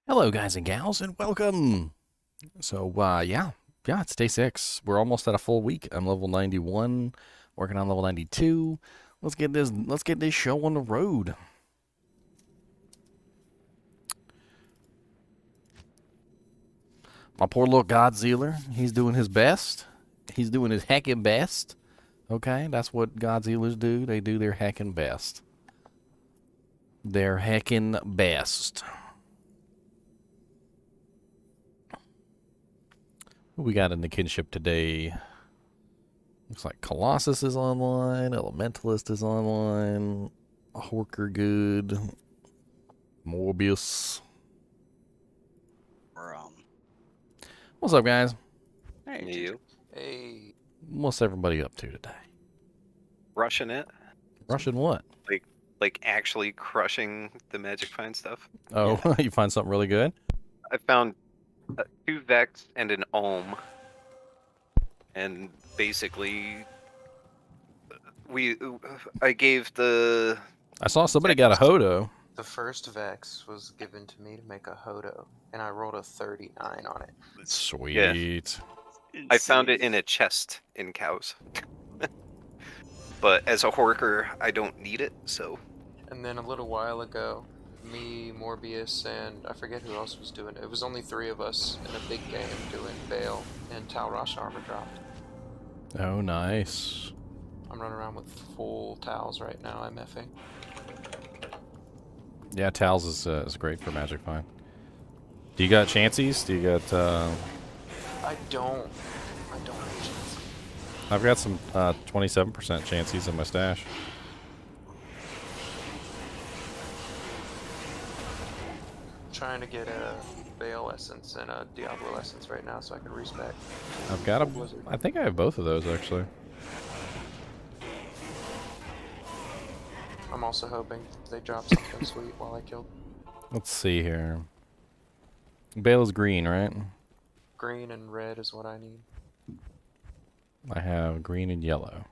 Hello, guys and gals, and welcome. So, it's day 6. We're almost at a full week. I'm level 91, working on level 92. Let's get this show on the road. My poor little Godzilla, he's doing his best. He's doing his heckin' best. Okay, that's what Godzillas do. They do their heckin' best. Their heckin' best. Who we got in the kinship today? Looks like Colossus is online, Elementalist is online, Horker good, Morbius. Or, What's up, guys? hey, You hey, What's everybody up to today? rushing it, Rushing what? like actually crushing the magic find stuff. Oh, you find something really good? I found 2 Vex and an Ohm, and basically I gave the I saw somebody got a Hodo. the first Vex was given to me to make a Hodo, and I rolled a 39 on it. Sweet. I found it in a chest in cows. But as a horker, I don't need it, so And then a little while ago, me, Morbius, and I forget who else was doing it. It was only 3 of us in a big game doing Baal and Talrosh armor dropped. Oh, nice. I'm running around with full towels right now, I'm effing. Yeah, Tals is great for Magic Find. Do you got Chanceys? Do you got, I don't have chance. I've got some 27% Chanceys in my stash. Trying to get a Baal essence and a Diablo essence right now so I can respec. I've got a, Blizzard. I think I have both of those, actually. I'm also hoping they drop something sweet while I killed. Let's see here. Bale is green, right? Green and red is what I need. I have green and yellow.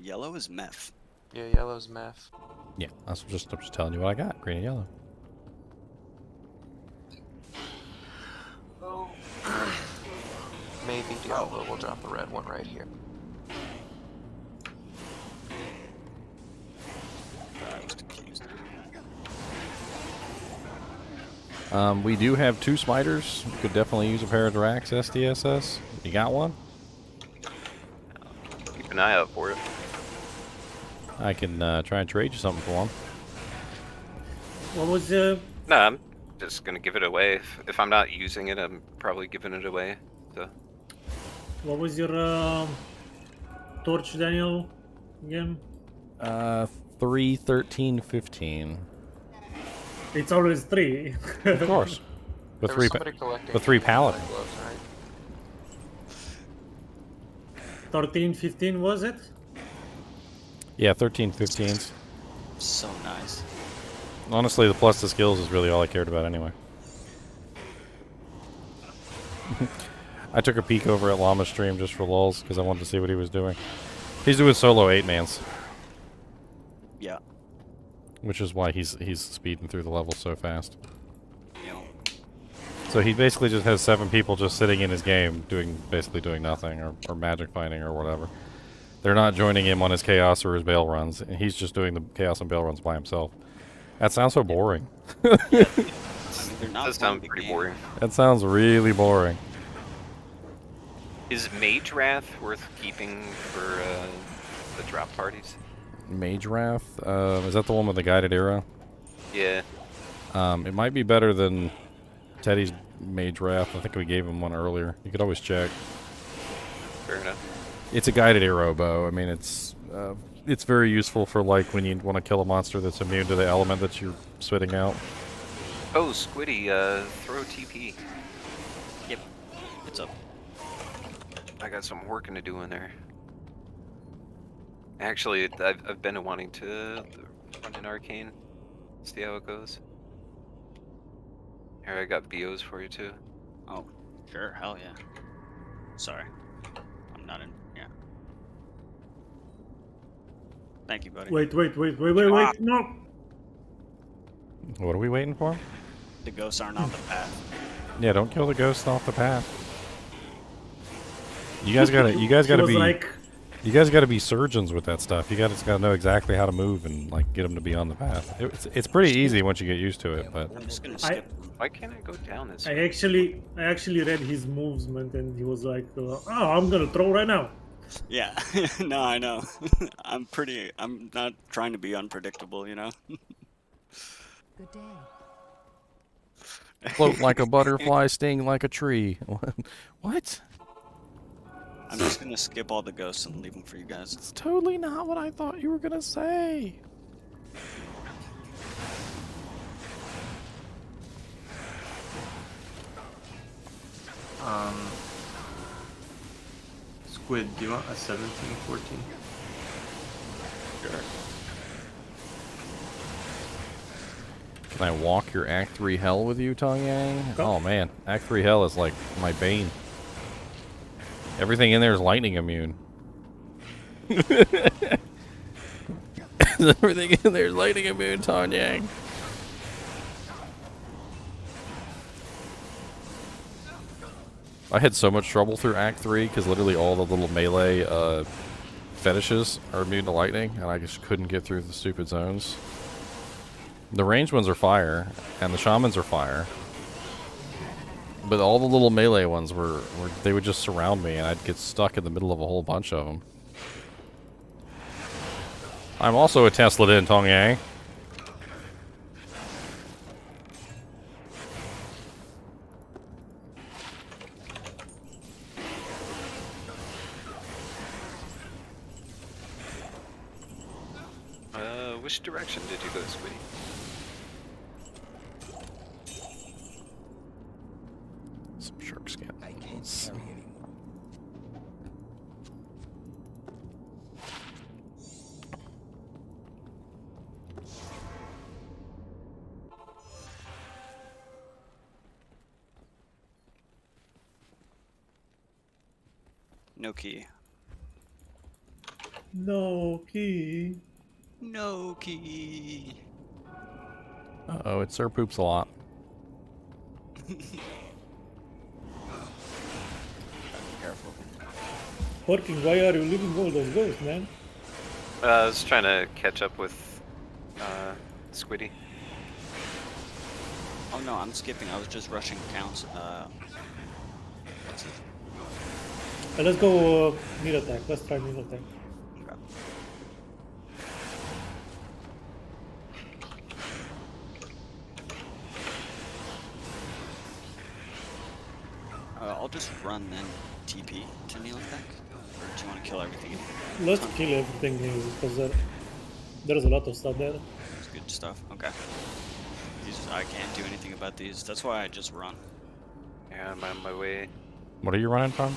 Yellow is meth. Yeah, yellow's meth. Yeah, I'm just telling you what I got. Green and yellow. Oh. Maybe Diablo will drop a red one right here. I was confused. We do have 2 spiders. You could definitely use a pair of Drax SDSS. You got one? keep an eye out for it. I can try and trade you something for them. What was the No, I'm just gonna give it away. If I'm not using it, I'm probably giving it away. So what was your torch, Daniel? Again? 3, 13, 15. It's always 3. Of course. With There 3, was somebody collecting with 3 the paladin. gloves, right? 13, 15 was it? Yeah, 13, 15s. So nice. Honestly, the plus to skills is really all I cared about anyway. I took a peek over at Llama's stream just for lulz because I wanted to see what he was doing. He's doing solo 8-mans, Yeah. which is why he's speeding through the levels so fast. You know, So he basically just has 7 people just sitting in his game basically doing nothing or magic finding or whatever. They're not joining him on his chaos or his bail runs, and he's just doing the chaos and bail runs by himself. That sounds so boring. I mean, they're it not does one sound big pretty game. boring. That sounds really boring. Is Mage Wrath worth keeping for the drop parties? Mage Wrath? Is that the one with the guided arrow? Yeah. It might be better than Teddy's Mage Wrath. I think we gave him one earlier. You could always check. Fair enough. It's a guided arrow bow. I mean, it's very useful for like when you want to kill a monster that's immune to the element that you're spitting out. Oh, Squiddy, throw TP. Yep. It's up. I got some working to do in there. Actually, I've been wanting to run an arcane. See how it goes. Here, I got BOs for you too. Oh, sure. Hell yeah. Sorry. I'm not in. Yeah. Thank you, buddy. Wait. Ah. No. What are we waiting for? The ghosts aren't on the path. Yeah, don't kill the ghosts off the path. You guys gotta He be was like, you guys gotta be surgeons with that stuff. You gotta know exactly how to move and like get them to be on the path. It's pretty easy once you get used to it, but I'm just gonna skip. Why can't I go down this? I actually read his movement, and he was like, "Oh, I'm gonna throw right now." Yeah. No, I know. I'm not trying to be unpredictable, you know. Good day. float like a butterfly, sting like a tree. What? I'm just gonna skip all the ghosts and leave them for you guys. It's totally not what I thought you were gonna say. Squid, do you want a 17, 14? Sure. Can I walk your Act 3 hell with you, Tong Yang? Go. Oh man, Act 3 hell is like my bane. Everything in there is lightning immune. Everything in there is lightning immune, Tong Yang. I had so much trouble through Act 3 because literally all the little melee fetishes are immune to lightning, and I just couldn't get through the stupid zones. The ranged ones are fire, and the shamans are fire. But all the little melee ones they would just surround me, and I'd get stuck in the middle of a whole bunch of them. I'm also a Tesla in Tong Yang. Which direction did you go, Squiddy? Some shark skin. I can't carry anymore. No key. No key. No key. Uh-oh, it sir poops a lot. Careful. Working, why are you leaving all those ghosts, man? I was trying to catch up with Squiddy. Oh no, I'm skipping. I was just rushing counts. What's it? Let's go meat attack. Let's try meat attack. Okay. I'll just run then TP to kneel attack. Or do you want to kill everything? Let's kill everything because there's a lot of stuff there. It's good stuff. Okay. I can't do anything about these. That's why I just run. Yeah, I'm on my way. What are you running from?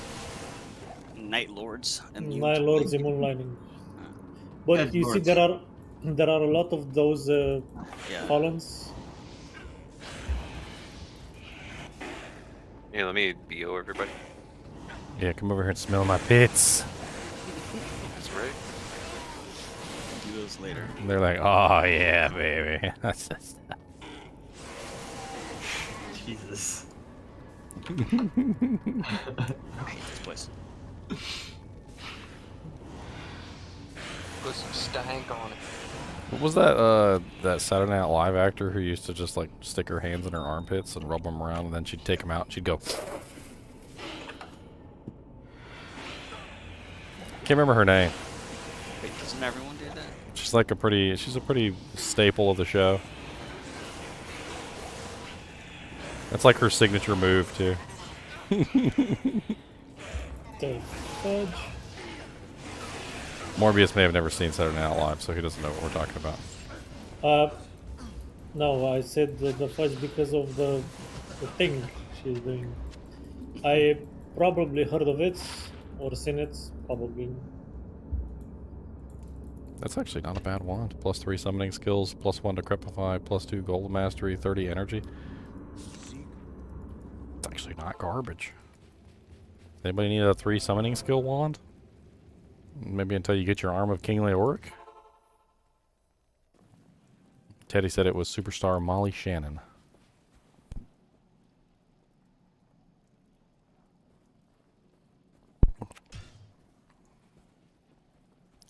Night Lords. Immune Night to Lords lightning. immune lightning. But Dead you see, Lords. there are a lot of those Yeah. columns. Yeah, let me BO everybody. Yeah, come over here and smell my pits. That's right. Do those later. And they're like, oh yeah, baby. Jesus. I hate this place. Put some stank on it. What was that Saturday Night Live actor who used to just like stick her hands in her armpits and rub them around, and then she'd take them out and she'd go. Can't remember her name. Wait, doesn't everyone do that? She's like she's a pretty staple of the show. That's like her signature move too. The fudge. Morbius may have never seen Saturday Night Live, so he doesn't know what we're talking about. No, I said the fudge because of the thing she's doing. I probably heard of it or seen it, probably. That's actually not a bad wand. +3 summoning skills, +1 to crepify, +2 gold mastery, 30 energy. It's actually not garbage. Anybody need a 3 summoning skill wand? Maybe until you get your Arm of King Leoric? Teddy said it was superstar Molly Shannon.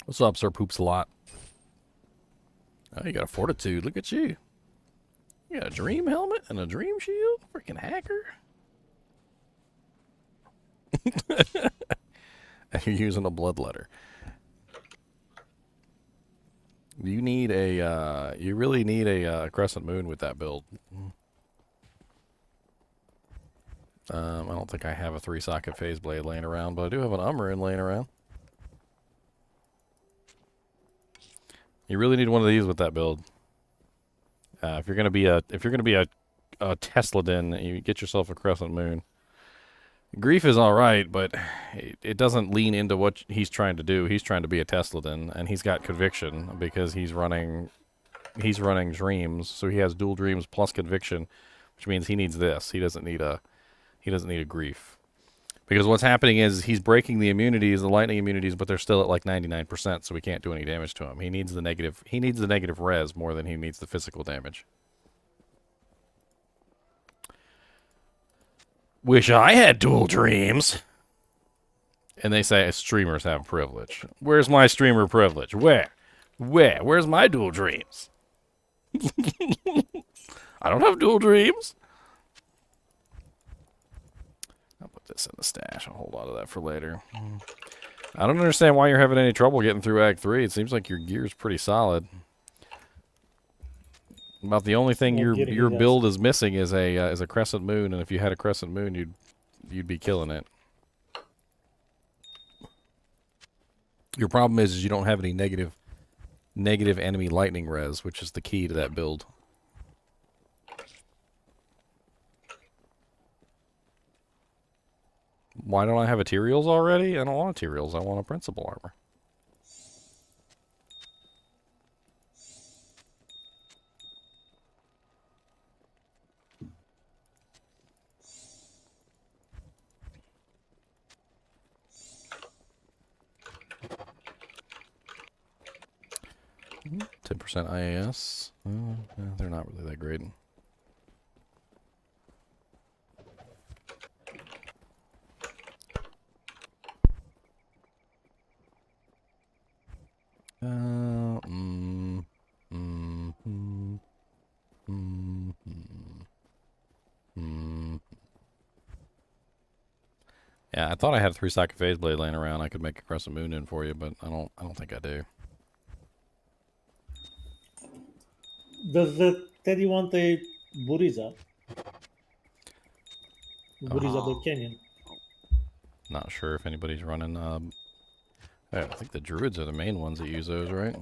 What's up, Sir Poops a lot? Oh, you got a fortitude. Look at you. You got a dream helmet and a dream shield? Freaking hacker. And you're using a bloodletter. You need a, you really need a crescent moon with that build. I don't think I have a 3-socket phase blade laying around, but I do have an Umrin laying around. You really need one of these with that build. If you're gonna be a Tesladin, you get yourself a crescent moon. Grief is all right, but it doesn't lean into what he's trying to do. He's trying to be a Tesladin, and he's got conviction because he's running dreams, so he has dual dreams plus conviction, which means he needs this. He doesn't need a grief. Because what's happening is he's breaking the immunities, the lightning immunities, but they're still at like 99%, so we can't do any damage to him. He needs the negative res more than he needs the physical damage. Wish I had dual dreams. And they say streamers have privilege. Where's my streamer privilege? Where? Where's my dual dreams? I don't have dual dreams. I'll put this in the stash. I'll hold on to that for later. I don't understand why you're having any trouble getting through Act 3. It seems like your gear's pretty solid. About the only thing your build is missing is a crescent moon, and if you had a crescent moon, you'd be killing it. Your problem is you don't have any negative enemy lightning res, which is the key to that build. Why don't I have Ethereals already? I don't want Ethereals. I want a principal armor. Mm-hmm. 10% IAS. Yeah, they're not really that great. Yeah, I thought I had a 3-socket phase blade laying around. I could make a crescent moon in for you, but I don't think I do. Does the Teddy want a Buriza? Buriza the Canyon. Not sure if anybody's running. I think the druids are the main ones that use those, right?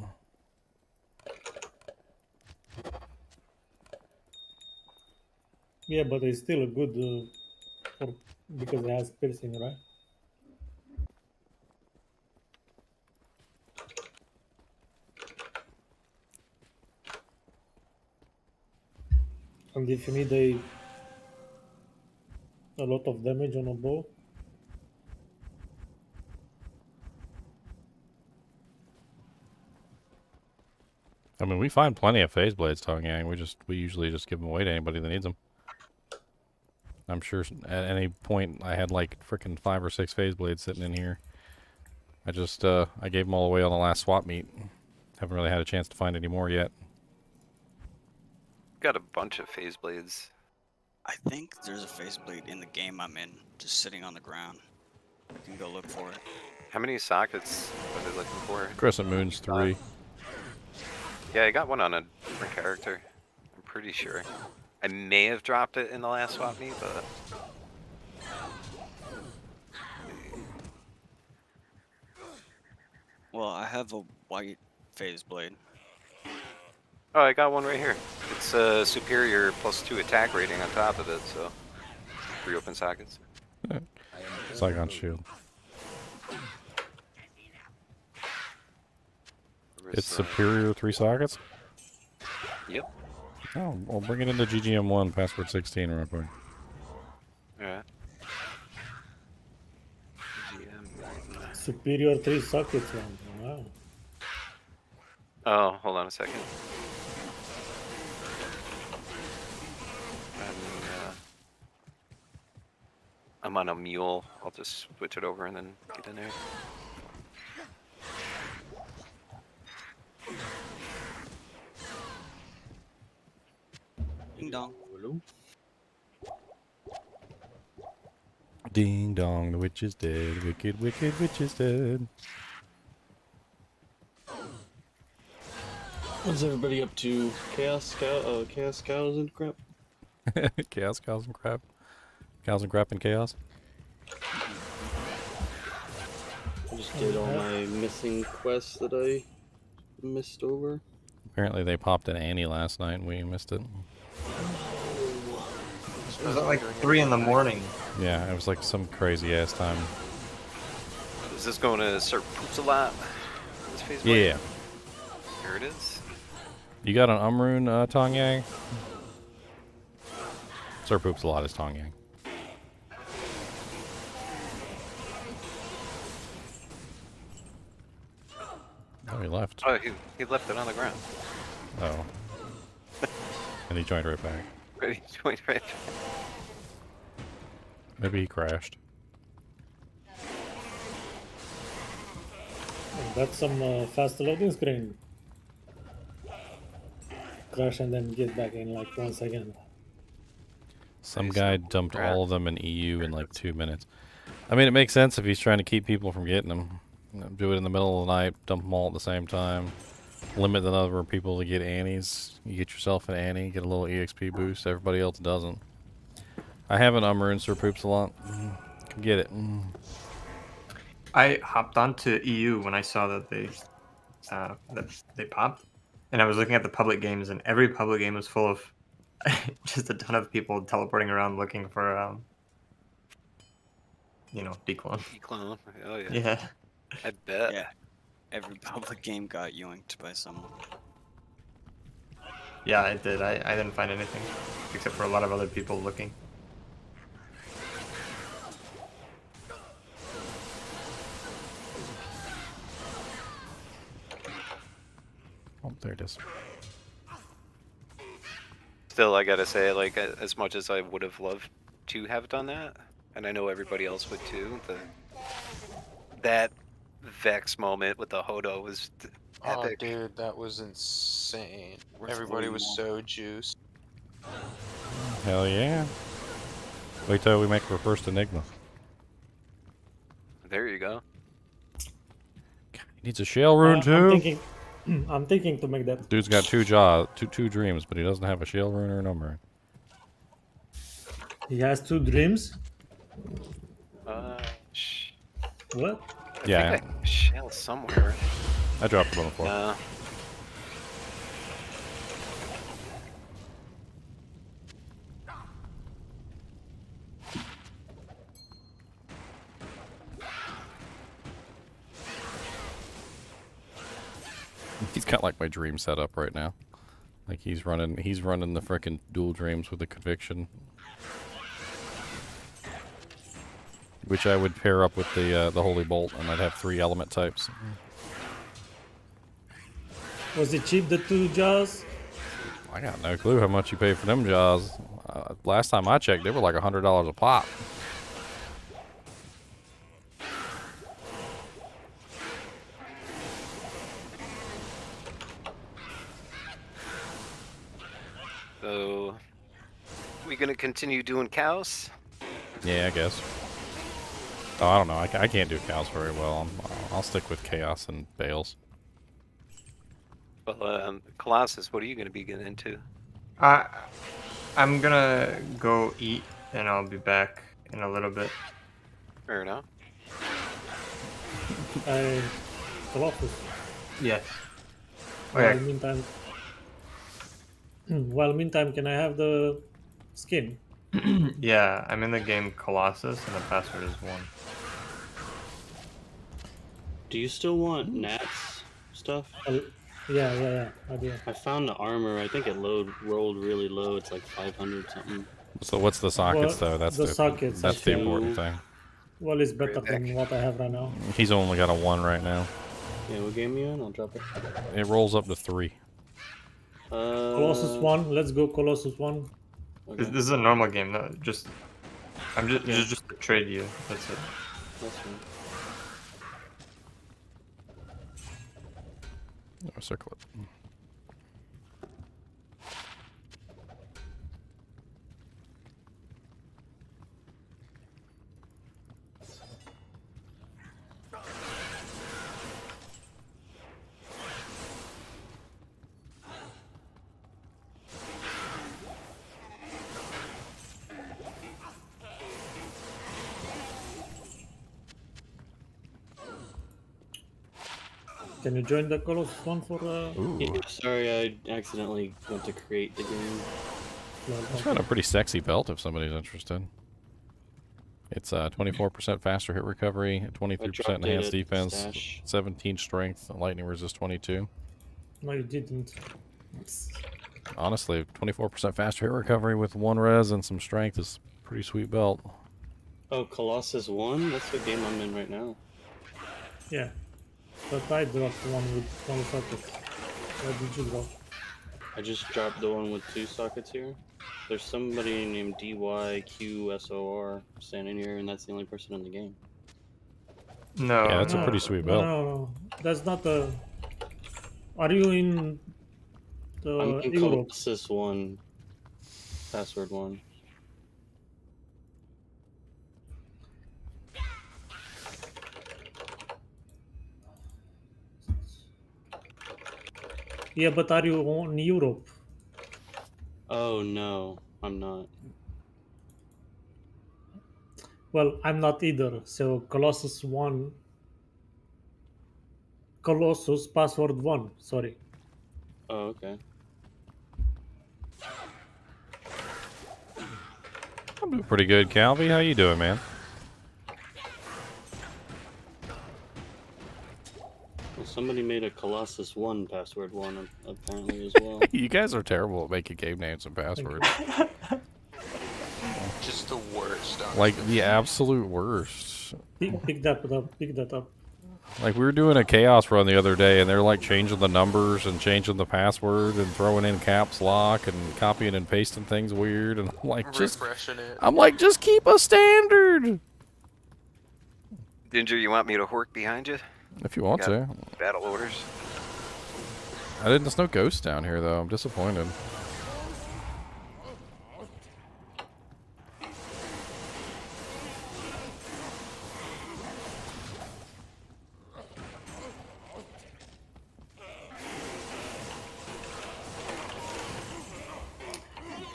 Yeah, but it's still a good because it has piercing, right? And if you need a lot of damage on a bow, I mean, we find plenty of phase blades, Tongue Yang. We usually just give them away to anybody that needs them. I'm sure at any point I had like frickin' 5 or 6 phase blades sitting in here. I gave them all away on the last swap meet. Haven't really had a chance to find any more yet. Got a bunch of phase blades. I think there's a phase blade in the game I'm in, just sitting on the ground. I can go look for it. How many sockets are they looking for? Crescent Moon's 3. Yeah, I got one on a different character. I'm pretty sure. I may have dropped it in the last swap meet, but... Well, I have a white phase blade. Oh, I got one right here. It's a superior +2 attack rating on top of it, so... 3 open sockets. Saigon Shield. It's superior 3 sockets? Yep. Oh, well, bring it into GGM1, password 16 real quick. Alright. Superior 3 sockets one. Wow. Oh, hold on a second. I'm on a mule. I'll just switch it over and then get in there. Ding dong. Hello? Ding dong, the witch is dead. Wicked, wicked witch is dead. What's everybody up to? Chaos cows and crap? Chaos, cows, and crap. Cows and crap and chaos. I just did all my missing quests that I missed over. Apparently they popped an Annie last night and we missed it. It was at like 3 in the morning. Yeah, it was like some crazy ass time. Is this going to start poops a lot? This phase one? Yeah. Here it is. You got an Umrune, Tong Yang? Sir Poops a lot is Tong Yang. Oh, he left. Oh, he left it on the ground. Oh. And he joined right back. Ready to join right. Maybe he crashed. That's some fast loading screen. Crash and then get back in like 1 second. Some Nice. guy dumped all of them in EU in like 2 minutes. I mean, it makes sense if he's trying to keep people from getting them. You know, do it in the middle of the night, dump them all at the same time. Limit the number of people to get Annies. You get yourself an Annie, get a little EXP boost. Everybody else doesn't. I have an Umrune, Sir Poops a lot. Can get it. I hopped onto EU when I saw that they popped, and I was looking at the public games, and every public game was full of just a ton of people teleporting around looking for declone. Clone. Oh yeah. Yeah. I bet. Yeah. Every public game got yoinked by someone. Yeah, it did. I didn't find anything except for a lot of other people looking. Oh, there it is. Still, I gotta say, like, as much as I would have loved to have done that, and I know everybody else would too, that Vex moment with the Hodo was Oh, epic. dude, that was insane. Worth Everybody owning was more. so juiced. Hell yeah. Wait till we make our first Enigma. There you go. He needs a shell rune too. I'm thinking to make that. Dude's got two dreams, but he doesn't have a shell rune or an Umrune. He has 2 dreams. What? I Yeah. think I shell somewhere. I dropped him on the floor. No. He's got like my dream set up right now. Like he's running the frickin' dual dreams with the conviction. Which I would pair up with the holy bolt, and I'd have 3 element types. Was it cheap, the 2 jaws? I got no clue how much you pay for them jaws. Last time I checked, they were like $100 a pop. So, we gonna continue doing cows? Yeah, I guess. Oh, I don't know. I can't do cows very well. I'll stick with chaos and bales. Well, Colossus, what are you gonna be getting into? I'm gonna go eat, and I'll be back in a little bit. Fair enough. Colossus. Yes. Well, meantime, can I have the skin? Yeah, I'm in the game Colossus, and the password is 1. Do you still want Nat's stuff? Yeah, I do. I found the armor. I think it rolled really low. It's like 500 something. So what's the sockets Well, though? That's the sockets, That's the two. important thing. Well, it's better Right than back. what I have right now. He's only got a 1 right now. Yeah, what game you in? I'll drop it. It rolls up to 3. Colossus 1. Let's go Colossus 1. Okay, This is a normal game though. I'm just Yeah. just to trade you. That's it. that's fine. Oh, circle it. Can you join the Colossus 1 for Ooh. Yeah, sorry, I accidentally went to create the game. It's got a pretty sexy belt if somebody's interested. It's 24% faster hit recovery, 23% dropped it enhanced at defense, stash. 17 strength, lightning resist 22. No, you didn't. Honestly, 24% faster hit recovery with 1 res and some strength is a pretty sweet belt. Oh, Colossus 1? That's the game I'm in right now. Yeah. But I dropped one with 20 sockets. What did you drop? I just dropped the one with 2 sockets here. There's somebody named DYQSOR standing here, and that's the only person in the game. No. Yeah, that's a No, pretty sweet no, belt. no. That's not the. Are you in I'm the in Europe? Colossus 1, password 1. Yeah, but are you on Europe? Oh no, I'm not. Well, I'm not either. So Colossus 1. Colossus password 1. Sorry. Oh, okay. I'm doing pretty good, Calvi. How you doing, man? Well, somebody made a Colossus 1 password 1 apparently as well. You guys are terrible at making game names and passwords. Just the worst. Honestly. Like the absolute worst. Pick that up. Pick that up. Like we were doing a chaos run the other day and they're like changing the numbers and changing the password and throwing in caps lock and copying and pasting things weird and I'm like refreshing it. I'm like just keep a standard Ginger, you want me to hork behind you? if you want Got to. Battle orders. There's no ghosts down here though. I'm disappointed.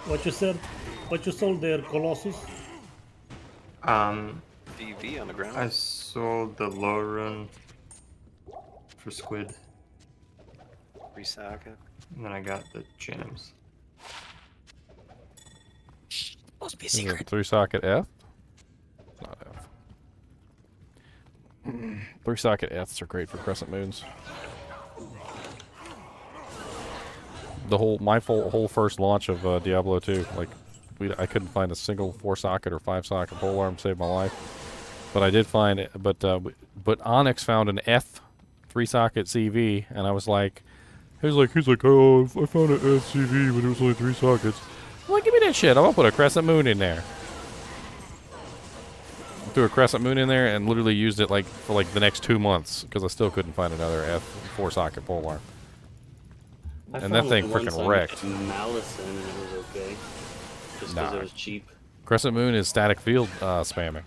What you said? What you sold there, Colossus? DV on the ground. I sold the low run for squid, Resocket. and then I got the jams. Supposed to be a Is it secret. 3-socket F? It's not F. 3-socket Fs are great for crescent moons. My whole first launch of Diablo 2, like I couldn't find a single 4-socket or 5-socket polearm to save my life, but I did find it. But Onyx found an F 3-socket CV, and I was like, he's like, oh, I found an SCV, but it was only 3 sockets. I'm like, give me that shit. I'm gonna put a crescent moon in there. Threw a crescent moon in there and literally used it like for like the next 2 months because I still couldn't find another F 4-socket polearm. I And that found thing one freaking once I wrecked. put Malice in and it was okay. Just because Nah. it was cheap. Crescent moon is static field spamming.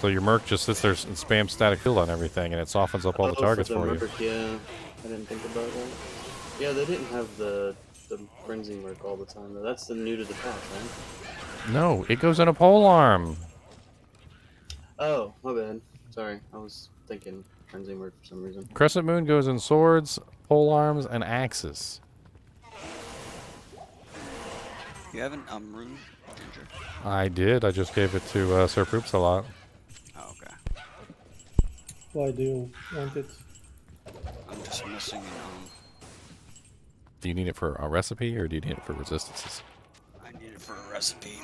So your merc just sits there and spams static field on everything and it softens up all the Oh, targets the for you. Merc, yeah, I didn't think about that. Yeah, they didn't have the frenzy merc all the time though. That's the new to the pack, right? No, it goes in a polearm. Oh, my bad. Sorry, I was thinking frenzy merc for some reason. Crescent moon goes in swords, polearms, and axes. You haven't rune, Ginger? I did. I just gave it to Sir Proops a lot. Oh, okay. Why do you want it? I'm just missing Do you need it for a recipe or do you need it for resistances? I need it for a recipe.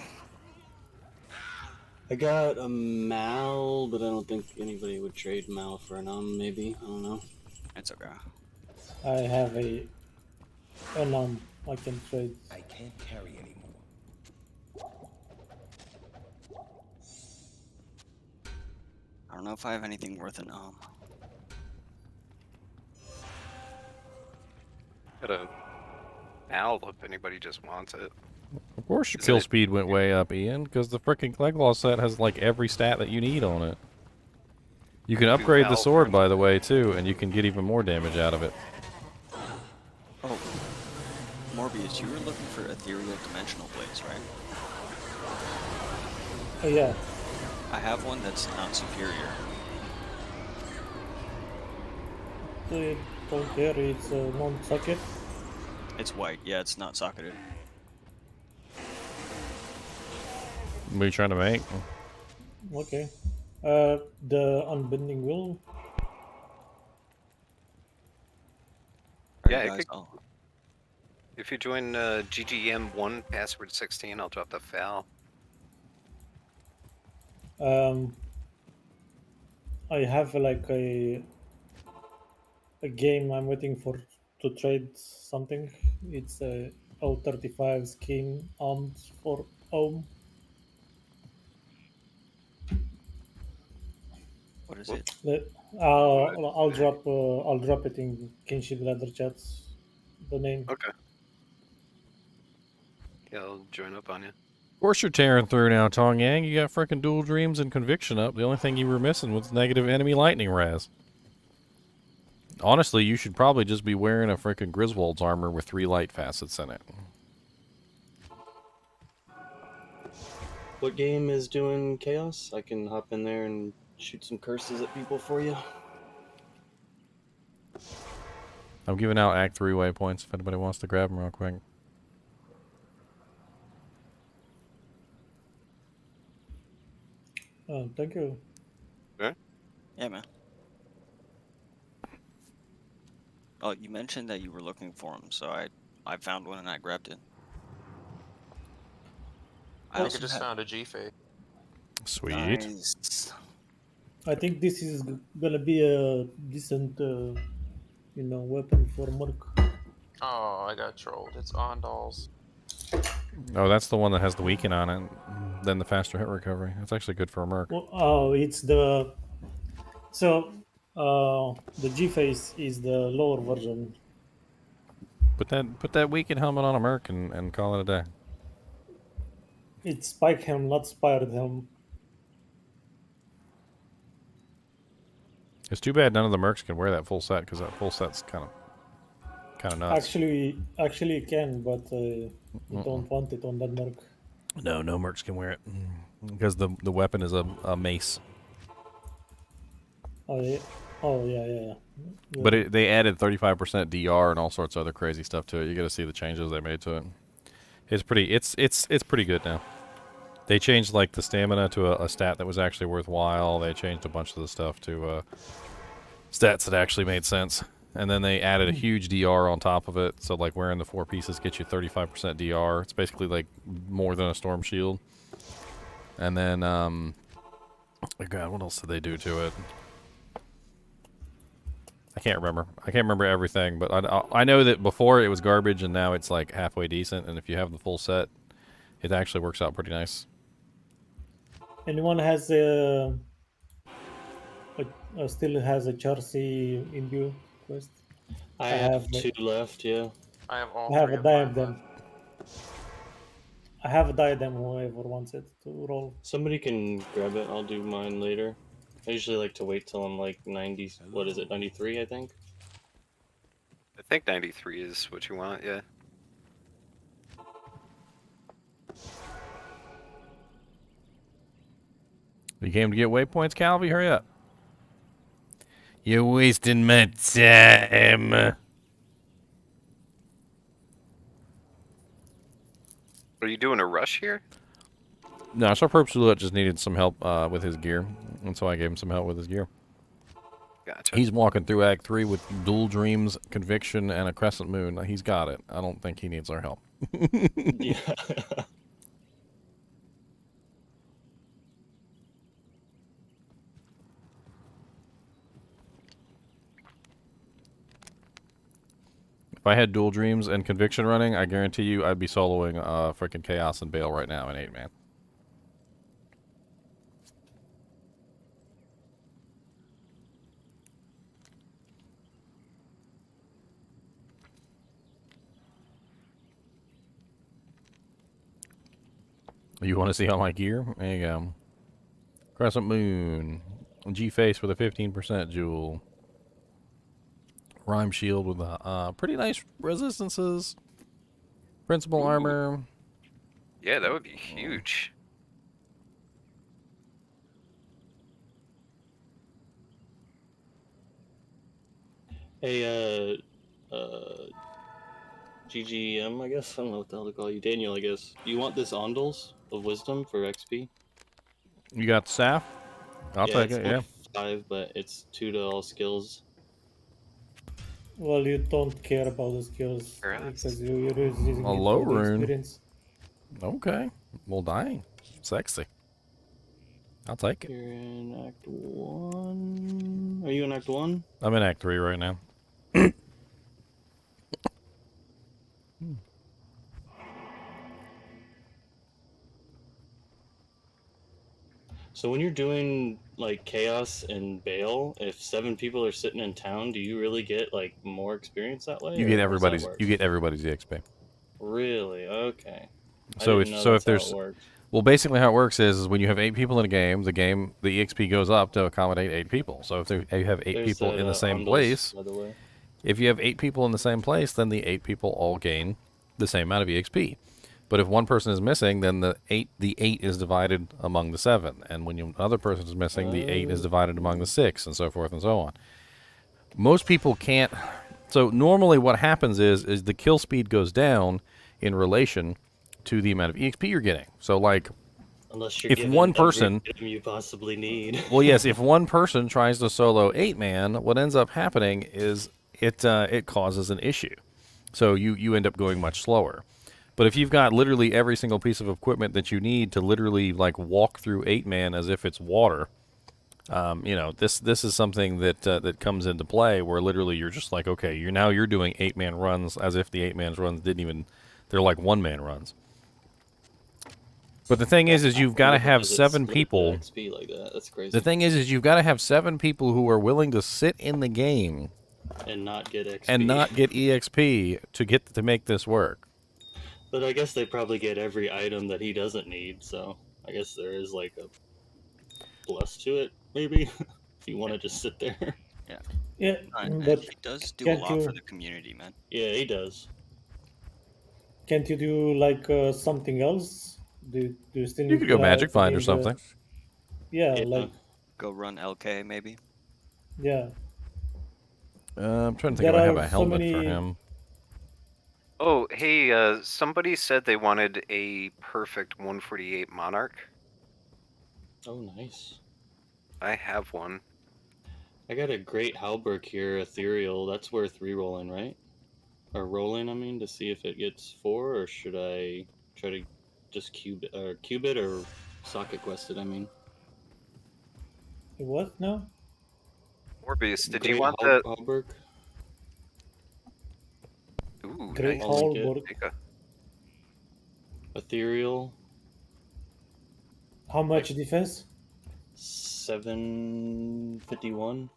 I got a Mal, but I don't think anybody would trade Mal for an maybe. I don't know. It's okay. I have a I can trade. I can't carry anymore. I don't know if I have anything worth an Got a Al if anybody just wants it. Of course your Is kill it- speed went way up, Ian, because the frickin' Cleglaw set has like every stat that you need on it. You can upgrade the Val sword, for- by the way, too, and you can get even more damage out of it. Oh, Morbius, you were looking for ethereal dimensional blades, right? Oh yeah, I have one that's not superior. I don't care. It's a non-socket. It's white. Yeah, it's not socketed. What are you trying to make? Okay. The unbending will. Are Yeah, you I guys could- all... If you join GGM1 password 16, I'll drop the FAL. I have like a game I'm waiting for to trade something. It's a O35 skin armed for Ohm. What is Whoop. it? I'll drop it in kinship ladder chats. The name. Okay. Yeah, I'll join up on you. Of course you're tearing through now, Tong Yang. You got frickin' dual dreams and conviction up. The only thing you were missing was negative enemy lightning raz. Honestly, you should probably just be wearing a frickin' Griswold's armor with 3 light facets in it. What game is doing chaos? I can hop in there and shoot some curses at people for you. I'm giving out Act 3 waypoints if anybody wants to grab them real quick. Thank you. Yeah, man. Oh, you mentioned that you were looking for them, so I found one and I grabbed it. I think I just found a G-Fade. Sweet. Nice. I think this is gonna be a decent, weapon for Merc. Oh, I got trolled. It's Ondals. Oh, that's the one that has the weaken on it. Then the faster hit recovery. That's actually good for a merc. Well, oh, it's the the G face is the lower version. Put that weaken helmet on a merc and call it a day. It's spike helm, not spired helm. It's too bad none of the mercs can wear that full set because that full set's kind of nuts. Actually, you can, but you don't want it on that Merc. No mercs can wear it because the weapon is a mace. Oh yeah, yeah. But they added 35% DR and all sorts of other crazy stuff to it. You got to see the changes they made to it. It's pretty good now. They changed like the stamina to a stat that was actually worthwhile. They changed a bunch of the stuff to stats that actually made sense. And then they added a huge DR on top of it. So like wearing the 4 pieces gets you 35% DR. It's basically like more than a storm shield. And then oh God, what else did they do to it? I can't remember everything, but I know that before it was garbage and now it's like halfway decent. And if you have the full set, it actually works out pretty nice. Anyone has still has a Chelsea imbue quest? I have have 2 left, yeah. I have all I have three a of mine diadem. left. I have a diadem. Whoever wants it to roll. Somebody can grab it. I'll do mine later. I usually like to wait till I'm like 90. What is it? 93, I think. I think 93 is what you want, yeah. You came to get waypoints, Calvi? Hurry up. You're wasting my time. Are you doing a rush here? No, so Perpsulut just needed some help with his gear, and so I gave him some help with his gear. Gotcha. He's walking through Act 3 with dual dreams, conviction, and a crescent moon. He's got it. I don't think he needs our help. Yeah. If I had Dual Dreams and Conviction running, I guarantee you I'd be soloing freaking Chaos and Bale right now in 8-man. You want to see all my gear? There you go. Crescent Moon. G-Face with a 15% jewel. Rhyme Shield with pretty nice resistances. Principal Armor. Yeah, that would be huge. Hey, GGM, I guess. I don't know what the hell to call you. Daniel, I guess. Do you want this Ondals of Wisdom for XP? You got Saf? I'll take it's it, yeah. 5, but it's 2 to all skills. Well, you don't care about the skills Perhaps. because you're using A it low for the rune. experience. Okay. Well, dang. Sexy. I'll take it. You're in Act 1. Are you in Act 1? I'm in Act 3 right now. So when you're doing like Chaos and Bale, if 7 people are sitting in town, do you really get like more experience that way? You or get how does that everybody's work? XP. Really? Okay. So I if didn't know so that's if there's how it worked. well, basically how it works is when you have 8 people in a game, the EXP goes up to accommodate 8 people. So if you have 8 There's people that, in the same Ondals, place, by the way. if you have 8 people in the same place, then the 8 people all gain the same amount of EXP. But if one person is missing, then the 8 is divided among the 7, and when another person is missing, the 8 is divided among the 6, and so forth and so on. Most people can't. So normally, what happens is the kill speed goes down in relation to the amount of EXP you're getting. So like, Unless you're if given one every person, item you possibly need. well, yes, if one person tries to solo 8-man, what ends up happening is it causes an issue. So you end up going much slower. But if you've got literally every single piece of equipment that you need to literally like walk through 8-man as if it's water, this is something that comes into play where literally you're just like, okay, you're doing 8-man runs as if the 8-man runs they're like 1-man runs. But the thing is you've got to have Does it 7 split the people. XP like that? That's crazy. The thing is you've got to have 7 people who are willing to sit in the game and not get XP. and not get EXP to make this work. But I guess they probably get every item that he doesn't need, so I guess there is like a plus to it, maybe, if you want to just sit there. Yeah, And but he does do a can't lot you- for the community, man. Yeah, he does. can't you do like something else? Do you still You need could to go Magic to Find be or in something. Yeah, Yeah. like Go run LK, maybe. yeah. I'm trying to think if There I have are a so helmet for many- him. Oh, hey, somebody said they wanted a perfect 148 Monarch. Oh, nice. I have one. I got a great Halberg here, Ethereal. That's worth re-rolling, right? Or rolling, I mean, to see if it gets 4, or should I try to just cube it or socket quest it, I mean. What now? Orbeus, did Great you want the... Halberg? Ooh, Great nice. I'll like it. Hallborg. Take a... Ethereal, How much defense? 751.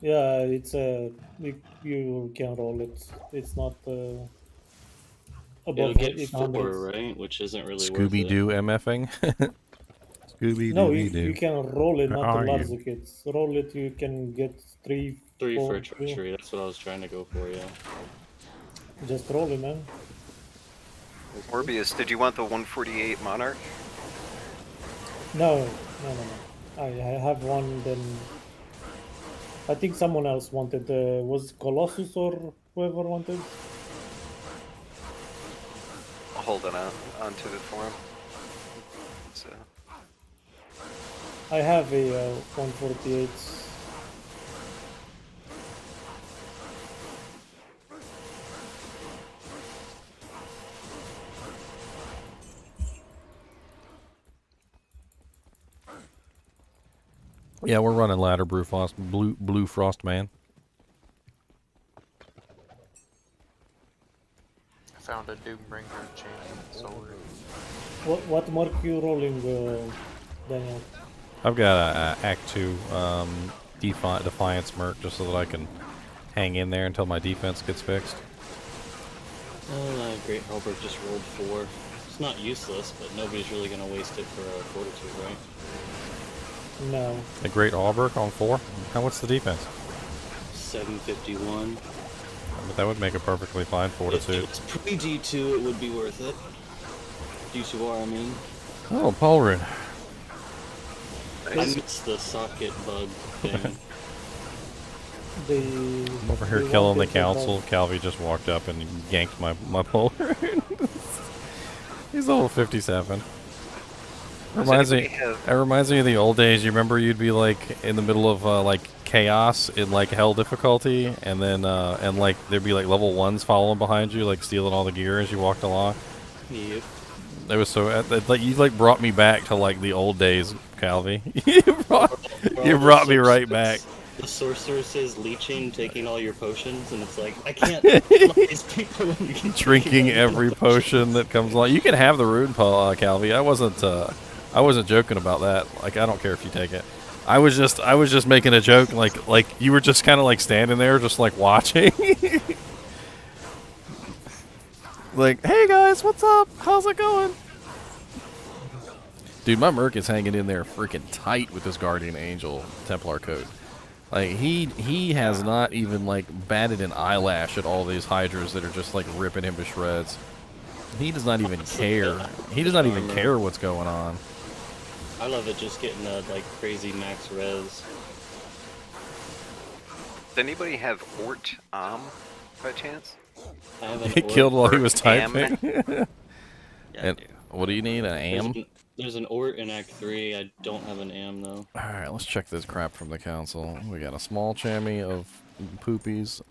Yeah, it's you can roll it. It's not It'll above get 800. 4, right? Which isn't really Scooby Doo MFing. Scooby No, Dooby you Doo. can roll it, Where not are the large you? kits. Roll it, you can get 3, 3 for 4, a treachery. That's what I was trying to go for, yeah. Just roll it, man. Orbeus, did you want the 148 Monarch? No. I have one. Then I think someone else wanted. Was it Colossus or whoever wanted? I'll hold it onto it for him. So, I have a 148. Yeah, we're running ladder blue frost man. found a Doombringer champion sword. What mark you rolling, Daniel? I've got a Act 2 Defiance merc just so that I can hang in there until my defense gets fixed. Great Halberd just rolled 4. It's not useless, but nobody's really gonna waste it for a fortitude, right? No. A Great Hallberg on 4? What's the defense? 751. But that would make a perfectly fine If fortitude. it's pre-D2, it would be worth it. D2R, I mean. Oh, Paulrin. I missed the socket bug thing. I'm over here killing the council. Calvi just walked up and yanked my Paulrin. He's level 57. It reminds me of the old days. You remember you'd be like in the middle of like chaos in like hell difficulty, and then and like there'd be like level 1s following behind you, like stealing all the gear as you walked along. Yep. It was so like you like brought me back to like the old days, Calvi. you brought me right back. The sorceress leeching, taking all your potions, and it's like I can't let these people when you can Drinking every potion that comes along. You can have the rune, Calvi. I wasn't joking about that. Like I don't care if you take it. I was just making a joke. Like you were just kind of like standing there, just like watching. Like, hey guys, what's up? How's it going? Dude, my merc is hanging in there freaking tight with this Guardian Angel Templar code. Like he has not even like batted an eyelash at all these Hydras that are just like ripping him to shreds. He does not even care. He does not even care what's going on. I love it just getting a like crazy max res. Does anybody have Ort by chance? I have an He killed while he was Am. typing. Yeah, And what do you need? An AM? There's an Ort in Act 3. I don't have an Am though. Alright, let's check this crap from the council. We got a small chamois of poopies.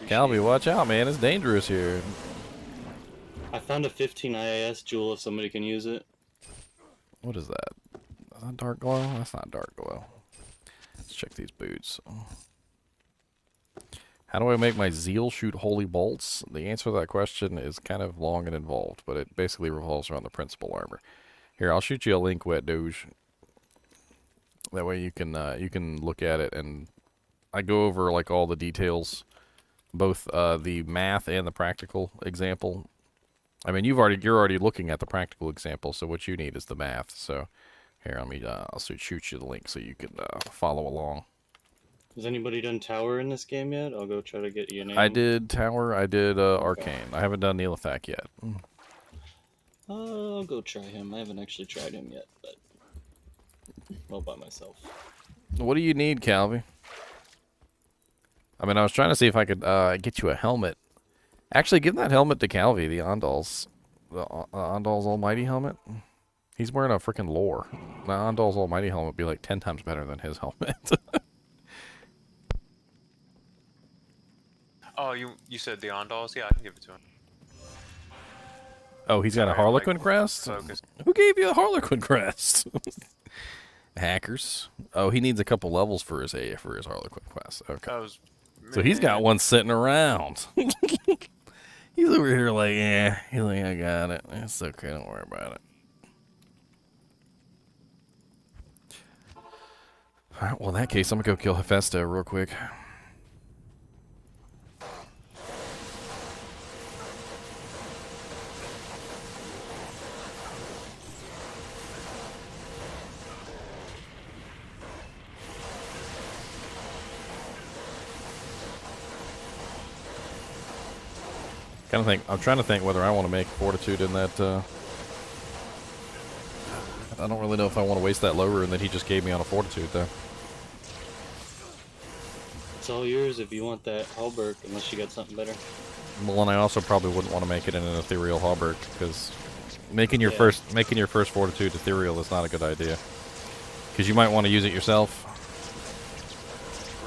Calvi, watch out, man. It's dangerous here. I found a 15 IAS jewel if somebody can use it. What is that? Is that dark glow? That's not dark glow. Let's check these boots. How do I make my zeal shoot holy bolts? The answer to that question is kind of long and involved, but it basically revolves around the principal armor. Here, I'll shoot you a link, Wet Doge. That way you can look at it, and I go over like all the details, both the math and the practical example. I mean, you're already looking at the practical example, so what you need is the math. So here, let me I'll shoot you the link so you can follow along. Has anybody done Tower in this game yet? I'll go try to get you an Am. I did Tower, I did Arcane. I haven't done Neelathak yet. I'll go try him. I haven't actually tried him yet, but all by myself. What do you need, Calvi? I mean, I was trying to see if I could get you a helmet. Actually, give that helmet to Calvi, the Andal's Almighty helmet. He's wearing a freaking lore. The Andal's Almighty helmet would be like 10 times better than his helmet. Oh, you said the Ondals? Yeah, I can give it to him. Oh, he's got a Sorry, I'm, like, Harlequin crest? focused. Who gave you a Harlequin crest? Hackers. Oh, he needs a couple levels for his Harlequin quest. Okay. That was, So he's got one sitting around. He's over here like, yeah. He's like, I got it. It's okay. Don't worry about it. All right. Well, in that case, I'm going to go kill Hephaestus real quick. I'm trying to think whether I want to make Fortitude in that. I don't really know if I want to waste that low rune that he just gave me on a Fortitude, though. It's all yours if you want that Halberd, unless you got something better. Well, and I also probably wouldn't want to make it in an ethereal Halberd because making your first Fortitude ethereal is not a good idea. Because you might want to use it yourself,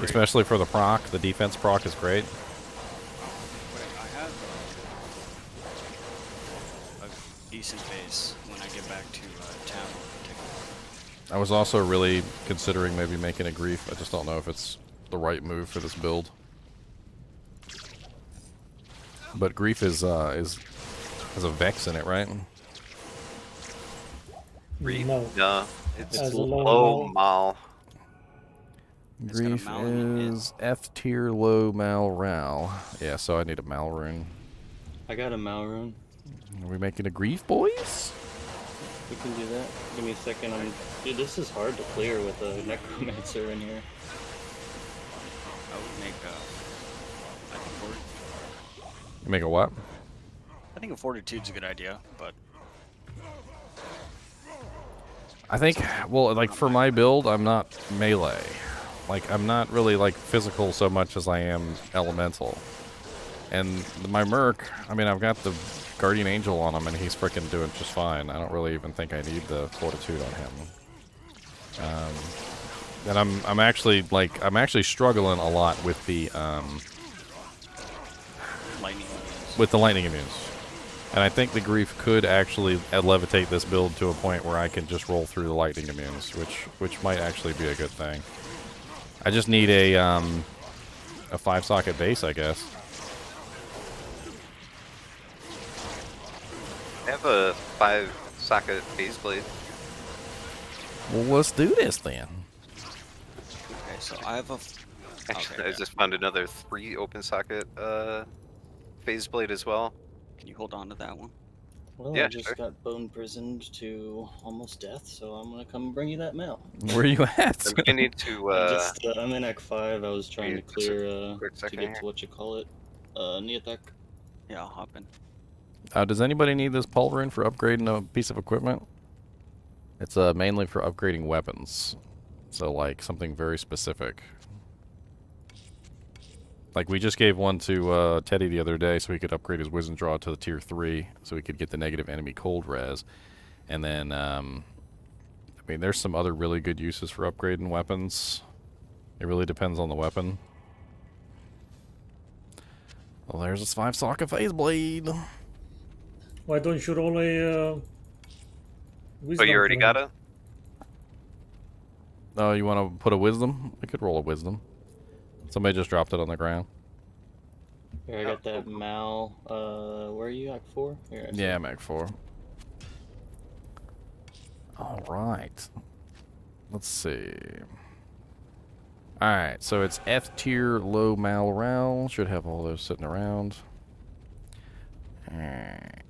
especially for the proc. The defense proc is great. Decent base when I get back to town. I was also really considering maybe making a Grief. I just don't know if it's the right move for this build. But Grief is Has a Vex in it, right? No. No, it's As a low low mal. It's got a Grief Mal in it. is F tier low Mal Ral. Yeah, so I need a Mal rune. I got a Malrune. Are we making a Grief, boys? We can do that. Give me a second. Dude, this is hard to clear with a Necromancer in here. I would make I think You make a what? I think a Fortitude's a good idea, but I think, well, like for my build, I'm not melee. Like, I'm not really like physical so much as I am elemental. And my Merc, I mean, I've got the Guardian Angel on him, and he's freaking doing just fine. I don't really even think I need the Fortitude on him. And I'm actually struggling a lot with the lightning immunes. with the lightning immunes. And I think the Grief could actually levitate this build to a point where I can just roll through the lightning immunes, which might actually be a good thing. I just need a 5-socket base, I guess. I have a 5-socket base blade. Well, let's do this then. Okay, so I have a. Actually, Okay, I yeah. just found another 3 open socket phase blade as well. Can you hold on to that one? Well, Yeah, I just sure. got bone prisoned to almost death, so I'm gonna come bring you that mail. Where are you at? I'm gonna need to. I'm in Act 5. I was trying to wait just a clear quick to second get here. to what you call it. Neathek. Yeah, I'll hop in. Does anybody need this pulver rune for upgrading a piece of equipment? It's mainly for upgrading weapons. So, like, something very specific. Like, we just gave one to Teddy the other day so he could upgrade his Wisdom Draw to the Tier 3 so he could get the negative enemy cold res. And then, I mean, there's some other really good uses for upgrading weapons. It really depends on the weapon. Well, there's this 5-socket phase blade. Why don't you roll a Oh, wisdom you already rune? got it? Oh, you want to put a wisdom? We could roll a wisdom. Somebody just dropped it on the ground. Here, I got that Mal. Where are you? Act 4? Here, I see Yeah, it. I'm Act 4. All right. Let's see. All right, so it's F tier, low Mal Ral. Should have all those sitting around. Alright.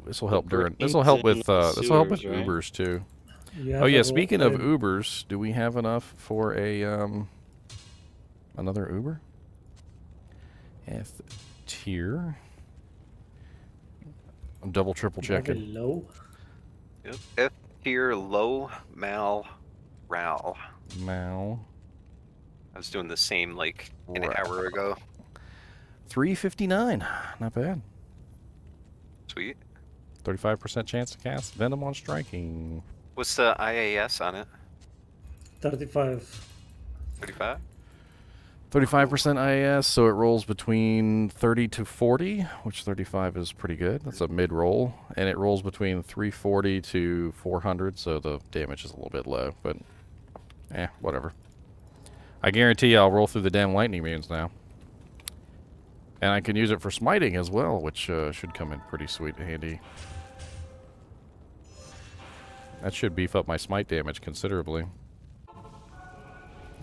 This will help during. This will help with. This will help with Sewers, right? Ubers too. You Oh have yeah. a Speaking of roll- Ubers, do we have enough for a another Uber? F tier. I'm double triple you have a checking. low. Yep. F tier low mal ral. Mal. I was doing the same like an Ral. hour ago. 359. Not bad. Sweet. 35% chance to cast Venom on striking. What's the IAS on it? 35. 35? 35% IAS, so it rolls between 30 to 40, which 35 is pretty good. That's a mid-roll. And it rolls between 340 to 400, so the damage is a little bit low, but whatever. I guarantee you I'll roll through the damn lightning beams now. And I can use it for smiting as well, which should come in pretty sweet and handy. That should beef up my smite damage considerably.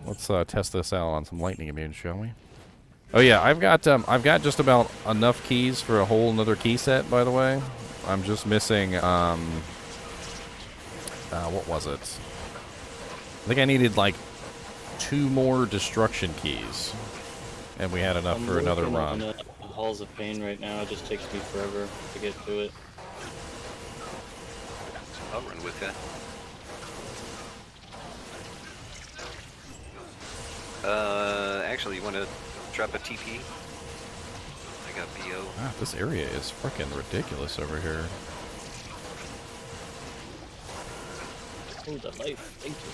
Let's test this out on some lightning immune, shall we? Oh yeah, I've got just about enough keys for a whole another key set. By the way, I'm just missing what was it? I think I needed like 2 more destruction keys, and we had enough I'm for another working run. on Halls of Pain right now. It just takes me forever to get to it. I'll run with you. Actually, you want to drop a TP? I got BO. Ah, this area is freaking ridiculous over here. Oh, the life. Thank you.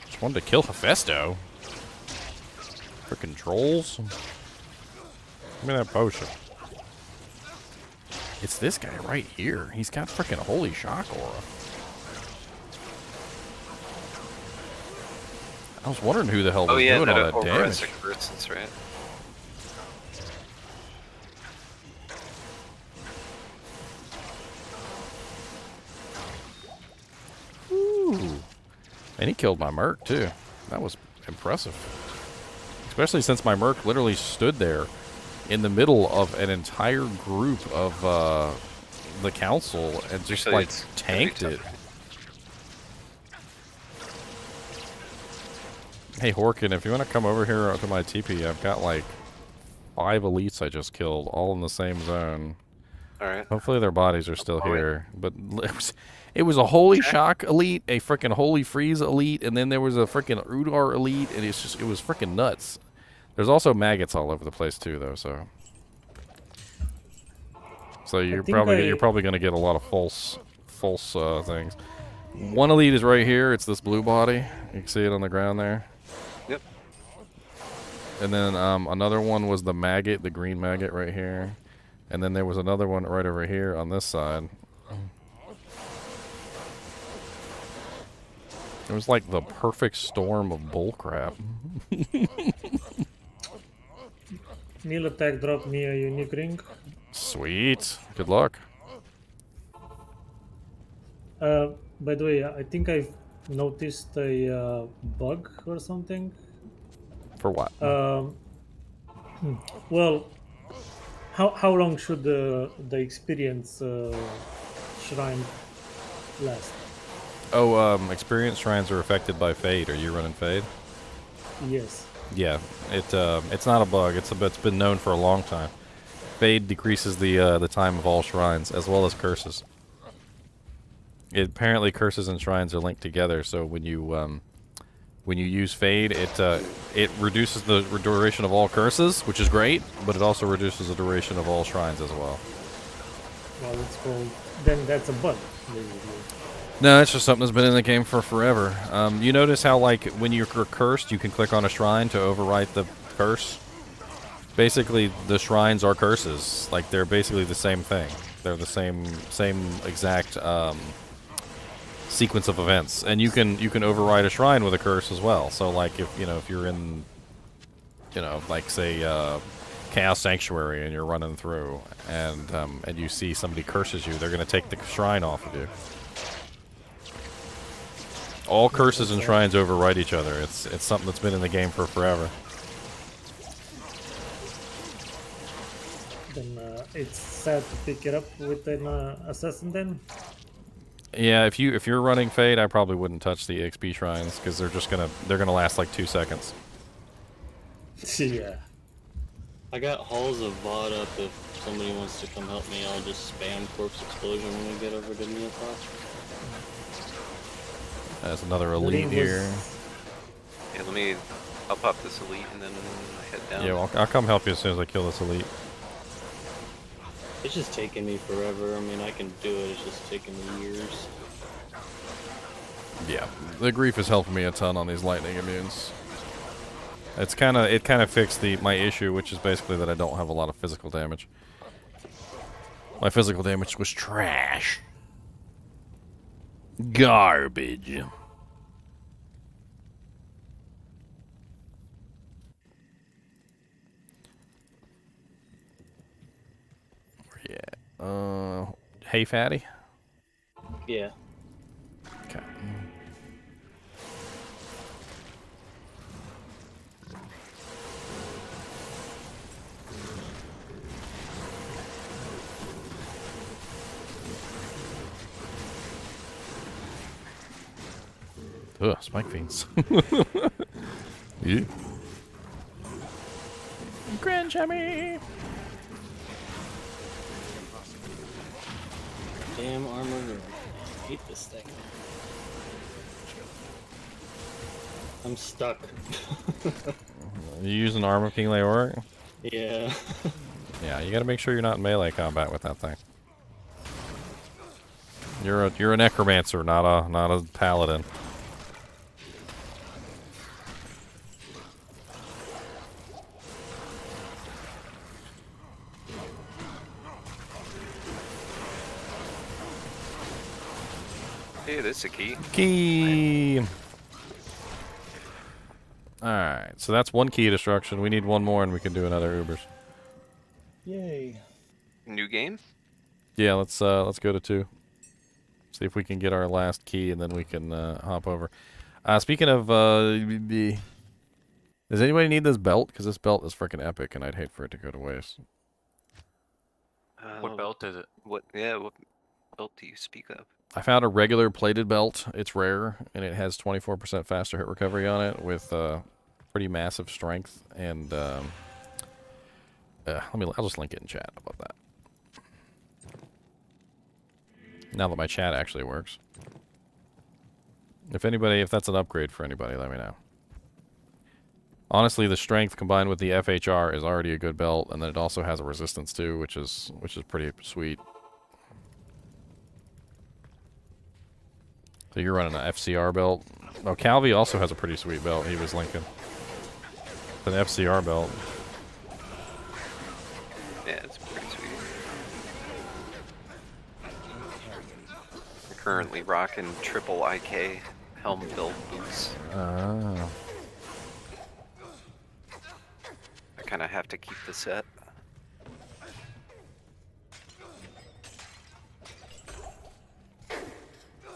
Just wanted to kill Hephaestus. Freaking trolls. Give me that potion. It's this guy right here. He's got freaking holy shock aura. I was wondering who the hell was Oh yeah, doing all that overrides damage. the resistance, right? Ooh. And he killed my merc too. That was impressive. Especially since my merc literally stood there in the middle of an entire group of the council and just Actually, like it's tanked gonna be it. tougher. Hey Horkin, if you want to come over here to my TP, I've got like 5 elites I just killed, all in the same zone. Alright. Hopefully their bodies are still Oh, wait. here. But it was a holy shock elite, a freaking holy freeze elite, and then there was a freaking Udar elite, and it was freaking nuts. There's also maggots all over the place too, though. So you're probably going to get a lot of false things. One elite is right here. It's this blue body. You can see it on the ground there. Yep. And then another one was the maggot, the green maggot right here. And then there was another one right over here on this side. It was like the perfect storm of bullcrap. Neil attack dropped me a unique ring. Sweet. Good luck. By the way, I think I've noticed a bug or something. For what? Well, how long should the experience shrine last? Oh, experience shrines are affected by fade. Are you running fade? Yes. Yeah, it's not a bug. It's been known for a long time. Fade decreases the time of all shrines as well as curses. Apparently curses and shrines are linked together. So when you use fade, it reduces the duration of all curses, which is great, but it also reduces the duration of all shrines as well. Well, it's called. Then that's a bug, basically. No, it's just something that's been in the game for forever. You notice how, like, when you're cursed, you can click on a shrine to overwrite the curse? Basically, the shrines are curses. Like, they're basically the same thing. They're the same exact sequence of events. And you can override a shrine with a curse as well. So, like, if you're in, like, say, Chaos Sanctuary and you're running through and you see somebody curses you, they're going to take the shrine off of you. All curses and shrines overwrite each other. It's something that's been in the game for forever. Then it's sad to pick it up with an assassin then. Yeah, if you're running Fade, I probably wouldn't touch the EXP shrines because they're gonna last like 2 seconds. Yeah. I got halls of VOD up. If somebody wants to come help me, I'll just spam corpse explosion when we get over to Neothos. There's another elite here. Yeah, I'll pop this elite and then head down. Yeah, well, I'll come help you as soon as I kill this elite. It's just taking me forever. I mean, I can do it. It's just taking me years. Yeah, the grief is helping me a ton on these lightning immunes. It kind of fixed my issue, which is basically that I don't have a lot of physical damage. My physical damage was trash. Garbage. Yeah. Hey, fatty. Yeah. Okay. Ugh, spike fiends. Yeah. Grand Jammy. Damn armor. I hate this thing. I'm stuck. You using Armor King Leoric? Yeah. Yeah, you gotta make sure you're not in melee combat with that thing. You're a necromancer, not a paladin. Hey, that's a key. Key. All right, so that's one key destruction. We need one more, and we can do another Ubers. Yay. New game? Yeah, let's go to 2. See if we can get our last key, and then we can hop over. Speaking of, does anybody need this belt? Because this belt is freaking epic, and I'd hate for it to go to waste. What belt is it? What? Yeah, what belt do you speak of? I found a regular plated belt. It's rare, and it has 24% faster hit recovery on it with pretty massive strength. And I'll just link it in chat. How about that? Now that my chat actually works. If that's an upgrade for anybody, let me know. Honestly, the strength combined with the FHR is already a good belt, and then it also has a resistance too, which is pretty sweet. So you're running an FCR belt. Oh, Calvi also has a pretty sweet belt. He was linking. It's an FCR belt. Yeah, it's pretty sweet. I'm currently rocking triple IK helm build boots. Ah. I kind of have to keep the set.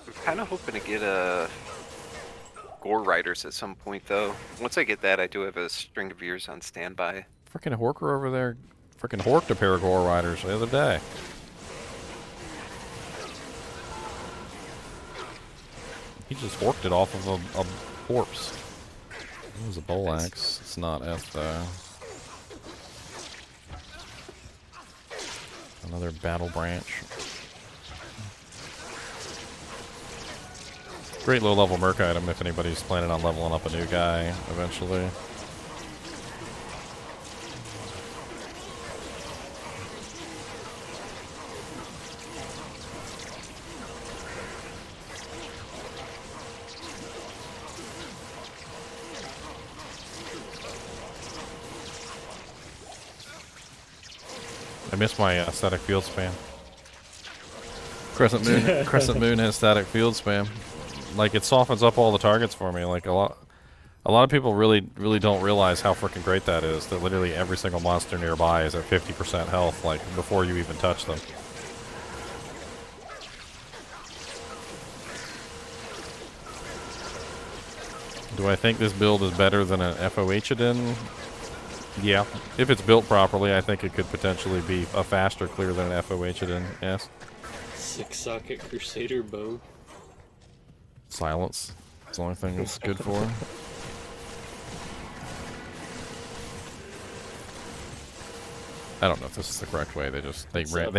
I'm kind of hoping to get a Gore Riders at some point, though. Once I get that, I do have a string of ears on standby. Freaking Horker over there. Freaking horked a pair of Gore Riders the other day. He just horked it off of a corpse. It was a bowl axe. It's not F though. Another battle branch. Great low-level merc item if anybody's planning on leveling up a new guy eventually. I missed my static field spam. Crescent Moon has static field spam. Like, it softens up all the targets for me. Like, a lot of people really don't realize how freaking great that is. That literally every single monster nearby is at 50% health, like, before you even touch them. Do I think this build is better than an FOH-Adin? Yeah. If it's built properly, I think it could potentially be a faster clear than an FOH-Adin, yes. 6-socket Crusader bow. Silence. It's the only thing it's good for. I don't know if this is the correct way. They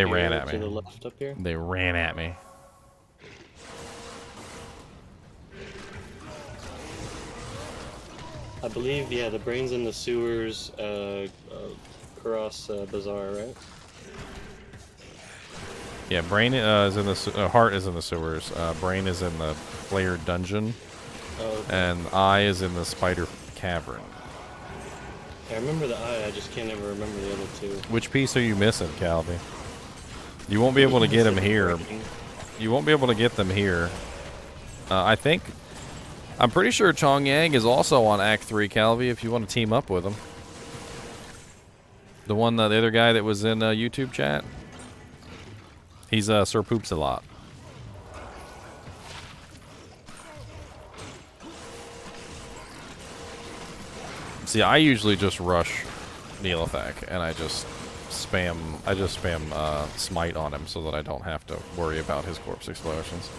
ran at me. To the left up here. They ran at me. I believe, yeah, the brain's in the sewers, across Bazaar, right? Yeah, brain is in the heart is in the sewers. Brain is in the flared dungeon, and eye is in the spider cavern. I remember the eye. I just can't ever remember the other two. Which piece are you missing, Calvi? You won't be able to get him here. You won't be able to get them here. I'm pretty sure Chong Yang is also on Act 3, Calvi, if you want to team up with him. The other guy that was in YouTube chat. He's Sir Poops a lot. See, I usually just rush Neolithek, and I just spam Smite on him so that I don't have to worry about his corpse explosions.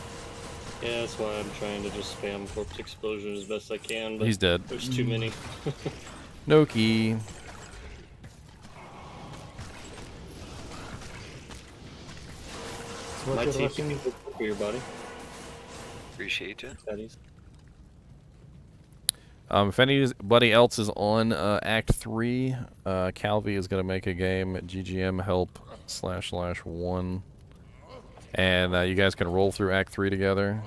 Yeah, that's why I'm trying to just spam corpse explosion as best I can, but he's dead. There's too many. No key. My TP for your body. Appreciate you. If anybody else is on Act 3, Calvi is going to make a game at GGM help //1. And you guys can roll through Act 3 together.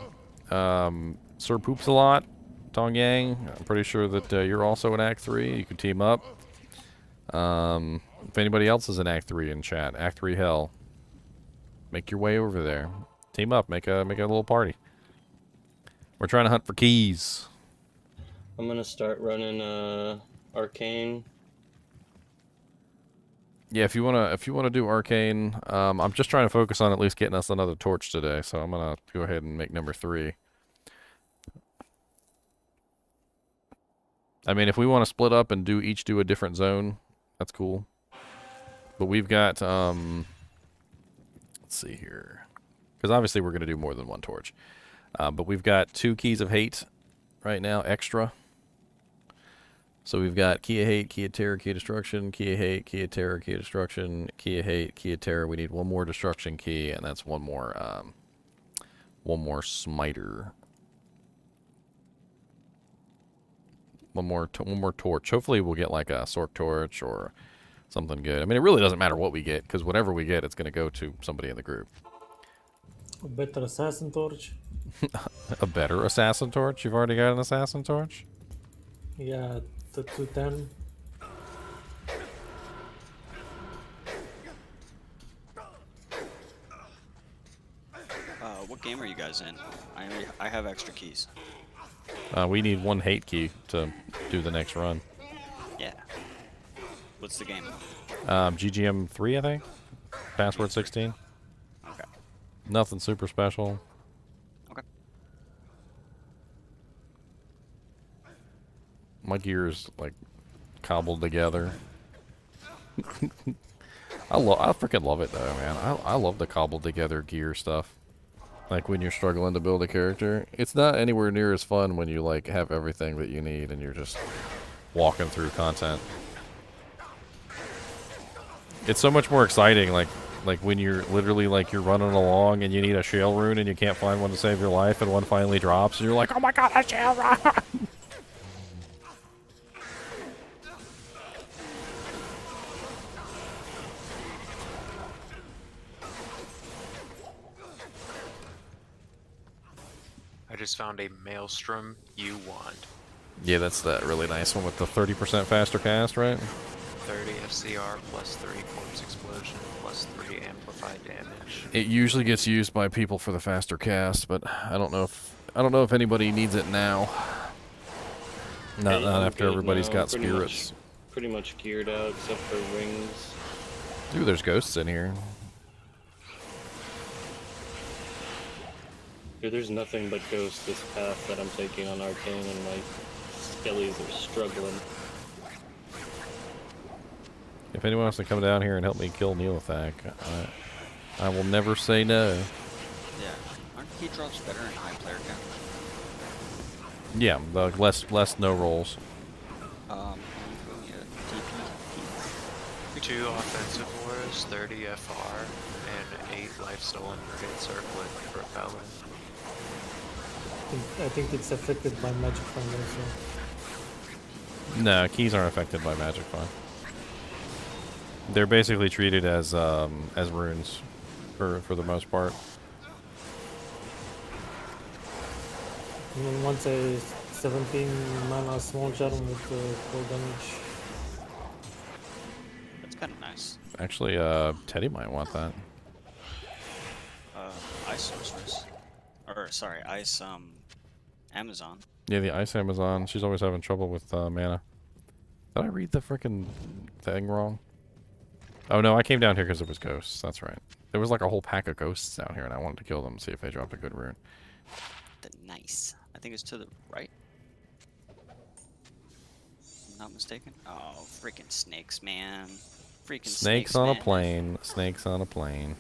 Sir Poops a lot, Tong Yang. I'm pretty sure that you're also in Act 3. You can team up. If anybody else is in Act 3 in chat, Act 3 Hell, make your way over there. Team up, make a little party. We're trying to hunt for keys. I'm gonna start running arcane. Yeah, if you wanna do arcane, I'm just trying to focus on at least getting us another torch today. So I'm gonna go ahead and make number 3. I mean, if we want to split up and each do a different zone, that's cool. But we've got let's see here, because obviously we're gonna do more than one torch. But we've got 2 keys of hate right now extra. So we've got key of hate, key of terror, key of destruction, key of hate, key of terror, key of destruction, key of hate, key of terror. We need one more destruction key, and that's one more smiter. One more torch. Hopefully we'll get like a Sork torch or something good. I mean, it really doesn't matter what we get, because whatever we get, it's going to go to somebody in the group. A better assassin torch. A better assassin torch? You've already got an assassin torch? Yeah, the 210. What game are you guys in? I have extra keys. We need 1 hate key to do the next run. Yeah. What's the game? GGM 3, I think. Password 16. Okay. Nothing super special. Okay. My gear's like cobbled together. I freaking love it though, man. I love the cobbled together gear stuff. Like when you're struggling to build a character, it's not anywhere near as fun when you like have everything that you need and you're just walking through content. It's so much more exciting, like when you're literally like you're running along and you need a shale rune and you can't find one to save your life, and one finally drops and you're like, oh my god, a shale rune! I just found a Maelstrom U wand. Yeah, that's that really nice one with the 30% faster cast, right? 30 FCR plus 3 corpse explosion plus 3 amplified damage. It usually gets used by people for the faster cast, but I don't know if anybody needs it now. Not after everybody's got spirits. Pretty much geared out except for rings. Ooh, there's ghosts in here. Dude, there's nothing but ghosts this path that I'm taking on arcane, and my skellies are struggling. If anyone wants to come down here and help me kill Neelathak, I will never say no. Yeah. Aren't key drops better in high player count? Yeah, the less no rolls. TP. 2 offensive wars, 30 FR, and 8 life stolen brigade circlet for repelling. I think it's affected by magic find also. No, keys aren't affected by magic find. They're basically treated as runes for the most part. And then once a 17 mana small charm with 4 damage. That's kind of nice. Actually, Teddy might want that. Ice sorceress. Or, sorry, ice, Amazon. Yeah, the Ice Amazon. She's always having trouble with mana. Did I read the frickin' thing wrong? Oh no, I came down here because it was ghosts. That's right. There was like a whole pack of ghosts down here, and I wanted to kill them and see if they dropped a good rune. Nice. I think it's to the right. I'm not mistaken. Oh, freaking snakes, man. Freaking snakes on man. a plane. Snakes on a plane.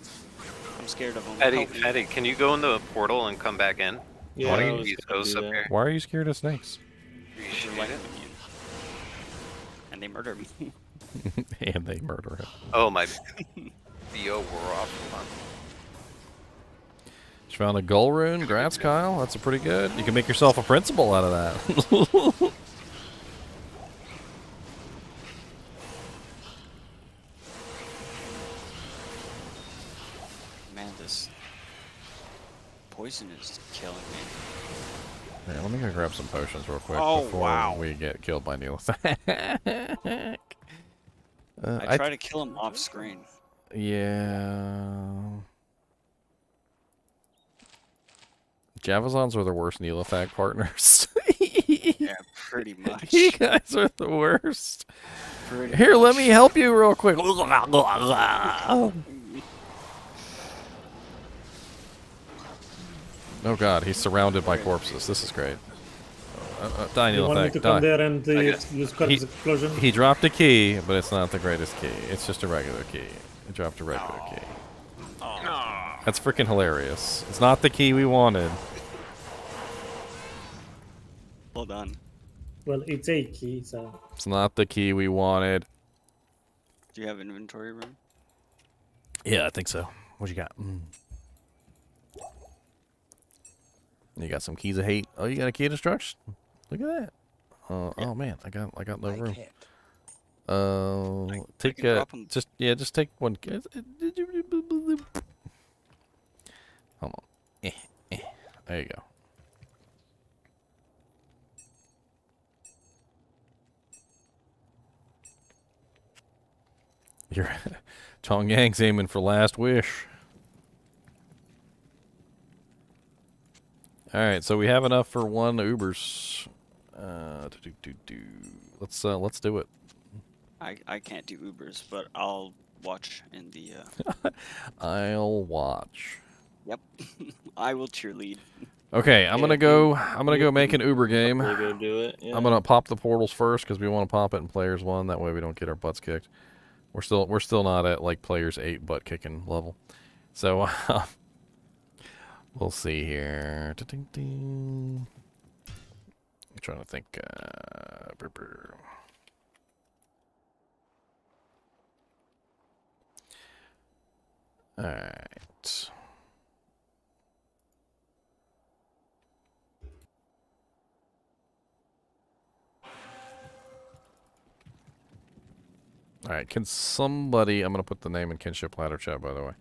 I'm scared of them. Eddie, can you go in the portal and come back in? Yeah, Why I don't was you use gonna ghosts do up that. here? Why are you scared of snakes? You should They're like it. immune. And they murder me. And they murder it. Oh my BO wore off. Just found a gull rune. Grats, Kyle. That's a pretty good. You can make yourself a principal out of that. Man, this poison is killing me. Yeah, let me go grab some potions real quick Oh, before wow. we get killed by Neil. I try to kill him off screen. Yeah. Javazons are the worst Neelithag partners. Yeah, pretty much. You guys are the worst. Pretty Here, let much. me help you real quick. Oh god, he's surrounded by corpses. This is great. Die, You want me to Neelithag, come die. there and use corpse explosion? He dropped a key, but it's not the greatest key. It's just a regular key. He dropped a regular key. That's freaking hilarious. It's not the key we wanted. Well done. Well, it's a key, so... It's not the key we wanted. Do you have inventory room? Yeah, I think so. What you got? You got some keys of hate. Oh, you got a key of destruction. Look at that. Oh man, I got no room. Take just take one. Hold on. There you go. You're Chong Yang's aiming for last wish. All right, so we have enough for one Ubers. Let's do it. I can't do Ubers, but I'll watch in the. I'll watch. Yep, I will cheerlead. Okay, I'm gonna go make an Uber game. Go do it. Yeah. I'm gonna pop the portals first because we want to pop it in players 1. That way we don't get our butts kicked. We're still not at like players 8 butt kicking level. So we'll see here. I'm trying to think. All right. All right, can somebody, I'm going to put the name in Kinship Ladder chat, by the way.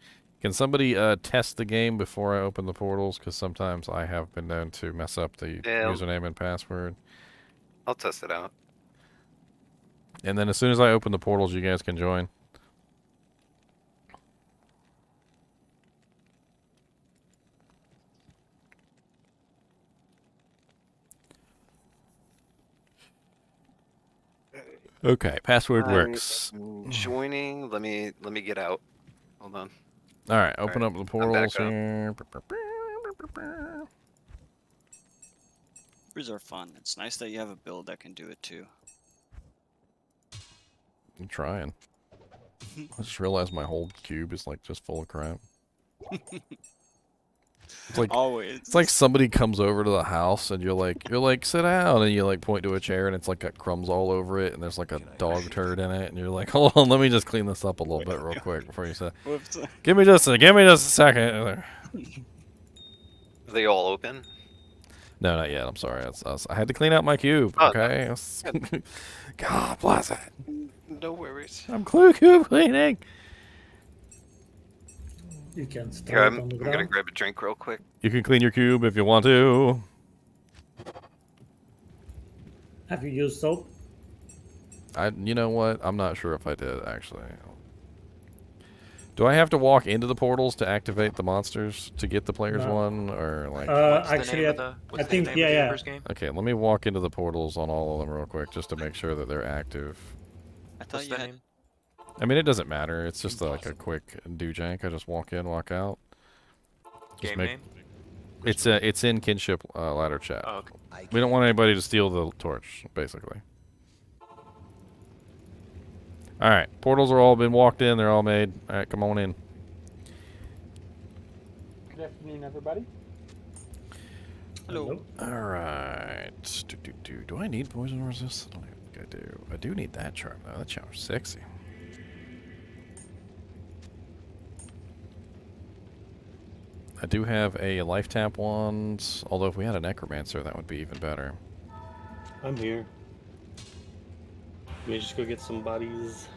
Can somebody test the game before I open the portals? Because sometimes I have been known to mess up the username and password. I'll test it out. And then as soon as I open the portals, you guys can join. Okay, password works. Joining. Let me get out. Hold on. All right, open up the portals here. Ubers are fun. It's nice that you have a build that can do it too. I'm trying. I just realized my whole cube is like just full of crap. It's like always. It's like somebody comes over to the house and you're like sit down, and you like point to a chair and it's like got crumbs all over it and there's like a dog turd in it and you're like, hold on, let me just clean this up a little bit real quick before you say. Whoops. Give me just a second. Are they all open? No, not yet. I'm sorry. I had to clean out my cube. Okay. God bless it. No worries. I'm cube cleaning. You can Here, start I'm on the gonna ground. grab a drink real quick. You can clean your cube if you want to. Have you used soap? You know what? I'm not sure if I did actually. Do I have to walk into the portals to activate the monsters to get the players No. one, or like? Actually, I think yeah. Okay, let me walk into the portals on all of them real quick just to make sure that they're active. I thought you had. I mean, it doesn't matter. It's just like a quick do jank. I just walk in, walk out. Game name? It's in Kinship Ladder chat. Oh, okay. We don't want anybody to steal the torch, basically. All right, portals are all been walked in. They're all made. All right, come on in. Good afternoon, everybody. Hello. All right. Do I need poison resist? I don't think I do. I do need that charm though. That charm's sexy. I do have a life tap wand, although if we had a necromancer, that would be even better. I'm here. Let me just go get some bodies.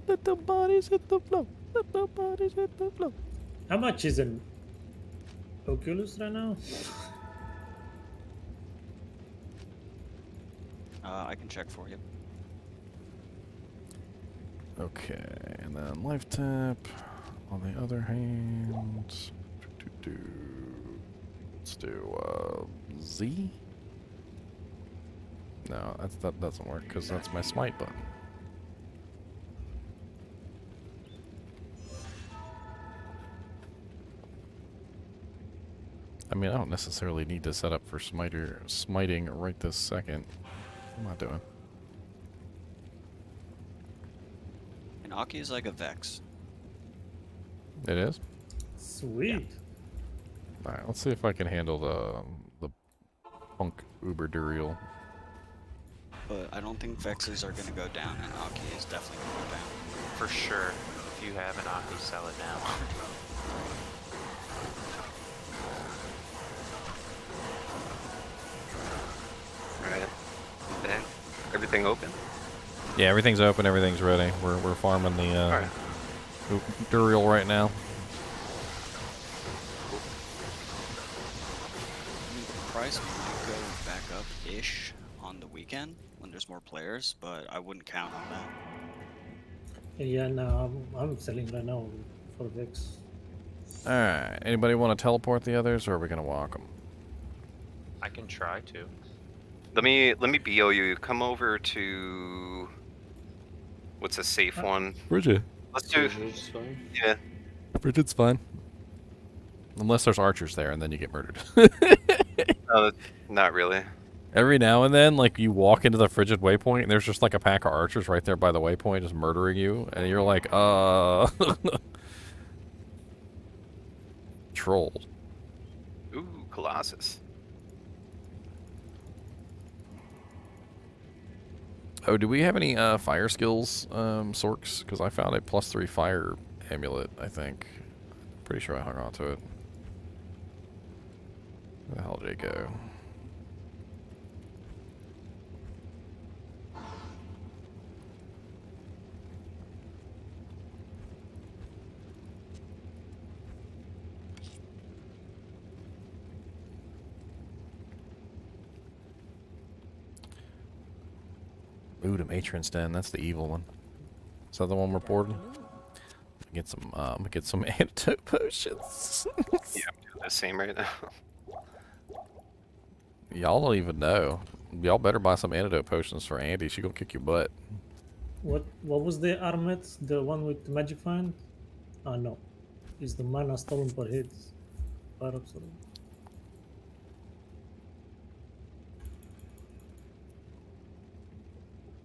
Let the bodies hit the floor. Let the bodies hit the floor. How much is an Oculus right now? I can check for you. Okay, and then life tap. On the other hand, let's Let's do Z. No, that doesn't work because that's my smite button. I mean, I don't necessarily need to set up for smiting right this second. What am I doing? And Aki is like a Vex. It is? Sweet. Alright, let's see if I can handle the punk uber duriel. But I don't think Vexes are gonna go down, and Aki is definitely gonna go down. For sure. If you have an Aki, sell it now. Alright. Okay. Everything open? Yeah, everything's open, everything's ready. We're farming the Alright. duriel right now. I mean, the price might go back up-ish on the weekend when there's more players, but I wouldn't count on that. Yeah, no, I'm selling right now for Vex. Alright, anybody want to teleport the others, or are we going to walk them? I can try to. Let me BO you. Come over to what's a safe one? Bridget. Let's do Surge's fine. yeah. Bridget's fine. Unless there's archers there, and then you get murdered. No, not really. Every now and then, like, you walk into the frigid waypoint, and there's just, like, a pack of archers right there by the waypoint just murdering you, and you're like, Trolls. Ooh, Colossus. Oh, do we have any fire skills, Sorks? Because I found a +3 fire amulet, I think. Pretty sure I hung on to it. Where the hell did it go? Ooh, the Matron's Den. That's the evil one. Is that the one we're boarding? Get some antidote potions. Yeah, I'm doing the same right now. Y'all don't even know. Y'all better buy some antidote potions for Andy. She gonna kick your butt. What was the armet? The one with the magic find? Ah, no. It's the mana stolen per hit. Fire absorb.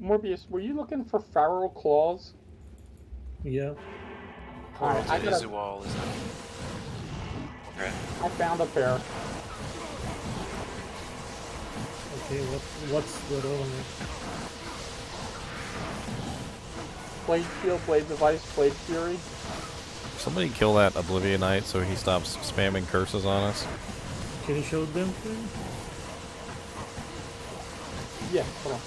Morbius, were you looking for feral claws? Yeah. Portal I to got a- Izual is that. I found a pair. Okay, what's the roll on it? Blade Shield, Blade Device, Blade Fury. Somebody kill that Oblivionite so he stops spamming curses on us. Can you show them to me? Yeah, hold on.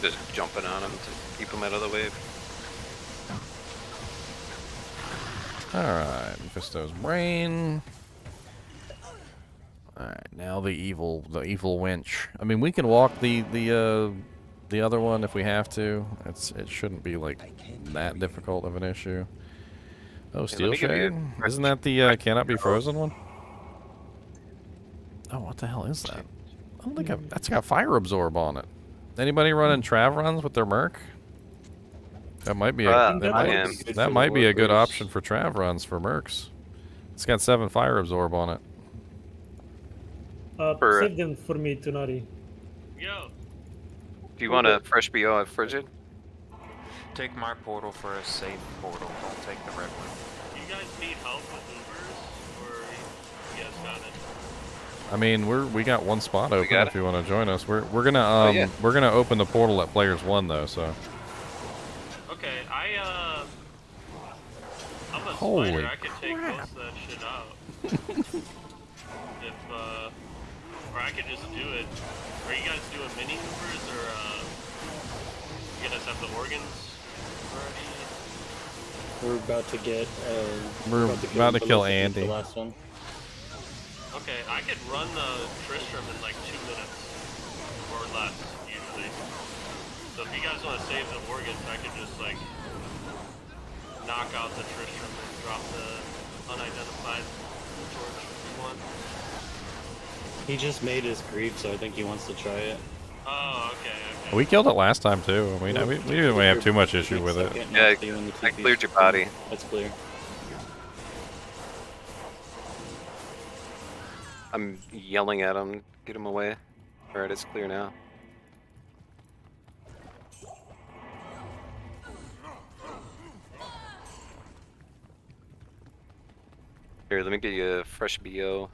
Just jumping on him to keep him out of the way. Alright, Mephisto's brain. Alright, now the evil winch. I mean, we can walk the other one if we have to. It shouldn't be like that difficult of an issue. Oh, Steel let me give you Shade? a- Isn't that the cannot be frozen one? Oh, what the hell is that? I don't think that's got fire absorb on it. Anybody running Trav runs with their Merc? That might be that might be a good option for Trav runs for Mercs. It's got 7 fire absorb on it. Save them for me, Tunari. Yo. Do you want a fresh BO at Frigid? Take my portal for a safe portal. Don't take the red one. You guys need help with Ubers, or you guys got it? I mean, we got one spot open got if you want to join us. We're gonna we're gonna open the portal at players 1 though, so. Okay, I'm a Holy spider. I could take most of that shit out. Or I could just do it. Are you guys doing mini Ubers, or you guys have the organs? We're about to get. We're about to kill Melissa, Andy. The last one. Okay, I could run the Tristram in like 2 minutes or less usually. So if you guys want to save the organs, I could just like knock out the Tristram and drop the unidentified torch if you want. He just made his creep, so I think he wants to try it. Oh, okay. We killed it last time too. We didn't really have too much issue with it. Yeah, I cleared your body. That's clear. I'm yelling at him, get him away. Alright, it's clear now. Here, let me get you a fresh BO.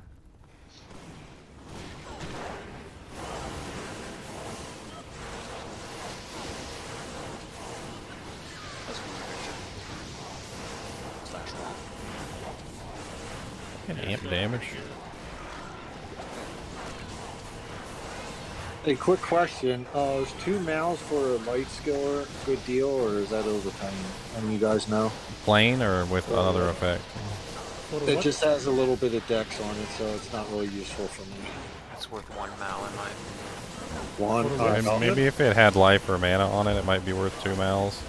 An amp damage. Hey, quick question. Is 2 mals for a light skiller a good deal, or is that overpaying? Any of you guys know? Plain or with another effect? It just has a little bit of dex on it, so it's not really useful for me. It's worth 1 mal in my. One. Maybe if it had life or mana on it, it might be worth 2 mals.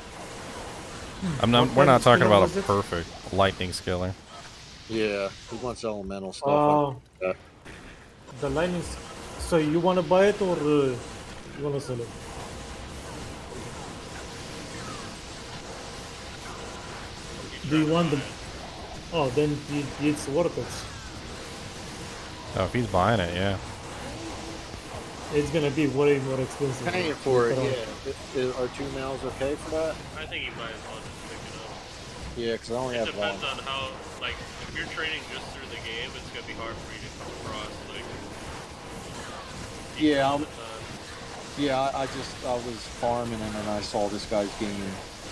We're not talking about a perfect lightning skiller. Yeah, he wants elemental stuff. Oh. The line is. So you want to buy it or you want to sell it? Do you want the? Oh, then it's worth it. Oh, if he's buying it, yeah. It's gonna be way more expensive. Paying for it, yeah. Are 2 mals okay for that? I think you might as well just pick it up. Yeah, because I only It have one. depends on how, like, if you're trading just through the game, it's gonna be hard for you to come across, like. Yeah, I was farming and then I saw this guy's game,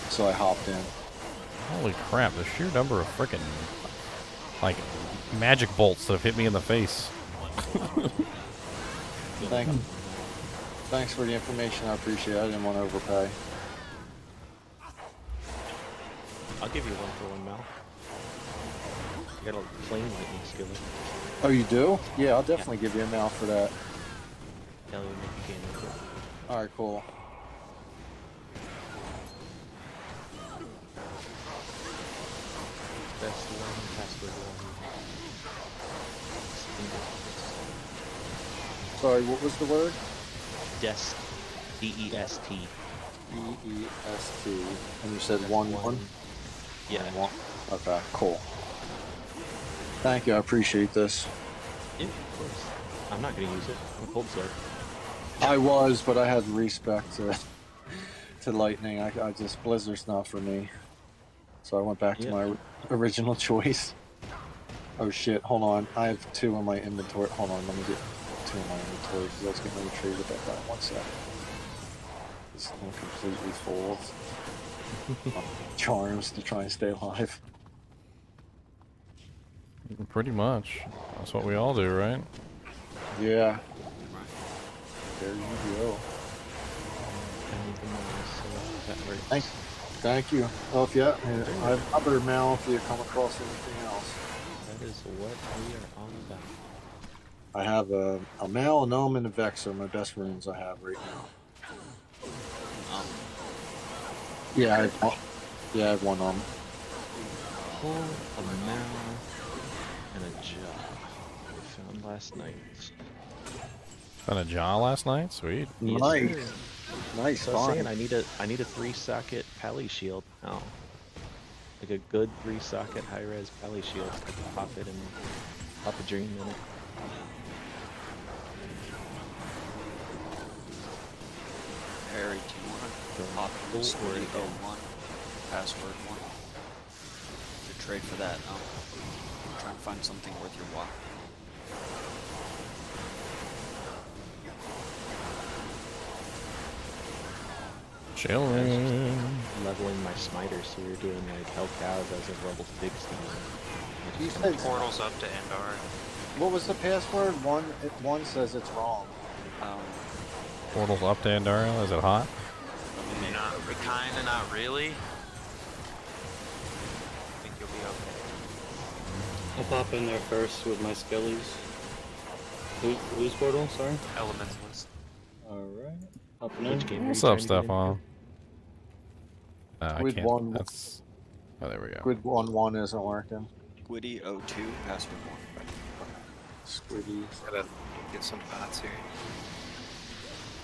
so I hopped in. Holy crap, the sheer number of frickin' like magic bolts that have hit me in the face. Thanks for the information, I appreciate it. I didn't want to overpay. I'll give you 1 for 1 mal. You got a plain lightning skillet. Oh, you do? Yeah, I'll definitely give you a mal for that. Tell you make you gain with it. Alright, cool. Best one, password 1. Sorry, what was the word? Dest. D-E-S-T. D-E-S-T. And you said 1-1? Yeah. 1. Okay, cool. Thank you, I appreciate this. Yeah, of course. I'm not gonna use it. I'm cold sword. I was, but I had respect to lightning. I just Blizzard's not for me, so I went back to my original choice. Oh shit! Hold on, I have 2 in my inventory. Hold on, let me get 2 in my inventory because I was getting ready to trade with that guy. 1 sec. This thing completely full of charms to try and stay alive. Pretty much. That's what we all do, right? Yeah. There you go. Thank you. Well, if you, I have other mal if you come across anything else. That is what we are on about. I have a mal, a gnome, and a vex are my best runes I have right now. Yeah, I have 1 Pull a mal and a jaw. We found last night. Found a jaw last night? Sweet. Nice. Nice. So I was saying I need a 3-socket pally shield now. Like a good 3-socket high-res pally shield. I can pop it and pop a dream in it. Harry, do you want to pop your story go 1, password 1? To trade for that, try and find something worth your while. Chilling. Leveling my smiter, so we're doing like Hell Cows as of level 60. You said Portals up to Endar. What was the password? One says it's wrong. Portals up to Andaria. Is it hot? Not But kinda, not really. I think you'll be okay. I'll pop in there first with my skellies. Who's portal? Sorry. Elementalist. All right. Hopping in. Which game are you What's trying up, to get Stefan? I Squid can't. one. That's. Oh, there we go. Squid 1-1 isn't working. Squiddy 02, password 1. Squiddy. Gotta get some bots here.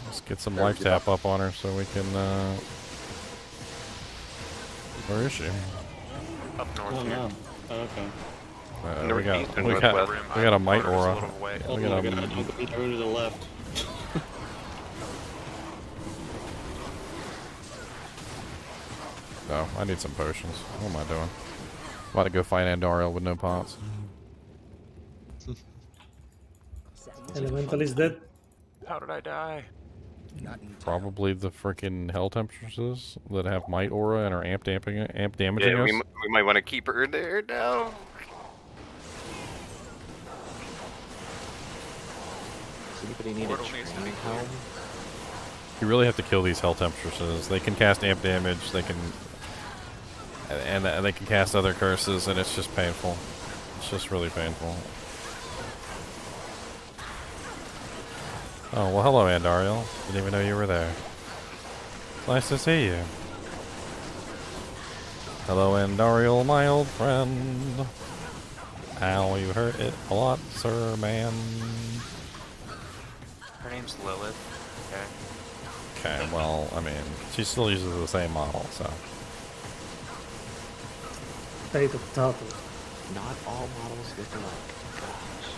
Let's get some There we life go. tap up on her so we can. Where is she? Up north Oh here. no. Oh, okay. We got. Northeast and We northwest. got a might Corner's a aura. little away. Oh We my got god, a. don't go to the left. Oh, I need some potions. What am I doing? About to go fight Andariel with no pots. Elemental is dead. How did I die? Probably the freaking hell temperatures that have might aura and are amp damaging Yeah, us. we might want to keep her there now. Does anybody need a Portal needs to be training clear. helm? You really have to kill these hell temperatures. They can cast amp damage. They can, and they can cast other curses, and it's just painful. It's just really painful. Oh well, hello, Andariel. Didn't even know you were there. It's nice to see you. Hello, Andariel, my old friend. Ow, you hurt it a lot, sir, man. Her name's Lilith. Okay. Okay, well, I mean, she still uses the same model, so. State of total. Not all models look alike. Gosh.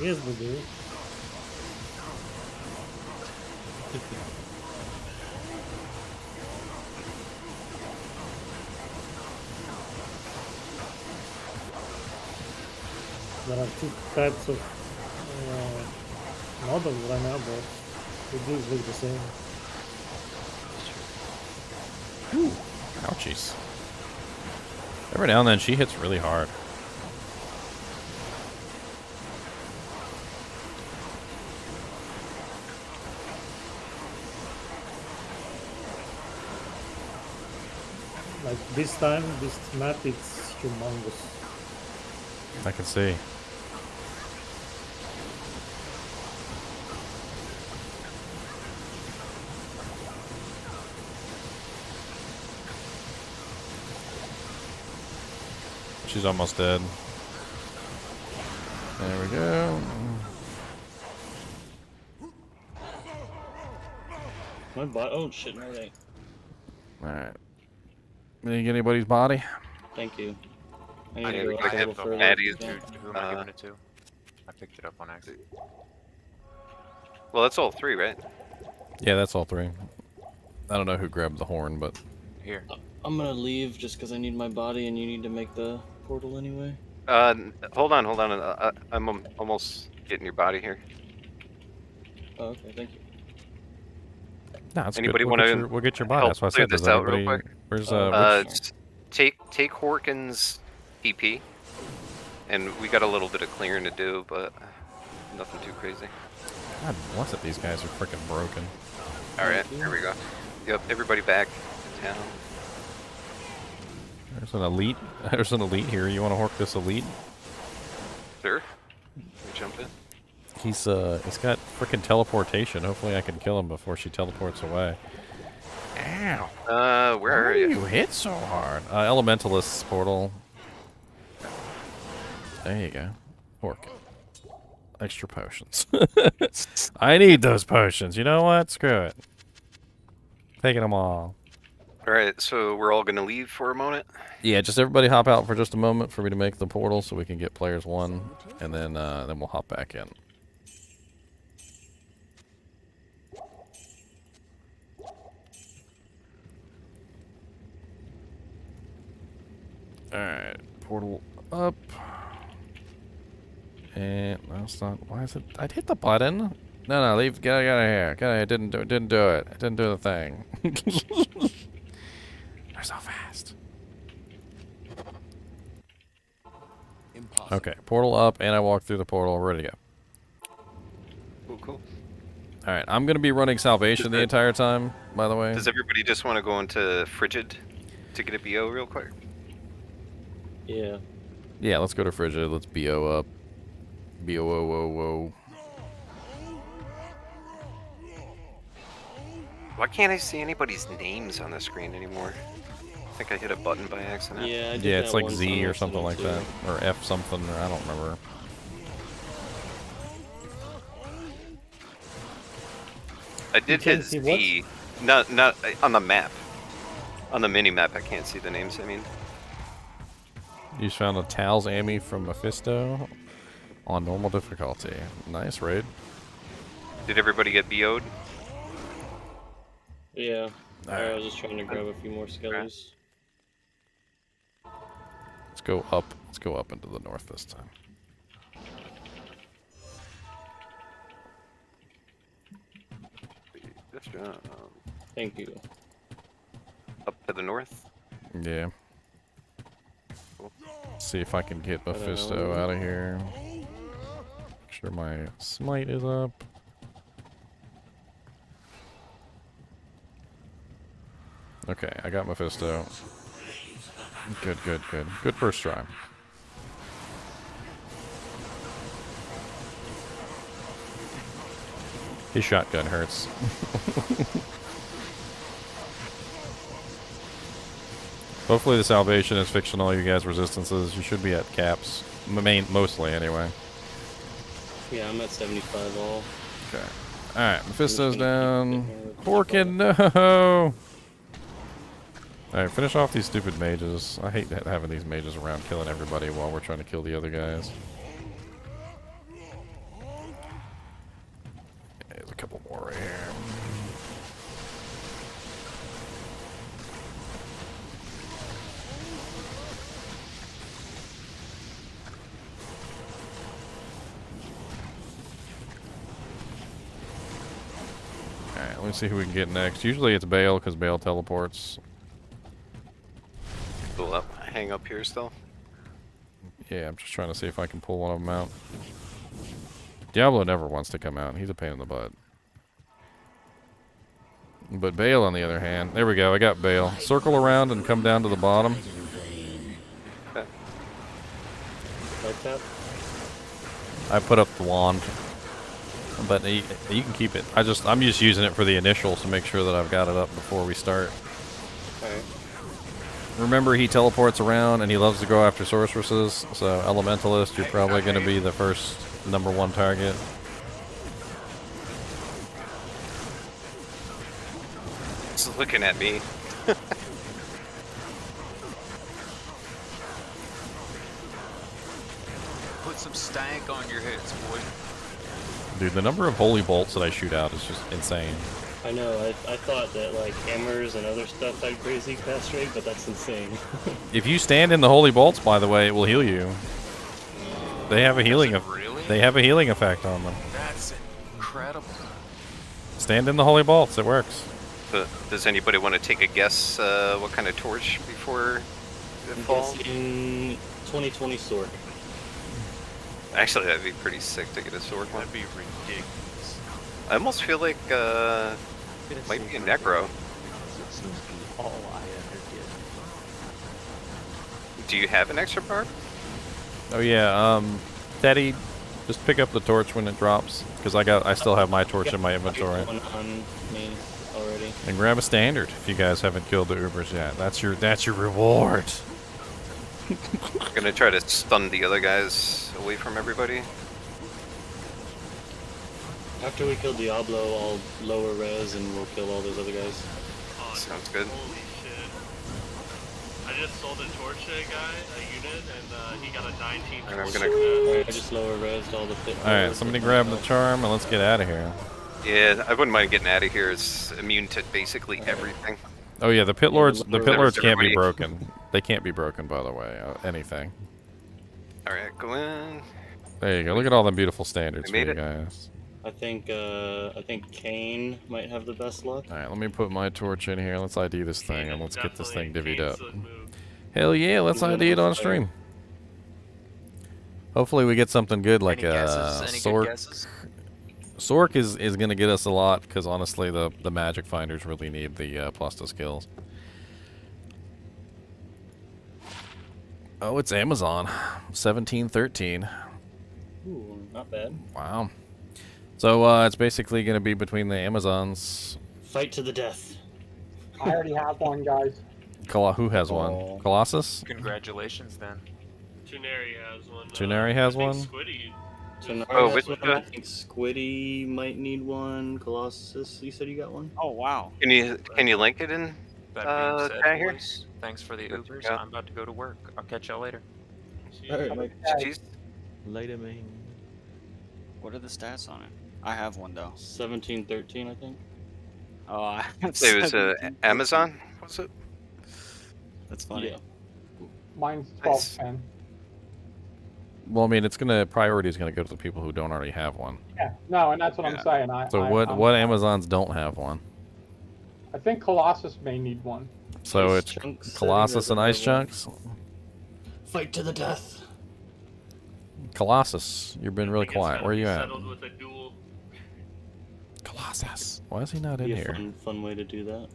Yes, we do. There are two types of models right now, but they do look the same. Ooh, ouchies. Every now and then she hits really hard. Like this time, this map it's humongous. I can see. She's almost dead. There we go. My bot. Oh shit, no way. Alright. Did you get anybody's body? Thank you. I I need need to to go get a little the further. Maddie's. Yeah. Who am I giving it to? I picked it up on accident. Well, that's all three, right? Yeah, that's all three. I don't know who grabbed the horn, but Here. I'm gonna leave just because I need my body and you need to make the portal anyway. Hold on. I'm almost getting your body here. Oh, okay, thank you. no, it's Anybody good. wanna We'll get your body. help That's why I clear said, does this out real anybody... quick? Where's, Take Horkin's PP, and we got a little bit of clearing to do, but nothing too crazy. God bless it, these guys are freaking broken. Alright, here we go. Yep, everybody back in town. There's an elite here. You want to hork this elite? Sure. Let me jump in. He's got freaking teleportation. Hopefully I can kill him before she teleports away. Ow. Where are You you? hit so hard. Elementalist's portal. There you go. Hork. Extra potions. I need those potions. You know what? Screw it. Taking them all. Alright, so we're all gonna leave for a moment? Yeah, just everybody hop out for just a moment for me to make the portal so we can get players 1, and then we'll hop back in. Alright, portal up. And no, it's not. Why is it? I'd hit the button. No, leave. Get out of here. Get out of here. Didn't do it. Didn't do it. I didn't do the thing. They're so fast. Okay, portal up, and I walked through the portal. Ready to go. Cool, cool. All right, I'm gonna be running Salvation the entire time. By the way. Does everybody just want to go into Frigid to get a BO real quick? Yeah. Yeah, let's go to Frigid. Let's BO up. BO whoa whoa whoa. Why can't I see anybody's names on the screen anymore? I think I hit a button by accident. Yeah, I did Yeah, that it's like one Z time or something like accident, that, or F something, or I don't remember. I did can't hit see Z. Not on the map. On the mini map, I can't see the names. I mean, You just found a Tal's Amy from Mephisto on normal difficulty. Nice raid. did everybody get BO'd? Yeah. Alright. I was just trying to grab a few more skellies. Let's go up. Let's go up into the north this time. Thank you. Up to the north. Yeah. Cool. See if I can get Mephisto out of here. Make sure my smite is up. Okay, I got Mephisto. Good, good, good. Good first try. His shotgun hurts. Hopefully the salvation is fixing all you guys' resistances. You should be at caps. Mostly, anyway. Yeah, I'm at 75 all. Okay. Alright, Mephisto's down. Porkin, no! Alright, finish off these stupid mages. I hate having these mages around killing everybody while we're trying to kill the other guys. There's a couple more right here. Alright, let me see who we can get next. Usually it's Baal, because Baal teleports. Cool up. Hang up here still. Yeah, I'm just trying to see if I can pull one of them out. Diablo never wants to come out. He's a pain in the butt. But Baal, on the other hand, there we go. I got Baal. Circle around and come down to the bottom. Okay. Like that? I put up the wand, but you can keep it. I'm just using it for the initials to make sure that I've got it up before we start. Alright. Remember, he teleports around and he loves to go after sorceresses. So Elementalist, you're probably going to be the first #1 target. Just looking at me. Put some stank on your heads, boy. Dude, the number of holy bolts that I shoot out is just insane. I know, I thought that like hammers and other stuff had crazy cast rate, but that's insane. If you stand in the holy bolts, by the way, it will heal you. They have a healing They have a healing effect on them. That's incredible. Stand in the holy bolts, it works. Does anybody want to take a guess what kind of torch before it falls? In 2020 sword. Actually, that'd be pretty sick to get a sword one. That'd be ridiculous. I almost feel like might be a necro. It seems to be all I ever get. Do you have an extra barb? Oh yeah, Teddy, just pick up the torch when it drops, because I still have my torch in my inventory. One on me already. And grab a standard if you guys haven't killed the Ubers yet. That's your reward. Gonna try to stun the other guys away from everybody. After we kill Diablo, I'll lower res and we'll kill all those other guys. Sounds good. Holy shit. I just sold a torch to a guy, a unit, and he got a 19 And I'm torch. gonna. Alright, I just lower res all the pit. Alright, somebody grab the charm and let's get out of here. Yeah, I wouldn't mind getting out of here. It's immune to basically everything. Oh yeah, the pit lords can't be Everybody. broken. They can't be broken, by the way. Anything. All right, go in. There you go. Look at all them beautiful standards We for made you it. guys. I think Kane might have the best luck. Alright, let me put my torch in here. Let's ID this thing and let's get this thing divvied up. Kane's the move. Hell yeah, let's ID it on stream. Hopefully we get something good like Any guesses? Any good Sork. guesses? Sork is going to get us a lot because honestly the magic finders really need the plus to skills. Oh, it's Amazon. 1713. Ooh, not bad. Wow. So it's basically going to be between the Amazons. Fight to the death. I already have one, guys. Who has one? Colossus? Congratulations, then. Tuneri has one. Tuneri has I think one? Squiddy. Oh, Has which one. I think Squiddy might need one. Colossus, you said you got one? Oh wow. Can you link it in That being said, chat here? boys, thanks for the Good to Ubers. go. I'm about to go to work. I'll catch y'all later. Alright, Mike. Jeez. Later, man. What are the stats on it? I have one though. 1713, I think. Oh, I have It was 17. Amazon. Was it? That's funny. Yeah. Mine's Nice. 1210. Well, I mean, priority is going to go to the people who don't already have one. Yeah, no, and that's what I'm Yeah. saying. So what Amazons don't have one? I think Colossus may need one. So Ice it's Chunks said he Colossus and doesn't Ice have one. Chunks? Fight to the death. Colossus, you've been really quiet. Where are you at? Settled with a duel. Colossus. Why is he not in Be a here? fun way to do that.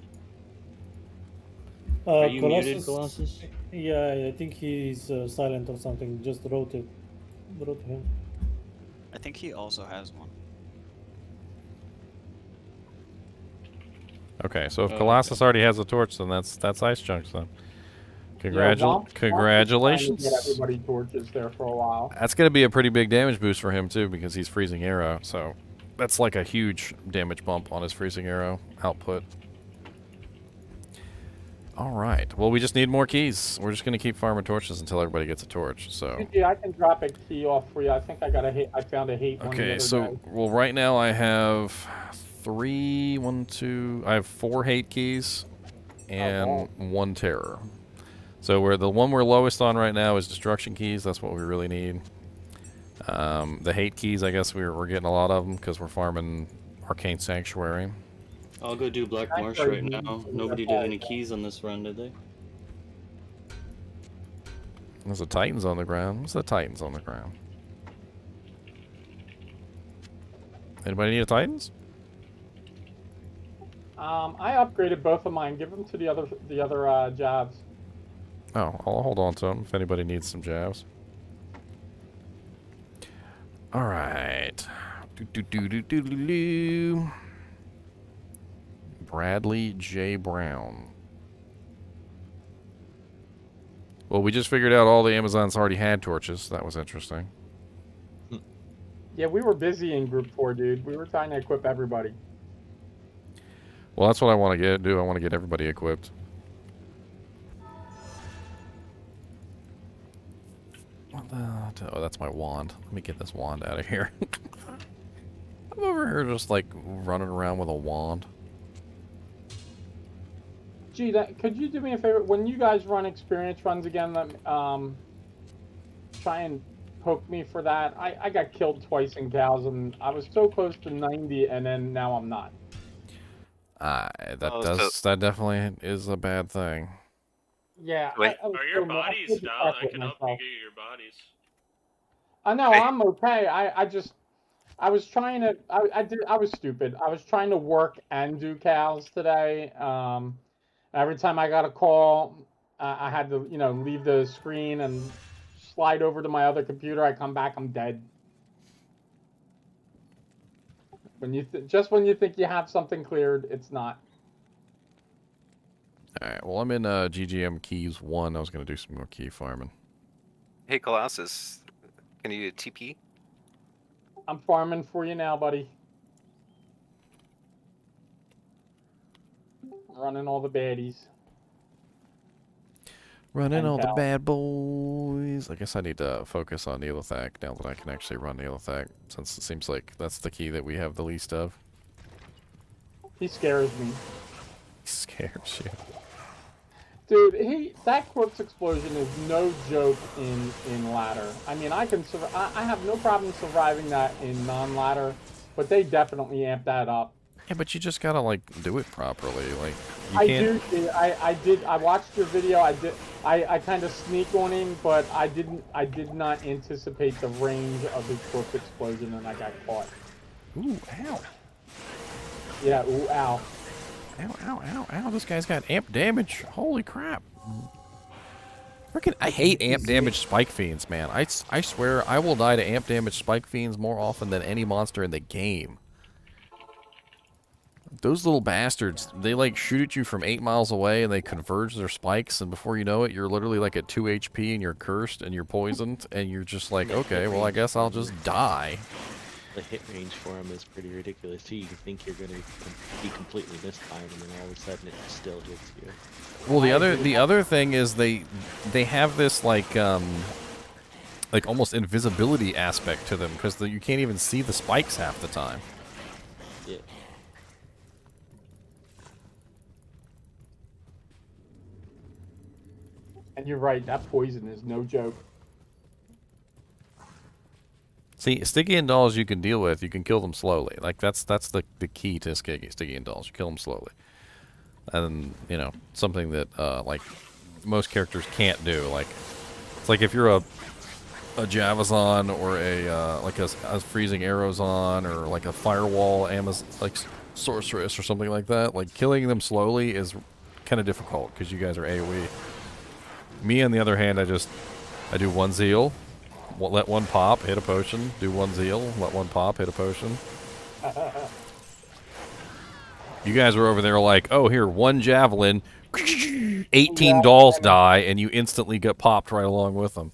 Are you muted, Colossus? Yeah, I think he's silent or something. Just wrote him. I think he also has one. Okay, so if Oh, Colossus already has a torch, then that's Ice Chunks then. Yeah, Womp was trying to Congratulations. Get everybody torches there for a while. That's going to be a pretty big damage boost for him too because he's freezing arrow. So that's like a huge damage bump on his freezing arrow output. All right. Well, we just need more keys. We're just going to keep farming torches until everybody gets a torch. So. Yeah, I can drop a key off for you. I think I got a hit. I found a hate one the Okay, other so day. well, right now I have I have 4 hate keys and 1 terror. So the one we're lowest on right now is destruction keys. That's what we really need. The hate keys, I guess we're getting a lot of them because we're farming Arcane Sanctuary. I'll go do Black Marsh right now. Nobody did any keys on this run, did they? There's the Titans on the ground. What's the Titans on the ground? Anybody need a Titans? I upgraded both of mine. Give them to the other jobs. Oh, I'll hold on to them if anybody needs some jabs. All right. Bradley J. Brown. Well, we just figured out all the Amazons already had torches. That was interesting. Yeah, we were busy in Group 4, dude. We were trying to equip everybody. Well, that's what I want to do. I want to get everybody equipped. Oh, that's my wand. Let me get this wand out of here. I'm over here just like running around with a wand. Gee, could you do me a favor? When you guys run experience runs again, try and poke me for that. I got killed twice in cows, and I was so close to 90, and then now I'm not. That definitely is a bad thing. Yeah. Are your bodies down? I can help you get your bodies. I know, I'm okay. I was trying to. I was stupid. I was trying to work and do cows today. Every time I got a call, I had to, leave the screen and slide over to my other computer. I come back, I'm dead. Just when you think you have something cleared, it's not. All right. Well, I'm in GGM Keys 1. I was going to do some more key farming. Hey, Colossus, can you TP? I'm farming for you now, buddy. Running all the baddies. Running all the bad boys. I guess I need to focus on Neolithak now that I can actually run Neolithak, since it seems like that's the key that we have the least of. He scares me. He scares you. Dude, that corpse explosion is no joke in ladder. I mean, I have no problem surviving that in non-ladder, but they definitely amp that up. Yeah, but you just gotta like do it properly. Like I watched your video. I kind of sneak on him, but I did not anticipate the range of his corpse explosion, and I got caught. Ooh, ow. Yeah, ooh, ow. Ow, ow, ow, ow. This guy's got amp damage. Holy crap. Freaking, I hate amp damage spike fiends, man. I swear I will die to amp damage spike fiends more often than any monster in the game. Those little bastards, they like shoot at you from 8 miles away and they converge their spikes, and before you know it, you're literally like at 2 HP and you're cursed and you're poisoned, and you're just like, okay, well, I guess I'll just die. The hit range for him is pretty ridiculous too. You think you're gonna be completely mistimed, and then all of a sudden it still hits you. Well, the other thing is they have this like almost invisibility aspect to them, because you can't even see the spikes half the time. Yeah. And you're right, that poison is no joke. See, Stygian dolls you can deal with. You can kill them slowly. Like that's the key to Stygian dolls. You kill them slowly, and you know, something that like most characters can't do. Like it's like if you're a Javazon or a like a freezing Arrowzon or like a firewall like sorceress or something like that. Like killing them slowly is kind of difficult because you guys are AoE. Me, on the other hand, I do one zeal. Let one pop, hit a potion, do one zeal, let one pop, hit a potion. You guys were over there like, oh, here, one javelin, 18 dolls die, and you instantly get popped right along with them.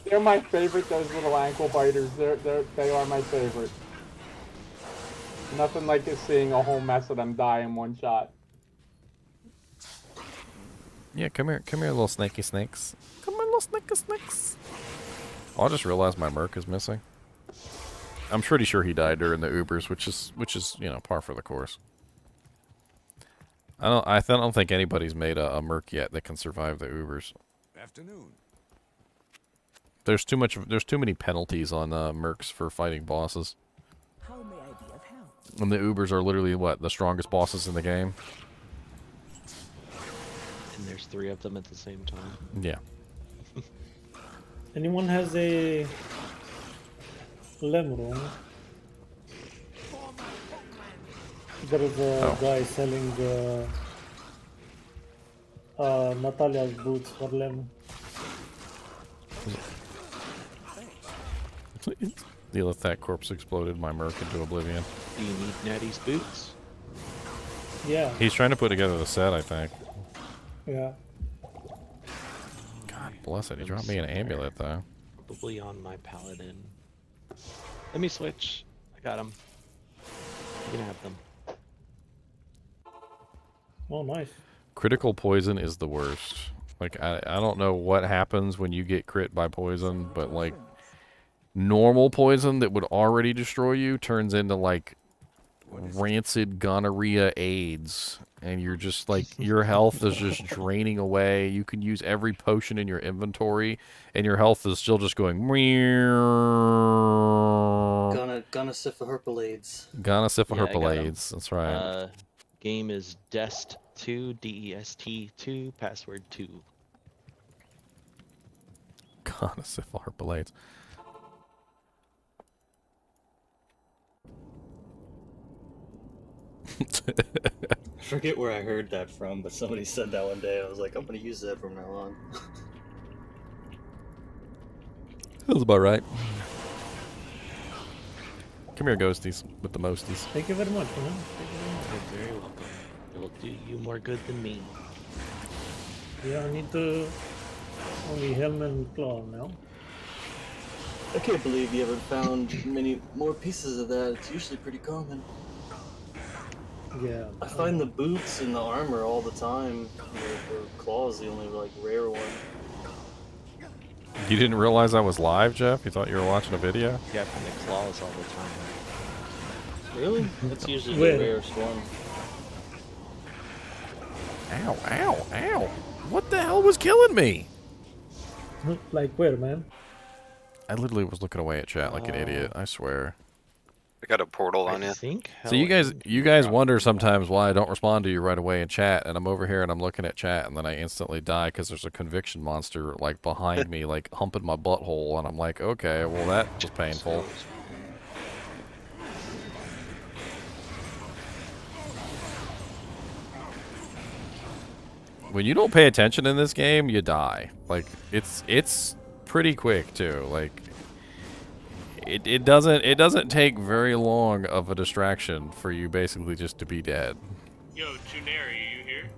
They're my favorite, those little ankle biters. They are my favorite. Nothing like it seeing a whole mess of them die in one shot. Yeah, come here, little snaky snakes. Come here, little snaky snakes. Oh, I just realized my Merc is missing. I'm pretty sure he died during the Ubers, which is you know, par for the course. I don't think anybody's made a Merc yet that can survive the Ubers. Afternoon. There's too many penalties on Mercs for fighting bosses. How may I be of help? And the Ubers are literally what, the strongest bosses in the game. And there's 3 of them at the same time. Yeah. Anyone has a lemon? There is a guy selling Natalia's boots for lemon. Deal with that corpse exploded my Merc into oblivion. Do you need Natty's boots? Yeah. He's trying to put together the set, I think. Yeah. God bless it. He dropped me an amulet, though. Probably on my paladin. Let me switch. I got him. You can have them. Oh, nice. Critical poison is the worst. Like, I don't know what happens when you get crit by poison, but, like, normal poison that would already destroy you turns into, like, rancid gonorrhea AIDS. And you're just, like, your health is just draining away. You can use every potion in your inventory, and your health is still just going... Gonosyphoherpalades. Gonosyphoherpalades, that's right. Game is Dest2, DEST2, password 2. Gonosyphoherpalades. I forget where I heard that from, but somebody said that one day. I was like, I'm gonna use that from now on. Feels about right. Come here, ghosties, with the mosties. Thank you very much, man. You're very welcome. It will do you more good than me. Yeah, I need to only helm and claw now. I can't believe you haven't found many more pieces of that. It's usually pretty common. Yeah. I find the boots and the armor all the time. The claws the only like rare one. You didn't realize I was live, Jeff? You thought you were watching a video? Yeah, from the claws all the time. Really? That's usually Where? the rarest one. Ow, ow, ow. What the hell was killing me? Like where, man? I literally was looking away at chat like an idiot, I swear. I got a portal on I you. think. So you guys wonder sometimes why I don't respond to you right away in chat, and I'm over here and I'm looking at chat, and then I instantly die because there's a conviction monster like behind me, like humping my butthole, and I'm like, okay, well that was painful. When you don't pay attention in this game, you die. Like it's pretty quick too. Like it doesn't take very long of a distraction for you basically just to be dead. Yo, Juneri, are you here?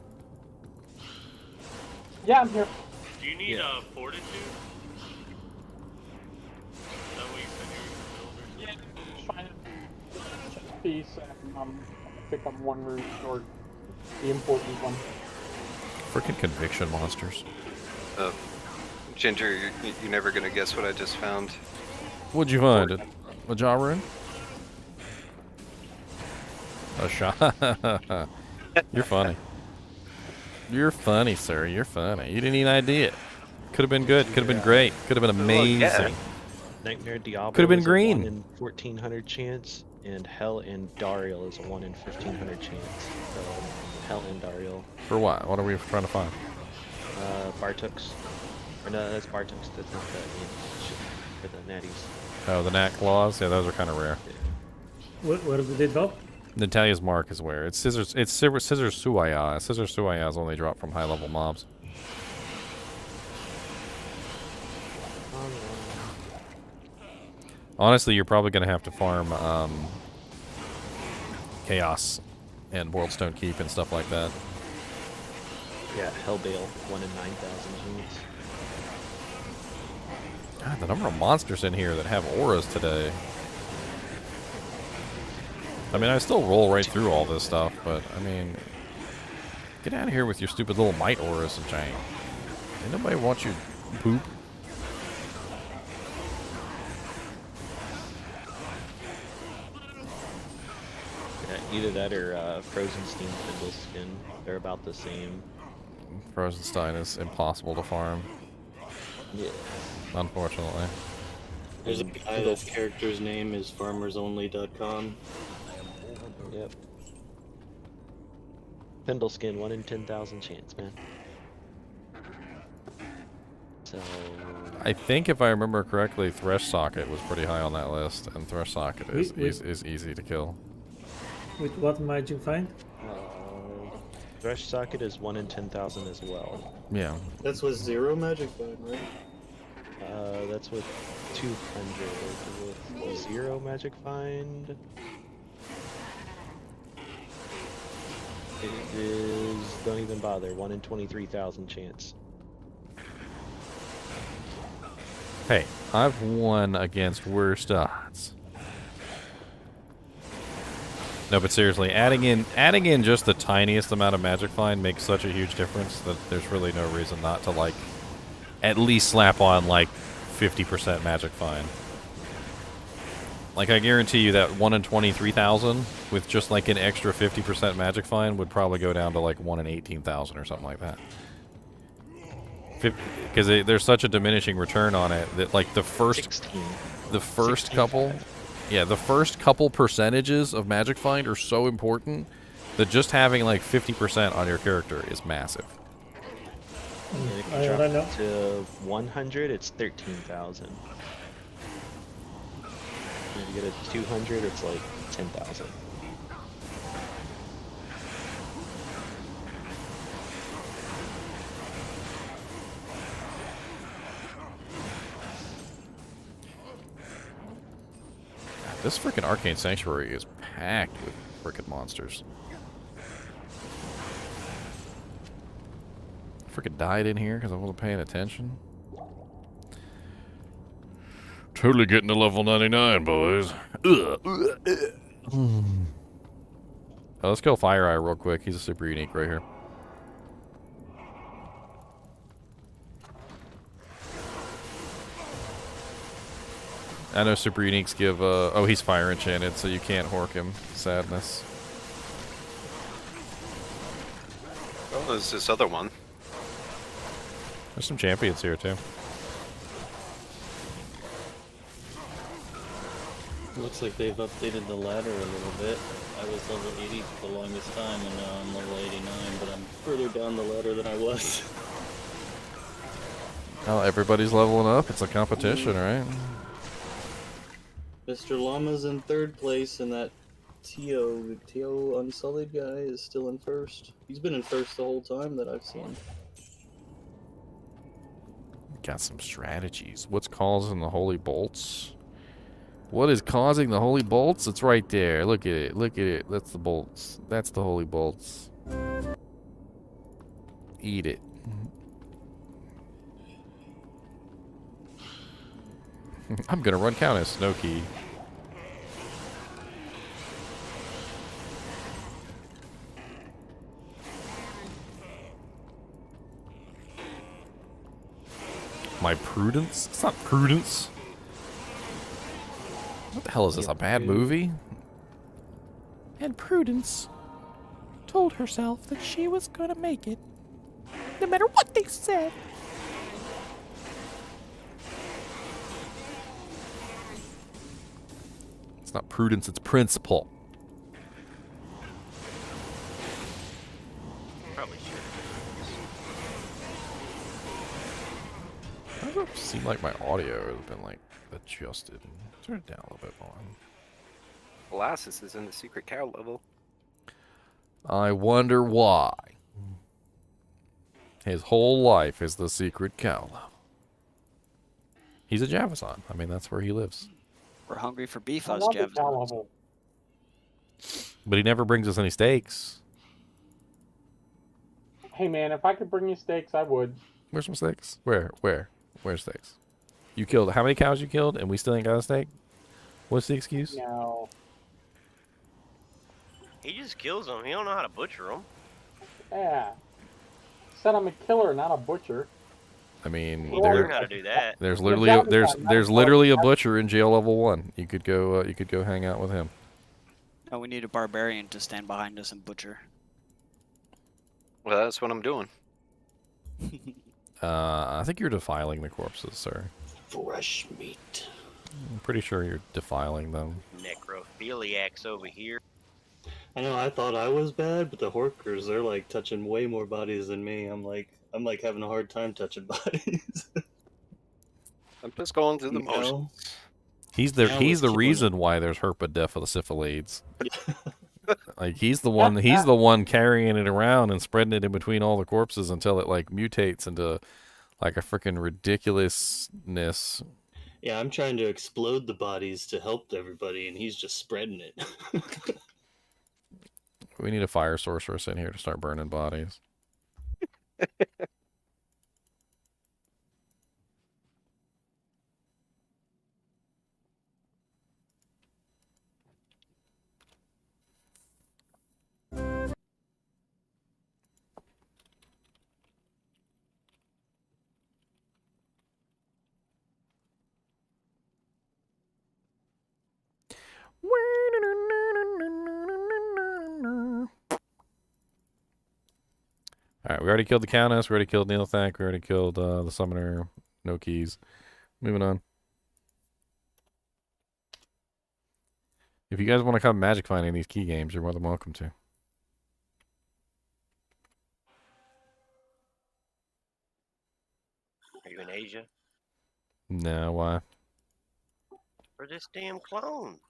Yeah, I'm here. Do you need fortitude? Is that what you said you were Yeah, just trying to just piece and pick up one route or the important one. Freaking conviction monsters. Ginger, you're never gonna guess what I just found. What'd you find? A jaw rune? A shot. You're funny. You're funny, sir. You're funny. You didn't even idea it. Could have been good. Could have been great. Could have been amazing. Nightmare Diablo Could have been is green. A 1 in 1400 chance, and Hell and Dariel is a 1 in 1500 chance. So Hell and Dariel. For what? What are we trying to find? Bartux. Or no, that's Bartux. That's not the shit for the natties. Oh, the Nat Claws? Yeah, those are kind of rare. Where did they drop? Natalia's Mark is where. It's Scissors. It's Scissor Suaya. Scissor Suaya is only dropped from high-level mobs. Honestly, you're probably going to have to farm Chaos and Worldstone Keep and stuff like that. Yeah, Hellbale, 1 in 9,000 units. God, the number of monsters in here that have auras today. I mean, I still roll right through all this stuff, but, I mean, get out of here with your stupid little might auras and chain. Ain't nobody wants you poop. Yeah, either that or Frozen Steam Fiddle Skin. They're about the same. Frozenstein is impossible to farm. Yeah. Unfortunately. There's a guy that's character's name is farmersonly.com. Yep. Pendle Skin, 1 in 10,000 chance, man. So... I think if I remember correctly, Thresh Socket was pretty high on that list, and Thresh Socket is easy to kill. With what magic find? Thresh Socket is 1 in 10,000 as well. Yeah. That's with 0 magic find, right? That's with 200. With 0 magic find. It is, don't even bother, 1 in 23,000 chance. Hey, I've won against worst odds. No, but seriously, adding in just the tiniest amount of magic find makes such a huge difference that there's really no reason not to, like, at least slap on, like, 50% magic find. Like, I guarantee you that 1 in 23,000 with just, like, an extra 50% magic find would probably go down to, like, 1 in 18,000 or something like that. Because there's such a diminishing return on it that, like, the first couple... Yeah, the first couple percentages of magic find are so important that just having, like, 50% on your character is massive. And if you drop it to 100, it's 13,000. If you get a 200, it's like 10,000. This freaking Arcane Sanctuary is packed with freaking monsters. Freaking died in here because I wasn't paying attention. Totally getting to level 99, boys. Oh, let's kill Fire Eye real quick. He's a super unique right here. I know super uniques give, oh, he's fire enchanted, so you can't hork him. Sadness. Oh, there's this other one. There's some champions here, too. Looks like they've updated the ladder a little bit. I was level 80 for the longest time, and now I'm level 89, but I'm further down the ladder than I was. Well, everybody's leveling up. It's a competition, right? Mr. Llama's in 3rd place, and that Tio Unsullied guy is still in 1st. He's been in 1st the whole time that I've seen. Got some strategies. What's causing the holy bolts? What is causing the holy bolts? It's right there. Look at it. Look at it. That's the bolts. That's the holy bolts. Eat it. I'm gonna run Countess. No key. My prudence? It's not prudence. What the hell is this? A bad movie? And Prudence told herself that she was gonna make it, no matter what they said. It's not prudence, it's principle. Probably should. Why does it seem like my audio has been like adjusted? Turn it down a little bit more. Molasses is in the secret cow level. I wonder why. His whole life is the secret cow level. He's a Javazon. I mean, that's where he lives. We're hungry for beef, I us love the cow Javs. level. But he never brings us any steaks. Hey man, if I could bring you steaks, I would. Where's some steaks? Where's steaks? You killed, how many cows you killed and we still ain't got a steak? What's the excuse? No. He just kills them. He don't know how to butcher them. Yeah. Said I'm a killer, not a butcher. I mean, We'll learn how to do that. there's literally a butcher in jail level 1. You could go hang out with him. Oh, we need a barbarian to stand behind us and butcher. Well, that's what I'm doing. I think you're defiling the corpses, sir. Fresh meat. I'm pretty sure you're defiling them. Necrophiliacs over here. I know, I thought I was bad, but the Horkers, they're like touching way more bodies than me. I'm like having a hard time touching bodies. I'm just going through the You know? motions. He's Now the it's reason why there's herpetosyphilides. Like he's the one carrying it around and spreading it in between all the corpses until it like mutates into like a freaking ridiculousness. Yeah, I'm trying to explode the bodies to help everybody, and he's just spreading it. We need a fire sorceress in here to start burning bodies. Alright, we already killed the Countess, we already killed Neilthak, we already killed the Summoner. No keys. Moving on. If you guys want to come magic finding these key games, you're more than welcome to. Are you in Asia? No, why? For this damn clone.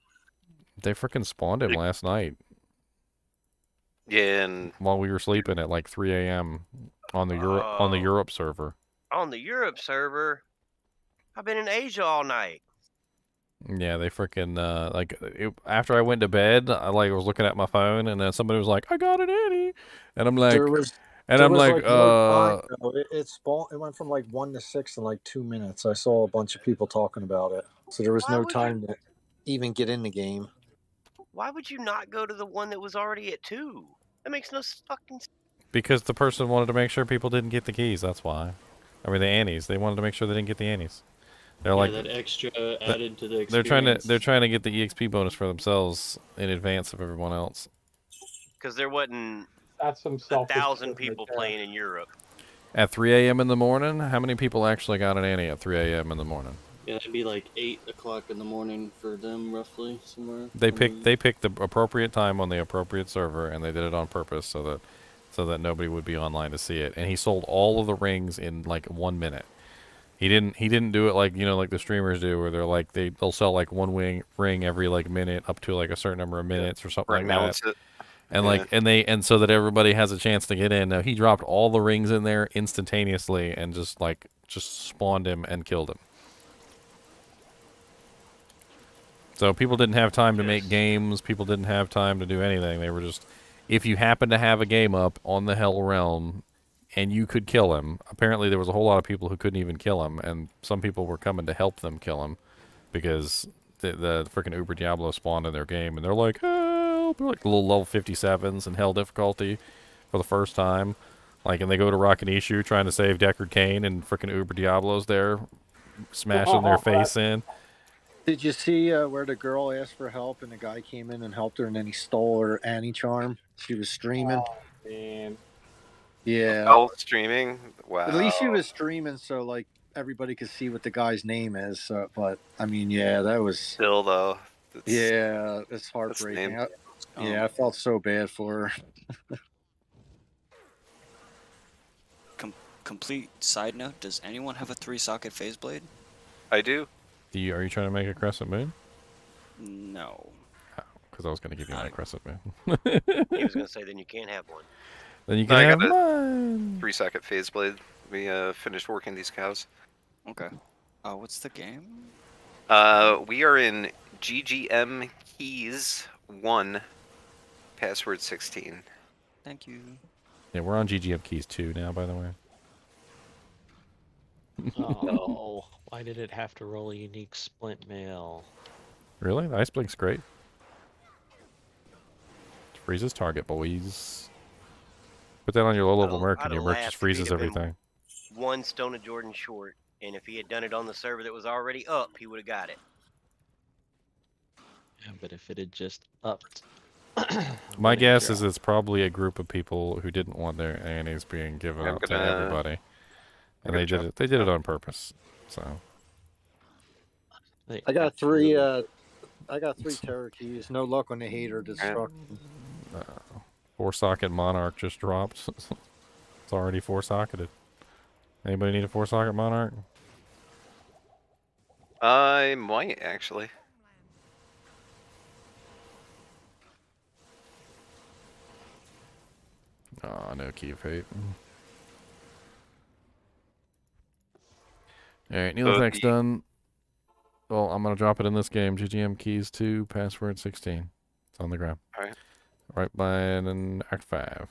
They freaking spawned him last night. Yeah, and while we were sleeping at like 3 a.m. on the Europe server. On the Europe server? I've been in Asia all night. Yeah, they freaking after I went to bed, I was looking at my phone, and then somebody was like, "I got an Annie," and I'm like, no time, it went from like 1 to 6 in like 2 minutes. I saw a bunch of people talking about it, so there was no time to even get in the game. Why would you not go to the one that was already at 2? That makes no fucking sense. Because the person wanted to make sure people didn't get the keys. That's why. I mean, the Annies. They wanted to make sure they didn't get the Annies. They're like that extra added to the experience. They're trying to get the EXP bonus for themselves in advance of everyone else. Because there wasn't That's some 1,000 people playing in Europe. At 3 a.m. in the morning, how many people actually got an Annie at 3 a.m. in the morning? Yeah, it'd be like 8 o'clock in the morning for them, roughly, somewhere. They picked the appropriate time on the appropriate server, and they did it on purpose so that nobody would be online to see it. And he sold all of the rings in like 1 minute. He didn't do it like, you know, like the streamers do, where they're like they'll sell like one ring every like minute up to like a certain number of minutes or something like Balance that. it. And Yeah. like and so that everybody has a chance to get in. Now he dropped all the rings in there instantaneously and just spawned him and killed him. So people didn't have time to make games. People didn't have time to do anything. They were just, if you happen to have a game up on the Hell Realm and you could kill him, apparently there was a whole lot of people who couldn't even kill him, and some people were coming to help them kill him because the freaking Uber Diablo spawned in their game, and they're like, help! They're like little level 57s in hell difficulty for the first time. Like, and they go to Rockanishu trying to save Deckard Cain, and freaking Uber Diablo's there smashing their face in. Did you see where the girl asked for help and the guy came in and helped her, and then he stole her Annie charm? She was streaming. Oh, man. Yeah. Oh, streaming? Wow. At least she was streaming, so like everybody could see what the guy's name is. So, but I mean, yeah, that was Still though. Yeah, it's heartbreaking. Yeah, I felt so bad for her. Complete side note: does anyone have a 3-socket phase blade? I do. Are you trying to make a crescent moon? No. Because I was going to give you my crescent moon. He was going to say, then you can't have one. Then you can I have got a mine. 3-socket phase blade. We finished working these cows. Okay. What's the game? We are in GGM Keys 1, password 16. Thank you. Yeah, we're on GGM Keys 2 now, by the way. Oh, why did it have to roll a unique splint mail? Really? The Ice Blink's great. It freezes target, boys. Put that on your low-level merc, and your merc just freezes everything. One Stone of Jordan short, and if he had done it on the server that was already up, he would have got it. Yeah, but if it had just upped... My guess is it's probably a group of people who didn't want their Annies being given out to everybody. And they did it. They did it on purpose. So I got three. I got 3 terror keys. No luck on the hater destruction. 4-socket Monarch just dropped. It's already 4-socketed. Anybody need a 4-socket Monarch? I might actually. Oh, no Key of Fate. Alright, Neil effect's done. Well, I'm going to drop it in this game. GGM Keys 2, password 16. It's on the ground. Alright. Right by an Act 5.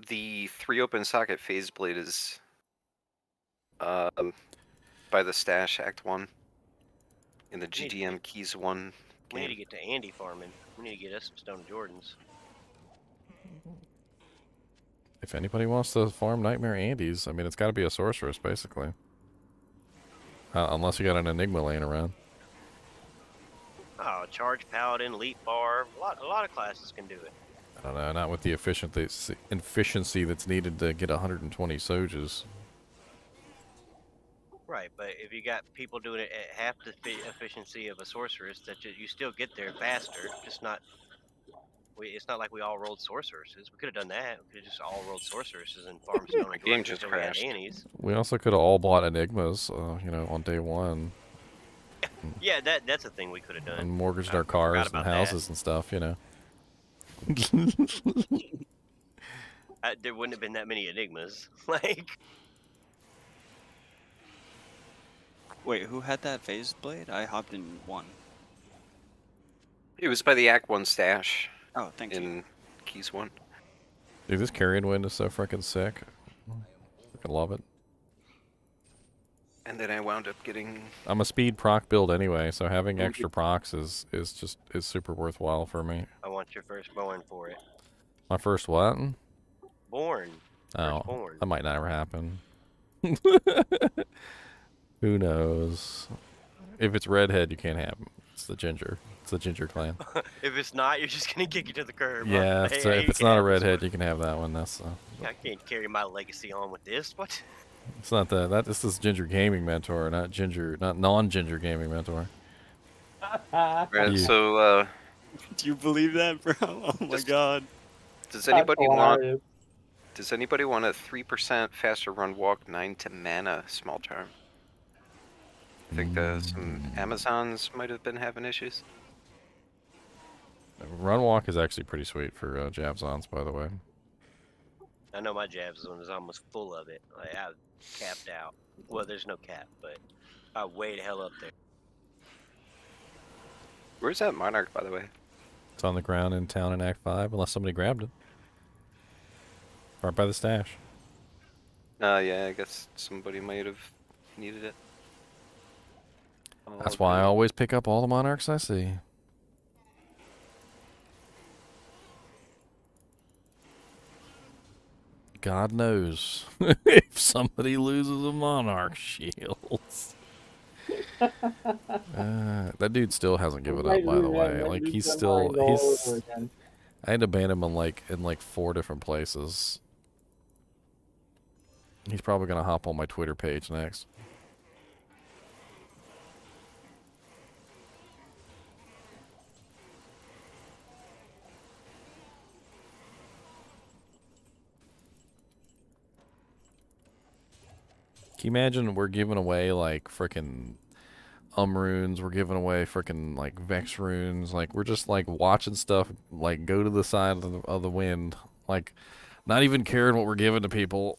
The 3 open socket phase blade is by the stash Act 1 in the GGM Keys 1 We need game. to get to Andy farming. We need to get us some Stone of Jordans. If anybody wants to farm Nightmare Andes, I mean, it's got to be a sorceress, basically. Unless you got an Enigma laying around. Oh, Charge Paladin, Leap Bar. A lot of classes can do it. I don't know, not with the efficiency that's needed to get 120 Sojas. Right, but if you got people doing it at half the efficiency of a sorceress, that you still get there faster. Just not. It's not like we all rolled sorceresses. We could have done that. We could have just all rolled sorceresses and farmed Stone My of game Jordans just until we had crashed. Annies. We also could have all bought Enigmas, you know, on day 1. Yeah, that's a thing we could have done. And mortgaged I our cars forgot and about houses and stuff, you know. There wouldn't have been that many enigmas. Like, Wait, who had that phase blade? I hopped in 1. It was by the Act 1 stash. Oh, thank you. In Keys 1. Dude, this carrion wind is so freaking sick. I love it. And then I wound up getting... I'm a speed proc build anyway, so having extra procs is super worthwhile for me. I want your firstborn for it. My first what? Born. Oh, Firstborn. that might never happen. Who knows? If it's redhead, you can't have him. It's the ginger. It's the ginger clan. If it's not, you're just gonna kick it to the curb. Yeah, Huh? if, Hey, if you it's can not a have this redhead, one. you can have that one. That's I can't carry my legacy on with this. What? it's not that. This is ginger gaming mentor, not non-ginger gaming mentor. Right, You. so Do you believe that, bro? Oh my god. does anybody want? hilarious. Does anybody want a 3% faster run walk 9 to mana small charm? I think some Amazons might have been having issues. Run walk is actually pretty sweet for Jabzons, by the way. I know my jab zone is almost full of it. Like, I capped out. Well, there's no cap, but I way the hell up there. Where's that Monarch, by the way? It's on the ground in town in Act 5, unless somebody grabbed it. Right by the stash. Yeah, I guess somebody might have needed it. That's why I always pick up all the Monarchs I see. God knows if somebody loses a Monarch shields. That dude still hasn't given up, by the way. Like he's I had to ban him in like 4 different places. He's probably gonna hop on my Twitter page next. Can you imagine we're giving away like frickin' runes, we're giving away frickin' like Vex runes, like we're just like watching stuff like go to the side of the wind, like not even caring what we're giving to people.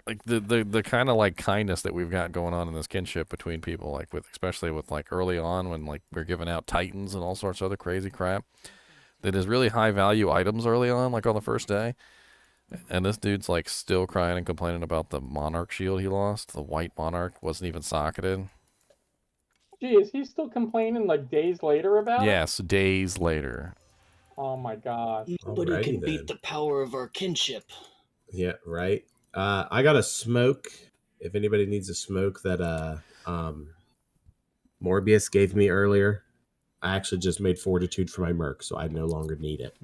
Like the kind of like kindness that we've got going on in this kinship between people, like especially with like early on when like we're giving out Titans and all sorts of other crazy crap that is really high value items early on, like on the first day. And this dude's like still crying and complaining about the Monarch shield he lost. The white Monarch wasn't even socketed. Gee, is he still complaining like days later about it? Yes, days later. Oh my god. Nobody Alrighty can then. beat the power of our kinship. Yeah, right. I got a smoke. If anybody needs a smoke that Morbius gave me earlier, I actually just made Fortitude for my Merc, so I no longer need it.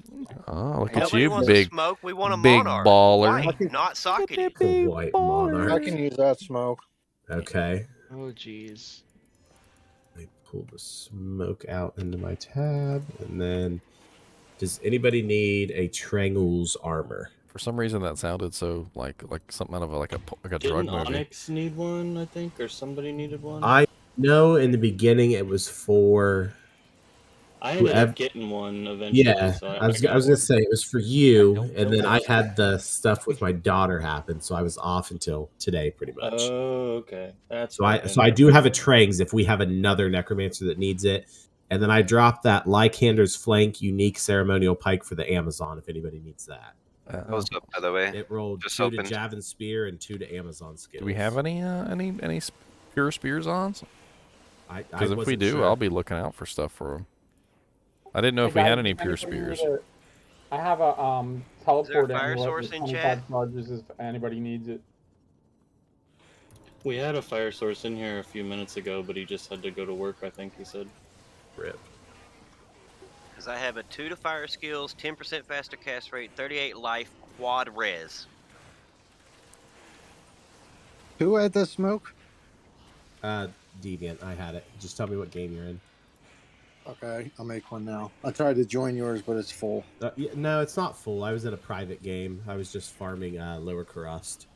Oh, look Nobody at you, wants big, to smoke. We want a big Monarch. baller. Why not socketed? The white Monarch. I can use that smoke. Okay. Oh, jeez. I pull the smoke out into my tab, and then does anybody need a Trangle's armor? For some reason, that sounded so like something out of a drug Didn't movie. Onyx need one, I think, or somebody needed one? I know in the beginning it was for. I ended up getting one eventually. Yeah, so I was gonna say it was for you, and then I had the stuff with my daughter happen, so I was off until today, pretty much. Oh, okay. That's So I do have a Trangs if we have another Necromancer that needs it, and then I dropped that Lycander's Flank unique ceremonial pike for the Amazon if anybody needs that. What's up, by the way? It rolled Just 2 opened. to Javelin Spear and 2 to Amazon skills. Do we have any pure spears on? Because if we wasn't do, sure. I'll be looking out for stuff for them. I didn't know if we had any pure spears. I have a teleport fire amulet source with in 25 chat? charges if anybody needs it. We had a fire source in here a few minutes ago, but he just had to go to work, I think he said. Rip. Because I have a 2 to fire skills, 10% faster cast rate, 38 life, quad res. Who had the smoke? Deviant, I had it. Just tell me what game you're in. Okay, I'll make one now. I tried to join yours, but it's full. Yeah, no, it's not full. I was in a private game. I was just farming Lower Crust.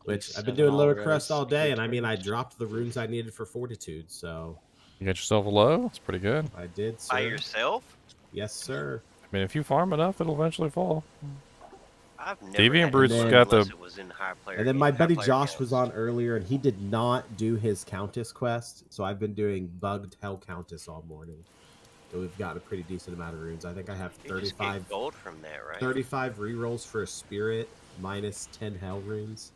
Which I've been doing Lower Crust all day, and I mean, I dropped the runes I needed for Fortitude, so... You got yourself a low? That's pretty good. I did, sir. By yourself? Yes, sir. I mean, if you farm enough, it'll eventually fall. I've never Deviant had Bruce one got the... unless it was in high player And then my high buddy player Josh counts. was on earlier, and he did not do his Countess quest, so I've been doing bugged Hell Countess all morning. So we've gotten a pretty decent amount of runes. I think I have You just get gold from that, right? 35 rerolls for a Spirit, minus 10 Hell runes.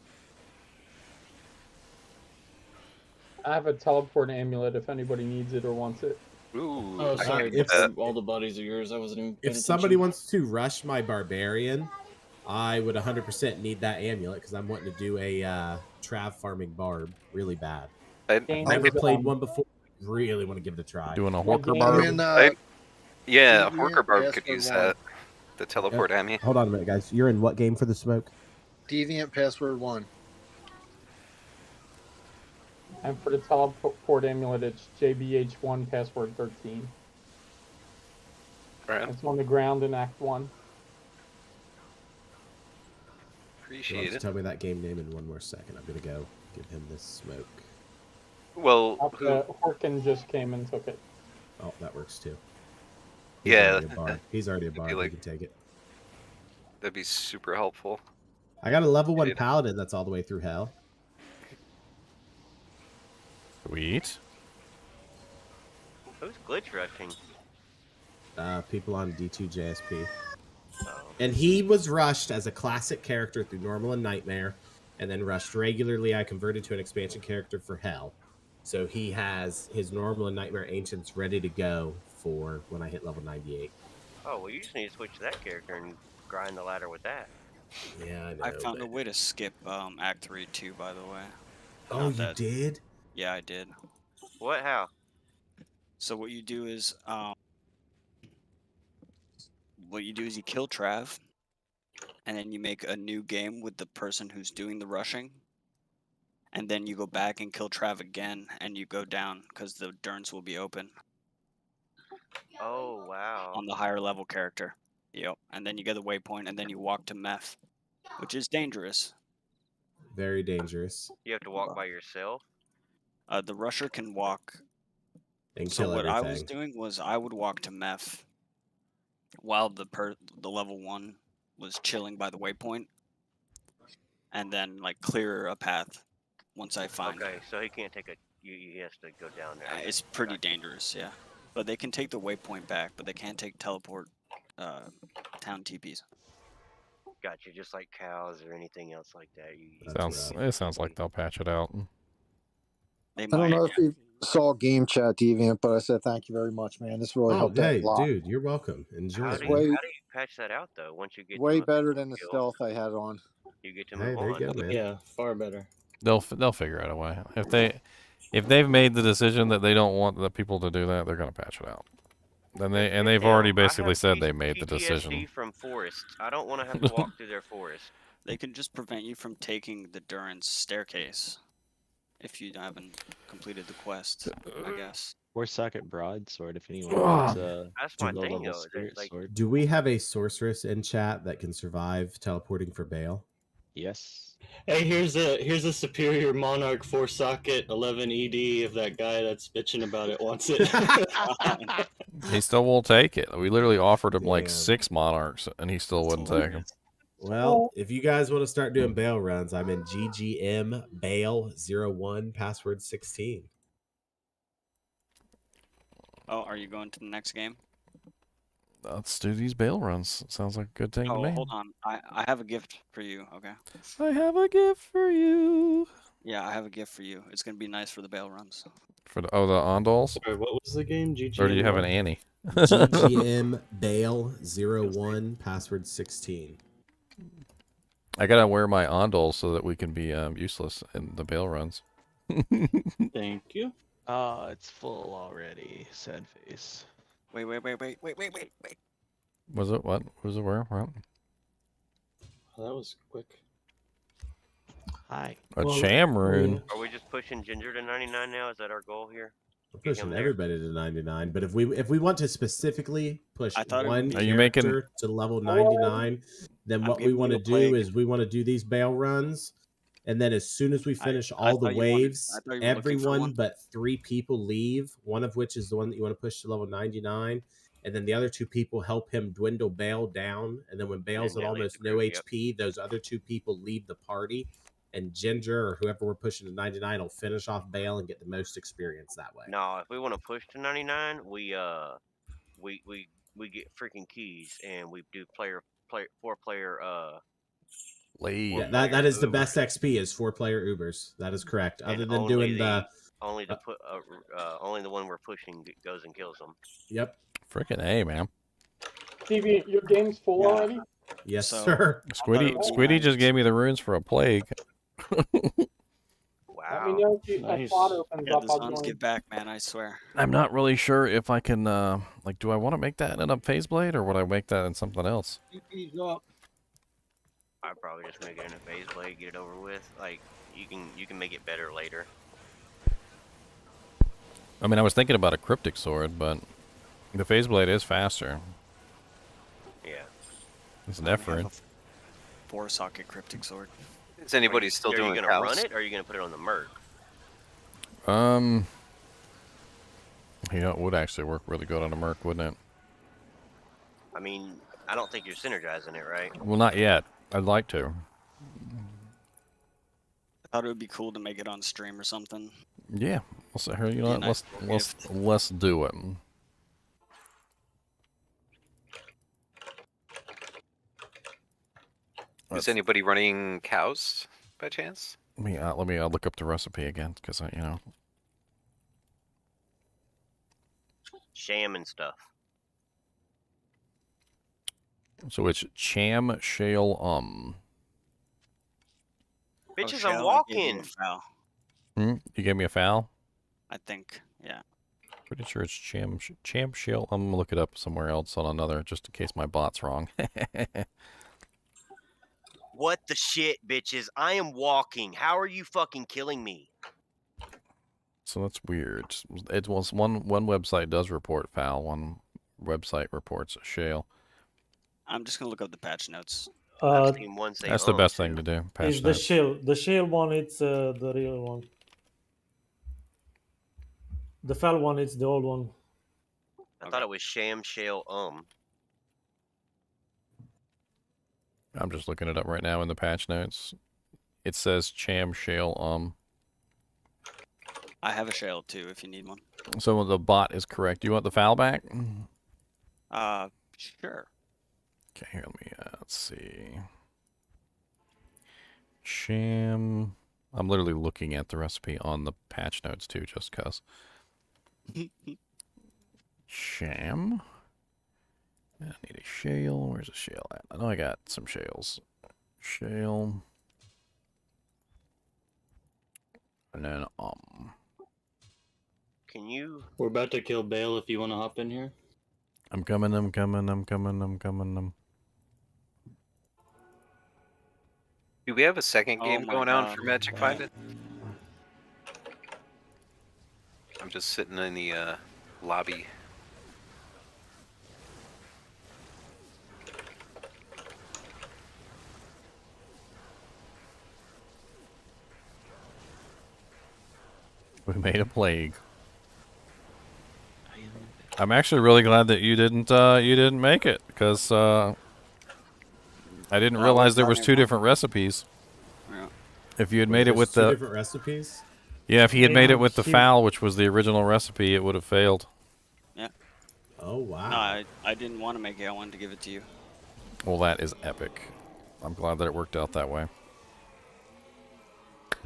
I have a teleport amulet if anybody needs it or wants it. Ooh, Oh, I sorry. can get that. All the bodies are yours. I wasn't even paying If somebody attention. wants to rush my Barbarian, I would 100% need that amulet, because I'm wanting to do a Trav farming Barb really bad. I I've never played one before, really want to give it a try. Doing a What horker game? barb. Yeah, Deviant Horker Barb could Password use 1. that to teleport at me. Hold on a minute, guys. You're in what game for the smoke? Deviant Password 1. And for the teleport amulet, it's JBH1 password 13. Right. It's on the ground in Act 1. You'll Appreciate have to it. tell me that game name in one more second. I'm gonna go give him this smoke. Well, Horkin just came and took it. Oh, that works too. He's yeah, already a bard. He's already a It'd be bard. like- He can take it. that'd be super helpful. I got a level 1 Dude. paladin that's all the way through hell. Sweet. Who's glitch rushing? People on D2 JSP. Oh. And he was rushed as a classic character through normal and nightmare, and then rushed regularly. I converted to an expansion character for hell. So he has his normal and nightmare ancients ready to go for when I hit level 98. Oh, well, you just need to switch to that character and grind the ladder with that. Yeah, I know. I found a way to skip Act 3 too, by the way. Oh, you did? Yeah, I did. What? How? So what you do is, you kill Trav, and then you make a new game with the person who's doing the rushing, and then you go back and kill Trav again, and you go down because the Durns will be open Oh, wow. on the higher level character. Yep. And then you get the waypoint, and then you walk to Meth, which is dangerous. Very dangerous. You have to walk by yourself? The rusher can walk. And So kill what I was everything. doing was I would walk to Meth while the level 1 was chilling by the waypoint, and then like clear a path once I find. Okay, so he can't take a. He has to go down there. It's pretty dangerous, yeah. But they can take the waypoint back, but they can't take teleport town TPs. Gotcha, just like cows or anything else like that. It sounds like they'll patch it out. They I don't know if you saw Game Chat Deviant, but I said thank you very much, man. This really Oh, helped out hey, a lot. dude, you're welcome. Enjoy. How it. do you patch that out though? Once you get Way to better than the stealth I had on. you get to Hey, move there you on. go, man. Yeah, far better. They'll figure out a way. If they've made the decision that they don't want the people to do that, they're gonna patch it out. They've already basically said they made the decision. PTSD from forests. I don't want to have to walk through their forest. They can just prevent you from taking the Durin's staircase if you haven't completed the quest, I guess. 4-socket broadsword if anyone wants That's my low-level thing, though. spirit Like, sword. Do we have a sorceress in chat that can survive teleporting for bail? Yes. Hey, here's a superior Monarch 4-socket 11 ED if that guy that's bitching about it wants it. He still won't take it. We literally offered him like Damn. 6 monarchs, and he still wouldn't take them. Well, if you guys want to start doing bail runs, I'm in GGM bail 01 password 16. Oh, are you going to the next game? Let's do these bail runs. Sounds like a good thing to Oh, me. hold on. I have a gift for you, okay? I have a gift for you. Yeah, I have a gift for you. It's going to be nice for the bail runs. For the Ondols? Sorry, what was the game? GGM Or do you have an what? Annie? GGM bail 01 password 16. I gotta wear my Ondols so that we can be useless in the bail runs. Thank you. It's full already. Sad face. Wait. Was it what? Was it where? What? Well, that was quick. Hi. A Chamroon. Are we just pushing Ginger to 99 now? Is that our goal here? We're Get him pushing there. everybody to 99, but if we want to specifically push I thought it one would be- Are you character to level 99, then I'm what we giving want to you a do plague. is we want to do these bail runs, and then as soon as we finish I all the thought you wanted- waves, I thought you were looking for everyone one. but 3 people leave, one of which is the one that you want to push to level 99, and then the other 2 people help him dwindle Bail down, and then when Bail's then at they leave almost the no group, yep. HP, those other 2 people leave the party, and Ginger or whoever we're pushing to 99 will finish off Bail and get the most experience that way. No, if we want to push to 99, we get freaking keys and we do 4-player Lead. Yeah, that is the best XP is 4-player Ubers. That is correct. Other and than doing the only the one we're pushing goes and kills them. Yep. Freaking A, man. Stevie, your game's full already? Yes, So- sir. Squiddy just gave me the runes for a plague. Wow. Let me Wow. know if a Nice. slot opens Yeah, up. the I'll zones join. get back, man. I swear. I'm not really sure if I can, like, do I want to make that in a phase blade, or would I make that in something else? I'd probably just make it in a phase blade, get it over with. Like you can make it better later. I mean, I was thinking about a cryptic sword, but the phase blade is faster. Yeah. It's an I have effort. a 4-socket cryptic sword. Is anybody still Are doing you gonna cows? run it, or are you gonna put it on the Merc? You know, it would actually work really good on a Merc, wouldn't it? I mean, I don't think you're synergizing it, right? Well, not yet. I'd like to. I thought it would be cool to make it on stream or something. Yeah. Let's, you know, Be a what, nice let's do it. Is anybody running cows by chance? Let me look up the recipe again, because you know. Sham and stuff. So it's cham shale Bitches, Shell, I'm I gave you a walking. foul, You gave me a foul? I think. Yeah. Pretty sure it's cham shale. I'm gonna look it up somewhere else on another, just in case my bot's wrong. What the shit, bitches? I am walking. How are you fucking killing me? So that's weird. It was one website does report foul, one website reports shale. I'm just gonna look up the patch notes. I've seen one say That's the best too. thing to do. Is Patch the notes. shale? The shale one, it's the real one. The foul one, it's the old one. I thought it was sham shale I'm just looking it up right now in the patch notes. It says cham shale I have a shell too, if you need one. So the bot is correct. Do you want the foul back? Sure. Okay, here, let me let's see. Sham. I'm literally looking at the recipe on the patch notes too, just cause. Sham. I need a shale. Where's a shale at? I know I got some shales. Shale. And then Can you? We're about to kill Baal if you want to hop in here. I'm coming. Do we have a second Oh game my going on God. for Magic Find It? I'm just sitting in the lobby. We made a plague. I'm actually really glad that you didn't make it, because I didn't realize there was two different recipes. Yeah. If you had Wait, made it there's with two the different recipes. yeah, if he had made it with the He- foul, which was the original recipe, it would have failed. Yeah. Oh wow. No, I didn't want to make it. I wanted to give it to you. Well, that is epic. I'm glad that it worked out that way.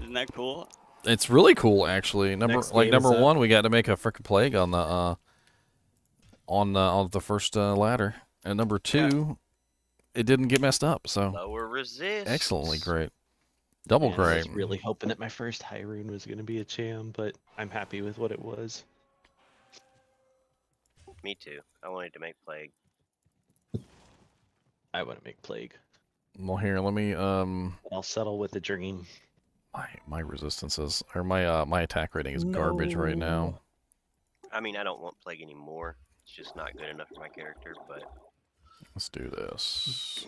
Isn't that cool? It's really cool, actually. Number Next game is up. one, we got to make a frickin' plague on the on the first ladder, and number two, it didn't get messed up. So Lower resist. excellently great, double Man, I great. was really hoping that my first high rune was going to be a cham, but I'm happy with what it was. Me too. I wanted to make plague. I want to make plague. Well, here, let me I'll settle with the dream. my resistances or my attack rating is garbage right now. I mean, I don't want plague anymore. It's just not good enough for my character. But Let's do this.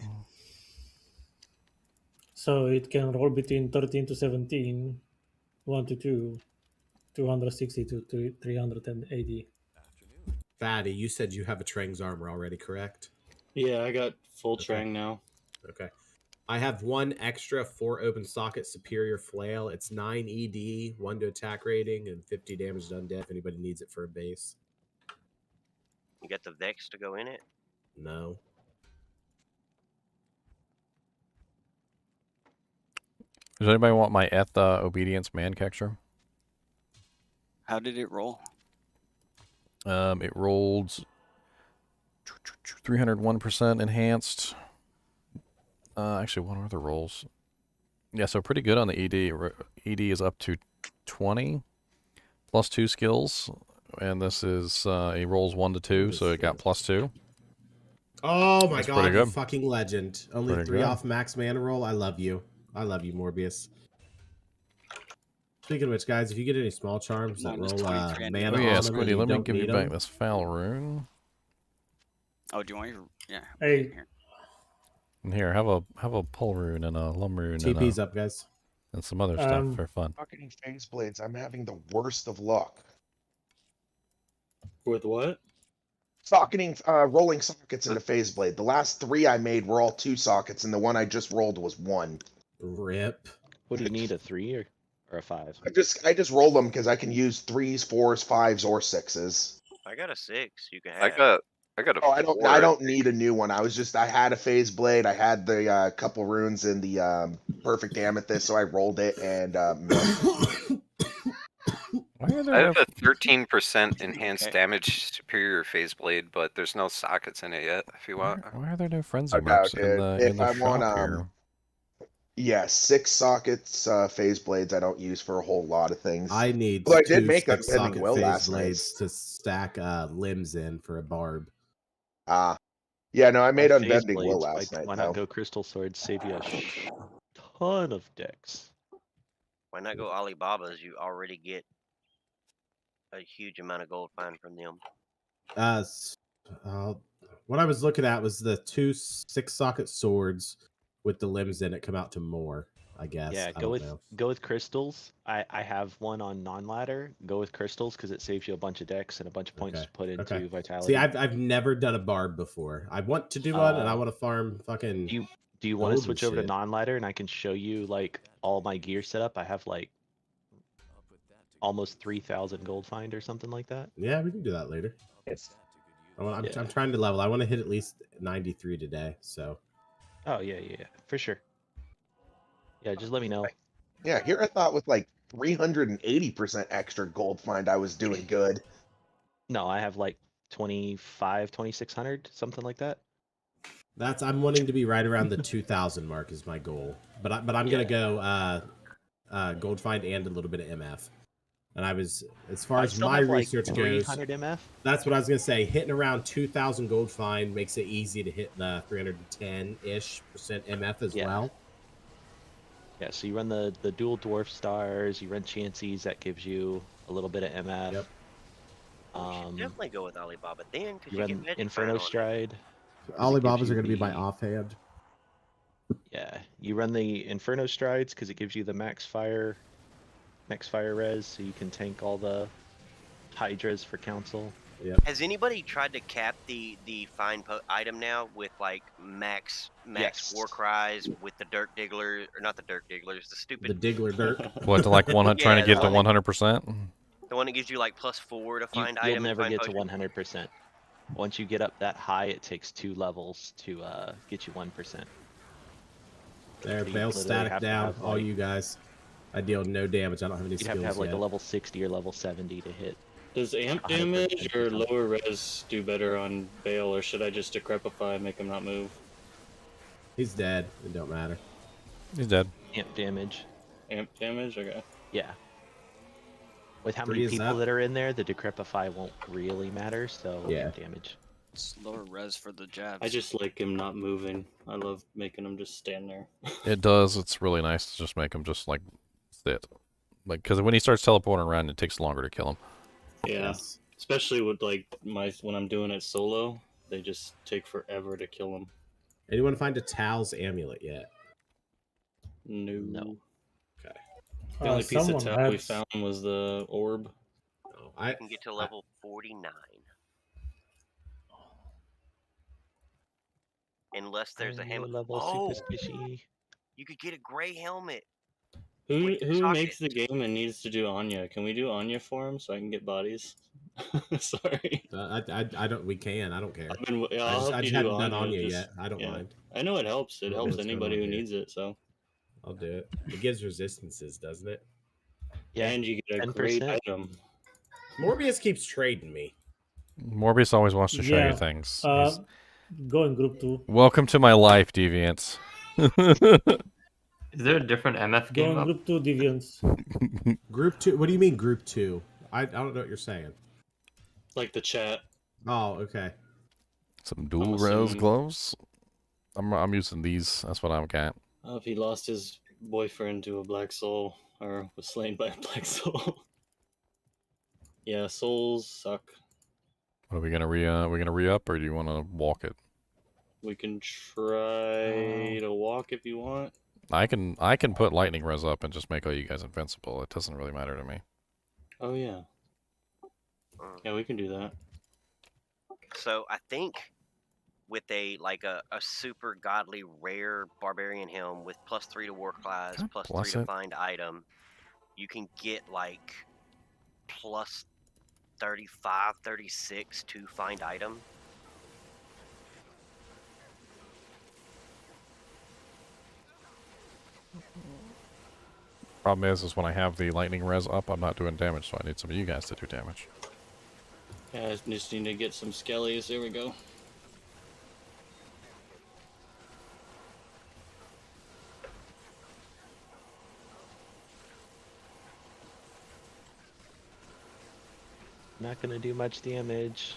So it can roll between 13 to 17, 1 to 2, 260 to 380. Fatty, you said you have a Trang's armor already, correct? Yeah, I got full Okay. Trang now. Okay. I have one extra 4 open socket superior flail. It's 9 ED, 1 to attack rating, and 50 damage to undead if anybody needs it for a base. you got the Vex to go in it. No. Does anybody want my obedience man catcher? How did it roll? It rolled 301% enhanced. Actually, what are the rolls? Yeah, so pretty good on the ED. ED is up to 20 plus 2 skills, and this is he rolls 1 to 2, so it got plus 2. Oh my That's god, pretty you good. fucking legend. Only Pretty 3 good. off max mana roll. I love you. I love you, Morbius. Speaking of which, guys, if you get any small charms that Minus roll 23 mana Oh yeah, on them and Squiddy, you let me don't give you need back them, this foul rune. Oh, do you want your... Yeah. Hey, Here. And here, have a pull rune and a lum rune TP's and, up, guys. and some other stuff for fun. Fucking phase blades. I'm having the worst of luck. With what? Socketing, rolling sockets into phase blade. The last 3 I made were all 2 sockets, and the one I just rolled was 1. Rip. What do you need, a 3 or a 5? I just roll them because I can use 3s, 4s, 5s, or 6s. I got a 6. You can have. I got a Oh, 4. I don't need a new one. I had a phase blade. I had the couple runes in the perfect amethyst, so I rolled it and. I have a 13% enhanced damage superior phase blade, but there's no sockets in it yet. If you want. Why are there no frenzy Okay, marks in the if in the I shop want, here? Yeah, 6 sockets phase blades. I don't use for a whole lot of things. I need Although I 2 did make a 6-socket will phase last blades night. to stack limbs in for a barb. Yeah, no, I made Phase unbending will blades, last night. Why though. not go crystal swords? Save you a ton of decks. Why not go Alibaba's? You already get a huge amount of gold fine from them. What I was looking at was the 2 6-socket swords with the limbs in it come out to more, I guess. Yeah, I go don't know. with crystals. I have one on non-ladder. Go with crystals because it saves you a bunch of decks and a bunch of points to put into vitality. See, I've never done a barb before. I want to do one, and I want to farm fucking. Do you want to switch over to non-ladder, and I can show you like all my gear setup? I have like almost 3,000 gold find or something like that. Yeah, we can do that later. I'm trying to level. I want to hit at least 93 today. So. Oh yeah, for sure. Yeah, just let me know. Yeah, here I thought with like 380% extra gold find, I was doing good. No, I have like 2,600, something like that. I'm wanting to be right around the 2,000 mark is my goal. But I'm gonna go gold find and a little bit of MF. And I was, as far as my research goes, 300 MF. That's what I was gonna say. Hitting around 2,000 gold find makes it easy to hit the 310-ish% MF as well. Yeah, so you run the dual dwarf stars, you run Chanseys, that gives you a little bit of MF. You should definitely go with Alibaba then, because You you run get magic Inferno fine on it. Stride. Alibabas are gonna be my offhand. Yeah, you run the Inferno Strides because it gives you the max fire res, so you can tank all the Hydras for council. Yep. Has anybody tried to cap the fine item now with like max war cries with the dirt diggler, or not the dirt digglers, the stupid The diggler dirt. What, to like 100, trying to get to 100%? The one that gives you like +4 to find You'll item. never and get find to 100%. Once you get up that high, it takes 2 levels to get you 1%. There, So you Baal literally static have to down, have, all like- you guys. I deal no damage. I don't have any You'd skills have to have like yet. a level 60 or level 70 to hit. Does amp 100% damage or lower res do better on Baal, or should I just decrepify and make him not move? He's dead. It don't matter. He's dead. Amp damage. Amp damage? Okay. Yeah. With how 3 many is people up. that are in there, the decrepify won't really matter, so Yeah. amp damage. It's lower res for the jabs. I just like him not moving. I love making him just stand there. It does. It's really nice to just make him just like sit. Like, because when he starts teleporting around, it takes longer to kill him. Yeah. Especially with like when I'm doing it solo, they just take forever to kill him. Anyone find a Tal's amulet yet? No. Okay. The only piece of someone towel we has- found was the orb. I You can get to level 49. Unless there's a helmet. Level Oh, super squishy. you could get a gray helmet. Who socket. makes the game and needs to do Anya? Can we do Anya for him so I can get bodies? Sorry. I don't. We can. I don't care. I'll I just help you do haven't done Anya, Anya just- yet. I don't yeah. mind. I know it helps. It I don't know helps what's going anybody on who here. needs it. So. I'll do it. It gives resistances, doesn't it? Yeah. And you get a great 10%. item. Morbius keeps trading me. Morbius always wants to show Yeah, you things. Go in group 2. Welcome to my life, Deviants. Is there a different MF Go game on up? group 2 deviants. Group 2? What do you mean group 2? I don't know what you're saying. Like the chat. Oh, okay. Some dual res assuming. gloves. I'm using these. That's what I've got. If he lost his boyfriend to a black soul, or was slain by a black soul. Yeah, souls suck. Are we gonna re-up, or do you want to walk it? We can try to walk if you want. I can put lightning res up and just make all you guys invincible. It doesn't really matter to me. Oh yeah. Yeah, we can do that. So I think with a super godly rare barbarian helm with +3 to war class, +3 bless to it. find item, you can get like plus 35, 36 to find item. Problem is when I have the lightning res up, I'm not doing damage, so I need some of you guys to do damage. Yeah, I just need to get some skellies. There we go. Not gonna do much damage.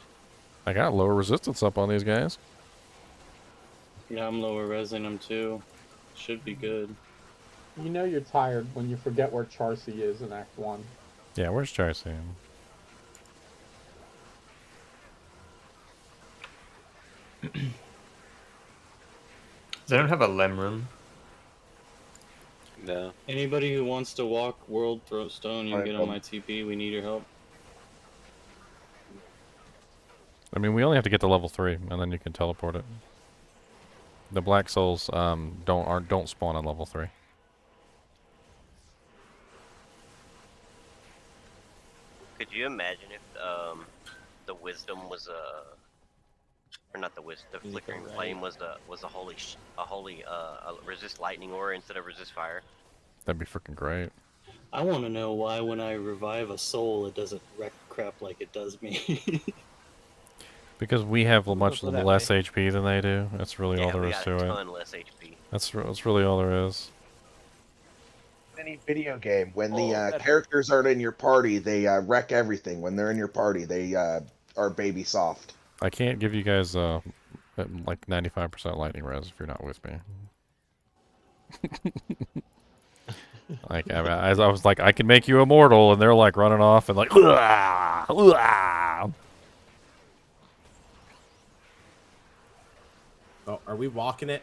I got lower resistance up on these guys. Yeah, I'm lower resing them too. Should be good. You know you're tired when you forget where Charcy is in Act 1. Yeah, where's Charcy? Does anyone have a lem room? No. Anybody who wants to walk World Throat Stone, you can Alright, get on my TP. We need your help. I mean, we only have to get to level 3, and then you can teleport it. The Black Souls don't spawn on level 3. Could you imagine if the wisdom was or not the wisdom, the flickering flame was a holy resist lightning aura instead of resist fire? That'd be freaking great. I want to know why when I revive a soul, it doesn't wreck crap like it does me. Because we have much put it that less way. HP than they do. That's really all there we is got to a it. ton less HP. That's really all there is. Any video game, when the that characters aren't in your party, they wreck everything. When they're in your party, they are baby soft. I can't give you guys like 95% lightning res if you're not with me. Like as I was like, I can make you immortal, and they're like running off and like, "Uah! Uah!" Oh, are we walking it?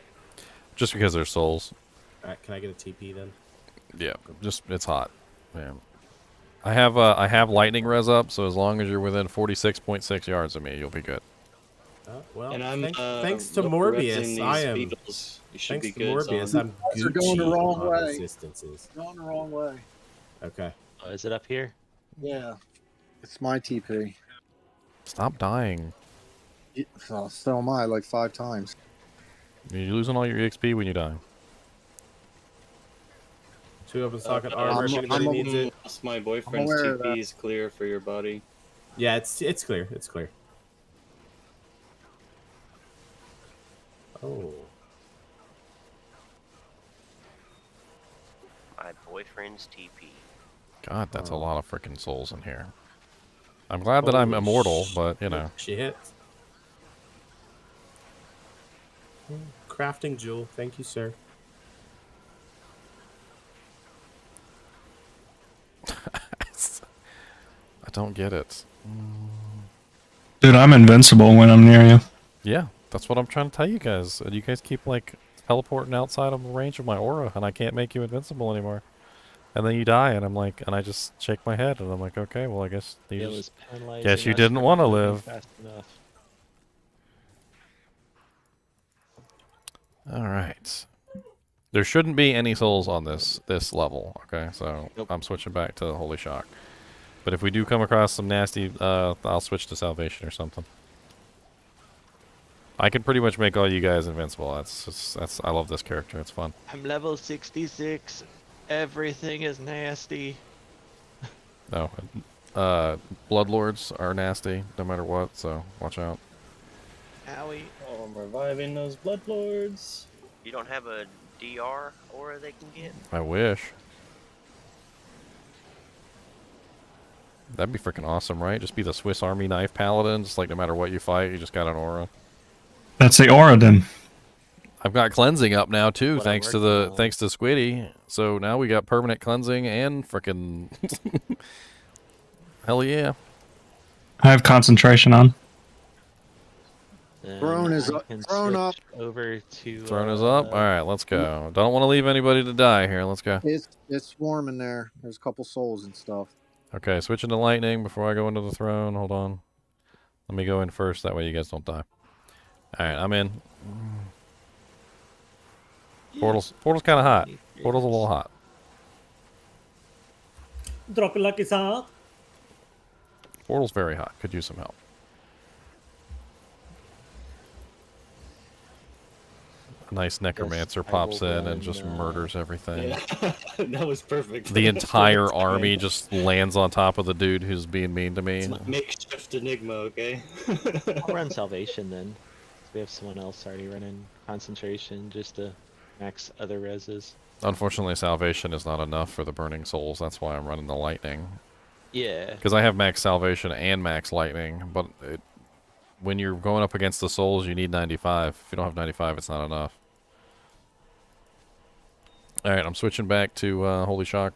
Just because they're souls. All right, can I get a TP then? Yeah, just it's hot, man. I have lightning res up, so as long as you're within 46.6 yards of me, you'll be good. Well, And I'm, thanks to lower Morbius, resing I these am. beetles. You should Thanks be to good, Morbius, son. I'm You guys are going the Gucci wrong on way. resistances. Going the wrong way. Okay. Oh, is it up here? Yeah. It's my TP. Stop dying. So am I, like 5 times. You're losing all your EXP when you die. 2 open socket armor. I'm- If anybody I'm- needs it. Lost my boyfriend's aware of TP is clear for your body. Yeah, it's clear. It's clear. Oh. My boyfriend's TP. God, that's a lot of freaking souls in here. I'm glad that I'm immortal, but you know. She hit. Crafting jewel. Thank you, sir. I don't get it. Dude, I'm invincible when I'm near you. Yeah, that's what I'm trying to tell you guys. You guys keep like teleporting outside of range of my aura, and I can't make you invincible anymore. And then you die, and I'm like, and I just shake my head, and I'm like, okay, well, I guess you It just, was penalizing guess you us didn't for want to not moving live. fast enough. All right. There shouldn't be any souls on this level. Okay, so I'm switching back to Holy Shock. But if we do come across some nasty, I'll switch to Salvation or something. I can pretty much make all you guys invincible. That's I love this character. It's fun. I'm level 66. Everything is nasty. No, Bloodlords are nasty no matter what. So watch out. Owie. Oh, I'm reviving those bloodlords. You don't have a D2R aura they can get? I wish. That'd be freaking awesome, right? Just be the Swiss Army knife paladin. Just like no matter what you fight, you just got an aura. That's the aura then. I've got cleansing up now too, What I'm thanks to working on. thanks to Squiddy. So now we got permanent cleansing and freaking hell yeah. I have concentration on. Then Throne is I up. can Throne up. switch over to. Throne is up. All right, let's go. Don't want to leave anybody to die here. Let's go. It's warm in there. There's a couple souls and stuff. Okay, switching to lightning before I go into the throne. Hold on. Let me go in first. That way you guys don't die. All right, I'm in. Portal's kind of hot. Portal's a little hot. Drop it like it's hot. Portal's very hot. Could use some help. A nice necromancer pops in and just murders everything. Yeah. That was perfect. The entire Perfect army plan. just lands on top of the dude who's being mean to me. It's my makeshift enigma, okay? I'll run salvation then. We have someone else already running concentration just to max other reses. Unfortunately, salvation is not enough for the burning souls. That's why I'm running the lightning. Yeah. Because I have max salvation and max lightning, but when you're going up against the souls, you need 95. If you don't have 95, it's not enough. Alright, I'm switching back to Holy Shock.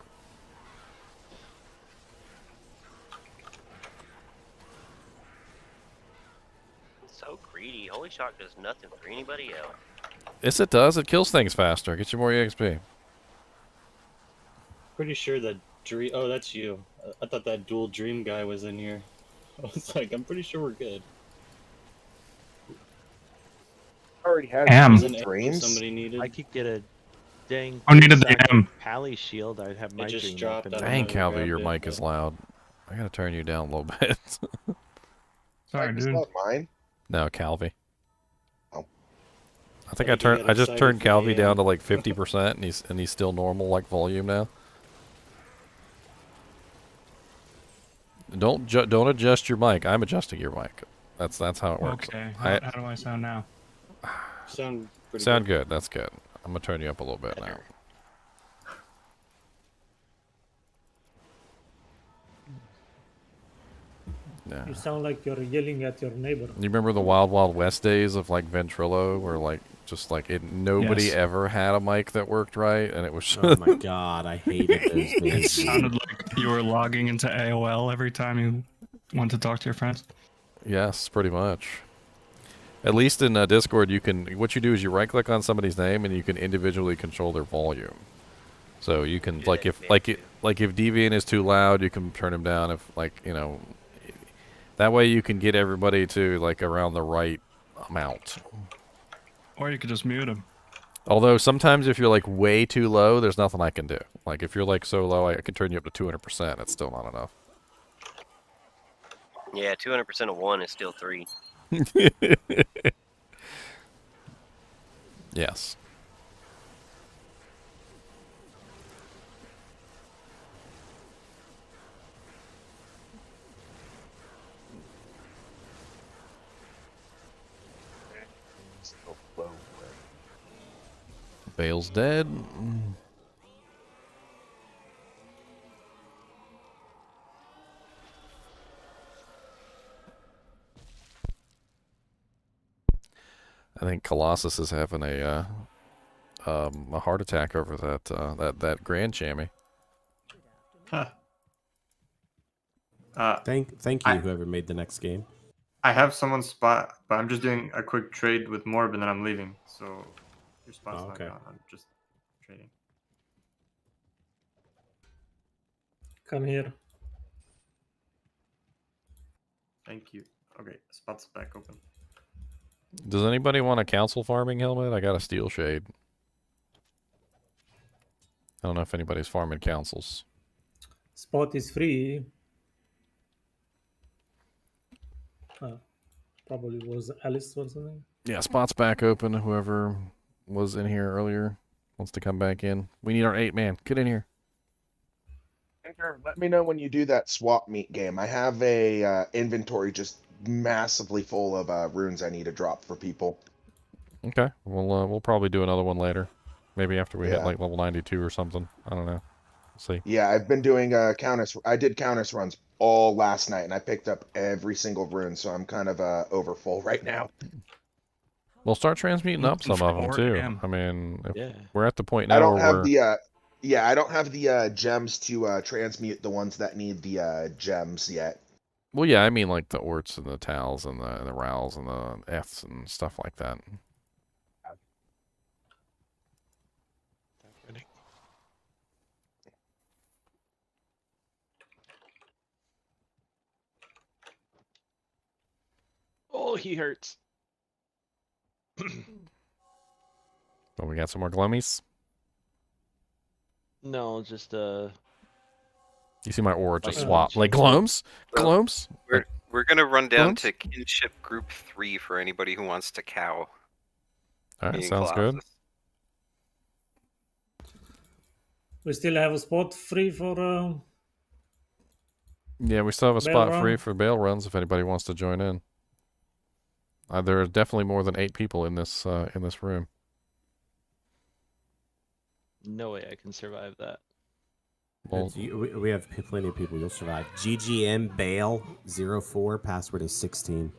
So greedy. Holy Shock does nothing for anybody else. Yes, it does. It kills things faster. Gets you more EXP. Pretty sure that dream. Oh, that's you. I thought that dual dream guy was in here. I was like, I'm pretty sure we're good. Already had Damn. dreams. Somebody needed. I could get a dang. I needed the three-sided M. Pally shield. I'd have my just dream dropped open. out of Dang, my Calvi, grab your it, mic is loud. I gotta turn you down a little bit. Sorry, It's dude. not mine. No, Calvi. Oh. I think Like, you got I just excited turned for the Calvi down AM. to like 50% and he's still normal like volume now. Don't adjust your mic. I'm adjusting your mic. That's how it works. Okay. How do I sound now? Sound pretty Sound good. That's good. I'm gonna turn you up a little bit now. Yeah. You sound like you're yelling at your neighbor. You remember the Wild Wild West days of like Ventrilo, where like just like nobody Yes. ever had a mic that worked right, and it was. Oh my god, I hated those It days. sounded like you were logging into AOL every time you want to talk to your friends. Yes, pretty much. At least in Discord, you can. What you do is you right-click on somebody's name, and you can individually control their volume. So you can like if Deviant is too loud, you can turn him down. If that way you can get everybody to like around the right amount. Or you could just mute him. Although sometimes if you're like way too low, there's nothing I can do. Like if you're like so low, I can turn you up to 200%. It's still not enough. Yeah, 200% of 1 is still 3. Yes. Bale's dead. I think Colossus is having a heart attack over that Grand Chamois. Huh. Thank you, whoever made the next game. I have someone's spot, but I'm just doing a quick trade with Morb and then I'm leaving. So your spot's not okay. gone. I'm just trading. Come here. Thank you. Okay, spot's back open. Does anybody want a council farming helmet? I got a steel shade. I don't know if anybody's farming councils. Spot is free. Probably was Alice or something. Yeah, spot's back open. Whoever was in here earlier wants to come back in. We need our 8-man. Get in here. Let me know when you do that swap meet game. I have a inventory just massively full of runes I need to drop for people. Okay. We'll probably do another one later. Maybe after we hit Yeah. like level 92 or something. I don't know. We'll see. Yeah, I've been doing countess. I did countess runs all last night, and I picked up every single rune, so I'm kind of over full right now. We'll start transmuting up some of them 4 too. a.m. I mean, Yeah. we're at the point I now don't where have we're. the yeah, I don't have the gems to transmute the ones that need the gems yet. Well, yeah, I mean like the orts and the tals and the rowls and the eths and stuff like that. Oh, he hurts. But we got some more glummies. No, just You see my aura just Lightning swap. Like Chinchilla. glomes? Glomes? We're gonna run down Glums? to kinship group 3 for anybody who wants to cow. Alright, Me and sounds Colossus. good. We still have a spot free for. Yeah, we still have a Bail spot run? free for bail runs if anybody wants to join in. There are definitely more than 8 people in this room. No way I can survive that. Well, We have plenty of people. You'll survive. GGM Bail 04. Password is 16.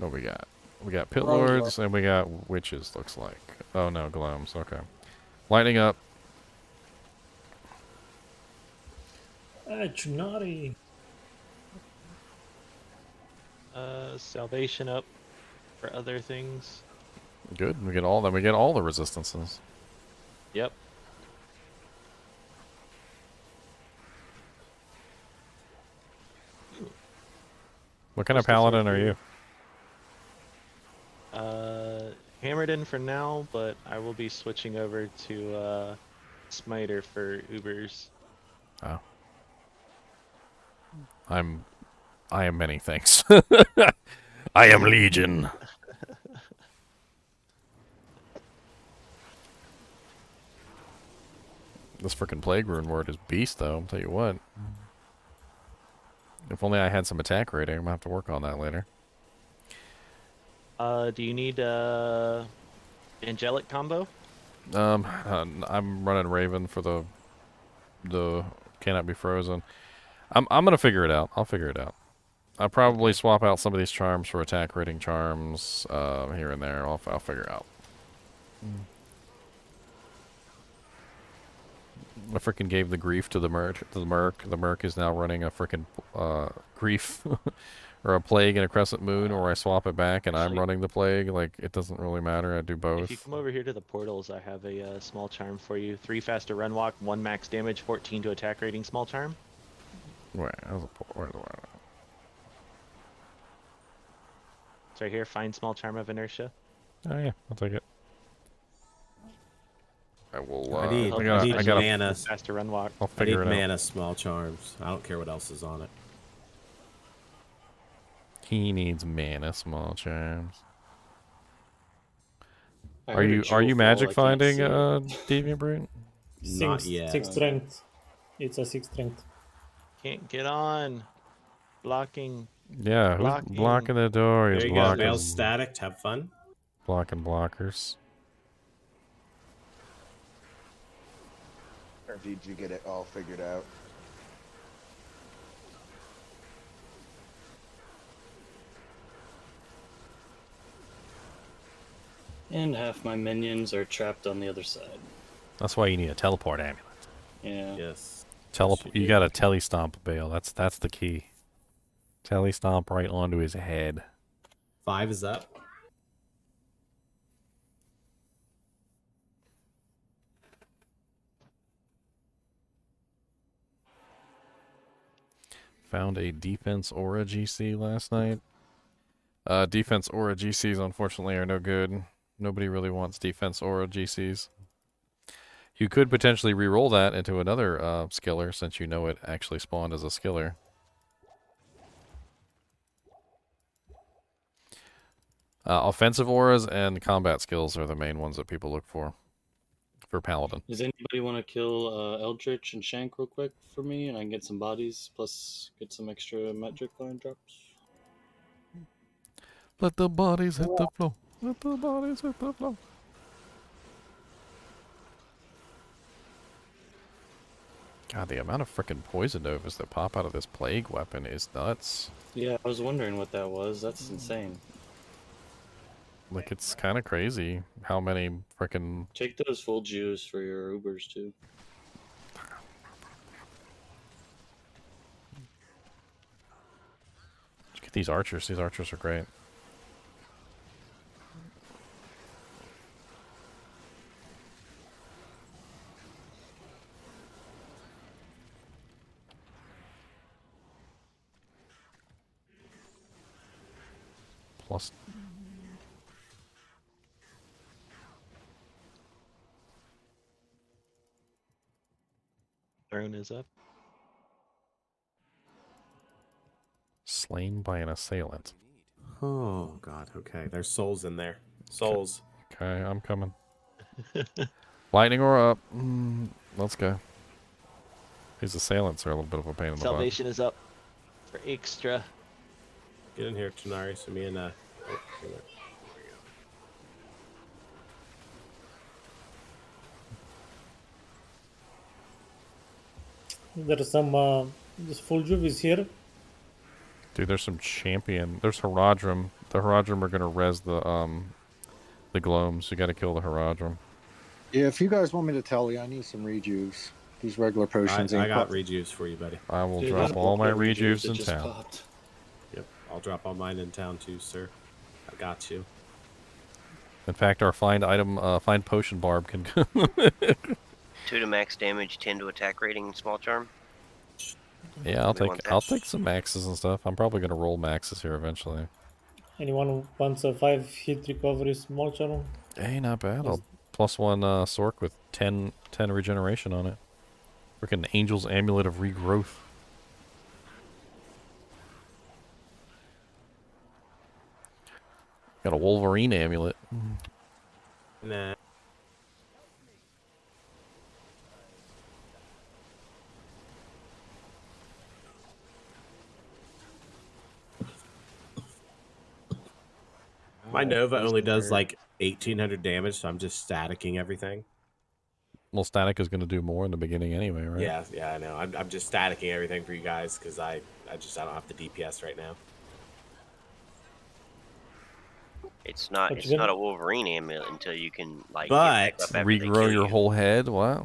what we got? We got pit Roll lords and we got witches. Looks like. Oh no, glomes. Okay, lightning up. Chunari. Salvation up for other things. Good. We get all. Then we get all the resistances. Yep. What kind of paladin are you? Hammered in for now, but I will be switching over to Smiter for Ubers. Oh. I am many things. I am Legion. This frickin' plague rune word is beast, though. I'll tell you what. If only I had some attack rating. I'm gonna have to work on that later. Do you need angelic combo? I'm running Raven for the cannot be frozen. I'm gonna figure it out. I'll figure it out. I'll probably swap out some of these charms for attack rating charms here and there. I'll figure it out. I freaking gave the grief to the merc. The merc is now running a freaking grief or a plague and a crescent moon, or I swap it back and I'm running the plague. Like, it doesn't really matter. I do both. If you come over here to the portals, I have a small charm for you. 3 faster run walk, 1 max damage, 14 to attack rating small charm. Where's the It's right here. Find small charm of inertia. Oh yeah, I'll take it. I will. I need mana. Faster run walk. I'll figure it out. Mana small charms. I don't care what else is on it. He needs mana small charms. I Are heard a you jewel magic fall, I can't finding see it. Deviant Brute? Not yet. 6 strength. It's a 6 strength. Can't get on. Blocking. Yeah, who's blocking the door? He's There you go. blocking. Male static. Have fun. Blocking blockers. Or did you get it all figured out? And half my minions are trapped on the other side. That's why you need a teleport amulet. Yeah. Yes. You got a telestomp Bale. That's the key. Telestomp right onto his head. 5 is up. Found a defense aura GC last night. Defense aura GCs unfortunately are no good. Nobody really wants defense aura GCs. You could potentially re-roll that into another skiller, since you know it actually spawned as a skiller. Offensive auras and combat skills are the main ones that people look for Paladin. Does anybody want to kill Eldritch and Shank real quick for me, and I can get some bodies plus get some extra magic line drops? Let the bodies hit the floor. Let the bodies hit the floor. God, the amount of frickin' poison novas that pop out of this plague weapon is nuts. Yeah, I was wondering what that was. That's insane. Like, it's kind of crazy how many frickin'... Take those full Jews for your Ubers too. Get these archers. These archers are great. Plus... Throne is up. Slain by an assailant. Oh god, okay. There's souls in there. Souls. Okay, I'm coming. Lightning aura up. Let's go. These assailants are a little bit of a pain in the butt. Salvation is up for extra. Get in here, Tanari, so me and There's some this full juve is here. Dude, there's some champion. There's Haradrim. The Haradrim are gonna res the gloams. You gotta kill the Haradrim. Yeah, if you guys want me to tell you, I need some rejuves. These regular potions. I got rejuves for you, buddy. I will drop all my rejuves in town. Popped. Yep, I'll drop all mine in town too, sir. I got you. In fact, our find potion barb can. 2 to max damage, 10 to attack rating, small charm. Yeah, I'll take some maxes and stuff. I'm probably gonna roll maxes here eventually. Anyone who wants a 5 hit recovery small charm? Hey, not bad. I'll +1 Sork with 10 regeneration on it. Freaking Angel's Amulet of Regrowth. Got a Wolverine amulet. Nah. My Nova only does like 1800 damage, so I'm just staticking everything. Well, static is going to do more in the beginning anyway, right? Yeah, I know. I'm just staticking everything for you guys because I don't have the DPS right now. It's not a Wolverine amulet until you can like but regrow your whole head. What?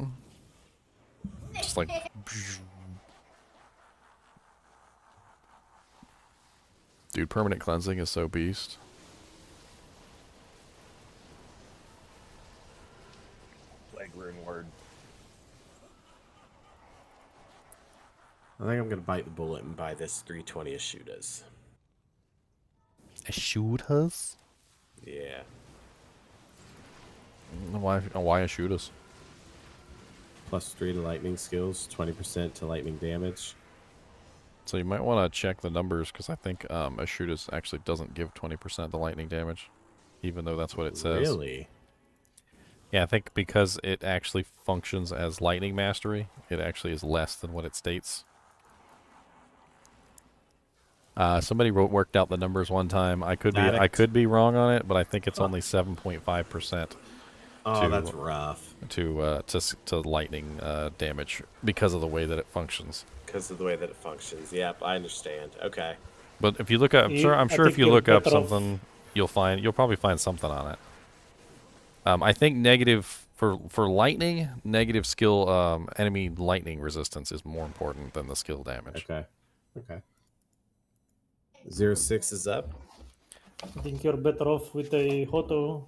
Just like. Dude, permanent cleansing is so beast. Leg rune word. I think I'm gonna bite the bullet and buy this 320 Ashudas. Ashudas? Yeah. Why Ashudas? +3 to lightning skills, 20% to lightning damage. So you might want to check the numbers because I think Ashudas actually doesn't give 20% the lightning damage, even though that's what it says. Really? Yeah, I think because it actually functions as lightning mastery, it actually is less than what it states. Somebody worked out the numbers one time. I could be wrong on it, but I think it's only 7.5%. Oh, that's rough. To lightning damage because of the way that it functions. Because of the way that it functions. Yep, I understand. Okay. But if you look up, I'm sure if you look up something, you'll probably find something on it. I think negative for lightning, negative skill enemy lightning resistance is more important than the skill damage. Okay. 06 is up. I think you're better off with a Hoto.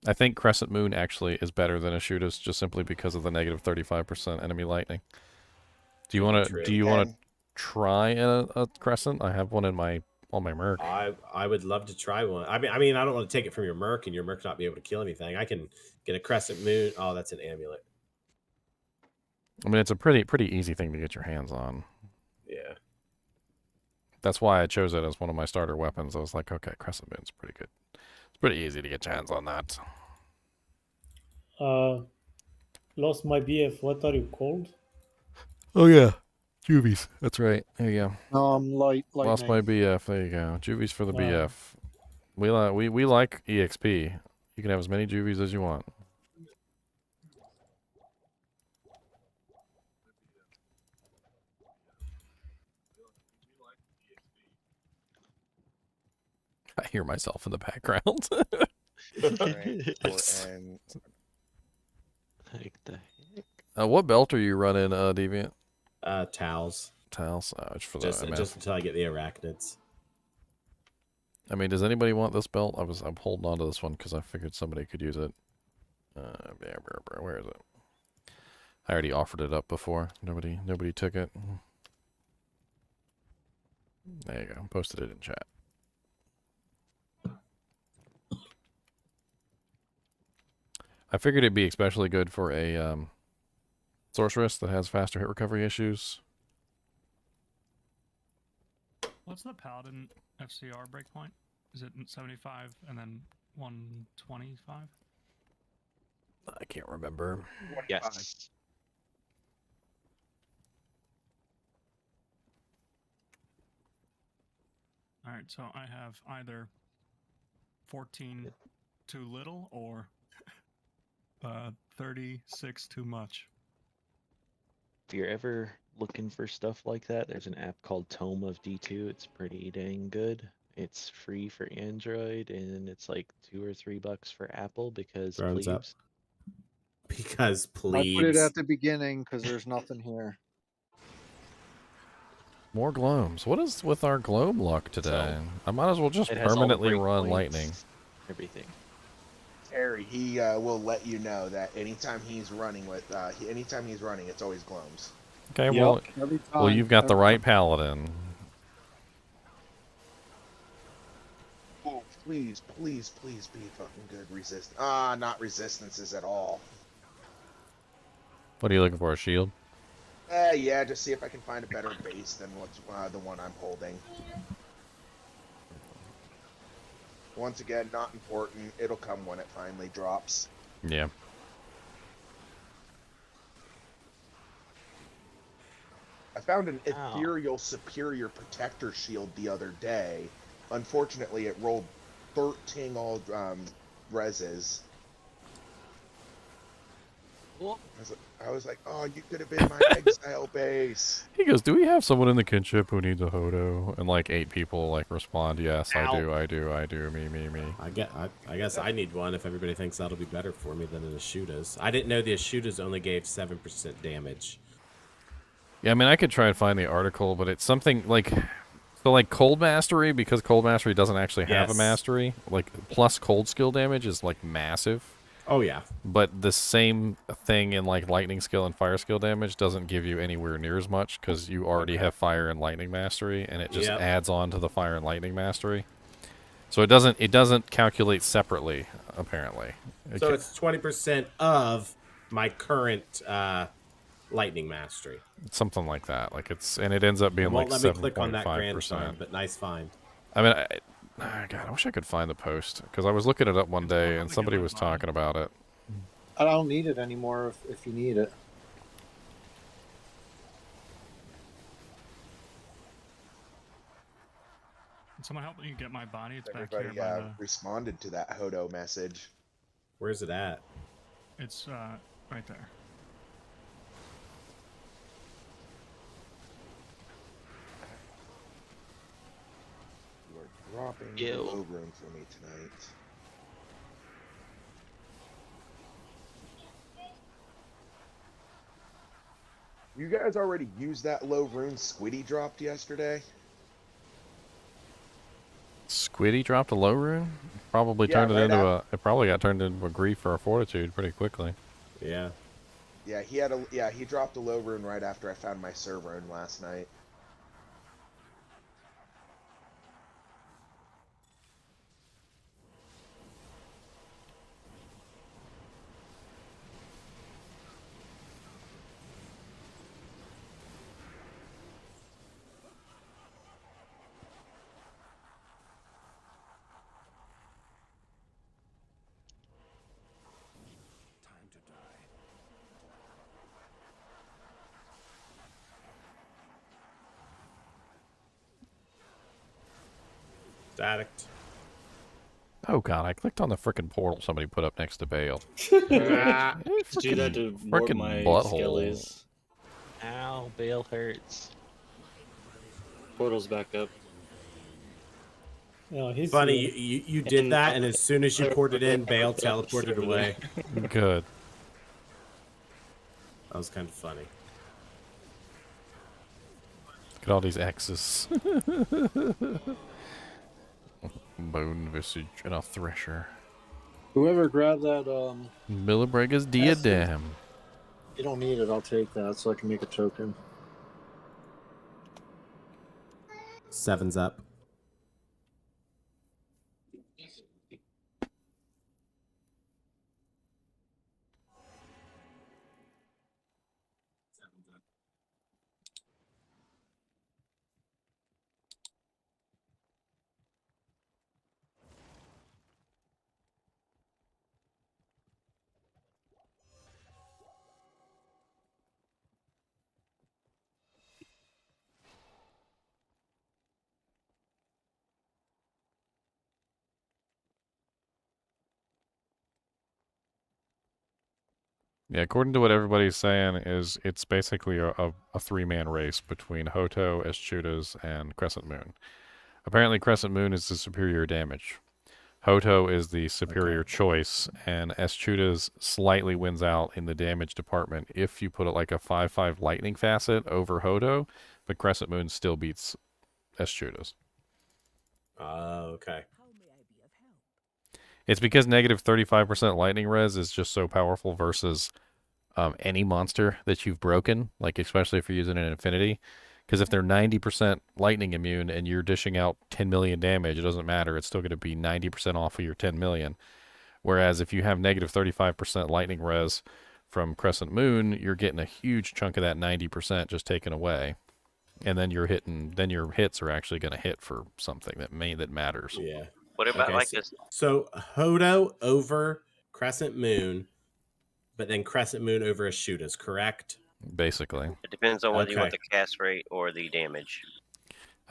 I think Crescent Moon actually is better than Ashudas just simply because of the negative 35% enemy lightning. Do you want to try a Crescent? I have one on my Merc. I would love to try one. I mean I don't want to take it from your Merc and your Merc not be able to kill anything. I can get a Crescent Moon. Oh, that's an amulet. I mean, it's a pretty easy thing to get your hands on. Yeah. That's why I chose it as one of my starter weapons. I was like, okay, Crescent Moon's pretty good. It's pretty easy to get your hands on that. Lost my BF. What are you called? Oh yeah, Juvies. That's right. There you go. Lightning. Lost my BF. There you go. Juvies for the Wow. BF. We like EXP. You can have as many juvies as you want. I hear myself in the background. Right. And Like the heck? What belt are you running, Deviant? Towels. Towels. It's for Just the just until I get the arachnids. I mean, does anybody want this belt? I'm holding on to this one because I figured somebody could use it. Where is it? I already offered it up before. Nobody took it. There you go. Posted it in chat. I figured it'd be especially good for a sorceress that has faster hit recovery issues. What's the paladin FCR breakpoint? Is it 75 and then 125? I can't remember. Yes. All right, so I have either 14 too little or 36 too much. If you're ever looking for stuff like that, there's an app called Tome of D2. It's pretty dang good. It's free for Android, and it's like $2 or $3 for Apple because Thrones up. plebes. Because I put it plebes. at the beginning because there's nothing here. More globes. What is with our globe luck today? I might as well just It has all the permanently run breakpoints, lightning. Everything. Harry, he will let you know that anytime he's running, it's always gloams. Okay, Yep, well, every well, time, you've got the every right paladin. Oh, please be fucking good resist. Not resistances at all. What are you looking for? A shield? Yeah, just see if I can find a better base than what's the one I'm holding. Once again, not important. It'll come when it finally drops. Yeah. I found an ethereal superior protector shield the other day. Unfortunately, it rolled 13 all reses. I was like, oh, you could have been my exile base. He goes, do we have someone in the kinship who needs a hodo? And like 8 people like respond, yes, I do, me. I guess I need one if everybody thinks that'll be better for me than an Ashudas. I didn't know the Ashudas only gave 7% damage. Yeah, I mean, I could try and find the article, but it's something like... So like cold mastery, because cold mastery doesn't actually have a mastery, like plus cold skill damage is like massive. Oh yeah. But the same thing in like lightning skill and fire skill damage doesn't give you anywhere near as much because you already have fire and lightning mastery, and it just adds on to the fire and lightning mastery. So it doesn't calculate separately, apparently. So it's 20% of my current lightning mastery. Something like that. Like it ends up being like 7.5%. Let me click on that grand sign, but nice find. I mean, God, I wish I could find the post because I was looking it up one day and somebody was talking about it. I don't need it anymore if you need it. Can someone help me get my body? It's back Everybody here. By the... responded to that hodo message. Where's it at? It's right there. You are dropping the low room for me tonight. You guys already used that low rune Squiddy dropped yesterday? Squiddy dropped a low rune? Probably turned it into it probably got turned into a grief or a fortitude pretty quickly. Yeah. Yeah, he dropped a low rune right after I found my serve rune last night. Staticked. Oh god, I clicked on the frickin' portal somebody put up next to Bale. Do that to warp Frickin' my butthole. skellies. Ow, Bale hurts. Portal's back up. No, he's Funny, here. you did that, and as soon as you poured it in, Bale teleported away. Good. That was kind of funny. Look at all these X's. Bone visage and a thresher. Whoever grabbed that, Millibrega's diadem. you don't need it. I'll take that so I can make a token. 7's up. Yeah, according to what everybody's saying, is it's basically a three-man race between Hoto, Eschuta's, and Crescent Moon. Apparently, Crescent Moon is the superior damage. Hoto is the superior choice, and Eschuta's slightly wins out in the damage department if you put it like a 5/5 lightning facet over Hoto, but Crescent Moon still beats Eschuta's. Okay. It's because negative 35% lightning res is just so powerful versus any monster that you've broken, like especially if you're using an infinity. Because if they're 90% lightning immune and you're dishing out 10 million damage, it doesn't matter. It's still going to be 90% off of your 10 million. Whereas if you have negative 35% lightning res from Crescent Moon, you're getting a huge chunk of that 90% just taken away. And then you're hitting. Then your hits are actually going to hit for something that matters. Yeah. What about like so, this? So Hodo over Crescent Moon, but then Crescent Moon over Eschuta's, correct? Basically. It depends on whether you want the cast rate or the damage.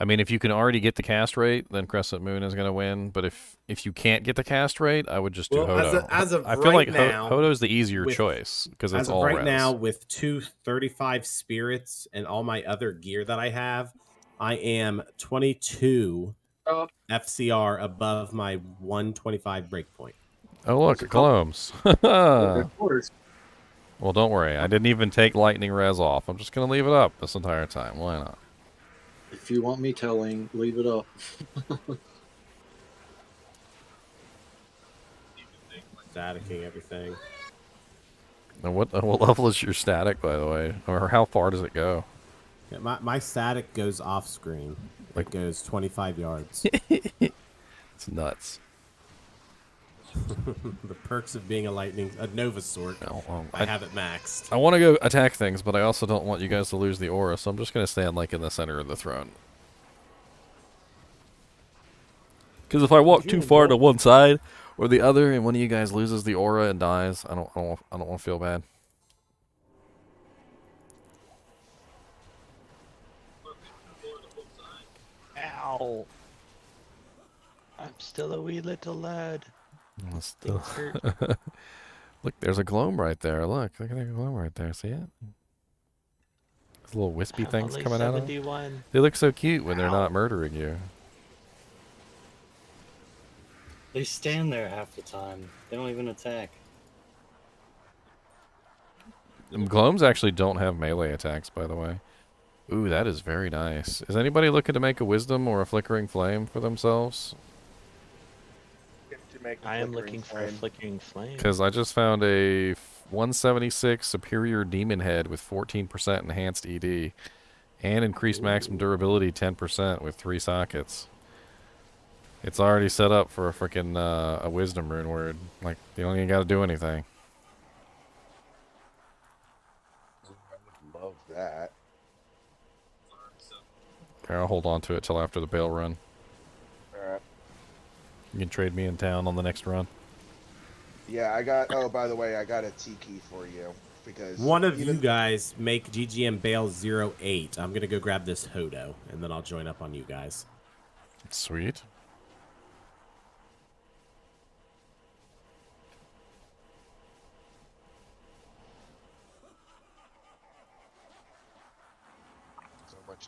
I mean, if you can already get the cast rate, then Crescent Moon is going to win. But if you can't get the cast rate, I would just do Hodo. As of I feel right like now, Hodo's the easier choice because it's as of all right res. now, with 235 spirits and all my other gear that I have, I am 22 FCR above my 125 breakpoint. Oh look, Gloams. Well, don't worry. I didn't even take lightning res off. I'm just going to leave it up this entire time. Why not? If you want me telling, leave it up. Staticking everything. And what level is your static, by the way? Or how far does it go? Yeah, my static goes off screen. It goes 25 yards. It's nuts. The perks of being a Nova Sword. I have it maxed. I want to go attack things, but I also don't want you guys to lose the aura, so I'm just going to stand like in the center of the throne. Because if I walk too far to one side or the other, and one of you guys loses the aura and dies, I don't want to feel bad. Ow! I'm still a wee little lad. Still. Look, there's a gloam right there. Look at that gloam right there. See it? Those little wispy things only coming out of 71. them. They look so cute when they're not murdering you. They stand there half the time. They don't even attack. Glooms actually don't have melee attacks, by the way. Ooh, that is very nice. Is anybody looking to make a wisdom or a flickering flame for themselves? I am looking for a flickering flame. Because I just found a 176 superior demon head with 14% enhanced ED and increased maximum durability 10% with 3 sockets. It's already set up for a freaking a wisdom rune word. Like, you don't even got to do anything. Love that. Okay, I'll hold on to it till after the bail run. Alright. You can trade me in town on the next run. Yeah, I got. Oh, by the way, I got a T key for you because one of you guys make GGM Bail 08. I'm gonna go grab this Hodo, and then I'll join up on you guys. Sweet.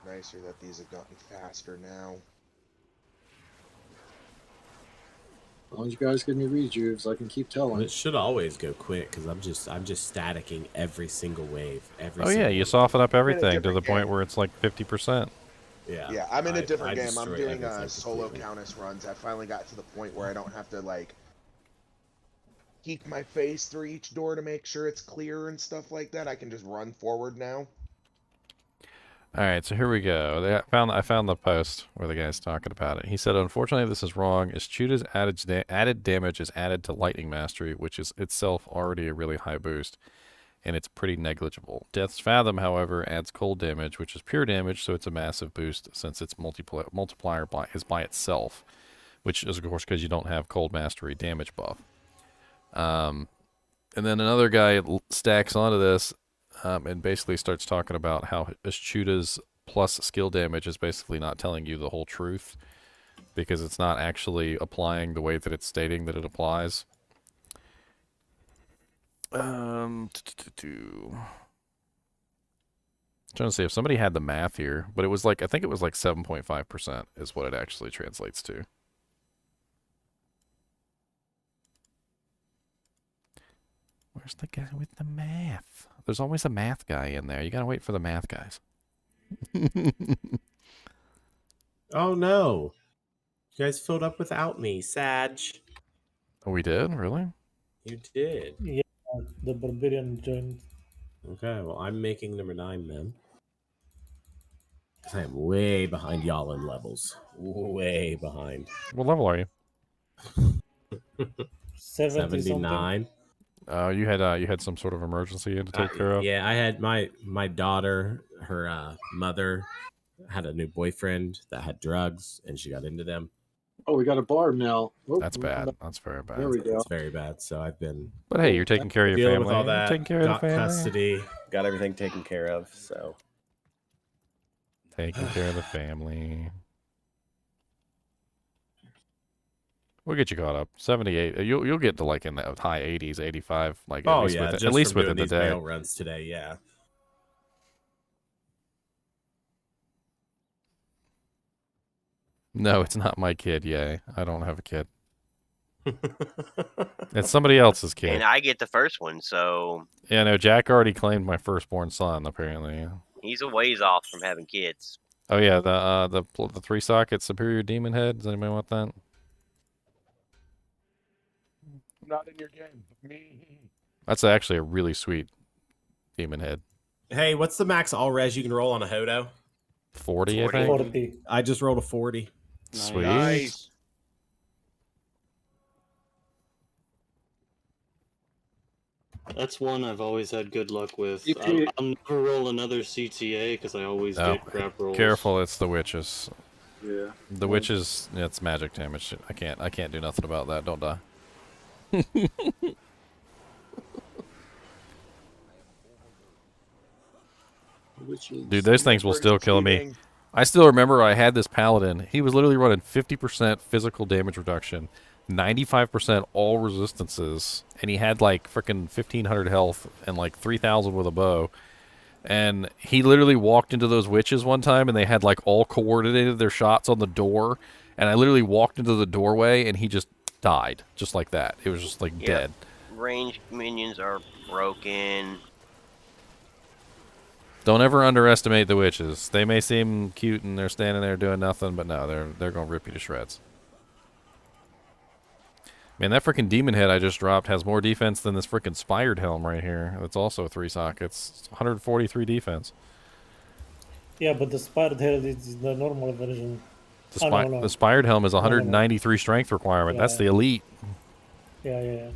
much nicer that these have gotten faster now. As long as you guys give me rejuves, I can keep telling. It should always go quick because I'm just staticking every single wave. Oh yeah, you soften up everything to the point game. where it's like 50%. Yeah, I'm in a different game. I'm destroy doing everything solo completely. Countess runs. I finally got to the point where I don't have to like keep my face through each door to make sure it's clear and stuff like that. I can just run forward now. All right, so here we go. I found the post where the guy's talking about it. He said, unfortunately, this is wrong. Eschewda's added damage is added to Lightning Mastery, which is itself already a really high boost, and it's pretty negligible. Death's Fathom, however, adds cold damage, which is pure damage, so it's a massive boost since its multiplier is by itself, which is, of course, because you don't have cold mastery damage buff. And then another guy stacks onto this and basically starts talking about how Eschewda's plus skill damage is basically not telling you the whole truth because it's not actually applying the way that it's stating that it applies. Trying to see if somebody had the math here, but it was like, I think it was like 7.5% is what it actually translates to. Where's the guy with the math? There's always a math guy in there. You gotta wait for the math guys. Oh no. You guys filled up without me, Sag. Oh, we did? Really? You did. Yeah, the barbarian joined. Okay, well, I'm making number 9 then. Because I am way behind y'all in levels. Way behind. What level are you? 79. You had some sort of emergency you had to take care of? Yeah, I had my daughter, her mother had a new boyfriend that had drugs, and she got into them. Oh, we got a barb now. Oh, That's bad. That's very bad. There we go. It's very bad. So I've been. But hey, you're taking care of your dealing family. with all You're that. taking care of the Got family. custody. Got everything taken care of. So. Taking care of the family. We'll get you caught up. 78. You'll get to like in the high 80s, 85. Like Oh at least yeah, within, just at least from within doing the these day. bail runs today. Yeah. No, it's not my kid. Yay! I don't have a kid. It's somebody else's kid. And I get the first one, so Yeah, no. Jack already claimed my firstborn son. Apparently. he's a ways off from having kids. Oh yeah, the 3-socket Superior Demon Head. Does anybody want that? I'm not in your game. Me. That's actually a really sweet demon head. Hey, what's the max all res you can roll on a Hodo? 40, I think. 40. I just rolled a 40. Sweet. Nice. That's one I've always had good luck with. You I'll can- never roll another CTA because I always Oh, get crap rolls. careful! It's the witches. Yeah. The witches. Yeah, it's magic damage. I can't do nothing about that. Don't die. Dude, those things will still kill me. I still remember I had this paladin. He was literally running 50% physical damage reduction, 95% all resistances, and he had like freaking 1500 health and like 3000 with a bow. And he literally walked into those witches one time, and they had like all coordinated their shots on the door. And I literally walked into the doorway, and he just died, just like that. It was just like Yep. dead. Ranged minions are broken. Don't ever underestimate the witches. They may seem cute and they're standing there doing nothing, but no, they're gonna rip you to shreds. Man, that freaking demon head I just dropped has more defense than this freaking spired helm right here. That's also 3 sockets. It's 143 defense. Yeah, but the spired head is the normal version. The spired helm is 193 strength requirement. That's Yeah. the elite. Yeah.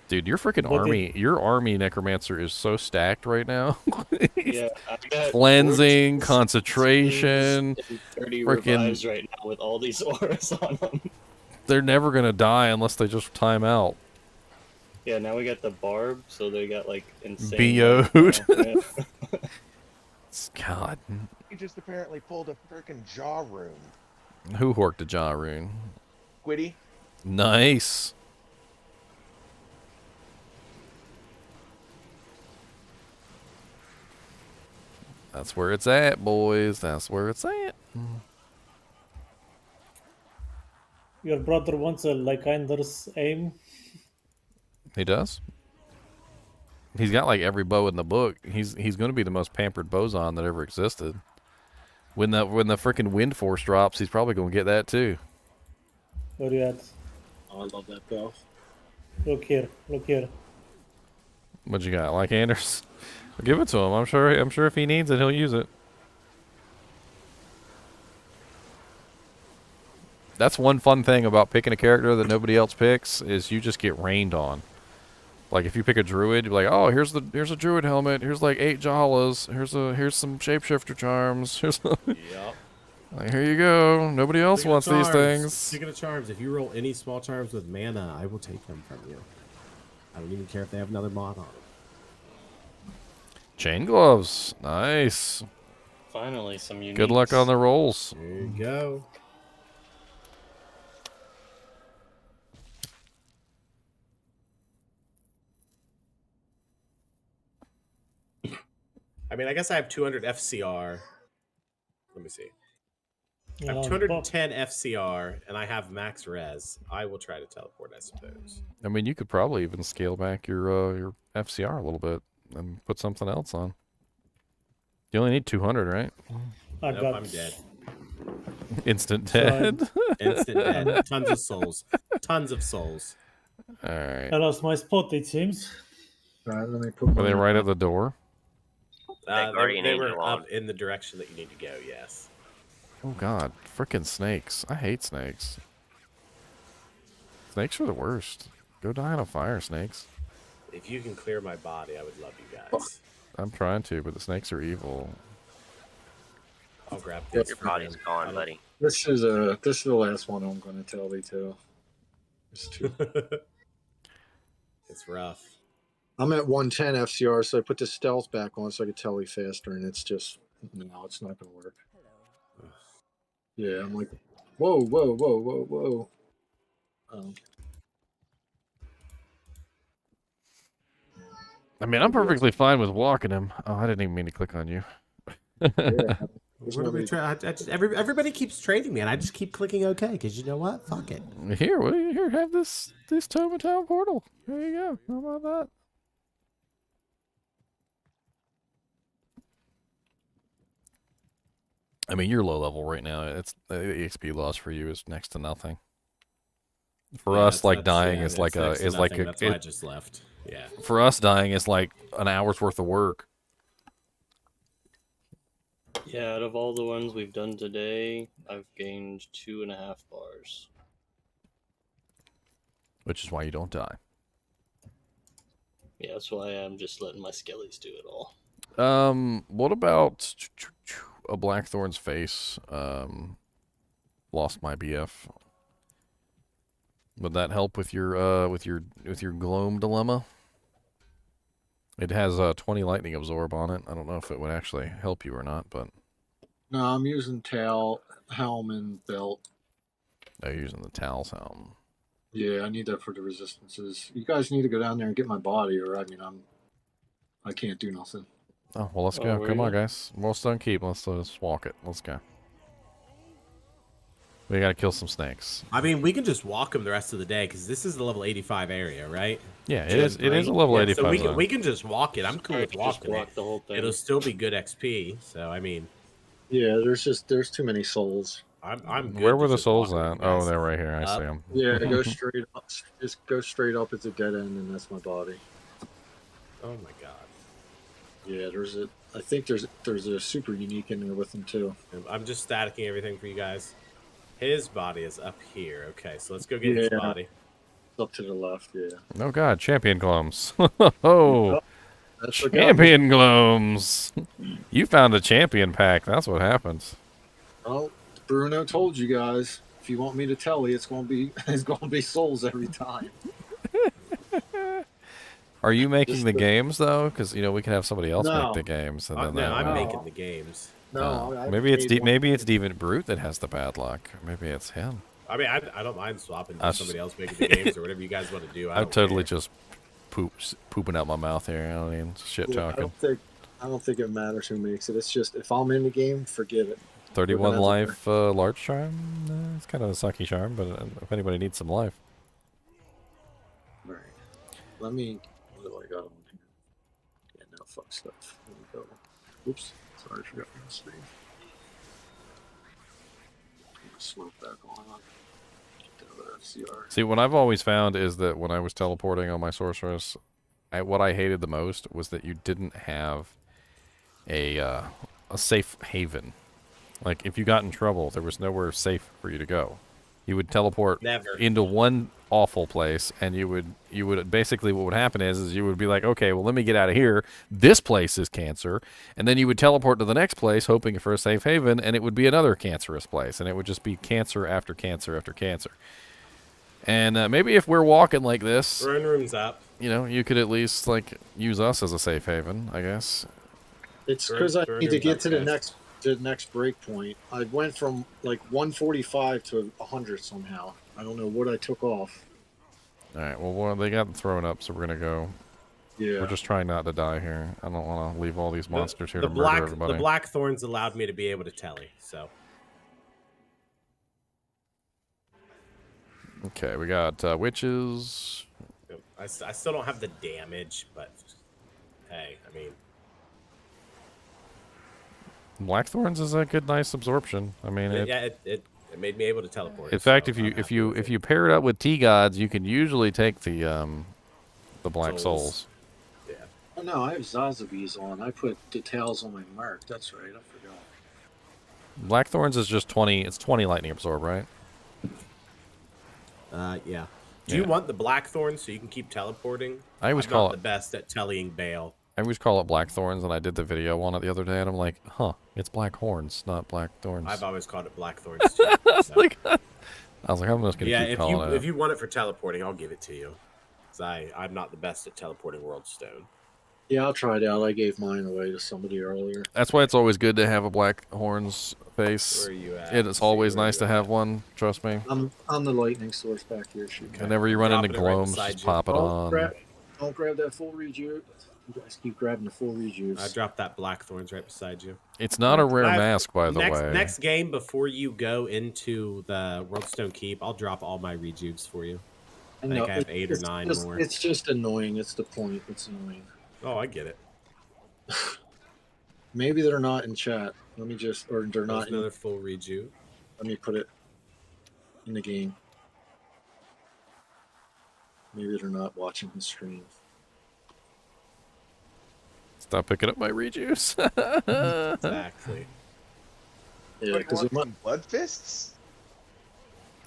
Dude, your freaking But army, your army necromancer is so stacked right now. Yeah, I got Cleansing, 14 concentration, and 30 freaking. revives right now with all these auras on them. They're never gonna die unless they just time out. Yeah, now we got the barb, so they got like insane. BO'd. Yeah. God. He just apparently pulled a freaking jaw rune. Who horked a jaw rune? Quiddy. Nice. That's where it's at, boys. That's where it's at. Your brother wants a Lycander's aim. He does. He's got like every bow in the book. He's going to be the most pampered boson that ever existed. When the freaking wind force drops, he's probably going to get that too. Where you at? Oh, I love that bow. Look here. Look here. What you got, like Anders? Give it to him. I'm sure if he needs it, he'll use it. That's one fun thing about picking a character that nobody else picks is you just get rained on. Like if you pick a druid, you're like, oh, here's a druid helmet. Here's like 8 Jahalas. Here's some shapeshifter charms. Here's Yep. like, here you go. Nobody else Speaking of wants these charms, things. Speaking of charms, if you roll any small charms with mana, I will take them from you. I don't even care if they have another mod on them. Chain gloves, nice. Finally, some unique. Good luck on the rolls. There you go. I mean, I guess I have 200 FCR. Let me see. I have 210 FCR, and I have max res. I will try to teleport, I suppose. I mean, you could probably even scale back your FCR a little bit and put something else on. You only need 200, right? Nope, I'm dead. Instant dead. Instant dead. Tons of souls. Tons of souls. All right. I lost my spot, it seems. Alright, let me put Were they right at the door? They were up in the direction that you need to go, yes. Oh god, frickin' snakes. I hate snakes. Snakes are the worst. Go die on a fire, snakes. If you can clear my body, I would love you guys. I'm trying to, but the snakes are evil. I'll grab this. Your body's gone, buddy. This is the last one I'm going to tell you to. It's too. It's rough. I'm at 110 FCR, so I put the stealth back on so I could telly faster, and it's just no, it's not going to work. Yeah, I'm like, whoa, whoa, whoa, whoa, whoa. I mean, I'm perfectly fine with walking him. Oh, I didn't even mean to click on you. What are we everybody keeps trading me, and I just keep clicking OK because you know what? Fuck it. Here, have this Tome of Town portal. There you go. How about that? I mean, you're low level right now. It's the XP loss for you is next to nothing. For us, like dying is like a that's why I just left. Yeah. For us, dying is like an hour's worth of work. Yeah, out of all the ones we've done today, I've gained 2.5 bars. Which is why you don't die. Yeah, that's why I'm just letting my skellies do it all. What about a Blackthorn's face? Lost my BF. Would that help with your gloam dilemma? It has 20 lightning absorb on it. I don't know if it would actually help you or not, but No, I'm using tail, helm, and belt. they're using the Tal's helm. Yeah, I need that for the resistances. You guys need to go down there and get my body, or I mean, I can't do nothing. Oh well, let's go. Come on, guys. Most don't keep. Let's walk it. Let's go. We gotta kill some snakes. I mean, we can just walk them the rest of the day because this is the level 85 area, right? Yeah, it is. It is a level 85. So we can just walk it. I'm cool with walking walk it. the whole thing. It'll still be good XP. So I mean, Yeah, there's too many souls. I'm good. Where were to the just souls walk at? them, Oh, guys. they're right here. I see them. Yeah, go straight up. Just go straight up. It's a dead end, and that's my body. Oh my god. Yeah, I think there's a super unique in there with them too. I'm just staticking everything for you guys. His body is up here. Okay, so let's go get his body. Up to the left, yeah. Oh god, champion gloams. Oh, That's what got me. champion gloams. You found a champion pack. That's what happens. Well, Bruno told you guys. If you want me to tell you, it's gonna be souls every time. Are you making the games though? Because we can have somebody else No. make the games. And then No, that I'm way- making the games. No, I maybe it's made one. maybe it's Deviant Brute that has the bad luck. Maybe it's him. I mean, I don't mind swapping I to somebody else making the games or whatever you guys want to do. I I'm don't totally care. just pooping out my mouth here. I don't even shit Yeah, talking. I don't think it matters who makes it. It's just if I'm in the game, forget it. 31 life large charm. It's kind of a sucky charm, but if anybody needs some life. All right. Let me. What do I got on here? Yeah, no fuck stuff. Let me go. Oops. Sorry, I forgot my sleeve. Swap back on. FCR. See, what I've always found is that when I was teleporting on my sorceress, what I hated the most was that you didn't have a safe haven. Like, if you got in trouble, there was nowhere safe for you to go. You would teleport into one awful place, and you would basically, what would happen is you would be like, okay, well, let me get out of here. This place is cancer. And then you would teleport to the next place, hoping for a safe haven, and it would be another cancerous place. And it would just be cancer after cancer after cancer. And maybe if we're walking like this, Throne room's up. you know, you could at least, like, use us as a safe haven, I guess. It's because I need to get to the next break point. I went from like 145 to 100 somehow. I don't know what I took off. All right, well, they got thrown up, so we're going to go. Yeah. We're just trying not to die here. I don't want to leave all these monsters here to murder everybody. The black thorns allowed me to be able to telly, so. Okay, we got witches. I still don't have the damage, but hey, I mean. Blackthorns is a good, nice absorption. I mean, it made me able to teleport. In fact, if you pair it up with T-Gods, you can usually take the black souls. Yeah. Oh no, I have Zazabees on. I put details on my mark. That's right. I forgot. Blackthorns is just 20. It's 20 lightning absorb, right? Yeah. Do you want the blackthorn so you can keep teleporting? I always I'm call not it the best at tellying baal. I always call it blackthorns, and I did the video on it the other day, and I'm like, huh, it's black horns, not black thorns. I've always called it blackthorns too. I was like, I'm just gonna keep calling it. If you want it for teleporting, I'll give it to you. Cause I'm not the best at teleporting World Stone. Yeah, I'll try it out. I gave mine away to somebody earlier. That's why it's always good to have a black horns face. Where are you at? It's always nice to have one. Trust me. I'm the lightning source back here. Whenever you run into gloams, just pop it on. Don't grab that full rejuve. You guys keep grabbing the full rejuves. I dropped that blackthorns right beside you. It's not a rare mask, by the way. Next game, before you go into the Worldstone Keep, I'll drop all my rejuves for you. I think I have 8 or 9 more. It's just annoying. It's the point. It's annoying. Oh, I get it. Maybe they're not in chat. Let me just, or they're not. Another full rejuve. Let me put it in the game. Maybe they're not watching the stream. Stop picking up my rejuice. Exactly. Yeah, because it might. Blood fists.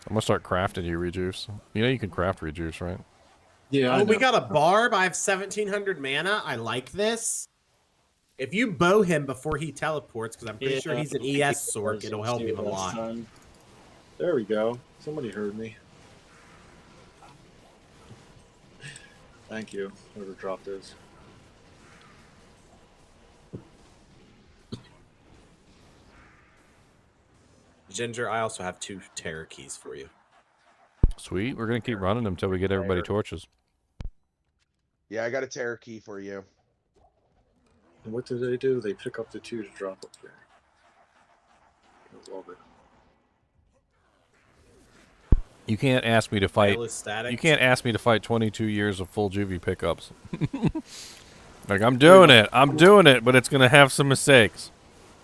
I'm gonna start crafting you rejuice. You know you can craft rejuice, right? Yeah. Oh, we got a barb. I have 1,700 mana. I like this. If you bow him before he teleports, because I'm pretty sure he's an ES Sork, it'll help him a lot. There we go. Somebody heard me. Thank you. Whoever dropped those. Ginger, I also have 2 terror keys for you. Sweet. We're gonna keep running them until we get everybody torches. Yeah, I got a terror key for you. And what do? They pick up the 2 to drop up there. I love it. You can't ask me to fight. Static. You can't ask me to fight 22 years of full juvie pickups. Like I'm doing it, but it's gonna have some mistakes.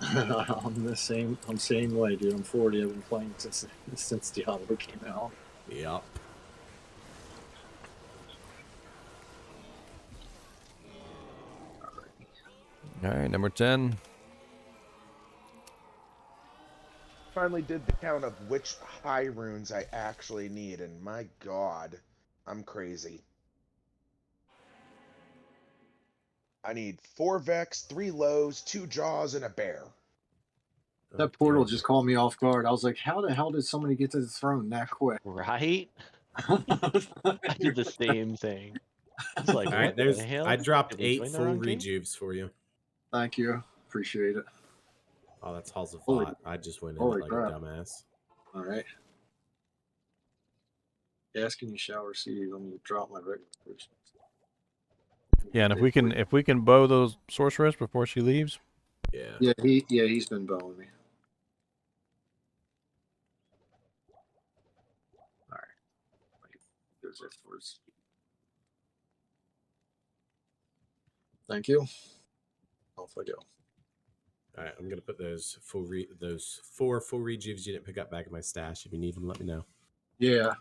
I'm the same way, dude. I'm 40. I've been playing since Diablo came out. Yep. All right, number 10. Finally did the count of which high runes I actually need, and my god, I'm crazy. I need 4 Vex, 3 Lows, 2 Jaws, and a Bear. That portal just caught me off guard. I was like, how the hell did somebody get to the throne that quick? Right? I did the same thing. It's like, all right, what there's. the hell? I dropped Did we 8 join the full wrong game? rejuves for you. Thank you. Appreciate it. Oh, that's Halls of Holy- Thought. I just went in holy like crap. a dumbass. All right. Asking you shall receive. I'm going to drop my regular person. Yeah, and if we can bow those sorceress before she leaves. Yeah, he's been bowing me. All right. There's it first. Thank you. Off I go. All right, I'm gonna put those those 4 full rejuves you didn't pick up back in my stash. If you need them, let me know. Yeah.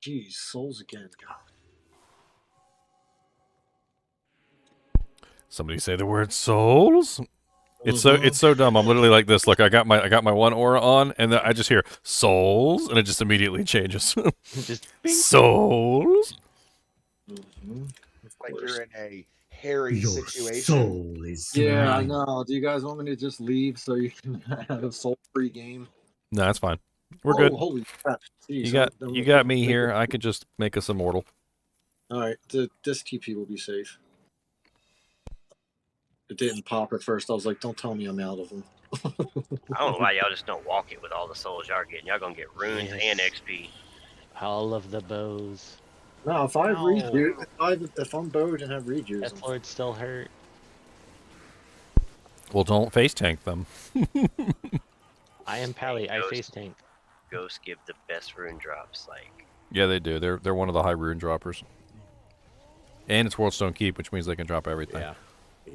Jeez, souls again. God. Somebody say the word souls. It's so dumb. I'm literally like this. Look, I got my one aura on, and then I just hear souls, and it just immediately changes. Just souls. It's like you're in a hairy Your situation. soul is Yeah, I mine. know. Do you guys want me to just leave so you can have a soul-free game? No, that's fine. We're good. Holy crap! Jeez, You got me here. I could just make us immortal. All right, this TP will be safe. It didn't pop at first. I was like, "Don't tell me I'm out of them." I don't know why y'all just don't walk it with all the souls y'all are getting. Y'all gonna get runes and XP. All of the bows. No, if I redo, if I'm bowed and have redos, Death Lord still hurt. Well, don't face tank them. I am Pally. I face tank. Ghosts give the best rune drops. Like Yeah, they do. They're one of the high rune droppers. And it's Worldstone Keep, which means they can drop everything. Yeah.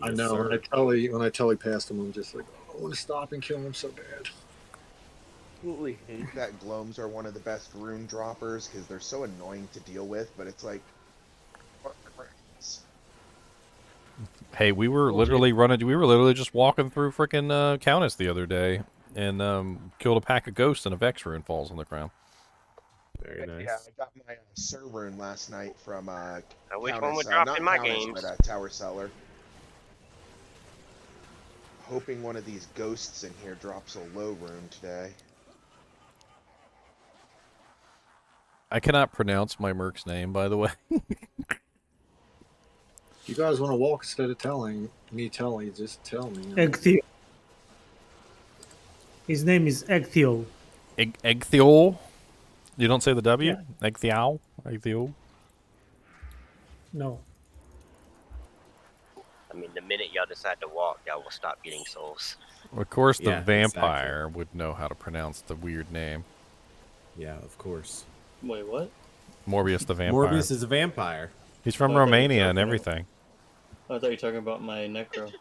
I know. When I tell past him, I'm just like, oh, I want to stop and kill him so bad. Absolutely hate that Gloams are one of the best rune droppers because they're so annoying to deal with. But it's like, Hey, we were literally just walking through frickin' Countess the other day and killed a pack of ghosts and a Vex rune falls on the ground. Very nice. Yeah, I got my Sir rune last night from I wish Countess, one would drop not in my Countess, games. but Tower Cellar. Hoping one of these ghosts in here drops a low rune today. I cannot pronounce my merc's name, by the way. If you guys want to walk instead of telling me, just tell me. Egthio. His name is Egthio. Egthio? You don't say the W? Yeah. Egthio? Egthio? No. I mean, the minute y'all decide to walk, y'all will stop getting souls. Of course, the Yeah, vampire would know how to pronounce the weird name. Yeah, of course. Wait, what? Morbius the vampire. Morbius is a vampire. He's from Oh, I thought you were Romania and talking everything. I thought you were talking about my necro.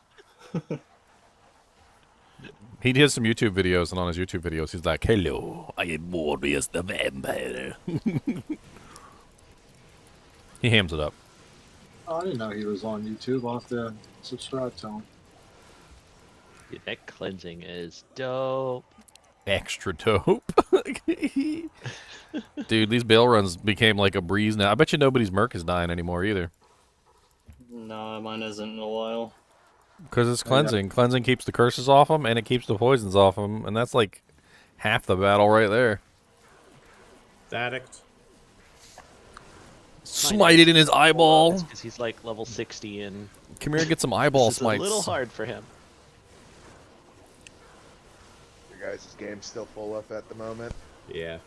He did some YouTube videos, and on his YouTube videos, he's like, "Hello, I am Morbius the vampire." He hams it up. I didn't know he was on YouTube. I'll have to subscribe to him. Dude, that cleansing is dope. Extra dope. Dude, these bail runs became like a breeze now. I bet you nobody's merc is dying anymore either. No, mine isn't in a while. Because it's cleansing. Cleansing keeps the curses off them, and it keeps the poisons off them, and that's like half the battle right there. Addict. Smite it in his eyeball. Because he's like level 60 and... Come here and get some eyeball It's a smites. little hard for him. Your guys' game's still full up at the moment. Yeah.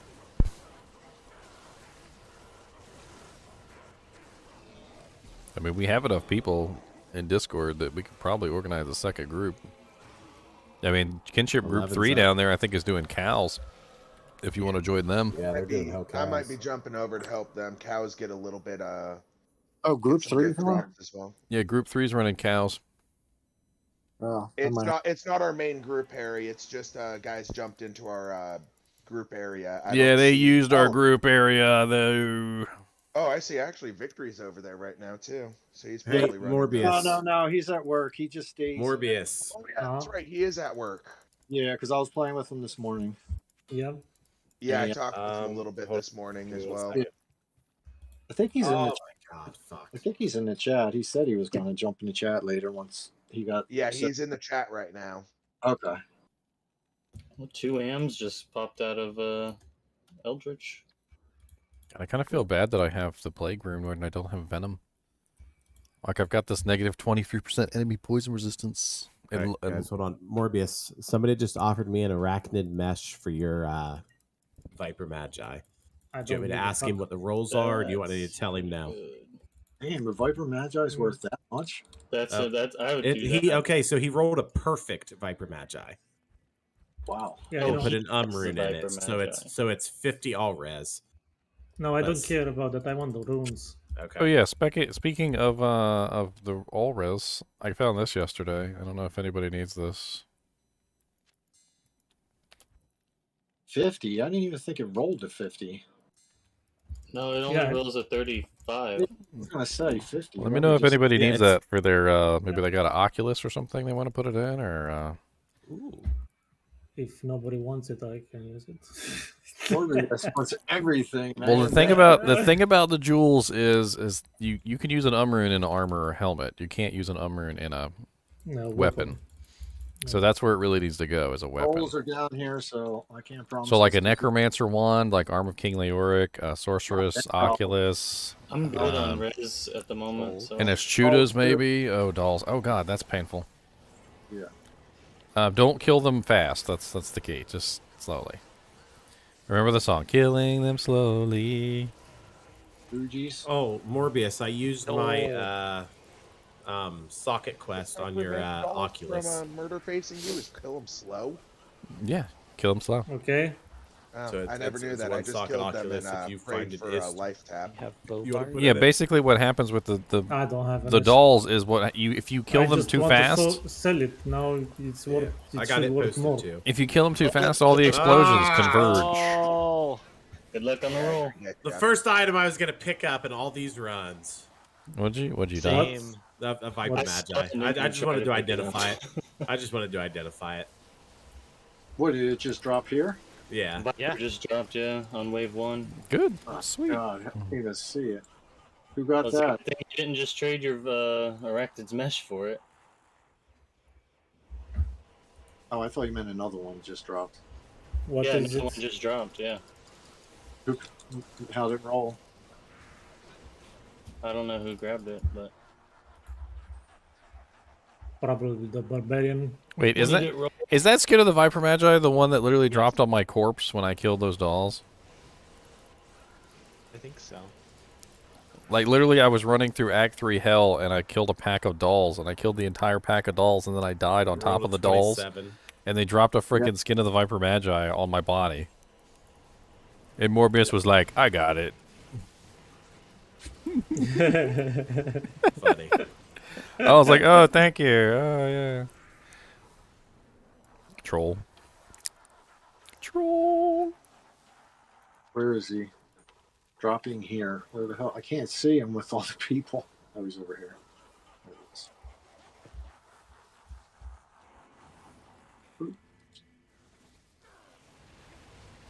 I mean, we have enough people in Discord that we could probably organize a second group. I mean, Kinship Group 3 down there, I think, is doing cows. If you want to join them. Yeah, they're doing hell I might cows. be jumping over to help them. Cows get a little bit Oh, Group some 3 good drops as well. Yeah, Group 3's running cows. Oh, It's not our main group, Harry. It's just guys jumped into our group area. Yeah, they used our group area, though. Oh, I see. Actually, Victory's over there right now too. So he's Hey, probably running. Morbius. No. He's at work. He just stays. Morbius. Oh yeah, that's right. He is at work. Yeah, because I was playing with him this morning. Yeah. Yeah, I Yeah. talked with him a little bit this morning as well. I think he's in Oh the. my god, fuck. I think he's in the chat. He said he was going to jump in the chat later once he got. Yeah, he's in the chat right now. Okay. Well, 2 AMs just popped out of Eldritch. I kind of feel bad that I have the Plague Rune and I don't have Venom. Like, I've got this negative 23% enemy poison resistance. Alright, guys, hold on. Morbius, somebody just offered me an arachnid mesh for your Viper Magi. I Do you want me to don't ask him what the rolls are, or do you want me to tell him now? Damn, the Viper Magi is worth that much? That's Oh. that's I would do that. Okay, so he rolled a perfect Viper Magi. Wow. Yeah, He'll no. put an That's the rune in Viper it, so Magi. it's 50 all res. No, I don't Plus- care about that. I want the runes. Okay. Oh yeah, speaking of the all res, I found this yesterday. I don't know if anybody needs this. 50? I didn't even think it rolled to 50. No, it only Yeah. rolls a 35. I was gonna say 50. Let me know if anybody needs it's- that for their maybe they got an Oculus or something they want to put it in, or Ooh. If nobody wants it, I can use it. Morbius wants everything, man. well, the thing about the jewels is you can use an rune in an armor or helmet. You can't use an rune in a No, weapon. So that's where it really needs to go, as a weapon. Rolls are down here, so I can't promise. So like a this. necromancer wand, like Arm of King Leoric, sorceress, Oculus. I'm good on res at the moment. So. And Eschewdas maybe. Oh, dolls. Oh god, that's painful. Yeah. Don't kill them fast. That's the key. Just slowly. Remember the song, "Killing them slowly." Fuji's. Oh, Morbius, I used my socket quest on your Oculus. From murder facing you is kill him slow. Yeah, kill them slow. Okay. So I never knew it's that. one I just socket killed them Oculus and if you prayed find it for a is- life tap. Yeah, basically what happens with the I don't have the an dolls is what you if you kill I them just too want to fast. sell it now. It's worth. I It got should it worth posted more. too. If you kill them too fast, all the explosions converge. Oh, Good luck on the roll. The first item I was gonna pick up in all these runs. What'd you done? same. A Viper I Magi. saw the I nuke just and wanted to tried to pick it identify up. it. I just wanted to identify it. What did it just drop here? Yeah. Viper Yeah. just dropped, yeah, on wave 1. Good, Oh, sweet. God, I didn't even see it. Who got Well, it's a that? good thing you didn't just trade your Arachnid's mesh for it. Oh, I thought you meant another one just dropped. What yeah, is another it? one just dropped, yeah. How'd it roll? I don't know who grabbed it, but... Probably the barbarian. Wait, What did it roll? is that skin of the Viper Magi the one that literally dropped on my corpse when I killed those dolls? I think so. Like literally, I was running through Act 3 Hell and I killed a pack of dolls and I killed the entire pack of dolls and then I died on top of the dolls 27. and they dropped a freaking skin of the Viper Magi on my body. And Morbius was like, "I got it." Funny. I was like, "Oh, thank you." Oh yeah. Troll. Troll. Where is he? Dropping here. Where the hell? I can't see him with all the people. Oh, he's over here. There it is.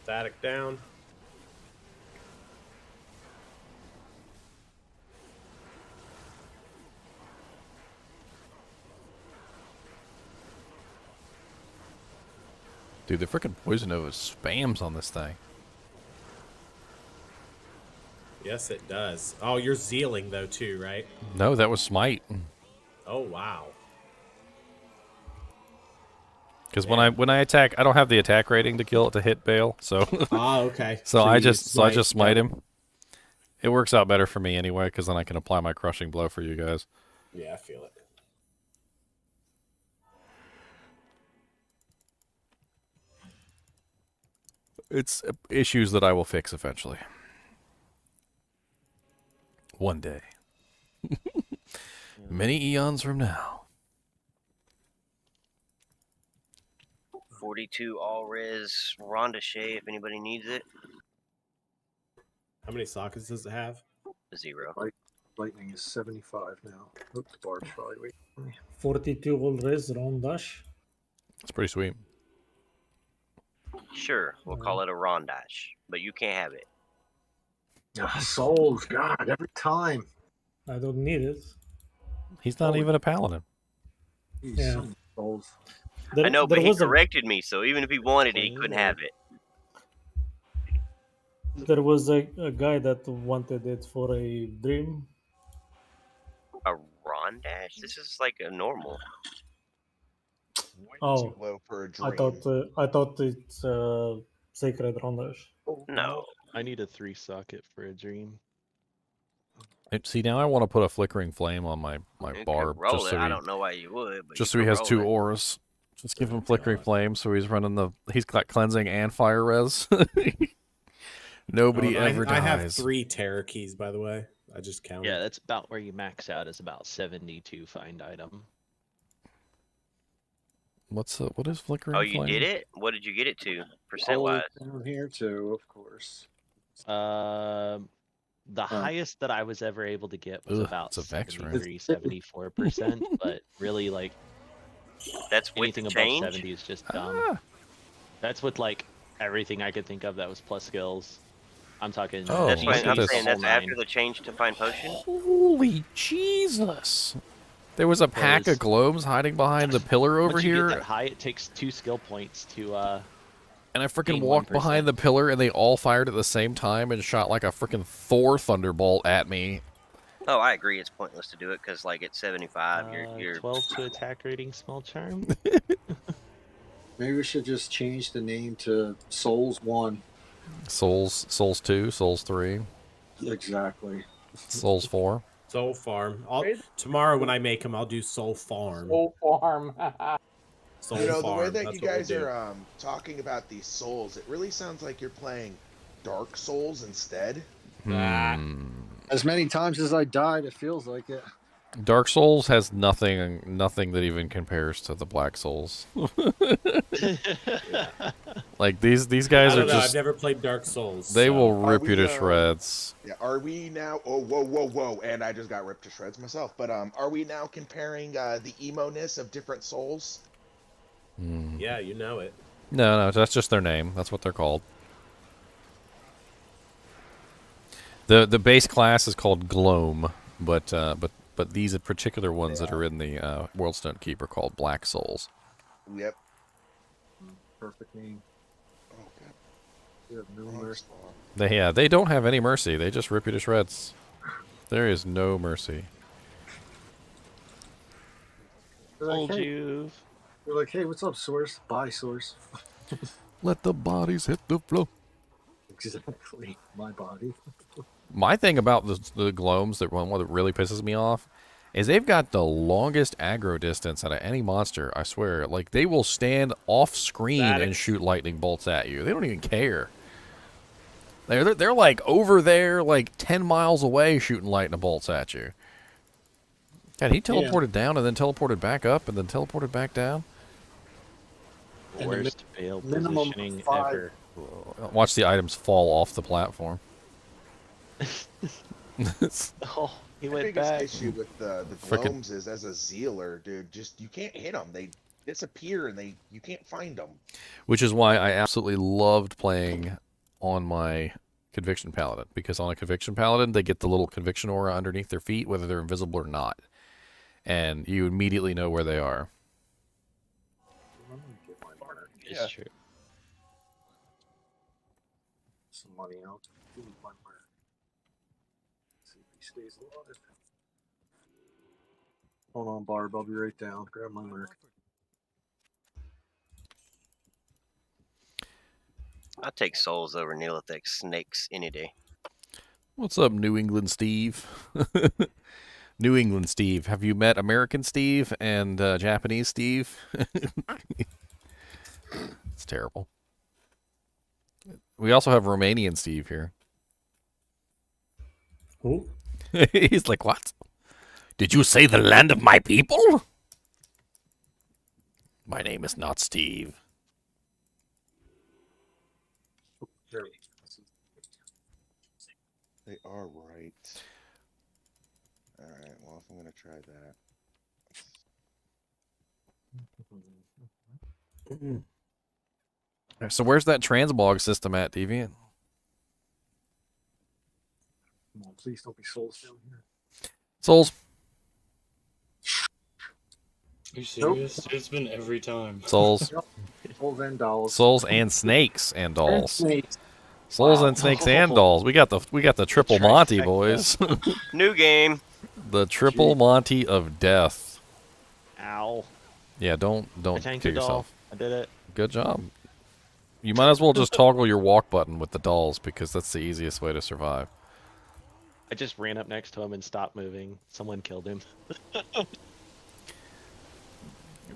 Static down. Dude, the freaking Poison Nova spams on this thing. Yes, it does. Oh, you're zealing though too, right? No, that was Smite. Oh wow. Because when I attack, I don't have the attack rating to kill it to hit Baal, so Oh, okay. so I you just smite yeah. him. It works out better for me anyway, because then I can apply my crushing blow for you guys. Yeah, I feel it. It's issues that I will fix eventually. One day. Many eons from now. 42 all res Ronda Shea if anybody needs it. How many sockets does it have? 0. Lightning is 75 now. Oops, Barb's probably waiting for me. 42 all res round dash. It's pretty sweet. Sure, we'll call it a Rondash, but you can't have it. Ah, souls, God, every time. I don't need it. He's not even a paladin. Jeez, Yeah. so many souls. I know, but there he was a corrected me, so even if he wanted it, he couldn't have it. there was a guy that wanted it for a dream. A Rondash? This is like a normal. Oh, Low for a I dream. thought it's sacred round dash. No. I need a 3-socket for a dream. See, now I want to put a flickering flame on my You barb, could roll just it. so I he, don't know why you would, but just you so he could has roll 2 it. auras. Just give him flickering flame, so he's running the. He's got cleansing and fire res. Nobody ever dies. I have 3 terror keys, by the way. I just counted. Yeah, that's about where you max out. Is about 72 find item. What is flickering Oh, flame? you did it? What did you get it to, percent Oh, wise? down here too, of course. The highest that I was ever able to get was Ugh, about it's a Vex ring. 74%, but really, like, That's with anything the above change? 70 is just dumb. That's with, like, everything I could think of that was plus skills. I'm talking. Oh, That's why look at I'm this. saying that's Whole after nine. the change to find potion. Holy Jesus! There was a pack of globes hiding behind the pillar over Once you here, get that high, it takes 2 skill points to. and I freaking gain walked 1%. behind the pillar, and they all fired at the same time and shot like a freaking Thor thunderbolt at me. Oh, I agree. It's pointless to do it because, like, at 75, you're 12 to attack rating, small charm. Maybe we should just change the name to Souls 1. Souls 2, Souls 3, Exactly. Souls 4. Soul Farm. Tomorrow when I make them, I'll do Soul Farm. Soul Farm. Soul You know, the Farm. way that That's you what we'll guys do. are talking about these souls, it really sounds like you're playing Dark Souls instead. As many times as I died, it feels like it. Dark Souls has nothing that even compares to the Black Souls. Like these guys I are don't know, just. I've never played Dark Souls. They so- will Are rip you we, to shreds. Yeah, are we now? Oh, whoa! And I just got ripped to shreds myself. But are we now comparing the emo-ness of different souls? Yeah, you know it. No, that's just their name. That's what they're called. The base class is called Gloam, but these particular ones that are in the Worldstone Keep are called Black Souls. Yep. Perfect name. Oh god. You have no mercy. They don't have any mercy. They just rip you to shreds. There is no mercy. They're like, hey, what's up, Source? Bye, Source. Let the bodies hit the floor. Exactly. My body. My thing about the Gloams, one that really pisses me off, is they've got the longest aggro distance out of any monster, I swear. Like, they will stand off screen and shoot lightning bolts at you. They don't even care. They're like over there, like 10 miles away, shooting lightning bolts at you. God, he teleported down and then teleported back up and then teleported back down. Worst fail minimum positioning 5. ever. Watch the items fall off the platform. Oh, he The went biggest back. issue with the Gloams is, as a Zealer, dude, just you can't hit them. They disappear and you can't find them. Which is why I absolutely loved playing on my Conviction Paladin, because on a Conviction Paladin, they get the little Conviction aura underneath their feet, whether they're invisible or not. And you immediately know where they are. It's true. Some money out. Give me my mark. See if he stays alive. Hold on, Barb. I'll be right down. Grab my mark. I'll take souls over Neolithic snakes any day. What's up, New England Steve? New England Steve. Have you met American Steve and Japanese Steve? It's terrible. We also have Romanian Steve here. Who? He's like, what? Did you say the land of my people? My name is not Steve. They are right. Alright, well, if I'm going to try that. So where's that transmog system at, Deviant? Come on, please don't be souls down here. Souls. Are you serious? It's been every time. Souls. Souls and dolls. Souls and snakes and dolls. And snakes. Souls Wow. and snakes and dolls. We got the triple Monty, boys. New game. The triple Monty of death. Ow. Yeah, don't I tanked kill a doll. yourself. I did it. Good job. You might as well just toggle your walk button with the dolls because that's the easiest way to survive. I just ran up next to him and stopped moving. Someone killed him.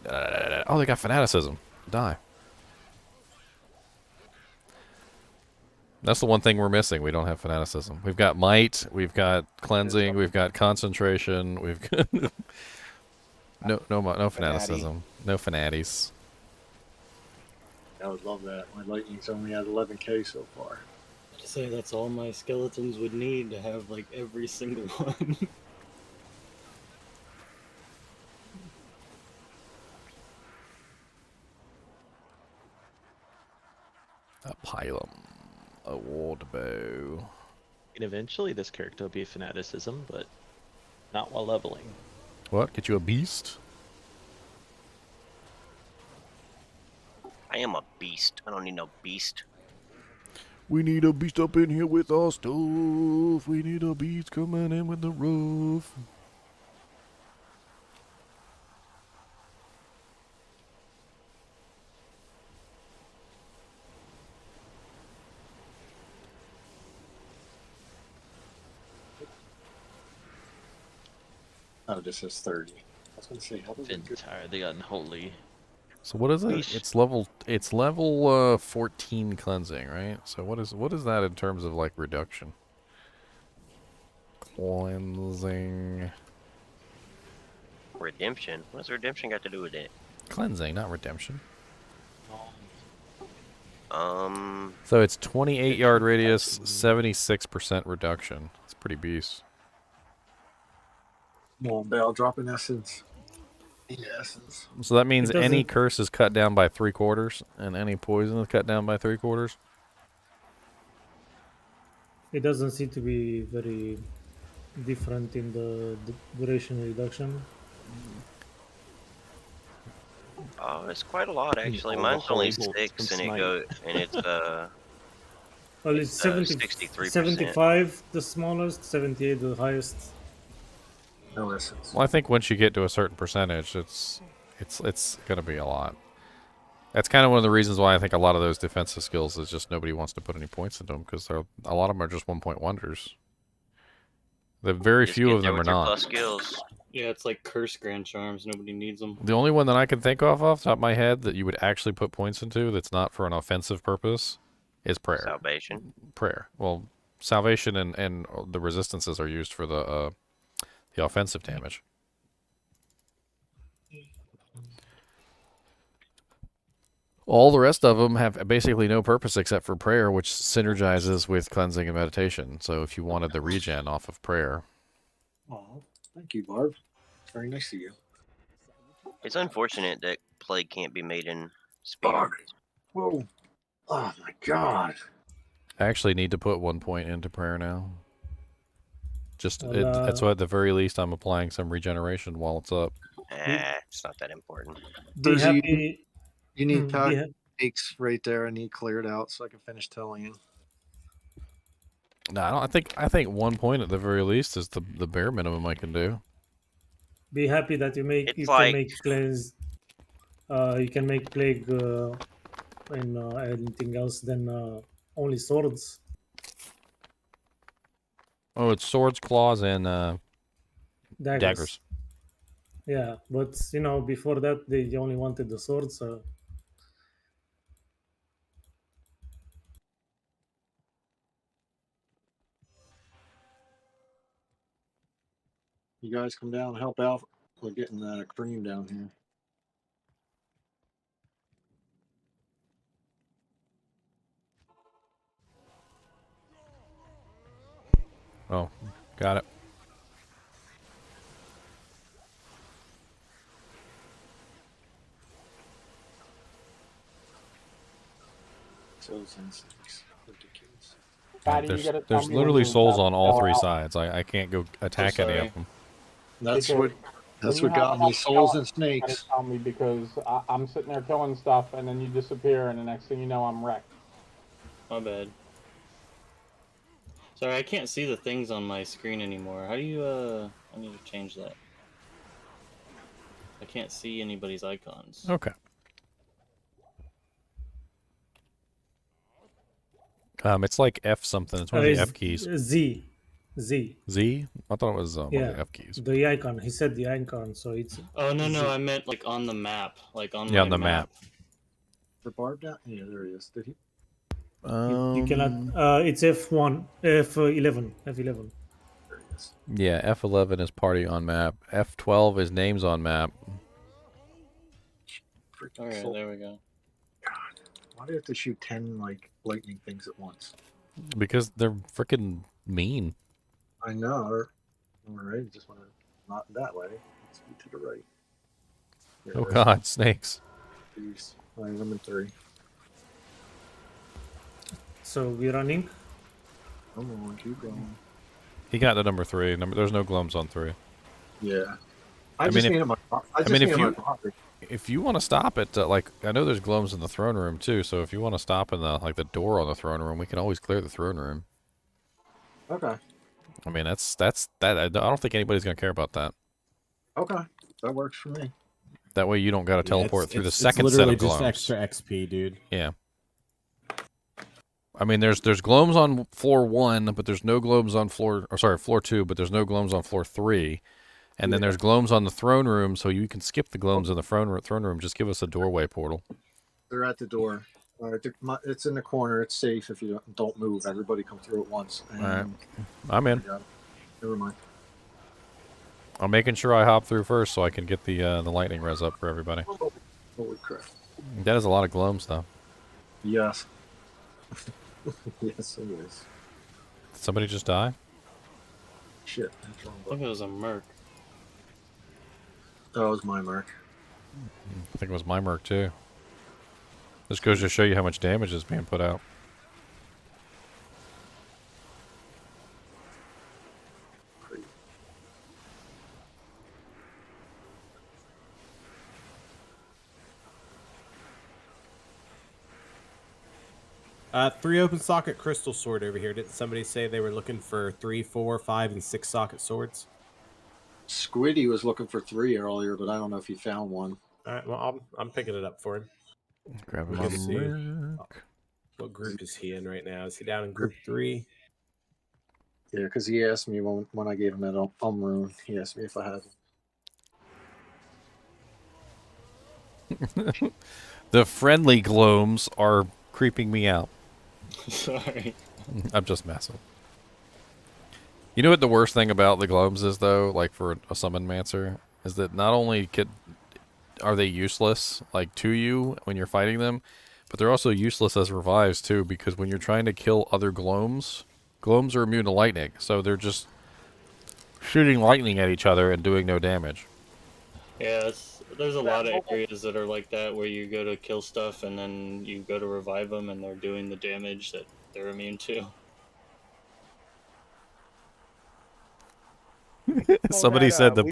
Oh, they got fanaticism. Die. That's the one thing we're missing. We don't have fanaticism. We've got might, we've got cleansing, we've got concentration, we've got no fanaticism, no fanaties. I would love that. My lightning's only at 11k so far. I'd say that's all my skeletons would need to have like every single one. A pilum, a ward bow. And eventually this character will be fanaticism, but not while leveling. What? Get you a beast? I am a beast. I don't need no beast. We need a beast up in here with our stuff. We need a beast coming in with the roof. Oh, this is 30. I was going to say, how does it get... The unholy. So what is it? Leash. It's level 14 cleansing, right? So what is that in terms of like reduction? Cleansing. Redemption? What's redemption got to do with it? Cleansing, not redemption. So it's 28 yard radius, 76% reduction. It's pretty beast. Come on, Bell, drop an essence. Essence. So that means any curse is cut down by 3/4, and any poison is cut down by 3/4. It doesn't seem to be very different in the duration reduction. Oh, it's quite a lot actually. Oh, Mine's only horrible. 6, and it's Well, it's 70, 63%. 75 the smallest, 78 the highest. No essence. Well, I think once you get to a certain percentage, it's going to be a lot. That's kind of one of the reasons why I think a lot of those defensive skills is just nobody wants to put any points into them because a lot of them are just 1-point wonders. The very few of them are not. Plus skills. Yeah, it's like curse grand charms. Nobody needs them. The only one that I can think of off the top of my head that you would actually put points into that's not for an offensive purpose is prayer. Salvation. Prayer. Well, salvation and the resistances are used for the offensive damage. All the rest of them have basically no purpose except for prayer, which synergizes with cleansing and meditation. So if you wanted the regen off of prayer. Oh, thank you, Barb. It's very nice of you. It's unfortunate that plague can't be made in speed. Whoa. Oh my god. I actually need to put 1 point into prayer now. Well, that's why at the very least I'm applying some regeneration while it's up. It's not that important. Be happy. You need be ha- takes right there. I need cleared out so I can finish telling you. No, I think 1 point at the very least is the bare minimum I can do. Be happy that you It's like- can make cleanse. You can make plague and anything else than only swords. Oh, it's swords, claws, and daggers. Yeah, but before that they only wanted the swords. You guys come down and help out. We're getting cream down here. Oh, got it. So sensitive. Ridiculous. Patty, you gotta tell There's me when literally you souls have on all Bell three out. sides. I can't go attack any sorry. of them. That's Because what when you got have me. Bell Souls out, and you gotta snakes. tell me because I'm sitting there killing stuff and then you disappear and the next thing you know I'm wrecked. My bad. Sorry, I can't see the things on my screen anymore. How do you, I need to change that. I can't see anybody's icons. Okay. It's like F something. It's one of the F keys. Z. Z? I thought it was one of Yeah, the F keys. the icon. He said the icon, so it's. Oh no, Z. I meant like on the map, like on Yeah, my on the map. The barb down? Yeah, there he is. Did he? You cannot. It's F1, F11, F11. Yeah, F11 is party on map. F12 is names on map. All right, there we go. God, why do you have to shoot 10 like lightning things at once? Because they're freaking mean. I know. All right, just want to not that way. Let's be to the right. Here Oh it is. God, snakes. Jeez. All right, I'm in 3. So we're running. Come on, keep going. He got the number 3. There's no glums on 3. Yeah. I mean, if if you want to stop it, like I know there's glums in the throne room too. So if you want to stop in the door on the throne room, we can always clear the throne room. Okay. I mean, that's that. I don't think anybody's gonna care about that. Okay, that works for me. That way you don't got to teleport through the It's second set literally of just glums. extra XP, dude. Yeah. I mean, there's glums on floor 1, but there's no glums on floor 2, but there's no glums on floor 3. And then there's glums on the throne room, so you can skip the glums in the throne room. Just give us a doorway portal. They're at the door. It's in the corner. It's safe if you don't move. Everybody come through at once. All right. I'm in. Never mind. I'm making sure I hop through first so I can get the lightning res up for everybody. Holy crap. That is a lot of glums, though. Yes. Yes, it is. Did somebody just die? Shit. I think it was a merc. That was my mark. I think it was my merc, too. This goes to show you how much damage is being put out. Three open socket crystal sword over here. Didn't somebody say they were looking for 3, 4, 5, and 6 socket swords? Squiddy was looking for 3 earlier, but I don't know if he found one. All right, well, I'm picking it up for him. Grab Let's see. What group is he in right now? Is he down in group 3? Yeah, because he asked me when I gave him that rune. He asked me if I had. The friendly glomes are creeping me out. Sorry. I'm just messing. You know what the worst thing about the globes is, though, like for a summon mancer, is that not only are they useless, like, to you when you're fighting them, but they're also useless as revives, too, because when you're trying to kill other glomes are immune to lightning, so they're just shooting lightning at each other and doing no damage. Yeah, there's a lot of areas that are like that where you go to kill stuff and then you go to revive them and they're doing the damage that they're immune to. Somebody said the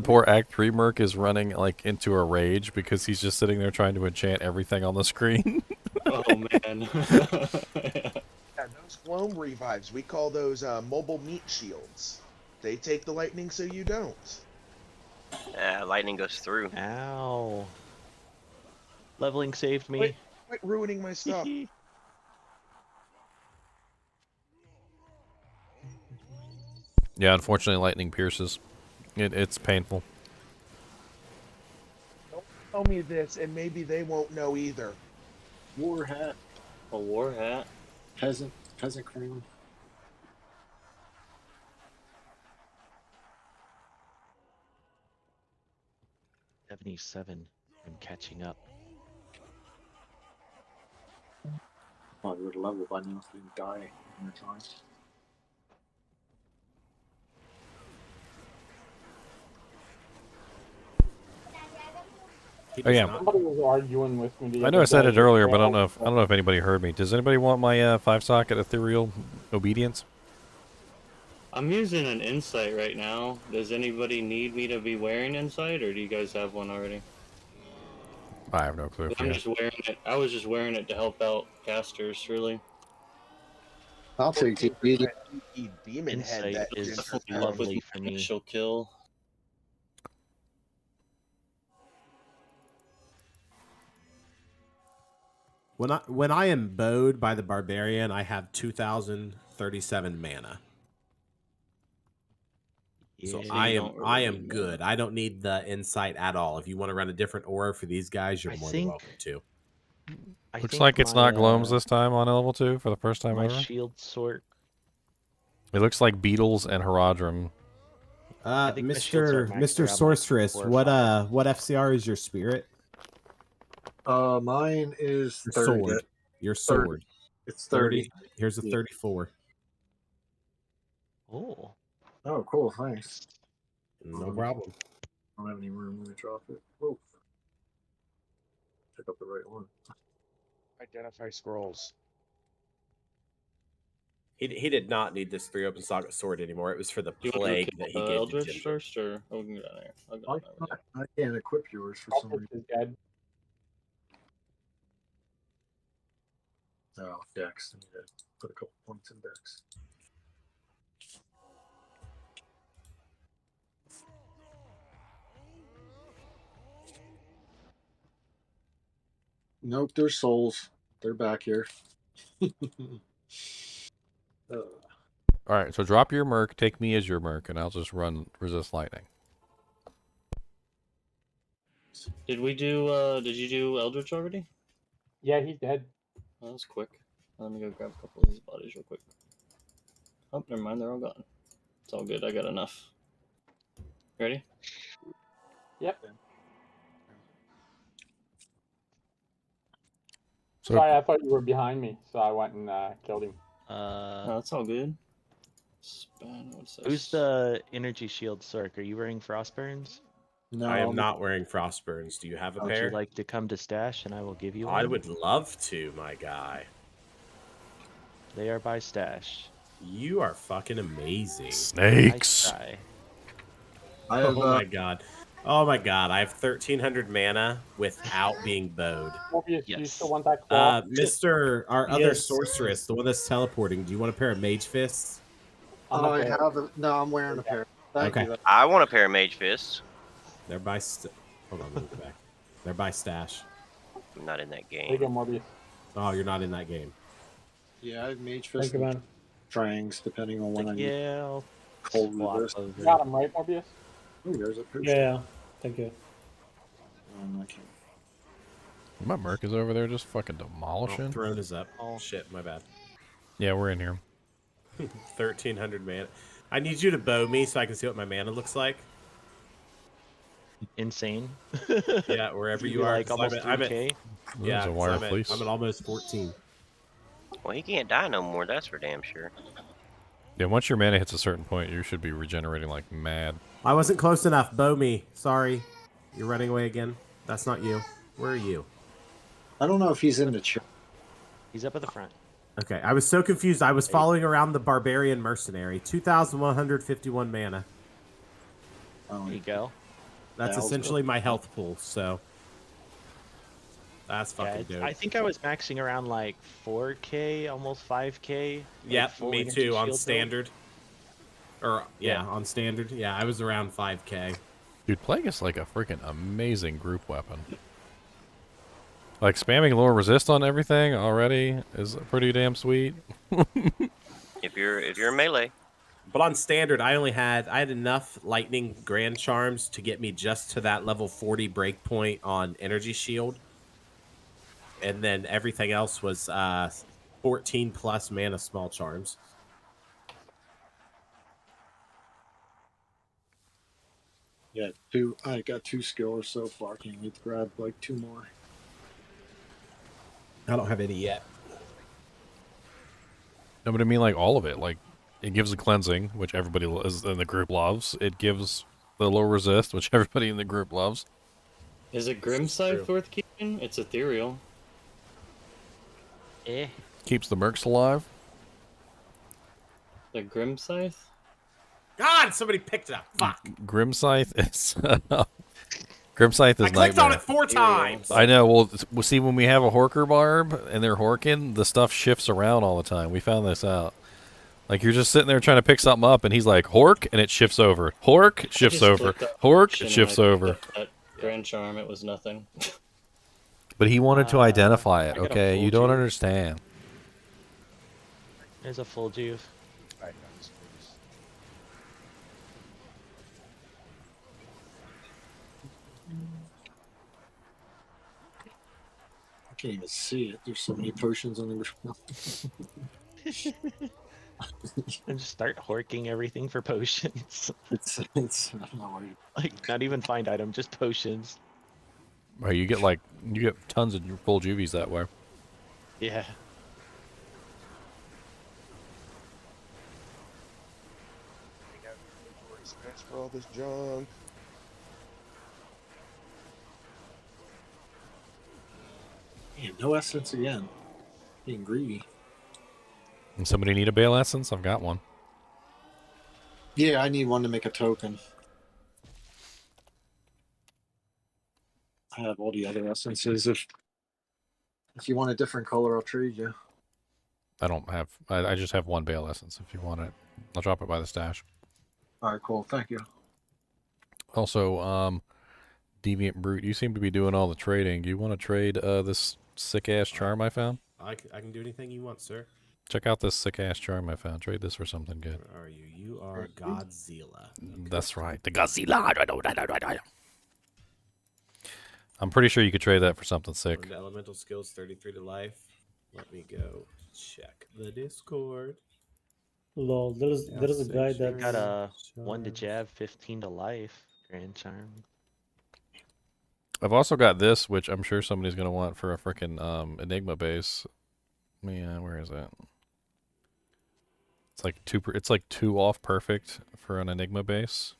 poor Act 3 merc is running like into a rage because he's just sitting there trying to enchant everything on the screen. Oh man. Yeah, those gloam revives, we call those mobile meat shields. They take the lightning so you don't. Lightning goes through. Ow. Leveling saved me. Quit ruining my stuff. Yeah, unfortunately lightning pierces. It's painful. Don't tell me this, and maybe they won't know either. War hat. A war hat? Peasant crown. $77. I'm catching up. Probably would have leveled by now if we didn't die in your time. Oh yeah. Somebody was arguing with me. The I know other I said day it earlier, but I as don't know if anybody heard me. Does anybody want my 5-socket ethereal obedience? I'm using an insight right now. Does anybody need me to be wearing insight, or do you guys have one already? I have no clue. I'm just wearing it. I was just wearing it to help out casters, really. I'll take it. Demon head that is Ginger lovely for me. Initial kill. When I am bowed by the barbarian, I have 2,037 mana. So Yeah. I You am don't really need good. I don't need the insight at all. If you want to run a different aura for these guys, you're more than welcome to. Looks like it's not Gloams this time on level 2 for the first time my ever. shield sort. It looks like Beetles and Herodrum. think my shields are Mr. maxed Mr. around, like, Sorceress, 4 or what 5. what FCR is your spirit? Mine is Your 30. sword. Your 30. sword. It's 30. Here's a Yeah. 34. Oh. Oh, cool. Thanks. No problem. I don't have any room to drop it. Whoa. Pick up the right one. Identify scrolls. He did not need this 3 open socket sword anymore. It was for the You want plague to that he gave to Eldritch Ginger. first, or we can go down there? I'll go down there with you. I can't equip yours for some reason. Is dead. Oh, Dex. I need to put a couple points in Dex. Nope, they're souls. They're back here. Alright, so drop your merc, take me as your merc, and I'll just run resist lightning. Did we do? Did you do Eldritch already? Yeah, he's dead. Oh, that was quick. Let me go grab a couple of these bodies real quick. Oh, never mind. They're all gone. It's all good. I got enough. Ready? Yep. So, Sorry, I thought you were behind me, so I went and killed him. No, that's all good. Who's the energy shield Sork? Are you wearing Frostburns? No, I am not wearing Frostburns. Do you have a Would pair? you like to come to Stash and I will give you one? I would love to, my guy. They are by Stash. You are fucking amazing. Snakes. I I have, oh my god. Oh my god. I have 1,300 mana without being bowed. Morbius, do you still want that claw? Our other Yes. sorceress, the one that's teleporting, do you want a pair of mage fists? I have a, no, I'm wearing a pair. Thank Okay. you. I want a pair of mage fists. They're by hold on, let me go back. They're by Stash. I'm not in that There you go, game. Morbius. Oh, you're not in that game. Yeah, I have mage Thank fist you, and man. trangs, depending on when I need Yeah, I'll cold swap resist. over. You got him, right, Morbius? Oh, there's a potion. Yeah, thank you. I can't. My merc is over there just fucking demolishing. Throne is up. Oh shit, my bad. Yeah, we're in here. 1,300 mana. I need you to bow me so I can see what my mana looks like. Insane. Yeah, wherever you You're are. like 'cause almost I'm at 3K? yeah, There's a 'cause wire I'm fleece. at almost 14. Well, he can't die no more. That's for damn sure. Yeah, once your mana hits a certain point, you should be regenerating like mad. I wasn't close enough. Bow me. Sorry. You're running away again. That's not you. Where are you? I don't know if he's in the chat. He's up at the front. Okay, I was so confused. I was following around the barbarian mercenary. 2,151 mana. Oh, There you go. That's essentially my health pool, so that's fucking dope. I think I was maxing around like 4K, almost 5K. like, Yeah, full me energy too on shield build. standard. Or yeah, on standard. Yeah, I was around 5K. Dude, Plague is like a freaking amazing group weapon. Like spamming lower resist on everything already is pretty damn sweet. If you're melee. But on standard, I had enough lightning grand charms to get me just to that level 40 breakpoint on energy shield. And then everything else was 14 plus mana small charms. Yeah, I got 2 skillers so far. Can't wait to grab like 2 more. I don't have any yet. No, but I mean like all of it. Like it gives a cleansing, which everybody in the group loves. It gives the low resist, which everybody in the group loves. Is it Grim Scythe worth keeping? It's ethereal. Eh. Keeps the mercs alive. The Grim Scythe? God, somebody picked it up. Fuck. Grimscythe is Grimscythe is I clicked nightmare. on it 4 times. I know. Well, see, when we have a Horker barb and they're horking, the stuff shifts around all the time. We found this out. Like you're just sitting there trying to pick something up, and he's like, "Hork," and it shifts over. Hork, it shifts over. Hork, it shifts over. That Grand Charm, it was nothing. But he wanted to identify it, I got a okay? full You don't juve. understand. There's a full juve. Alright, nice, please. I can't even see it. There's so many potions on the ground. And just start horking everything for potions. It's I don't know where you... Like, not even find item, just potions. Right, you get tons of full juvies that way. Yeah. Thanks for all this junk. Man, no essence again. Being greedy. And somebody need a bail essence? I've got one. Yeah, I need one to make a token. I have all the other essences. If you want a different color, I'll trade you. I don't have. I just have one bail essence. If you want it, I'll drop it by the stash. All right, cool. Thank you. Also, Deviant Brute, you seem to be doing all the trading. Do you want to trade this sick ass charm I found? I can do anything you want, sir. Check out this sick ass charm I found. Trade this for something good. Where are you? You are Godzilla. Okay. That's right, the Godzilla. I'm pretty sure you could trade that for something sick. One to elemental skills, 33 to life. Let me go check the Discord. Lol, there's a guy that Got a 1 to jab, 15 to life. Grand charm. I've also got this, which I'm sure somebody's gonna want for a freaking Enigma base. Yeah, where is it? It's like two off perfect for an Enigma base.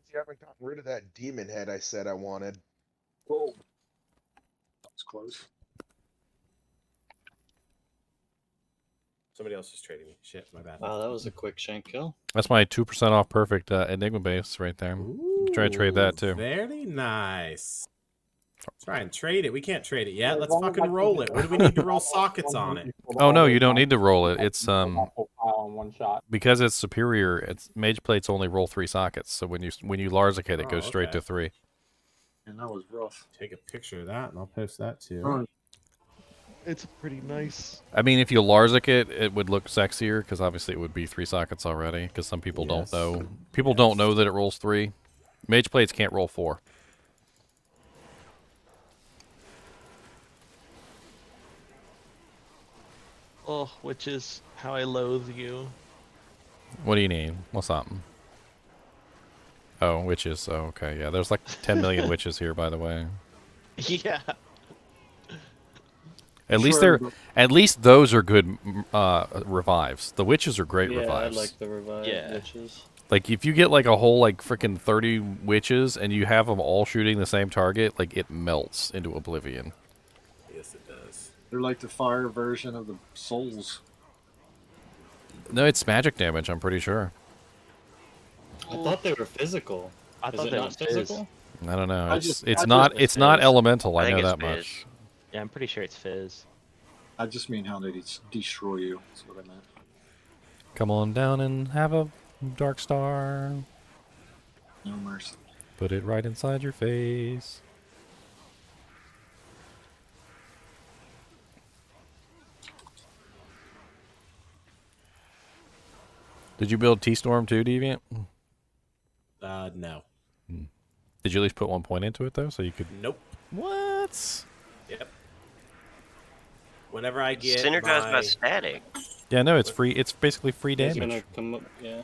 You haven't gotten rid of that demon head I said I wanted. Oh, that's close. Somebody else is trading me. Shit, my bad. Wow, that was a quick shank kill. That's my 2% off perfect Enigma base right there. Try to trade that too. Very nice. Try and trade it. We can't trade it yet. Let's fucking roll it. What do we need to roll sockets on it? Oh no, you don't need to roll it. It's one shot. because it's superior. It's mage plates only roll 3 sockets. So when you Larzik it, it goes straight to 3. And that was rough. Take a picture of that, and I'll post that too. Oh. It's pretty nice. I mean, if you Larzik it, it would look sexier because obviously it would be 3 sockets already. Because some people don't know. People don't know that it rolls 3. Mage plates can't roll 4. Oh, witches, how I loathe you. What do you need? What's up? Oh, witches. Oh, okay. Yeah, there's like 10 million witches here, by the way. Yeah. At least those are good revives. The witches are great revives. I like the revived witches. Like if you get like a whole like freaking 30 witches and you have them all shooting the same target, like it melts into oblivion. Yes, it does. They're like the fire version of the souls. No, it's magic damage. I'm pretty sure. I thought they were physical. I Is thought it they not was physical? I don't know. It's not elemental. I think know it's that fizz. much. Yeah, I'm pretty sure it's fizz. I just mean how they destroy you. That's what I meant. Come on down and have a dark star. No mercy. Put it right inside your face. Did you build T-Storm too, Deviant? No. Did you at least put 1 point into it though, so you could? Nope. What? Yep. Whenever I get Synergize my... by static. Yeah, no, it's free. It's basically free It's damage. gonna come up, yeah.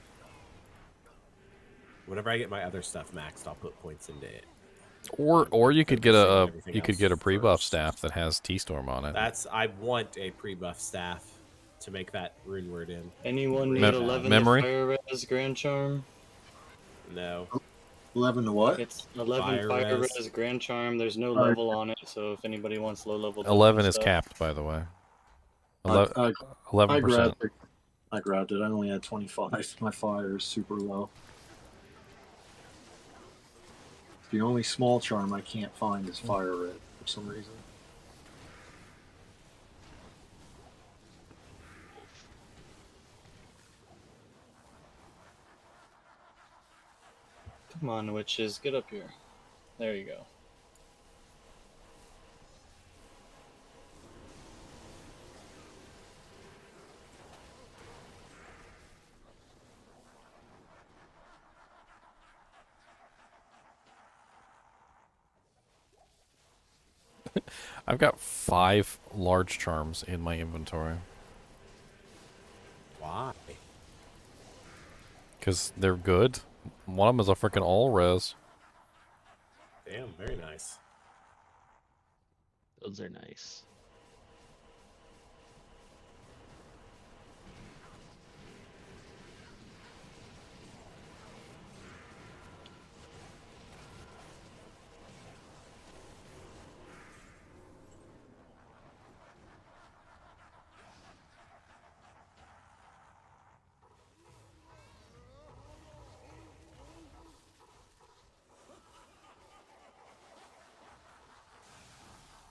Whenever I get my other stuff maxed, I'll put points into it. Or you could get a everything you could else get a pre-buff staff that has T-Storm on it. I want a pre-buff staff to make that rune word in. Anyone need Mem- 11 memory? to fire res Grand Charm? No. 11 to what? It's 11 Fire fire res. res Grand Charm. There's no Alright. level on it, so if anybody wants low level 11 is stuff, capped, by the way. I 11%. grabbed it. I grabbed it. I only had 25. My fire is super low. The only small charm I can't find is fire red for some reason. Come on, witches, get up here. There you go. I've got 5 large charms in my inventory. Why? Because they're good. One of them is a freaking all-res. Damn, very nice. Those are nice.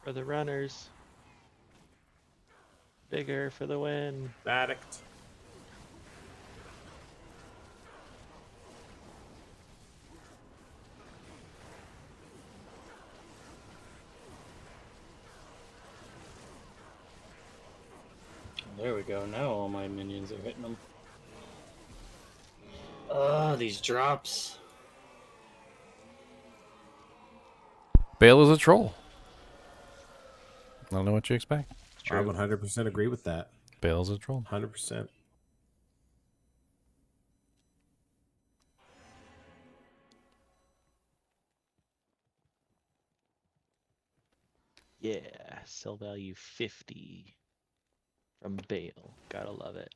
For the runners. Bigger for the win. Addict. There we go. Now all my minions are hitting them. Ah, these drops. Baal is a troll. I don't know what you expect. I 100% agree with that. Baal's a troll. 100%. Yeah, sell value 50 from Baal. Gotta love it.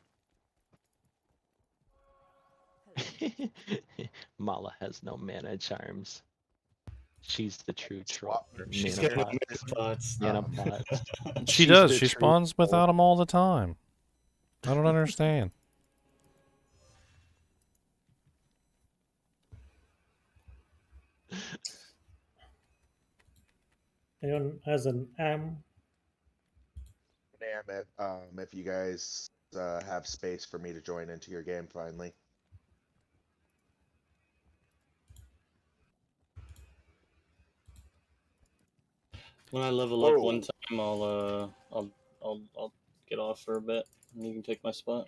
Mala has no mana charms. She's the true troll. She's got no mana pots. Mana pots. She She's does. the She true spawns troll. without them all the time. I don't understand. Anyone has an am? Damn it. If you guys have space for me to join into your game finally. When I level up one time, I'll get off for a bit, and you can take my spot.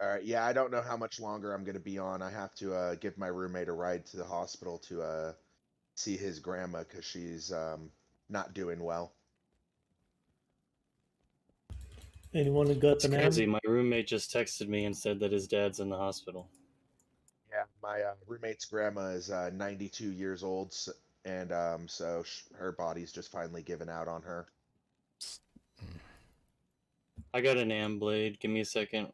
All right. Yeah, I don't know how much longer I'm going to be on. I have to give my roommate a ride to the hospital to see his grandma because she's not doing well. Anyone who got It's an crazy. am? My roommate just texted me and said that his dad's in the hospital. Yeah, my roommate's grandma is 92 years old, and so her body's just finally given out on her. I got an am blade. Give me a second.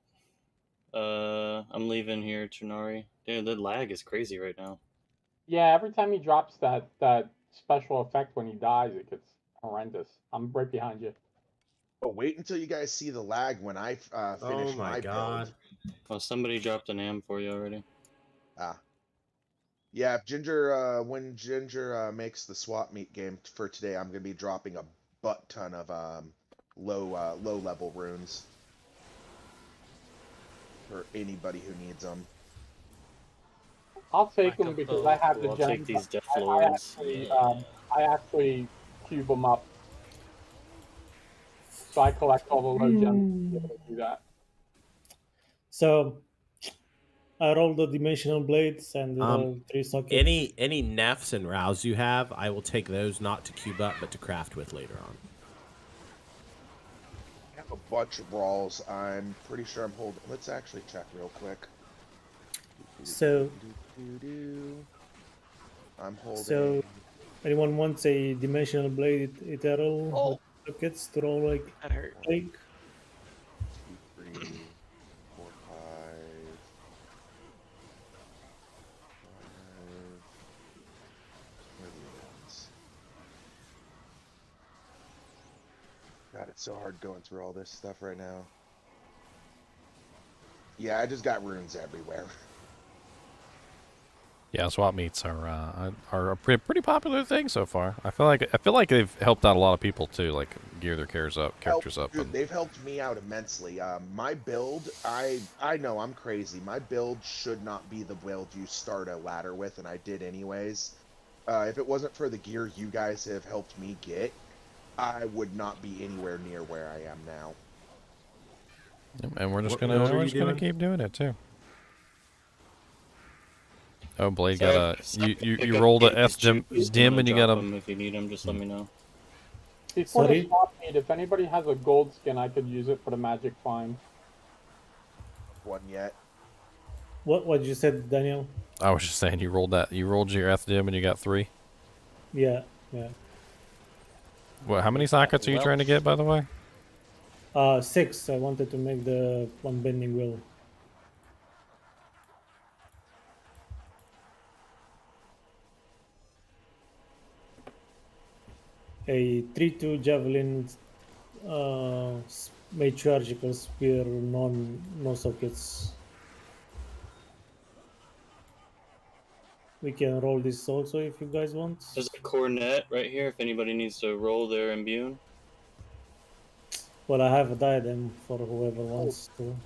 I'm leaving here, Trinari. Dude, the lag is crazy right now. Yeah, every time he drops that special effect when he dies, it gets horrendous. I'm right behind you. But wait until you guys see the lag when I finish my build. Oh, somebody dropped an am for you already. Ah. Yeah, if Ginger, when Ginger makes the swap meet game for today, I'm gonna be dropping a butt ton of low level runes for anybody who needs them. I'll take them because I have the I'll gems. take these Death I Lords. I actually cube them up. So I collect all the low gems to be able to do that. So I rolled the dimensional blades and it all 3 sockets. Any nefs and rows you have, I will take those not to cube up, but to craft with later on. I have a bunch of brawls. I'm pretty sure I'm holding. Let's actually check real quick. So I'm holding. So anyone wants a dimensional blade eternal with sockets to roll like that hurt. Like 2, 3, 4, 5. God, it's so hard going through all this stuff right now. Yeah, I just got runes everywhere. Yeah, swap meets are a pretty popular thing so far. I feel like they've helped out a lot of people too, like gear their characters up. Dude, they've helped me out immensely. My build, I know I'm crazy. My build should not be the build you start a ladder with, and I did anyways. If it wasn't for the gear you guys have helped me get, I would not be anywhere near where I am now. And we're just gonna keep doing it too. Oh, Blade got a you rolled a S dim and you got a. If you need them, just let me know. Before the Sorry? shop meet, if anybody has a gold skin, I could use it for the magic find. One yet. What you said, Daniel? I was just saying you rolled that. You rolled your FDM and you got 3. Yeah, yeah. What? How many sockets are you trying to get, by the way? 6. I wanted to make the one bending wheel. A 3-2 javelin, matriarchal spear, no sockets. We can roll this also if you guys want. There's a cornet right here if anybody needs to roll their imbue. Well, I have a diadem for whoever wants to.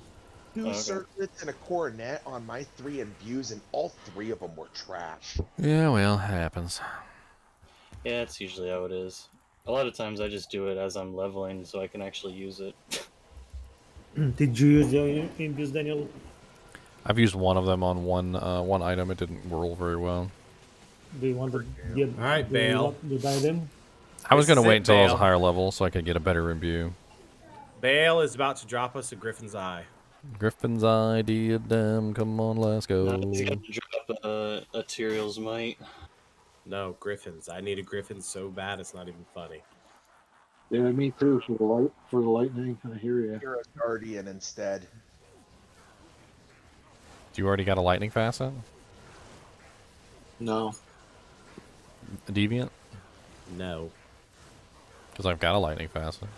2 circlets and a coronet on my 3 imbues, and all 3 of them were trash. Yeah, well, it happens. Yeah, that's usually how it is. A lot of times I just do it as I'm leveling so I can actually use it. Did you use your imbues, Daniel? I've used one of them on one item. It didn't roll very well. Do you want to get All right, Baal. the diadem? I was going to This is wait it, until I was a Baal. higher level so I could get a better imbue. Baal is about to drop us a Griffin's Eye. Griffin's Eye, diadem, come on, let's go. He's got to drop a Tyrael's Might. No, Griffins. I need a Griffin so bad it's not even funny. Yeah, me too. For the lightning, I hear you. You're a guardian instead. Do you already got a lightning facet? No. A deviant? No. Because I've got a lightning facet.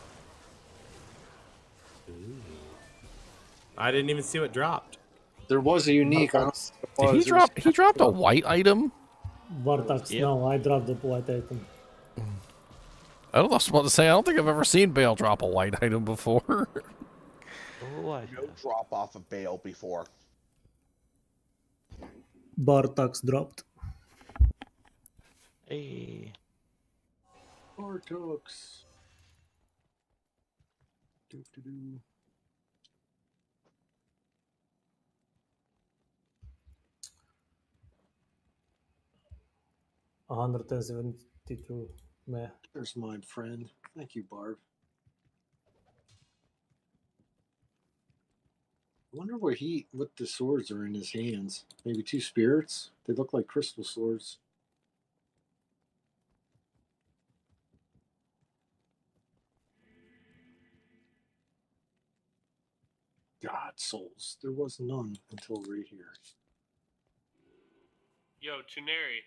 I didn't even see what dropped. There was a unique. Did he dropped a white item? Vortex, no, I dropped the white item. I don't know what I was about to say. I don't think I've ever seen Baal drop a white item before. No drop off of Baal before. Vortex dropped. Hey. Vortex. Do. 172. Meh. There's my friend. Thank you, Barb. I wonder what the swords are in his hands. Maybe 2 spirits? They look like crystal swords. God, souls. There was none until right here. Yo, Tuneri,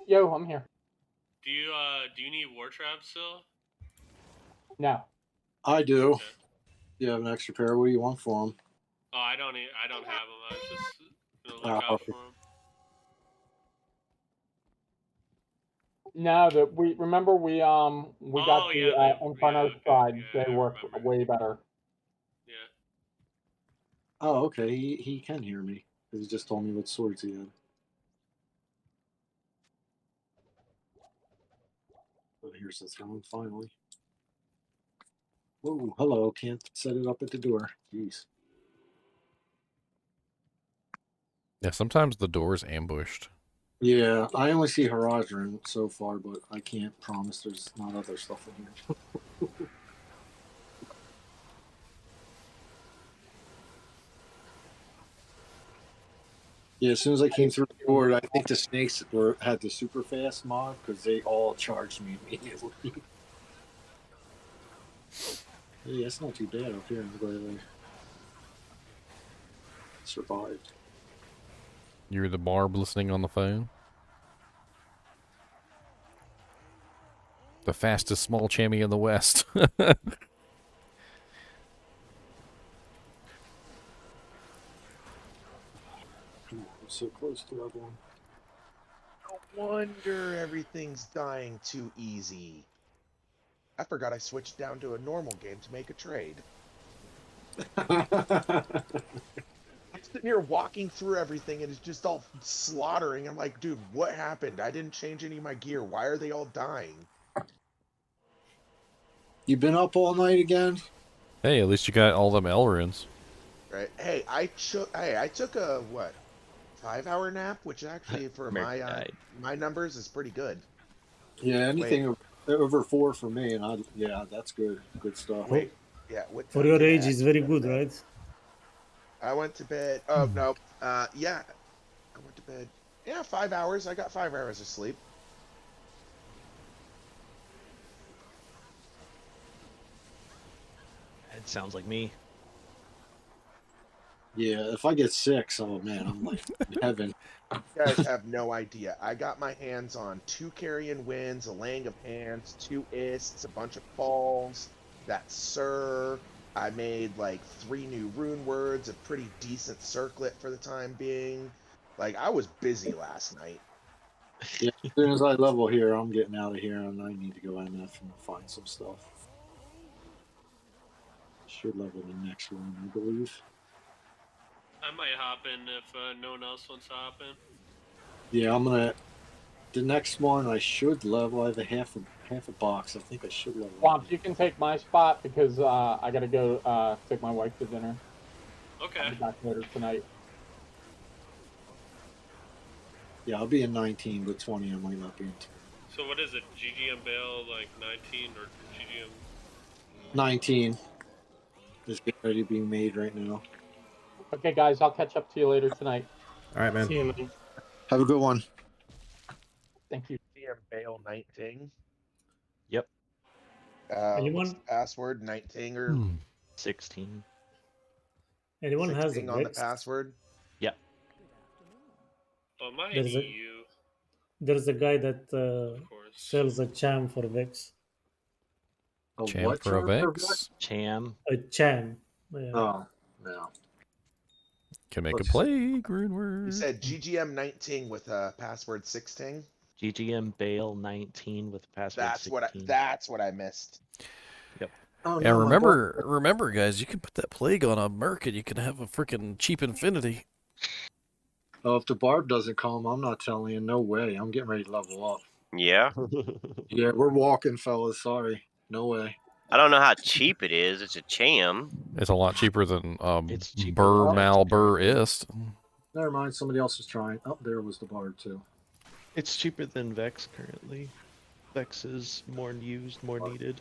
Yo, I'm here. do you need war traps still? No. I do. Okay. You have an extra pair. What do you want for them? Oh, I don't have them. I was just gonna look out for them. No, that we remember we got the Inferno side. They work way better. Yeah. Oh, okay. He can hear me. He just told me what swords he had. Oh, here's the throne, finally. Whoa, hello. Can't set it up at the door. Jeez. Yeah, sometimes the door's ambushed. Yeah, I only see Haradrim so far, but I can't promise there's not other stuff in here. Yeah, as soon as I came through the door, I think the snakes had the super fast mod because they all charged me immediately. Yeah, it's not too bad up here. I'm glad I survived. You're the barb listening on the phone? The fastest small chammy in the West. I'm so close to level 1. No wonder everything's dying too easy. I forgot I switched down to a normal game to make a trade. I'm sitting here walking through everything and it's just all slaughtering. I'm like, dude, what happened? I didn't change any of my gear. Why are they all dying? You been up all night again? Hey, at least you got all them L runes. Right. Hey, I took a 5-hour nap, which actually for my numbers is pretty good. Yeah, anything over over 4 for me, and yeah, that's good. Good stuff. Wait. Yeah. What For time your did I age, is very actually go to good, bed? right? I went to bed. Oh no. Yeah. I went to bed. Yeah, 5 hours. I got 5 hours of sleep. It sounds like me. Yeah, if I get 6, oh man, I'm like in heaven. You guys have no idea. I got my hands on 2 carrion winds, a laying of hands, 2 ists, a bunch of falls, that sir. I made like 3 new rune words, a pretty decent circlet for the time being. Like I was busy last night. Yeah, as soon as I level here, I'm getting out of here, and I need to go NF and find some stuff. Should level the next one, I believe. I might hop in if no one else wants to hop in. Yeah, I'm gonna. The next one I should level. I have a half a box. I think I should level. Swamp, you can take my spot because I gotta go take my wife to dinner. Okay. I'll be back later tonight. Yeah, I'll be in 19, but 20 I might not be in. So what is it? GGM bail like 19 or GGM? 19 is getting ready to be made right now. Okay, guys, I'll catch up to you later tonight. All right, man. See you, man. Have a good one. Thank you. GM Bale 19. Yep. Anyone? What's the password? 19 or 16. Anyone has a 16 on the Vex? password? Yep. Oh, my There's a- EU. There's a guy that sells a cham for Vex. Cham for a Vex? Cham. A cham. Yeah. Oh, no. Can make a plague rune word. You said GGM 19 with password 16. GGM bail 19 with password That's 16. that's what I missed. Yep. Oh, And no, my remember, guys, you can put that plague on a merc and you can have a freaking cheap infinity. Oh, if the barb doesn't come, I'm not telling you. No way. I'm getting ready to level up. Yeah. Yeah, we're walking, fellas. Sorry. No way. I don't know how cheap it is. It's a cham. It's a lot cheaper than cheaper Burr than Mal Burr Ist. Never mind. Somebody else is trying. Oh, there was the barb, too. It's cheaper than Vex currently. Vex is more used, more needed.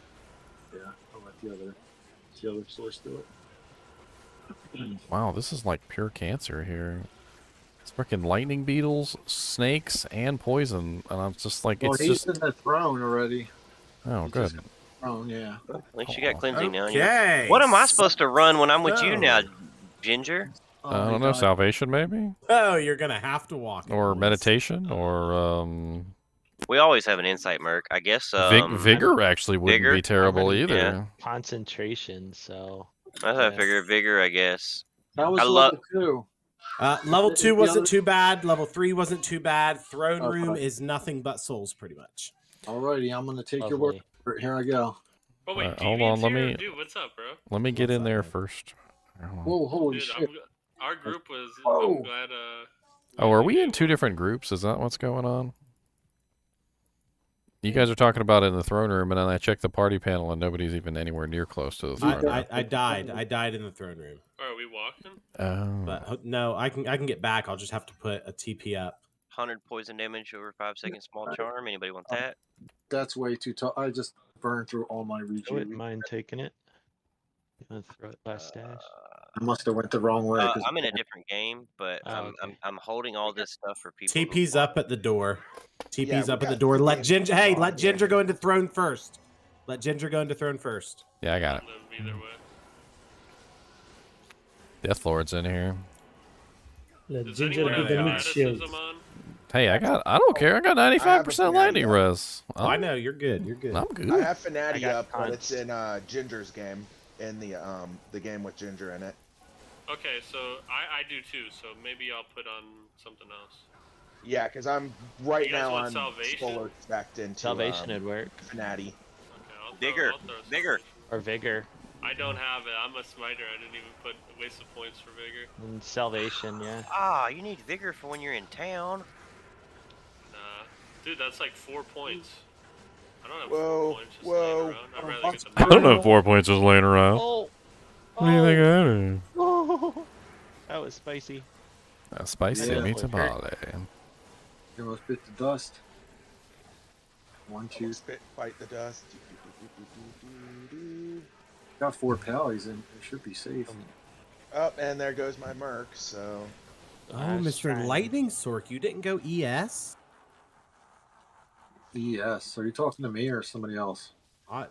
Yeah, I'll let the other source do it. Wow, this is like pure cancer here. It's freaking lightning beetles, snakes, and poison, and I'm just like, Well, it's he's just. in the throne already. Oh, good. Throne, yeah. At least you got cleansing now. Okay. What am I supposed to run when I'm with you So- now, Ginger? I don't know, salvation maybe, Oh, you're gonna have to walk. or meditation, or We always have an insight merc. I guess. vigor actually wouldn't Vigor? be terrible either. Yeah. Concentration, so. That's how I figure. Vigor, I guess. That was I level 2. Level 2 The wasn't other- too bad. Level 3 wasn't too bad. Throne Okay. room is nothing but souls, pretty much. Alrighty, I'm gonna take your word for it. Here I go. Oh wait, hold on, let me Dude, what's up, bro? let me get in there first. Whoa, holy Dude, shit. our group was. Whoa. I'm glad. Oh, are we in 2 different groups? Is that what's going on? You guys are talking about it in the throne room, and then I checked the party panel, and nobody's even anywhere near close to the throne room. I died. I died in the throne room. Are we walking? Oh. But no, I can get back. I'll just have to put a TP up. 100 poison damage over 5 seconds. Small charm. Anybody want that? That's way too tough. I just burned through all my I regen. wouldn't mind taking it. You want to throw it last dash? I must have went the wrong way. 'cause- I'm in a different game, but Oh, I'm holding all this stuff for people. TP's up at the door. TP's we up at the got door. Let games Ginger. going Hey, on let here. Ginger go into throne first. Let Ginger go into throne first. Yeah, I got it. Either way. Death Lord's in here. Let Does Ginger anyone do have the mix shield. fanaticism on? Hey, I don't care. I got 95% lightning res. Oh, I know you're good. You're good. I'm good. I have Fanati I got up, but cons. it's in Ginger's game, in the game with Ginger in it. Okay, so I do too. So maybe I'll put on something else. Yeah, because I'm right You guys now want on Salvation? solar spec into Salvation would work. Fanati. Okay, I'll throw, Vigor, I'll throw some- vigor. Or Vigor. I don't have it. I'm a smiter. I didn't even put waste of points for vigor. And Salvation, yeah. Ah, you need vigor for when you're in town. Dude, that's like 4 points. I don't have Whoa, 4 points just whoa. laying around. I'd rather get I the don't know 4 points just laying around. Oh. What do you think that is? Oh. That was spicy. A spicy Yeah. meat tamale. You almost bit the dust. 1, 2. Spit, fight the dust. Got 4 pallies and it should be safe. Oh, and there goes my Merc, so... Oh, Mr. Lightning Sork, you didn't go ES? ES. Are you talking to me or somebody else?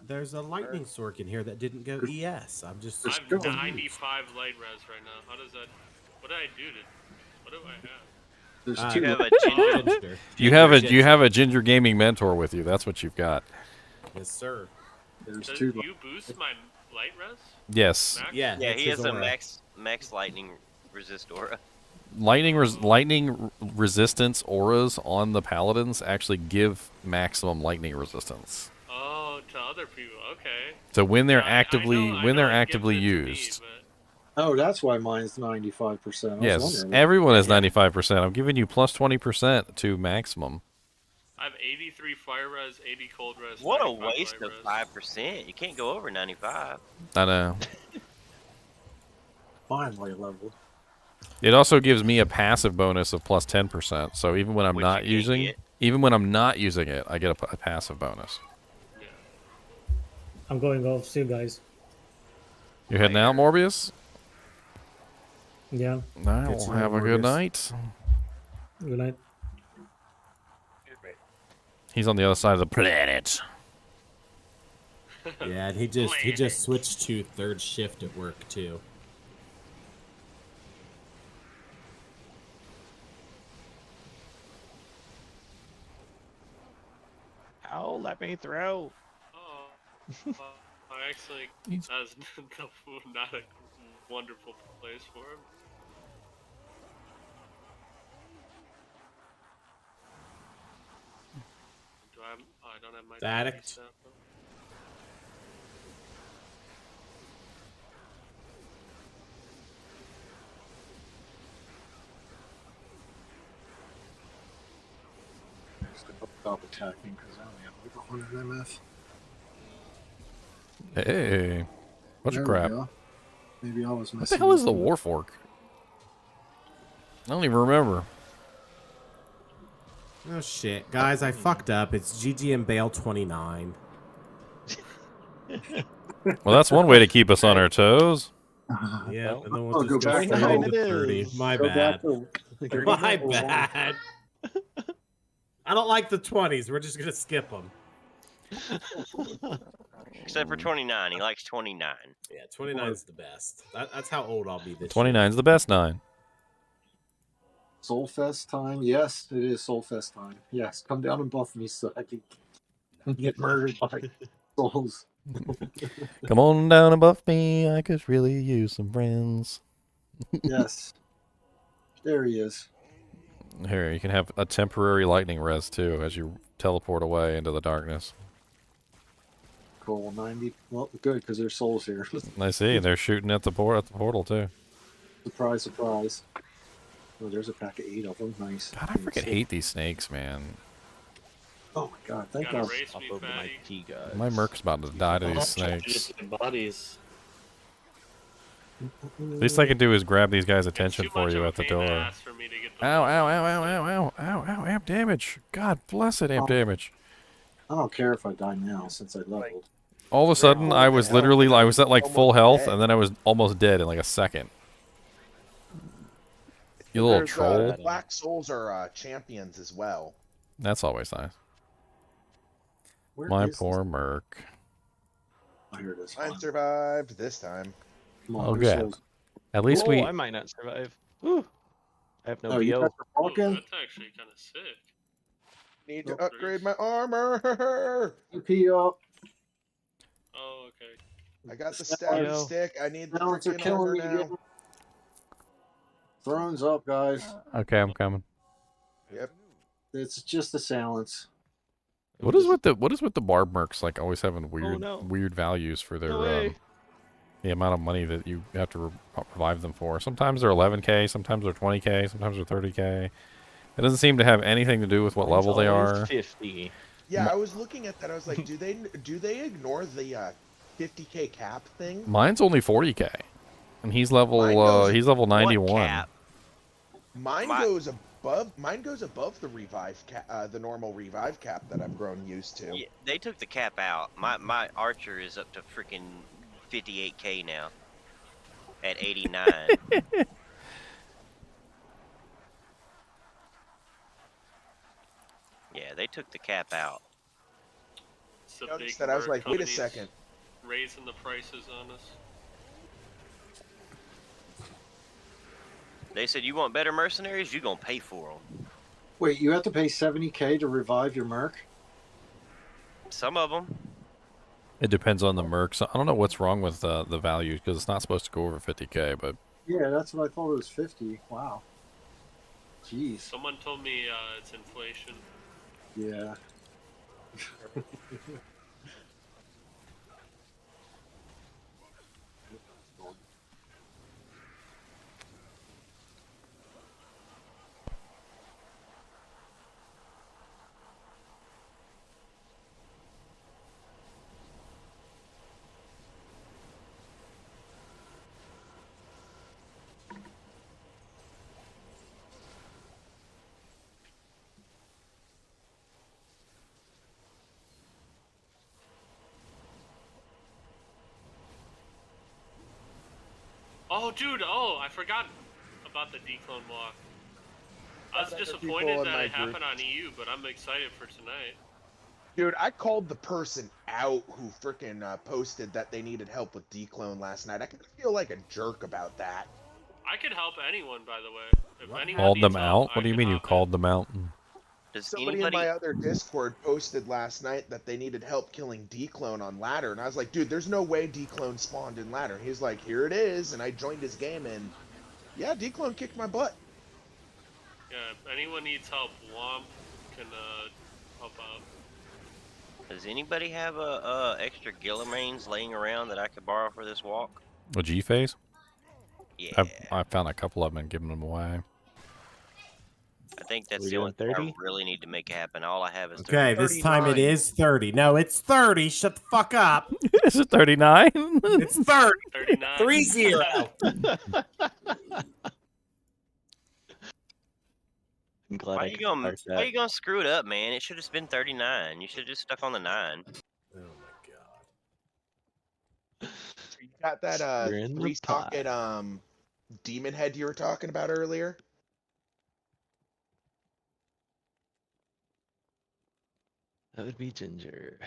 There's a Lightning Sork in here that didn't go ES. I'm just... I have 95 light res right now. How does that... What did I do to... What do I have? There's You have a ginger. You have a ginger gaming mentor with you. That's what you've got. Yes, sir. There's Does 2. you boost my light res? Yes. Max? Yeah, Yeah, it's he his has a aura. max lightning resist aura. Lightning resistance auras on the paladins actually give maximum lightning resistance. Oh, to other people. Okay. So when they're Yeah, actively I know it gives it to me, used. Oh, that's why mine's 95%. Yes, everyone is 95%. I'm giving you plus 20% to maximum. I have 83 fire res, 80 cold res. What a 95 waste light of res. 5%. You can't go over 95. I know. Finally leveled. It also gives me a passive bonus of plus 10%. So even when I'm Which not you can't using, get. even when I'm not using it, I get a passive bonus. I'm going off. See you guys. You heading out, Morbius? Yeah. All right, Catch well, you have a later, good Morbius. night. Good night. He's on the other side of the planet. Yeah, and he just switched to 3rd shift at work too. Oh, let me through. Oh, I actually, that's not a wonderful place for him. Do I? Oh, I don't have my. Addict. stuff. Stop attacking because I only have like 100 MF. Hey, bunch There of we crap. go. Maybe I was missing. What the hell is the Warfork? I don't even remember. Oh shit, guys, I fucked up. It's GG and Bale 29. Well, that's one way to keep us on our toes. Yeah, and then I'll we'll go just go back straight to into home. 30. My Go bad. back to 30. My bad. I don't like the 20s. We're just gonna skip them. Except for 29. He likes 29. Yeah, 29 is the best. That's how old I'll be this 29's the best 9. Soulfest time? Yes, it is Soulfest time. Yes, come down and buff me so I can get murdered by souls. Come on down and buff me. I could really use some friends. Yes. There he is. Here, you can have a temporary lightning res too as you teleport away into the darkness. Cool, 90. Well, good, because there's souls here. I see. They're shooting at the portal too. Surprise, surprise. Oh, there's a pack of 8 of them. Nice. God, I freaking hate these snakes, man. Oh my god, thank Gotta god. race me, fatty. My Merc's about to die to these snakes. Bodies. Least I can do is grab these guys' attention too for much you of a at the pain in the door. ass for me to get the Ow, ow, ow, ow, ow, ow, ow, ow, amp damage. God bless it, amp damage. I don't care if I die now since I leveled. All of a sudden, I was literally, I was at like full health, and then I was almost dead in like a second. You little There's, troll. Black Souls are champions as well. That's always nice. Where My is poor Merc. Oh, here it is. Mine survived this time. Come on, Oh, where's good. souls? At least Oh, we. I might not survive. Whew. I have no Oh, you BO. guys are Oh, walking? that's actually kind of sick. Need to upgrade my armor. EP up. Oh, okay. I got the stab stick. I need the Balance are freaking killing armor me now. again. Thrones up, guys. Okay, I'm coming. Yep. It's just the silence. What is with the barb mercs like always having weird no. weird values for their No way. the amount of money that you have to revive them for? Sometimes they're 11k, sometimes they're 20k, sometimes they're 30k. It doesn't seem to have anything to do with what level they are. 50. Yeah, I was looking at that. I was like, do they ignore the 50k cap thing? Mine's only 40k, and he's level Mine goes- he's level 91. Mine goes above above. Mine goes above the revive the normal revive cap that I've grown used to. Yeah, they took the cap out. My archer is up to freaking 58k now. At 89. Yeah, they took the cap out. It's a Noticed big that I was merc like, wait a companies second. raising the prices on us. They said, you want better mercenaries? You gonna pay for them. Wait, you have to pay 70k to revive your merc? Some of them. It depends on the mercs. I don't know what's wrong with the value because it's not supposed to go over 50k, but Yeah, that's what I thought it was 50. Wow. Jeez. Someone told me it's inflation. Yeah. Oh, dude! Oh, I forgot about the declone walk. I was Other people disappointed in that my it happened group. on EU, but I'm excited for tonight. Dude, I called the person out who frickin' posted that they needed help with declone last night. I kind of feel like a jerk about that. I could help anyone, by the way. If anyone called needs them help, out. What do you mean you called them out? Does Somebody in my other Discord posted last night that they needed help killing declone on ladder, and I was like, dude, there's no way declone spawned in ladder. He was like, here it is, and I joined his game, and yeah, declone kicked my butt. Yeah, if anyone needs help, Womp can help out. Does anybody have a extra Gillimains laying around that I could borrow for this walk? A G phase? Yeah. I found a couple of them and given them away. I think that's We the only doing thing 30? I really need to make happen. All I have is Okay, 30. this time it is 30. No, it's 30. Shut the fuck up. Is it 39? It's 30. 39. 3-0. I'm glad Why I you could gonna start why that. you gonna screw it up, man? It should have been 39. You should have just stuck on the 9. Oh my god. You got that You're in the 3-socket demon head you were talking about earlier? That would be Ginger.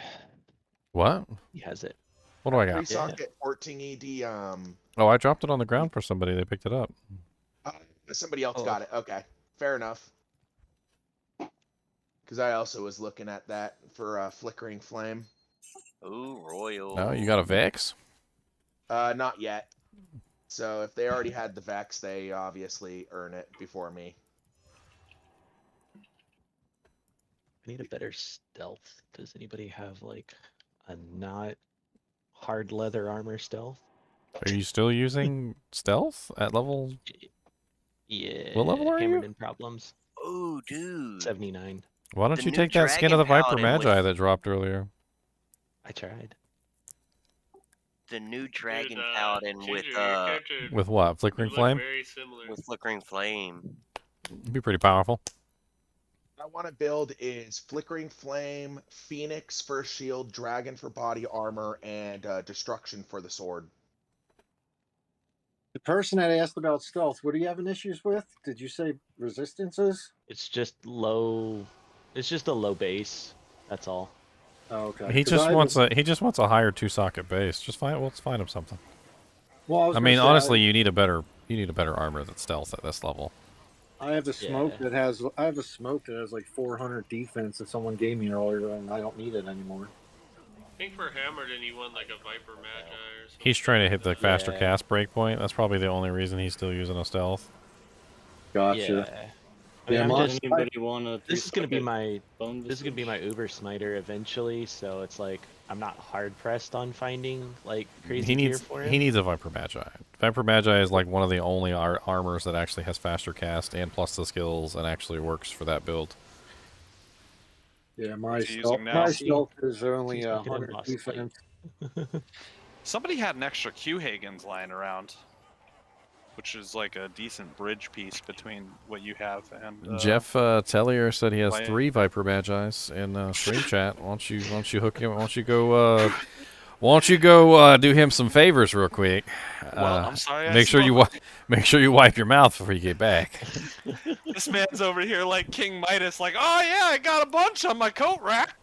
What? He has it. What do I got? 3-socket 14 ED Oh, I dropped it on the ground for somebody. They picked it up. somebody else got it. Okay. Fair enough. Because I also was looking at that for Flickering Flame. Ooh, Royal. No, you got a Vex? Not yet. So if they already had the Vex, they obviously earn it before me. I need a better stealth. Does anybody have like a not hard leather armor stealth? Are you still using stealth at level? Yeah. What level are hammered you? in problems. Oh, dude. 79. Why don't The you new take that skin of the Dragon Viper Paladin Magi with- that dropped earlier? I tried. The new Dragon Dude, Paladin Ginger, with your character With what? Flickering look Flame? very similar. with Flickering Flame. It'd be pretty powerful. What I want to build is Flickering Flame, Phoenix for shield, Dragon for body armor, and Destruction for the sword. The person that asked about stealth, what are you having issues with? Did you say resistances? It's just low. It's just a low base. That's all. Oh, okay. He 'Cause just I wants was- he just wants a higher 2-socket base. Just find let's find him something. Well, I was I gonna mean, say, honestly, you need a better armor than stealth at this level. I have a smoke Yeah. that has like 400 defense that someone gave me earlier, and I don't need it anymore. I think for Hammered and you want like a Viper Magi or something. He's trying to hit the faster Yeah. cast breakpoint. That's probably the only reason he's still using a stealth. Gotcha. Yeah. I mean, Yeah, I'm my- just, Anybody want to? this is gonna be my Uber Smiter eventually, so it's like I'm not hard pressed on finding like crazy He gear needs for him. he needs a Viper Magi. Viper Magi is like one of the only armors that actually has faster cast and plus the skills and actually works for that build. Yeah, my What's he stealth, using now? my stealth is only He's fucking 100 boss fight. defense. Somebody had an extra Q Hagens lying around. which is like a decent bridge piece between what you have and. Jeff Tellier said he has Why- 3 Viper Magi's in stream chat. Why don't you hook him? Why don't you go do him some favors real quick? Well, I'm sorry I Make sure you make sure you wipe your mouth before you get back. This man's over here like King Midas, like, oh yeah, I got a bunch on my coat rack.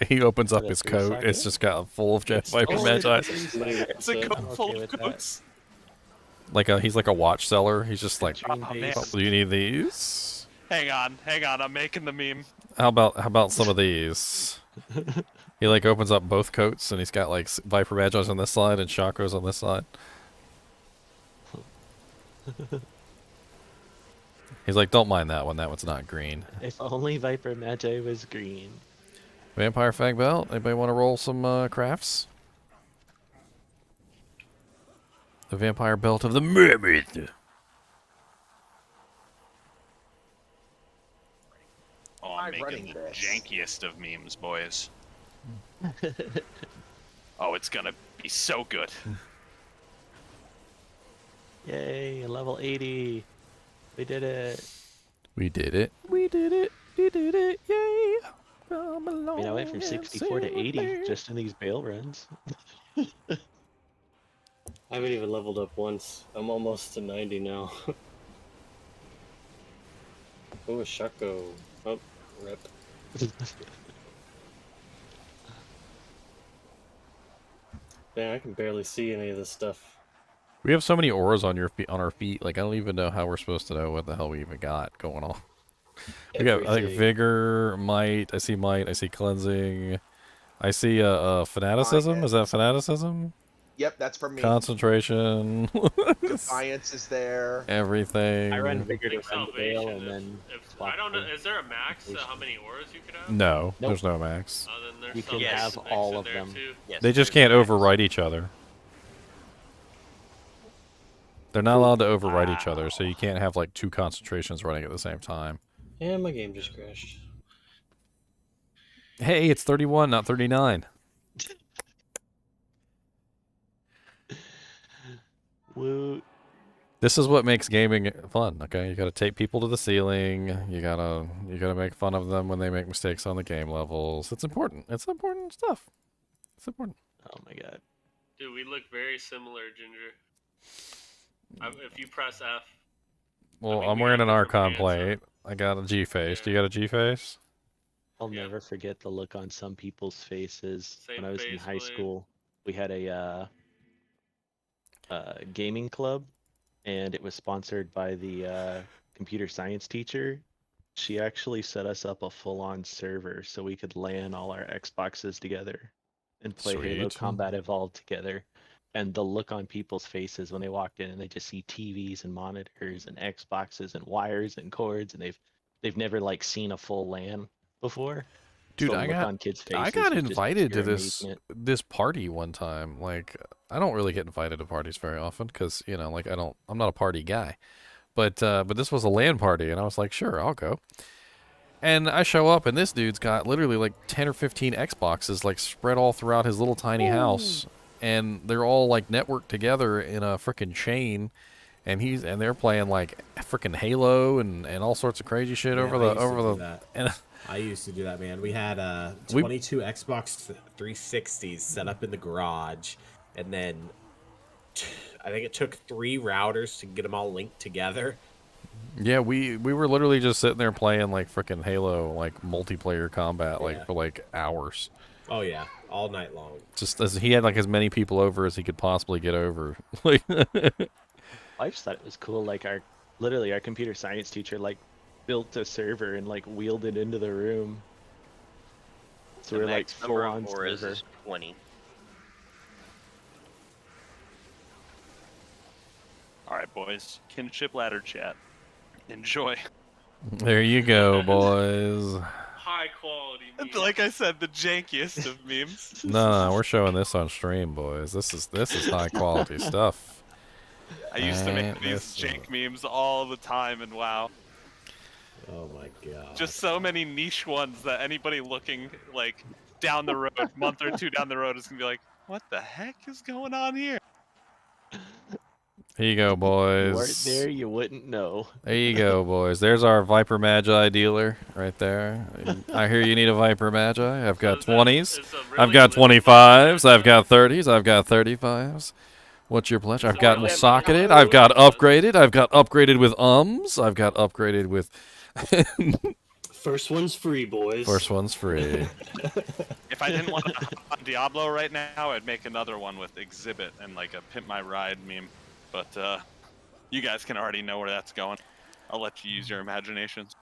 He opens up his coat. It's just got full of Jeff Viper Magi. It's a coat full of coats. He's like a watch seller. He's just like, Oh, man. do you need these? Hang on, I'm making the meme. How about some of these? He like opens up both coats and he's got like Viper Magis on this side and chakras on this side. He's like, don't mind that one. That one's not green. If only Viper Magi was green. Vampire Fang Belt. Anybody want to roll some crafts? The Vampire Belt of the Mermaid. Oh, I'm making the jankiest of memes, boys. Oh, it's gonna be so good. Yay, level 80. We did it. We did it. We did it. We did it. Yay. Come along. I mean, I went from 64 to 80 just in these bail runs. I haven't even leveled up once. I'm almost to 90 now. Oh, a Shaco. Oh, rip. Man, I can barely see any of this stuff. We have so many auras on our feet. Like I don't even know how we're supposed to know what the hell we even got going on. We got I think vigor, might. I see might. I see cleansing. I see fanaticism. Is that fanaticism? Yep, that's for me. Concentration. Defiance is there. Everything. I run vigor Think to run bail salvation. and then. If I don't know, is there a max to how many auras you could have? No, Nope. there's no max. Then there's You can some have mix all in of there them. too. They just can't overwrite each other. They're not allowed to overwrite each other, so you can't have like 2 concentrations running at the same time. Yeah, my game just crashed. Hey, it's 31, not 39. Woo. This is what makes gaming fun, okay? You gotta take people to the ceiling. You gotta make fun of them when they make mistakes on the game levels. It's important. It's important stuff. It's important. Oh my god. Dude, we look very similar, Ginger. If you press F. Well, I mean, I'm we wearing have an different Archon pants, plate. I got a G face. Do you got a G face? I'll never forget the look on some people's faces Same when I was in face high blade. school. We had a gaming club, and it was sponsored by the computer science teacher. She actually set us up a full-on server so we could LAN all our Xboxes together and play Halo Sweet. Combat Evolved together. And the look on people's faces when they walked in and they just see TVs and monitors and Xboxes and wires and cords, and they've never like seen a full LAN before. Dude, The I look got on kids' I faces got was just invited to pure this amazement. party one time. Like I don't really get invited to parties very often because like I'm not a party guy. But this was a LAN party and I was like, sure, I'll go. And I show up and this dude's got literally like 10 or 15 Xboxes like spread all throughout his little tiny house, and they're all like networked together in a freaking chain. And they're playing like freaking Halo and all sorts of crazy shit Yeah, over I the used to over do the. that. And I used to do that, man. We had 22 Xbox 360s set up in the garage, and then I think it took 3 routers to get them all linked together. Yeah, we were literally just sitting there playing like freaking Halo, like multiplayer combat, like for like hours. Oh yeah, all night long. Just as he had like as many people over as he could possibly get over. Like, I just thought it was cool. Like our computer science teacher like built a server and like wheeled it into the room. So The we're like max number full of on auras server. is 20. Alright, boys. Kinship ladder chat. Enjoy. there you go, boys. High quality memes. Like I said, the jankiest of memes. No, we're showing this on stream, boys. This is high quality stuff. I used to make And these this- jank memes all the time in WoW. Oh my god. Just so many niche ones that anybody looking like down the road, month or two down the road, is gonna be like, "What the heck is going on here?" Here you go, boys. You weren't there, you wouldn't know. There you go, boys. There's our Viper Magi dealer right there. I hear you need a Viper Magi. I've got 20s. I've got 25s. I've got 30s. I've got 35s. What's your pledge? I've got socketed. I've got upgraded. I've got upgraded with ums. I've got upgraded with... First one's free, boys. First one's free. If I didn't want to hop on Diablo right now, I'd make another one with Exhibit and like a Pimp My Ride meme. But you guys can already know where that's going. I'll let you use your imaginations.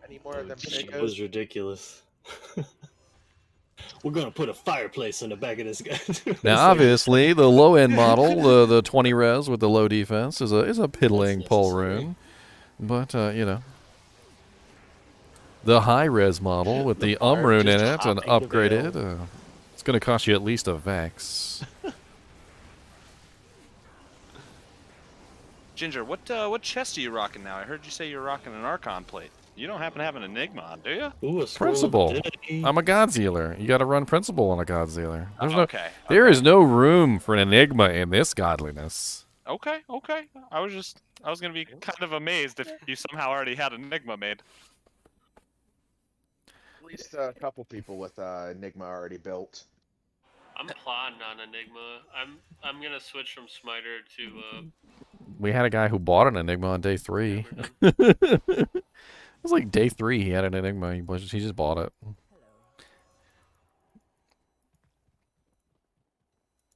Any more of them That was ridiculous. We're gonna put a fireplace in the back of this guy. Now, obviously, the low-end model, the 20 res with the low defense, is a piddling pole rune. But, you know, the high-res model with the rune in it and upgraded, it's going to cost you at least a Vex. Ginger, what chest are you rocking now? I heard you say you're rocking an Archon plate. You don't happen to have an Enigma on, do you? Ooh, a Principle. I'm a Godsealer. You got to run Principle on a Godsealer. Okay. There is no room for an Enigma in this godliness. Okay. I was gonna be kind of amazed if you somehow already had an Enigma made. At least a couple people with Enigma already built. I'm plotting on Enigma. I'm gonna switch from Smiter to. We had a guy who bought an Enigma on day 3. It was like day 3 he had an Enigma. He just bought it.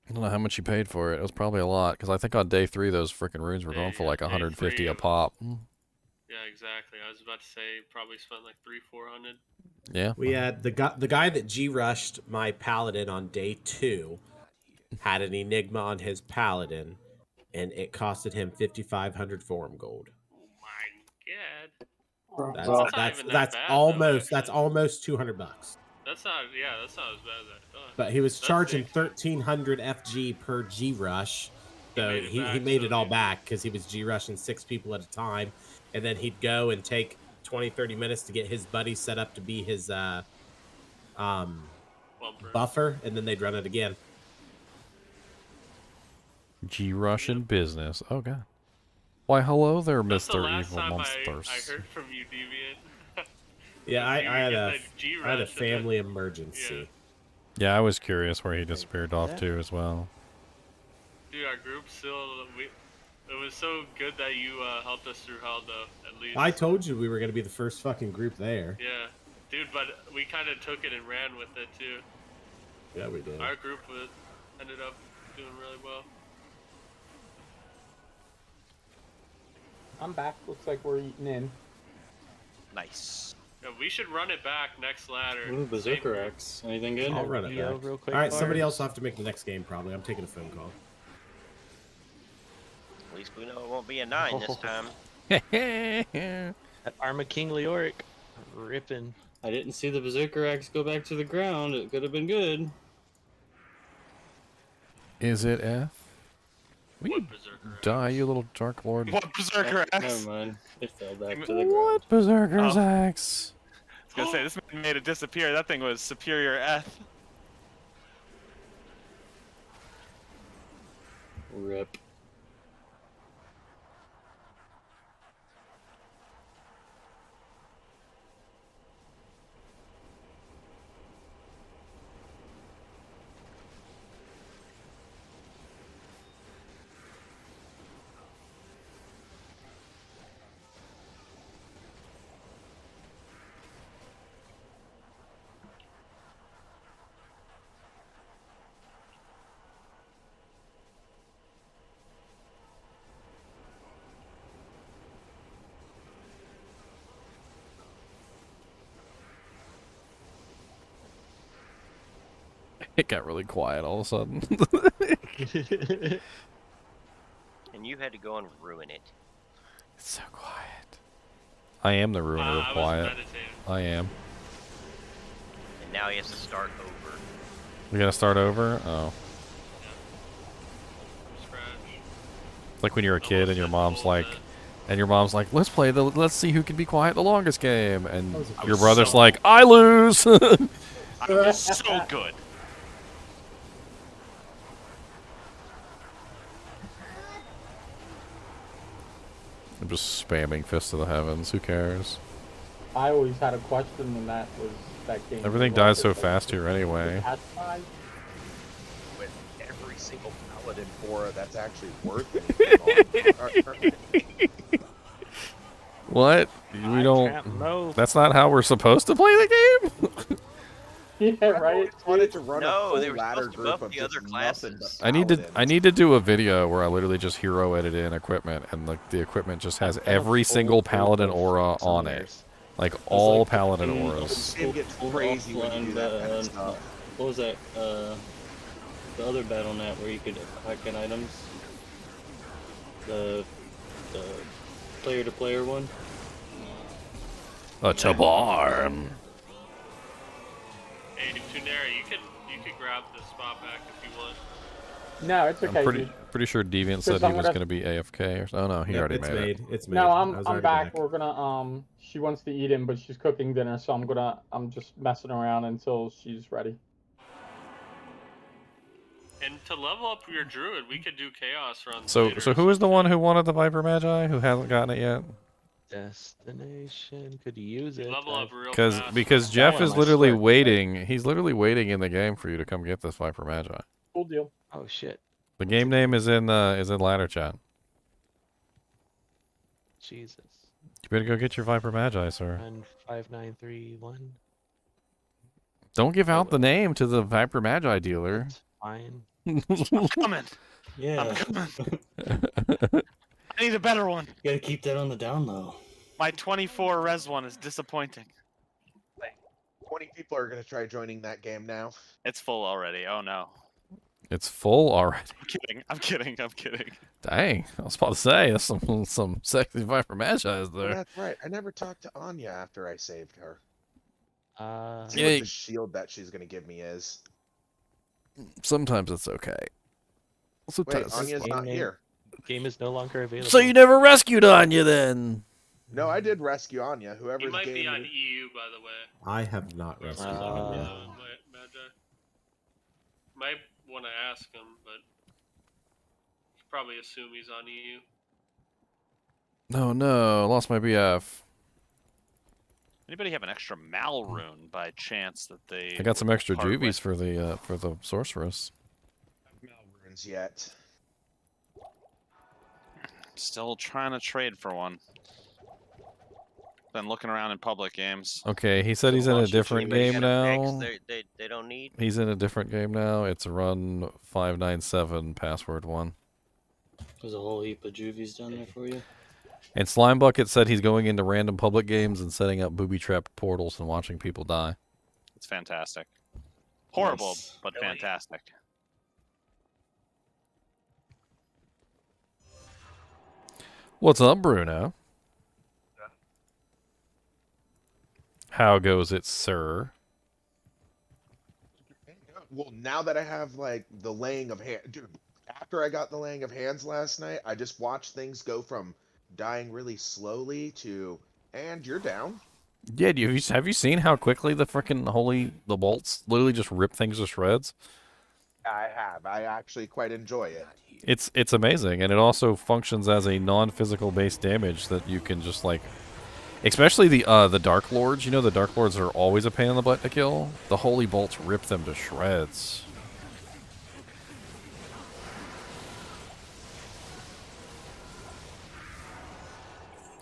I don't know how much he paid for it. It was probably a lot, because I think on day 3 those freaking runes were going for like 150 a pop. Yeah, exactly. I was about to say probably spent like 300-400. Yeah. We had the guy that G-rushed my paladin on day 2 had an Enigma on his paladin, and it costed him 5,500 forum gold. God. That's almost $200. That's not as bad as I thought. But he was charging 1,300 FG per G rush, so he made it all back because he was G rushing 6 people at a time, and then he'd go and take 20-30 minutes to get his buddy set up to be his buffer, and then they'd run it again. G-Russian business. Oh god. Why, hello there, That's Mr. the last Evil time Monsters. I heard from you, Deviant. Yeah, I had a G-Rush I had a and then- family emergency. Yeah, I was curious where he disappeared off to as well. Dude, our group still. It was so good that you helped us through hell, though. At least. I told you we were going to be the first fucking group there. Yeah, dude, but we kind of took it and ran with it too. Yeah, we did. Our group ended up doing really well. I'm back. Looks like we're eating in. Nice. Yeah, we should run it back next ladder. Ooh, Berserker X. Anything good? I'll run it back. real quick, All right, Bart. somebody else will have to make the next game probably. I'm taking a phone call. At least we know it won't be a 9 this time. That Arma King Leoric ripping. I didn't see the Berserker Axe go back to the ground. It could have been good. Is it F? Will you die, you little Dark Lord? What Berserker Axe? Never mind. It fell back to the ground. What Berserker's axe? I was gonna say, this man made it disappear. That thing was superior F. Rip. It got really quiet all of a sudden. And you had to go and ruin it. It's so quiet. I am the ruiner of quiet. I am. And now he has to start over. We gotta start over? Oh. It's like when you're a kid and your mom's like, let's see who can be quiet the longest game, and your brother's like, I lose. I was so good. I'm just spamming Fist of the Heavens. Who cares? I always had a question when that game. Everything was dies so fast here anyway. With every single paladin aura that's actually worth anything. What? We don't. That's not how we're supposed to play the game. Yeah, right. I wanted to run No, a they full were ladder supposed to group buff of the just other nothing but classes. I need to do a video where I literally just hero edit in equipment, and like the equipment just has every single paladin aura on it, like all paladin auras. It gets crazy when you do that kind of stuff. What was that? The other battle net where you could hack in items. The player-to-player one. A Tabar. Hey, Tunera, you could grab the spot back if you want. No, it's okay. I'm pretty sure Deviant said he was going to be AFK. Or, oh no, he already made it. It's made. No, I'm back. We're gonna she wants to eat him, but she's cooking dinner, so I'm just messing around until she's ready. And to level up your druid, we could do chaos runs. So later. who is the one who wanted the Viper Magi who hasn't gotten it yet? Destination could use it. Level up real Because Jeff is literally waiting. He's literally waiting in the game for you to come get this Viper Magi. Cool deal. Oh shit. The game name is in ladder chat. Jesus. You better go get your Viper Magi, sir. 5931. Don't give out the name to the Viper Magi dealer. Fine. I'm coming. Yeah. I'm coming. I need a better one. You gotta keep that on the down low. My 24 res one is disappointing. 20 people are going to try joining that game now. It's full already. Oh no. It's full already. I'm kidding. Dang, I was about to say there's some sexy Viper Magi's Oh, there. that's right. I never talked to Anya after I saved her. See Yeah, what the shield that she's going to give me is. sometimes it's okay. Wait, Sometimes Anya's not here. Game is no longer available. So you never rescued Anya then? No, I did rescue Anya. He Whoever's might be game on it- EU, by the way. I have not rescued Anya. Magi. Might want to ask him, but you probably assume he's on EU. No, lost my BF. Anybody have an extra Mal rune by chance that they? I got some extra part juvies with? for the sorceress. runes yet. Still trying to trade for one. Been looking around in public games. Okay, he said he's in a different game now. They don't need. He's in a different game now. It's run 597 password 1. There's a whole heap of juvies down there for you. And Slime Bucket said he's going into random public games and setting up booby trap portals and watching people die. It's fantastic. Horrible, Nice. but fantastic. What's up, Bruno? How goes it, sir? Well, now that I have like the laying of hand, dude. After I got the laying of hands last night, I just watched things go from dying really slowly to, and you're down. Yeah, have you seen how quickly the frickin' the bolts literally just rip things to shreds? I have. I actually quite enjoy it. It's amazing, and it also functions as a non-physical based damage that you can just like, especially the Dark Lords. You know the Dark Lords are always a pain in the butt to kill. The Holy Bolts rip them to shreds.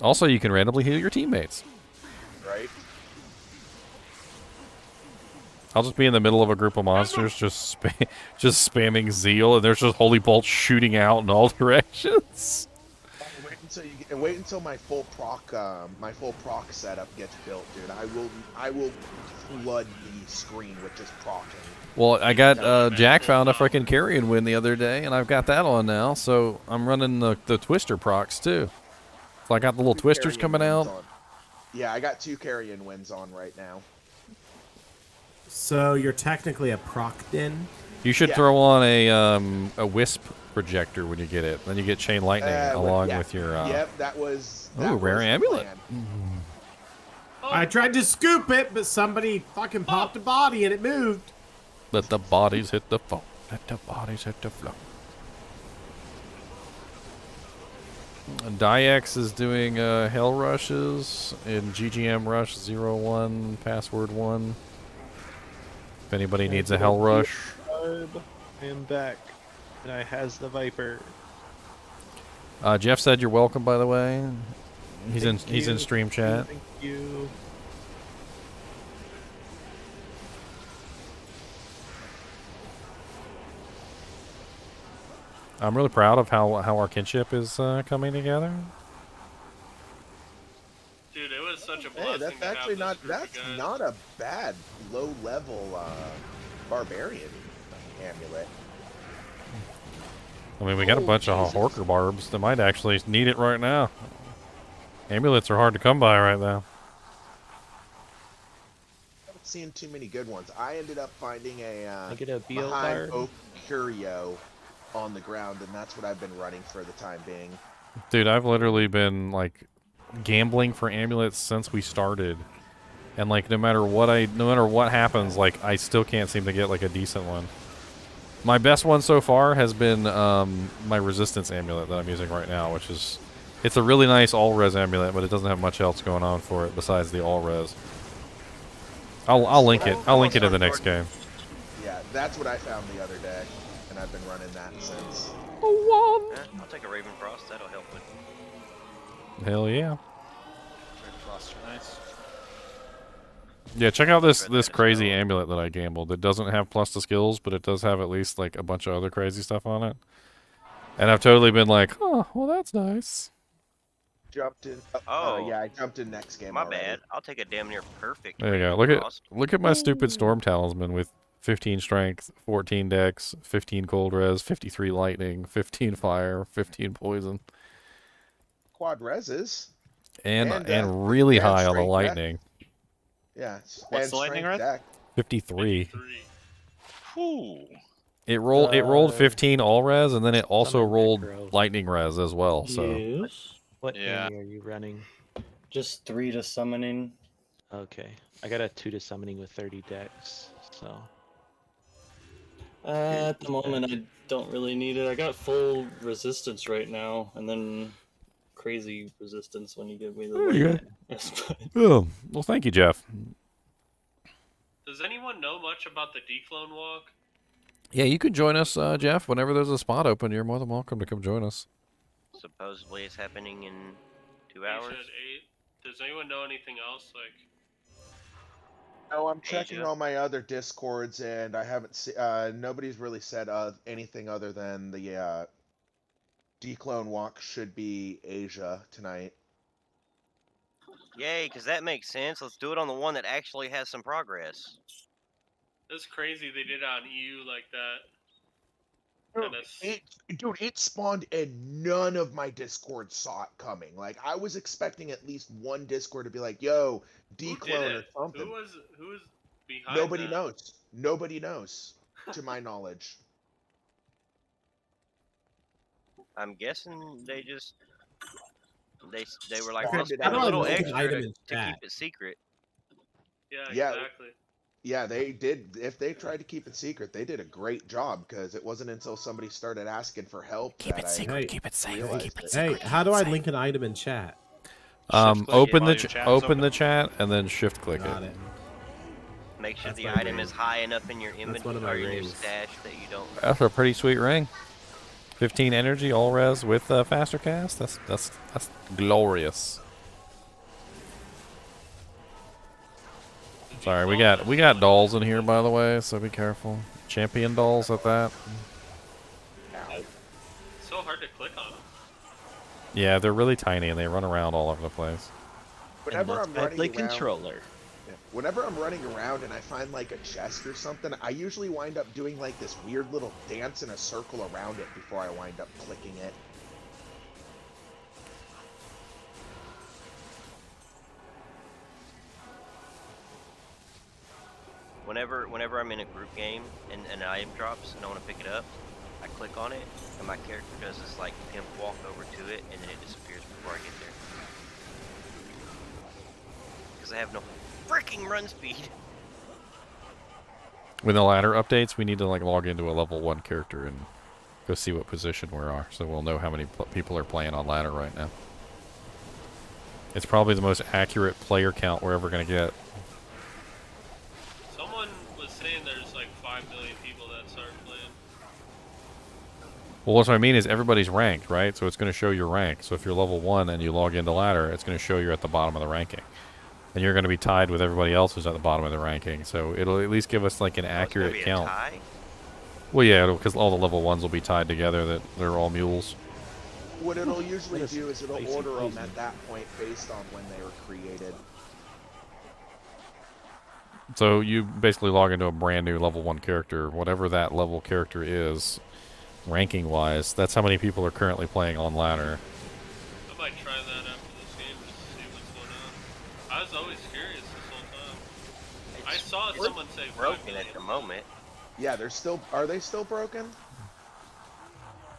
Also, you can randomly heal your teammates. Right. I'll just be in the middle of a group of monsters, just spamming Zeal, and there's just Holy Bolts shooting out in all directions. Wait until my full proc setup gets built, dude. I will flood the screen with just procking. Well, I got Jack found a freaking carrion win the other day, and I've got that on now, so I'm running the Twister procs too. So I got the little twisters coming out. Yeah, I got 2 carrion wins on right now. So you're technically a proc'd in? You should throw on a wisp projector when you get it. Then you get chain lightning along with your. Yep, that was. Ooh, rare amulet. I tried to scoop it, but somebody fucking popped a body and it moved. Let the bodies hit the floor. Let the bodies hit the floor. Diex is doing Hell Rushes in GGM Rush 01, Password 1. If anybody needs a Hell Rush. I am back, and I has the Viper. Jeff said you're welcome, by the way. He's in you, stream chat. Thank you. I'm really proud of how our kinship is coming together. Dude, it was such a Hey, blessing. that's to have actually this not group of that's guys. not a bad low level barbarian amulet. I mean, we got a bunch of Horker Barbs that might actually need it right now. Amulets are hard to come by right now. I haven't seen too many good ones. I ended up finding a get a Beal behind barb? Oak Curio on the ground, and that's what I've been running for the time being. Dude, I've literally been like gambling for amulets since we started, and like no matter what happens, like I still can't seem to get like a decent one. My best one so far has been my resistance amulet that I'm using right now, which is it's a really nice all-res amulet, but it doesn't have much else going on for it besides the all-res. I'll link it. I'll link it in the next game. Yeah, that's what I found the other day, and I've been running that since. I'll take a Raven Frost. That'll help with. Hell yeah. Red Frost are nice. Yeah, check out this crazy amulet that I gambled. It doesn't have plus to skills, but it does have at least like a bunch of other crazy stuff on it. And I've totally been like, oh, well, that's nice. Jumped in. Yeah, I jumped in next game. My already. bad. I'll take a damn near perfect. There you go. Raven Look Frost. at my stupid storm talisman with 15 strength, 14 dex, 15 cold res, 53 lightning, 15 fire, 15 poison, Quad reses. and really high on the strength lightning. Yeah. What's and the lightning strength res? deck. 53. Whew. It rolled 15 all res, and then it also summon rolled necro. lightning res as well. So Yes. What Yeah. army are you running? Just 3 to summoning. Okay, I got a 2 to summoning with 30 decks, so. At the moment, I don't really need it. I got full resistance right now, and then crazy resistance when you give me the. There you go. lightning. Oh, well, thank you, Jeff. Does anyone know much about the declone walk? Yeah, you can join us, Jeff. Whenever there's a spot open, you're more than welcome to come join us. Supposedly it's happening in 2 You hours. said 8. Does anyone know anything else? Like, No, I'm checking Asia. all my other discords, and I haven't seen. Nobody's really said anything other than the declone walk should be Asia tonight. Yay, because that makes sense. Let's do it on the one that actually has some progress. that's crazy they did it on EU like that. Dude, it spawned and none of my discords saw it coming. Like, I was expecting at least one discord to be like, yo, Who did declone or it? something. Who was behind Nobody that? knows. Nobody knows, to my knowledge. I'm guessing they just they were like, Spawned let's it put out. a little How do I make an extra item to in keep chat? it secret. Yeah, Yeah. exactly. Yeah, they did. If they tried to keep it secret, they did a great job, because it wasn't until somebody started asking for help that I Hey, Keep it safe. realized Keep it it. hey, how do I link an item in chat? Shift click Open while the your chat's open open. the chat and then shift click Got it. it. Make sure That's the my item ring. is high enough in your one of inventory my or in your rings. stash that you don't. That's a pretty sweet ring. 15 energy, all res with faster cast. That's glorious. Sorry, we got dolls in here, by the way, so be careful. Champion dolls at that. It's so hard to click on them. Yeah, they're really tiny and they run around all over the place. Whenever I'm running Like around, controller. whenever I'm running around and I find like a chest or something, I usually wind up doing like this weird little dance in a circle around it before I wind up clicking it. Whenever I'm in a group game and an item drops and I want to pick it up, I click on it and my character does this like pimp walk over to it and then it disappears before I get there. Because I have no freaking run speed. With the ladder updates, we need to like log into a level 1 character and go see what position we are, so we'll know how many people are playing on ladder right now. It's probably the most accurate player count we're ever going to get. Someone was saying there's like 5 million people that started playing. Well, what I mean is everybody's ranked, right? So it's going to show your rank. So if you're level 1 and you log into ladder, it's going to show you're at the bottom of the ranking. And you're going to be tied with everybody else who's at the bottom of the ranking. So it'll at least give us like an accurate count. Well, yeah, because all the level 1s will be tied together, that they're all mules. What it'll usually do is it'll order them at that point based on when they were created. So you basically log into a brand new level 1 character, whatever that level character is, ranking-wise. That's how many people are currently playing on ladder. I might try that after this game just to see what's going on. I was always curious this whole time. I saw someone say broken at the moment. Yeah, they're still. Are they still broken?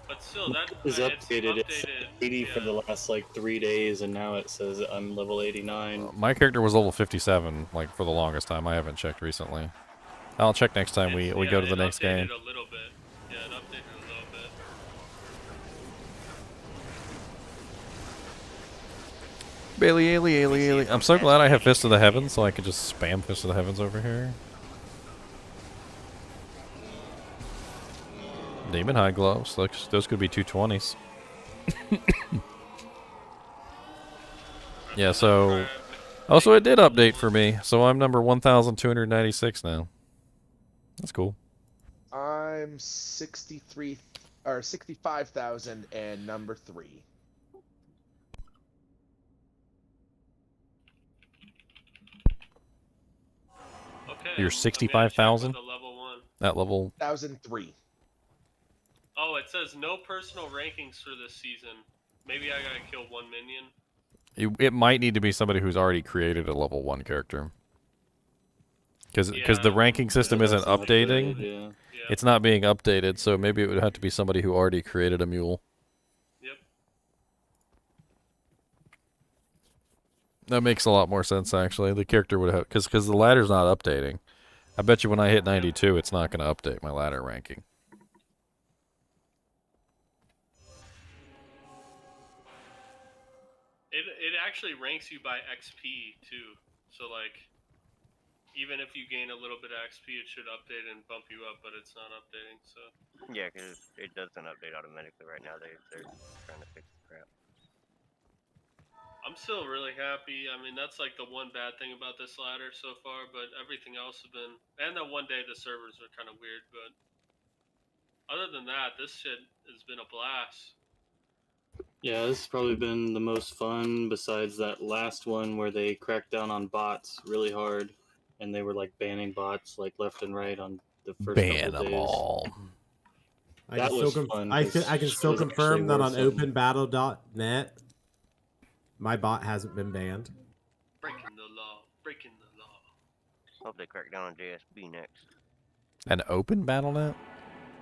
But still, that is it's updated. It's 80 for the last like 3 days, and now it says I'm level 89. My character was level 57, like, for the longest time. I haven't checked recently. I'll check next time we go to the next game. A little bit. Yeah, it updated a little bit. Bailey. I'm so glad I have Fist of the Heavens, so I could just spam Fist of the Heavens over here. Demon High Gloves. Those could be 220s. Yeah, so... Oh, so it did update for me. So I'm number 1,296 now. That's cool. I'm 63 or 65,000 and number 3. Okay. You're 65,000? That level... 1,003. Oh, it says no personal rankings for this season. Maybe I gotta kill 1 minion. It might need to be somebody who's already created a level 1 character. Because the ranking system isn't updating. Yeah. It's not being updated, so maybe it would have to be somebody who already created a mule. Yep. That makes a lot more sense, actually. The character would have... Because the ladder's not updating. I bet you when I hit 92, it's not going to update my ladder ranking. It actually ranks you by XP too. So like, even if you gain a little bit of XP, it should update and bump you up, but it's not updating. So Yeah, because it doesn't update automatically right now. They're trying to fix the crap. I'm still really happy. I mean, that's like the one bad thing about this ladder so far, but everything else has been. And the one day the servers are kind of weird, but other than that, this shit has been a blast. Yeah, this has probably been the most fun besides that last one where they cracked down on bots really hard, and they were like banning bots like left and right on the first Ban couple them days. all. That was fun. I 'cause can it still was confirm actually that on worth it. openbattle.net, my bot hasn't been banned. Breaking the law. Breaking the law. Hope they crack down on JSB next. An open BattleNet?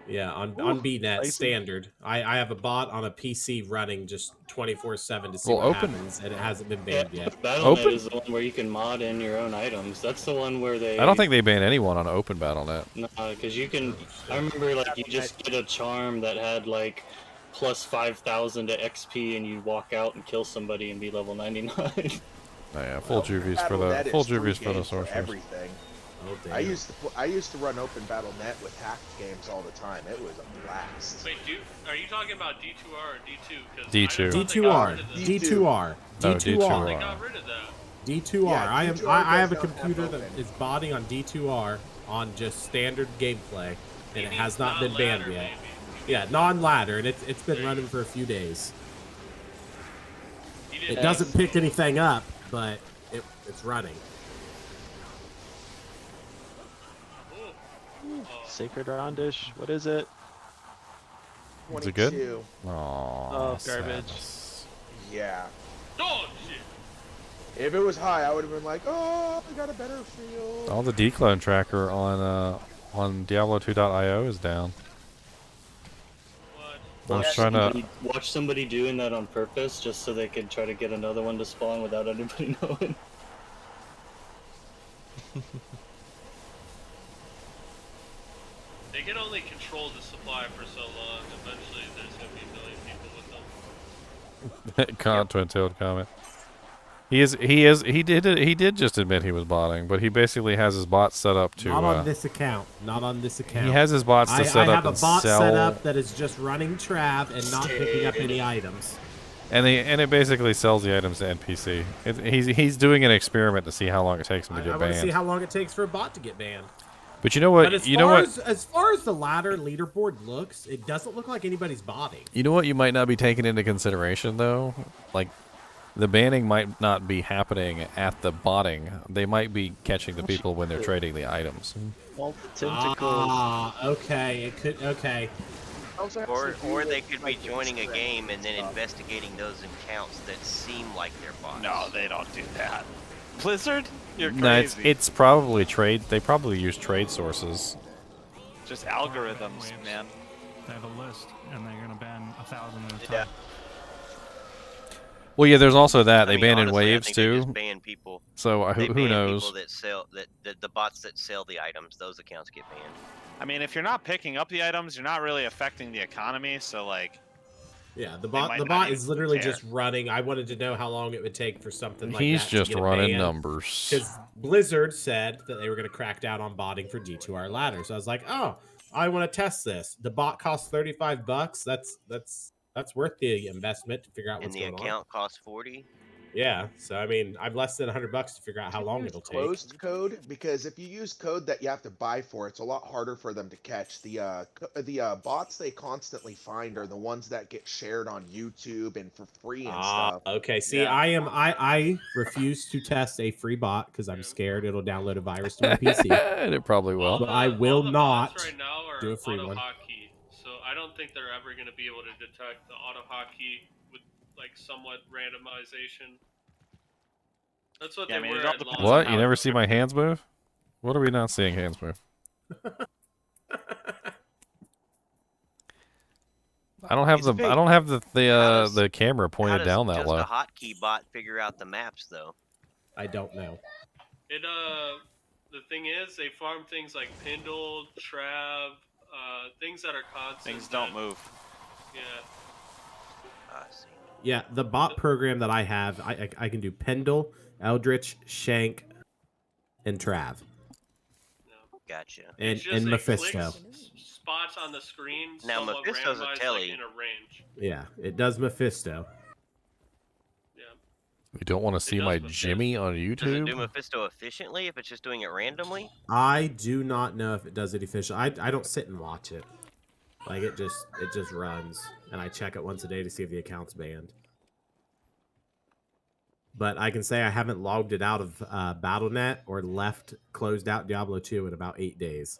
Yeah, on BNet spicy. standard. I have a bot on a PC running just 24/7 to see Well, what open- happens, and it hasn't been banned yet. Battle.net is the one where you can mod in your own items. That's the one where they. I don't think they ban anyone on open BattleNet. No, because you can. I remember like you just get a charm that had like plus 5,000 to XP, and you walk out and kill somebody and be level 99. Oh, yeah, full juvies for BattleNet the full is free juvies for the game sorcerers. everything. Oh, damn. I used to run Open BattleNet with hacked games all the time. It was a blast. Wait, are you talking about D2R or D2? 'Cause D2. I thought they got rid D2R. of that. D2R. No, D2R. They got rid of that. D2R. Yeah, I D2R have a does not have computer that open. is botting on D2R on just standard gameplay, and You it mean has not been banned non-ladder, yet. maybe. Yeah, non-ladder, and it's been running for a few days. You It didn't doesn't ask. pick anything up, but it's running. Sacred Rondish, what is it? Is it good? 22. Aww, Oh, garbage. sadness. Yeah. Oh shit! If it was high, I would have been like, oh, I got a better field. All the declone tracker on Diablo 2.io is down. I was trying to. Watch somebody doing that on purpose just so they could try to get another one to spawn without anybody knowing. They can only control the supply for so long. Eventually, Twin-tailed comment. He did just admit he was botting, but he basically has his bots set up to. Not on this account. Not on this account. He has his bots to set I up have a and bot sell. set up that is just running Trav and not picking up any items. And it basically sells the items to NPC. He's doing an experiment to see how long it takes him to get I banned. want to see how long it takes for a bot to get banned. But you know what? As far as the ladder leaderboard looks, it doesn't look like anybody's botting. You know what you might not be taking into consideration though? Like, the banning might not be happening at the botting. They might be catching the people when they're trading the items. Well, tentacles. Okay. It could. Okay. Or they could be joining a game and then investigating those accounts that seem like they're bots. No, they don't do that. Blizzard? You're crazy. No, it's probably trade. They probably use trade sources. Just algorithms, man. They have a list, and they're gonna ban 1,000 at a time. Well, yeah. There's also that they ban in honestly, waves I think they too. just ban people. So They who ban knows? People that sell the bots that sell the items, those accounts get banned. I mean, if you're not picking up the items, you're not really affecting the economy. So like, Yeah, the They bot might the not bot even is literally care. just running. I wanted to know how long it would take for something like He's that just to get running banned. numbers. Because Blizzard said that they were going to crack down on botting for D2R ladder. So I was like, oh, I want to test this. The bot costs $35. That's worth the investment to figure out And what's the going account on. costs 40. Yeah, so I mean, I'm less than $100 to figure out how long Use it'll take. closed code, because if you use code that you have to buy for, it's a lot harder for them to catch. The bots they constantly find are the ones that get shared on YouTube and for free and stuff. Okay. See, Yeah. I refuse to test a free bot because I'm scared it'll download a virus to my PC. And it probably will. So I will all the not bots right now are do a free auto one. hotkey, so I don't think they're ever going to be able to detect the auto hotkey with like somewhat randomization. That's what Yeah, I they mean, it were all at depends launch. What? You never see my hands move? What are we not seeing hands move? I don't have the camera pointed down that Does low. the hotkey bot figure out the maps though? I don't know. It the thing is, they farm things like Pindle, Trav, things that are constant. Things don't move. Yeah. I see. Yeah, the bot program that I have, I can do Pendle, Eldritch, Shank, and Trav. Gotcha. And It's just and it Mephisto. clicks spots on the screen. Now, somewhat Mephisto's a randomized, telly. like, in a range. Yeah, it does Mephisto. You don't want to see my Jimmy on Does it do YouTube? Mephisto efficiently if it's just doing it randomly? I do not know if it does it efficiently. I don't sit and watch it. Like it just runs, and I check it once a day to see if the account's banned. But I can say I haven't logged it out of BattleNet or closed out Diablo 2 in about 8 days.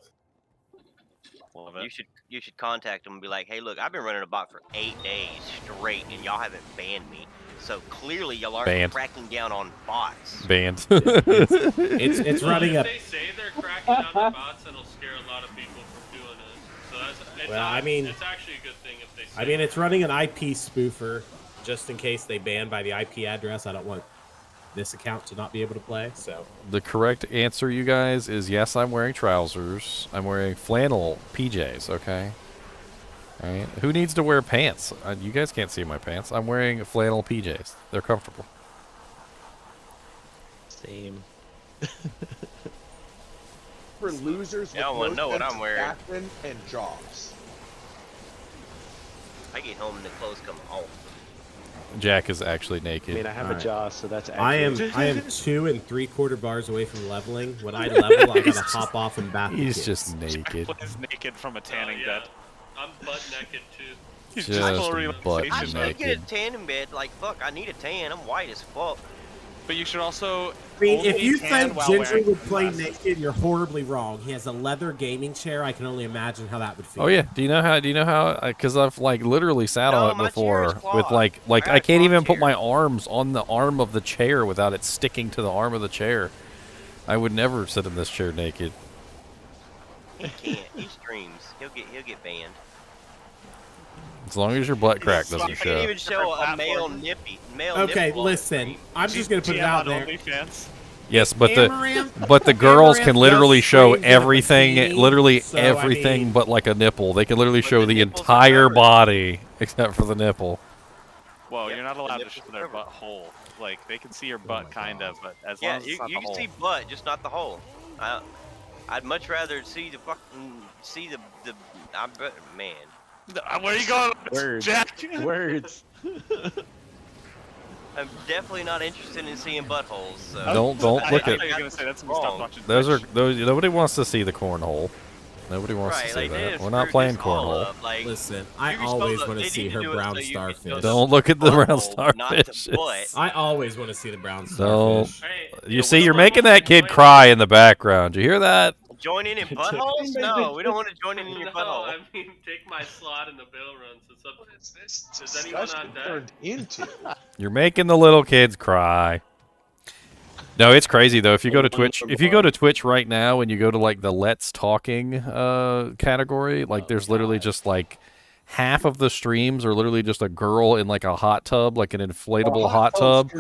You should contact them and be like, hey, look, I've been running a bot for 8 days straight, and y'all haven't banned me. So clearly, y'all aren't Banned. cracking down on bots. Banned. It's running up. If they say they're cracking down on bots, it'll scare a lot of people from doing it. So it's Well, I mean, it's actually a good thing if they say I mean, it's running an IP spoofer just in case they ban by the IP address. I don't want this account to not be able to play. So The correct answer, you guys, is yes, I'm wearing trousers. I'm wearing flannel PJs, okay? Alright. Who needs to wear pants? You guys can't see my pants. I'm wearing flannel PJs. They're comfortable. Same. For losers with Yeah, I wanna no know what sense I'm of wearing. fashion and jobs. I get home and the clothes come off. Jack is actually I naked. mean, I have a Alright. jaw, so that's I am accurate. 2 3/4 bars away from leveling. When I level, I gotta hop off and back. He's just naked. He's naked from a tanning bed. I'm butt naked too. He's Just full butt I relaxation. should get a tan in bed. Like, fuck, I need a tan. I'm white as fuck. But you should also. I mean, if only you tan think while Ginger wearing would play glasses. naked, you're horribly wrong. He has a leather gaming chair. I can only imagine how that would feel. Oh yeah. Do you know how? Because I've like literally sat No, on it my chair is before with cloth. like I got I a can't cloth even put chair. my arms on the arm of the chair without it sticking to the arm of the chair. I would never sit in this chair naked. He can't. He streams. He'll get banned. As long as your butt crack He doesn't can't show. even show a male Okay, nipple on listen. stream. I'm just gonna put it GM out on there. OnlyFans. Yes, but Amaranth- the girls can Amaranth literally does show streams in a everything, bikini, literally so, I everything mean- but like a nipple. They can literally show the nipples are entire covered. body except for the nipple. Whoa, Yep, you're not the allowed to nipples show are their covered. butthole. Like they can see your butt, kind of, but as long Yeah, as it's not you the can hole. see butt, just not the hole. I'd much rather see the fucking I bet, man. Where are you going, Words. Jack? Words. I'm definitely not interested in seeing buttholes. So Don't look I at. thought you were gonna say that's when you stop watching Those are Twitch. those. Nobody wants to see the cornhole. Nobody wants to Right, see like, they that. just We're not screwed playing this all cornhole. up. Like, Listen, I you're always supposed want to they see need to her do it brown so you can go starfish. to Don't look at the brown butthole, not the starfish. butt. I always want to see the brown Don't. starfish. You see, you're making that kid cry in the background. You hear that? Join in buttholes? No, we don't want to join in your butthole. I mean, take my slot in the bail runs. It's up. What is this Is anyone on deck? turned into? You're making the little kids cry. No, it's crazy though. If you go to Twitch right now and you go to like the Let's Talking category, like there's literally just like half of the streams are literally just a girl in like a hot tub, like an inflatable hot tub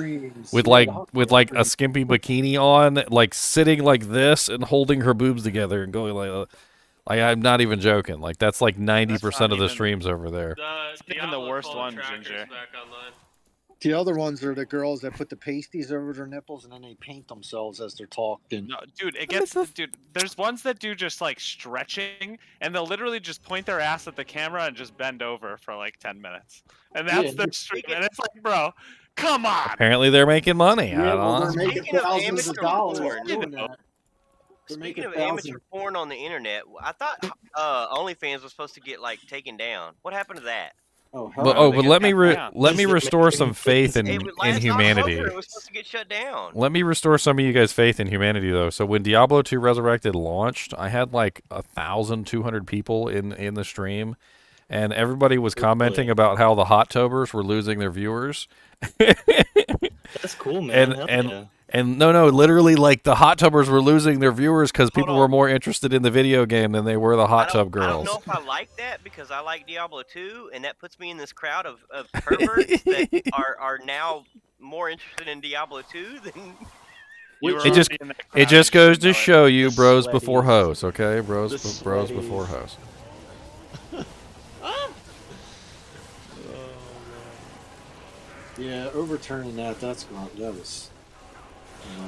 with like a skimpy bikini on, like sitting like this and holding her boobs together and going like I'm not even joking. Like that's like 90% of the streams over there. It's even the worst one, Ginger. Back online. The other ones are the girls that put the pasties over their nipples and then they paint themselves as they're talking. No, dude, it gets dude. There's ones that do just like stretching, and they'll literally just point their ass at the camera and just bend over for like 10 minutes, and that's the stream. And it's like, bro, come on. Apparently they're making money. I Yeah, don't well, know. they're making Speaking of thousands of amateur dollars porn, doing that. They're Speaking making of thousands. amateur porn on the internet, I thought OnlyFans was supposed to get like taken down. What happened to that? But let me restore some faith in humanity. It was supposed to get shut down. Let me restore some of you guys' faith in humanity, though. So when Diablo 2 Resurrected launched, I had like 1,200 people in the stream, and everybody was commenting about how the hot tubers were losing their viewers. That's cool, man. And no, literally, like the hot tubbers were losing their viewers because people were more interested in the video game than they were the hot tub girls. I don't know if I like that because I like Diablo 2, and that puts me in this crowd of perverts that are now more interested in Diablo 2 than. It just goes to show you, bros before hoes, okay? Bros before hoes. Yeah, overturning that was.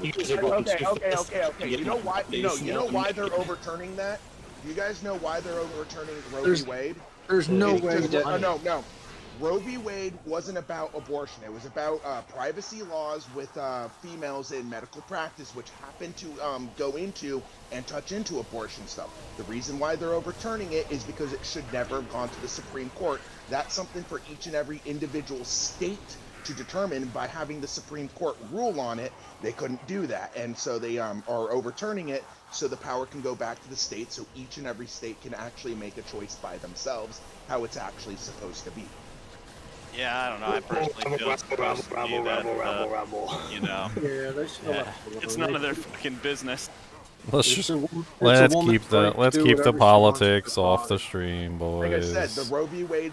Okay. You know why? You know why they're overturning that? Do you guys know why they're overturning Roe v. Wade? There's no way Because that. no. Roe v. Wade wasn't about abortion. It was about privacy laws with females in medical practice, which happen to go into and touch into abortion stuff. The reason why they're overturning it is because it should never have gone to the Supreme Court. That's something for each and every individual state to determine. By having the Supreme Court rule on it, they couldn't do that, and so they are overturning it so the power can go back to the state, so each and every state can actually make a choice by themselves how it's actually supposed to be. Yeah, I don't know. I personally feel it's supposed to be that, you know, it's none of their fucking business. Let's keep the politics off the stream, boys. Like I said, the Roe v. Wade.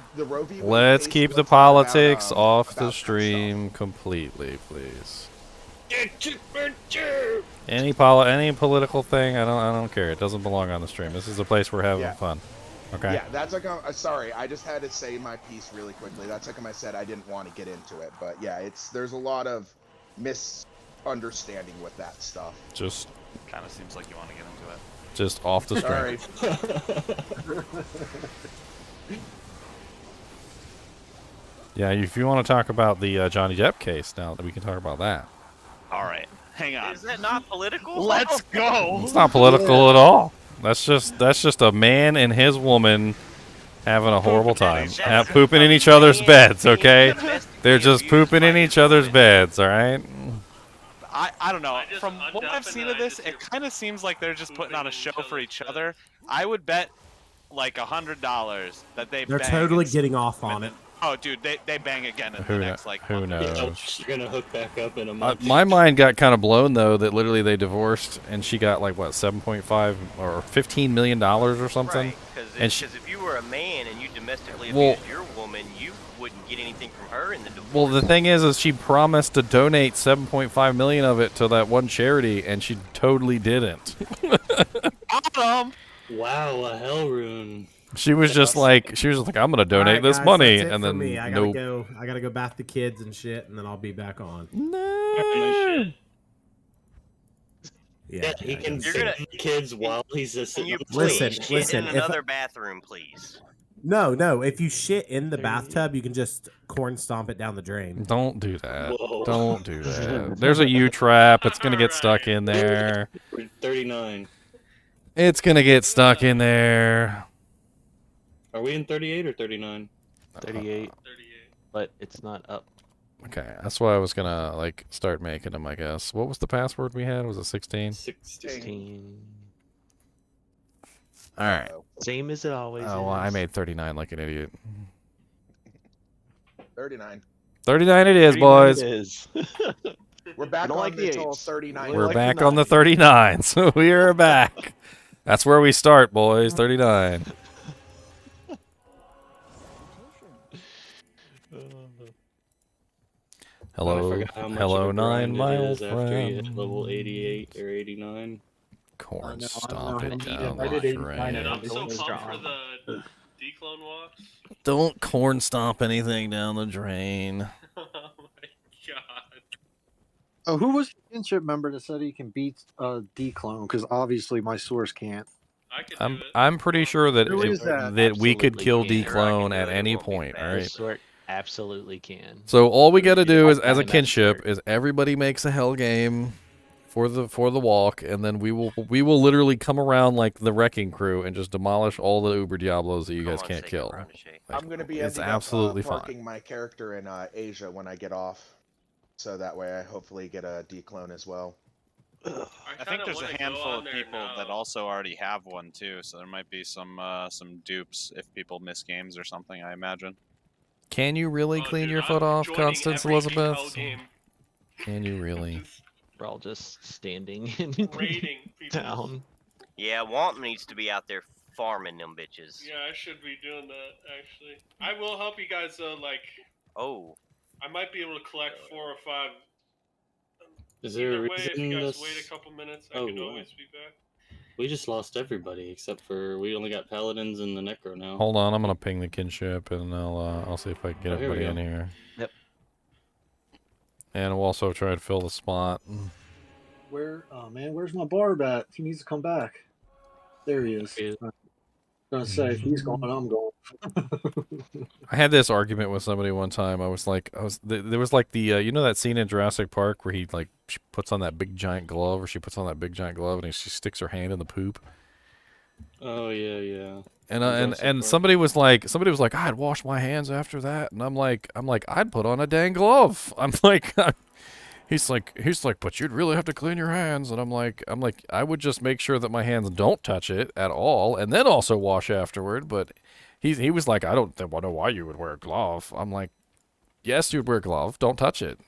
Let's keep the politics off the stream completely, please. Any political thing, I don't care. It doesn't belong on the stream. This is a place we're having fun. Okay. Yeah, that's like sorry. I just had to say my piece really quickly. That's like I said. I didn't want to get into it, but yeah, there's a lot of misunderstanding with that stuff. Just kind of seems like you want to get into it. Just off the stream. Yeah, if you want to talk about the Johnny Depp case, now we can talk about that. All right, hang on. Is that not political? Let's go. It's not political at all. That's just a man and his woman having a horrible time, pooping in each other's beds. Okay, they're just pooping in each other's beds. All right. I don't know. From what I've seen of this, it kind of seems like they're just putting on a show for each other. I would bet like $100 that they're totally getting off on it. Oh, dude, they bang again in the next like. Who knows? You're gonna hook back up in a month. My mind got kind of blown though that literally they divorced and she got like what 7.5 or $15 million or something. Right, because if you were a man and you domestically Well- abused your woman, you wouldn't get anything from her in the divorce. Well, the thing is she promised to donate 7.5 million of it to that one charity, and she totally didn't. Awesome. Wow, a hell rune. She was just like, I'm gonna donate Alright, this guys, money, that's it and for then me. I nope. gotta go bath the kids and shit, and then I'll be back on. No. Yeah, he can You're feed gonna- the kids while he's just Can sitting you on the please Listen, shit listen, in if- another bathroom, please? No. If you shit in the bathtub, you can just corn stomp it down the drain. Don't do that. Whoa. Don't do that. There's a U trap. It's gonna get stuck in there. 39. It's gonna get stuck in there. Are we in 38 or 39? 38. But it's not up. Okay, that's why I was gonna like start making them. I guess. What was the password we had? Was it 16? 16. All right. Same as it always Oh, well, is. I made 39 like an idiot. 39. 39 it is, 39 boys. it is. We're back don't on like this the whole eights. 39. We're back on the 39, so we are back. That's where we start, boys. 39. Hello, I forgot how much hello, of a 9 grind it miles is after you hit friend. level 88 or 89. Corn know, stomp I it did- down I the did 89 drain. I'm so pumped for the declone walks. Don't corn stomp anything down the drain. Oh my god. Oh, who was the kinship member that said he can beat declone? Because obviously my source can't. I'm pretty sure that Who is that? that we could Absolutely kill can. declone at any point. All right. Sort absolutely can. So all we got to do is, I've as a done that kinship, is everybody makes a hell game for the walk, and then we will literally come around like the wrecking crew and just demolish all the Uber Diablos that you guys can't kill. Like, I'm gonna be it's ending up, absolutely parking fine. my character in Asia when I get off, so that way I hopefully get a declone as well. I think there's a handful of people that also already have one too, so there might be some dupes if people miss games or something. I imagine. Can you really clean your foot off, Constance Elizabeth? Can you really? We're all just standing in Raiding people. town. Yeah, Womp needs to be out there farming them bitches. Yeah, I should be doing that actually. I will help you guys though. Like, Oh, I might be able to collect 4 or 5. Is there a Either way, if you reason guys this- wait a couple minutes, I Oh, can wow. always be back. We just lost everybody except for we only got paladins and the necro now. Hold on, I'm gonna ping the kinship, and I'll see if I can get Oh, here we everybody in go. here. Yep. And we'll also try to fill the spot. Where? Oh man, where's my barb at? He needs to come back. There he is. I'm gonna say if he's going, I'm going. I had this argument with somebody one time. There was like the you know that scene in Jurassic Park where he like she puts on that big giant glove, or she puts on that big giant glove, and she sticks her hand in the poop. Oh yeah. And somebody was like I'd wash my hands after that, and I'm like I'd put on a dang glove. I'm like he's like but you'd really have to clean your hands, and I'm like I would just make sure that my hands don't touch it at all, and then also wash afterward. But he was like, I don't know why you would wear a glove. I'm like, yes, you'd wear a glove. Don't touch it.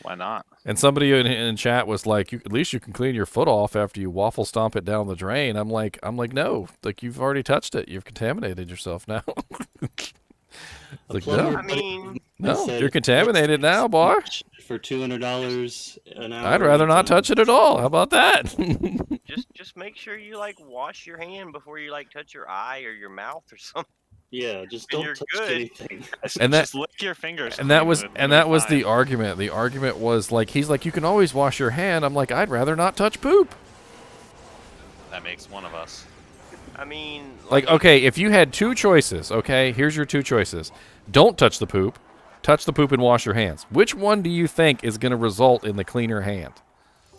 Why not? And somebody in chat was like, at least you can clean your foot off after you waffle stomp it down the drain. I'm like, no, like you've already touched it. You've contaminated yourself now. Like, no, I mean, no, you're contaminated now, boy. For $200 an hour. I'd rather not touch it at all. How about that? just make sure you like wash your hand before you like touch your eye or your mouth or something. Yeah, just And don't you're touch good. anything. And that- just lick your fingers. And that was fine. the argument. The argument was like, he's like, you can always wash your hand. I'm like, I'd rather not touch poop. That makes one of us. I mean, Like, okay, if you had two choices, okay, here's your two choices. Don't touch the poop and wash your hands. Which one do you think is going to result in the cleaner hand?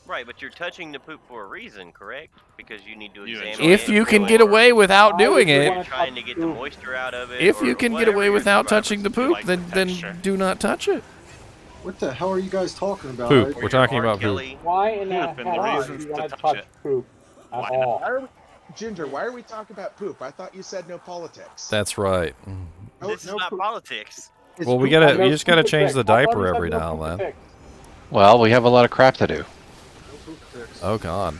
right, but you're touching the poop for a reason, correct? Because you need to You examine enjoy it. If you can or get away without Why would doing you it, wanna trying to get the moisture out of it. if or you can get whatever away your without survival touching the skills poop, like. then do not touch it. What the hell are you guys talking about? Poop. I- We're talking about poop. Kelly. Why in the Poop and the hell do reasons you to want to touch touch it. poop at Why all? Why are we, Ginger, why are we talking about poop? I thought you said no politics. That's right. This is not politics. It's Well, we poop- gotta, No you just gotta poop change fix. the I thought diaper you said every no now and poop then. fix. Well, we have a lot of crap to do. no poop fix. Oh God.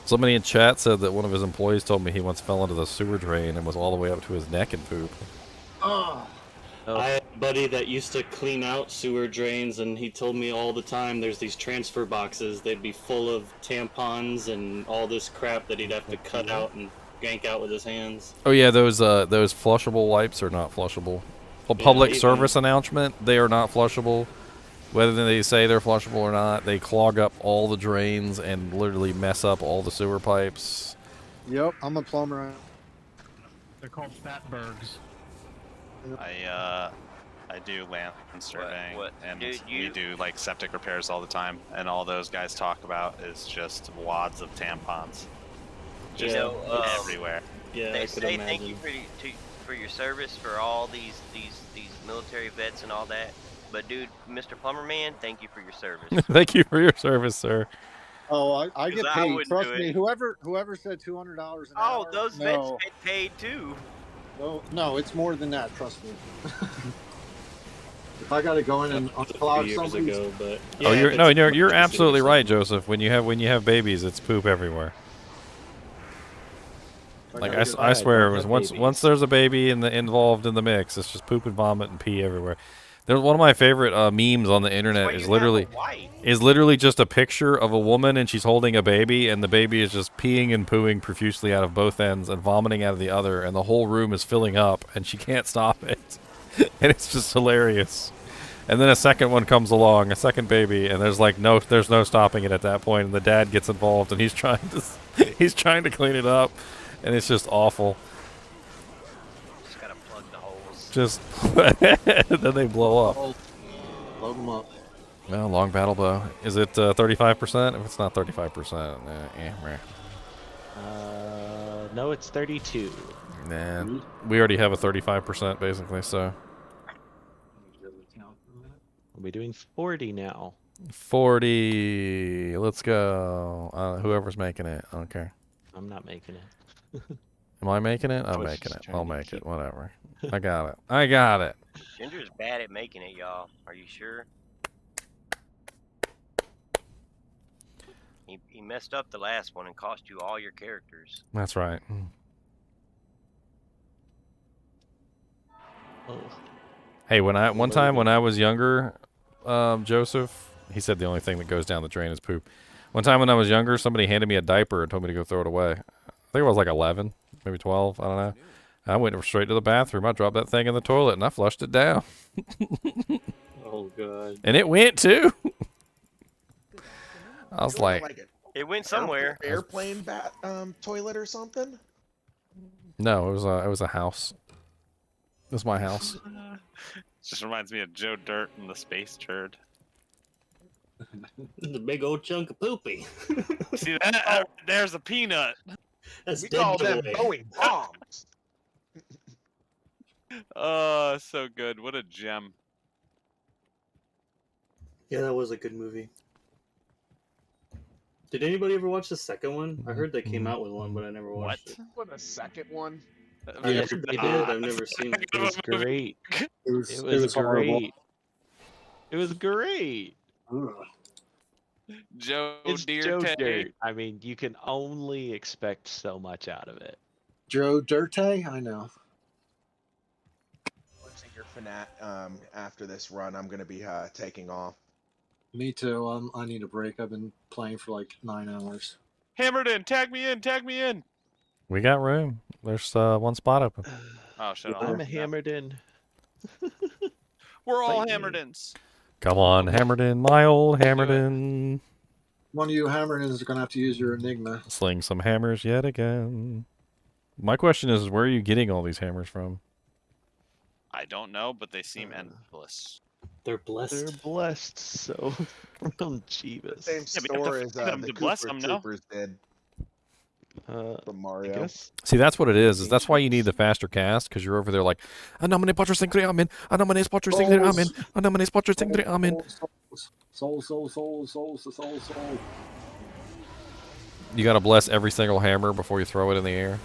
Somebody in chat said that one of his employees told me he once fell into the sewer drain and was all the way up to his neck in poop. Oh, I had a buddy that used to clean out sewer drains, and he told me all the time there's these transfer boxes. They'd be full of tampons and all this crap that he'd have to cut out and gank out with his hands. Oh yeah, those flushable wipes are not flushable. A Yeah, public even- service announcement, they are not flushable. Whether they say they're flushable or not, they clog up all the drains and literally mess up all the sewer pipes. Yep, I'm a plumber. They're called fatbergs. I do land surveying, what? and Dude, we do like septic repairs all the time, and all those guys talk about is just wads of tampons, You just know, everywhere. Yeah, they I could say thank you imagine. for your service for all these military vets and all that. But dude, Mr. Plumber Man, thank you for your service. Thank you for your service, sir. Oh, I 'Cause get I paid. wouldn't Trust do me. it. Whoever said $200 an hour. Oh, those vets get paid too. No, it's more than that. Trust me. If I got to go in and unclog years somebody's... ago, but Oh, you're absolutely right, Joseph. When you have babies, it's poop everywhere. Like I swear, it was once there's a baby involved in the mix, it's just poop and vomit and pee everywhere. There's one of my favorite memes on the internet is literally just a picture of a woman and she's holding a baby and the baby is just peeing and pooing profusely out of both ends and vomiting out of the other, and the whole room is filling up and she can't stop it, and it's just hilarious. And then a second one comes along, a second baby, and there's no stopping it at that point, and the dad gets involved and he's trying to clean it up. And it's just awful. Just gotta plug the holes. Just then they blow up. Load them up. Well, long battle bow. Is it 35%? If it's not 35%, No, it's 32. Man, we already have a 35% basically. So We'll be doing 40 now. 40. Let's go. Whoever's making it. I don't care. I'm not making it. Am I making it? I'm was making just it. trying I'll to make it. keep- Whatever. I got it. I got it. Ginger's bad at making it, y'all. Are you sure? He messed up the last one and cost you all your characters. That's right. Oh. Hey, one time when I was younger, Joseph, he said the only thing that goes down the drain is poop. One time when I was younger, somebody handed me a diaper and told me to go throw it away. I think I was like 11, maybe 12. I don't know. I went straight to the bathroom. I dropped that thing in the toilet and I flushed it down. Oh god. And it went too. I was like, It went somewhere. Airplane toilet or something. no, it was a house. It was my house. Just reminds me of Joe Dirt and the Space Turd. The big old chunk of poopy. See that? There's a peanut. That's We dead call them boy. Boeing bombs. Oh, so good. What a gem. Yeah, that was a good movie. Did anybody ever watch the second one? I heard they came out with one, but I never watched it. What a second one. I heard they did. I've never seen it. It was great. It was great. horrible. It was great. Joe It's Dirt. Joe Dirt. I mean, you can only expect so much out of it. Joe Dirte? I know. Your Fanat, after this run, I'm going to be taking off. Me too. I need a break. I've been playing for like 9 hours. Hammered in. Tag me in. Tag me in. We got room. There's one spot open. Oh, shit. I'm hammered in. We're all Fight me. hammered ins. Come on, Hammerden, my old Hammerden. One of you hammering is going to have to use your Enigma. Sling some hammers yet again. My question is, where are you getting all these hammers from? I don't know, but they seem endless. They're blessed. They're blessed, so from Jeebus. Same Yeah, but you have store to as feed them the to bless Cooper them, no? Troopers did from Mario. guess. See, that's what it is that's why you need the faster cast, because you're over there like, Anamane Potter Singri Amen, Anamane Potter Singri Amen, Anamane Potter Singri Amen. Soul. You gotta bless every single hammer before you throw it in the air.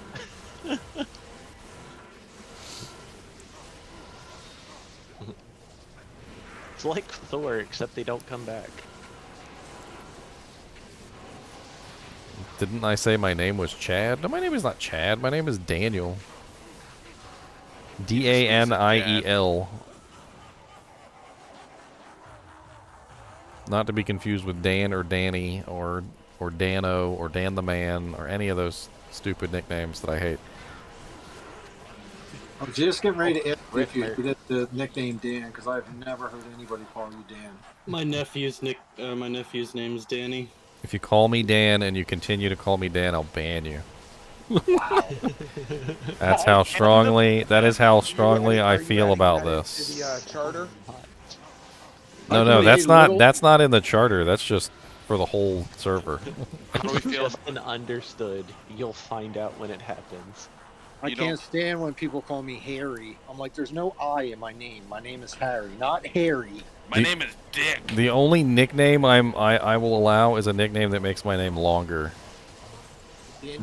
It's like Thor, except they don't come back. Didn't I say my name was Chad? No, my name is not Chad. My name is Daniel. Daniel. Not to be confused with Dan or Danny or Dano or Dan the Man or any of those stupid nicknames that I hate. I'm just getting ready to ask you if you Rittmer. get the nickname Dan, because I've never heard anybody call you Dan. My nephew's name's Danny. If you call me Dan and you continue to call me Dan, I'll ban you. That's how strongly. That is how strongly I feel about this. To the charter. No, that's not. That's not in the charter. That's just for the whole server. Just an understood. You'll find out when it happens. I can't stand when people call me Harry. I'm like, there's no I in my name. My name is Harry, not Harry. My name is Dick. The only nickname I will allow is a nickname that makes my name longer.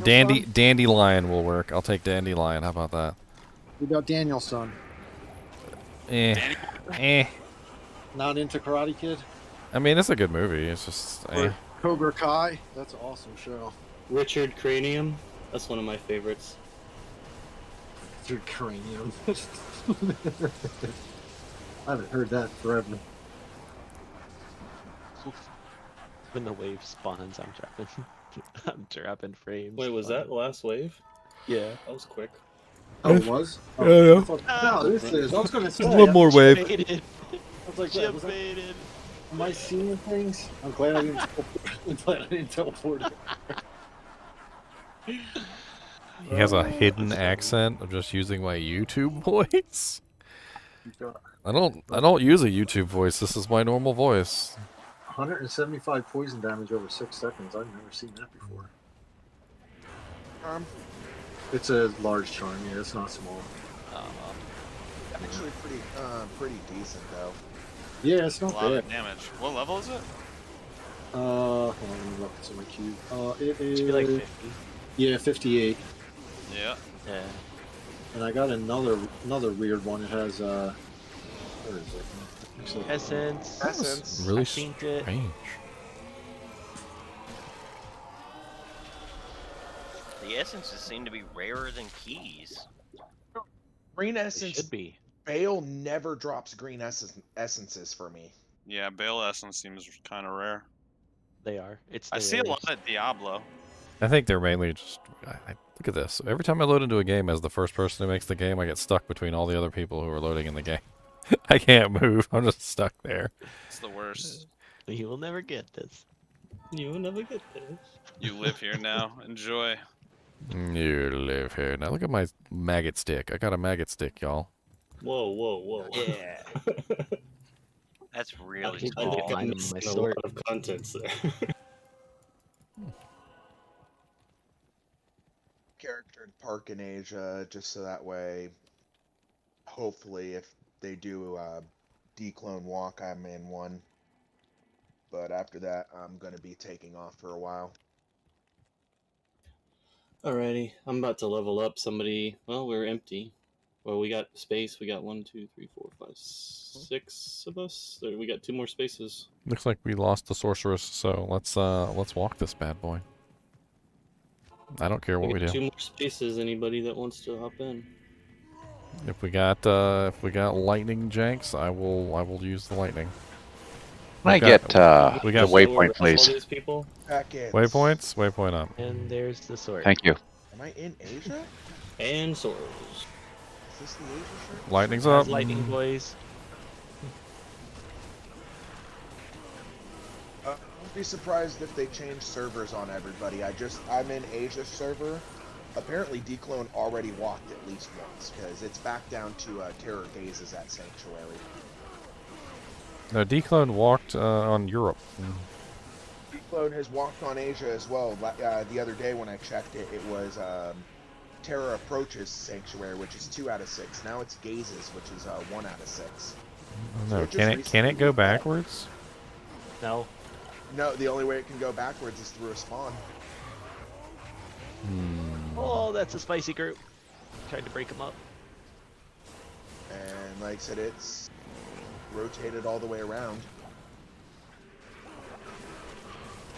Dandelion will work. I'll take Dandelion. How about that? What about Danielson? Eh. Not into Karate Kid? I mean, it's a good movie. It's just. Or Cobra Kai? That's an awesome show. Richard Cranium. That's one of my favorites. Richard Cranium. I haven't heard that forever. When the wave spawns, I'm dropping. I'm dropping frames. Wait, was that the last wave? Yeah. That was quick. Oh, it was? Yeah, yeah. No, this is. I was going to say. One more wave. I was like, Chip was that, baited. am I seeing things? I'm glad I didn't teleport. He has a hidden accent of just using my YouTube voice. I don't use a YouTube voice. This is my normal voice. 175 poison damage over 6 seconds. I've never seen that before. It's a large charm. Yeah, it's not small. Actually, pretty decent though. Yeah, it's not A lot bad. of damage. What level is it? Hold on, let me look at my cube. It is. Should be like 50. Yeah, 58. Yeah. Yeah. And I got another weird one. It has where is it? Actually, Essence. Really I synced it. strange. The essences seem to be rarer than keys. Green essence. Should be. Baal never drops green essences for me. Yeah, Baal Essence seems kind of rare. They are. It's. I the see a rarest. lot of Diablo. I think they're mainly just. Look at this. Every time I load into a game as the first person who makes the game, I get stuck between all the other people who are loading in the game. I can't move. I'm just stuck there. It's the worst. You will never get this. You will never get this. You live here now. Enjoy. You live here. Now look at my maggot stick. I got a maggot stick, y'all. Whoa, whoa, whoa. Yeah. That's really keep I small. think I'm missing missing my a sword. lot of contents there. Character to park in Asia, just so that way, hopefully, if they do declone walk, I'm in one. But after that, I'm gonna be taking off for a while. Alrighty, I'm about to level up somebody. Well, we're empty. Well, we got space. We got 1, 2, 3, 4, 5, 6 of us. We got 2 more spaces. Looks like we lost the sorceress, so let's walk this bad boy. I don't care what we got do. 2 more spaces. Anybody that wants to hop in? If we got lightning janks, I will use the lightning. Can I get the waypoint, please? All these people? Waypoints? Waypoint up. And there's the sword. Thank you. Am I in Asia? And swords. Is this the Asia shirt? Lightning's up. Lightning boys. I won't be surprised if they change servers on everybody. I'm in Asia server. Apparently, Declone already walked at least once because it's back down to Terror Gazes at Sanctuary. No, Declone walked on Europe. Declone has walked on Asia as well. The other day when I checked it, it was Terror Approaches Sanctuary, which is 2 out of 6. Now it's Gazes, which is 1 out of 6. No, So can it go backwards? No. No, the only way it can go backwards is through a spawn. Oh, that's a spicy group. Tried to break them up. And like I said, it's rotated all the way around.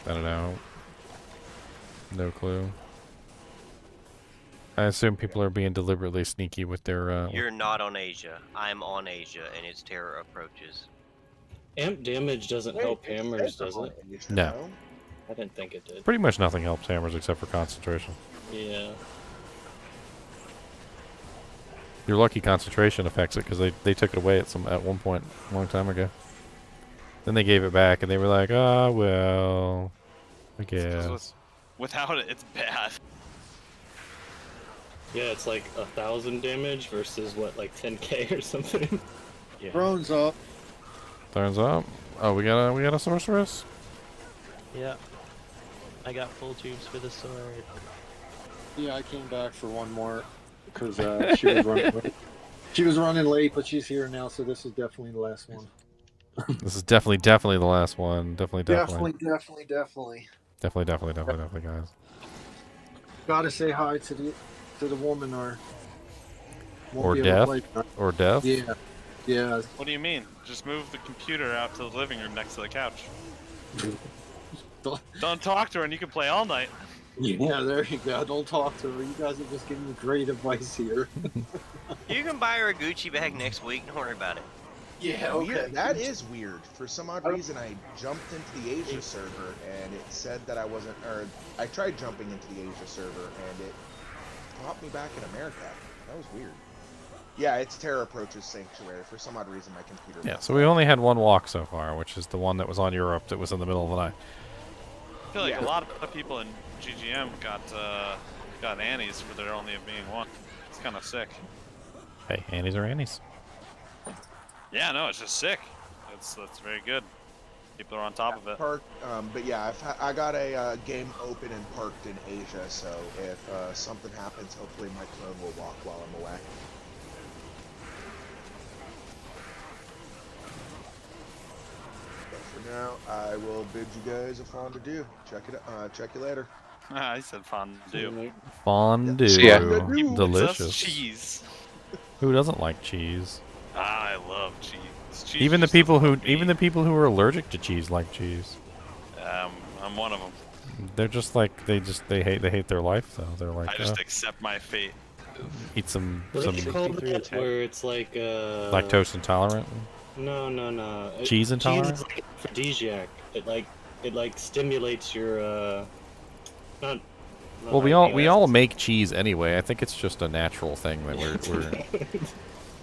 I don't know. No clue. I assume people are being deliberately sneaky with their. You're not on Asia. I'm on Asia, and it's Terror Approaches. Amp damage doesn't help hammers, does it? No. I didn't think it did. Pretty much nothing helps hammers except for concentration. Yeah. You're lucky concentration affects it because they took it away at one point a long time ago. Then they gave it back and they were like, ah, well, I guess. Without it, it's bad. Yeah, it's like 1,000 damage versus what, like 10k or something. Yeah. Thrones up. Turns up. Oh, we got a sorceress. Yeah. I got full tubes for the sword. Yeah, I came back for one more because she was running late. She was running late, but she's here now, so this is definitely the last one. This is definitely the last one. Definitely, guys. Gotta say hi to the woman Or death. Or death. Yeah. Yeah. What do you mean? Just move the computer out to the living room next to the couch. Don't talk to her and you can play all night. Yeah, there you go. Don't talk to her. You guys are just giving me great advice here. You can buy her a Gucci bag next week. Don't worry about it. Yeah, okay. That is weird. For some odd reason, I jumped into the Asia server, and it said that I wasn't, or I tried jumping into the Asia server, and it brought me back in America. That was weird. Yeah, it's Terra Approaches Sanctuary. For some odd reason, my computer... Yeah, so we only had one walk so far, which is the one that was on Europe that was in the middle of the night. I feel like a lot of people in GGM got Annies for there only being one. It's kind of sick. Hey, Annies are Annies. Yeah, no, it's just sick. That's very good. People are on top of it. But yeah, I got a game open and parked in Asia, so if something happens, hopefully my clone will walk while I'm away. But for now, I will bid you guys a fondue. Check you later. I said fondue. Fondue. See ya. Delicious. Cheese. Who doesn't like cheese? I love cheese. Cheese Even the just people doesn't who are allergic to cheese like cheese. I'm one of them. They're just like they hate their life though. They're like I just accept my fate. Eat some What's it called that, where it's like lactose intolerant. No. Cheese intolerant? Cheese is like aphrodisiac. It like stimulates your not. Well, we all make cheese anyway. I think it's just a natural thing that we're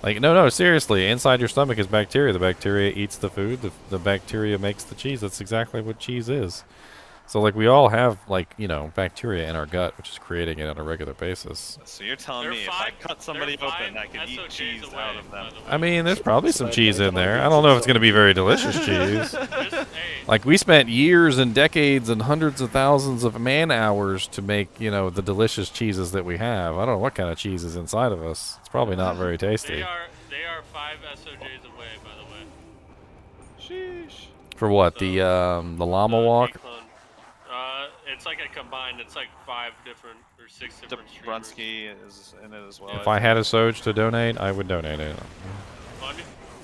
like no, seriously. Inside your stomach is bacteria. The bacteria eats the food. The bacteria makes the cheese. That's exactly what cheese is. So like we all have bacteria in our gut, which is creating it on a regular basis. So you're telling me if I cut somebody open, I could eat cheese out of them? I mean, there's probably some cheese in there. I don't know if it's going to be very delicious cheese. Like we spent years and decades and hundreds of thousands of man hours to make, the delicious cheeses that we have. I don't know what kind of cheese is inside of us. It's probably not very tasty. They are 5 SOJs away, by the way. Sheesh. For what? The llama walk? It's like a combined. It's like 5 different or 6 different streamers. Brunsky is in it as well. If I had a Soj to donate, I would donate it. Well, I'm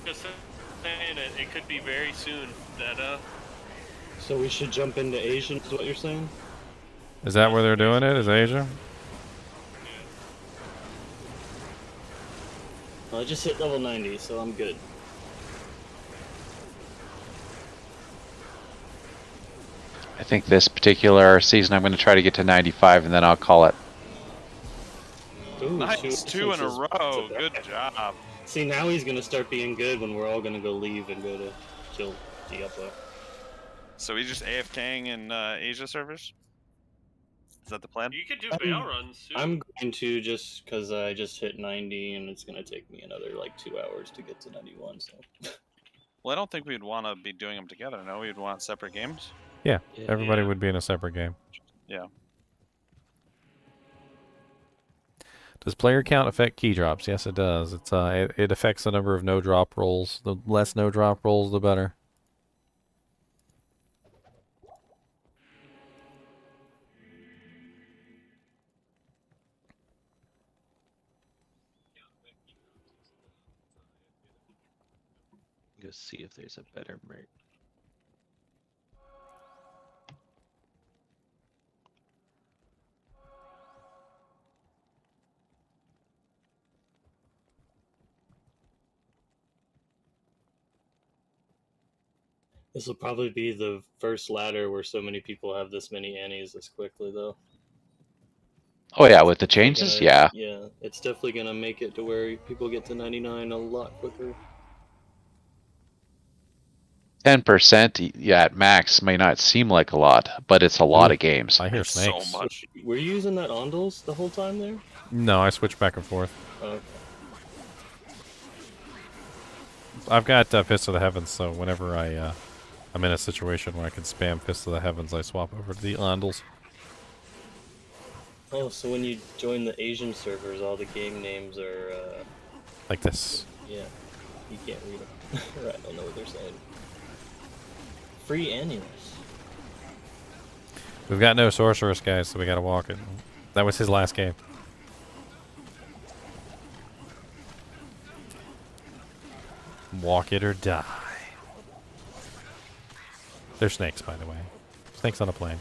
just saying it could be very soon that So we should jump into Asian, is what you're saying? Is that where they're doing it? Is Asia? Well, I just hit level 90, so I'm good. I think this particular season I'm going to try to get to 95 and then I'll call it. Ooh, Nice, 2 in a row. Good job. See, now he's gonna start being good when we're all gonna go leave and go to kill Diablo. So we just AFKing in Asia servers? Is that the plan? you could do bail runs too. I'm going to just because I just hit 90 and it's gonna take me another like 2 hours to get to 91. So. Well, I don't think we'd want to be doing them together. No, we'd want separate games. Yeah, everybody would be in a separate game. Yeah. Does player count affect key drops? Yes, it does. It's it affects the number of no drop rolls. The less no drop rolls, the better. Go see if there's a better merc. This will probably be the first ladder where so many people have this many Annies this quickly, though. Oh yeah, with the They're changes, gonna, yeah. yeah, it's definitely gonna make it to where people get to 99 a lot quicker. 10%, yeah, at max may not seem like a lot, but it's a lot Ooh, of games. I hear It's snakes. so much. Were you using that Ondals the whole time there? No, I switch back and forth. Okay. I've got Fist of the Heavens, so whenever I'm in a situation where I can spam Fist of the Heavens, I swap over to the Ondals. Oh, so when you join the Asian servers, all the game names are, Like this. yeah, you can't read them. Or I don't know what they're saying. Free Annies. We've got no Sorceress, guys, so we gotta walk it. That was his last game. Walk it or die. They're snakes, by the way. Snakes on a plane.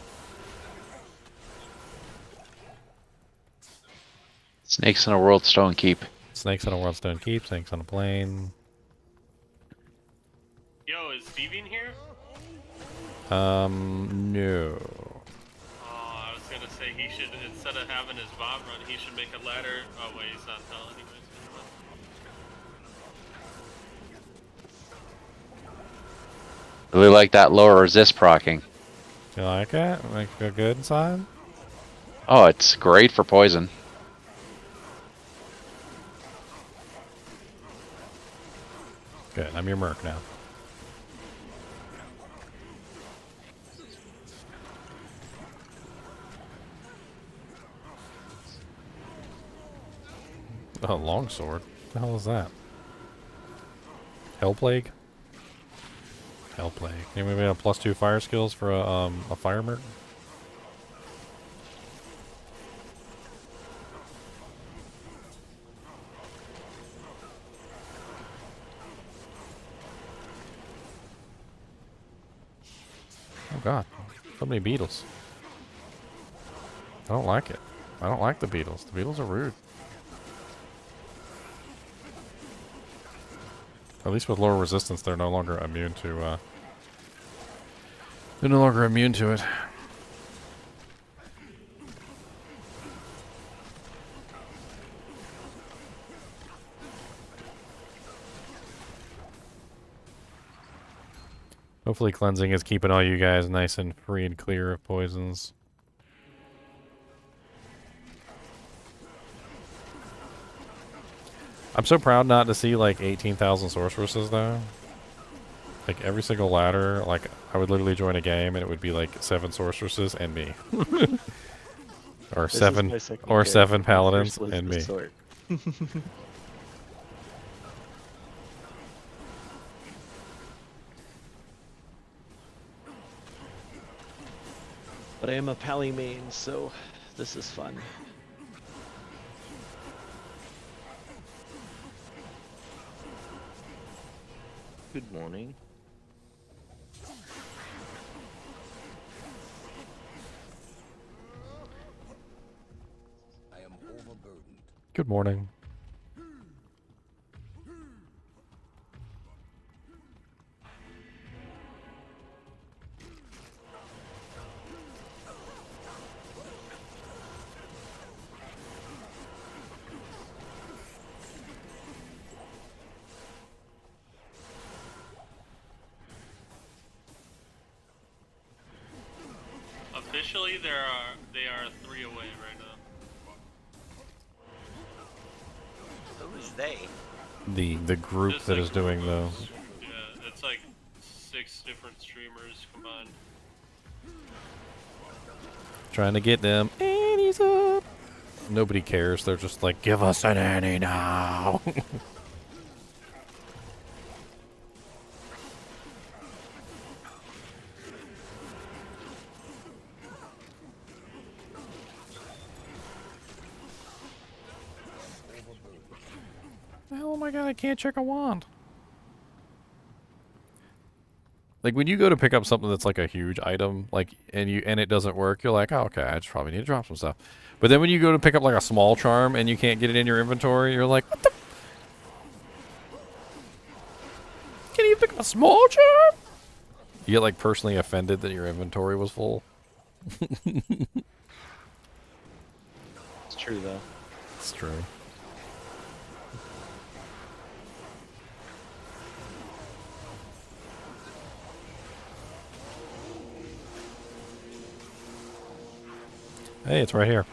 Snakes in a World Stone Keep. Snakes on a Worldstone Keep, snakes on a plane. Yo, is Stevie in here? No. Oh, I was gonna say he should, instead of having his VOD run, he should make a ladder. Oh wait, he's not telling anyways. Really like that lower resist procking. You like it? Like feel good inside? Oh, it's great for poison. Good, I'm your merc now. Oh, longsword. What the hell is that? Hellplague? Hellplague. Anybody have +2 fire skills for a fire merc? Oh god, so many beetles. I don't like it. I don't like the beetles. The beetles are rude. At least with lower resistance, they're no longer immune to. They're no longer immune to it. Hopefully, cleansing is keeping all you guys nice and free and clear of poisons. I'm so proud not to see like 18,000 sorceresses though. Like every single ladder, like I would literally join a game and it would be like 7 sorceresses and me. Or This is seven my second or character. 7 My paladins first was and the me. sword. But I am a pally main, so this is fun. Good morning. I am overburdened. Good morning. Officially, they are 3 away right now. Who's they? The group Just that like is doing the. Yeah, it's like 6 different streamers combined. Trying to get them Annies up. Nobody cares. They're just like, give us an Annie now. Oh my god, I can't check a wand. Like when you go to pick up something that's like a huge item, like and it doesn't work, you're like, oh, okay, I just probably need to drop some stuff. But then when you go to pick up like a small charm and you can't get it in your inventory, you're like, what the? Can you pick up a small charm? You get like personally offended that your inventory was full. It's true though. It's true. Hey, it's right here.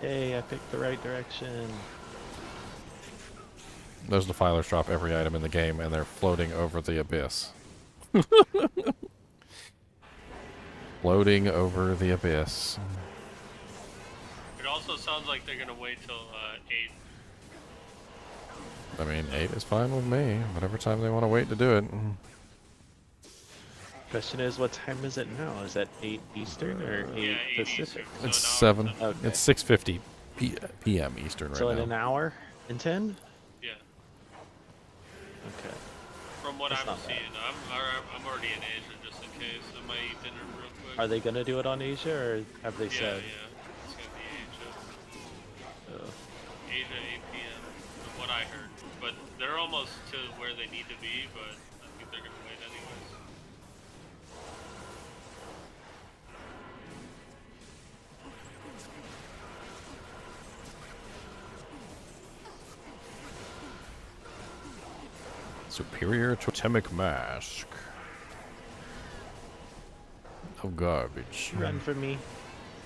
Hey, I picked the right direction. Those defilers drop every item in the game, and they're floating over the abyss. Floating over the abyss. It also sounds like they're gonna wait till 8. I mean, 8 is fine with me. Whatever time they want to wait to do it. Question is, what time is it now? Is that 8 Eastern or 8 Pacific? It's 7. Okay. It's 6:50 p.m. Eastern right So now. in an hour and 10? Yeah. Okay. From what That's I'm not bad. seeing, I'm already in Asia just in case. I might eat dinner real quick. Are they gonna do it on Asia or have they Yeah, said? yeah. It's gonna be Asia. Oh. Asia 8 p.m. from what I heard. But they're almost to where they need to be, but I think they're gonna wait anyways. Superior totemic mask. Of garbage. Run from me.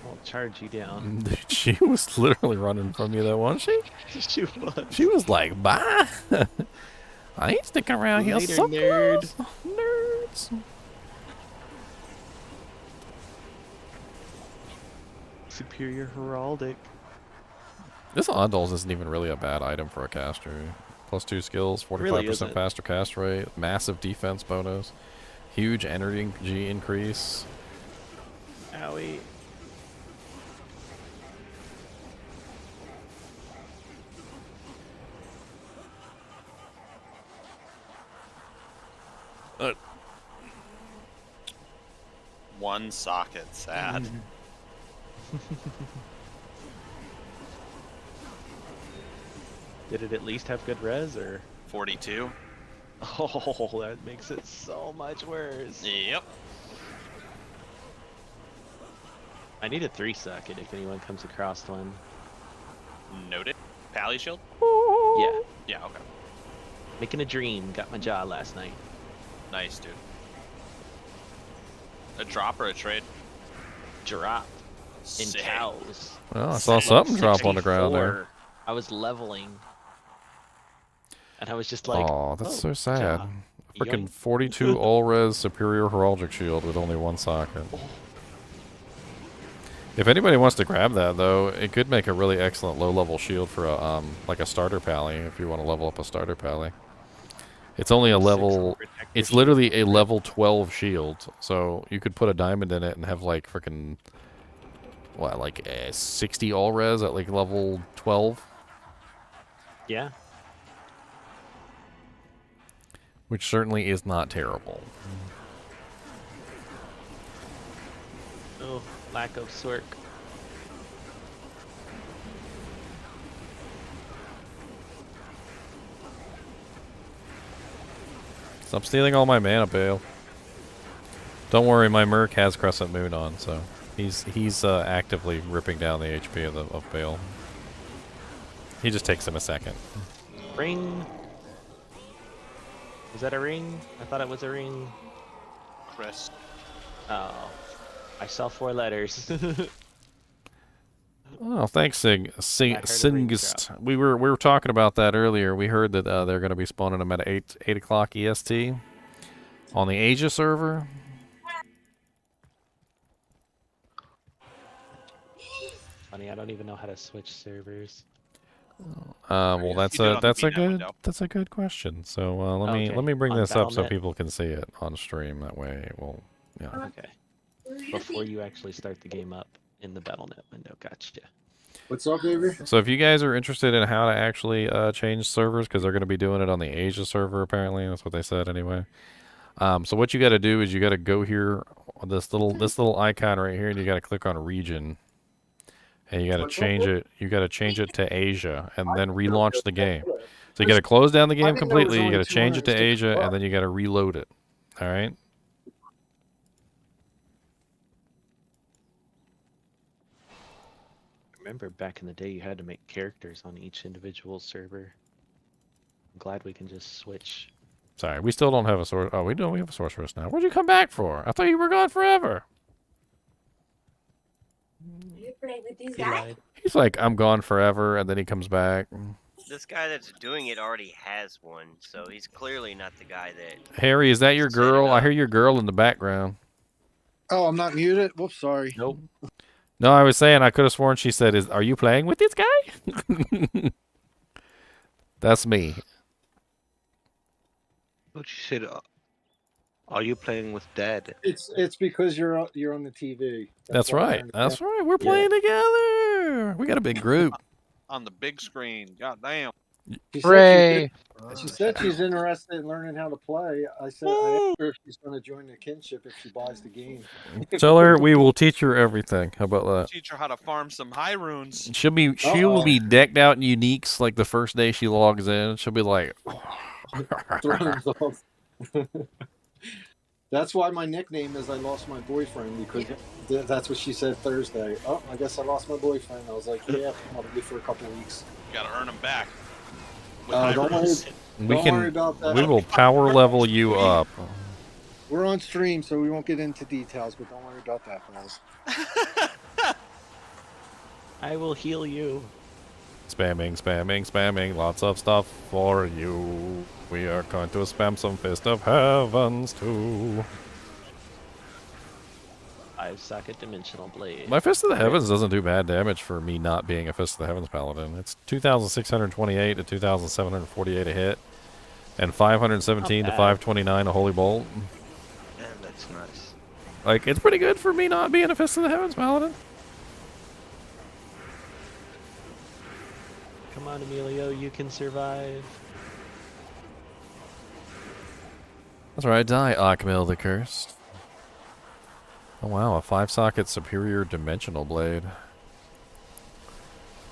I'll charge you down. She was literally running from you, though, wasn't she? She was. She was like, bye. I ain't sticking around here, Later, suckers. nerd. Nerds. Superior heraldic. This Ondals isn't even really a bad item for a caster. +2 skills, 45% Really isn't. faster cast rate, massive defense bonus, huge energy increase. Owie. One socket, sad. Did it at least have good res or? 42. Oh, that makes it so much worse. Yep. I need a 3-socket if anyone comes across one. Noted. Pally shield? Yeah. Yeah, okay. Making a dream. Got my jaw last night. Nice, dude. A drop or a trade? Drop. In Sick. cows. Well, I saw something drop on the ground there. 64. I was leveling. And I was just like, Aw, that's so sad. jaw. Freaking Yoink. 42 all-res superior heraldic shield with only 1 socket. If anybody wants to grab that, though, it could make a really excellent low-level shield for a like a starter pally if you want to level up a starter pally. It's only a level. It's literally a level 12 shield, so you could put a diamond in it and have like freaking what, like 60 all-res at like level 12. Yeah. Which certainly is not terrible. Oh, lack of sork. Stop stealing all my mana, Bale. Don't worry, my Merc has Crescent Moon on, so he's actively ripping down the HP of Bale. He just takes him a second. Ring. Is that a ring? I thought it was a ring. Chris. Oh, I saw 4 letters. Oh, thanks, Singist. drop. We were talking about that earlier. We heard that they're going to be spawning them at 8 o'clock EST on the Asia server. Funny, I don't even know how to switch servers. Well, that's a good question. So let me bring On this up so Battle.net. people can see it on stream. That way, we'll Okay. Before you actually start the game up in the Battle.net window. Gotcha. What's up, baby? So if you guys are interested in how to actually change servers, because they're going to be doing it on the Asia server, apparently that's what they said anyway. So what you got to do is you got to go here on this little icon right here, and you got to click on region, and you got to change it. You got to change it to Asia, and then relaunch the game. So you got to close down the game think there was completely. You only got to change it to 260 Asia, bucks. and then you got to reload it. All right. Remember back in the day, you had to make characters on each individual server. I'm glad we can just switch. Sorry, we still don't have a source. Oh, we do. We have a sorceress now. What'd you come back for? I thought you were gone forever. You play with these He guys? lied. He's like, I'm gone forever, and then he comes back. This guy that's doing it already has one, so he's clearly not the guy that. Harry, is that your set it girl? I up. hear your girl in the background. Oh, I'm not muted. Whoops, sorry. Nope. No, I was saying I could have sworn she said, "Are you playing with this guy?" That's me. But you said, "Are you playing with Dad?" It's because you're on the TV. That's why I right. understand. That's right. We're playing together. We got a big group. On the big screen. God damn. She said she's interested in learning how to play. I asked her if she's going to join the kinship if she buys the game. Tell her we will teach her everything. How about that? Teach her how to farm some high runes. She will be decked out in uniques like the first day she logs in. She'll be like, Thrones off. That's why my nickname is I lost my boyfriend, because that's what she said Thursday. Oh, I guess I lost my boyfriend. I was like, yeah, probably for a couple of weeks. Gotta earn them back. Don't worry about that. we will power level you up. We're on stream, so we won't get into details, but don't worry about that, fellas. I will heal you. Spamming, spamming, spamming. Lots of stuff for you. We are going to spam some Fist of Heavens too. 5-socket dimensional blade. My Fist of the Heavens doesn't do bad damage for me not being a Fist of the Heavens paladin. It's 2,628 to 2,748 a hit, and 517 to 529 a holy bolt. Damn, that's nice. Like, it's pretty good for me not being a Fist of the Heavens paladin. Come on, Emilio, you can survive. That's right, die, Akmil the Cursed. Oh wow, a 5-socket superior dimensional blade.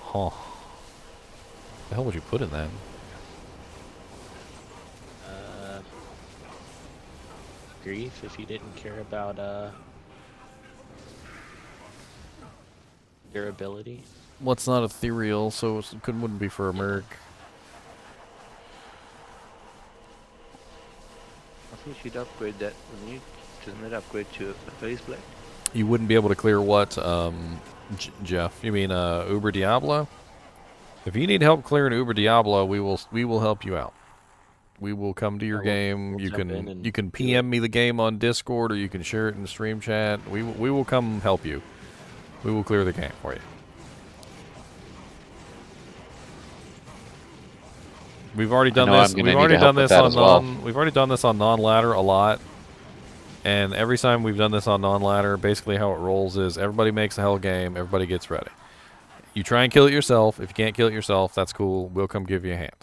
Huh. The hell would you put in that? Grief, if you didn't care about durability. Well, it's not ethereal, so it wouldn't be for a merc. I think you'd upgrade that when you doesn't it upgrade to a face blade? You wouldn't be able to clear what, Jeff? You mean Uber Diablo? If you need help clearing Uber Diablo, we will help you out. We will come to your game. we'll You jump in and can PM me the game on Discord, or you can share it in the stream chat. We will come help you. We will clear the game for you. We've already done this. We've already done this on we've already done this on non-ladder a lot. And every time we've done this on non-ladder, basically how it rolls is everybody makes a hell game, everybody gets ready. You try and kill it yourself. If you can't kill it yourself, that's cool. We'll come give you a hand.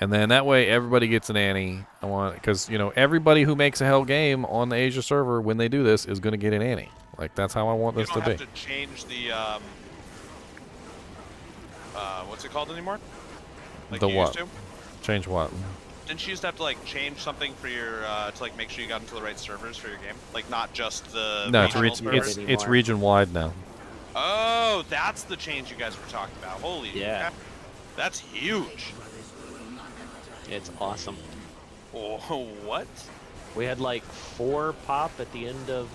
And then that way everybody gets an Annie. Because, you know, everybody who makes a hell game on the Asia server when they do this is going to get an Annie. Like, that's how I want this to be. You don't have to change the, what's it called anymore? Like The you what? used to? Change what? Didn't you used to have to like change something for your to like make sure you got into the right servers for your game? Like not just the No, regional servers? it's region wide now. Oh, that's the change you guys were talking about. Holy Yeah. crap. That's huge. It's awesome. Oh, what? We had like 4 pop at the end of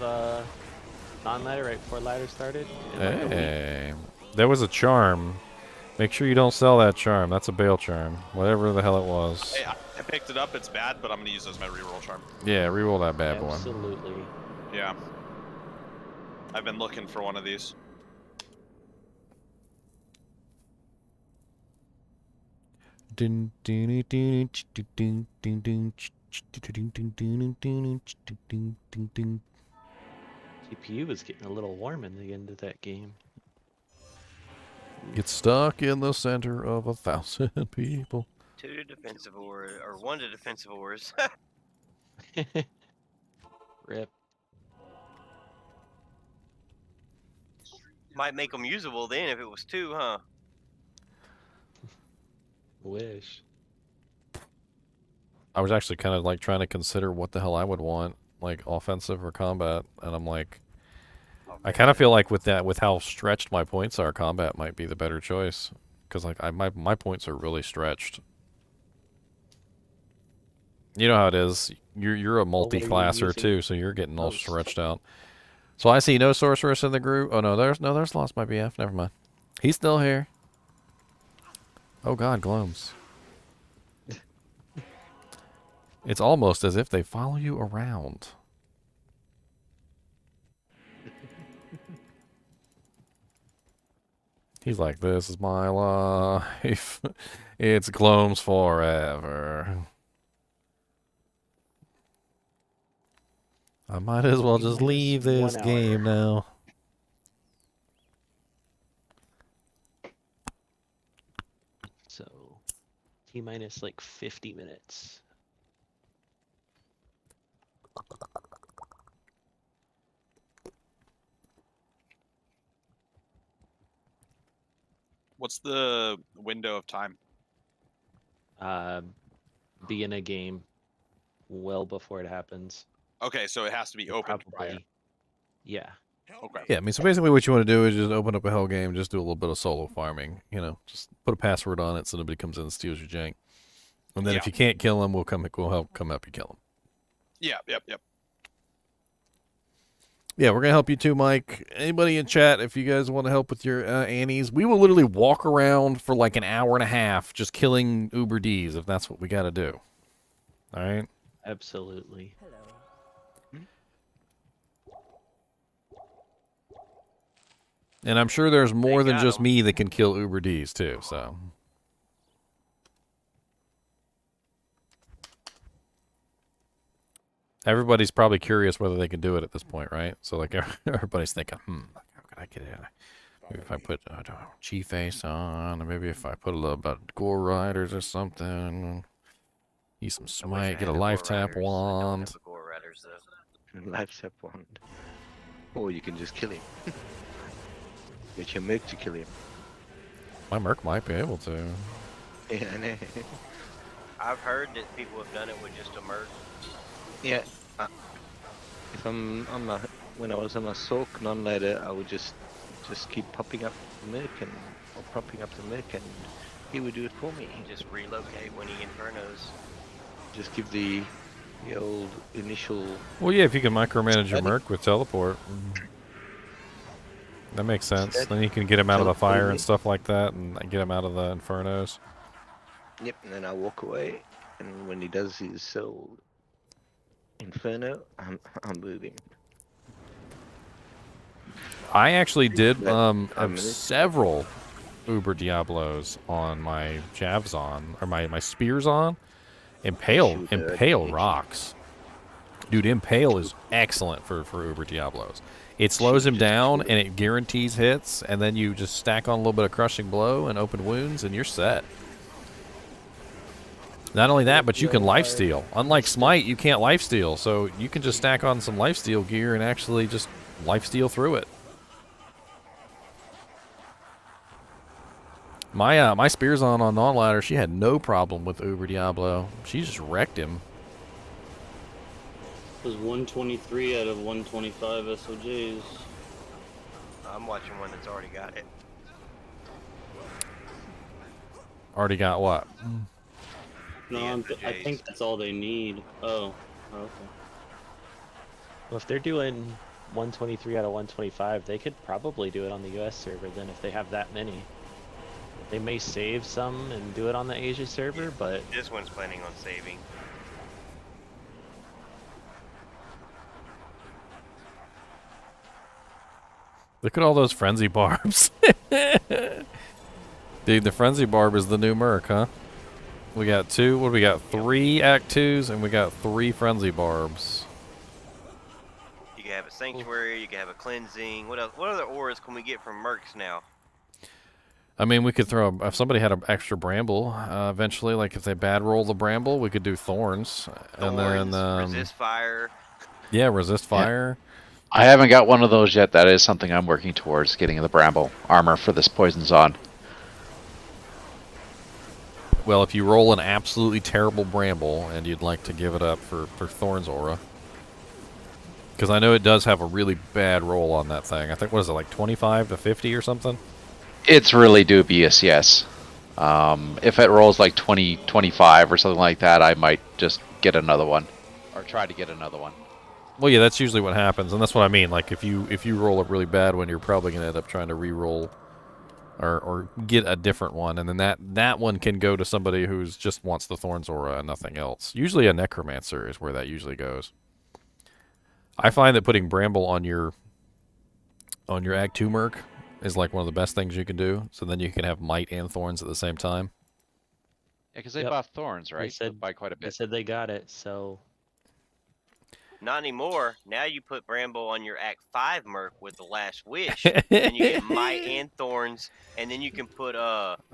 non-ladder, right before ladder started. in like a week. Hey, there was a charm. Make sure you don't sell that charm. That's a baal charm. Whatever the hell it was. Hey, I picked it up. It's bad, but I'm going to use it as my reroll charm. Yeah, reroll that bad boy. Absolutely. Yeah. I've been looking for one of these. GPU was getting a little warm in the end of that game. Get stuck in the center of 1,000 people. 2 to defensive ores, or 1 to defensive ores. Rip. Might make them usable then if it was 2, huh? Wish. I was actually kind of like trying to consider what the hell I would want, like offensive or combat, and I'm like, I kind of feel like with that, with how stretched my points are, combat might be the better choice, because like my points are really stretched. You know how it is. You're a multi-classer too, so you're getting all stretched out. So I see no sorceress in the group. Oh no, there's lost my BF. Never mind. He's still here. Oh God, Gloams. It's almost as if they follow you around. He's like, this is my life. It's Gloams forever. I might as well just leave this game now. So, T-minus like 50 minutes. What's the window of time? Be in a game well before it happens. Okay, so it has to be opened prior. Yeah. Okay. Yeah, I mean, so basically what you want to do is just open up a hell game, just do a little bit of solo farming, you know, just put a password on it so nobody comes in and steals your jank. And then if you can't kill them, we'll help come up and kill them. Yeah, yep. Yeah, we're going to help you too, Mike. Anybody in chat, if you guys want to help with your Annies, we will literally walk around for like an hour and a half just killing Uber Ds if that's what we got to do. All right? Absolutely. And I'm sure there's more than just me that can kill Uber Ds too, so. Everybody's probably curious whether they can do it at this point, right? So like everybody's thinking, how can I get it? Maybe if I put Chief Face on, or maybe if I put a little bit of Gore Riders or something. Use some Smite, get a Life Tap Wand. Life Tap Wand. Or you can just kill him. Get your Merc to kill him. My Merc might be able to. Yeah, I know. I've heard that people have done it with just a Merc. Yeah. If I'm on my, when I was on my Sork non-ladder, I would just keep popping up the Merc or propping up the Merc, and he would do it for me. Just relocate when he infernos. Just give the old initial. Well, yeah, if you can micromanage your Merc with teleport. That makes sense. Then you can get him out of the fire and stuff like that, and get him out of the infernos. Yep, and then I walk away, and when he does his soul inferno, I'm moving. I actually did have several Uber Diablos on my Javs on, or my Spears on. Impale rocks. Dude, Impale is excellent for Uber Diablos. It slows him down and it guarantees hits, and then you just stack on a little bit of Crushing Blow and Open Wounds, and you're set. Not only that, but you can lifesteal. Unlike Smite, you can't lifesteal, so you can just stack on some lifesteal gear and actually just lifesteal through it. My Spears on non-ladder, she had no problem with Uber Diablo. She just wrecked him. It was 123 out of 125 SOJs. I'm watching one that's already got it. Already got what? No, I think that's all they need. Oh, okay. Well, if they're doing 123 out of 125, they could probably do it on the US server then if they have that many. They may save some and do it on the Asia server, but... This one's planning on saving. Look at all those Frenzy Barbs. Dude, the Frenzy Barb is the new Merc, huh? We got two, what do we got? 3 Act 2s, and we got 3 Frenzy Barbs. You can have a Sanctuary, you can have a Cleansing. What else? What other auras can we get from Mercs now? I mean, we could throw, if somebody had an extra Bramble, eventually, like if they bad roll the Bramble, we could do Thorns. And then, Resist Fire. Yeah, Resist Fire. I haven't got one of those yet. That is something I'm working towards, getting the bramble armor for this poison's on. Well, if you roll an absolutely terrible bramble and you'd like to give it up for Thorn's aura, because I know it does have a really bad roll on that thing. I think, what is it, like 25 to 50 or something? It's really dubious, yes. If it rolls like 20, 25 or something like that, I might just get another one. Or try to get another one. Well, yeah, that's usually what happens, and that's what I mean. Like, if you roll a really bad one, you're probably going to end up trying to re-roll or get a different one, and then that one can go to somebody who's just wants the Thorn's aura and nothing else. Usually a necromancer is where that usually goes. I find that putting bramble on your Act 2 merc is like one of the best things you can do, so then you can have might and thorns at the same time. Yeah, because they Yep. buff thorns, right? They said by quite a They bit. said they got it, so Not anymore. Now you put Bramble on your Act 5 merc with the Last Wish, and you get Might and Thorns, and then you can put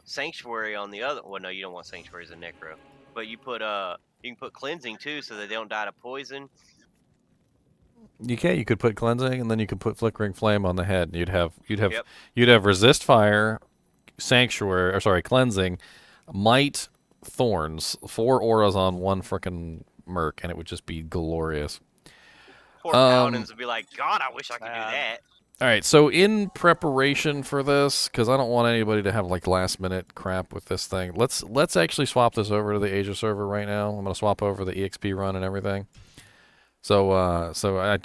Sanctuary on the other. Well, no, you don't want Sanctuary as a Necro, but you can put Cleansing too, so that they don't die to poison. You could put cleansing, and then you could put flickering flame on the head. You'd have resist fire, sanctuary, or sorry, cleansing, might, thorns, 4 auras on one frickin' merc, and it would just be glorious. Poor paladins would be like, God, I wish I could do that. All right, so in preparation for this, because I don't want anybody to have like last minute crap with this thing, let's actually swap this over to the Asia server right now. I'm gonna swap over the EXP run and everything. So I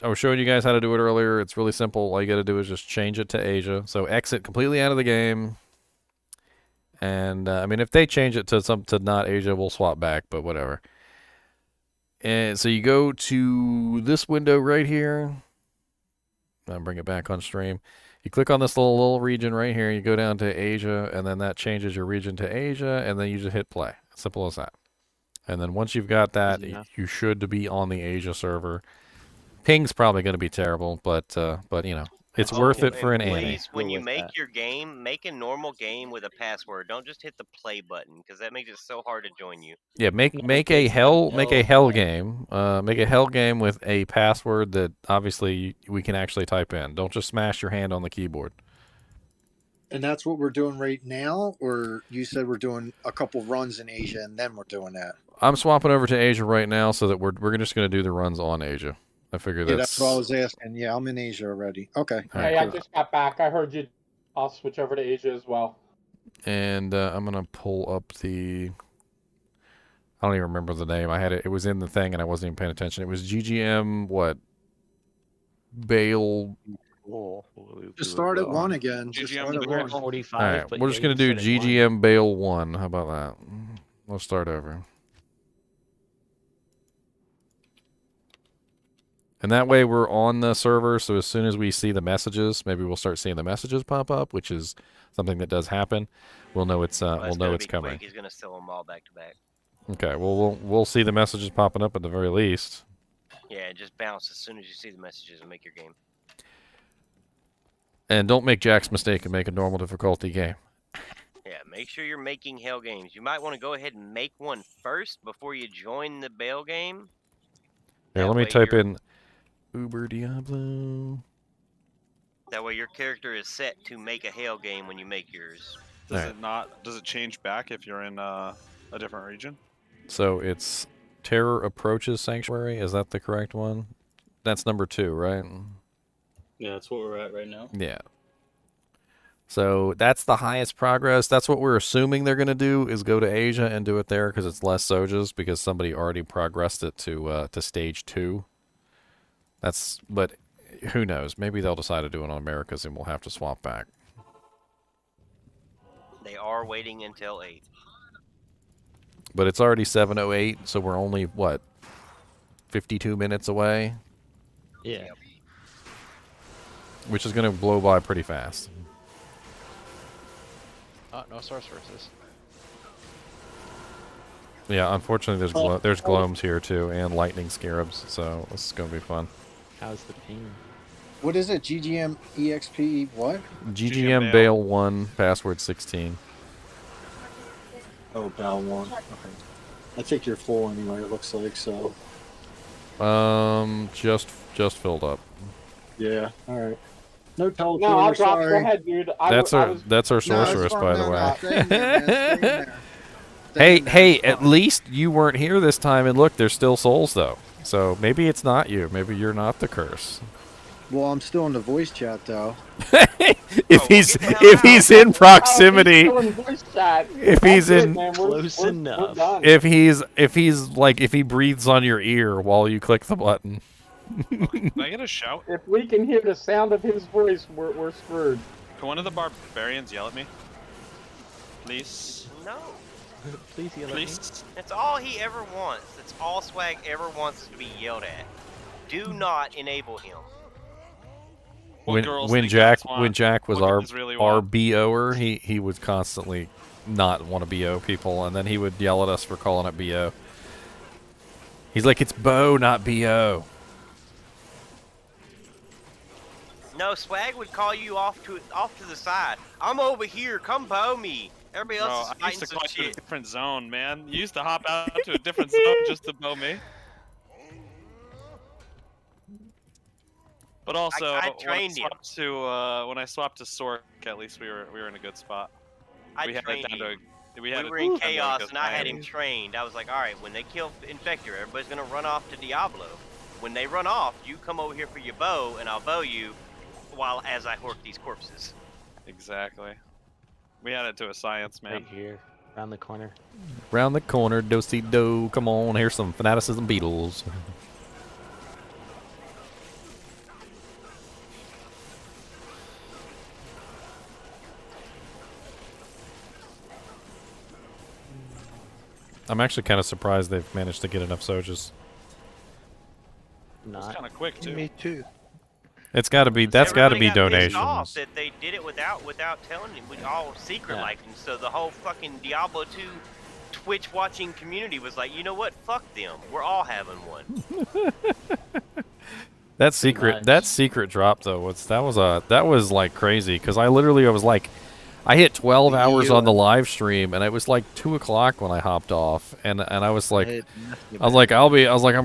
was showing you guys how to do it earlier. It's really simple. All you got to do is just change it to Asia. So exit completely out of the game. And I mean, if they change it to not Asia, we'll swap back. But whatever. And so you go to this window right here. I'll bring it back on stream. You click on this little region right here. You go down to Asia, and then that changes your region to Asia, and then you just hit play. Simple as that. And then once you've got that, you should be on the Asia server. Ping's probably going to be terrible, but you know, it's worth it for an Annie. Please, when you make your game, make a normal game with a password. Don't just hit the play button, because that makes it so hard to join you. Yeah, make a hell game. Make a hell game with a password that obviously we can actually type in. Don't just smash your hand on the keyboard. And that's what we're doing right now, or you said we're doing a couple runs in Asia and then we're doing that? I'm swapping over to Asia right now so that we're just going to do the runs on Asia. I figure that's what I was asking. Yeah, I'm in Asia already. Okay. Hey, I just got back. I heard you. I'll switch over to Asia as well. And I'm going to pull up the... I don't even remember the name. I had it. It was in the thing, and I wasn't even paying attention. It was GGM, what? Baal... Just start at 1 again. Just start at 1. 45. All right, we're just going to do GGM Baal 1. How about that? Let's start over. And that way we're on the server, so as soon as we see the messages, maybe we'll start seeing the messages pop up, which is something that does happen. We'll know it's coming. He's gonna steal them all back to back. Okay, well we'll see the messages popping up at the very least. Yeah, just bounce as soon as you see the messages and make your game. And don't make Jack's mistake and make a normal difficulty game. Yeah, make sure you're making hell games. You might want to go ahead and make one first before you join the Baal game. Here, let me type in Uber Diablo. That way your character is set to make a hell game when you make yours. Does it change back if you're in a different region? So it's Terror Approaches Sanctuary. Is that the correct one? That's number 2, right? Yeah, that's what we're at right now. Yeah. So that's the highest progress. That's what we're assuming they're going to do, is go to Asia and do it there because it's less Sojas, because somebody already progressed it to stage 2. But who knows? Maybe they'll decide to do it on Americas and we'll have to swap back. They are waiting until 8. But it's already 7:08, so we're only, what, 52 minutes away? Yeah. Which is going to blow by pretty fast. Oh, no sorceresses. Yeah, unfortunately there's gloams here too, and lightning scarabs, so this is going to be fun. How's the ping? What is it? GGM EXP what? GGM Baal 1, password 16. Oh, Baal 1. Okay. I think you're full anyway, it looks like, so. Just filled up. Yeah. All right. No teleporter. No, I'll drop. Go Sorry. ahead, dude. That's I our was... that's our No, it's sorceress, fine. by No, the no, way. stay in there, man. Stay in there. Stay Hey, in there. hey, It's at fine. least you weren't here this time, and look, there's still souls though. So maybe it's not you. Maybe you're not the curse. Well, I'm still in the voice chat though. If he's in proximity, if he's in Close enough. We're done. if he breathes on your ear while you click the button. Can I get a shout? If we can hear the sound of his voice, we're screwed. Can one of the barbarians yell at me? Please? No. Please yell at me. That's all he ever wants. That's all Swag ever wants is to be yelled at. Do not enable him. When Jack was What our girls really want? BOer, he would constantly not want to BO people, and then he would yell at us for calling it BO. He's like, it's Bo, not BO. No, Swag would call you off to the side. I'm over here. Come bow me. Everybody Bro, else is I fighting used to some call you to a shit. different zone, man. You used to hop out to a different zone just to bow me. But also, I trained him. when I swapped to Sork, at least we were in a good spot. I we had trained it down him. to We had were it in down to a chaos, good and I had plan. him trained. I was like, all right, when they kill Infector, everybody's gonna run off to Diablo. When they run off, you come over here for your bow, and I'll bow you, as I hork these corpses. Exactly. We had it to a science, man. Right here, around the corner. Round the corner, do-si-do. Come on, here's some fanaticism Beatles. I'm actually kind of surprised they've managed to get enough Sojas. It's kind of quick too. Me too. It's got to be. That's got to be Everybody got pissed off donations. that they did it without telling him. We all secret Yeah. like him. So the whole fucking Diablo 2 Twitch watching community was like, you know what? Fuck them. We're all having one. That secret drop though that was like crazy because I was like, I hit 12 hours on the live stream and it was like 2 o'clock when I hopped off and I was like, I'm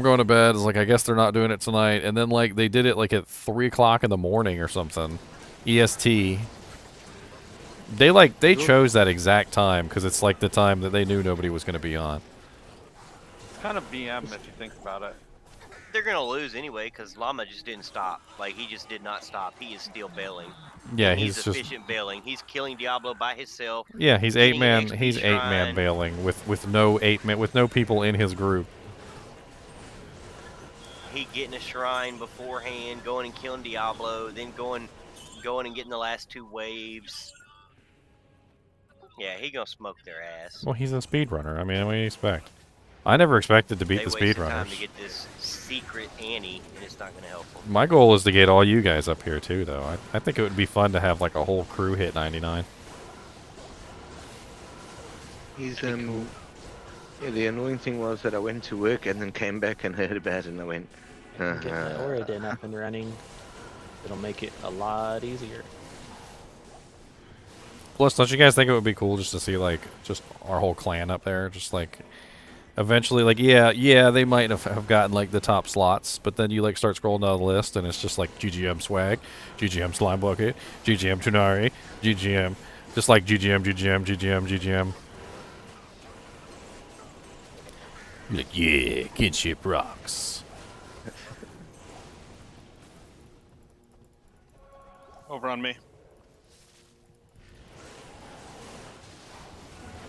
going to bed. I was like, I guess they're not doing it tonight. And then like they did it like at 3 o'clock in the morning or something, EST. They chose that exact time because it's like the time that they knew nobody was going to be on. It's kind of BM if you think about it. They're gonna lose anyway because Llama just didn't stop. Like he just did not stop. He is still bailing. Yeah, And he's just efficient bailing. He's killing Diablo by himself. Yeah, he's getting an 8-man. XP He's 8-man shrine. bailing with no 8-man with no people in his group. He getting a shrine beforehand, going and killing Diablo, then going and getting the last 2 waves. Yeah, he gonna smoke their ass. Well, he's a speedrunner. I mean, what do you expect? I never expected to beat They the wasted time speedrunners. to get this secret Annie, and it's not gonna help them. My goal is to get all you guys up here too, though. I think it would be fun to have like a whole crew hit 99. He's yeah, the annoying thing was that I went to work and then came back and heard about it and I went, Get my Oradin up and running. It'll make it a lot easier. Plus, don't you guys think it would be cool just to see like just our whole clan up there, just like eventually, like yeah, they might have gotten like the top slots, but then you like start scrolling down the list and it's just like GGM Swag, GGM Slime Bucket, GGM Tunari, GGM, just like GGM. You're like, yeah, kinship rocks. Over on me.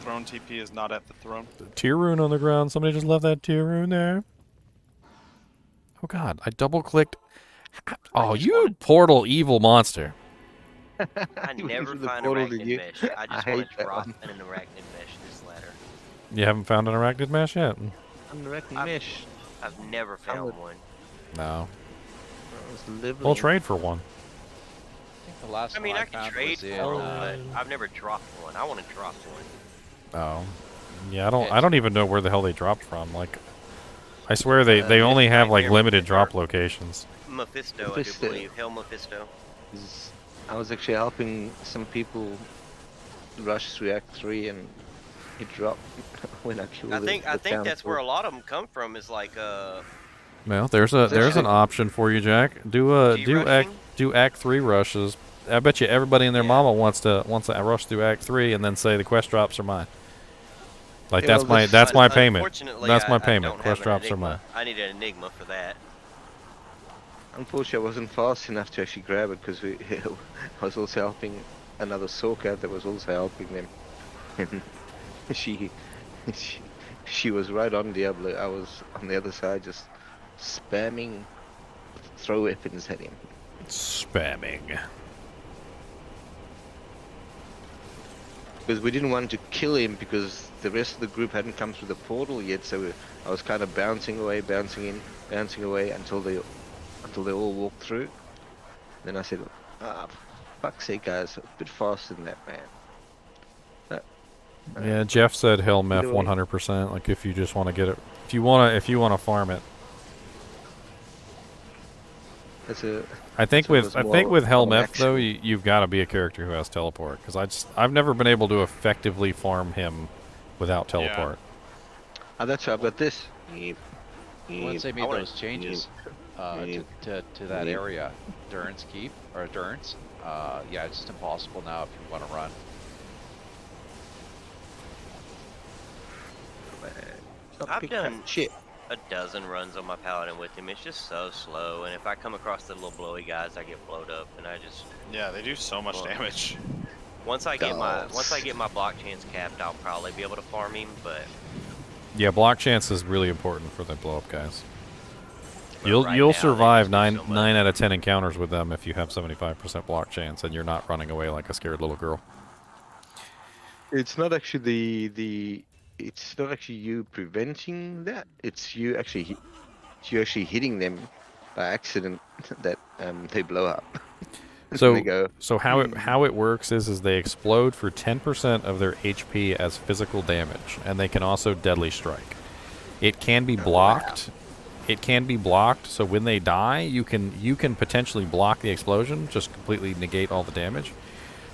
Throne TP is not at the throne. Tier rune on the ground. Somebody just left that tier rune there. Oh god, I double clicked. Oh, you portal evil monster. I never find arachnid mesh. I just want to drop an arachnid mesh this ladder. You haven't found an arachnid mesh yet? An arachnid mesh. I've never found one. No. We'll We'll trade for one. The last I mean, one I can found trade was for in, one, but I've never dropped one. I want to drop one. Oh. Yeah, I don't even know where the hell they dropped from. Like, I swear they only have like limited drop locations. Mephisto, I do believe. Hell Mephisto. I was actually helping some people rush through Act 3 and it dropped when I killed I think the that's where a lot of them come from. Is like Well, there's an option for you, Jack. Do Act 3 rushes. I bet you everybody and their mama wants to rush through Act 3 and then say the quest drops are mine. Like that's my payment. Unfortunately, That's my I payment. don't Quest have an drops are enigma. mine. I need an enigma for that. Unfortunately, I wasn't fast enough to actually grab it because I was also helping another Sorka that was also helping them. And she was right on Diablo. I was on the other side just spamming throw weapons at him. Spamming. Because we didn't want to kill him because the rest of the group hadn't come through the portal yet, so I was kind of bouncing away, bouncing in, bouncing away until they all walked through. Then I said, fuck's sake, guys, a bit faster than that, man. Yeah, Jeff said Hell Meth Either way. 100%. Like if you just want to get it, if you want to farm it. I think with Hell Meth though, you've got to be a character who has teleport because I've never been able to effectively farm him without teleport. Oh, that's right. I've got this. Once they made those changes to that area, Durance Keep or Durance, yeah, it's just impossible now if you want to run. I've done a dozen runs on my paladin with him. It's just so slow, and if I come across the little blowy guys, I get blowed up, and I just they do so much damage. Once I get my block chance capped, I'll probably be able to farm him. But Yeah, block chance is really important for the blow up guys. You'll now, survive 9 out of 10 encounters with them if you have 75% block chance and you're not running away like a scared little girl. It's not actually it's not actually you preventing that. It's you actually hitting them by accident that they blow up. So how it works is they explode for 10% of their HP as physical damage, and they can also deadly strike. It can be blocked. It can be blocked. So when they die, you can potentially block the explosion, just completely negate all the damage.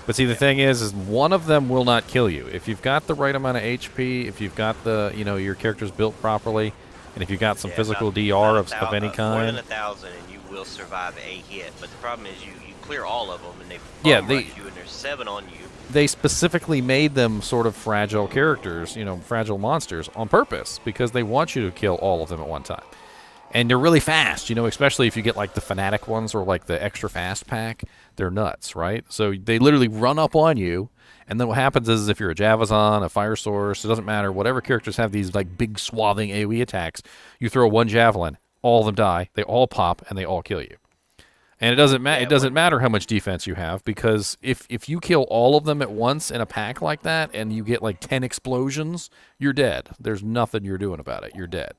But see, the thing is one of them will not kill you. If you've got the right amount of HP, if you've got your character's built properly, and if you've got some physical DR of any kind. More than 1,000, and you will survive a hit. But the problem is you clear all of them, and they rush you, and there's 7 on you. They specifically made them sort of fragile characters, fragile monsters on purpose because they want you to kill all of them at one time. And they're really fast, especially if you get like the fanatic ones or like the extra fast pack. They're nuts, right? So they literally run up on you, and then what happens is if you're a Javazon, a Fire Source, it doesn't matter. Whatever characters have these like big swathing AoE attacks, you throw one javelin, all of them die, they all pop, and they all kill you. And it doesn't matter. It doesn't matter how much defense you have because if you kill all of them at once in a pack like that, and you get like 10 explosions, you're dead. There's nothing you're doing about it. You're dead.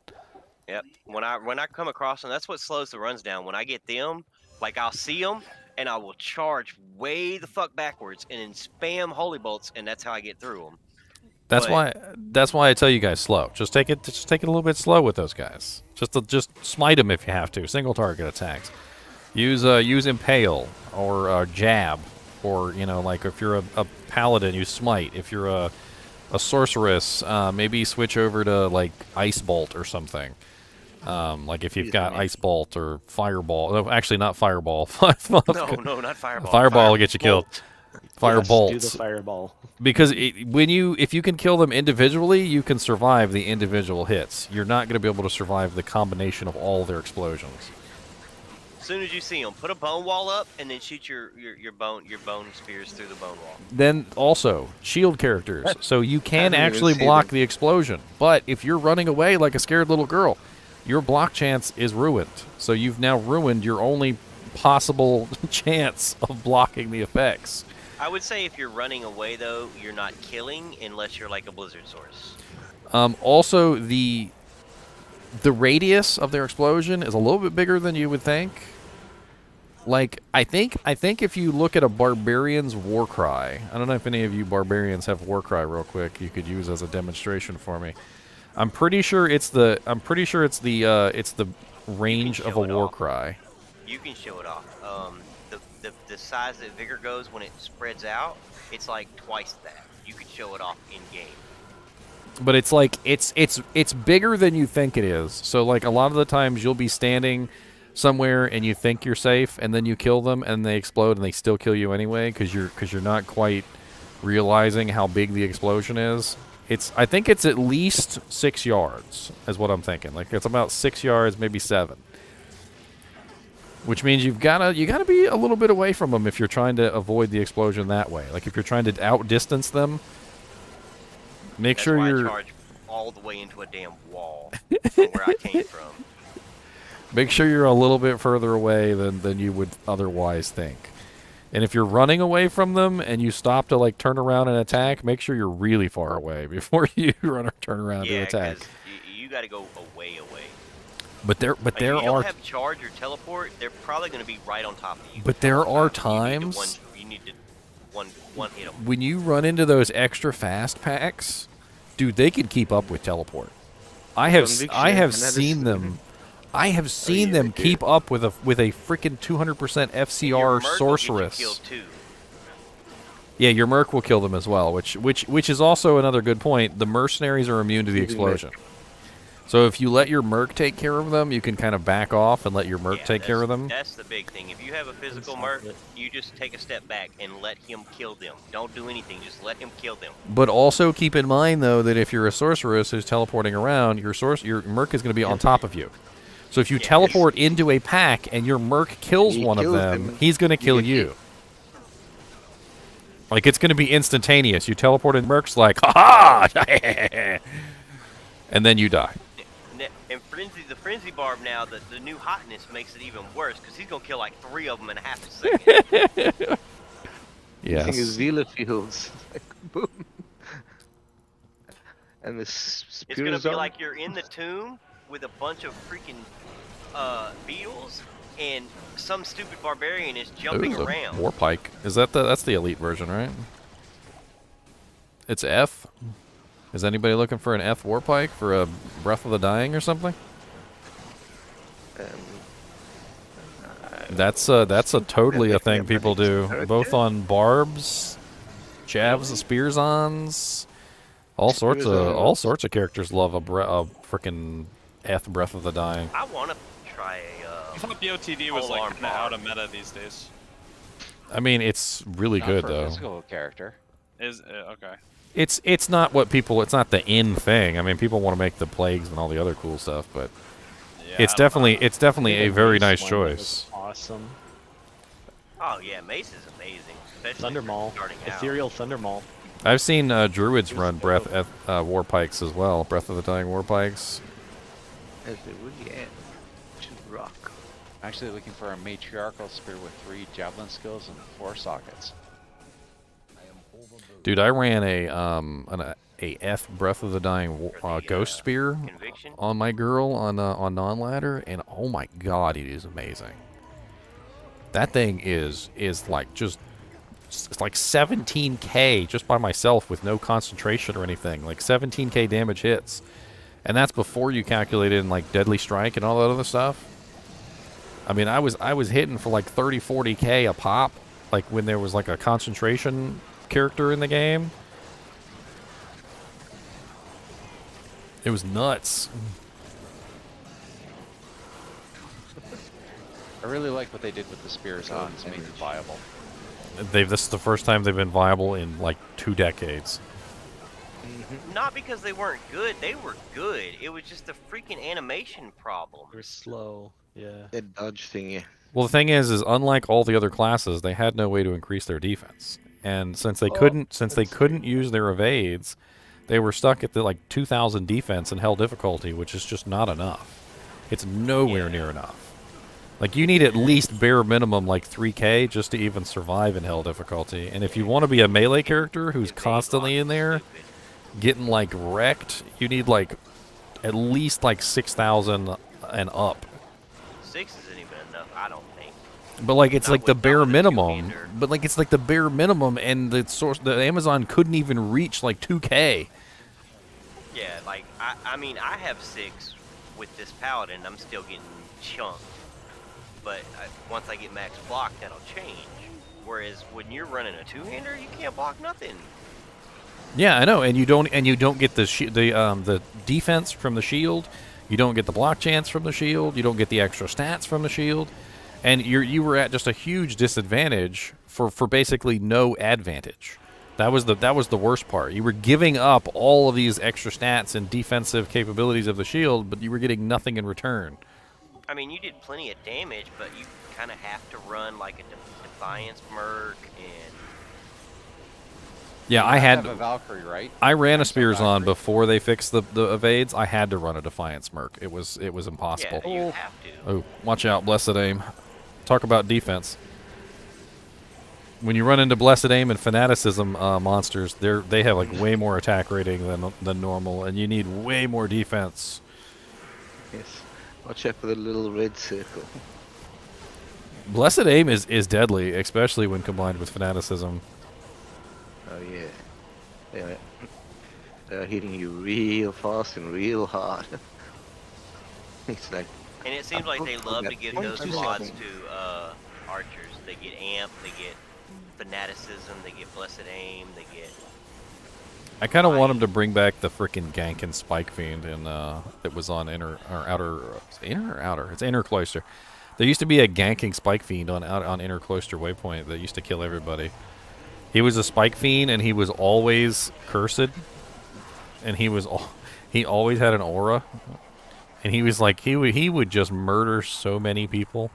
Yep. When I come across them, that's what slows the runs down. When I get them, like I'll see them, and I will charge way the fuck backwards and then spam holy bolts, and that's how I get through them. That's why I tell you guys slow. Just take it a little bit slow with those guys. Just smite them if you have to. Single target attacks. Use impale or jab, or like if you're a paladin, use smite. If you're a sorceress, maybe switch over to like ice bolt or something. Like if you've got ice bolt or fireball. No, actually not fireball. No, not fireball. Fireball will get you killed. Firebolt. Do the fireball. Because if you can kill them individually, you can survive the individual hits. You're not going to be able to survive the combination of all their explosions. As soon as you see them, put a bone wall up and then shoot your bone spears through the bone wall. Then also shield characters, so you can actually block the explosion. But if you're running away like a scared little girl, your block chance is ruined. So you've now ruined your only possible chance of blocking the effects. I would say if you're running away though, you're not killing unless you're like a blizzard source. Also, the radius of their explosion is a little bit bigger than you would think. Like, I think if you look at a barbarian's war cry, I don't know if any of you barbarians have war cry real quick. You could use as a demonstration for me. I'm pretty sure it's the range of a war cry. You can show it off. The size that vigor goes when it spreads out, it's like twice that. You could show it off in game. But it's like it's bigger than you think it is. So like a lot of the times you'll be standing somewhere and you think you're safe, and then you kill them and they explode and they still kill you anyway because you're not quite realizing how big the explosion is. I think it's at least 6 yards is what I'm thinking. Like it's about 6 yards, maybe 7. Which means you gotta be a little bit away from them if you're trying to avoid the explosion that way. Like if you're trying to outdistance them. Make sure you're. I charge all the way into a damn wall from where I came from. Make sure you're a little bit further away than you would otherwise think. And if you're running away from them and you stop to like turn around and attack, make sure you're really far away before you turn around to attack. You got to go away. But there If you don't have charge or teleport, they're probably going to be right on top of you. But there are times. You need to one hit them. When you run into those extra fast packs, dude, they can keep up with teleport. I have seen them. I have seen them keep up with a freaking 200% FCR sorceress. Yeah, your merc will kill them as well, which is also another good point. The mercenaries are immune to the explosion. So if you let your merc take care of them, you can kind of back off and let your merc take care of them. That's the big thing. If you have a physical merc, you just take a step back and let him kill them. Don't do anything. Just let him kill them. But also keep in mind, though, that if you're a sorceress who's teleporting around, your merc is going to be on top of you. So if you teleport into a pack and your merc kills one of them, he's going to kill you. Like, it's going to be instantaneous. You teleport and merc's like, ha-ha! And then you die. And the frenzy barb now, the new hotness makes it even worse because he's gonna kill like 3 of them in half a second. Yes. Using his Vila fields, like, boom. And this It's gonna be like you're in the tomb with a bunch of freaking beetles, and some stupid barbarian is jumping around. War pike. Is that's the elite version, right? It's F. Is anybody looking for an F war pike for a Breath of the Dying or something? That's a totally a thing people do, both on barbs, chavs, spears-ons, all sorts of characters love a frickin' F Breath of the Dying. I want to try I thought BOTD was like kind of out of meta these days. I mean, it's really Not good for a though. physical character. Is okay. It's not what people. It's not the in thing. I mean, people want to make the plagues and all the other cool stuff, but it's definitely a very nice choice. Awesome. Oh yeah, Mace is amazing. Thunder Maul, ethereal Thunder Maul. I've seen druids run war pikes as well. Breath of the Dying war pikes. As they would get to rock. I'm actually looking for a matriarchal spear with 3 javelin skills and 4 sockets. Dude, I ran a F Breath of the Dying ghost spear on my girl on non-ladder, and oh my god, it is amazing. That thing is like it's like 17k just by myself with no concentration or anything. Like 17k damage hits, and that's before you calculate in like deadly strike and all that other stuff. I mean, I was hitting for like 30-40k a pop, like when there was like a concentration character in the game. It was nuts. I really like what they did with the spears on. It's made them viable. This is the first time they've been viable in like 2 decades. Not because they weren't good, they were good. It was just a freaking animation problem. They're slow, yeah. That dodge thingy. Well, the thing is unlike all the other classes, they had no way to increase their defense. And since they couldn't use their evades, they were stuck at the like 2,000 defense and hell difficulty, which is just not enough. It's nowhere near enough. Like, you need at least bare minimum like 3k just to even survive in hell difficulty. And if you want to be a melee character who's constantly in there getting like wrecked, you need like at least like 6,000 and up. 6 isn't even enough, I don't think. But like it's like the bare minimum. But like it's like the bare minimum, and the Amazon couldn't even reach like 2k. Yeah, like I mean I have 6 with this paladin, I'm still getting chunked. But once I get max block, that'll change. Whereas when you're running a 2-hander, you can't block nothing. Yeah, I know, and you don't get the defense from the shield, you don't get the block chance from the shield, you don't get the extra stats from the shield, and you were at just a huge disadvantage for basically no advantage. That was the worst part. You were giving up all of these extra stats and defensive capabilities of the shield, but you were getting nothing in return. I mean, you did plenty of damage, but you kind of have to run like a Defiance Merc and. Yeah, You I have had to have a Valkyrie, right? I ran a Have some Spears on Valkyrie. before they fixed the evades. I had to run a Defiance Merc. It was impossible. Yeah, you have to. Oh, watch out, Blessed Aim. Talk about defense. When you run into Blessed Aim and Fanaticism monsters, they have like way more attack rating than normal, and you need way more defense. Yes. Watch out for the little red circle. Blessed Aim is deadly, especially when combined with Fanaticism. Oh yeah. They're hitting you real fast and real hard. It's like. And it seems like they love to give those 0.2 mods seconds. to archers. They get amp, they get fanaticism, they get blessed aim, they get. I kind of want them to bring back the frickin' gank and Spike Fiend that was on inner or outer. Inner or outer? It's inner cloister. There used to be a ganking Spike Fiend on inner cloister waypoint that used to kill everybody. He was a Spike Fiend and he was always cursed, and he always had an aura, and he was like he would just murder so many people.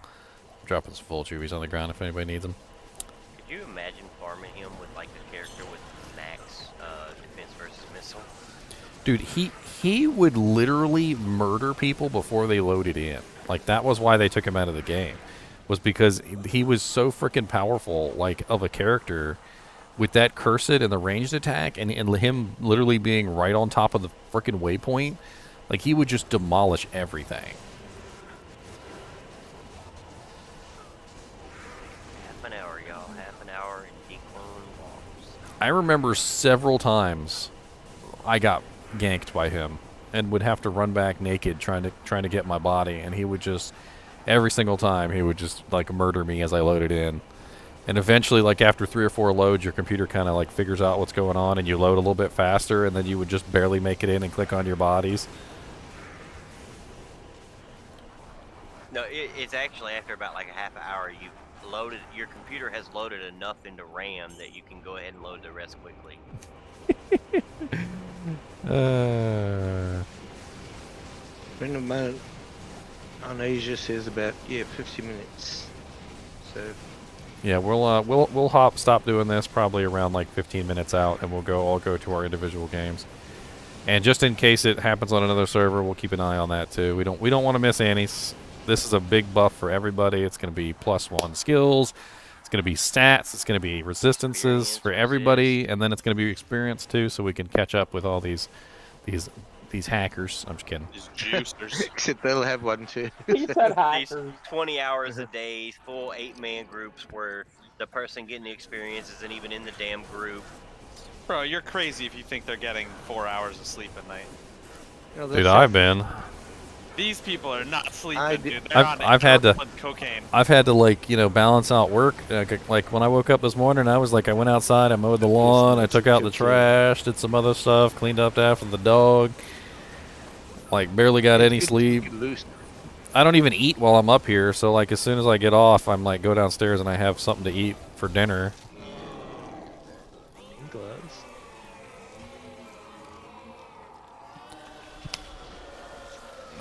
Dropping some full juvies on the ground if anybody needs them. Could you imagine farming him with like a character with max defense versus missile? Dude, he would literally murder people before they loaded in. Like, that was why they took him out of the game, was because he was so freaking powerful, like, of a character with that cursed and the ranged attack, and him literally being right on top of the freaking waypoint. Like, he would just demolish everything. Half an hour, y'all. Half an hour in declone walks. I remember several times I got ganked by him and would have to run back naked trying to get my body, and he would just every single time he would just like murder me as I loaded in. And eventually, like after 3 or 4 loads, your computer kind of like figures out what's going on, and you load a little bit faster, and then you would just barely make it in and click on your bodies. No, it's actually after about like a half an hour, you've loaded, your computer has loaded enough into RAM that you can go ahead and load the rest quickly. Friend of mine on Asia says about 50 minutes. So Yeah, we'll stop doing this probably around like 15 minutes out, and we'll all go to our individual games. And just in case it happens on another server, we'll keep an eye on that too. We don't want to miss Annie's. This is a big buff for everybody. It's going to be +1 skills. It's going to be stats. It's going to be resistances for everybody, and then it's going to be experience too, so we can catch up with all these hackers. I'm just kidding. These juicers. except they'll have one too. He said These hackers. 20 hours a day, full 8-man groups where the person getting the experience isn't even in the damn group. Bro, you're crazy if you think they're getting 4 hours of sleep at night. Dude, I've been. These people are not sleeping, dude. They're on I've had to cocaine. I've had to like balance out work. Like when I woke up this morning, I went outside, I mowed the lawn, I took out the trash, did some other stuff, cleaned up after the dog. Like barely got any sleep. I don't even eat while I'm up here, so like as soon as I get off, I'm like go downstairs and I have something to eat for dinner.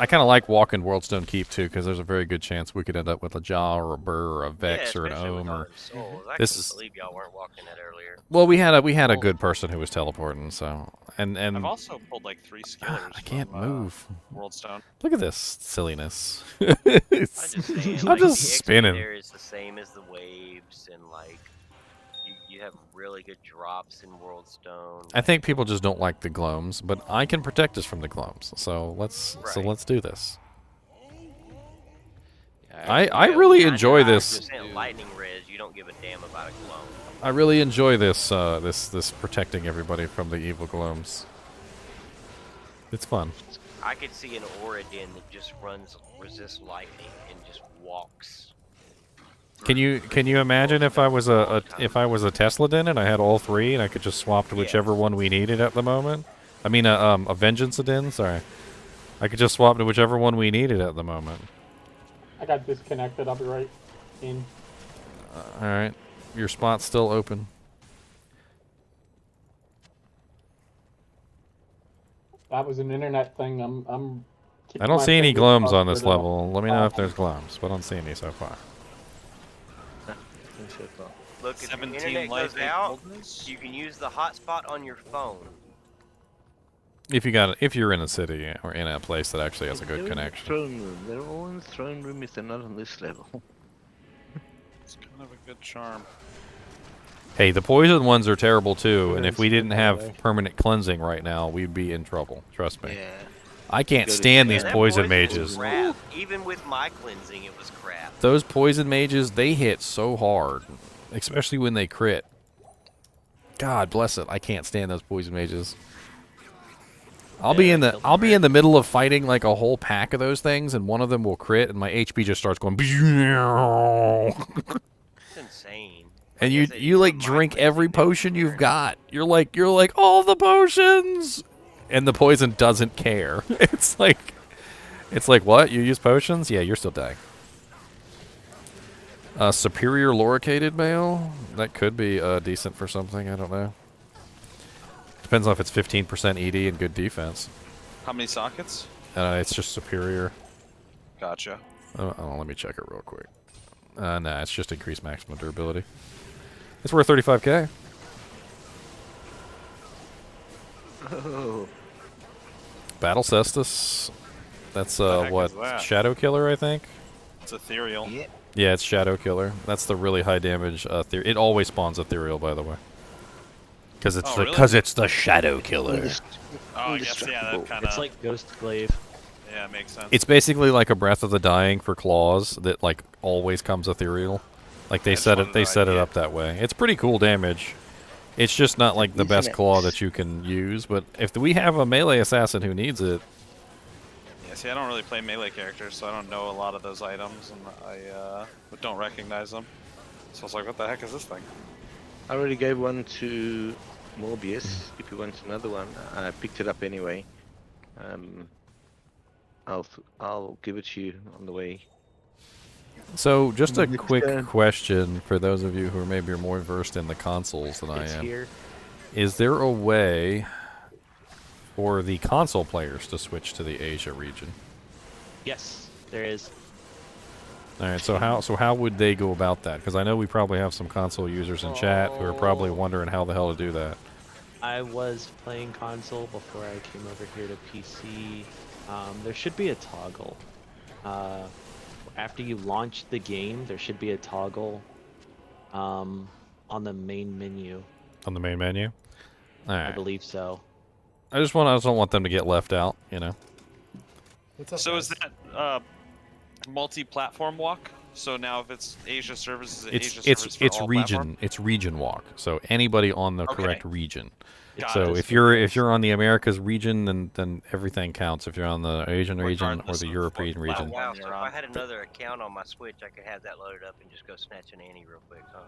I kind of like walking Worldstone Keep too, because there's a very good chance we could end up with a Jaw or a Burr or a Vex or an Ohm or. I couldn't believe y'all weren't walking that earlier. Well, we had a good person who was teleporting, so and I've also pulled like 3 skillers. I can't move. Worldstone. Look at this silliness. I'm just saying, I'm like, just the XP spinning. there is the same as the waves, and like you have really good drops in Worldstone. I think people just don't like the gloams, but I can protect us from the gloams. So let's do this. I really enjoy this. 99% lightning res, you don't give a damn about a clone. I really enjoy this this protecting everybody from the evil gloams. It's fun. I could see an Oradin that just resists lightning and just walks. Can you imagine if I was a Tesladin and I had all three and I could just swap to whichever one we needed at the moment? I mean a Vengeance-a-din, sorry. I could just swap to whichever one we needed at the moment. I got disconnected. I'll be right in. All right, your spot's still open. That was an internet thing. I'm I don't see any glums on this level. Let me know if there's glums, but I don't see any so far. Look, if your 17 internet life goes out, you can use the hotspot on your phone. If you're in a city or in a place that actually has a good connection. Throne room. They're all in the throne room if they're not on this level. It's kind of a good charm. Hey, the poison ones are terrible too, and if we didn't have permanent cleansing right now, we'd be in trouble. Trust me. Yeah. I can't stand these That poison was mages. crap. Even with my cleansing, it was crap. Those poison mages, they hit so hard, especially when they crit. God bless it, I can't stand those poison mages. I'll be in the middle of fighting like a whole pack of those things, and one of them will crit, and my HP just starts going. It's insane. And you like drink every potion you've got. You're like all the potions, and the poison doesn't care. It's like what? You use potions? Yeah, you're still dying. Superior loricated mail? That could be decent for something. I don't know. Depends on if it's 15% ED and good defense. How many sockets? It's just superior. Gotcha. Oh, let me check it real quick. Nah, it's just increased maximum durability. It's worth 35k. Oh. Battle Cestus. That's what? That? Shadow Killer, I think. It's ethereal. Yeah, it's Shadow Killer. That's the really high damage. It always spawns ethereal, by the way. Because it's the Shadow Killer. Oh, I guess yeah, that kind of. It's like Ghost Glaive. Yeah, it makes sense. It's basically like a Breath of the Dying for claws that like always comes ethereal. Like they set it up that way. It's pretty cool damage. It's just not like the best claw that you can use, but if we have a melee assassin who needs it. Yeah, see, I don't really play melee characters, so I don't know a lot of those items, and I don't recognize them. So I was like, what the heck is this thing? I already gave one to Morbius. If you want another one, I picked it up anyway. I'll give it to you on the way. So, just a quick question for those of you who are maybe more versed in the consoles than I am. Here. Is there a way for the console players to switch to the Asia region? Yes, there is. All right, so how would they go about that? Because I know we probably have some console users in chat who are probably wondering how the hell to do that. I was playing console before I came over here to PC. There should be a toggle. After you launch the game, there should be a toggle on the main menu. On the main menu? All right. I believe so. I just don't want them to get left out, you know. So is that multi-platform walk? So now if it's Asia services, it's region. It's region walk. So anybody on the correct region. Got So it. if you're on the Americas region, then everything counts. If you're on the Asian region or the European region. Wow, so if I had another account on my Switch, I could have that loaded up and just go snatch an Annie real quick, huh?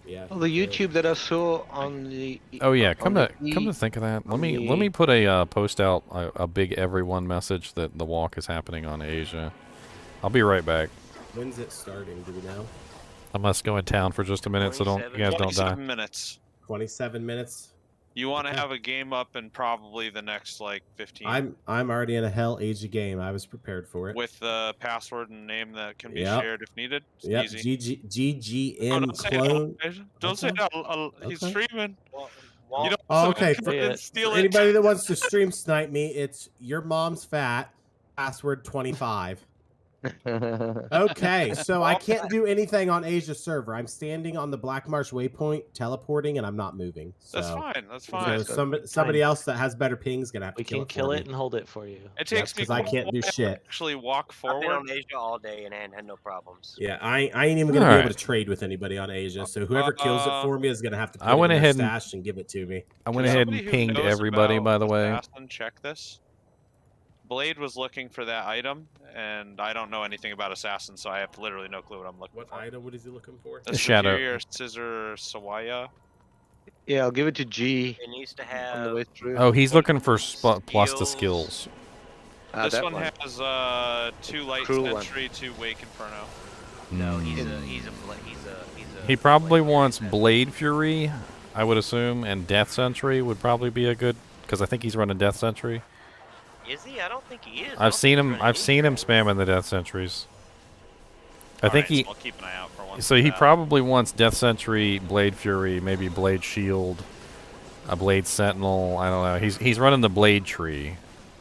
Yeah. Well, the YouTube that I saw on the. Oh yeah, come to think of that, let me put a post out a big everyone message that the walk is happening on Asia. I'll be right back. When's it starting? Do we know? I must go in town for just a minute, so you guys don't die. 27 minutes. 27 minutes. You want to have a game up in probably the next like 15. I'm already in a Hell Asia game. I was prepared for it. With the password and name that can be Yep. shared if needed. It's Yep. easy. GGM don't say clone. it. Don't say it. He's Okay. streaming. You don't Oh, okay. steal For it. anybody that wants to stream snipe me, it's your mom's fat. Password 25. Okay, so I can't do anything on Asia server. I'm standing on the Black Marsh waypoint, teleporting, and I'm not moving. So, That's fine. That's fine. So somebody else that has better pings gonna have to We kill can it kill for it me. and hold it for you. It takes me because I can't do shit. actually walk I've forward. been on Asia all day and had no problems. Yeah, I ain't even gonna be able to trade with anybody on Asia. So whoever kills it for me is gonna have to put I went it in their ahead and- stash and give it to me. I went ahead and pinged everybody, by the way. Check this. Blade was looking for that item, and I don't know anything about assassins, so I have literally no clue what I'm looking What for. item? What is he looking for? The Shadow. Superior Scissor Sawaya. Yeah, I'll give it to G. It needs to on the way have. through. Oh, he's looking for plus to skills. This that one, one. has 2 Light Cruel one. Sentry, 2 Wake Inferno. No, Hmm. he's a He probably wants Blade Fury, I would assume, and Death Sentry would probably be a good, because I think he's running Death Sentry. Is he? I don't think he is. I've seen him spamming the Death Sentries. I think Alright, so I'll keep an eye out for one. So he probably wants Death Sentry, Blade Fury, maybe Blade Shield, a Blade Sentinel. I don't know. He's running the Blade tree.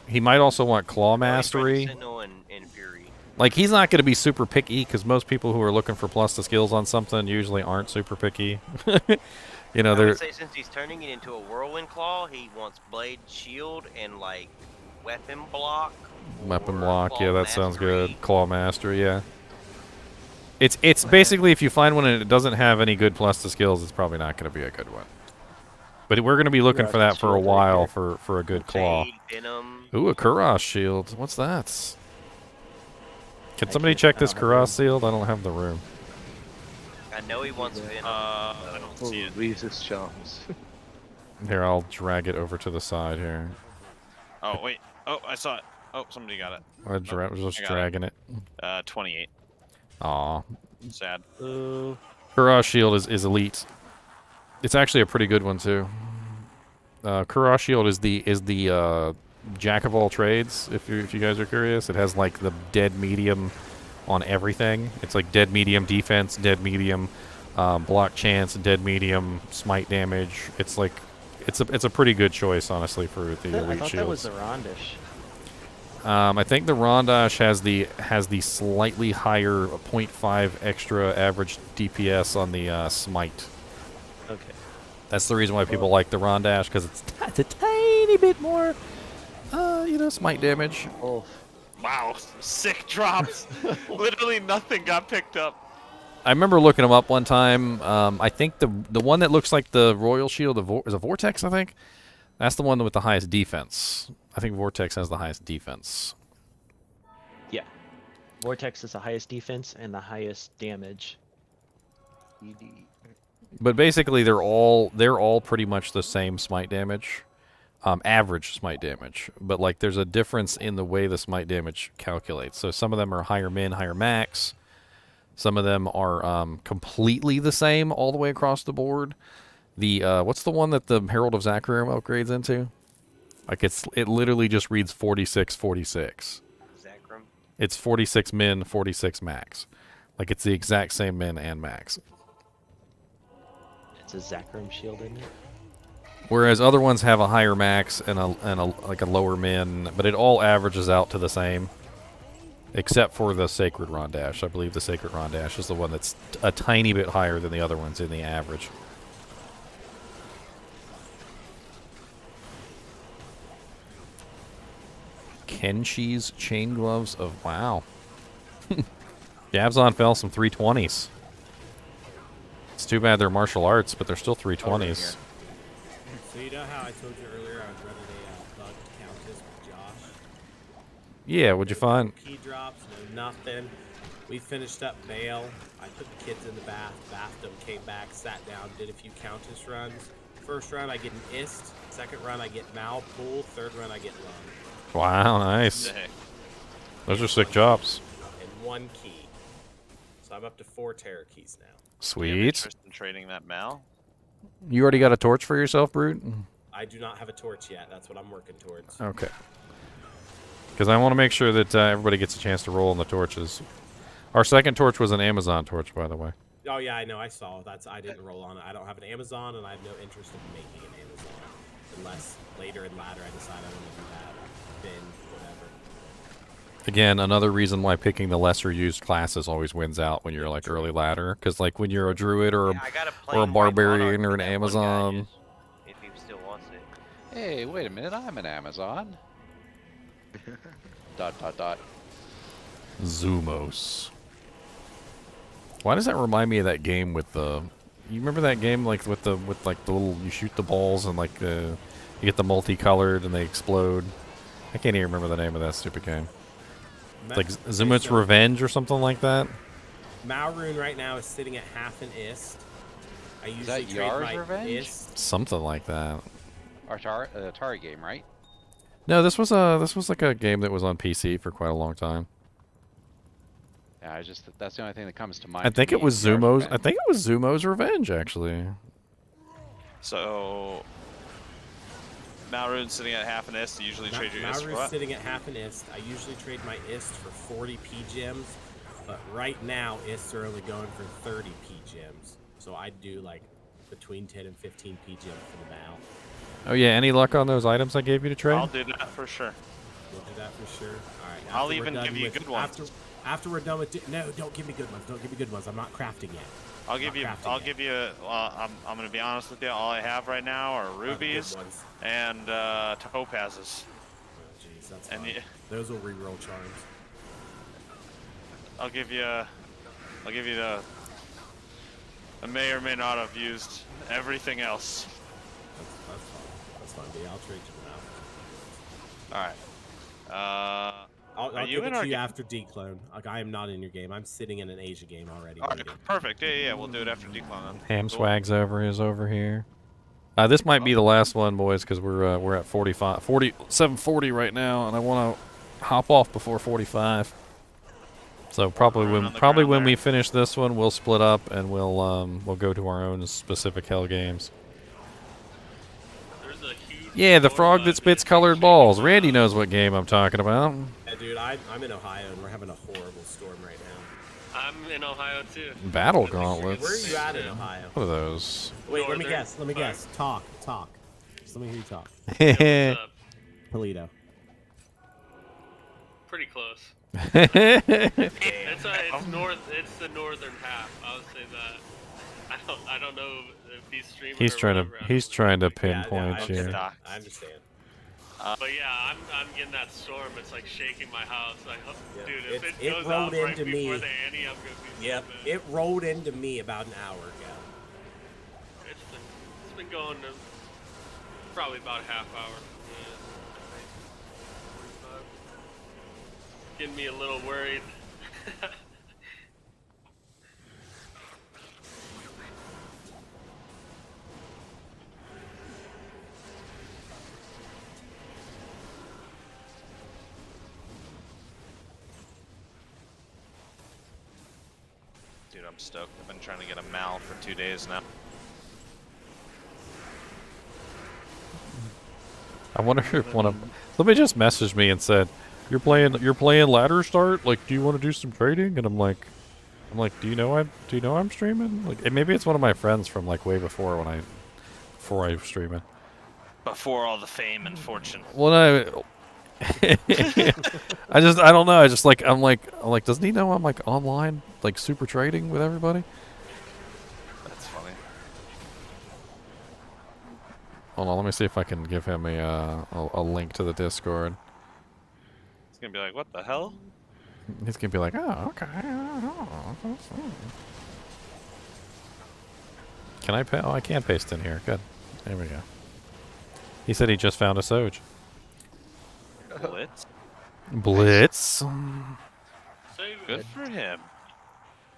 He might also want Claw Mastery. Sentinel and Fury. Like, he's not going to be super picky, because most people who are looking for plus to skills on something usually aren't super picky. You know, I they're... would say since he's turning it into a Whirlwind Claw, he wants Blade Shield and like Weapon Block. Weapon block, Claw yeah, that sounds Mastery. good. Claw Master, yeah. It's basically, if you find one and it doesn't have any good plus to skills, it's probably not going to be a good one. But we're going to be looking for that for a while for a good claw. Ooh, a Kuros shield. What's that? Can somebody check this Kuros shield? I don't have the room. I know he wants Venom. I don't see it. Reese's Charms. Here, I'll drag it over to the side here. Oh, wait. Oh, I saw it. Oh, somebody got it. I was just I got dragging it. 28. Aw. Sad. Kuros shield is elite. It's actually a pretty good one too. Kuros shield is the jack of all trades. If you guys are curious, it has like the dead medium on everything. It's like dead medium defense, dead medium block chance, dead medium smite damage. It's like it's a pretty good choice, honestly, for the elite I thought shields. that was the Rondish. I think the Rondash has the slightly higher 0.5 extra average DPS on the smite. Okay. That's the reason why people like the Rondash, because it's a tiny bit more, smite damage. Oh. Wow, sick drops. Literally nothing got picked up. I remember looking them up one time. I think the one that looks like the Royal Shield is a Vortex, I think. That's the one with the highest defense. I think Vortex has the highest defense. Yeah. Vortex is the highest defense and the highest damage. But basically, they're all pretty much the same smite damage, average smite damage. But like, there's a difference in the way the smite damage calculates. So some of them are higher min, higher max. Some of them are completely the same all the way across the board. The what's the one that the Herald of Zachariah upgrades into? Like it literally just reads 46, 46. Zachram. It's 46 min, 46 max. Like it's the exact same min and max. It's a Zachram shield, isn't it? Whereas other ones have a higher max and a lower min, but it all averages out to the same. Except for the Sacred Rondash. I believe the Sacred Rondash is the one that's a tiny bit higher than the other ones in the average. Kenshi's Chain Gloves of... Wow. Jabzon fell some 320s. It's too bad they're martial arts, but they're still 320s. So you know how I told you earlier I was running a bug countess with Josh? Yeah, what'd you find? Key drops, no nothing. We finished up bail. I put the kids in the bath, bathed them, came back, sat down, did a few countess runs. First run I get an ist, second run I get Malpool, third run I get lung. Wow, nice. Those are sick jobs. And 1 key. So I'm up to 4 terror keys now. Sweet. Interest in trading that Mal? You already got a torch for yourself, Brute? I do not have a torch yet. That's what I'm working towards. Okay. Because I want to make sure that everybody gets a chance to roll on the torches. Our second torch was an Amazon torch, by the way. Oh yeah, I know. I saw. I didn't roll on it. I don't have an Amazon, and I have no interest in making an Amazon unless later in ladder I decide I want to do that. Bin, whatever. Again, another reason why picking the lesser used classes always wins out when you're like early ladder. Because like when you're a druid or a barbarian or an Amazon. If he still wants it. Hey, wait a minute, I'm an Amazon. ... Zoomos. Why does that remind me of that game with the... You remember that game like with the little... You shoot the balls and like you get the multicolored and they explode. I can't even remember the name of that stupid game. It's like Okay, Zumut's so Revenge or something like that. Malrune right now is sitting at half an ist. I Is usually that trade Yar's my Revenge? ist. Something like that. Atari game, right? No, this was like a game that was on PC for quite a long time. Yeah, that's the only thing that comes to mind. I think for it me was is Yar's Zumo's. I Revenge. think it was Zumo's Revenge, actually. So, Malrune's sitting at half an ist. You usually trade your ist for Malrune's what? sitting at half an ist. I usually trade my ist for 40 P gems, but right now ists are only going for 30 P gems. So I do like between 10 and 15 P gems for the baal. Oh yeah, any luck on those items I gave you to trade? I'll do that for sure. We'll do that for sure. All right. I'll after we're even done give you with- good ones. After we're done with no, don't give me good ones. Don't give me good ones. I'm not crafting yet. I'll give you. I'm gonna be honest with you. All I have right now are rubies ones. and topazes. Oh, jeez, that's And fine. Those will reroll charms. I'll give you the. I may or may not have used everything else. That's fine. That's fine. Yeah, I'll trade you them out. All right. I'll are you give in it our to you game? after declone. Like I am not in your game. I'm sitting in an Asia game already. All right, waiting. perfect. Yeah. We'll do it after decline. Then. Ham Cool. Swag's over here. This might be the last one, boys, because we're at 740 right now, and I want to hop off before 45. So probably when we finish this one, we'll split up and we'll go to our own specific hell games. Yeah, the frog that spits colored balls. Randy knows what game I'm talking about. Yeah, dude, I'm in Ohio and we're having a horrible storm right now. I'm in Ohio too. Battle gauntlets. Where are you at in Ohio? What are those? Wait, let me guess. Let me guess. Talk. Just let me hear you talk. Toledo. Pretty close. It's north. It's the northern half. I would say that. I don't know if he's streaming. He's trying to pinpoint you. I understand. But yeah, I'm getting that storm. It's like shaking my house. Like, dude, if it It goes rolled out right into before me. the Annie, I'm gonna be. Yep, so mad. it rolled into me about an hour ago. It's been going to probably about a half hour. Yeah. 45. Getting me a little worried. Dude, I'm stoked. I've been trying to get a Mal for 2 days now. I wonder if one of somebody just messaged me and said, "You're playing ladder start. Like, do you want to do some trading?" And I'm like, do you know I'm streaming? Like, and maybe it's one of my friends from like way before before I was streaming. Before all the fame and fortune. Well, I don't know. I'm like, doesn't he know I'm like online, like super trading with everybody? That's funny. Hold on, let me see if I can give him a link to the Discord. He's gonna be like, "What the hell?" He's gonna be like, "Oh, okay." Can I pay? Oh, I can paste in here. Good. There we go. He said he just found a Soj. Blitz. Good for him.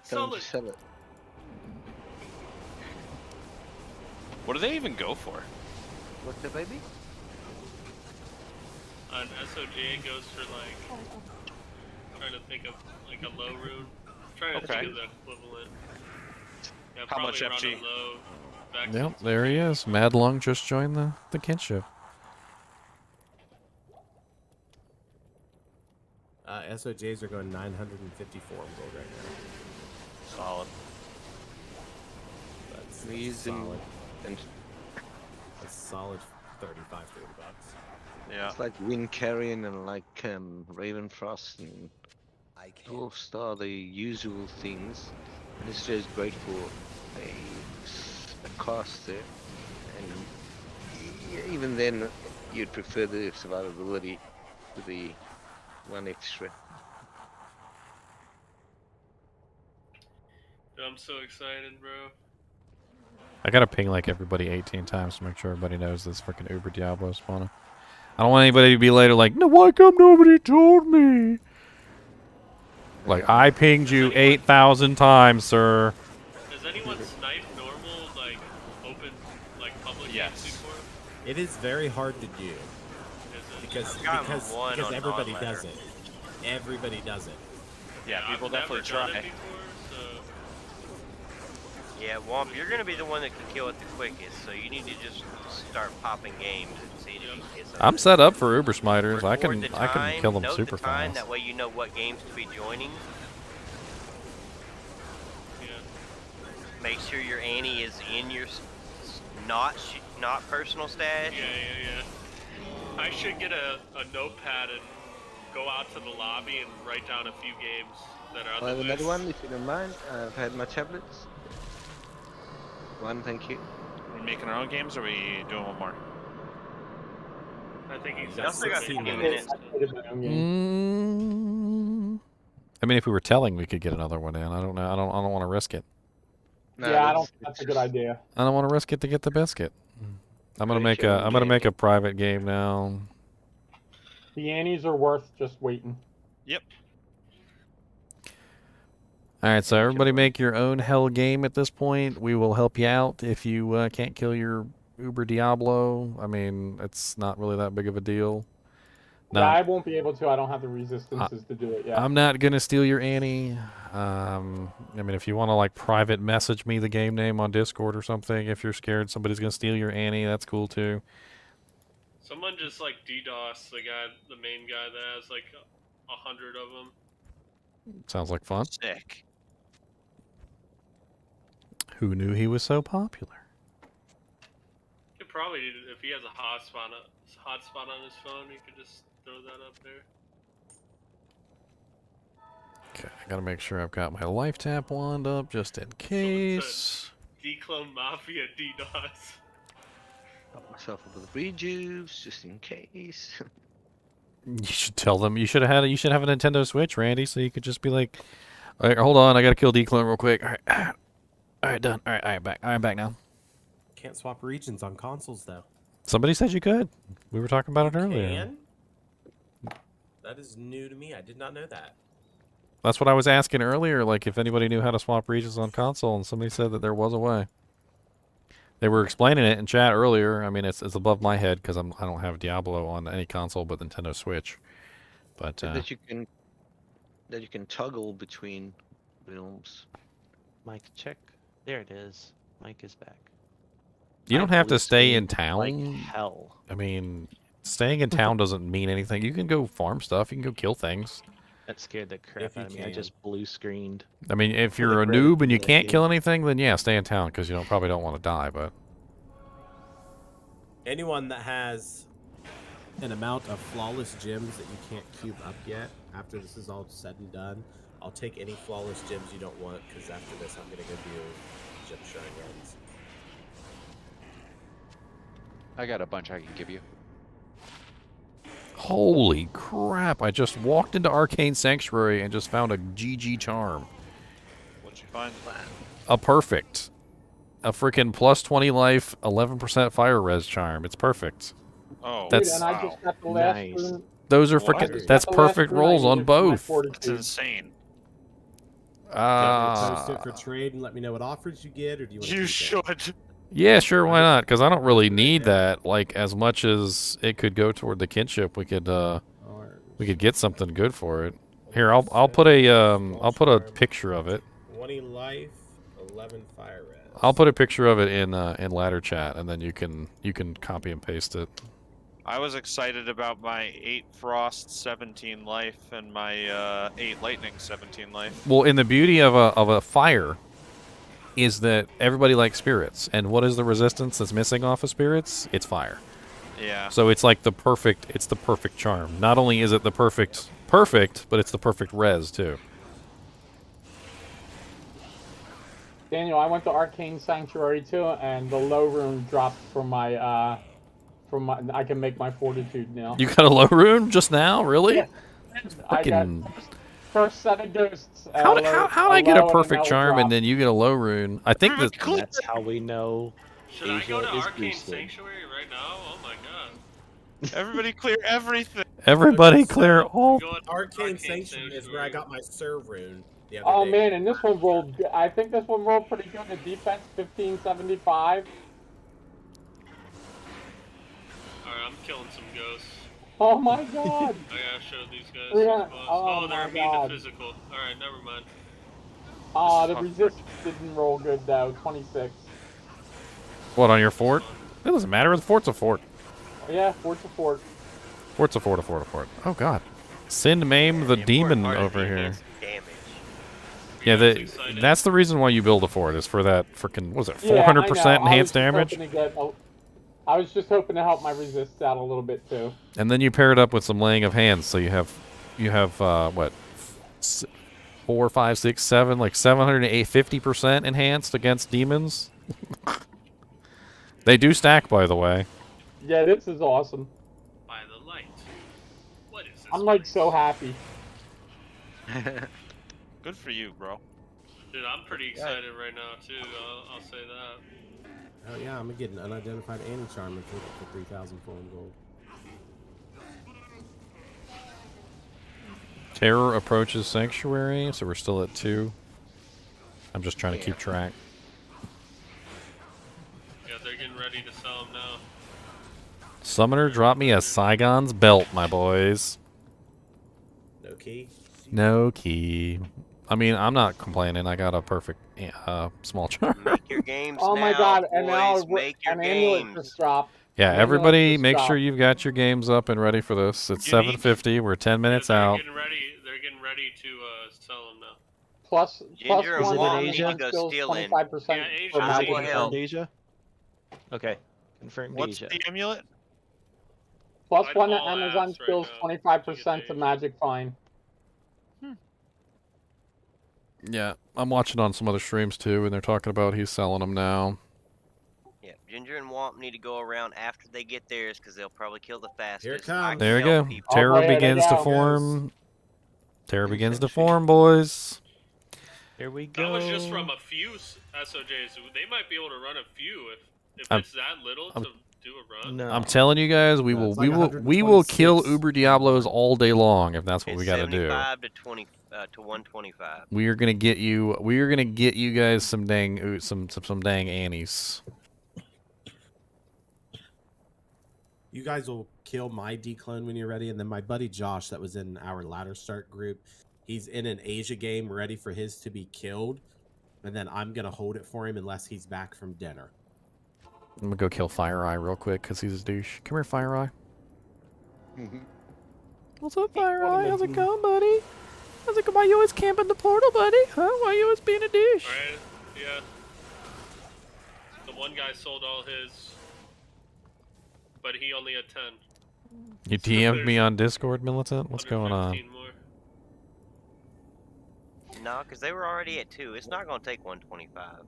Don't sell it. What do they even go for? What's the baby? On SOJ goes for like. I'm trying to think of like a low rune. I'm trying to think of the equivalent. Yeah, How much probably around FG? a low Vex. Yep, there he is. Mad Lung just joined the kinship. SOJs are going 954 gold right now. Solid. That's Reason solid. and That's solid 35, 40 bucks. Yeah. it's like Wind Carrion and like Ravenfrost and Dwarf are the usual things. And this is great for a caster, and even then you'd prefer the survivability to the one extra. Dude, I'm so excited, bro. I gotta ping like everybody 18 times to make sure everybody knows this freaking Uber Diablo spawner. I don't want anybody to be later like, no, why come nobody told me? Like, I pinged you 8,000 times, sir. Has anyone sniped normal, like, open, like, public Yes. games before? It is very hard to do because everybody does it. Everybody does it. Yeah, people I've never definitely done try. it before, so... Yeah, Womp, you're gonna be the one that can kill it the quickest, so you need to just start popping games and see if you can get something. I'm set up for Uber Smiters. I Record can the I can time, kill them note super the time, fast. that way you know what games to be joining. Make sure your Annie is in your not personal stash. Yeah. I should get a notepad and go out to the lobby and write down a few games that are on I have the another list. one, if you don't mind. I've had my tablets. One, thank you. Are we making our own games, or are we doing one more? I think he's got 16 minutes. I mean, if we were telling, we could get another one in. I don't know. I don't want to risk it. Yeah, I don't think that's a good idea. I don't want to risk it to get the biscuit. I'm gonna Create make your a own I'm gonna game. make a private game now. The Annies are worth just waiting. Yep. All right, so everybody make your own hell game at this point. We will help you out if you can't kill your Uber Diablo. I mean, it's not really that big of a deal. Yeah, I won't be able to. I don't have the resistances to do it yet. I'm not gonna steal your Annie. I mean, if you want to like private message me the game name on Discord or something, if you're scared somebody's gonna steal your Annie, that's cool too. Someone just, like, DDoS the main guy that has, like, 100 of them. Sounds like fun. Sick. Who knew he was so popular? Could probably, if he has a hotspot on his phone, he could just throw that up there. Okay, I gotta make sure I've got my life tap wand up just in case. Declone Mafia DDoS. Got myself a bit of rejuice, just in case. You should tell them. You should have a Nintendo Switch, Randy, so you could just be like, all right, hold on, I gotta kill D-Clone real quick. All right, done. All right, back. All right, back now. Can't swap regions on consoles though. Somebody said you could. We were talking about it earlier. Can? That is new to me. I did not know that. That's what I was asking earlier, like if anybody knew how to swap regions on console, and somebody said that there was a way. They were explaining it in chat earlier. I mean, it's above my head because I don't have Diablo on any console but Nintendo Switch. But that you can toggle between realms. Mic check. There it is. Mike is back. you don't I have to blue stay in screened town. like hell. I mean, staying in town doesn't mean anything. You can go farm stuff. You can go kill things. That scared the crap If you out of me. I can. just blue screened. I mean, if With you're a a credit noob and you that can't gave kill me. anything, then yeah, stay in town because you probably don't want to die. But Anyone that has an amount of flawless gems that you can't cube up yet, after this is all said and done, I'll take any flawless gems you don't want, because after this I'm going to go do gem shrine runs. I got a bunch I can give you. holy crap! I just walked into Arcane Sanctuary and just found a GG charm. What'd you find? A perfect. A freaking plus 20 life, 11% fire res charm. It's perfect. Oh, That's Dude, and I just got the last Nice. rune. those are What? freaking. That's Got the last perfect rune I rolls on needed for my both. fortitude. That's insane. Post it for trade and let me know what offers you get, or do you want to You keep it? should. Yeah, sure, why not? Because I don't really need that. Like as much as it could go toward the kinship, we could get something good for it. Here, I'll put a picture of it. 20 life, 11 fire res. I'll put a picture of it in ladder chat, and then you can copy and paste it. I was excited about my 8 frost, 17 life, and my 8 lightning, 17 life. Well, and the beauty of a fire is that everybody likes spirits, and what is the resistance that's missing off of spirits? It's fire. Yeah. So it's like the perfect charm. Not only is it the perfect, but it's the perfect res too. Daniel, I went to Arcane Sanctuary too, and the low rune dropped from my I can make my fortitude now. You got a low rune just now, really? Yeah. I got Freaking. first set of ghosts. How did I get a perfect charm and then then you get a low rune? I think that That's how we know Should I Asia go to is Arcane boosted. Sanctuary right now? Oh my god. Everybody clear everything. Everybody Okay, clear so all. Arcane Sanctuary is where I got my serve rune the other Oh day. man, and this one rolled. I think this one rolled pretty good. The defense 1575. Alright, I'm killing some ghosts. Oh my god. I gotta show these guys. Yeah, some spots. oh They're my immune God. to physical. Alright, never mind. The resist didn't roll good though. 26. What, on your fort? It doesn't matter. The fort's a fort. Yeah, fort's a fort. Fort's a fort, a fort, a fort. Oh, God. Send Maim the demon over here. Yeah, that's the reason why you build a fort, is for that freaking, what was it, 400% enhanced damage? I was just hoping to help my resists out a little bit too. And then you pair it up with some laying of hands, so you have what, 4, 5, 6, 7, like 750% enhanced against demons. They do stack, by the way. Yeah, this is awesome. By the light. What is this? I'm like so happy. Good for you, bro. Dude, I'm pretty excited right now too. I'll say that. Oh yeah, I'm getting unidentified anti-charm for 3,000 full gold. Terror approaches Sanctuary, so we're still at 2. I'm just trying to keep track. Yeah, they're getting ready to sell them now. Summoner, drop me a Saigon's belt, my boys. No key? No key. I mean, I'm not complaining. I got a perfect small charm. Make your games Oh my now, god, boys. and now Make your an amulet games. just dropped. Yeah, An everybody amulet just make sure dropped. you've got your games up and ready for this. It's You need- 7:50. We're 10 minutes They're out. getting ready. They're getting ready to sell them now. Plus Ginger and one Walt on need to go skills, steal in. 25% Yeah, Asia for will magic. help. Confirmed Asia? Okay. Confirmed What's Asia. the amulet? Plus I'd one all Amazon ass right skills, now. 25% to magic fine. Yeah, I'm watching on some other streams too, and they're talking about he's selling them now. Yeah, Ginger and Womp need to go around after they get theirs because they'll probably kill the fastest. Here it I comes. can There we help go. people. Terror Oh, boy, begins to there form. Terror begins to form, boys. Here we go. That was just from a few SOJs. They might be able to run a few if I'm- it's that little to do a run. No. I'm telling you guys, we No, will it's like we will kill 126. Uber Diablos all day long if that's what we It's got to do. 75 to 20 to 125. We are gonna get you. We are gonna get you guys some dang some dang Annies. You guys will kill my declone when you're ready, and then my buddy Josh, that was in our ladder start group, he's in an Asia game ready for his to be killed, and then I'm gonna hold it for him unless he's back from dinner. I'm gonna go kill Fire Eye real quick because he's a douche. Come here, Fire Eye. What's up, Fire Eye? How's it going, buddy? How's it going? Why you always camping the portal, buddy? Huh? Why you always being a douche? Right? Yeah. The one guy sold all his, but he only had 10. You DM'd me on Discord, Militant? What's going on? 15 more. No, because they were already at 2. It's not going to take 125.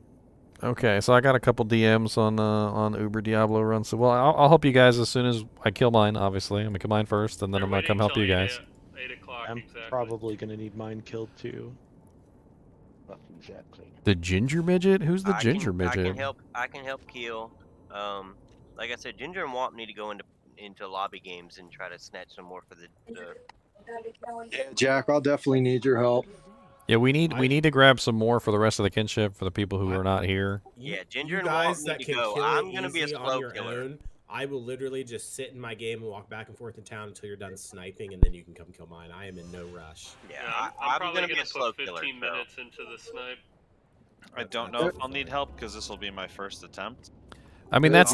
Okay, so I got a couple DMs on Uber Diablo run. So, well, I'll help you guys as soon as I kill mine, obviously. I'm going to kill mine first, and then I'm going to come help you guys. 8 o'clock I'm exactly. probably gonna need mine killed too. Not exactly. The ginger midget? Who's the I ginger can, midget? I can help kill. Like I said, Ginger and Womp need to go into lobby games and try to snatch some more for the Jack, I'll definitely need your help. Yeah, we need to grab some more for the rest of the kinship for the people who are not here. Yeah, Ginger You and guys Womp that need to can go. kill I'm it gonna be a easy on slow your killer. own, I will literally just sit in my game and walk back and forth in town until you're done sniping, and then you can come kill mine. I am in no rush. Yeah, I'm I'm probably gonna be a slow put 15 killer. So. minutes into the snipe. I don't know if I'll need help because this will be my first attempt. I mean, that's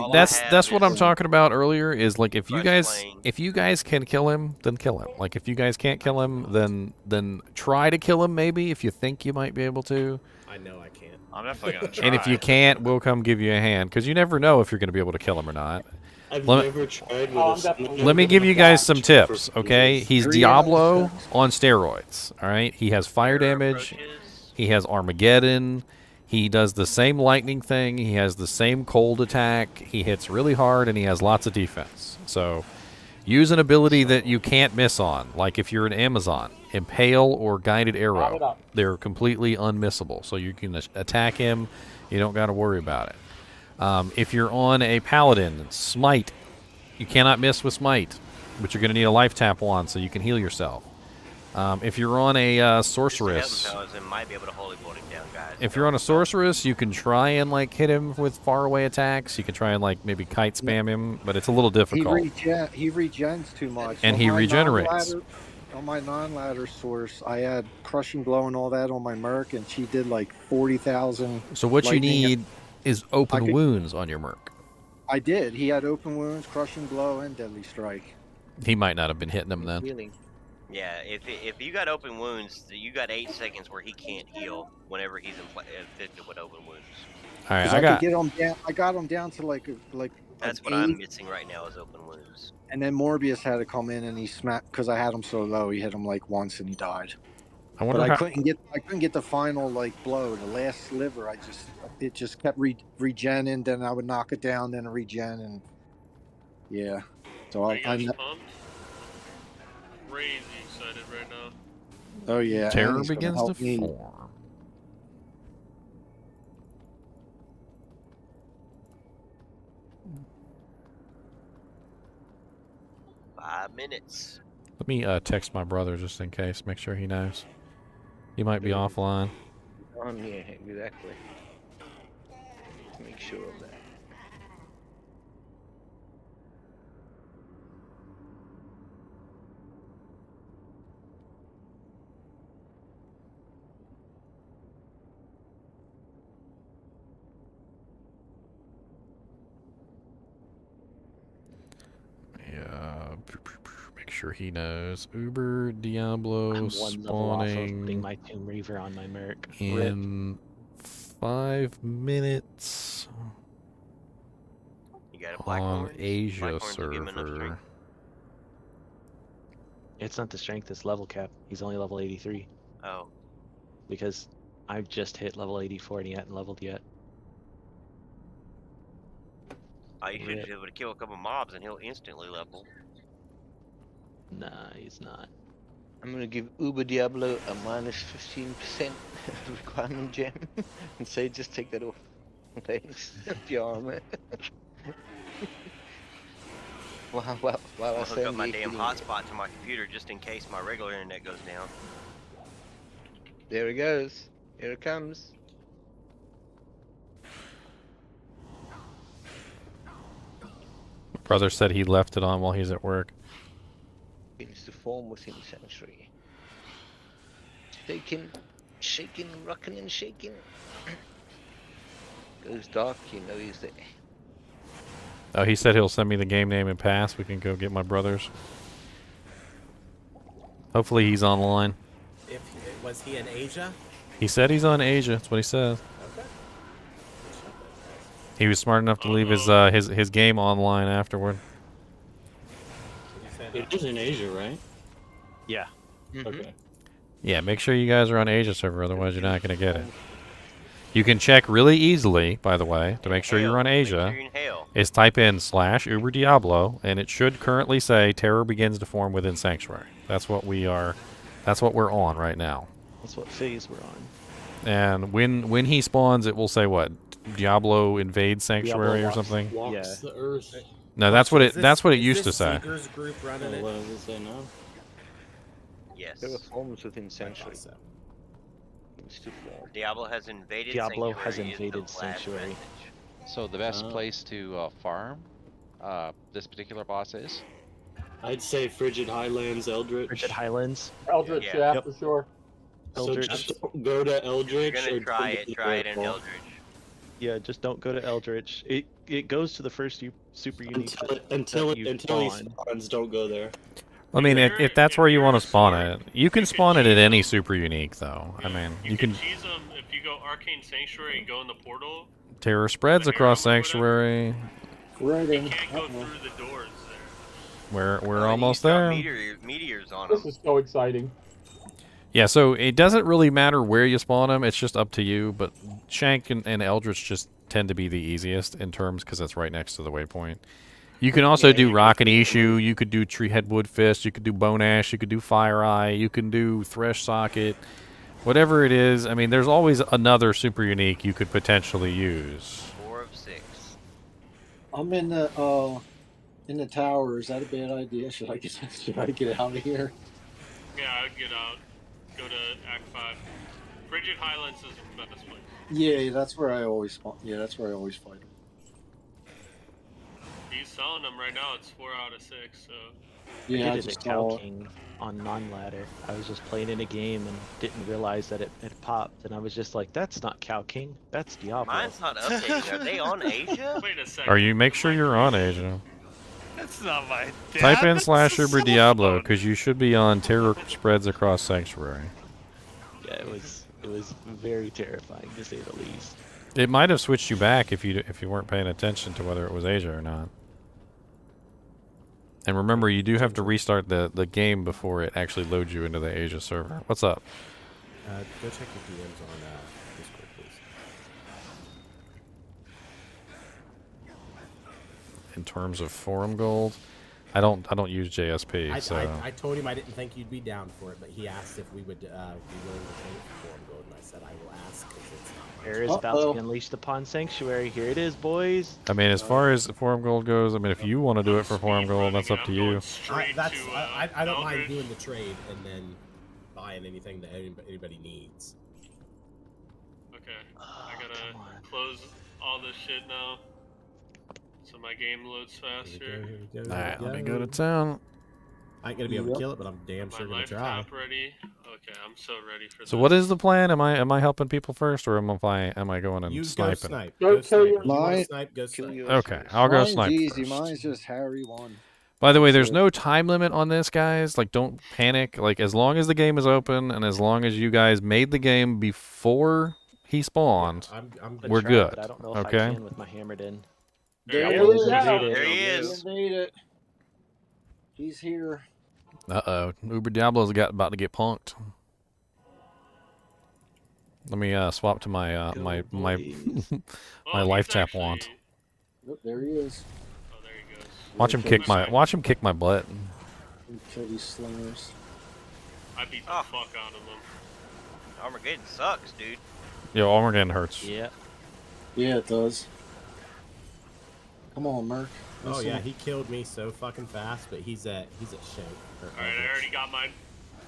what I'm talking about earlier. Is like if you guys can kill him, then kill him. Like if you guys can't kill him, then try to kill him. Maybe if you think you might be able to. I know I can't. I'm definitely gonna try. And if you can't, we'll come give you a hand because you never know if you're going to be able to kill him or not. I've Let- never tried with a Let me give you guys some tips, okay? He's Diablo on steroids, all right? He has fire damage. He has Armageddon. He does the same lightning thing. He has the same cold attack. He hits really hard, and he has lots of defense. So use an ability that you can't miss on, like if you're an Amazon. Impale or Guided Arrow. They're completely unmissable, so you can attack him. You don't got to worry about it. If you're on a Paladin, Smite You cannot miss with smite, but you're going to need a life tap wand so you can heal yourself. If you're on a sorceress, Might be able to holy bolt him down, guys. if you're on a sorceress, you can try and like hit him with faraway attacks. You can try and like maybe kite spam him, but it's a little difficult. He regens too much. And On he my regenerates. On my non-ladder source, I had crushing blow and all that on my merc, and she did like 40,000. So what you need is open wounds on your merc. I did. He had open wounds, crushing blow, and deadly strike. He might not have been hitting them then. Healing. Yeah, if you got open wounds, you got 8 seconds where he can't heal whenever he's inflicted with open wounds. All right, I got him down to like That's what 8, I'm missing right now is open wounds. and then Morbius had to come in and he smacked because I had him so low. He hit him like once and he died. I wonder But how... I couldn't get the final like blow, the last sliver. It just kept regenning. Then I would knock it down, then a regen, and yeah. So Are you guys I'm pumped? Crazy excited right now. oh yeah. Terror Annie's gonna begins to help me. form. Five minutes. Let me text my brother just in case, make sure he knows. He might be offline. Yeah, exactly. Make sure of that. Yeah, make sure he knows. Uber Diablo I'm one level off of putting spawning my Tomb Reaver on my merc. in 5 minutes You got a black on horns? Asia Black horns will give him enough server. strength. It's not the strength, it's level cap. He's only level 83. Oh. Because I've just hit level 84 and he hadn't leveled yet. You should be able to kill a couple mobs and he'll instantly level. Nah, he's not. I'm gonna give Uber Diablo a minus 15% requirement gem and say just take that off. Thanks. Your armor. Wow, I'm gonna hook up my damn hotspot to my computer just in case my regular internet goes down. There it goes. Here it comes. Brother said he left it on while he's at work. Begins to form within Sanctuary. Shaking, rocking and shaking. Goes dark, you know he's there. Oh, he said he'll send me the game name and pass. We can go get my brothers. Hopefully he's online. Was he in Asia? He said he's on Asia. That's what he says. Okay. He was smart enough to leave his game online afterward. It is in Asia, right? Yeah. Okay. Yeah, make sure you guys are on Asia server, otherwise you're not going to get it. You can check really easily, by the way, to make sure you're on Asia, is type in /Uber Diablo, and it should currently say Terror begins to form within Sanctuary. That's what we are. That's what we're on right now. That's what phase we're on. And when he spawns, it will say what? Diablo invades Sanctuary or something. Walks the earth. No, that's what it used to say. Seeker's group running it? What does it say now? Yes. There are forms within Sanctuary. Diablo has invaded Diablo Sanctuary. has is the invaded last Sanctuary. message. So the best place to farm this particular boss is? I'd say Frigid Highlands, Eldritch. Frigid Highlands. Eldritch, yeah, for sure. So Eldritch. just don't go to Eldritch. If you're gonna or try it in Eldritch. Yeah, just don't go to Eldritch. It goes to the first super unique Until he spawn. spawns, don't go there. I mean, if that's where you want to spawn it, you can spawn it at any super unique, though. I mean, you can. Cheese them if you go Arcane Sanctuary and go in the portal. Terror spreads across Sanctuary. Right in. You can't go through the doors there. We're almost there. Meteors on This them. is so exciting. Yeah, so it doesn't really matter where you spawn them. It's just up to you. But Shank and Eldritch just tend to be the easiest in terms because it's right next to the waypoint. You can also do Rock and Issue. You could do Treehead Wood Fist. You could do Bone Ash. You could do Fire Eye. You can do Thresh Socket. Whatever it is, I mean, there's always another super unique you could potentially use. 4 of 6. I'm in the in the tower. Is that a bad idea? Should I get out of here? Yeah, I'd get out. Go to Act 5. Frigid Highlands is the best place. Yeah, that's where I always fight. Yeah, that's where I always fight him. He's selling them right now. It's 4 out of 6. So. Yeah, I did it at Cow King on non-ladder. I was just playing in a game and didn't realize that it popped, and I was just like, "That's not Cow King. That's Diablo." Mine's not updating. Are they on Asia? Wait a second. Or you make sure you're on Asia. That's not my dad. Type in That's / Uber Diablo because you should be on Terror Spreads Across Sanctuary. Yeah, it was very terrifying to say the least. It might have switched you back if you weren't paying attention to whether it was Asia or not. And remember, you do have to restart the game before it actually loads you into the Asia server. What's up? Go check your DMs on Discord, please. In terms of forum gold, I don't use JSP. I told him I didn't think you'd be down for it, but he asked if we would be willing to pay for forum gold, and I said I will ask because it's not. Air is about to be unleashed upon Sanctuary. Here it is, boys. I mean, as far as forum gold goes, I mean, if you want to do it for forum gold, that's up to you. I don't mind doing the trade and then buying anything that anybody needs. Okay, I gotta close all this shit now, so my game loads faster. Alright, let me go to town. I ain't gonna be able to kill it, but I'm damn sure gonna try. Tap ready. Okay, I'm so ready for So this. what is the plan? Am I helping people first, or am I going and You sniping? go snipe. Go Go snipe. If you Mine- want to snipe, go snipe. Okay, I'll go Mine's snipe easy. first. Mine's just Harry 1. By the way, there's no time limit on this, guys. Like, don't panic. Like, as long as the game is open and as long as you guys made the game before he spawned, we're Try, good. But I don't know if I Okay. can with my hammered in. There Yeah, he is. There he is. He made it. He's here. Uh-oh. Uber Diablo's about to get punked. Let me swap to my my life tap wand. Yep, there he is. Watch him kick my butt. Kill these slingers. I beat the fuck out of them. Armageddon sucks, dude. Yo, Armageddon hurts. Yeah. Yeah, it does. Come on, Merc. Oh yeah, he killed me so fucking fast, but he's at shank. Alright, I already got mine.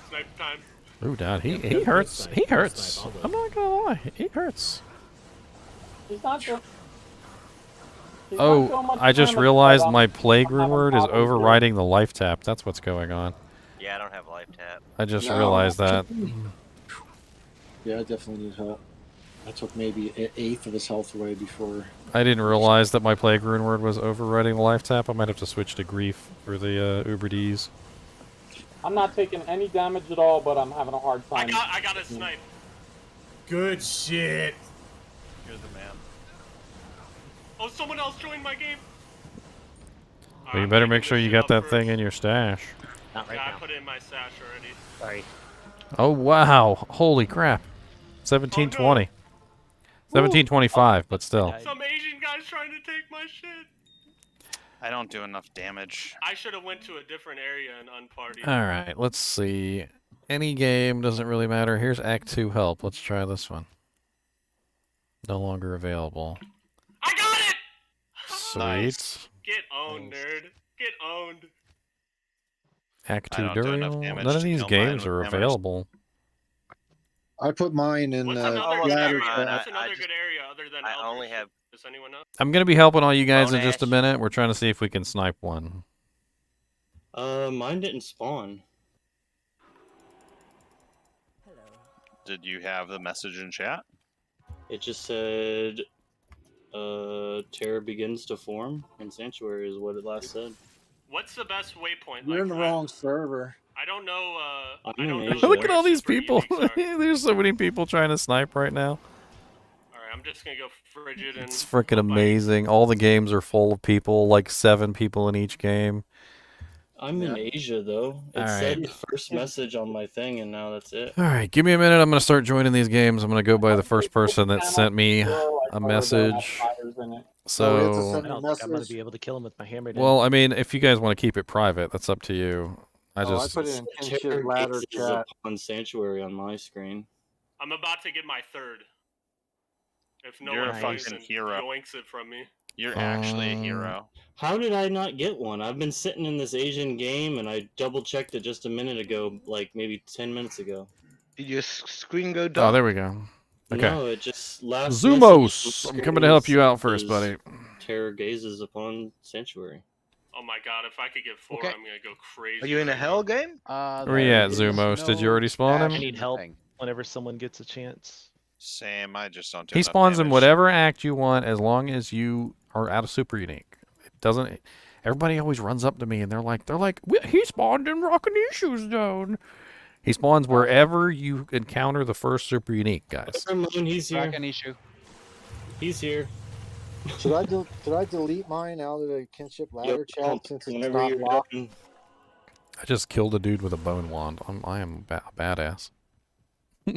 Snipe time. Ooh, Dad, he Yep, hurts. snipe, He go hurts. snipe, I'll do it. I'm not gonna lie, he hurts. He's not doing. Oh, I just realized my plague rune word is overriding the life tap. That's what's going on. Yeah, I don't have life tap. I just realized that. Yeah, I definitely need help. I took maybe an eighth of his health away before. I didn't realize that my plague rune word was overriding the life tap. I might have to switch to grief for the Uber Ds. I'm not taking any damage at all, but I'm having a hard time. I got a snipe. Good shit. You're the man. Oh, someone else joined my game. Well, you better make sure you got that thing in your stash. Not right Yeah, I now. put it in my stash already. Sorry. Oh wow! Holy crap! 1720. 1725, but still. Some Asian guy's trying to take my shit. I don't do enough damage. I should have went to a different area and unpartied. All right, let's see. Any game doesn't really matter. Here's Act 2 help. Let's try this one. No longer available. I got it! Sweet. Get owned, nerd. Get owned. Act I 2 don't do enough Duriel. damage None of to these kill mine games with are hammers. available. I put mine in What's another good ladder area? trap. What's another good area other than I Eldritch? only have. Does anyone know? I'm gonna be helping all you guys in just a Monash. minute. We're trying to see if we can snipe one. Mine didn't spawn. Did you have the message in chat? It just said, terror begins to form, and Sanctuary is what it last said. What's the best waypoint? You're in the wrong server. I don't know. I'm I don't in know. Asia. Look at all where these super people. uniques are. There's so many people trying to snipe right now. Alright, I'm just gonna go frigid and. It's freaking amazing. All the games are full of people, like 7 people in each game. I'm in Asia, though. It All said right. the first message on my thing, and now that's it. All right, give me a minute. I'm going to start joining these games. I'm going to go by the first person that sent me a message. So, I don't think I'm going to be able to kill him with my hammer. well, I mean, if you guys want to keep it private, that's up to you. I Oh, I just put it in Terror Chinchilla ladder is chat. upon Sanctuary on my screen. I'm about to get my third. If no You're one a plays fucking and hero. yoinks it from me. You're actually a hero. How did I not get one? I've been sitting in this Asian game, and I double checked it just a minute ago, like maybe 10 minutes ago. Did your screen go dark? Oh, there we go. Okay. No, it just last Zoomos, I'm coming to help you out first, buddy. Terror gazes upon sanctuary. Oh my god, if I could get 4, Okay. I'm gonna go crazy. Are you in a right hell game? Where you at, Zoomos? Did you already spawn I him? need help whenever someone gets a chance. Same. I just don't do He enough spawns in damage. whatever act you want, as long as you are out of super unique. It doesn't. Everybody always runs up to me and they're like, he spawned in Rakanishu's zone. He spawns wherever you encounter the first super unique, guys. Ramon, he's here. Issue. He's here. Should I delete mine out of the kinship ladder chat since it's Whenever not you're locked? done. I just killed a dude with a bone wand. I am a badass. I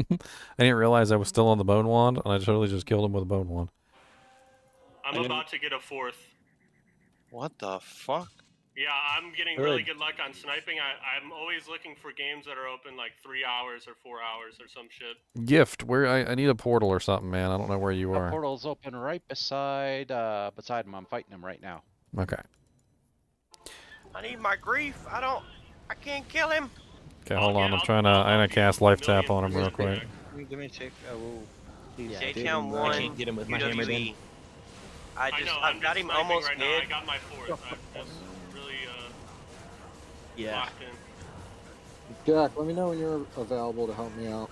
didn't realize I was still on the bone wand, and I totally just killed him with a bone wand. I'm about to get a 4th. What the fuck? Yeah, I'm getting really good luck on sniping. I'm always looking for games that are open like 3 hours or 4 hours or some shit. Gift, where I need a portal or something, man. I don't know where you The are. portal's open right beside him. I'm fighting him right now. Okay. I need my grief. I can't kill him. Okay, hold on. I'm trying to cast life tap on him real quick. Give me a check. I will. J-Town 1. I can't get him with my hammer then. UWE. I've got him sniping almost right now. dead. I got my 4th. I'm just really Yeah. locked in. Jack, let me know when you're available to help me out.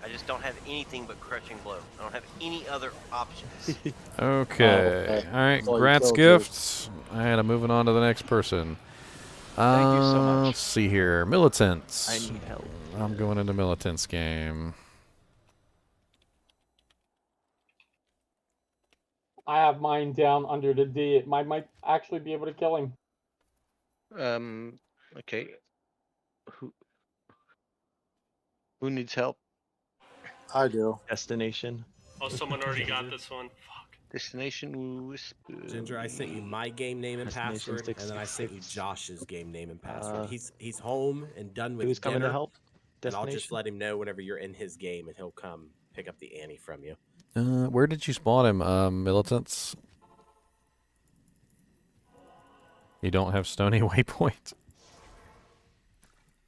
I just don't have anything but crushing blow. I don't have any other options. Okay. All right. So you Grats killed gifts. All right. I'm moving on to the next person. Thank you so much. Let's see here. Militants. I need help. I'm going into Militants game. I have mine down under the D. It might actually be able to kill him. Okay. Who needs help? I do. Destination. Oh, someone already got this one. Fuck. Destination Whisper. Ginger, I sent you my game name and Destination password, and then I sent you 666. Josh's game name and password. He's home and done with Who's coming to dinner, help? and I'll just Destination. let him know whenever you're in his game, and he'll come pick up the Annie from you. Where did you spawn him, Militants? You don't have Stony Waypoint?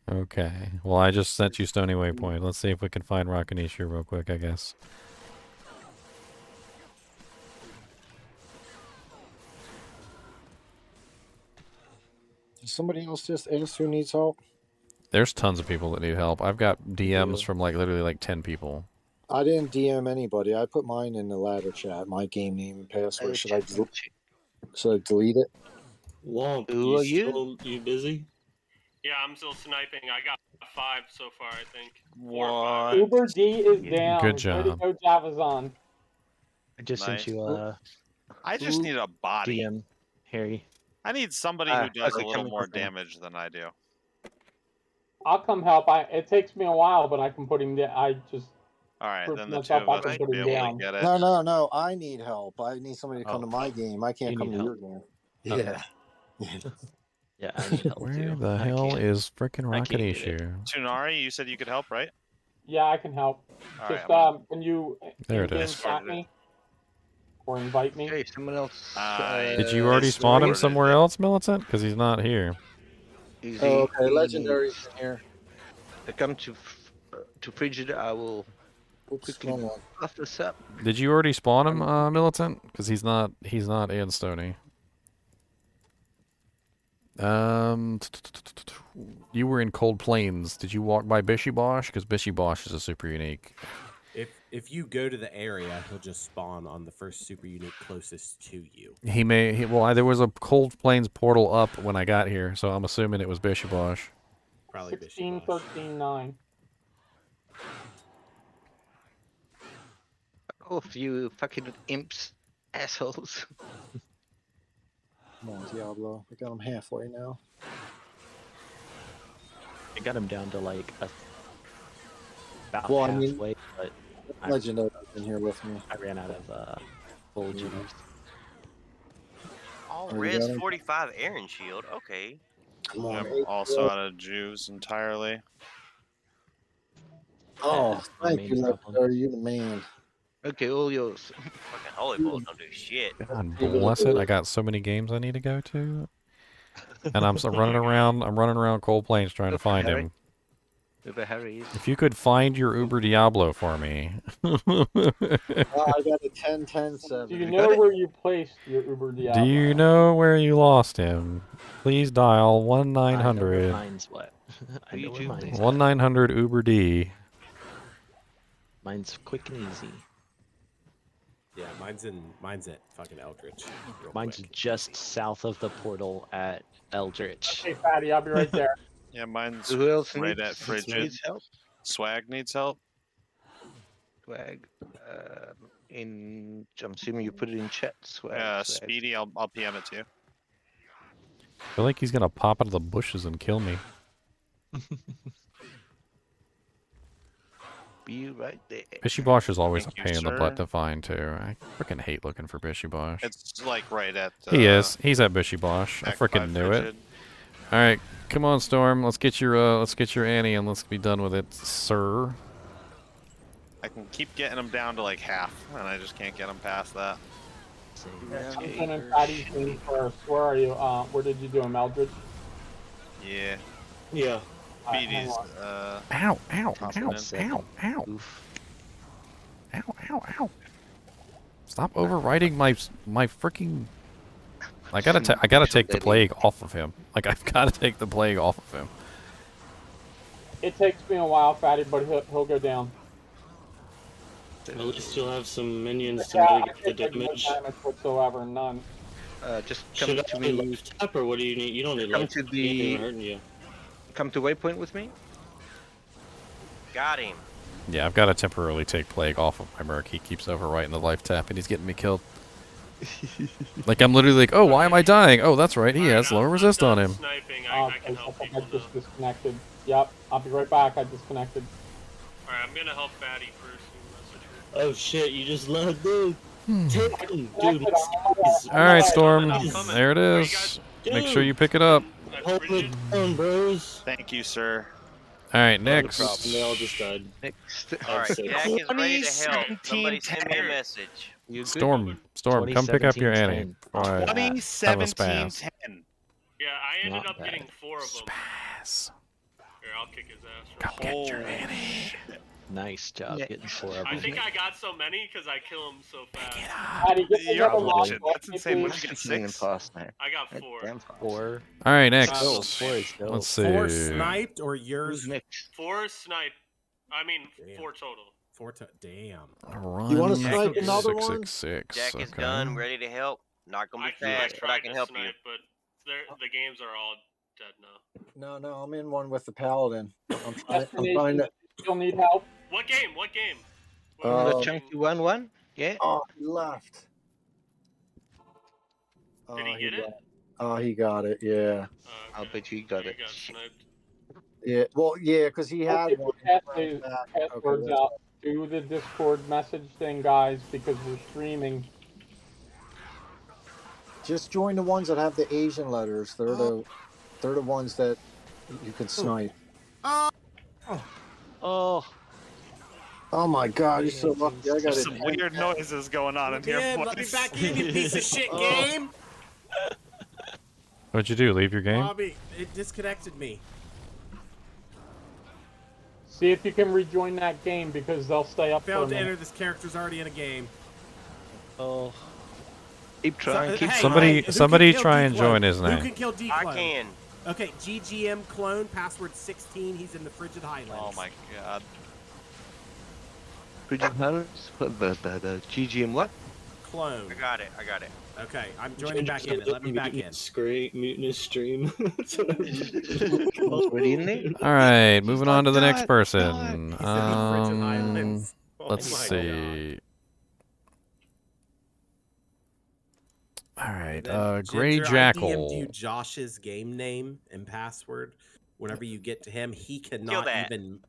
Okay. Well, I just sent you Stony Waypoint. Let's see if we can find Rakanishu real quick, I guess. Did somebody else just ask who needs help? There's tons of people that need help. I've got DMs from literally 10 people. I didn't DM anybody. I put mine in the ladder chat. My game name and password. Should I delete it? Womp, Who are you? You busy? Yeah, I'm still sniping. I got 5 so far, I think. What? Uber D is down. Good Way to job. go, Javazon. I just sent you a I just need a body. DM, Harry. I need somebody who does okay, a little come more on. damage than I do. I'll come help. It takes me a while, but I can put him down. I just All right, for then the two myself, of I us can will put be him able down. to get it. No. I need help. I need somebody to come to Oh. my game. I can't You come need to help. your game. Okay. Yeah. Yeah, I need help Where too. the hell can't- is frickin' I can't get Rakanishu? Tunari, you said you could help, right? Yeah, I can help. All right, Just I'm gonna- can you There it in-game is. chat me or invite me? Hey, someone else. Did you already spawn him somewhere else, Militant? Because he's not here. Easy. Oh, okay, Legendary's in here. I come to Frigid. I will Oops, quickly wrong one. buff this up. Did you already spawn him, Militant? Because he's not in Stony. You were in Cold Plains. Did you walk by Bishy Bosh? Because Bishy Bosh is a super unique. If you go to the area, he'll just spawn on the first super unique closest to you. There was a Cold Plains portal up when I got here, so I'm assuming it was Bishy Bosh. Probably 16, 13, 9. Oh, you fucking imps, assholes. Come on, Diablo. We got him halfway now. I got him down to like about Well, I mean, halfway, but Legendary's in here with me. I ran out of full juice. All Oh, you res got him? 45 Aaron Shield. Okay. Come on. I'm also out of juice entirely. Oh, my thank main you, problem. Legendary. You're the man. Okay, all yours. Fucking holy bull don't do shit. God bless it. I got so many games I need to go to. And I'm running around. I'm running around Cold Plains trying to find him. Uber Harry's. If you could find your Uber Diablo for me. I got a 10-10-7. Do you know where you placed your Uber Diablo? Do you know where you lost him? Please dial 1-900. Mine's what? I know where mine's 1-900 Uber D. Mine's quick and easy. Yeah, mine's at fucking Eldritch. real Mine's quick. just south of the portal at Eldritch. Hey, Fatty, I'll be right there. Yeah, mine's Who else right needs, at Frigid. needs help? Swag needs help. Swag. I'm assuming you put it in chat. Swag. swag. Speedy, I'll PM it to you. I feel like he's gonna pop out of the bushes and kill me. Be right there. Bishy Bosh is always Thank a you, pain in the butt sir. to find too. I freaking hate looking for Bishy Bosh. It's like right at. He is. He's at Bishy Bosh. I back by freaking knew it. Frigid. All right, come on, Storm. Let's get your Annie and let's be done with it, sir. I can keep getting them down to like half, and I just can't get them past that. I'm sending Fatty in first. Where are you? Where did you do him, Eldridge? Yeah. Yeah. Speedy's. Ow! Ow! Ow! Tossing in. Ow! Ow! Ow! Ow! Ow! Stop overriding my freaking. I gotta take the plague off of him. Like I've gotta take the plague off of him. It takes me a while, Fatty, but he'll go down. At least you'll have some minions to Yeah, I mitigate the can't take no damage. damage whatsoever, none. Just come Should to I me. use tap, or what do you need? You don't need Come like to anything the. hurting you. Come to waypoint with me. Got him. Yeah, I've got to temporarily take plague off of my merc. He keeps overwriting the life tap, and he's getting me killed. Like I'm literally like, oh, why am I dying? Oh, that's right, he has lower resist on him. Sniping, Oh, I can help people I just disconnected. Yep, I'll be right back. I disconnected. Alright, I'm gonna help Fatty first. Oh shit! You just left, dude. Take him, dude. All right, Storm. There it is. Make sure you pick it up. Hold it down, bros. Thank you, sir. All right, No next. problem. They all just died. Next. Alright, Six. Jack is ready to help. Somebody send me a 2017-10. message. Storm, come pick up your Annie. All right. 2017-10. Yeah, I ended Not up bad. getting 4 of them. Spaz. Here, I'll kick his ass. Come get your Annie. Nice job Yeah. getting 4 of I them. think I got so many because I kill him so fast. Fatty, get You're another log bullshit. off That's me, insane. What please. did you get, Swinging 6? past now. I got 4. Damn fast. 4. All right, next. Oh, 4 is dope. Let's see. 4 sniped or yours? Who's next? 4 snipe. I mean, Damn. 4 total. 4 damn. Run. You wanna snipe another one? 666. Jack is Okay. done, ready to help. Not gonna I be fast, but I tried can to help snipe, you. but the games are all dead now. No, I'm in one with the paladin. I'm trying Destination, to. still need help. What game? What game? The Uh, chunky one? Yeah. Oh, he left. Did he get it? Oh, he got it. Yeah. I'll bet you got it. Got sniped. Yeah. Well, yeah, because he had Okay, one. pass He the ran back. passwords Okay, out to the Discord message thing, guys, because we're streaming. just join the ones that have the Asian letters. They're the ones that you can snipe. Oh. Oh my God, you're so lucky. I got There's it. some weird noises going on in here. Let me boys. back in, you piece of shit game. What'd you do? Leave your game? Bobby, it disconnected me. See if you can rejoin that game because they'll stay up for a Failed to minute. enter. This character's already in a game. Oh. Keep trying. Keep Somebody- who can somebody kill try and D-Clone? join his name. Who can kill D I Clone? can. Okay, GGM clone, password 16. He's in the Frigid Highlands. Oh my god. Frigid Highlands? What the GGM what? Clone. I got it. I got it. Okay, I'm joining back in. Let me back in. Mutinous stream. Already in there? All right, moving on to the next God, person. He's in the Frigid Highlands. Oh Let's my see. All right, Then, Gray Ginger, I DM'd Jackal. you Josh's game name and password. Whenever you get to him, he cannot that. even.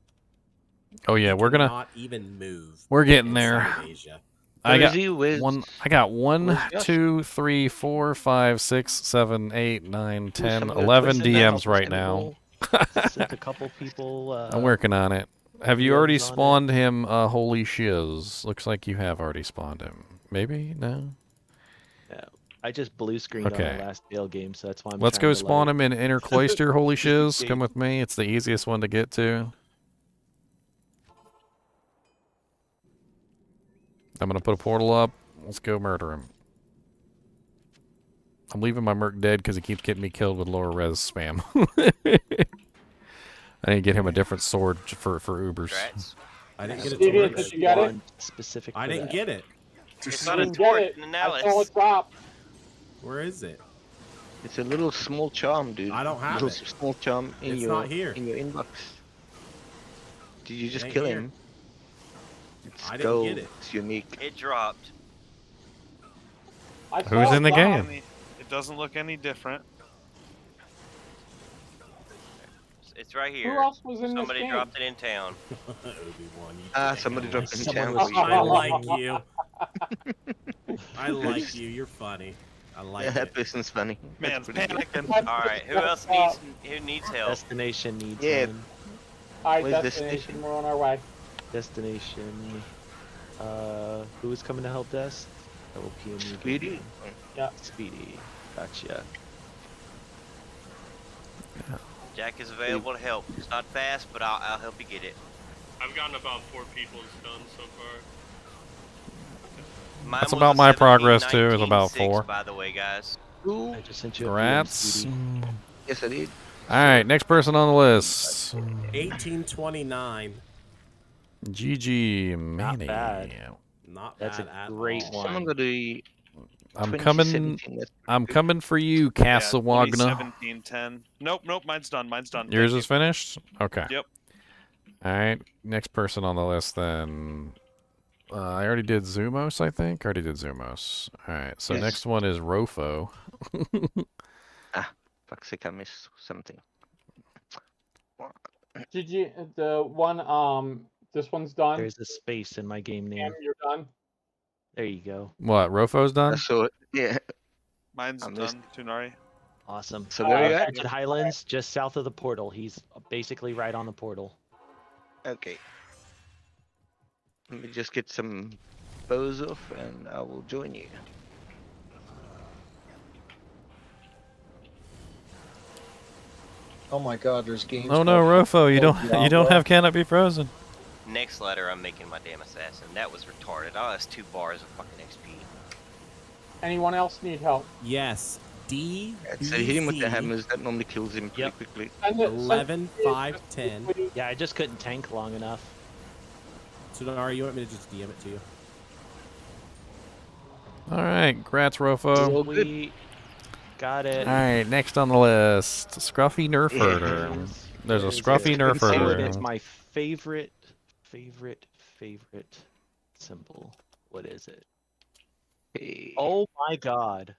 Oh yeah, we're gonna. Not even move. We're getting there. inside Asia. I Where got is he? Where's- one. I got 1, where's Josh? 2, 3, 4, 5, 6, 7, 8, 9, 10, some of the 11 person that DMs helps us right in now. Sent a couple people. I'm working on it. Have you Wheels already on it. spawned him, holy shiz? Looks like you have already spawned him. Maybe? No? No, I just blue screened on Okay. the last Dale game, so that's why I'm Let's trying go to, spawn like... him in Inner Cloister, holy Just in shiz. Come case. with me. It's the easiest one to get to. I'm gonna put a portal up. Let's go murder him. I'm leaving my merc dead because he keeps getting me killed with lower res spam. I need to get him a different sword for Ubers. I didn't get it. Deviant, did you get it? Specific. I didn't get it. It's You not a didn't get torch, it. and I now saw it drop. Where is it? It's a little small charm, dude. I don't have little it. small charm in It's your not here. in your inbox. Did you just ain't kill here. him? It's I didn't gold. get it. It's unique. It dropped. I Who's saw in the it drop. game? It doesn't look any different. It's right here. Who else was in Somebody this game? dropped it in town. Somebody dropped in Someone town. was- I like you. I like you. You're funny. I like Yeah, that it. person's funny. Man's That's pretty good. panicking. All right, who else needs help? Destination needs Yeah. one. Alright, Where's destination. We're on our way. Destination. Who is coming to help desk? That will PM you. Speedy? Yeah. Speedy. Gotcha. Jack is available to help. It's not fast, but I'll help you get it. I've gotten about 4 people's done so far. Mine That's was about a my progress too. Is 17-19-6, about 4. By the way, guys. I just sent you a Rats. PM, Speedy. Yes, I did. All right, next person on the list. 1829. GG Not Manny. bad. Not That's bad a at great all. one. Someone got a I'm coming. 2017, that's I'm coming for you, Castle Wagner. 1710. Nope, mine's done. Mine's done. Yours Thank is finished. Okay. you. Yep. All right, next person on the list then. I already did Zumos, I think. I already did Zumos. All right, so Yes. next one is Rofo. Fuck's sake, I missed something. Did you the one this one's done? There's a space in my game name. Cam, you're done. There you go. What? Rofo's done? I saw it. Yeah. Mine's I missed done. Tunari. Awesome. So where are you at? Orchard Highlands, just south of the portal. He's basically right on the portal. Okay. Let me just get some bows off and I will join you. Oh my God, there's games. Oh no, called- Rofo, you called don't Diablo. have Canopy Frozen. Next letter, I'm making my damn assassin. That was retarded. Oh, that's 2 bars of fucking XP. Anyone else need help? Yes. D. So hit him with the hammers. That normally kills him pretty quickly. 11, 5, 10. Yeah, I just couldn't tank long enough. Tsunari, you want me to just DM it to you? All right, grats, Rofo. We got it. All right, next on the list, Scruffy Nerf Herder. There's a Scruffy Nerf Herder. It's my favorite symbol. What is it? Oh my god.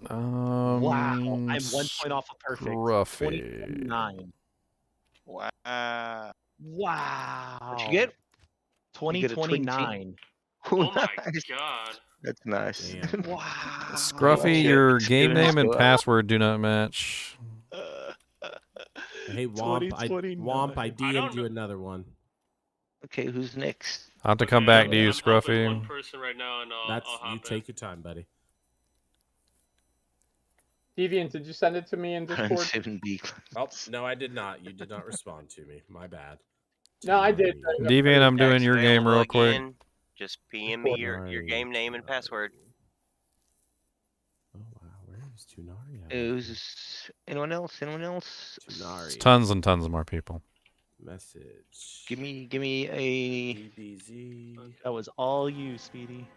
Wow. I'm 1 point off of perfect. Scruffy. 2029. Wow. Wow. What'd you get? You get a 2029. Oh my Nice. god. That's nice. Wow. Scruffy, your game name and password do not match. Hey, Womp, I DM'd you another one. Okay, who's next? I'll have to come back to you, I'm helping one Scruffy. person right now, and That's I'll you. hop Take your time, buddy. Deviant, did you send it to me in Discord? 7B. Oh no, I did not. You did not respond to me. My bad. No, I did. Deviant, I'm doing your game real quick. Again, just PM me your game name and password. Oh wow, where is Tunari? Who's anyone else? Anyone else? It's tons and tons more people. Message. Give me a. DBZ. That was all you, Speedy.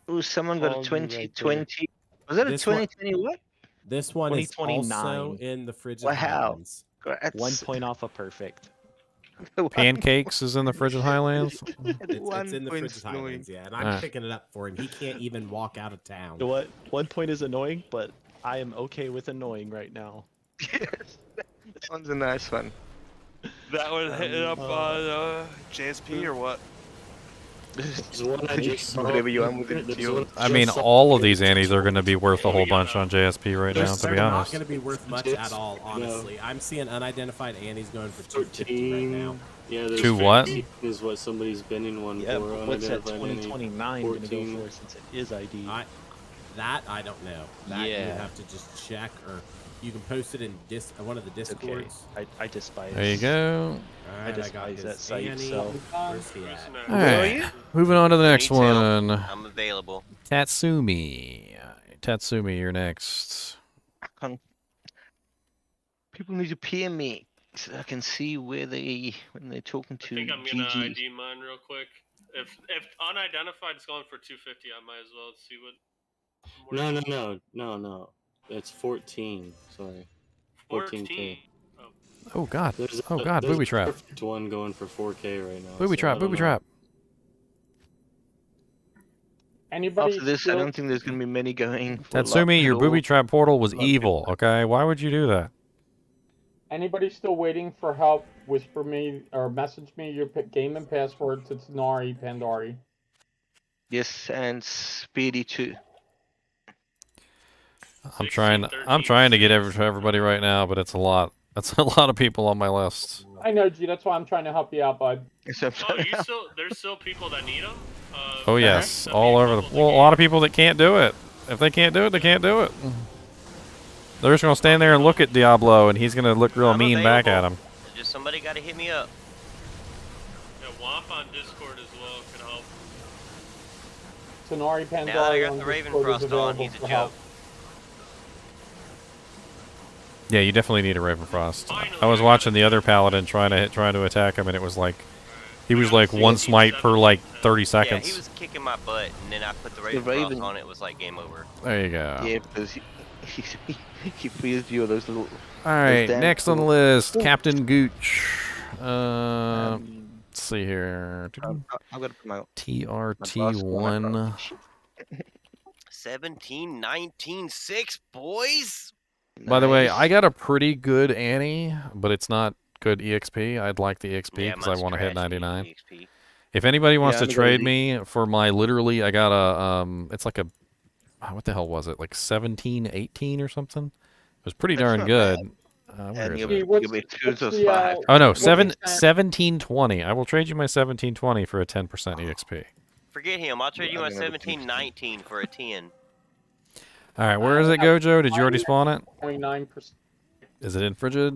Oh, someone got All a you right 2020. Was that a This one- 2020 what? This one is also 2029. in the Frigid Wow. Highlands. That's 1 point off of perfect. Pancakes is in the Frigid Highlands. It's in the Frigid Highlands, yeah. And I'm Alright. picking it up for him. He can't even walk out of town. You know what? 1 point is annoying, but I am okay with annoying right now. This one's a nice one. That would hit up JSP or what? Whatever you want with it, it's yours. I mean, all of these annies are going to be worth a whole bunch on JSP right now, to They're be not honest. going to be worth much at all, honestly. I'm seeing unidentified Annies going for 250 right now. Yeah, there's To what? 15 is what somebody's binning one Yeah, for. but what's that Unidentified Annie. 2029 going to go 14. for since it is ID? That I don't know. That you Yeah. would have to just check, or you can post it in one of the It's okay. discords. I despise. There you go. Alright, I got despise his that site. Annie. So Where's he at? All right, moving on to the next Me too. one. I'm available. Tatsumi. Tatsumi, you're next. People need to peer me so I can see where when they're talking to I think I'm gonna GG. ID mine real quick. If unidentified is going for 250, I might as well see what. No. It's 14. Sorry. 14. 14K. Oh God. There's Oh God. there's Booby a trap. perfect one going for 4K right now. Booby so trap. I don't Booby know. trap. Anybody? After this, I still- don't think there's going to be many going for Tatsumi, your luck at booby all. trap portal was evil. Okay, why would you do that? Anybody still waiting for help? Whisper me or message me your game and password to Tanari Pandari. Yes, and Speedy too. I'm trying to get everybody right now, but it's a lot. That's a lot of people on my list. I know, G. That's why I'm trying to help you out, bud. There's still people that need them. Oh yes, all over the. Well, a lot of people that can't do it. If they can't do it, they can't do it. They're just gonna stand there and look at Diablo, and he's gonna look real mean back at him. Just somebody got to hit me up. Yeah, Womp on Discord as well can help. Tanari Pandari Now I got on the Discord is Ravenfrost on. available He's a for help. joke. Yeah, you definitely need a Ravenfrost. I was watching the other paladin trying to attack him, and it was like he was like one smite per like 30 Yeah, seconds. he was kicking my butt, and then I put the The Ravenfrost Raven- on. It was like game over. There you go. Yeah, because he feels you those little. All right, damn next on the cool- list, Captain Gooch. Let's see here. I've got to put my TRT1. 17, 19, 6, boys. By the way, I got a pretty good Annie, but it's not good EXP. I'd like the EXP Yeah, because I mine's want to hit trash 99. EXP. If anybody wants Yeah, to I'm gonna trade leave. me for my literally, I got a it's like a what the hell was it? Like 17, 18 or something. It was pretty That's darn not good. And Where is you'll it? be, you'll be 2 to 5. Oh no, what's 1720. I will trade you my 1720 for a 10% EXP. Forget him. I'll trade you my I never 17, 19 for a 10. All right, where is it, Gojo? Did you already spawn it? 29%. Is it in Frigid?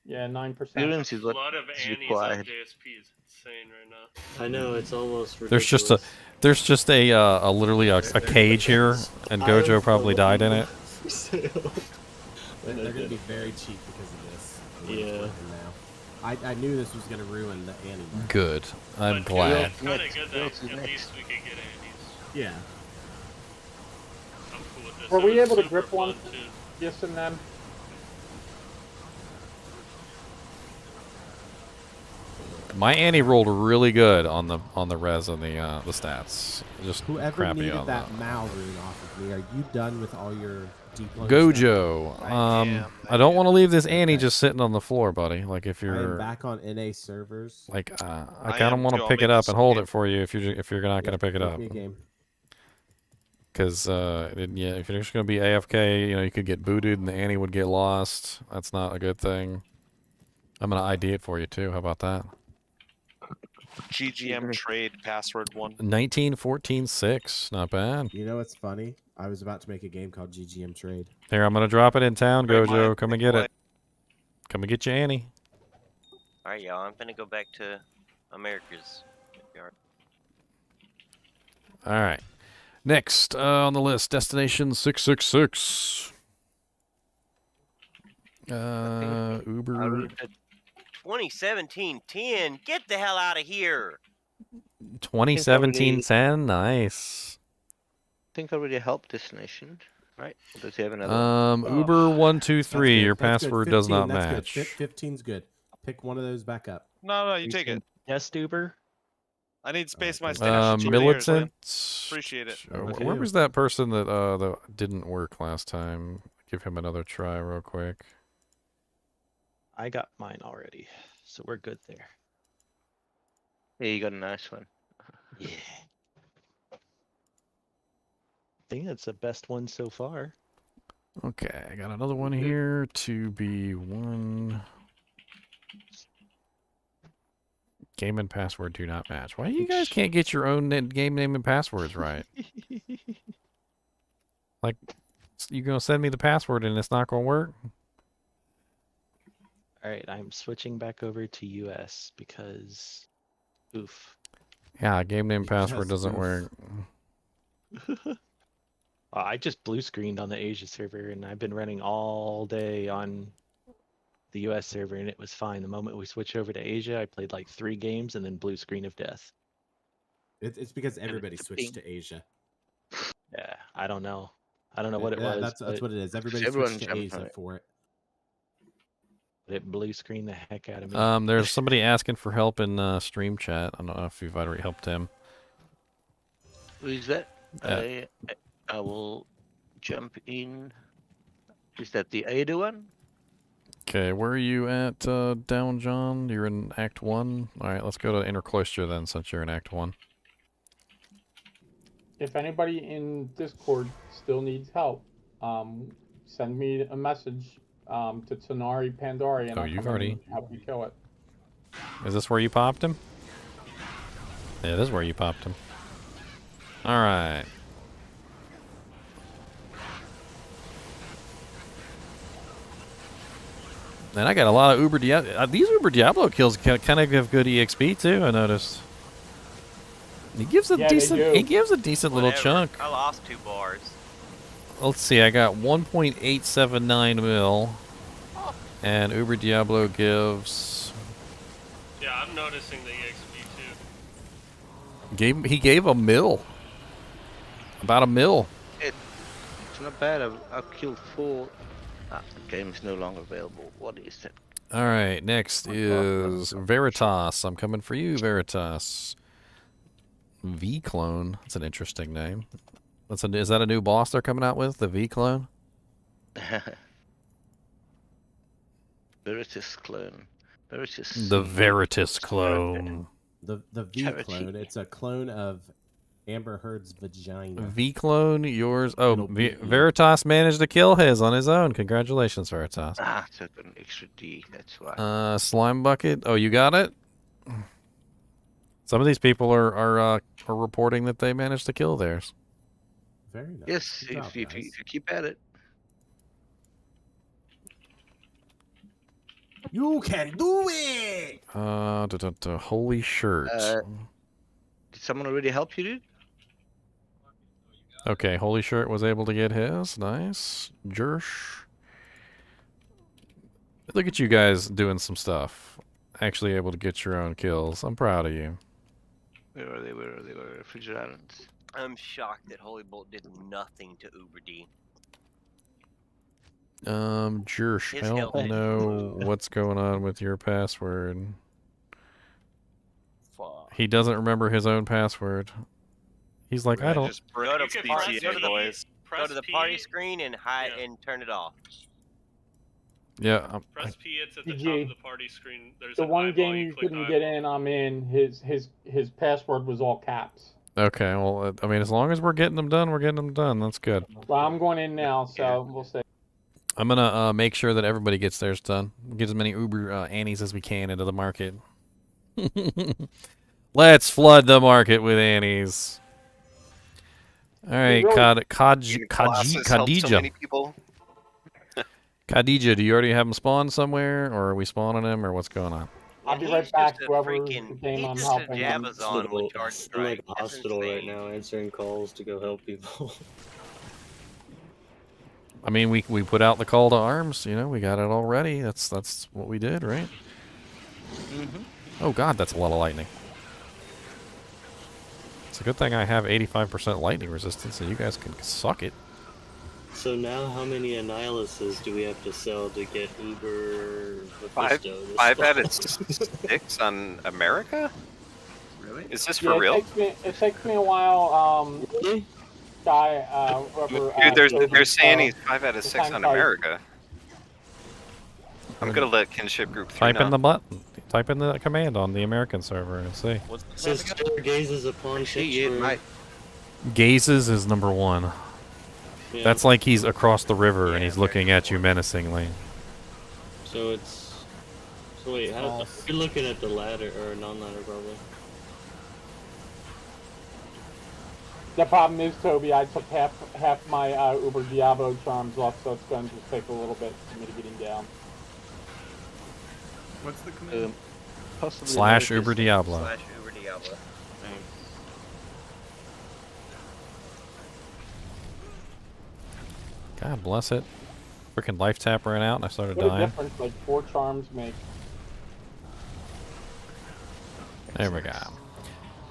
Yeah, 9%. Experience is A what lot of is Annies on required. JSP is insane right now. I know it's almost There's ridiculous. there's just a literally a cage here, and Gojo probably died in it. They're going to be very cheap because of this. Yeah. I knew this was going to ruin the Annie. Good. I'm But glad. It's kind of good that at least we can get Annies. Yeah. I'm cool with this. Were It we was able to super grip one? fun, too. Yes, and them. My Annie rolled really good on the res and the stats. Just Whoever crappy needed on that Mal rune off of me, are you done with all your deep load Gojo. stuff? I don't want to leave this Annie just sitting on the floor, buddy. Like if I am you're back on NA servers. like I I kind of am want too. to I'll pick it make up us and a hold game. it for you if you're not going to pick it Make up. me a game. Because yeah, if you're just going to be AFK, you could get booted and the Annie would get lost. That's not a good thing. I'm going to ID it for you too. How about that? GGM trade password 1. 1914-6. Not bad. You know what's funny? I was about to make a game called GGM Trade. Here, I'm going to drop it in town, Great Gojo. mind. Come and get it. Come and get your Annie. All right, y'all. I'm gonna go back to America's yard. All right. Next on the list, Destination 666. Uber 2017-10. Get the hell out of here. 2017-10. Nice. I think I already helped Destination, right? Or does he have another one? Uber 123. Your That's good. password does 15, not that's match. Good. 15's good. Pick one of those back up. No, you take it. Yes, Uber. I need space in my stash. Militant. Appreciate it. Where was that person that didn't work last time? Give him another try real quick. I got mine already, so we're good there. Yeah, you got a nice one. Yeah. I think that's the best one so far. Okay, I got another one here. 2B1. Game and password do not match. Why you guys can't get your own game name and passwords right? Like, you gonna send me the password and it's not gonna work? All right, I'm switching back over to US because, oof. Yeah, game name password doesn't work. I just blue screened on the Asia server, and I've been running all day on the US server, and it was fine. The moment we switched over to Asia, I played like 3 games and then blue screen of death. It's because everybody switched to Asia. Yeah, I don't know. I don't know what it was. That's what it is. Everybody everyone switched to jumped on Asia it. for it. It blue screened the heck out of me. There's somebody asking for help in stream chat. I don't know if you've already helped him. Who is that? I will jump in. Is that the Ada one? Okay, where are you at, Down John? You're in Act 1? Alright, let's go to Inner Cloister then, since you're in Act 1. If anybody in Discord still needs help, send me a message to Tanari Pandari, and Oh, I'll you've come in already- and help you kill it. Is this where you popped him? Yeah, this is where you popped him. Alright. And I got a lot of Uber Diablo. These Uber Diablo kills kind of give good EXP too, I noticed. He gives a decent. He gives a decent little chunk. I lost 2 bars. Let's see. I got 1.879 mil, and Uber Diablo gives. Yeah, I'm noticing the EXP too. He gave a mil. About a mil. It's not bad. I've killed 4. The game is no longer available. What is that? All right. Next is Veritas. I'm coming for you, Veritas. V clone. That's an interesting name. Is that a new boss they're coming out with? The V clone. Veritas clone. Veritas. The Veritas clone. The V clone. It's a clone of Amber Heard's vagina. V clone, yours. Oh, Veritas managed to kill his on his own. Congratulations, Veritas. Ah, took an extra D. That's why. Slime bucket. Oh, you got it. Some of these people are reporting that they managed to kill theirs. Very nice. Yes, Good job, if you guys. keep at it. You can do it. Holy shirt. Did someone already help you, dude? Okay, Holy Shirt was able to get his. Nice. Jersh. Look at you guys doing some stuff. Actually able to get your own kills. I'm proud of you. Where are they? Where are they? Where are refrigerants? I'm shocked that Holy Bolt did nothing to Uber D. Jersh, His I don't helmet know what's going on with your password. Fuck. He doesn't remember his own password. He's like, I don't. Go to, go to the party screen and hide and turn it off. Yeah. Press P. It's at the top GG. of the party screen. There's The an one eyeball, game you you click couldn't get in, I'm in. His password was all caps. Okay, well, I mean, as long as we're getting them done, we're getting them done. That's good. Well, I'm going in now, so we'll see. I'm gonna make sure that everybody gets theirs done. Get as many Uber Annies as we can into the market. Let's flood the market with Annies. All right, Khadija. Khadija, do you already have them spawned somewhere, or are we spawning them, or what's going on? I'll be right back. Whoever the game I'm helping. I'm in like a hospital right now, answering calls to go help people. I mean, we put out the call to arms. You know, we got it all ready. That's what we did, right? Oh God, that's a lot of lightning. It's a good thing I have 85% lightning resistance, so you guys can suck it. So now, how many Annihilus do we have to sell to get Uber Five out of 6 on America? Really? Is this for real? It takes me a while. Guy, whoever. Dude, they're saying he's 5 out of 6 on America. I'm gonna let kinship group 3 Type in know. the button. Type in the command on the American server and see. So Stellar Gaze is upon Gazes is number 1. Yeah. That's like he's across the river and he's looking at you menacingly. So it's So wait, False. you're looking at the ladder or non-ladder probably. The problem is, Toby, I took half my Uber Diablo charms off, so it's going to just take a little bit for me to get him down. What's the command? Possibly / Uber Diablo. / Uber Diablo. God bless it. Freaking life tap ran out and I started What a dying. difference like 4 charms make. There we go.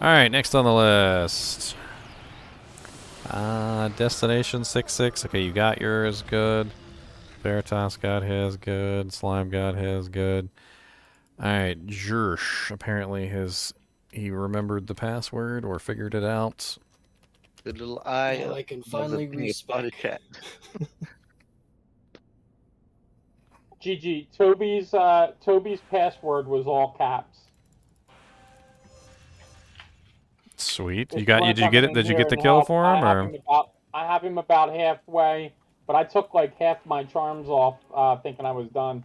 Alright, next on the list. Destination 66. Okay, you got yours. Good. Veritas got his. Good. Slime got his. Good. Alright, Jersh. Apparently he remembered the password or figured it out. The little eye. Yeah, I can finally respec. GG. Toby's password was all caps. Sweet. If you got? wanna Did you come get it? in Did you here get the and kill help, for him, or? I have him about halfway, but I took like half my charms off, thinking I was done.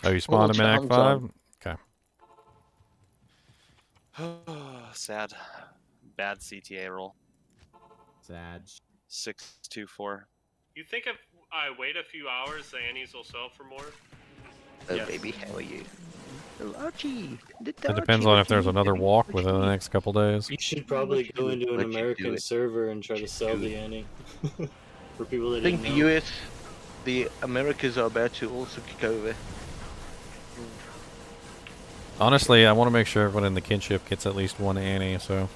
Oh, you spawned him in Act 5? Okay. Sad. Bad CTA roll. Sad. 624. You think if I wait a few hours, the Annies will sell for more? Oh, baby, how are you? Little Archie. It depends on if there's another walk within the next couple days. You should probably go into an Let you do American it. server and try to sell the Annie. For people that I think didn't the know. US, the Americas are about to also kick over. Honestly, I want to make sure everyone in the kinship gets at least one Annie. So,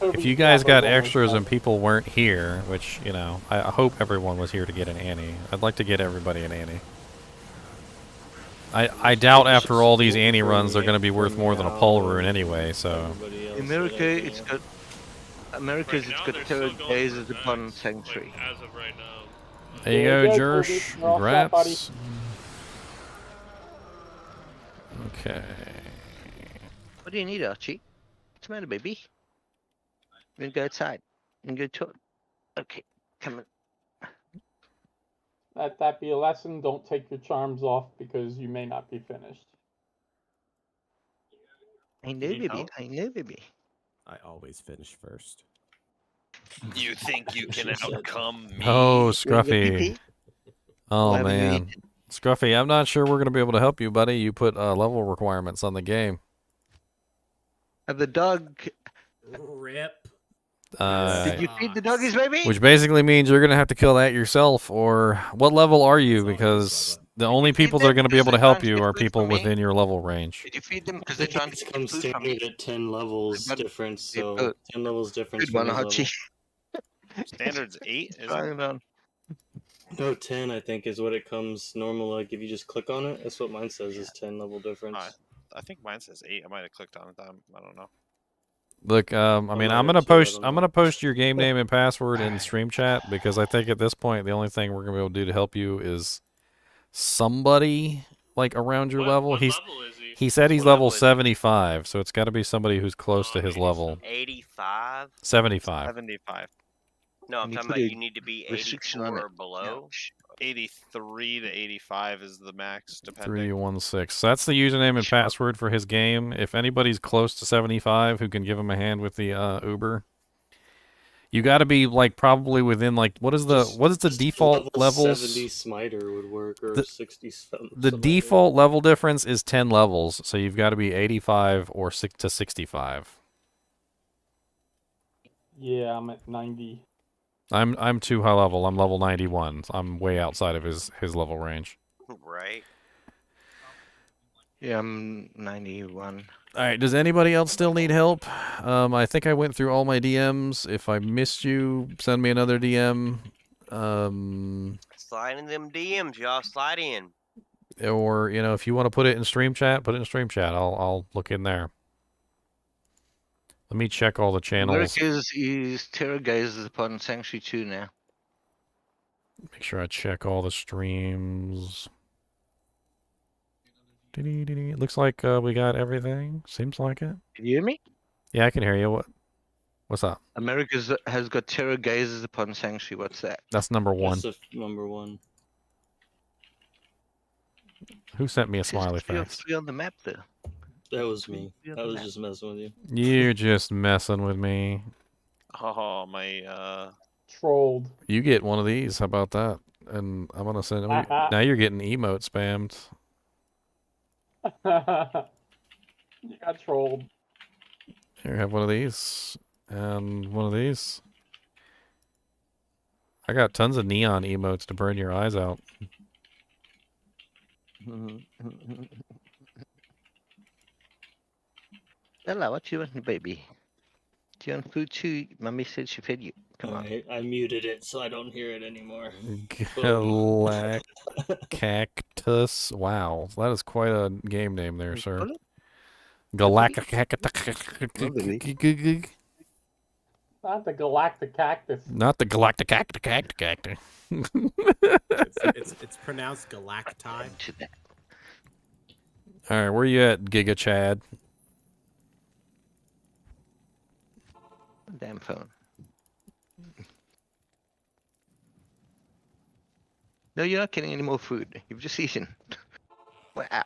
if you guys got extras and people weren't here, which you know, I hope everyone was here to get an Annie. I'd like to get everybody an Annie. I doubt after all these Annie runs they're going to be worth more than a Pole Rune anyway. So. America, it's got America's. It's got Terror Gazers upon Sanctuary. As of right now. There you go, Jersh. Congrats. Okay. What do you need, Archie? What's the matter, baby? You go outside. You go talk. Okay, come on. Let that be a lesson. Don't take your charms off because you may not be finished. I know, baby. I know, baby. I always finish first. You think you can outcome me? Oh, Scruffy. Oh, man. Scruffy, I'm not sure we're going to be able to help you, buddy. You put level requirements on the game. The dog. Rip. Did you feed the doggies, baby? Which basically means you're going to have to kill that yourself, or what level are you? Because the only people that are going to be able to help you are people within your level range. Did you feed them? Because they're trying to It comes standard at 10 levels difference, so 10 levels difference. Good one, Archie. Standard's 8, is Trying it? on. No, 10 I think is what it comes normal. Like if you just click on it, that's what mine says is 10 level difference. I think mine says 8. I might have clicked on it. I don't know. Look, I mean, I'm gonna post your game name and password in stream chat because I think at this point the only thing we're gonna be able to do to help you is somebody like around your level. What level is he? He said he's level 75, so it's got to be somebody who's close to his level. 85? 75. 75. No, I'm talking about you need to be 84 or below. 83 to 85 is the max, depending. 316. So that's the username and password for his game. If anybody's close to 75 who can give him a hand with the Uber, you got to be like probably within like what is the default levels? 70 smiter would work, or 60 something. The default level difference is 10 levels, so you've got to be 85 or 6 to 65. Yeah, I'm at 90. I'm too high level. I'm level 91. I'm way outside of his level range. Right. Yeah, I'm 91. All right. Does anybody else still need help? I think I went through all my DMs. If I missed you, send me another DM. Slide in them DMs, y'all. Slide in. Or you know, if you want to put it in stream chat, put it in stream chat. I'll look in there. Let me check all the channels. America's is Terror Gazers upon Sanctuary 2 now. Make sure I check all the streams. It looks like we got everything. Seems like it. Can you hear me? Yeah, I can hear you. What? What's up? America has got terror gazes upon Sanctuary. What's that? That's number one. That's number one. Who sent me a It says smiley 3 of face? 3 on the map there. That was me. I was just messing with you. You're just messing with me. Oh, my, Trolled. You get one of these. How about that? And I'm gonna send. Now you're getting emote spammed. You got trolled. Here, have one of these and one of these. I got tons of neon emotes to burn your eyes out. Ella, what you want, baby? Do you want food too? Mummy said she fed you. Come on. I muted it so I don't hear it anymore. Galactus. Wow, that is quite a game name there, sir. Bullet? Galactus. Not the galactic cactus. Not the galactic cactus. It's pronounced galacti. All right, where you at, Giga Chad? Damn phone. No, you're not getting any more food. You've just eaten. Wow.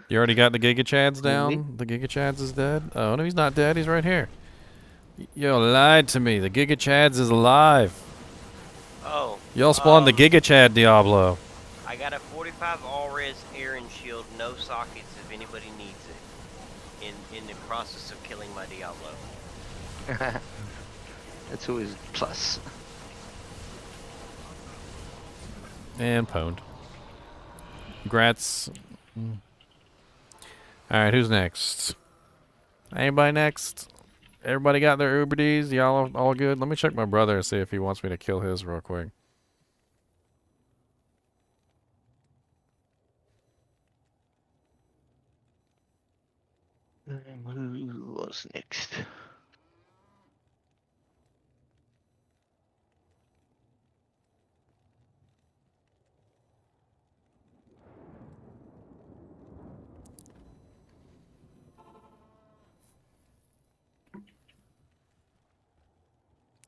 You already got the Giga Chads down? The Giga Chads is dead? Oh, no, he's not dead. He's right here. Yo, lied to me. The Giga Chads is alive. Oh. Y'all spawned the Giga Chad Diablo. I got a 45 all-res Aaron shield, no sockets if anybody needs it. In the process of killing my Diablo. That's always a plus. And pwned. Congrats. Alright, who's next? Anybody next? Everybody got their Uber Ds? Y'all all good? Let me check my brother and see if he wants me to kill his real quick. What's next?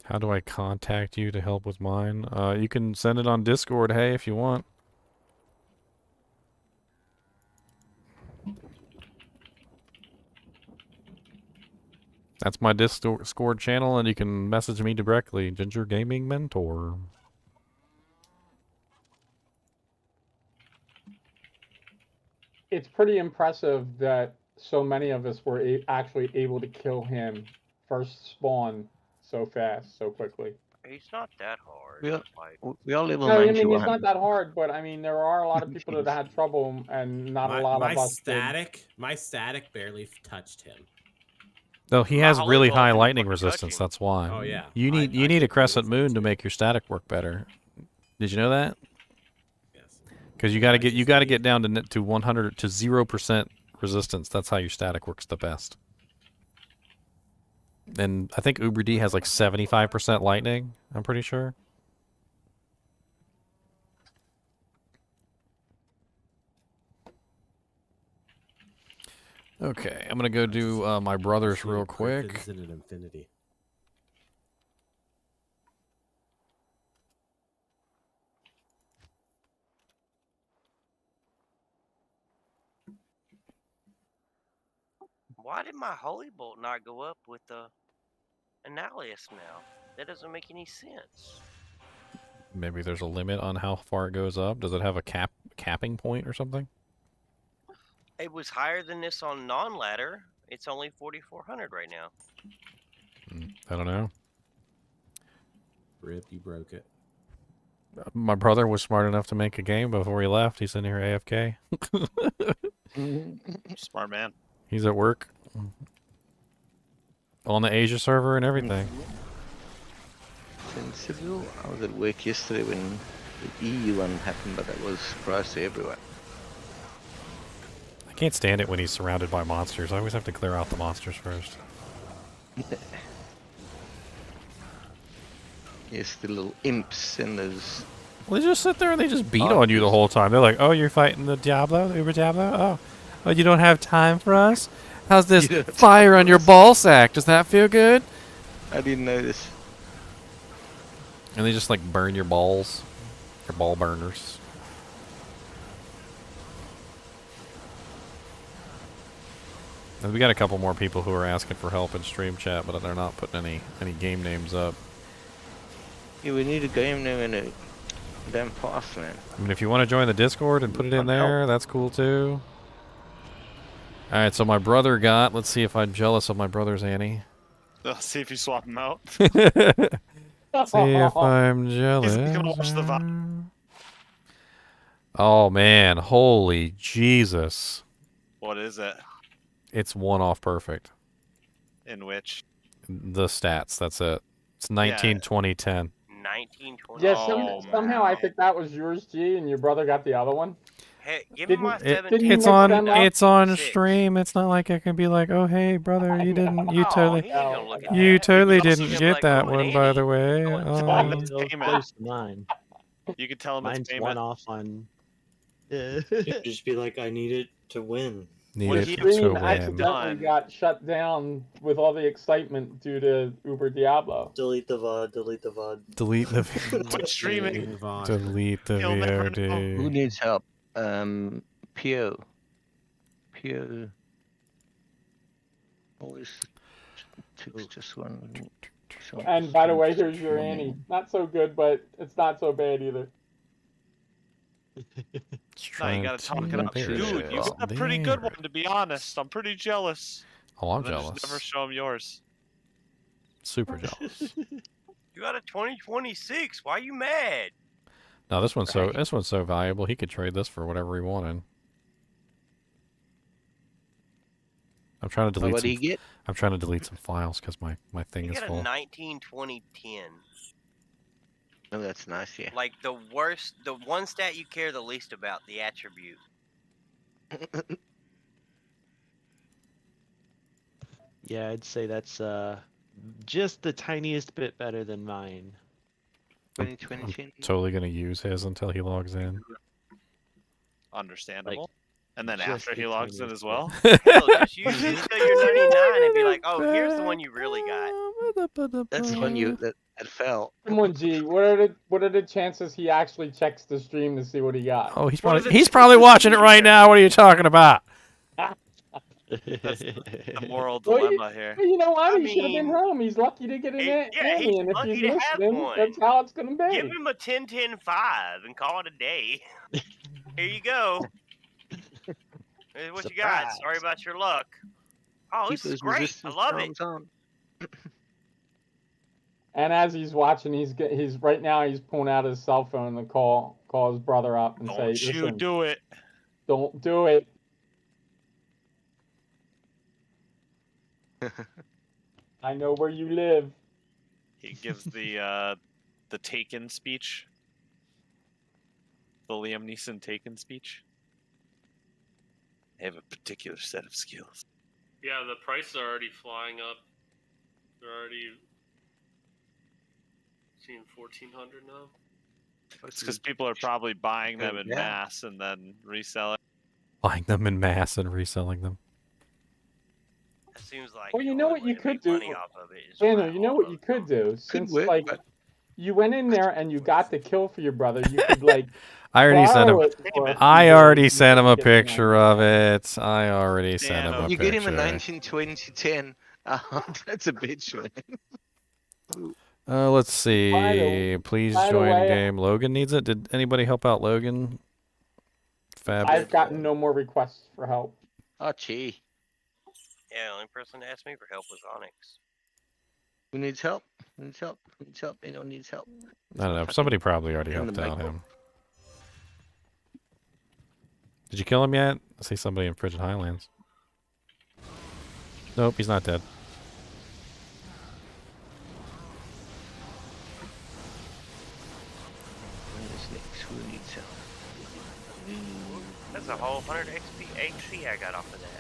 How do I contact you to help with mine? You can send it on Discord, hey, if you want. That's my Discord channel, and you can message me directly, Ginger Gaming Mentor. It's pretty impressive that so many of us were actually able to kill him first spawn so fast, so quickly. He's not that hard. We all level No, I mean 91. it's not that hard, but I mean there are a lot of people that had trouble, and not a lot of us did. My static barely touched him. Though he has really high lightning resistance, that's why. Oh, yeah. You need a crescent moon to make your static work better. Did you know that? Yes. Because you gotta get down to 100 to 0% resistance. That's how your static works the best. And I think Uber D has like 75% lightning. I'm pretty sure. Okay, I'm gonna go do my brother's real quick. Griffin's in an infinity. Why did my holy bolt not go up with the Annalius now? That doesn't make any sense. Maybe there's a limit on how far it goes up. Does it have a capping point or something? It was higher than this on non-ladder. It's only 4,400 right now. I don't know. Rip, you broke it. My brother was smart enough to make a game before he left. He's in here AFK. Smart man. He's at work. On the Asia server and everything. Sensible. I was at work yesterday when the EU one happened, but that was a surprise to everyone. I can't stand it when he's surrounded by monsters. I always have to clear out the monsters first. Yes, the little imps and those. Well, they just sit there and they just beat on you the whole time. They're like, oh, you're fighting the Diablo, the Uber Diablo? Oh, you don't have time for us? How's this fire on your ball sack? Does that feel good? I didn't notice. And they just like burn your balls. Your ball burners. And we got a couple more people who are asking for help in stream chat, but they're not putting any game names up. Yeah, we need a game name in it. Damn fast, man. I mean, if you want to join the Discord and put it in there, that's cool too. Alright, so my brother got, let's see if I'm jealous of my brother's Annie. Let's see if you swap them out. See if I'm jealous. He's gonna watch the VOD. Oh man, holy Jesus. What is it? It's 1 off perfect. In which? The stats, that's it. It's 19, 20, 10. 19, 20. Yeah, somehow I think that was yours, G, and your brother got the other one. Hey, give me my 17. It's on stream. It's not like I can be like, oh hey brother, you didn't, you totally didn't get that one, by the way. Mine. You could tell him Mine's it's payment. 1 off on. Just be like, I need it to win. The stream accidentally got shut down with all the excitement due to Uber Diablo. Delete the VOD, delete the VOD. Delete the Quit streaming. Delete the VOD. Who needs help? Pio. Pio. Always takes just one. And by the way, here's your Annie. Not so good, but it's not so bad either. No, you gotta talk it up. Dude, you got a pretty good one, to be honest. I'm pretty jealous. Oh, I'm Then jealous. Just never show him yours. Super jealous. You got a 2026. Why are you mad? No, this one's so valuable. He could trade this for whatever he wanted. I'm trying to delete. What do you get? I'm trying to delete some files because my thing You is got full. a 19, 20, 10. Oh, that's nice, yeah. Like the worst, the one stat you care the least about, the attribute. Yeah, I'd say that's just the tiniest bit better than mine. I'm totally gonna use his until he logs in. Understandable. And then just after he the logs in tiniest as well. Hell, just use it until you're 99 and be like, oh, here's the one you really got. That's the one that fell. Come on, G. What are the chances he actually checks the stream to see what he got? Oh, he's probably watching it right now. What are you talking about? That's the moral dilemma here. Well, you know what? He should have been home. He's lucky to get an Annie, and if lucky he's to have listening, one. that's how it's gonna be. Give him a 10, 10, 5 and call it a day. Here you go. Here's what you got. Sorry about your luck. Oh, this is great. I love it. And as he's watching, he's right now he's pulling out his cell phone to call his brother up and say, Don't you "Listen, do it. Don't do it." I know where you live. He gives the Taken speech. The Liam Neeson Taken speech. They have a particular set of skills. Yeah, the prices are already flying up. They're already seeing 1,400 now. It's because people are probably buying them in mass and then reselling. Buying them in mass and reselling them. It seems like. Well, you know what you could do, money off of it is Daniel. You know what you could do, since work, like you went in there and you got the kill for your brother. You could like. I already sent him. borrow it for a few I days already and sent him a get the money. picture of it. I already sent him a You picture. get him a 192010. That's a bitch, man. Let's see. Please by the join way- game. Logan needs it. Did anybody help out Logan? Fab. I've gotten no more requests for help. Oh, gee. Yeah, the only person that asked me for help was Onyx. Who needs help? Who needs help? Who needs help? Anyone needs help? I don't know. Somebody probably already in the helped out mic. him. Did you kill him yet? I see somebody in Frigid Highlands. Nope, he's not dead. Who needs help? That's a whole 100 XP I got off of that.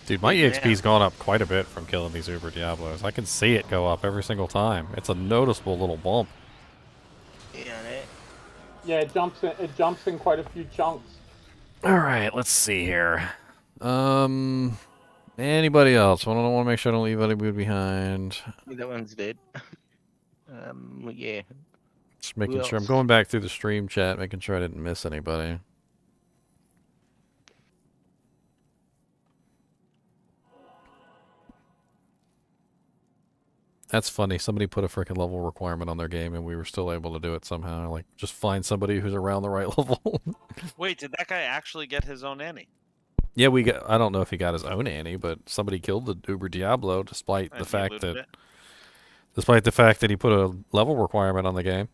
Dude, my EXP's gone up quite a bit from killing these Uber Diablos. I can see it go up every single time. It's a noticeable little bump. Yeah, Yeah, it jumps in quite a few chunks. All right, let's see here. Anybody else? I don't want to make sure I don't leave anybody behind. That one's dead. Yeah. Just Who making sure. I'm else? going back through the stream chat, making sure I didn't miss anybody. That's funny. Somebody put a freaking level requirement on their game, and we were still able to do it somehow. Like, just find somebody who's around the right level. Wait, did that guy actually get his own Annie? Yeah, we got. I don't know if he got his own Annie, but somebody killed the Uber Diablo, despite And the he fact looted that, it? despite the fact that he put a level requirement on the game.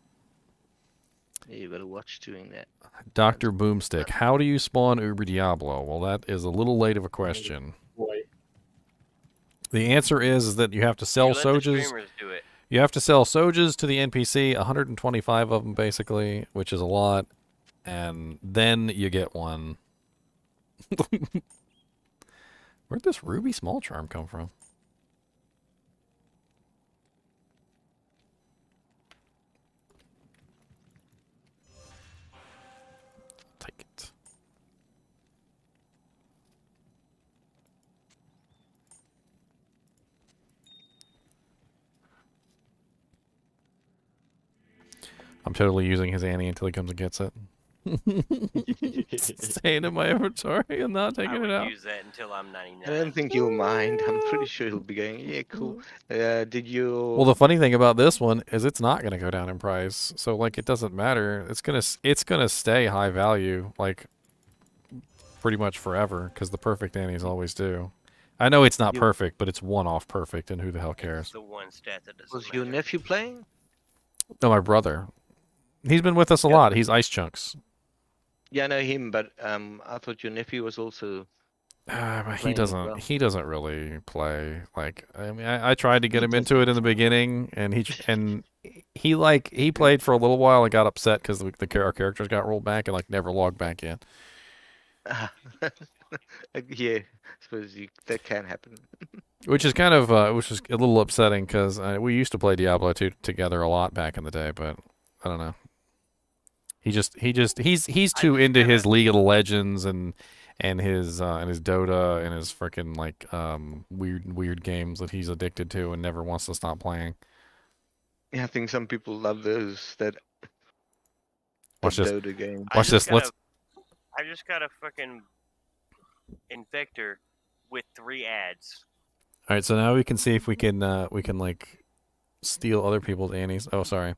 Yeah, you better watch doing that. Dr. Boomstick, how do you spawn Uber Diablo? Well, that is a little late of a question. Boy. The answer is that you have to sell You let the Sojas. streamers do it. You have to sell Sojas to the NPC, 125 of them basically, which is a lot, and then you get one. Where'd this Ruby Small Charm come from? Take it. I'm totally using his Annie until he comes and gets it. Staying in my inventory and not I taking would it out. use that until I'm 99. I don't think you'll mind. I'm pretty sure he'll be going, yeah, cool. Did you... Well, the funny thing about this one is it's not going to go down in price. So like it doesn't matter. It's going to stay high value like pretty much forever cuz the perfect Annies always do. I know it's not perfect, but it's one-off perfect and who the hell cares? The one stat that doesn't Was matter. your nephew playing? No, my brother. He's been with us a lot. He's Ice Chunks. Yeah, I know him, but I thought your nephew was also... But he playing as well. doesn't. He doesn't really play. Like, I mean, I tried to get him into it in the beginning, and he played for a little while and got upset because our characters got rolled back and like never logged back in. Yeah, I suppose that can happen. Which is kind of which is a little upsetting because we used to play Diablo 2 together a lot back in the day, but I don't know. He's too into his League of Legends and his Dota and his freaking like weird games that he's addicted to and never wants to stop playing. Yeah, I think some people love those Watch this. Dota game. Watch this. I just got a fucking infector with 3 ads. All right, so now we can see if we can like steal other people's Annies. Oh, sorry.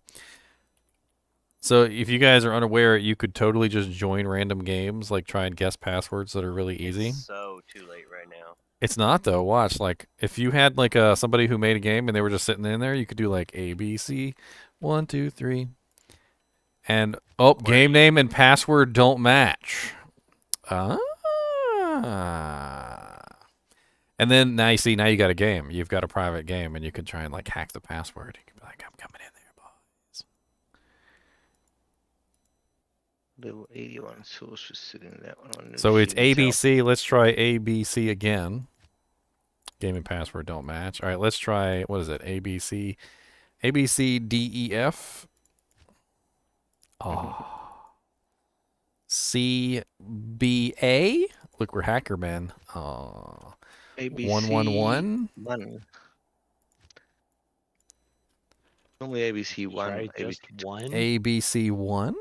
So if you guys are unaware, you could totally just join random games, like try and guess passwords that are really easy. It's so too late right now. It's not though. Watch, like if you had like somebody who made a game and they were just sitting in there, you could do like ABC 1 2 3, and game name and password don't match. And then now you got a game. You've got a private game, and you can try and like hack the password. You can be like, I'm coming in there, boys. Level 81 source was sitting that one on. So it's ABC. Let's try ABC again. Game and password don't match. All right, let's try, what is it? ABC. ABCDEF. Oh. CBA. Look, we're hacker men. Oh. ABC 111. 1. Only ABC 1. Try just one. ABC 1.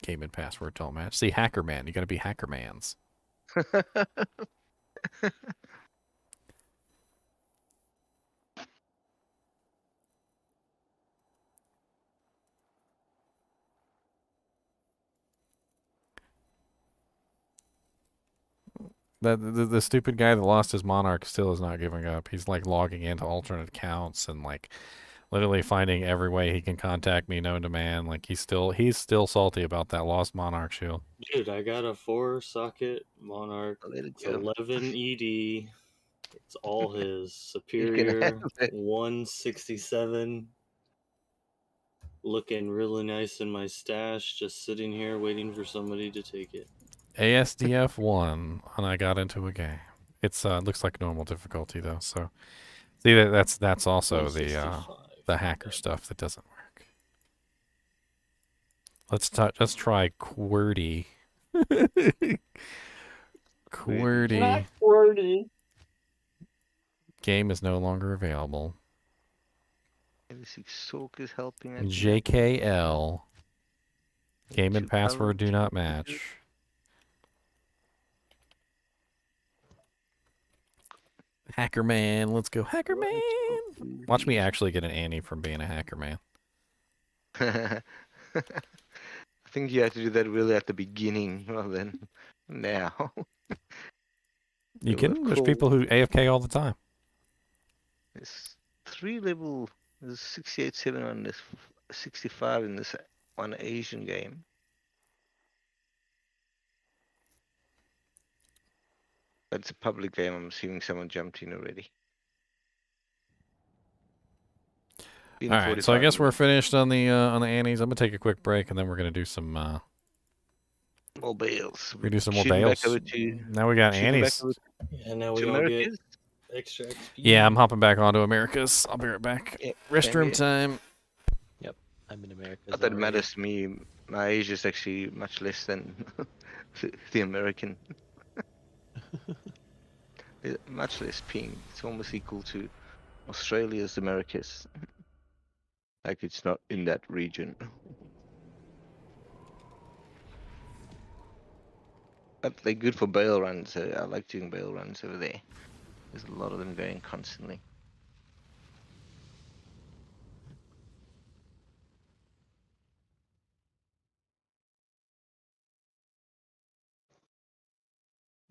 Game and password don't match. See, hacker man. You got to be hacker mans. The stupid guy that lost his monarch still is not giving up. He's like logging into alternate accounts and like literally finding every way he can contact me known to man. Like he's still salty about that lost monarch shield. Dude, I got a 4-socket monarch. It's go. 11 ED. It's all his. You can Superior have it. 167. Looking really nice in my stash, just sitting here waiting for somebody to take it. ASDF 1, and I got into a game. It's looks like normal difficulty though. So see that's also the hacker stuff that doesn't work. Let's try QWERTY. QWERTY. Not QWERTY. Game is no longer available. Soak is helping. I think. JKL. Game and password do not match. Hacker man, let's go hacker man. Watch me actually get an Annie from being a hacker man. I think you have to do that really at the beginning rather than now. You can. There's people who AFK all the time. There's 3 level. There's 68, 7 on this, 65 in this one Asian game. But it's a public game. I'm assuming someone jumped in already. All right, so I guess we're finished on the Annies. I'm gonna take a quick break, and then we're gonna do some more bales. We do some more Shooting back bales. over to- Now we got shooting Annies. back over And now we to all get Americas. extra XP. Yeah, I'm hopping back onto Americas. I'll be right back. Yeah, Restroom same time. Yep, I'm in America. Not that it matters to me. My age is actually much less than the American. Much less ping. It's almost equal to Australia's Americas. Like it's not in that region. But they're good for bail runs. I like doing bail runs over there. There's a lot of them going constantly.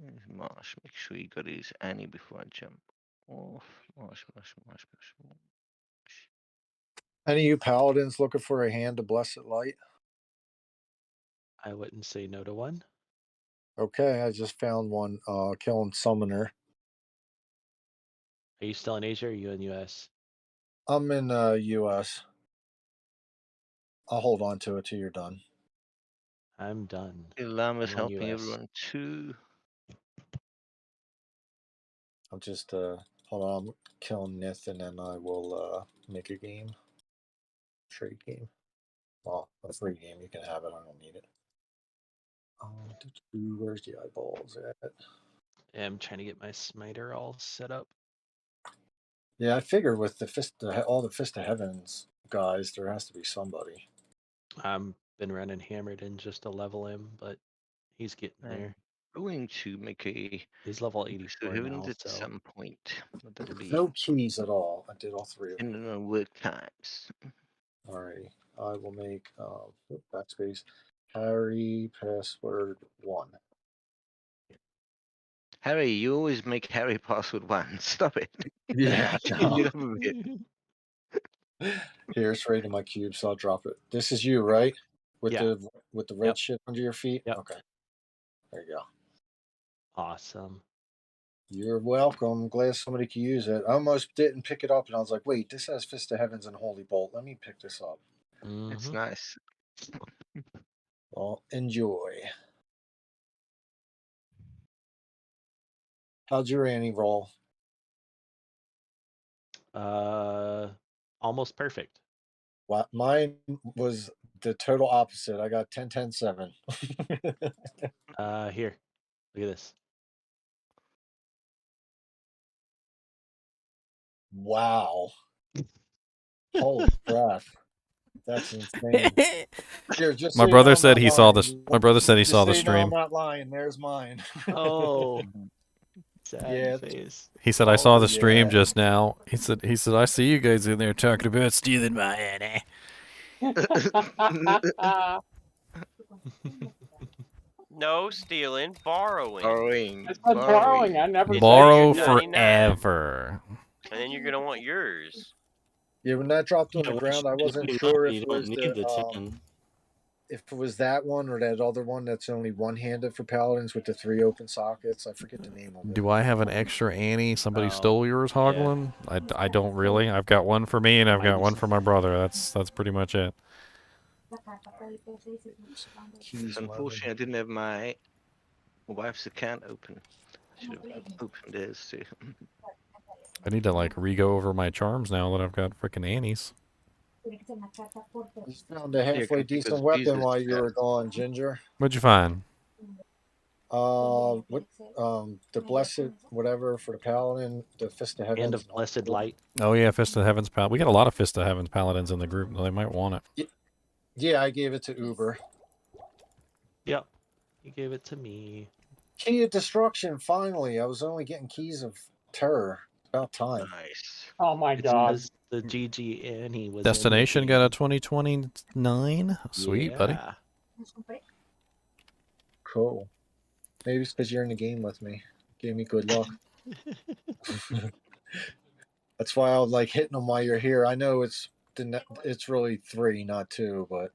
There's Marsh. Make sure you got his Annie before I jump off. Marsh. Any of you paladins looking for a hand of blessed light? I wouldn't say no to one. Okay, I just found one. Killing summoner. Are you still in Asia or are you in US? I'm in U.S. I'll hold on to it till you're done. I'm done. Ilama's I'm on helping US. everyone too. I'm just hold on. I'm killing Nith, and then I will make a game. Trade game. Well, a free game. You can have it. I don't need it. Where's the eyeballs at? Yeah, I'm trying to get my smiter all set up. Yeah, I figured with the all the Fist of Heavens guys, there has to be somebody. I'm been running hammered in just to level him, but he's getting there. Going to make a. He's level 84 Heavens now, at so some point. But that'll be No keys at all. I did all 3 of them. in the work times. Alrighty. I will make backspace Harry password 1. Harry, you always make Harry password 1. Stop it. Yeah, Change it up a bit. Here, it's right in my cube, so I'll drop it. This is you, right? With Yeah. the red shit under your feet? Yep. Okay. There you go. Awesome. You're welcome. I'm glad somebody could use it. I almost didn't pick it up, and I was like, wait, this has Fist of Heavens and Holy Bolt. Let me pick this up. It's nice. Well, enjoy. How'd your Annie roll? Almost perfect. What mine was the total opposite. I got 10, 10, 7. Here. Look at this. Wow. Holy crap. That's insane. Here, just My so you brother know I'm said not he saw lying. this. My brother said he Just saw so the you know I'm stream. not lying. There's mine. Oh. Sad Yeah. face. He said I saw the stream yeah. just now. He said I see you guys in there talking about stealing my Annie. No stealing, borrowing. Borrowing. I said borrowing. I never Borrow said forever. And then you're gonna want yours. Yeah, when that dropped on the once ground, I you wasn't do sure lucky, if you it was don't need the the 10. if it was that one or that other one that's only one-handed for paladins with the 3 open sockets. I forget the name of it. Do I have an extra Annie? Somebody Oh, stole yours, Hoglin? I don't really. I've got one for me and I've got one for my brother. That's pretty much it. Unfortunately, I didn't have my wife's account open. I should have opened theirs too. I need to like re-go over my charms now that I've got freaking Annies. Just found a halfway decent weapon while you were gone, Ginger. What'd you find? What? The blessed whatever for the paladin, the fist of heavens. Hand of blessed light. Oh yeah, Fist of Heaven's Paladin. We got a lot of Fist of Heaven's Paladins in the group. They might want it. Yeah, I gave it to Uber. Yep. You gave it to me. Key of Destruction, finally. I was only getting Keys of Terror. About time. Nice. Oh my It's god. because the GG Annie was Destination got a 2029. Sweet, buddy. Yeah. Cool. Maybe it's because you're in the game with me. Gave me good luck. That's why I was like hitting them while you're here. I know it's really 3, not 2, but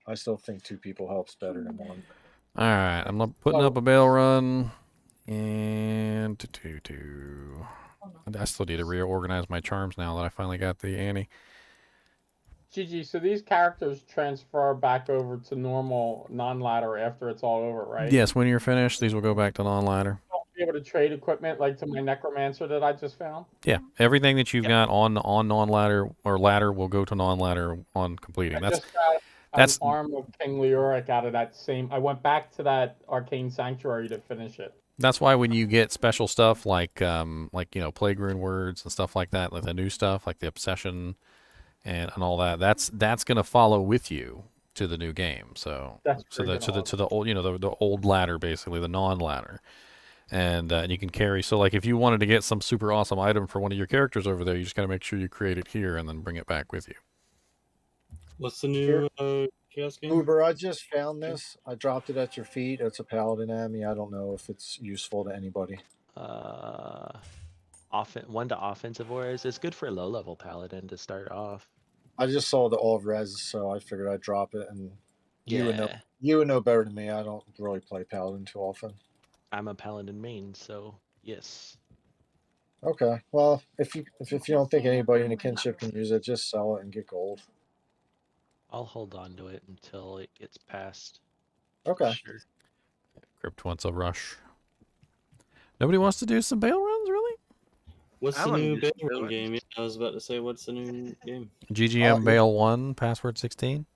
I still think 2 people helps better than 1. All right, I'm putting up a bail run, and I still need to reorganize my charms now that I finally got the Annie. GG, so these characters transfer back over to normal non-ladder after it's all over, right? Yes, when you're finished, these will go back to non-ladder. I'll be able to trade equipment like to my necromancer that I just found. Yeah, everything that you've got on non-ladder or ladder will go to non-ladder on completing. I just got an arm of King Leoric out of that same. I went back to that Arcane Sanctuary to finish it. That's why when you get special stuff like plague rune words and stuff like that, like the new stuff like the obsession and all that, that's gonna follow with you to the new game. So to the old the old ladder, basically the non-ladder, and you can carry. So like if you wanted to get some super awesome item for one of your characters over there, you just gotta make sure you create it here and then bring it back with you. What's the new chaos game? Uber, I just found this. I dropped it at your feet. It's a paladin Ami. I don't know if it's useful to anybody. One to offensive auras. It's good for a low-level paladin to start off. I just saw the all res, so I figured I'd drop it. And you would know better than me. I don't really play paladin too often. I'm a paladin main, so yes. Okay. Well, if you don't think anybody in the kinship can use it, just sell it and get gold. I'll hold on to it until it gets past. Okay. Sure. Crypt wants a rush. Nobody wants to do some bail runs, really? What's the new bail run game? Yeah, I was about to say, what's the new game? GGM Bail 1, password 16.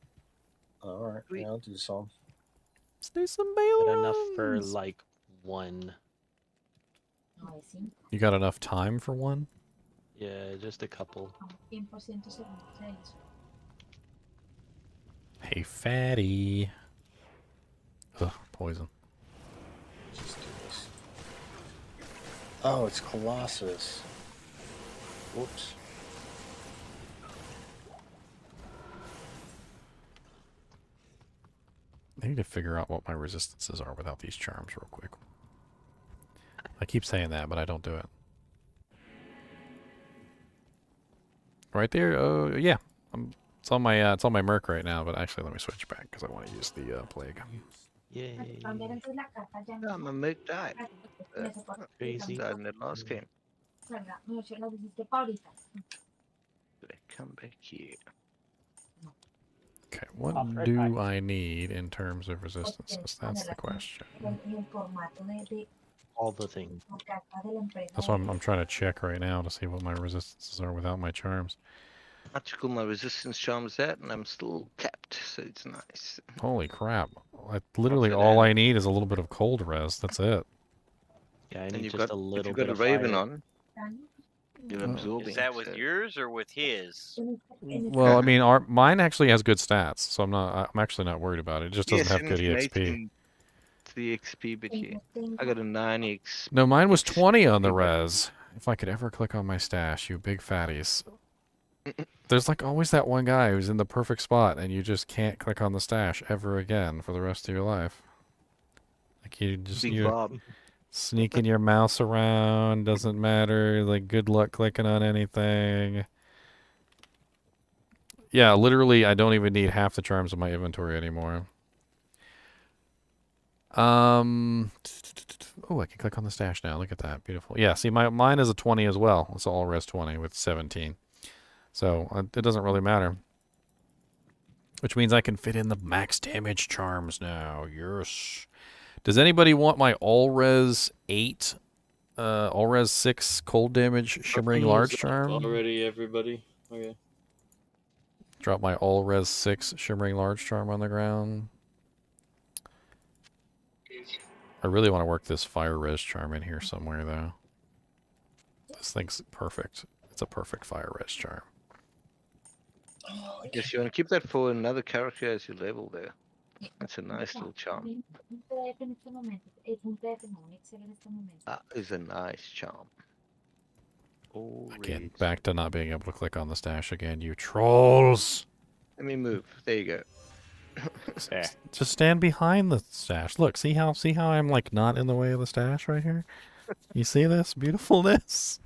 All right. Yeah, I'll do some. Let's do some bail Got runs. enough for like 1. You got enough time for 1? Yeah, just a couple. Hey, fatty. Ugh, poison. Just do this. Oh, it's Colossus. Whoops. I need to figure out what my resistances are without these charms real quick. I keep saying that, but I don't do it. Right there? Oh, yeah. It's on my Merc right now, but actually let me switch back because I want to use the Plague. Yay. I'm a Merc died. Crazy. Died in the last game. Come back here. Okay, what do I need in terms of resistances? That's the question. All the things. That's what I'm trying to check right now to see what my resistances are without my charms. I took all my resistance charms out and I'm still capped, so it's nice. Holy crap. Literally all I need is a little bit of cold res. That's it. Yeah, I And need you've just got, a little if you've bit got of a Raven fire. on, you're absorbing. Is that with yours or with his? Well, I mean, mine actually has good stats, so I'm actually not worried about it. It just doesn't have good EXP. It's the XP, but yeah, I got a 9 XP. No, mine was 20 on the res. If I could ever click on my stash, you big fatties. There's like always that one guy who's in the perfect spot, and you just can't click on the stash ever again for the rest of your life. Like you sneaking your mouse around, doesn't matter. Like good luck clicking on anything. Yeah, literally, I don't even need half the charms in my inventory anymore. Oh, I can click on the stash now. Look at that, beautiful. Yeah, see, mine is a 20 as well. It's all res 20 with 17. So it doesn't really matter. Which means I can fit in the max damage charms now. Yes. Does anybody want my all res 8, all res 6 cold damage shimmering large charm? Already, everybody. Okay. Drop my all res 6 shimmering large charm on the ground. I really want to work this fire res charm in here somewhere, though. This thing's perfect. It's a perfect fire res charm. Yes, you want to keep that for another character as your level there. That's a nice little charm. That is a nice charm. Again, back to not being able to click on the stash again, you trolls! Let me move. There you go. Just stand behind the stash. Look, see how I'm like not in the way of the stash right here? You see this beautifulness?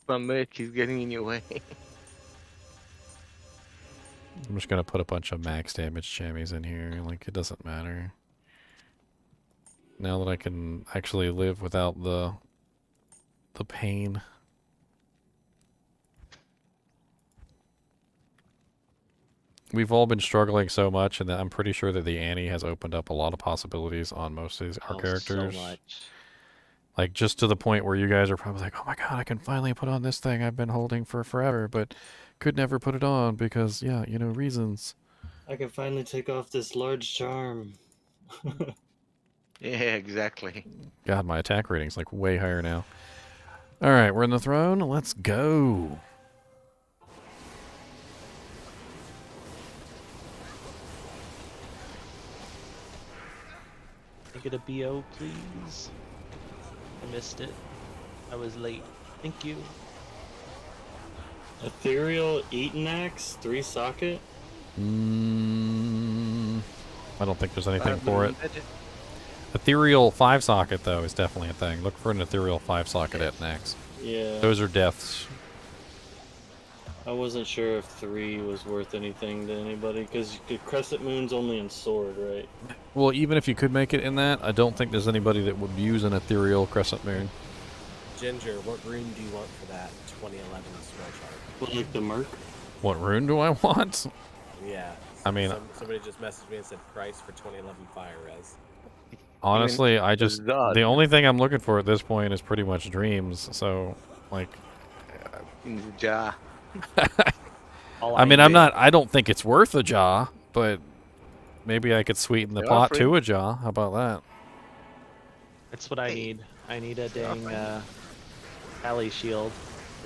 My merc is getting in your way. I'm just gonna put a bunch of max damage jammies in here, like it doesn't matter. Now that I can actually live without the pain. We've all been struggling so much, and I'm pretty sure that the Annie has opened up a lot of possibilities on most of our characters. So much. Like, just to the point where you guys are probably like, oh my god, I can finally put on this thing I've been holding for forever, but could never put it on because, yeah, you know, reasons. I can finally take off this large charm. Yeah, exactly. God, my attack rating's like way higher now. Alright, we're in the throne. Let's go. Can I get a BO, please? I missed it. I was late. Thank you. Ethereal Eaton-Axe, 3 socket? I don't think there's anything for it. Ethereal 5-socket, though, is definitely a thing. Look for an Ethereal 5-socket at next. Yeah. Those are deaths. I wasn't sure if 3 was worth anything to anybody, because Crescent Moon's only in Sword, right? Well, even if you could make it in that, I don't think there's anybody that would use an Ethereal Crescent Moon. Ginger, what rune do you want for that 2011 scroll chart? Well, like the Merc? What rune do I want? Yeah. I mean, somebody just messaged me and said price for 2011 fire res. honestly, the only thing I'm looking for at this point is pretty much dreams, so, like... In the jar. I mean, I don't think it's worth a jaw, but maybe I could sweeten the pot to a jaw. How about that? That's what I need. I need a dang alley shield.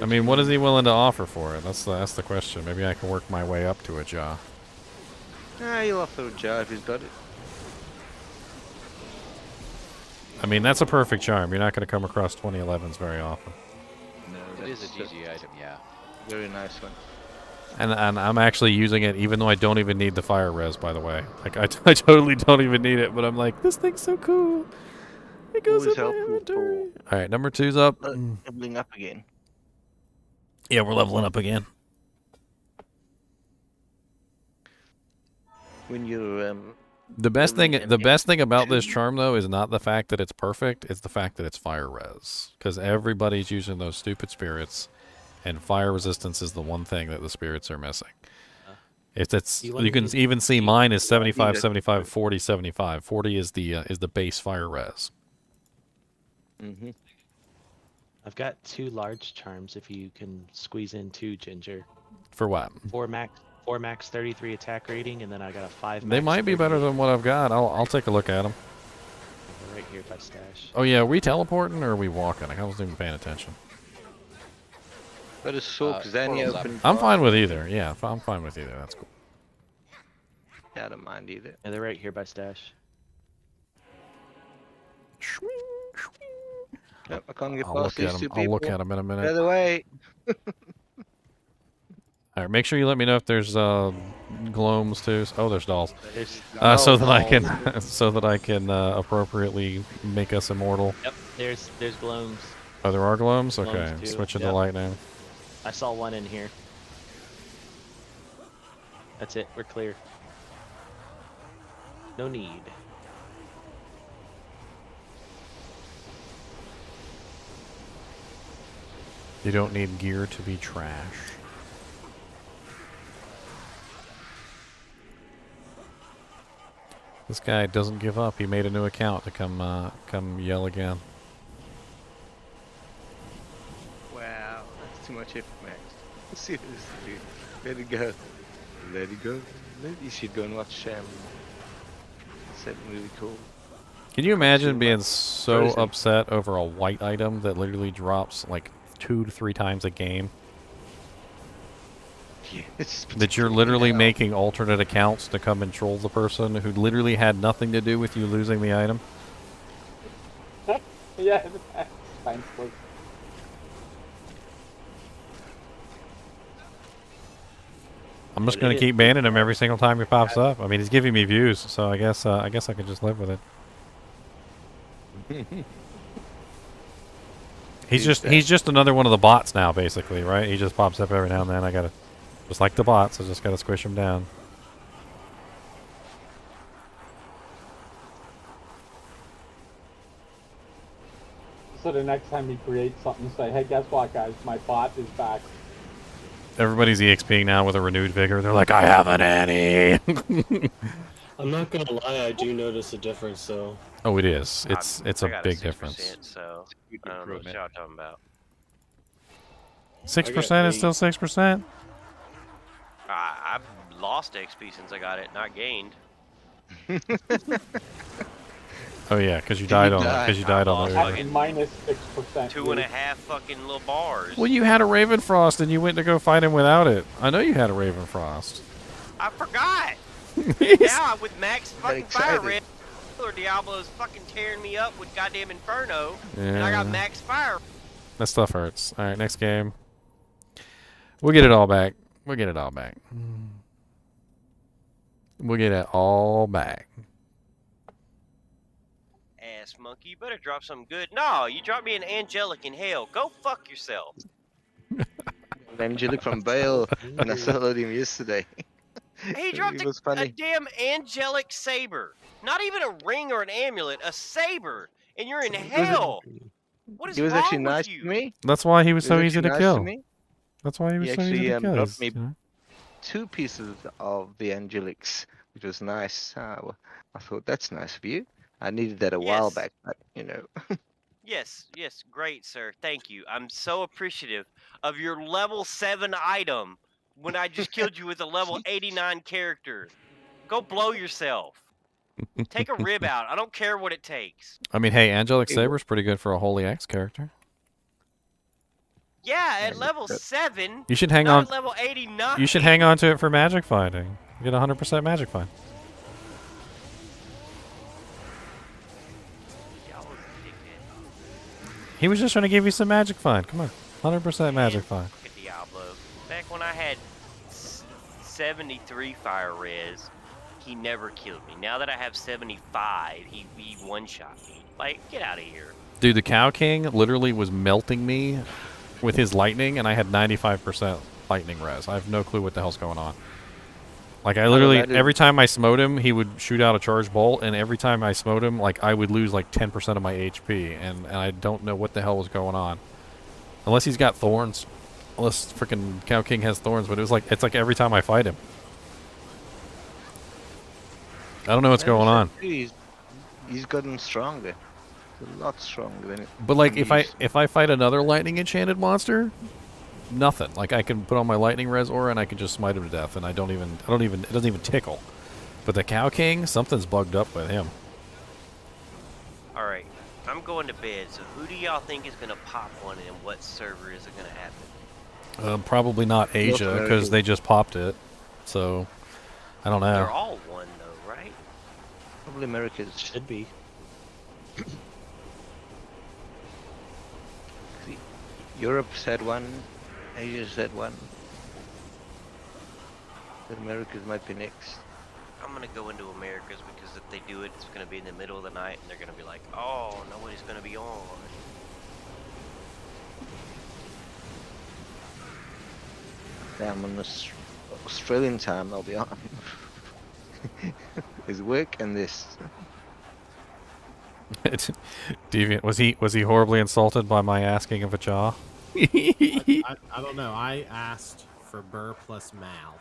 I mean, what is he willing to offer for it? That's the question. Maybe I can work my way up to a jaw. Ah, you'll offer a jar if he's got it. I mean, that's a perfect charm. You're not going to come across 2011s very often. No, It is a GG item, yeah. Very nice one. And I'm actually using it even though I don't even need the fire res, by the way. Like, I totally don't even need it, but I'm like, this thing's so cool. It goes in my inventory. All right, number 2's up. Leveling up again. Yeah, we're leveling up again. When you're The best thing about this charm though is not the fact that it's perfect, it's the fact that it's fire res. Because everybody's using those stupid spirits, and fire resistance is the one thing that the spirits are missing. You can even see mine is 75, 75, 40, 75. 40 is the base fire res. Mm-hmm. I've got 2 large charms if you can squeeze in 2, Ginger. For what? 4 max 33 attack rating, and then I got a 5 max. They might be better than what I've got. I'll take a look at them. They're right here by stash. Oh yeah, are we teleporting or are we walking? I wasn't even paying attention. Got a soak Zanny open. I'm fine with either. Yeah, I'm fine with either. That's cool. Yeah, I don't mind either. Yeah, they're right here by stash. Nope, I can't get I'll past look at these 2 them. people. I'll look at them in a minute. By the way. All right, make sure you let me know if there's gloams too. Oh, there's dolls. There's so that I can appropriately make us immortal. Yep, there's gloams. Oh, there are gloams. Okay, Gloams too, switching yep. to lightning. I saw one in here. That's it. We're clear. No need. You don't need gear to be trash. This guy doesn't give up. He made a new account to come yell again. Wow, that's too much effort, Max. Seriously, dude. Let it go. Let it go. You should go and watch that movie called Can you imagine being so Crazy. upset over a white item that literally drops like 2 to 3 times a game? Yes, That you're literally making alternate accounts to come and troll the person who literally had nothing to do with you losing the item? Yeah, that's fine. I'm just going to keep banning him every single time he pops up. I mean, he's giving me views, so I guess I can just live with it. He's just another one of the bots now, basically, right? He just pops up every now and then. I gotta, just like the bots, I just gotta squish him down. So the next time you create something, say, hey, guess what, guys? My bot is back. Everybody's EXPing now with a renewed vigor. They're like, I have an Annie. I'm not gonna lie, I do notice a difference though. Oh, it is. It's I a got big 6%, difference. So I don't know what y'all talking about. 6% is still 6%. I've lost XP since I got it, not gained. Oh yeah, because you died on it. Because you died on lost it. Minus 6%. 2.5 fucking little bars. Well, you had a Ravenfrost and you went to go fight him without it. I know you had a Ravenfrost. I forgot. Now with max fucking fire red, or Diablo's fucking tearing me up with goddamn Inferno, and I got Yeah. max fire. That stuff hurts. All right, next game. We'll get it all back. We'll get it all back. We'll get it all back. Ass monkey, you better drop something good. No, you dropped me an angelic in hell. Go fuck yourself. Angelic from Baal when I saw him yesterday. He dropped It was a funny. damn angelic saber. Not even a ring or an amulet, a saber. And you're in hell. What is He was wrong actually with nice you? to me. That's why he was He so was easy actually to nice kill. me. That's why he was He so easy actually to kill. dropped He's, me you know. 2 pieces of the angelics, which was nice. I thought that's nice of you. I needed that a while Yes. back, but you know. Yes, yes, great, sir. Thank you. I'm so appreciative of your level 7 item when I just killed you with a level 89 character. Go blow yourself. Take a rib out. I don't care what it takes. I mean, hey, Angelic Saber's pretty good for a Holy Axe character. Yeah, at level 7. You should hang not on. At level 89. You should hang on to it for magic fighting. You get 100% magic find. He was just trying to give you some magic find. Come on, 100% magic find. Look at Diablo. Back when I had 73 fire res, he never killed me. Now that I have 75, he one-shot me. Like, get out of here. Dude, the Cow King literally was melting me with his lightning, and I had 95% lightning res. I have no clue what the hell's going on. Like, I literally, every time I smote him, he would shoot out a charge bolt, and every time I smote him, like, I would lose, like, 10% of my HP, and I don't know what the hell was going on. Unless he's got thorns. Unless freaking Cow King has thorns, but it's like every time I fight him. I don't know what's going on. He's gotten stronger. He's a lot stronger than it. But, like, if I fight another lightning enchanted monster, nothing. Like, I can put on my lightning res aura and I can just smite him to death, and it doesn't even tickle. But the Cow King, something's bugged up with him. Alright, I'm going to bed, so who do y'all think is going to pop one, and what server is it going to happen? Probably not Asia, because they just popped it. So, I don't know. They're all one, though, right? Probably America's should be. Europe's had one, Asia's had one. The Americas might be next. I'm going to go into Americas because if they do it, it's going to be in the middle of the night, and they're going to be like, oh, nobody's going to be on. Damn, on Australian time, I'll be on. There's work and this. Deviant, was he horribly insulted by my asking of a jaw? I don't know. I asked for Burr plus Mal.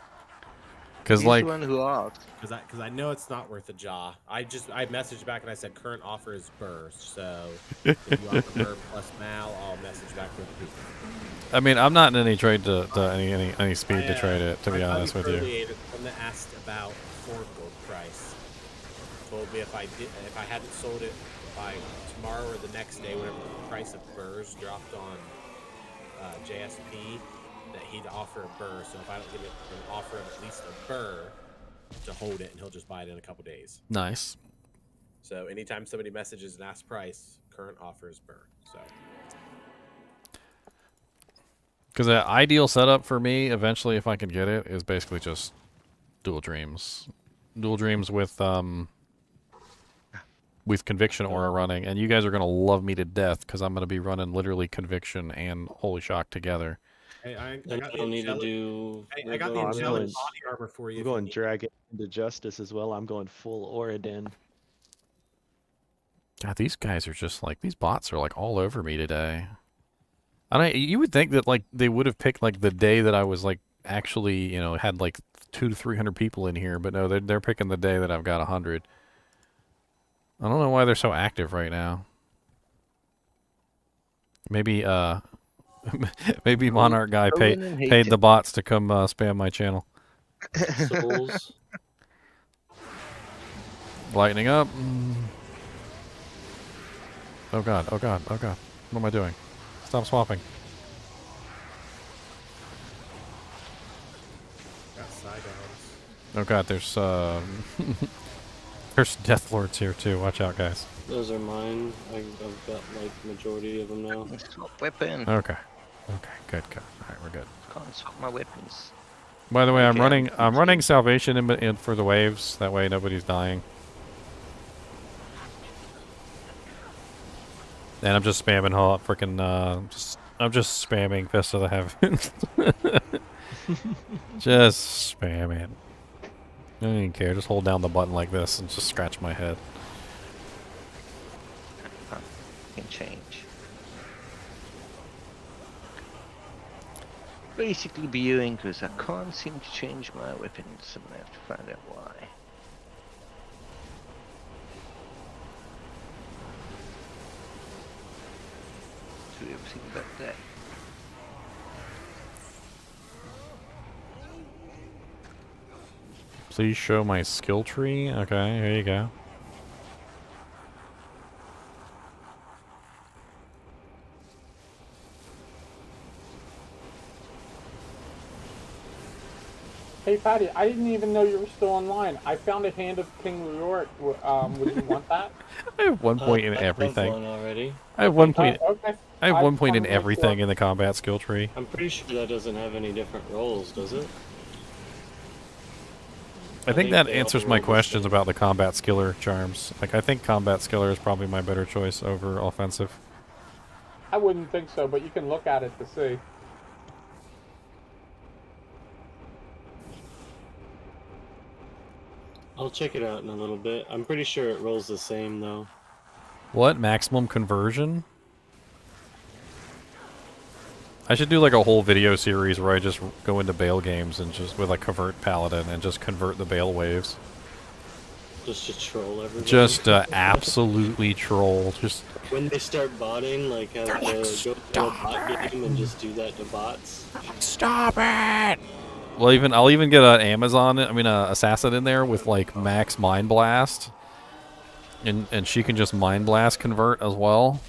Because like, the one who asked. Because I know it's not worth a jaw. I messaged back and I said current offer is Burr. So if you offer Burr plus Mal, I'll message back with people. I mean, I'm not in any trade to any speed to trade it. To be honest with you. I'm asked about Ford gold price. told me if I hadn't sold it by tomorrow or the next day, whenever the price of burrs dropped on JSP, that he'd offer a burr. So if I don't get an offer of at least a burr to hold it, and he'll just buy it in a couple days. Nice. So anytime somebody messages and asks price, current offer is burr. So. Because the ideal setup for me, eventually, if I can get it, is basically just Dual Dreams. Dual Dreams with Conviction Aura running. And you guys are going to love me to death, because I'm going to be running literally Conviction and Holy Shock together. Hey, I don't need to do. I got the angelic body armor for you. I'm going Dragon into Justice as well. I'm going full Oradin. God, these guys are just like, these bots are like all over me today. You would think that like they would have picked like the day that I was like actually, you know, had like 200 to 300 people in here, but no, they're picking the day that I've got 100. I don't know why they're so active right now. Maybe maybe Monarch guy paid the bots to come spam my channel. Souls. Lightning up. Oh god, oh god, oh god. What am I doing? Stop swapping. Got side arms. Oh god, there's there's Death Lords here too. Watch out, guys. Those are mine. I've got like majority of them now. Swap weapon. Okay. Okay, good. Alright, we're good. Can't swap my weapons. By the way, I'm Okay, running Salvation in for the waves. That way nobody's dying. And I'm just spamming I'm just spamming Fist of the Heavens. Just spam it. I don't even care. Just hold down the button like this and just scratch my head. Can change. Basically viewing because I can't seem to change my weapons, so I have to find out why. Do everything about that. Please show my skill tree. Okay, here you go. Hey Patty, I didn't even know you were still online. I found a Hand of King Leoric. Would you want that? I have one point in I have everything. one already. I have one point. Okay. I have I one point just in wanted to make everything sure. in the combat skill tree. I'm pretty sure that doesn't have any different roles, does it? I think that they all answers roll my the questions same. about the combat skiller charms. Like, I think combat skiller is probably my better choice over offensive. I wouldn't think so, but you can look at it to see. I'll check it out in a little bit. I'm pretty sure it rolls the same though. What? Maximum conversion? I should do like a whole video series where I just go into Baal games and just with like convert paladin and just convert the Baal waves. Just to troll everybody. Just absolutely troll. Just when they start botting, like have to go to a bot game and just do that to bots. Stop it! Well, I'll even get an assassin in there with like max mind blast, and she can just mind blast convert as well.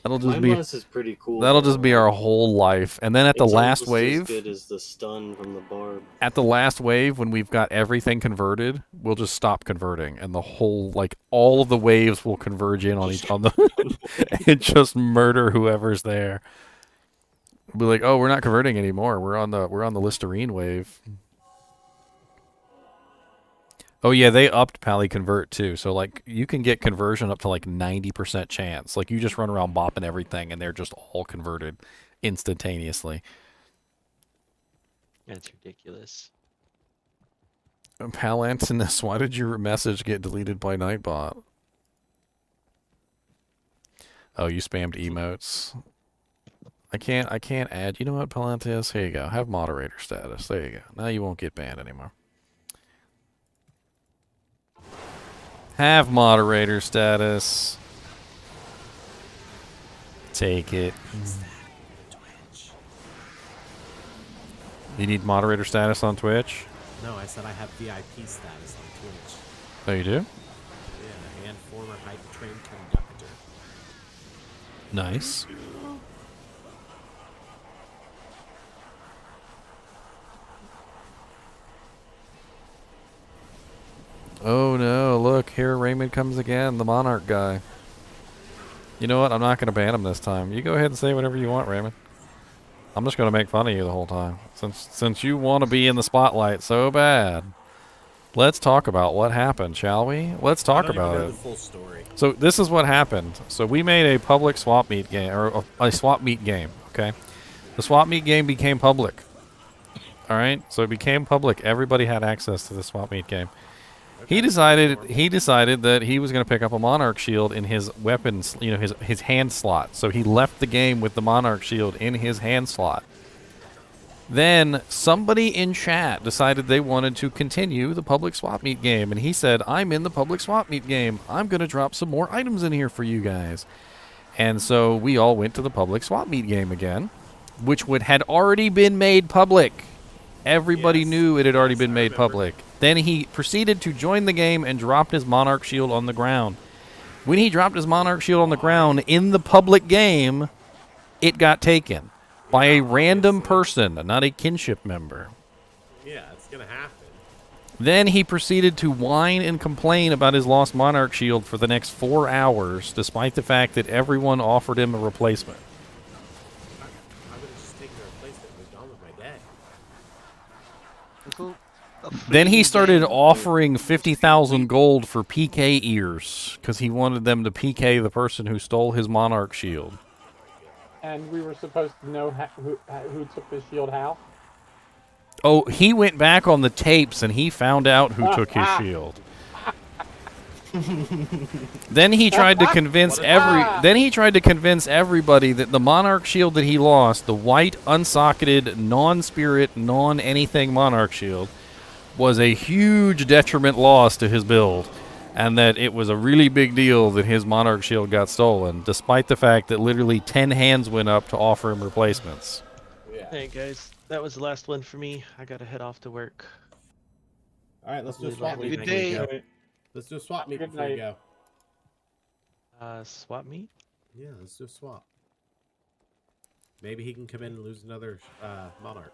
That'll just Mind be blast is pretty cool. That'll just be our whole life. And then at the It's last almost wave, as good as the stun from the barb. at the last wave when we've got everything converted, we'll just stop converting, and the whole all of the waves will converge in on each other and just murder whoever's there. We'll be like, oh, we're not converting anymore. We're on the Listerine wave. Oh yeah, they upped Pally Convert too. So like you can get conversion up to like 90% chance. Like you just run around bopping everything and they're just all converted instantaneously. That's ridiculous. Pal Antinous, why did your message get deleted by Nightbot? Oh, you spammed emotes. I can't add. You know what, Palantis? Here you go. Have moderator status. There you go. Now you won't get banned anymore. Have moderator status. Take it. You need moderator status on Twitch? No, I said I have VIP status on Twitch. Oh, you do? Yeah, and former hype train conductor. Nice. Oh no, look, here Raymond comes again, the Monarch guy. You know what? I'm not going to ban him this time. You go ahead and say whatever you want, Raymond. I'm just going to make fun of you the whole time. Since you want to be in the spotlight so bad. Let's talk about what happened, shall we? Let's talk about it. The full story. So this is what happened. So we made a public swap meet game, or a swap meet game, okay? The swap meet game became public. All right? So it became public. Everybody had access to the swap meet game. He decided that he was going to pick up a Monarch shield in his weapons, you know, his hand slot. So he left the game with the Monarch shield in his hand slot. Then somebody in chat decided they wanted to continue the public swap meet game, and he said, "I'm in the public swap meet game. I'm going to drop some more items in here for you guys." And so we all went to the public swap meet game again, which had already been made public. Everybody knew it had already been made public. Then he proceeded to join the game and dropped his Monarch shield on the ground. When he dropped his Monarch shield on the ground in the public game, it got taken by a random person, not a kinship member. Yeah, it's gonna happen. Then he proceeded to whine and complain about his lost Monarch shield for the next 4 hours, despite the fact that everyone offered him a replacement. I would have just taken the replacement and moved on with my day. Then he started offering 50,000 gold for PK ears, because he wanted them to PK the person who stole his Monarch shield. And we were supposed to know who took the shield how? Oh, he went back on the tapes and he found out who took his shield. Then he tried to convince everybody that the Monarch shield that he lost, the white, unsocketed, non-spirit, non-anything Monarch shield, was a huge detriment loss to his build, and that it was a really big deal that his Monarch shield got stolen, despite the fact that literally 10 hands went up to offer him replacements. Hey guys, that was the last one for me. I gotta head off to work. All right, let's do a swap meet. Good day. Let's do a swap meet before we go. Swap meet? Yeah, let's do a swap. Maybe he can come in and lose another Monarch.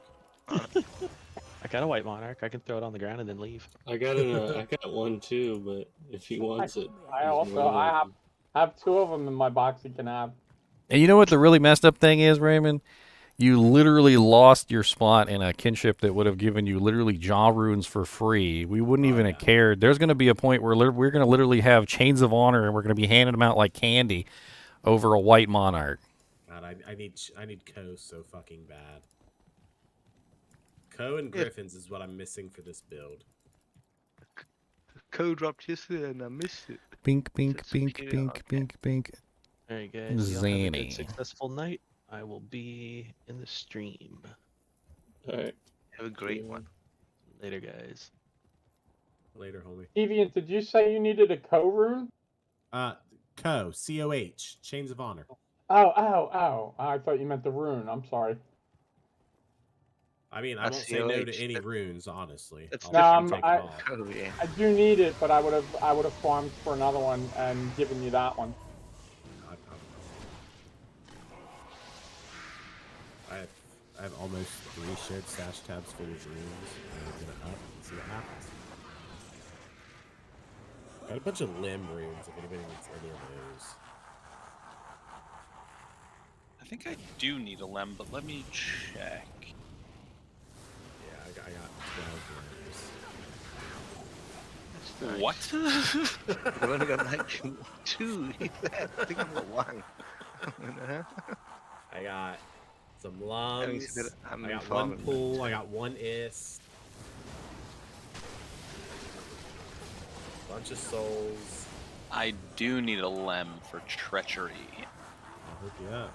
I got a white Monarch. I can throw it on the ground and then leave. I got one too, but if he wants it, I have 2 of them in my box he can have. And you know what the really messed up thing is, Raymond? You literally lost your spot in a kinship that would have given you literally jaw runes for free. We wouldn't even have cared. There's going to be a point where we're going to literally have chains of honor and we're going to be handing them out like candy over a white Monarch. God, I need Co so fucking bad. Co and Griffins is what I'm missing for this build. Co dropped yesterday and I missed it. Bink, bink, bink, bink, bink, bink. Alright guys, y'all have a Zany. good, successful night. I will be in the stream. Alright. Have a great one. Later guys. Later, homie. Deviant, did you say you needed a Co rune? Co, C-O-H, Chains of Honor. Oh. I thought you meant the rune. I'm sorry. I mean, I won't say no to any runes, honestly. I do need it, but I would have farmed for another one and given you that one. I have almost 3 shared stash tabs full of runes. I'm gonna up and see what happens. Got a bunch of limb runes if anybody needs any of those. I think I do need a lem, but let me check. Yeah, I got 12 limbs. What? I've only got like 2. I think I've got 1. I got some lungs. I got 1 pull. I got 1 is. Bunch of souls. I do need a lem for treachery. I'll hook you up.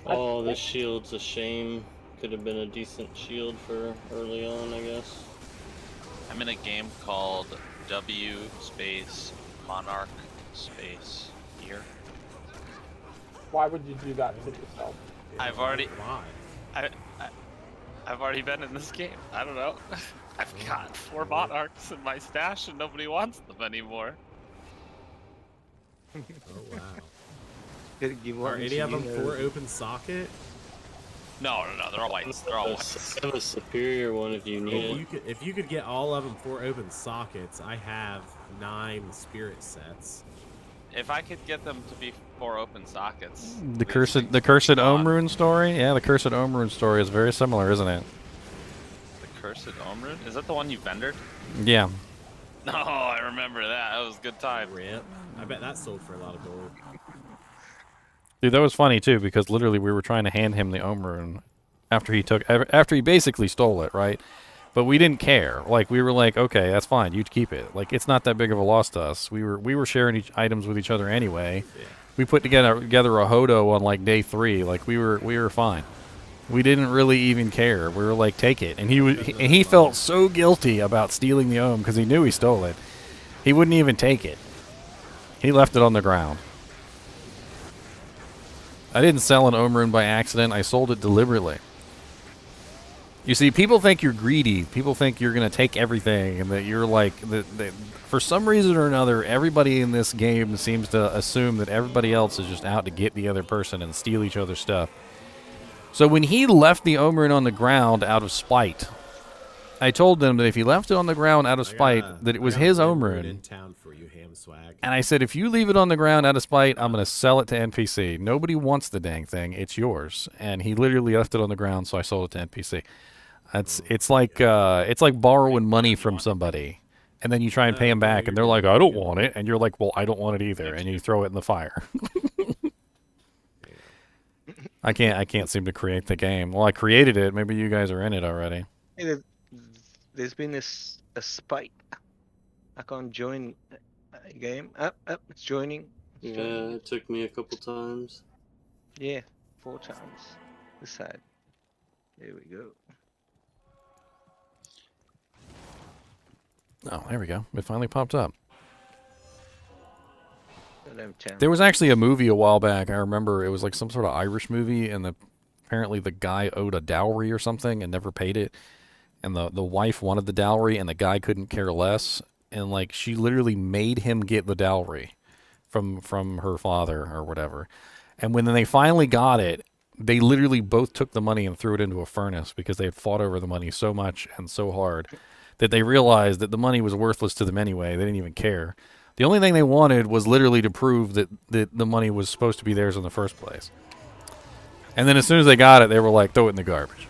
Oh, this shield's a shame. Could have been a decent shield for early on, I guess. I'm in a game called W space Monarch space here. Why would you do that to yourself? I've already. I've already been in this game. I don't know. I've got 4 monarchs in my stash and nobody wants them anymore. Oh wow. Are Are any of them for open socket? No, they're all whites. They're all whites. I have a superior one if you need it. If you could get all of them for open sockets, I have 9 spirit sets. If I could get them to be 4 open sockets. The cursed Ohm Rune story? Yeah, the cursed Ohm Rune story is very similar, isn't it? The cursed Ohm Rune? Is that the one you vendored? Yeah. No, I remember that. That was a good time. Rip. I bet that sold for a lot of gold. Dude, that was funny too, because literally we were trying to hand him the Ohm Rune after he basically stole it, right? But we didn't care. Like, we were like, okay, that's fine. You keep it. Like, it's not that big of a loss to us. We were sharing items with each other anyway. Yeah. We put together a Hodo on like day 3. Like, we were fine. We didn't really even care. We were like, take it. And he felt so guilty about stealing the Ohm because he knew he stole it. He wouldn't even take it. He left it on the ground. I didn't sell an Ohm Rune by accident. I sold it deliberately. You see, people think you're greedy. People think you're going to take everything and that you're like... for some reason or another, everybody in this game seems to assume that everybody else is just out to get the other person and steal each other's stuff. So when he left the Ohm Rune on the ground out of spite, I told them that if he left it on the ground out of spite, that it was his Ohm Rune. In town for you, ham swag. And I said, if you leave it on the ground out of spite, I'm going to sell it to NPC. Nobody wants the dang thing. It's yours. And he literally left it on the ground, so I sold it to NPC. It's like borrowing money from somebody, and then you try and pay them back, and they're like, I don't want it, and you're like, well, I don't want it either, and you throw it in the fire. I can't seem to create the game. Well, I created it. Maybe you guys are in it already. Hey, there's been a spike. I can't join a game. Up, it's joining. Yeah, it took me a couple times. Yeah, 4 times. This side. There we go. Oh, there we go. It finally popped up. Don't There was actually a movie a while back. I remember it was like some sort of Irish movie, and apparently the guy owed a dowry or something and never paid it. And the wife wanted the dowry, and the guy couldn't care less. And like she literally made him get the dowry from her father or whatever. And when they finally got it, they literally both took the money and threw it into a furnace because they had fought over the money so much and so hard that they realized that the money was worthless to them anyway. They didn't even care. The only thing they wanted was literally to prove that the money was supposed to be theirs in the first place. And then as soon as they got it, they were like, throw it in the garbage.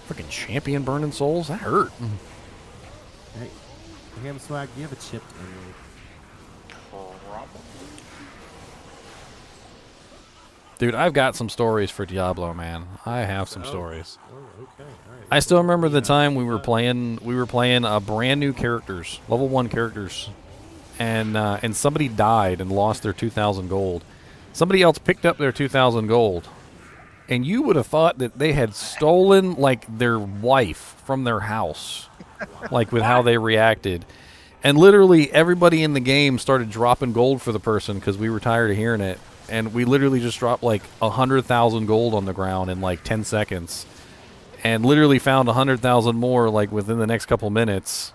Freaking champion burning souls? That hurt. Hey, ham swag, do you have a chipped emerald? Dude, I've got some stories for Diablo, man. I have some stories. Oh, okay. All right. I still remember the time we were playing a brand new characters, level 1 characters, and somebody died and lost their 2,000 gold. Somebody else picked up their 2,000 gold, and you would have thought that they had stolen like their wife from their house, like with how they reacted. And literally everybody in the game started dropping gold for the person because we were tired of hearing it. And we literally just dropped like 100,000 gold on the ground in like 10 seconds. And literally found 100,000 more like within the next couple minutes.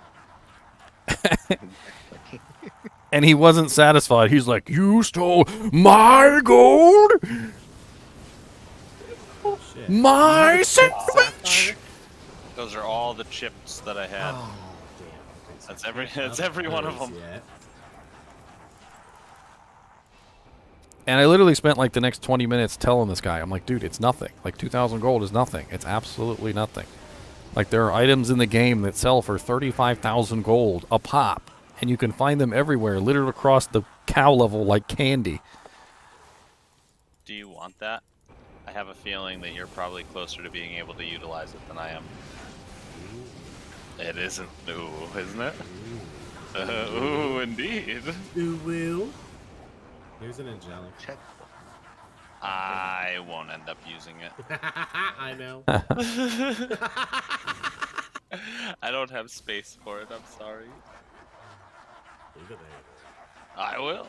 And he wasn't satisfied. He's like, you stole my gold? Shit. My sandwich! Those are all the chips that I had. Oh, damn. Okay, so That's every one of them. Yet. And I literally spent like the next 20 minutes telling this guy, I'm like, dude, it's nothing. Like 2,000 gold is nothing. It's absolutely nothing. Like there are items in the game that sell for 35,000 gold a pop. And you can find them everywhere, littered across the cow level like candy. Do you want that? I have a feeling that you're probably closer to being able to utilize it than I am. It isn't new, isn't it? Ooh, indeed. Ooh. Here's an angelic. Check. I won't end up using it. I know. I don't have space for it, I'm sorry. Leave it there. I will.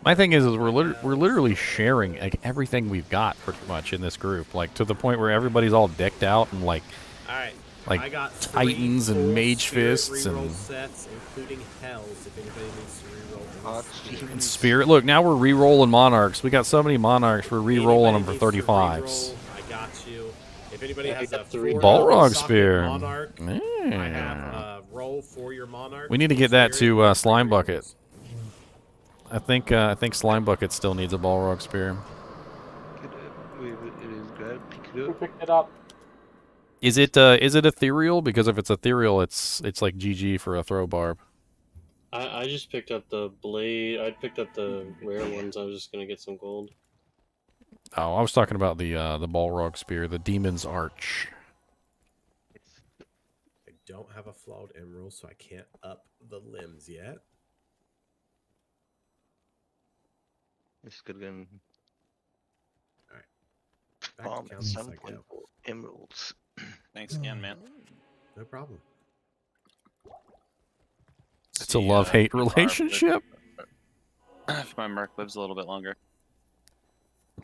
My thing is we're literally sharing like everything we've got pretty much in this group, like to the point where everybody's all decked out and like, All right. like I got Titans three and full Mage spirit Fists reroll and sets, including Hells. If anybody needs to reroll any and Spirit. Look, now we're re-rolling Monarchs. We got so many Monarchs, we're re-rolling them for 35s. I got you. If anybody has a Balrog Spear. Monarch, I Yeah. have roll for your Monarch. We need to get that to Slime Bucket. I think Slime Bucket still needs a Balrog Spear. Who picked it up? Is it ethereal? Because if it's ethereal, it's like GG for a throw barb. I just picked up the blade. I picked up the rare ones. I was just gonna get some gold. Oh, I was talking about the Balrog Spear, the Demon's Arch. I don't have a flawed emerald, so I can't up the limbs yet. It's good gun. Back to Bomb at Council some Psycho. point for emeralds. Thanks again, man. No problem. It's a love-hate relationship. If my Merc lives a little bit longer.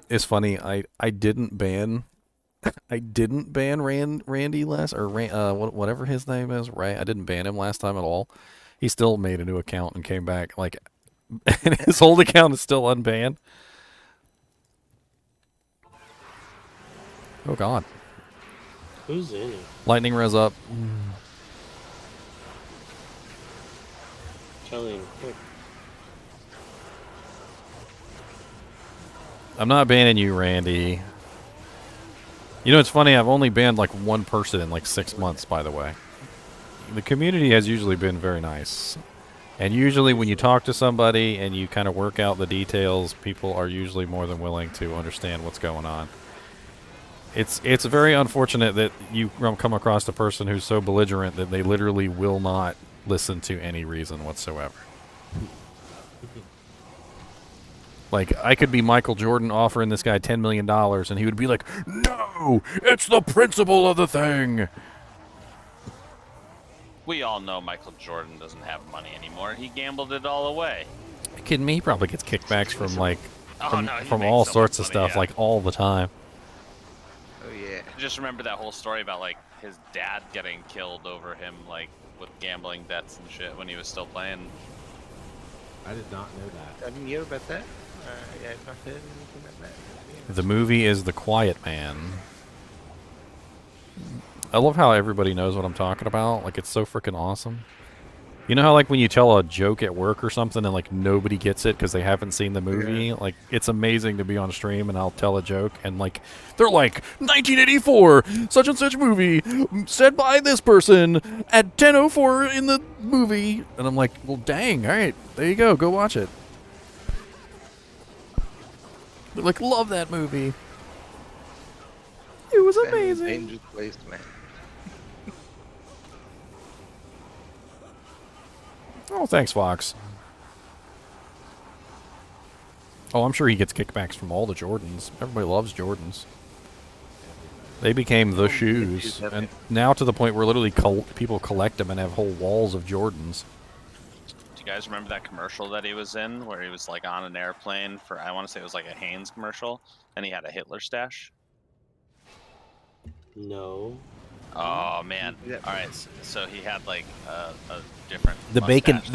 It's funny. I didn't ban Randy last or whatever his name is. Right. I didn't ban him last time at all. He still made a new account and came back like, and his old account is still unbanned. Oh God. Who's in it? Lightning res up. Kelly, quick. I'm not banning you, Randy. You know, it's funny. I've only banned like one person in like 6 months, by the way. The community has usually been very nice. And usually when you talk to somebody and you kind of work out the details, people are usually more than willing to understand what's going on. It's very unfortunate that you come across a person who's so belligerent that they literally will not listen to any reason whatsoever. Like, I could be Michael Jordan offering this guy $10 million, and he would be like, no, it's the principle of the thing. We all know Michael Jordan doesn't have money anymore. He gambled it all away. Are you kidding me? He probably gets kickbacks from, like, He from makes all so sorts much of money, stuff, yeah. like, all the time. Oh yeah. Just remember that whole story about like his dad getting killed over him, like with gambling debts and shit when he was still playing. I did not know that. I didn't hear about that. Yeah, I've not heard anything about that. The movie is The Quiet Man. I love how everybody knows what I'm talking about. Like, it's so freaking awesome. You know how, like, when you tell a joke at work or something and, like, nobody gets it because they haven't seen the movie? Like, it's amazing to be on stream and I'll tell a joke and, like, they're like, 1984, such and such movie, said by this person at 10:04 in the movie. And I'm like, well, dang, all right, there you go watch it. They're like, love that movie. It was amazing. Dangerous place, man. Oh, thanks, Fox. Oh, I'm sure he gets kickbacks from all the Jordans. Everybody loves Jordans. They became the shoes, and now to the point where literally people collect them and have whole walls of Jordans. Do you guys remember that commercial that he was in, where he was like on an airplane for? I want to say it was like a Hanes commercial, and he had a Hitler stash. No. Oh man! All right, so he had like a different The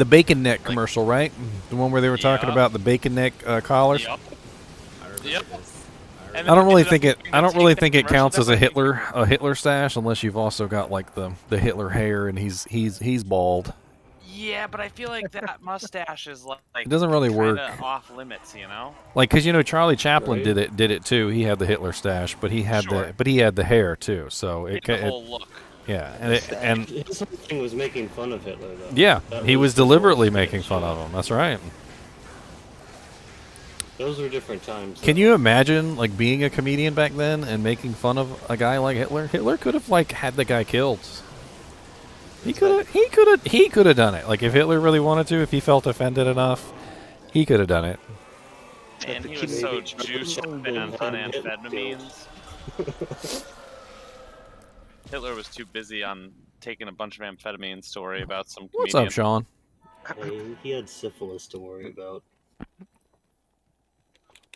bacon neck commercial, right? The one where they were talking about the bacon neck collars. Yep. I don't really think it counts as a Hitler stash unless you've also got like the Hitler hair and he's bald. Yeah, but I feel like that mustache is like It doesn't really work. kinda off limits, you know. Like, cause you know Charlie Chaplin did it too. He had the Hitler stash, but he had the hair too. So it The whole look. Yeah, and His whole thing was making fun of Hitler, though. yeah, That he was deliberately making fun of him. That's right. Those were different times. Can you imagine like being a comedian back then and making fun of a guy like Hitler? Hitler could have like had the guy killed. He could have done it. Like if Hitler really wanted to, if he felt offended enough, he could have done it. And he was so juiced up on amphetamines. Hitler was too busy on taking a bunch of amphetamines to worry about some comedian. What's up, Sean? He had syphilis to worry about.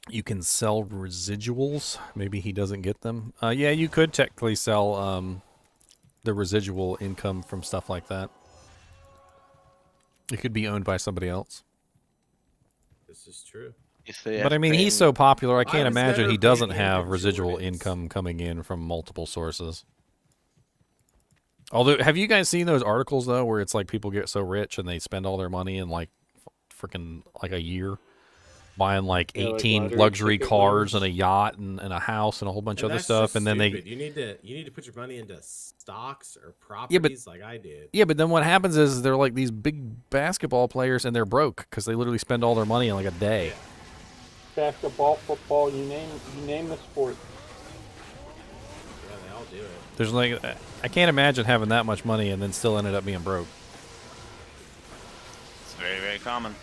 You can sell residuals. Maybe he doesn't get them. Yeah, you could technically sell the residual income from stuff like that. It could be owned by somebody else. This is true. But I mean, he's so popular, I can't imagine never he doesn't paying have into residual Jordan's. income coming in from multiple sources. Although, have you guys seen those articles, though, where it's like people get so rich and they spend all their money in like freaking like a year buying like Yeah, like 18 lottery luxury ticket cars winners. and a yacht and a house and a whole bunch of other that's stuff, just and then stupid. they you need to put your money into stocks or Yeah, but properties like I did. yeah, but then what happens is they're like these big basketball players and they're broke because they literally spend all their money in like a day. Basketball, football, you name the sport. Yeah, they all do it. There's like I can't imagine having that much money and then still ended up being broke. It's very, very common.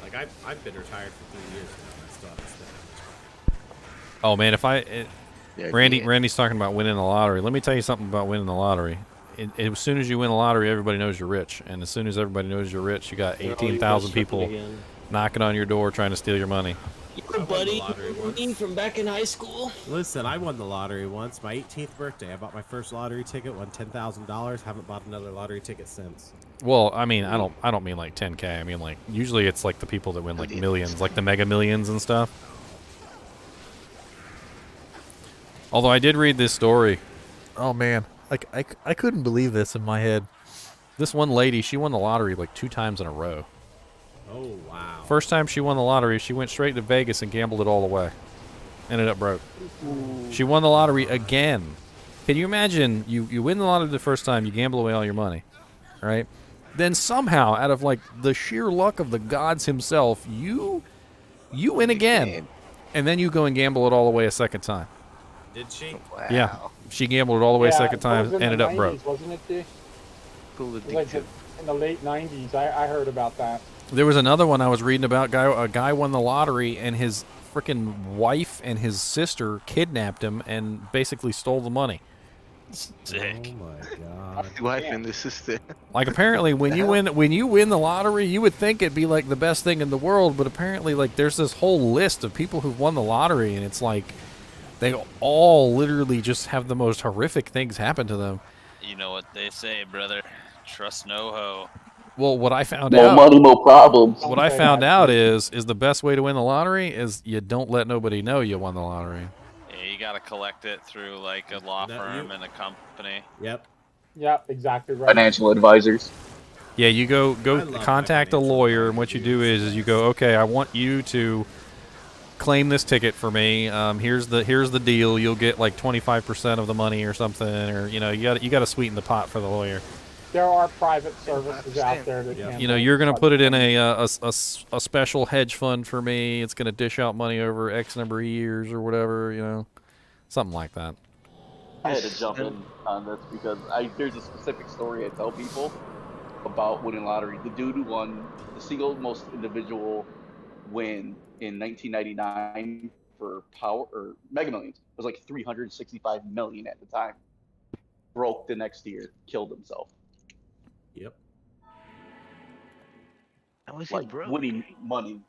Like I've been retired for 3 years now, and I still haven't spent that much. Oh man, Yeah, Randy's talking about winning the lottery. Let me tell you something about winning the lottery. As soon as you win the lottery, everybody knows you're rich, and as soon as everybody knows you're rich, you got They're all 18,000 requesting people again. knocking on your door trying to steal your money. buddy, me from back in high school. Listen, I won the lottery once. My 18th birthday, I bought my first lottery ticket, won $10,000. Haven't bought another lottery ticket since. Well, I mean, I don't mean like 10K. I mean like usually it's like the people that win like millions, like the Mega Millions and stuff. Although I did read this story. Oh man, like I couldn't believe this in my head. This one lady, she won the lottery like 2 times in a row. Oh wow! First time she won the lottery, she went straight to Vegas and gambled it all away. Ended up broke. She won the lottery again. Can you imagine? You win the lottery the first time, you gamble away all your money, right? Then somehow, out of like the sheer luck of the gods himself, you win again, and then you go and gamble it all away a second time. Did she? Yeah, she gambled it all the way a second It time, was in ended the up broke. 90s, wasn't it, D? Cool It was like in the late 90s. I heard about that. There was another one I was reading about. A guy won the lottery, and his freaking wife and his sister kidnapped him and basically stole the money. Sick. Oh my god! The wife and the sister. Like apparently, when you win the lottery, you would think it'd be like the best thing in the world, but apparently, like there's this whole list of people who've won the lottery, and it's like they all literally just have the most horrific things happen to them. You know what they say, brother. Trust no hoe. Well, what I found More out, money, more problems. What I found out is the best way to win the lottery is you don't let nobody know you won the lottery. Yeah, you gotta collect it through like a law firm and a company. Yep. Yep, exactly right. Financial advisors. Yeah, you go contact a lawyer, and what you do is you go, okay, I want you to claim this ticket for me. Here's the deal. You'll get like 25% of the money or something, or you got to sweeten the pot for the lawyer. There are private services out there that can. You know, you're going to put it in a special hedge fund for me. It's going to dish out money over X number of years or whatever, you know, something like that. I had to jump in on this because there's a specific story I tell people about winning lottery. The dude who won the single most individual win in 1999 for Mega Millions was like 365 million at the time. Broke the next year, killed himself. Yep. How was like broke? winning money.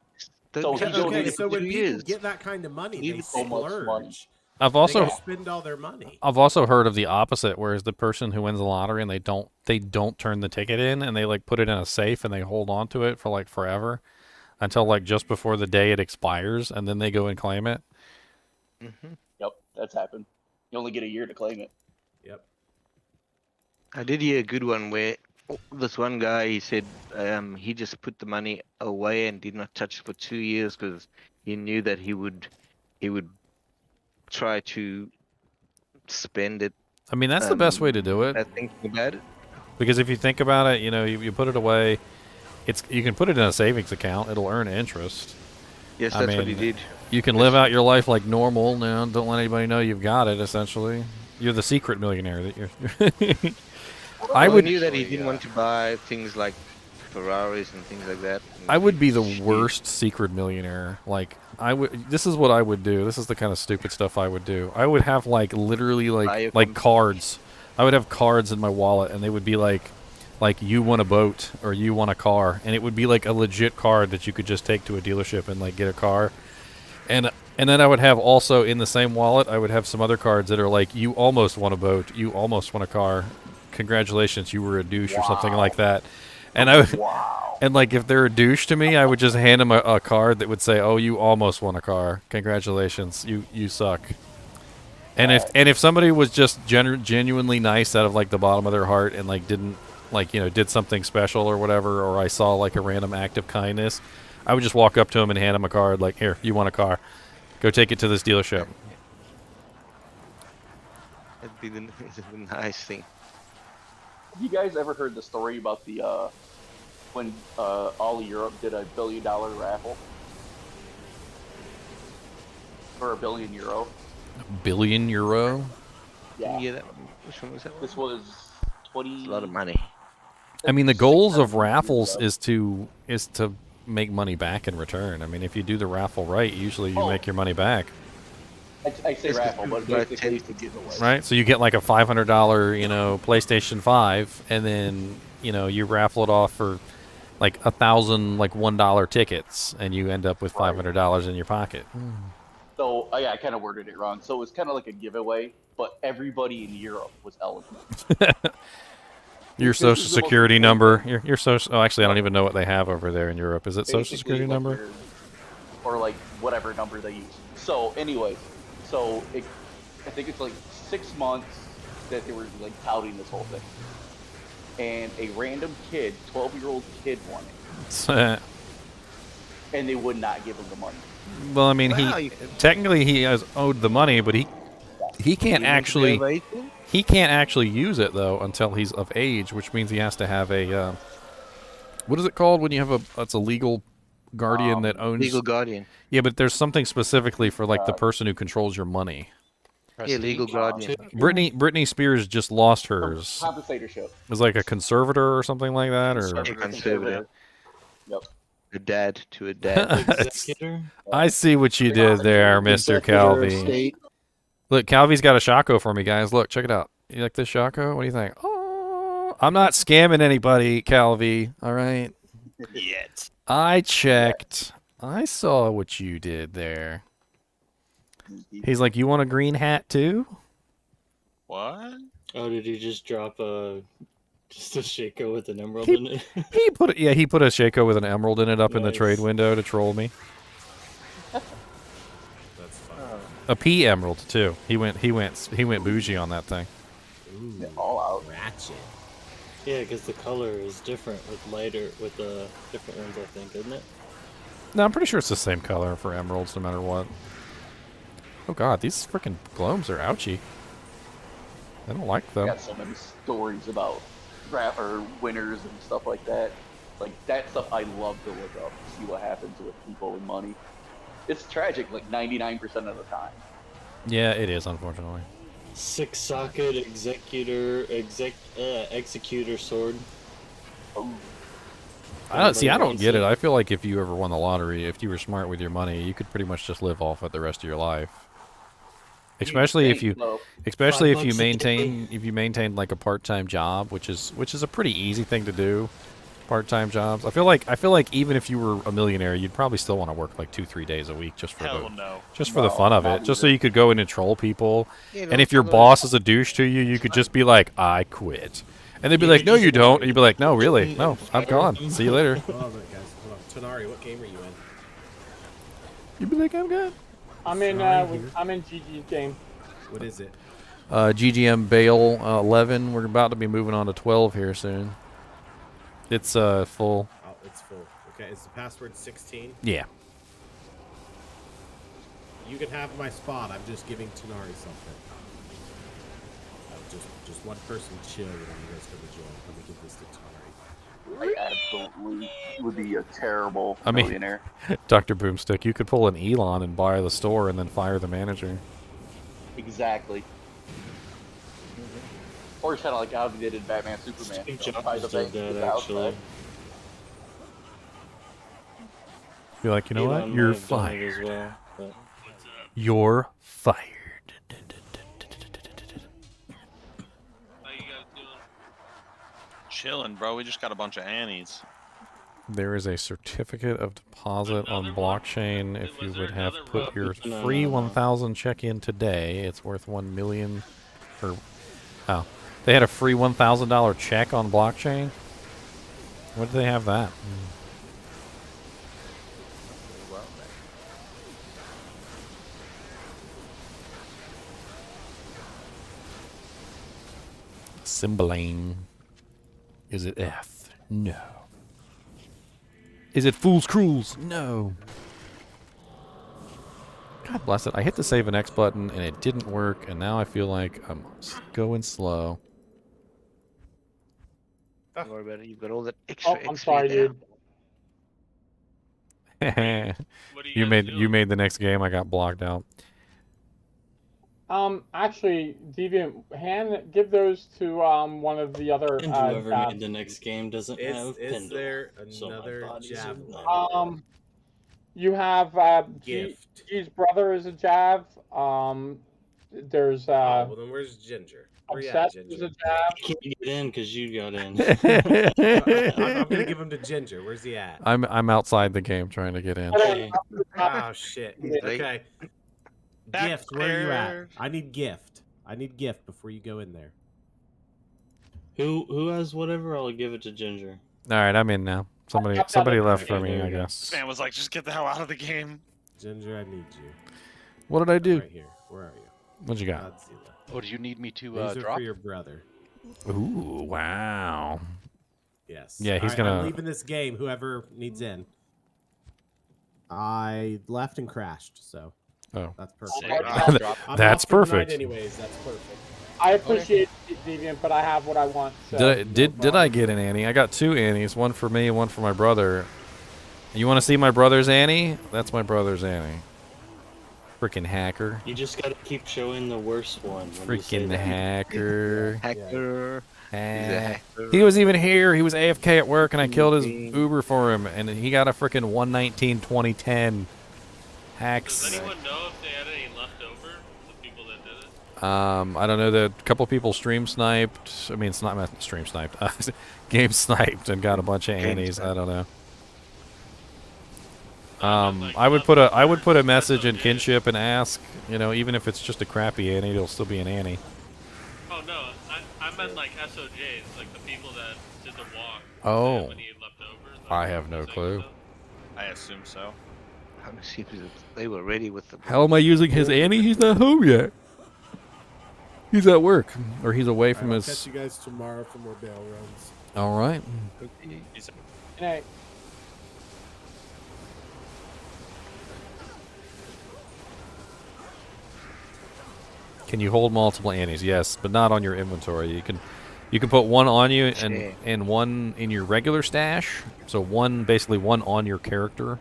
So when people get that kind of money, they so much money. splurge. I've also They spend all their money. I've also heard of the opposite, whereas the person who wins the lottery and they don't turn the ticket in, and they like put it in a safe and they hold on to it for like forever until like just before the day it expires, and then they go and claim it. Yep, that's happened. You only get a year to claim it. Yep. I did hear a good one where this one guy, he said he just put the money away and did not touch it for 2 years because he knew that he would try to spend it. I mean, that's the best way to do it. Thinking about it. Because if you think about it, you know, you put it away. You can put it in a savings account. It'll earn interest. Yes, I that's what he mean, did. You can live out your life like normal now. Don't let anybody know you've got it. Essentially, you're the secret millionaire that you're. I would. Knew that he didn't want to buy things like Ferraris and things like that. I would be the worst secret millionaire. Like I would. This is what I would do. This is the kind of stupid stuff I would do. I would have like literally like cards. I would have cards in my wallet, and they would be like like you want a boat or you want a car, and it would be like a legit card that you could just take to a dealership and like get a car. And then I would have also in the same wallet, I would have some other cards that are like, you almost want a boat, you almost want a car, congratulations, you were a douche or something like that. And I would, and like if they're a douche to me, I would just hand them a card that would say, oh, you almost won a car, congratulations, you suck. And if somebody was just genuinely nice out of like the bottom of their heart and like didn't like, you know, did something special or whatever, or I saw like a random act of kindness, I would just walk up to him and hand him a card like, here, you want a car, go take it to this dealership. That'd be the nice thing. Have you guys ever heard the story about the when all of Europe did a $1 billion raffle for €1 billion? €1 billion? Yeah. Which one was that? This was 20. It's a lot of money. I mean, the goals of raffles is to make money back in return. I mean, if you do the raffle right, usually you make your money back. I say raffle, but basically it's a giveaway. Right? So you get like a $500, you know, PlayStation 5, and then, you know, you raffle it off for like 1,000 like $1 tickets, and you end up with $500 in your pocket. So I kind of worded it wrong. So it was kind of like a giveaway, but everybody in Europe was eligible. Your social security number, your social. Oh, actually, I don't even know what they have over there in Europe. Is it social Basically, security like number? Or like whatever number they use. So anyway, I think it's like 6 months that they were like touting this whole thing, and a random kid, 12-year-old kid, won it, and they would not give him the money. Well, I mean, technically he has owed the money, but he can't actually use it though until he's of age, which means he has to have a what is it called when you have it's a legal guardian that owns legal guardian. Yeah, but there's something specifically for like the person who controls your money. Yeah, legal guardian. Britney Spears just lost hers. Compensatorship. It was like a conservator or something like that, or A conservator. Yep. A dad to a dad. Executor? I see what you did there, Mr. Calvi. Look, Calvi's got a Shaco for me, guys. Look, check it out. You like this Shaco? What do you think? Oh, I'm not scamming anybody, Calvi. All right. Yet. I checked. I saw what you did there. He's like, you want a green hat too? What? Oh, did he just drop just a Shaco with an emerald in it? He put a Shaco with an emerald in it up in the trade window to troll me. That's fun. A P emerald too. He went bougie on that thing. Ooh, all out. Ratchet. Yeah, because the color is different with the different ones, I think, isn't it? No, I'm pretty sure it's the same color for emeralds no matter what. Oh god, these freaking glomes are ouchy. I don't like them. I got so many stories about winners and stuff like that. Like that stuff I love to look up, see what happens with people and money. It's tragic, like 99% of the time. Yeah, it is, unfortunately. 6-socket executor sword. Oh. I don't get it. I feel like if you ever won the lottery, if you were smart with your money, you could pretty much just live off it the rest of your life. Especially if you maintain like a part-time job, which is a pretty easy thing to do. Part-time jobs. I feel like even if you were a millionaire, you'd probably still want to work like 2-3 days a week just for the fun of it, just so you could go in and troll people. And if your boss is a douche to you, you could just be like, I quit. And they'd be like, no, you don't. And you'd be like, no, really? No, I'm gone. See you later. Hold on, guys. Hold on. Tonari, what game are you in? You'd be like, I'm good. I'm in GG's game. What is it? GGM Baal 11. We're about to be moving on to 12 here soon. It's full. Oh, it's full. Okay, is the password 16? Yeah. You can have my spot. I'm just giving Tonari something. Just one person chill when you guys come to join. Let me give this to Tonari. I absolutely would be a terrible millionaire. Dr. Boomstick, you could pull an Elon and buy the store and then fire the manager. Exactly. Or kind of like how they did in Batman Superman. Buy the bank, did the that, actually. Be like, you know what? You're fired. As well, but... You're fired. chilling, bro. We just got a bunch of Annies. There is a certificate of deposit on blockchain. If you would have put your free 1,000 check in today, it's worth 1 million. Or oh, they had a free $1,000 check on blockchain. When did they have that? Cymbeline. Is it F? No. Is it Fool's Cruels? No. God bless it. I hit the save and X button and it didn't work, and now I feel like I'm going slow. Don't worry about it. You've got all that extra I'm XP sorry, there. dude. you made the next game. I got blocked out. Actually, Deviant, give those to one of the other. And whoever made the next game doesn't have Is Pendle. there So my another body's Jav? You have G's brother is a Jav. There's well, then where's Ginger? Where you at, Obsessed is Ginger? a Jav. You can't get in because you got in. I'm gonna give him to Ginger. Where's he at? I'm outside the game trying to get in. Oh shit. Okay. Gift, where are you at? I need gift. I need gift before you go in there. Who has whatever? I'll give it to Ginger. All right, I'm in now. Somebody left for me, I guess. This man was like, just get the hell out of the game. Ginger, I need you. What did I do? Right here. Where are you? What you got? Godzilla. Oh, do you need me to These are drop? for your brother. Ooh, wow. Yes. Yeah, he's All right, gonna. I'm leaving this game. Whoever needs in. I left and crashed, so. Oh, that's perfect. That's perfect. Anyways, that's perfect. I appreciate it, Deviant, but I have what I want. So Did I get an Annie? I got 2 Annies, one for me and one for my brother. You want to see my brother's Annie? That's my brother's Annie. Freaking hacker. You just gotta keep showing the worst one. when you say Freaking that. hacker. Hacker. He's a hacker. He was even here. He was AFK at work, and I killed his Uber for him, and he got a freaking 119/2010 hacks. Does anyone know if they had any left over? The people that did it? I don't know. A couple people stream sniped. I mean, it's not stream sniped. Game sniped and got a bunch of Annies. I don't know. I would put a message in kinship and ask, you know, even if it's just a crappy Annie, it'll still be an Annie. Oh no, I meant like SOJs, like the people that did the walk. Oh, When he had left over. I have no clue. I assume so. I'm assuming that they were ready with the. How am I using his Annie? He's not home yet. He's at work, or he's away from I'll his. catch you guys tomorrow for more bail runs. All right. Hey. Can you hold multiple Annies? Yes, but not on your inventory. You can put one on you and one in your regular stash. So basically one on your character,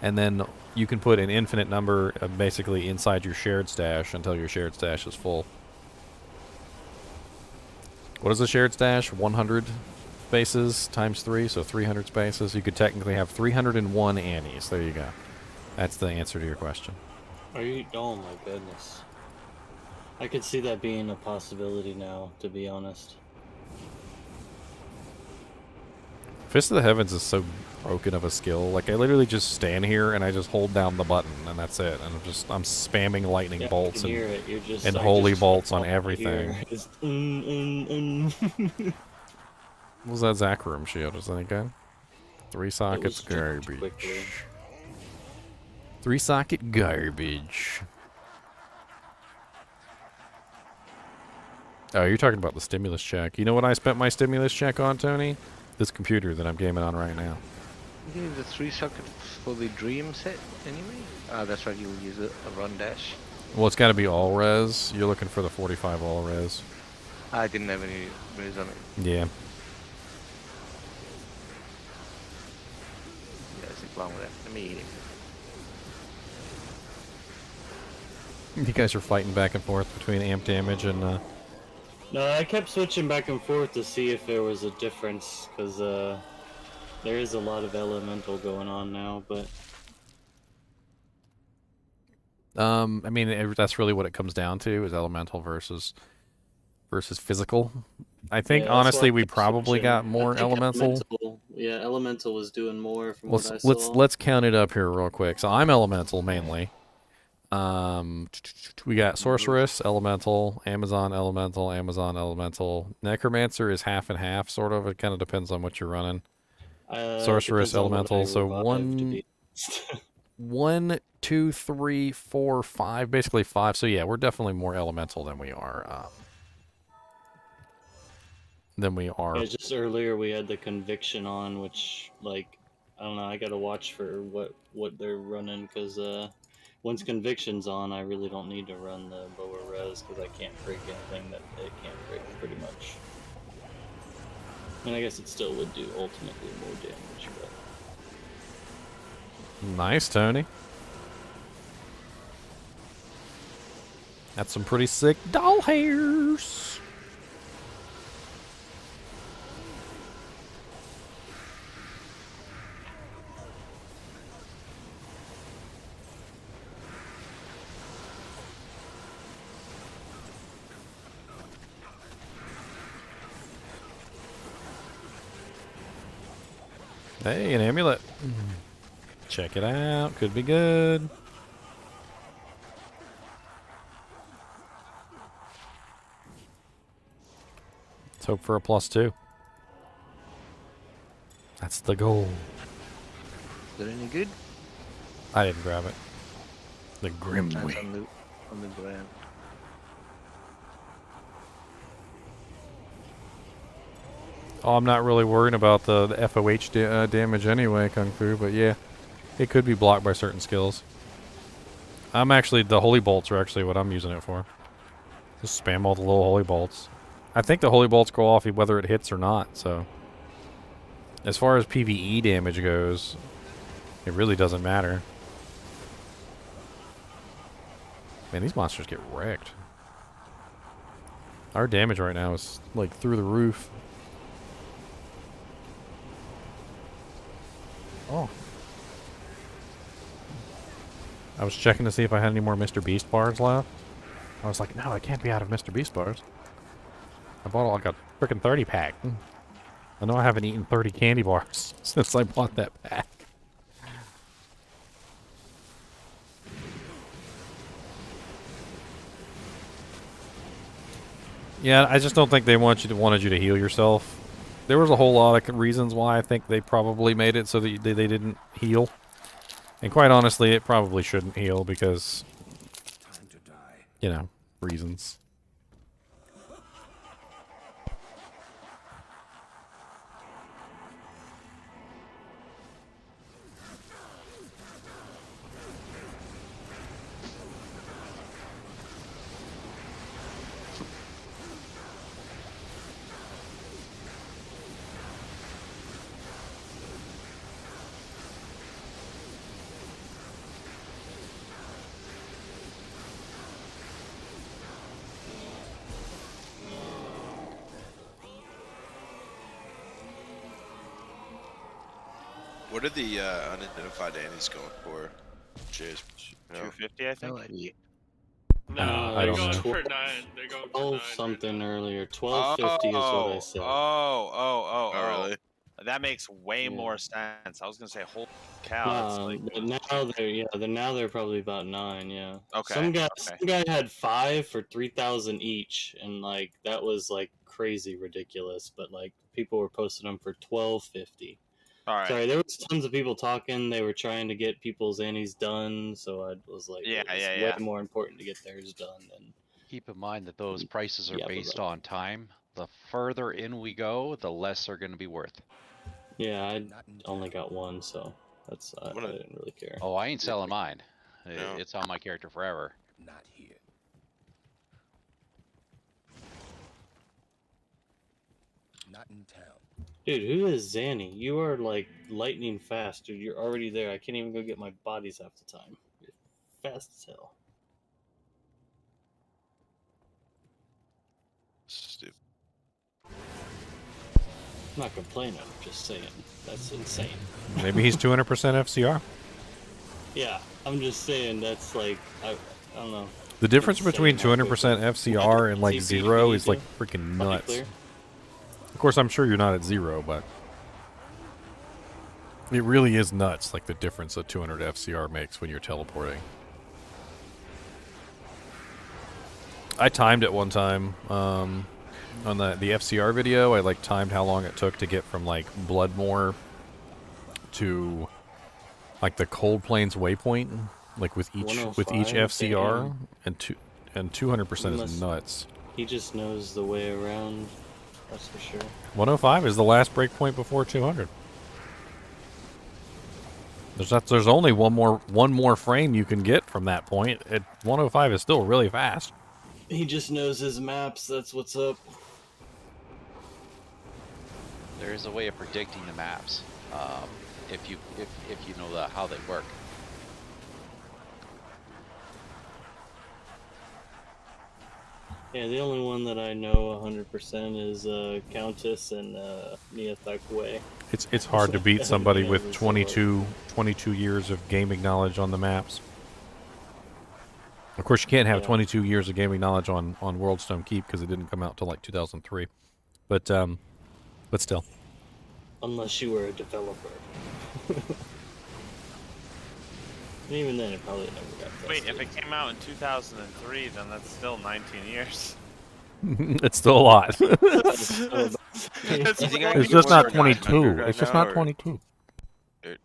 and then you can put an infinite number basically inside your shared stash until your shared stash is full. What is a shared stash? 100 spaces times 3, so 300 spaces. You could technically have 301 Annies. There you go. That's the answer to your question. Are you? Oh my goodness. I could see that being a possibility now, to be honest. Fist of the Heavens is so broken of a skill. Like, I literally just stand here and I just hold down the button and that's it. And I'm spamming lightning bolts and holy bolts on everything. What was that Zacharium shield? Is that any good? 3 sockets garbage. 3 socket garbage. Oh, you're talking about the stimulus check. You know what I spent my stimulus check on, Tony? This computer that I'm gaming on right now. You need the 3 socket for the dream set anyway? That's right, you'll use a run dash. Well, it's got to be all res. You're looking for the 45 all res. I didn't have any res on it. Yeah. Yeah, it's wrong with that. Let me eat it. You guys are fighting back and forth between amp damage and No, I kept switching back and forth to see if there was a difference, because there is a lot of elemental going on now, but... I mean, that's really what it comes down to, is elemental versus physical. I think Yeah, that's honestly why I we kept probably switching. got I more think elemental. Yeah, elemental was doing more from what I Let's saw. let's count it up here real quick. So I'm elemental mainly. We got sorceress, elemental, Amazon elemental. Necromancer is half and half, sort of. It kind of depends on what you're running. Sorceress, Depends on what I elemental. So revive, to be 1, 2, 3, 4, 5, basically 5. So yeah, we're definitely more elemental than we are. Yeah, just earlier we had the conviction on, which, like, I don't know, I gotta watch for what they're running, because once conviction's on, I really don't need to run the lower res, because I can't break anything that it can't break, pretty much. And I guess it still would do ultimately more damage, but... Nice, Tony. That's some pretty sick doll hairs. Hey, an amulet. Check it out. Could be good. Let's hope for a +2. That's the goal. Is that any good? I didn't grab it. The Grim That's Wing. on the ground. Oh, I'm not really worrying about the FOH damage anyway, Kung Fu, but yeah, it could be blocked by certain skills. I'm actually, the Holy Bolts are actually what I'm using it for. Just spam all the little Holy Bolts. I think the Holy Bolts go off whether it hits or not, so. As far as PvE damage goes, it really doesn't matter. Man, these monsters get wrecked. Our damage right now is, like, through the roof. Oh. I was checking to see if I had any more Mr. Beast bars left. I was like, no, I can't be out of Mr. Beast bars. I bought like a freaking 30 pack. I know I haven't eaten 30 candy bars since I bought that pack. Yeah, I just don't think they wanted you to heal yourself. There was a whole lot of reasons why I think they probably made it so that they didn't heal. And quite honestly, it probably shouldn't heal because, you know, reasons. What are the unidentified Annies going for? Cheers. 250, I think. No, I they're don't going know. for 9. They're going for 12 9. something earlier. 1250 is what I said. Oh, really? That makes way more sense. I was gonna say, holy cow. It's like, But now they're probably about 9. Yeah. Okay, Some guy had 5 for 3,000 each, and like that was like crazy ridiculous. But like people were posting them for 1250. all right. Sorry, there was tons of people talking. They were trying to get people's Annies done, so I was like, Yeah, it was way more important to get theirs done than. Keep in mind that those prices are Yeah, based on time. The further in we go, the less they're going to be worth. Yeah, I only got one, so that's I didn't really care. Oh, I ain't selling mine. It's on my character forever. Not here. Not in town. Dude, who is Zanny? You are like lightning fast, dude. You're already there. I can't even go get my bodies half the time. You're fast as hell. Stupid. I'm not complaining. I'm just saying that's insane. Maybe he's 200% FCR. Yeah, I'm just saying that's like I don't know. The difference between 200% FCR and like 0 is like freaking nuts. Of course, I'm sure you're not at 0, but it really is nuts, like the difference that 200 FCR makes when you're teleporting. I timed it one time on the FCR video. I like timed how long it took to get from like Bloodmoor to like the Cold Plains waypoint, like with each 105, FCR, damn. and 200% is nuts. He just knows the way around. That's for sure. 105 is the last breakpoint before 200. There's only one more frame you can get from that point. 105 is still really fast. He just knows his maps. That's what's up. There is a way of predicting the maps, if you know how they work. Yeah, the only one that I know 100% is Countess and Niathakwe. It's hard to beat somebody with 22 years of gaming knowledge on the maps. Of course, you can't have 22 years of gaming knowledge on Worldstone Keep because it didn't come out till like 2003. But still. Unless you were a developer. And even then, it probably never got tested. Wait, if it came out in 2003, then that's still 19 years. It's still a lot. It's just not 22. It's just not 22.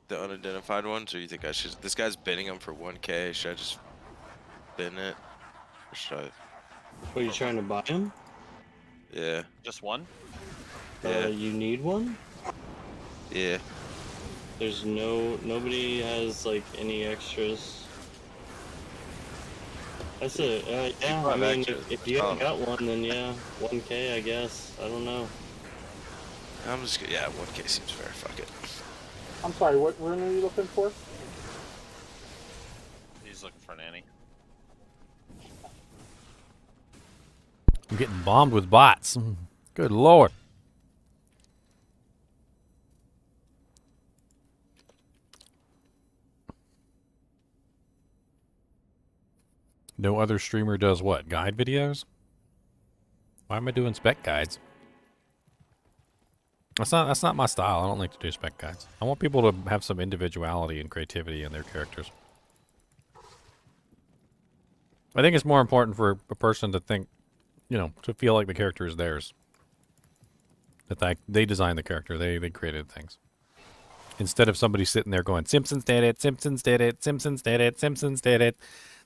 The unidentified ones, or you think I should? This guy's bidding them for 1K. Should I just bin it? Or should I? Are you trying to buy him? Yeah. Just one? Yeah. You need one? Yeah. There's nobody has like any extras. That's it. Yeah, I mean, if you haven't got one, then yeah, 1K, I guess. I don't know. I'm just 1K seems fair. Fuck it. I'm sorry, what rune are you looking for? He's looking for NiNi. I'm getting bombed with bots. Good lord. No other streamer does what? Guide videos? Why am I doing spec guides? That's not my style. I don't like to do spec guides. I want people to have some individuality and creativity in their characters. I think it's more important for a person to think, to feel like the character is theirs. That they designed the character. They created things. Instead of somebody sitting there going, Simpsons did it, Simpsons did it, Simpsons did it, Simpsons did it,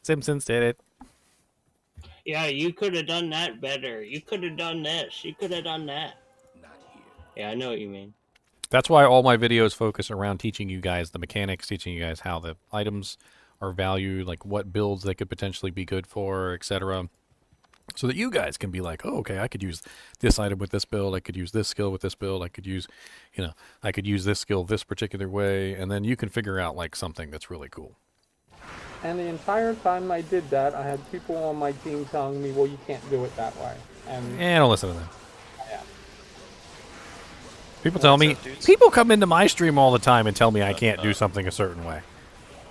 Simpsons did it. Yeah, you could have done that better. You could have done this. You could have done that. Yeah, I know what you mean. That's why all my videos focus around teaching you guys the mechanics, teaching you guys how the items are valued, like what builds they could potentially be good for, etc. So that you guys can be like, oh, okay, I could use this item with this build, I could use this skill with this build, I could use, I could use this skill this particular way, and then you can figure out like something that's really cool. And the entire time I did that, I had people on my team telling me, well, you can't do it that way. And don't listen to them. Yeah. People tell me, people come into my stream all the time and tell me I can't do something a certain way.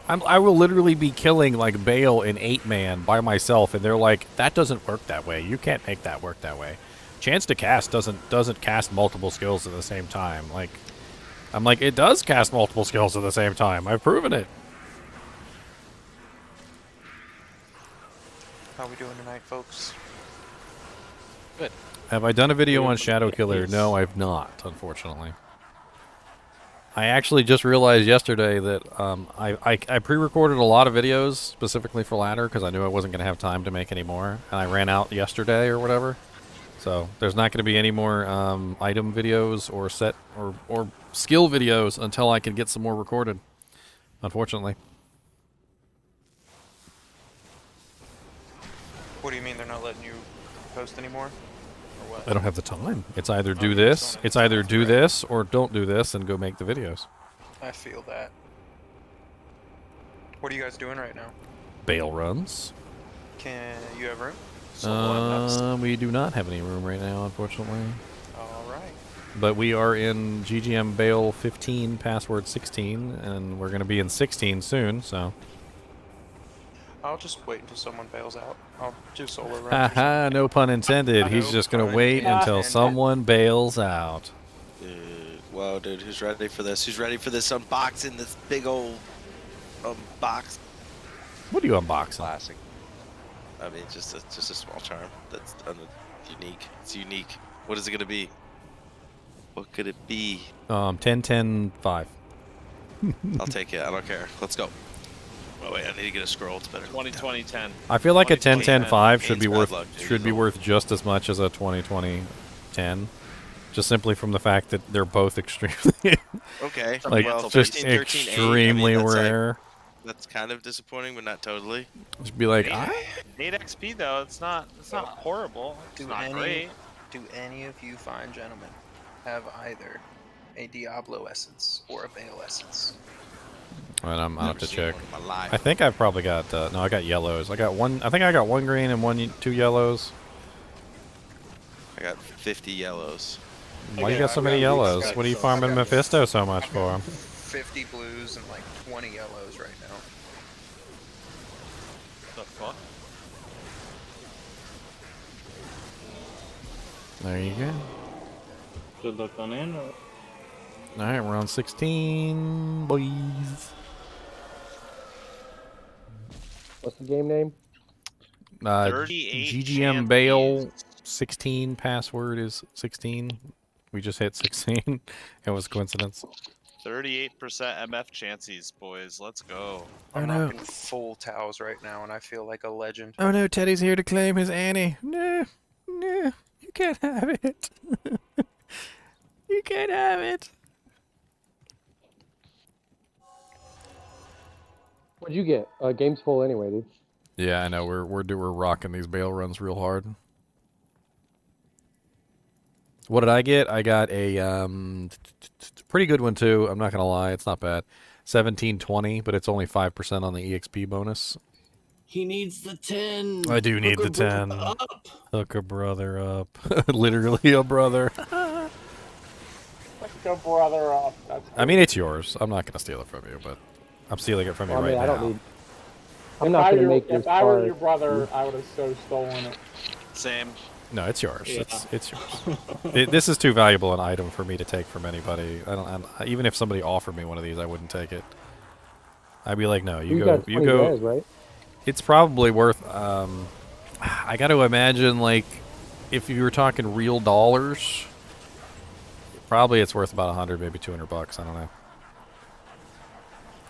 I will literally be killing like Baal in 8-man by myself, and they're like, that doesn't work that way. You can't make that work that way. Chance to cast doesn't cast multiple skills at the same time. Like, I'm like, it does cast multiple skills at the same time. I've proven it. How we doing tonight, folks? Good. Have I done a video on Shadow Killer? No, I've not, unfortunately. I actually just realized yesterday that I pre-recorded a lot of videos specifically for ladder because I knew I wasn't going to have time to make any more, and I ran out yesterday or whatever. So there's not going to be any more item videos or set or skill videos until I can get some more recorded, unfortunately. What do you mean they're not letting you post anymore? Or what? I don't have the time. It's either do this, or don't do this and go make the videos. I feel that. What are you guys doing right now? Baal runs. Can you have room? We do not have any room right now, unfortunately. Alright. But we are in GGM Baal 15, password 16, and we're going to be in 16 soon, so... I'll just wait until someone bails out. I'll do solo runs. Haha, no pun intended. He's No just gonna pun wait intended. until someone bails out. Dude, whoa, dude, who's ready for this? Who's ready for this unboxing? This big old box. What are you unboxing? Classic. I mean, just a small charm. That's unique. It's unique. What is it gonna be? What could it be? 10, 10, 5. I'll take it. I don't care. Let's go. Oh wait, I need to get a scroll. It's better. 2020-10. I feel like a 10, 10, 5 should Gains be bad worth luck, dude. should be worth just as much as a 2020 10. Just simply from the fact that they're both extremely Okay. like well, just 13, 13, 8, extremely that's rare. That's kind of disappointing, but not totally. Just be like, 8 XP though. It's not horrible. It's not great. Do any of you fine gentlemen have either a Diablo essence or a Baal essence? And I'll have to check. one in my life. I think I've probably got no. I got yellows. I got one. I think I got one green and two yellows. I got 50 yellows. Why you got so many yellows? What are you farming Mephisto so much for? 50 blues and like 20 yellows right now. The fuck? There you go. Good luck on in. All right, we're on 16, boys. What's the game name? 38 GGM Bail 16. Password is 16. We just hit 16. It was coincidence. 38% MF chances, boys. Let's go. I'm Oh, no. rocking full towels right now, and I feel like a legend. Oh no, Teddy's here to claim his Annie. No, no, you can't have it. You can't have it. What'd you get? Game's full anyway, dude. Yeah, I know. We're rocking these bail runs real hard. What did I get? I got a pretty good one too. I'm not gonna lie, it's not bad. 1720, but it's only 5% on the EXP bonus. He needs the 10. I do need the 10. Hook a brother up. Literally a brother. Like a brother up. That's I mean, it's yours. I'm not gonna steal it from you, but I'm stealing it from you Well, I right mean, I now. don't need. I'm not gonna make this If I were card. your brother, I would have so stolen it. Same. No, it's yours. Yeah. It's yours. This is too valuable an item for me to take from anybody. Even if somebody offered me one of these, I wouldn't take it. I'd be like, no, you go. You go. Guys, right? It's probably worth. I got to imagine, like, if you were talking real dollars, probably it's worth about 100, maybe $200. I don't know.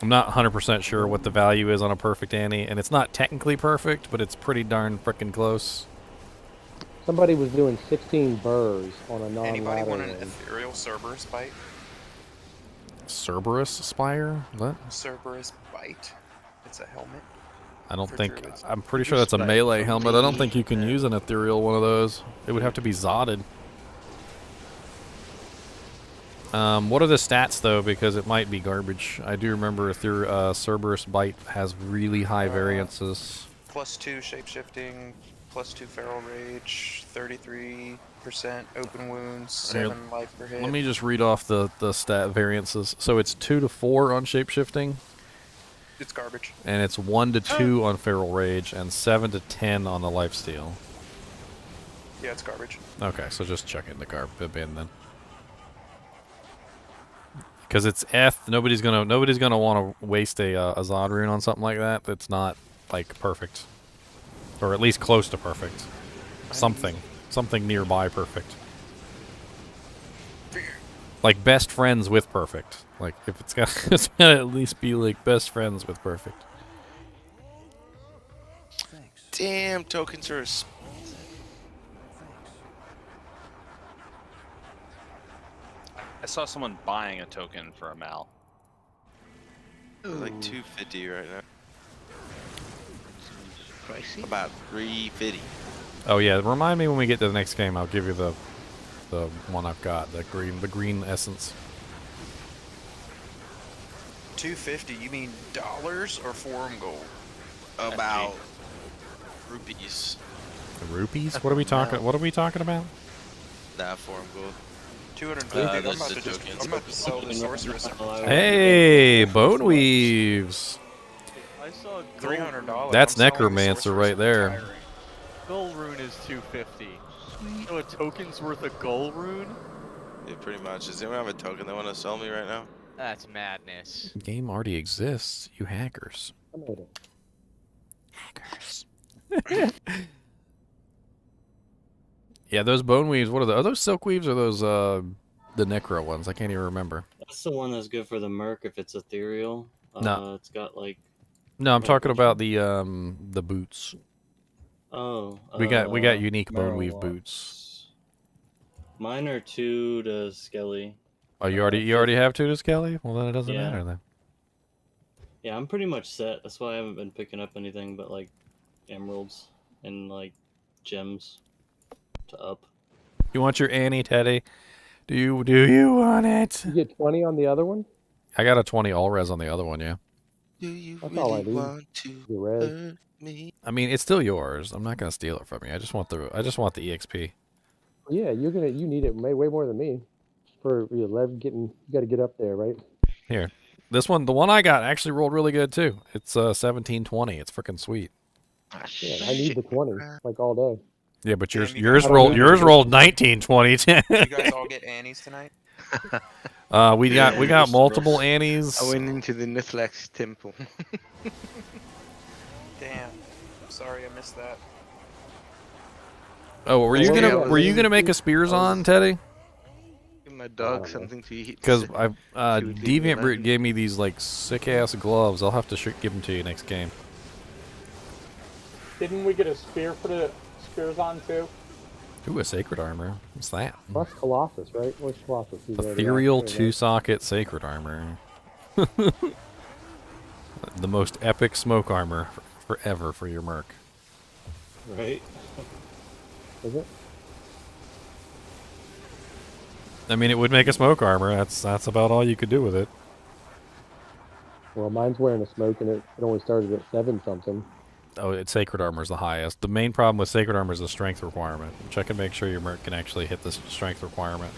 I'm not 100% sure what the value is on a perfect Annie, and it's not technically perfect, but it's pretty darn frickin' close. Somebody was doing 16 burrs on a non-ladder. Anybody want an one. ethereal Cerberus bite? Cerberus Spire? What? Cerberus bite. It's a helmet. I don't for think. druids. I'm pretty sure that's a melee helmet. I don't think you can use an ethereal one of those. It would have to be Zotted. What are the stats though? Because it might be garbage. I do remember Cerberus Bite has really high variances. +2 shapeshifting, +2 feral rage, 33% open wounds, 7 life per hit. Let me just read off the stat variances. So it's 2 to 4 on shapeshifting. It's garbage. And it's 1 to 2 on feral rage and 7 to 10 on the lifesteal. Yeah, it's garbage. Okay, so just check in the bin then. Because it's F, nobody's gonna want to waste a Zod rune on something like that. That's not like perfect, or at least close to perfect. Something nearby perfect. Like best friends with perfect. Like if it's gotta at least be like best friends with perfect. Damn, tokens are. I saw someone buying a token for a Mal. They're like 250 right now. Pricey. About 350. Oh yeah, remind me when we get to the next game. I'll give you the one I've got, the green essence. 250. You mean dollars or forum gold? About rupees. The rupees? What are we talking? What are we talking about? Nah, forum gold. 250. I'm about to sell the sorceress. Hey, Bone Weaves. I saw $300. That's I'm selling necromancer sorcerers right and there. retiring. Gold rune is 250. You know a token's worth a gold rune? Yeah, pretty much. Does anyone have a token they want to sell me right now? That's madness. The game already exists. You hackers. I made it. Hackers. Yeah, those bone weaves. What are those silk weaves or those the necro ones? I can't even remember. That's the one that's good for the merc if it's ethereal. No. It's got like. No, I'm like talking which about one? the boots. Oh. We got unique bone weave Marowak. boots. Mine are 2 to Skelly. Oh, you already have 2 to Skelly? Well, then it doesn't Yeah. matter then. Yeah, I'm pretty much set. That's why I haven't been picking up anything but like emeralds and like gems to up. You want your Annie, Teddy? Do you want it? You get 20 on the other one? I got a 20 all res on the other one, yeah. Do you That's all I really do. want to The res. hurt me? I mean, it's still yours. I'm not gonna steal it from you. I just want the EXP. Yeah, you need it way more than me. For you got to get up there, right? Here, this one, the one I got actually rolled really good too. It's 1720. It's freaking sweet. Yeah, I need the 20 like all day. Yeah, but yours Damn, you guys rolled all- 1920. You guys all get Annies tonight? We got multiple Annies. I went into the Nithlex temple. Damn. Sorry, I missed that. Oh, were you gonna make a spears on, Teddy? Give my dog something to eat. Because She would leave me Deviant Brute alone. gave me these like sick ass gloves. I'll have to give them to you next game. Didn't we get a spear for the spears on too? Ooh, a sacred armor. What's that? That's Colossus, right? Where's Colossus? He's already Ethereal out there, right? 2-socket sacred armor. The most epic smoke armor forever for your merc. Right? Is it? I mean, it would make a smoke armor. That's about all you could do with it. Well, mine's wearing a smoke, and it only started at 7 something. Oh, it's sacred armor is the highest. The main problem with sacred armor is the strength requirement. Check and make sure your merc can actually hit the strength requirement.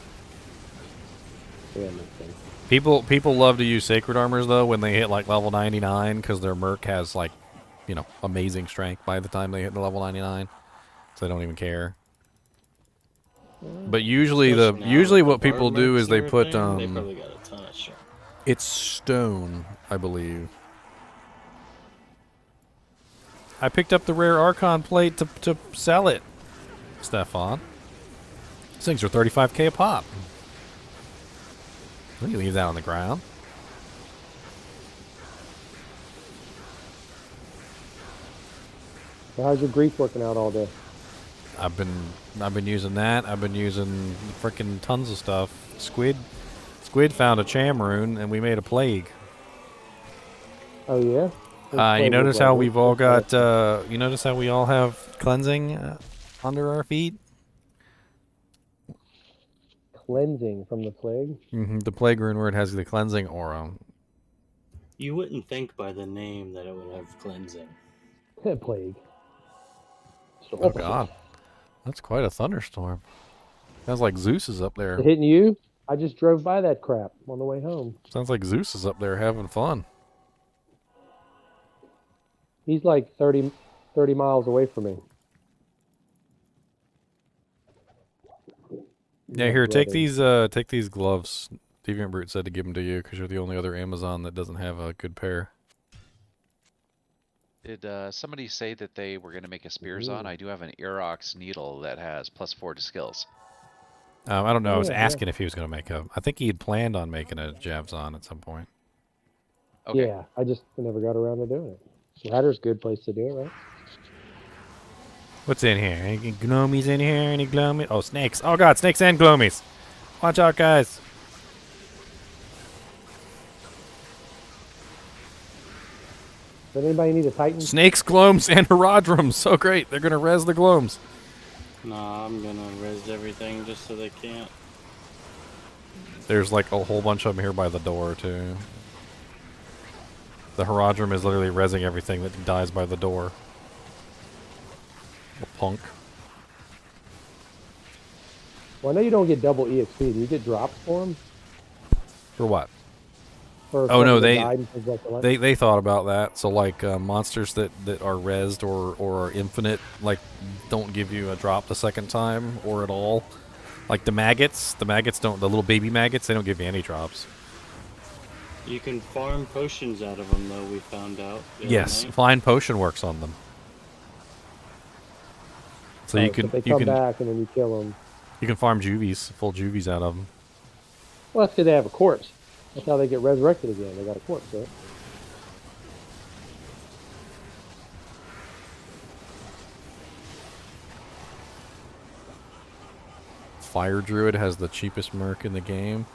Yeah, that makes sense. People love to use sacred armors though when they hit like level 99 because their merc has like, you know, amazing strength by the time they hit the level 99, so they don't even care. But usually what people do is they put They probably got a ton of shit. it's stone, I believe. I picked up the rare Archon plate to sell it, Stefan. These things are 35k a pop. Let me leave that on the ground. So how's your grief working out all day? I've been using that. I've been using freaking tons of stuff. Squid found a Chamroon and we made a plague. Oh yeah. You notice how we've all got. You notice how we all have cleansing under our feet. Cleansing from the plague. The plague rune where it has the cleansing aura. You wouldn't think by the name that it would have cleansing. Plague. Oh God, that's quite a thunderstorm. Sounds like Zeus is up there. Hitting you? I just drove by that crap on the way home. Sounds like Zeus is up there having fun. He's like 30 miles away from me. Yeah, here, take these gloves. Deviant Brute said to give them to you because you're the only other Amazon that doesn't have a good pair. Did somebody say that they were going to make a spears on? I do have an Erox needle that has +4 to skills. I don't know. I was Yeah, asking if he was going to make a. I think he had planned on making a Javzon at some point. Okay. Yeah, I just never got around to doing it. Ladder's a good place to do it, right? What's in here? Any gnomies in here? Any glomies? Oh, snakes. Oh, God, snakes and glomies. Watch out, guys. Does anybody need a Titan? Snakes, glomes, and herodrums. So great. They're going to res the glomes. Nah, I'm gonna res everything just so they can't. There's like a whole bunch of them here by the door, too. The herodrum is literally resing everything that dies by the door. Punk. Well, I know you don't get double EXP. Do you get drops for them? For what? For Oh no, something that died and possessed the lightning? they thought about that. So like monsters that are rezzed or are infinite, like don't give you a drop the second time or at all. Like the maggots don't. The little baby maggots, they don't give you any drops. You can farm potions out of them, though. We found out. The Yes, other night. flying potion works on them. So you can But they come back and then you kill them. you can farm juvies, full juvies out of them. Well, that's because they have a corpse. That's how they get resurrected again. They got a corpse, right? Fire Druid has the cheapest merc in the game.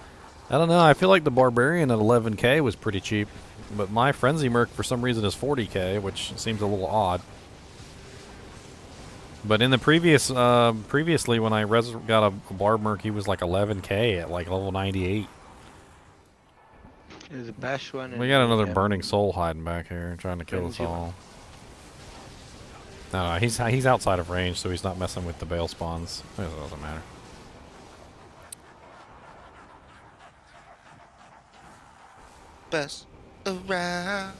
I don't know. I feel like the Barbarian at 11k was pretty cheap, but my Frenzy merc for some reason is 40k, which seems a little odd. But in the previously when I got a Barb merc, he was like 11k at like level 98. There's a bash one. We got another Burning Soul hiding back here, trying to kill us all. No, he's outside of range, so he's not messing with the Baal spawns. It doesn't matter. Best around.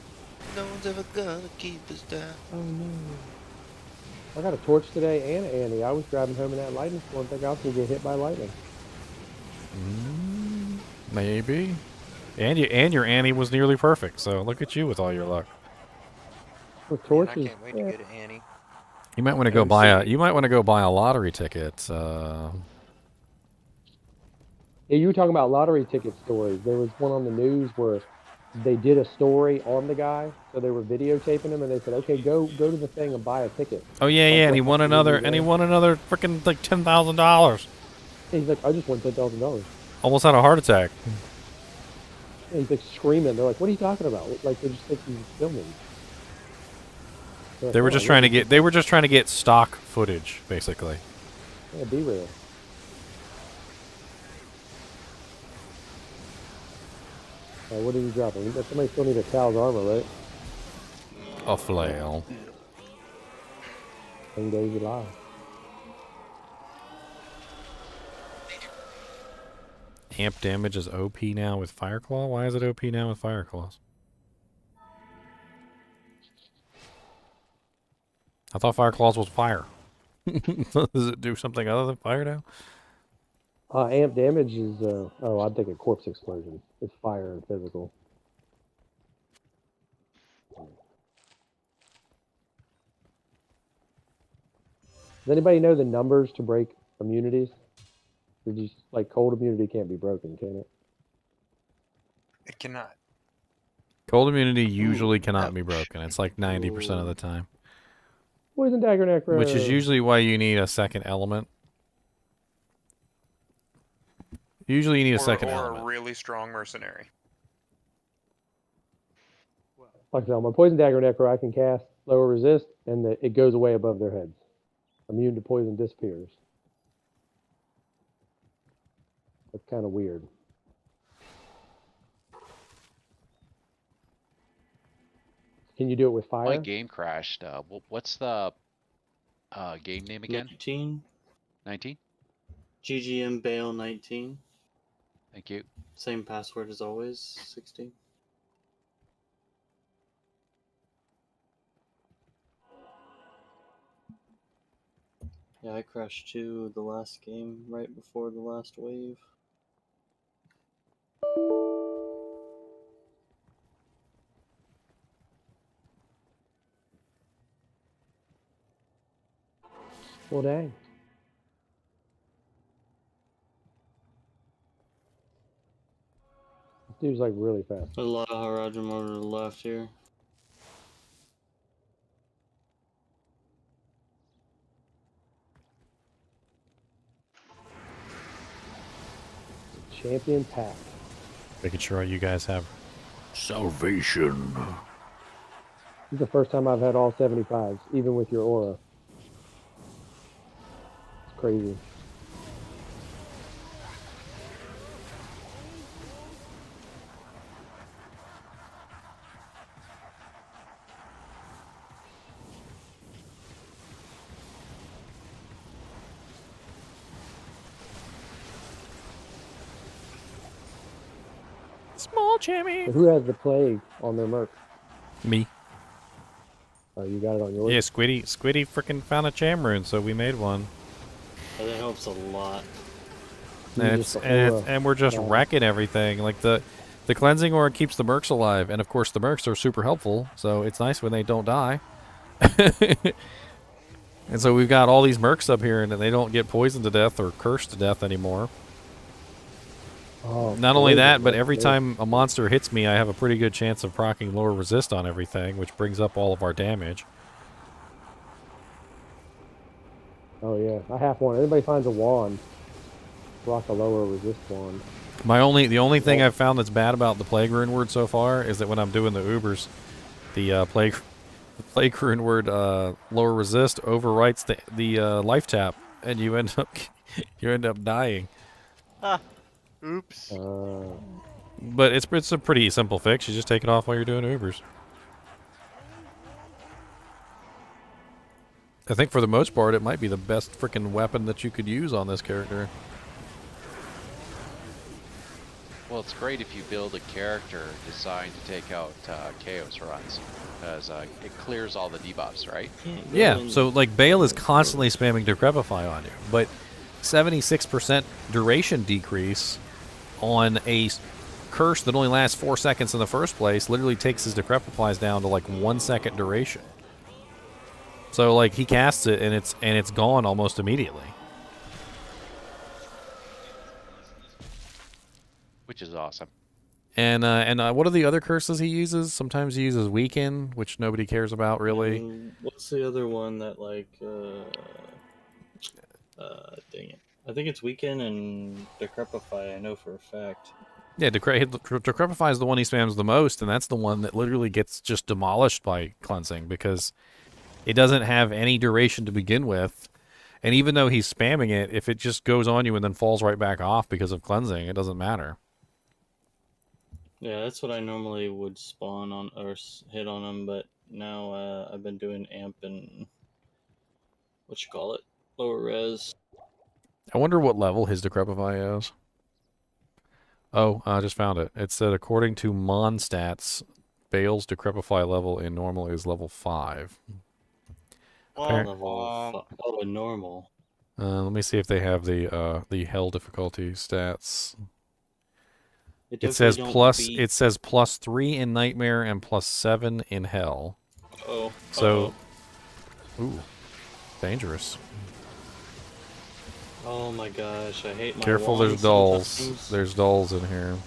No one's ever gonna keep us down. Oh no. I got a torch today and an Annie. I was driving home in that lightning storm thinking I was going to get hit by lightning. Maybe. And your Annie was nearly perfect, so look at you with all your luck. With torches, I can't wait to get an Annie. You might want to go buy a lottery ticket. Yeah, you were talking about lottery ticket stories. There was one on the news where they did a story on the guy, so they were videotaping him, and they said, "Okay, go to the thing and buy a ticket." Oh yeah, and he won another freaking like $10,000. He's like, "I just won $10,000." Almost had a heart attack. And he's like screaming. They're like, "What are you talking about?" Like they just think he's filming. They were just trying to get stock footage, basically. Yeah, be real. What did he drop? Somebody still need a Cal's armor, right? A flail. 10 days alive. Amp damage is OP now with Fireclaw? Why is it OP now with Fireclaws? I thought Fireclaws was fire. Does it do something other than fire now? Amp damage is, I'm thinking corpse explosion. It's fire and physical. Does anybody know the numbers to break immunities? Or just, like, cold immunity can't be broken, can it? It cannot. Cold immunity usually cannot be broken. It's like 90% of the time. Poison dagger necro. Which is usually why you need a second element. Usually you need a second element. Or a really strong mercenary. Like I said, on my poison dagger necro, I can cast lower resist, and it goes away above their heads. Immune to poison disappears. That's kind of weird. Can you do it with fire? My game crashed. What's the game name again? 19. 19? GGM Baal 19. Thank you. Same password as always, 16. Yeah, I crashed too the last game right before the last wave. Well, dang. This dude's like really fast. A lot of Harajim over to the left here. Champion pack. Making sure you guys have salvation. This is the first time I've had all 75s, even with your aura. It's crazy. Small Jimmy. So who has the plague on their merc? Me. Oh, you got it on yours? Yeah, Squiddy freaking found a cham rune, so we made one. Oh, that helps a lot. And we're just wrecking everything. Like the cleansing orb keeps the mercs alive, and of course the mercs are super helpful, so it's nice when they don't die. And so we've got all these mercs up here, and they don't get poisoned to death or cursed to death anymore. Oh, Not only that, but every time a monster hits me, I have a pretty good chance of proccing lower resist on everything, which brings up all of our damage. Oh yeah, I have one. Everybody finds a wand. Rock a lower resist wand. The only thing I've found that's bad about the Plague Rune Word so far is that when I'm doing the Ubers, the Plague Rune Word lower resist overwrites the life tap, and you end up dying. Ah, oops. But it's a pretty simple fix. You just take it off while you're doing Ubers. I think for the most part, it might be the best freaking weapon that you could use on this character. Well, it's great if you build a character designed to take out Chaos runs, because it clears all the debuffs, right? Yeah, so like Baal is constantly spamming Decrepify on you, but 76% duration decrease on a curse that only lasts 4 seconds in the first place literally takes his Decrepifies down to like 1 second duration. So like he casts it and it's gone almost immediately. Which is awesome. And what are the other curses he uses? Sometimes he uses Weaken, which nobody cares about really. What's the other one that like? Dang it! I think it's Weaken and Decrepify. I know for a fact. Yeah, Decrepify is the one he spams the most, and that's the one that literally gets just demolished by cleansing because it doesn't have any duration to begin with. And even though he's spamming it, if it just goes on you and then falls right back off because of cleansing, it doesn't matter. Yeah, that's what I normally would spawn on or hit on him, but now I've been doing amp and lower res. I wonder what level his Decrepify is. Oh, I just found it. It said according to Mon stats, Baal's Decrepify level in normal is level 5. Oh, normal. Let me see if they have the hell difficulty stats. It says +3 in Nightmare and +7 in Hell. Oh. So, ooh, dangerous. Oh my gosh, I hate my Careful, wand there's dolls. sometimes. There's dolls in here.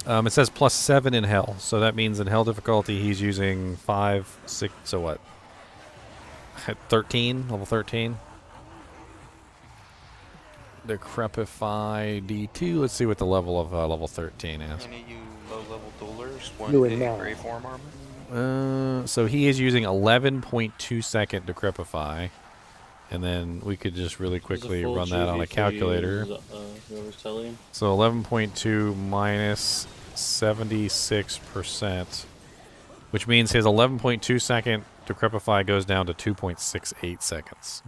It says +7 in Hell, so that means in Hell difficulty he's using 5, 6, so what? 13, level 13. Decrepify D2. Let's see what the level of level 13 is. Any of you low-level duelers want Doing a that. gray form armor? So he is using 11.2 second Decrepify, and then we could just really quickly run that on a calculator. So 11.2 minus 76%, which means his 11.2 second Decrepify goes down to 2.68 seconds.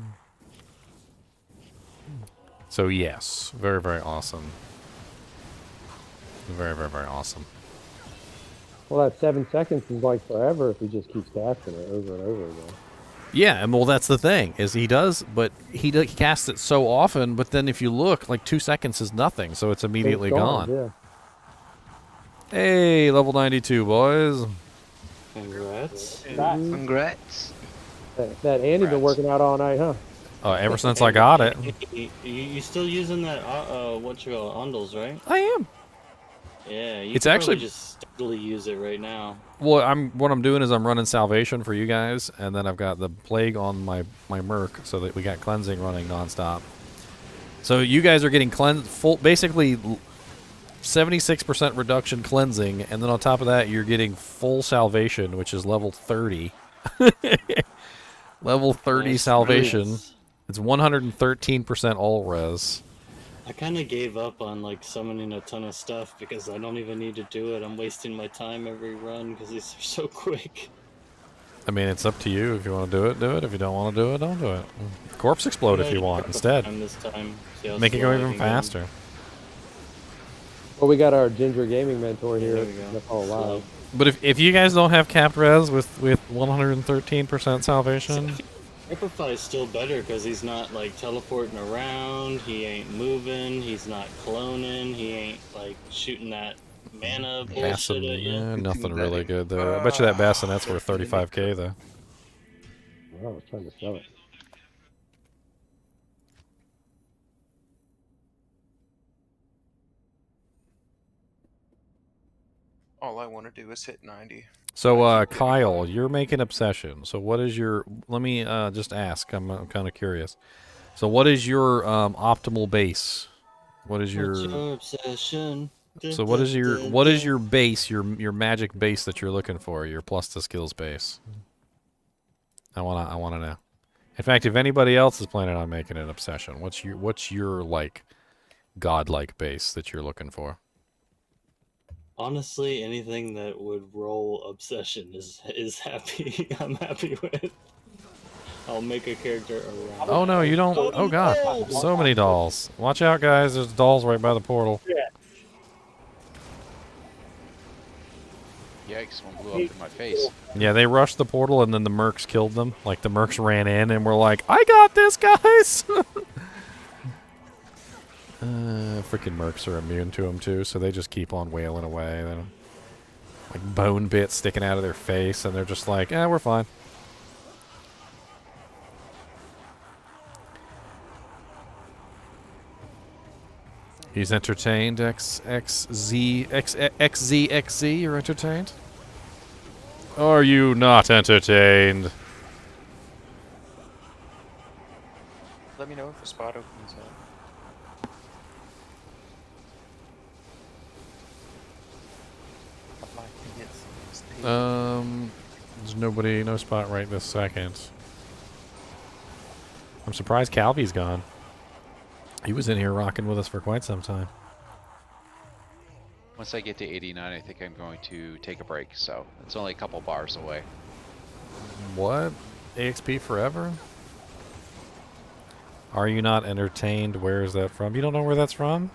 So yes, very, very awesome. Very, very, very awesome. Well, that 7 seconds is like forever if he just keeps casting it over and over again. Yeah, and well, that's the thing is he casts it so often, but then if you look, like 2 seconds is nothing, so it's immediately gone. Yeah. Hey, level 92, boys. Congrats. Congrats. That Andy been working out all night, huh? Ever since I got it. You still using that Ondals, right? I am. Yeah, you It's could actually- probably just steadily use it right now. Well, what I'm doing is I'm running Salvation for you guys, and then I've got the Plague on my Merc, so that we got Cleansing running nonstop. So you guys are getting basically 76% reduction Cleansing, and then on top of that, you're getting full Salvation, which is level 30. Level 30 Nice. Salvation. Nice. It's 113% all res. I kind of gave up on like summoning a ton of stuff because I don't even need to do it. I'm wasting my time every run because these are so quick. I mean, it's up to you. If you want to do it, do it. If you don't want to do it, don't do it. Corpse explode if you want instead. This time. See how Make it slow go I even can go. faster. Well, we got our Ginger Gaming mentor here. There we go. That's all live. But if you guys don't have capped res with 113% salvation, Sacrifice still better because he's not like teleporting around. He ain't moving. He's not cloning. He ain't like shooting that mana bullshit at you. nothing really good there. I bet you that bassinet's worth 35k though. Well, I was trying to sell it. All I want to do is hit 90. So Kyle, you're making obsession. So what is your? Let me just ask. I'm kind of curious. So what is your optimal base? What is your? What's your obsession? So what is your base? Your magic base that you're looking for? Your plus the skills base. I wanna know. In fact, if anybody else is planning on making an obsession, what's your like godlike base that you're looking for? Honestly, anything that would roll obsession is happy. I'm happy with. I'll make a character around. Oh no, you don't. Oh god, so many dolls. Watch out, guys. There's dolls right by the portal. Yikes, one blew up in my face. Yeah, they rushed the portal and then the mercs killed them. Like the mercs ran in and were like, "I got this, guys." Freaking mercs are immune to them too, so they just keep on wailing away. They don't, like bone bits sticking out of their face, and they're just like, "Eh, we're fine." He's entertained. XZXZ. You're entertained. Are you not entertained? Let me know if a spot opens up. There's nobody, no spot right this second. I'm surprised Calvy's gone. He was in here rocking with us for quite some time. Once I get to 89, I think I'm going to take a break, so it's only a couple bars away. What? AXP forever? Are you not entertained? Where is that from? You don't know where that's from?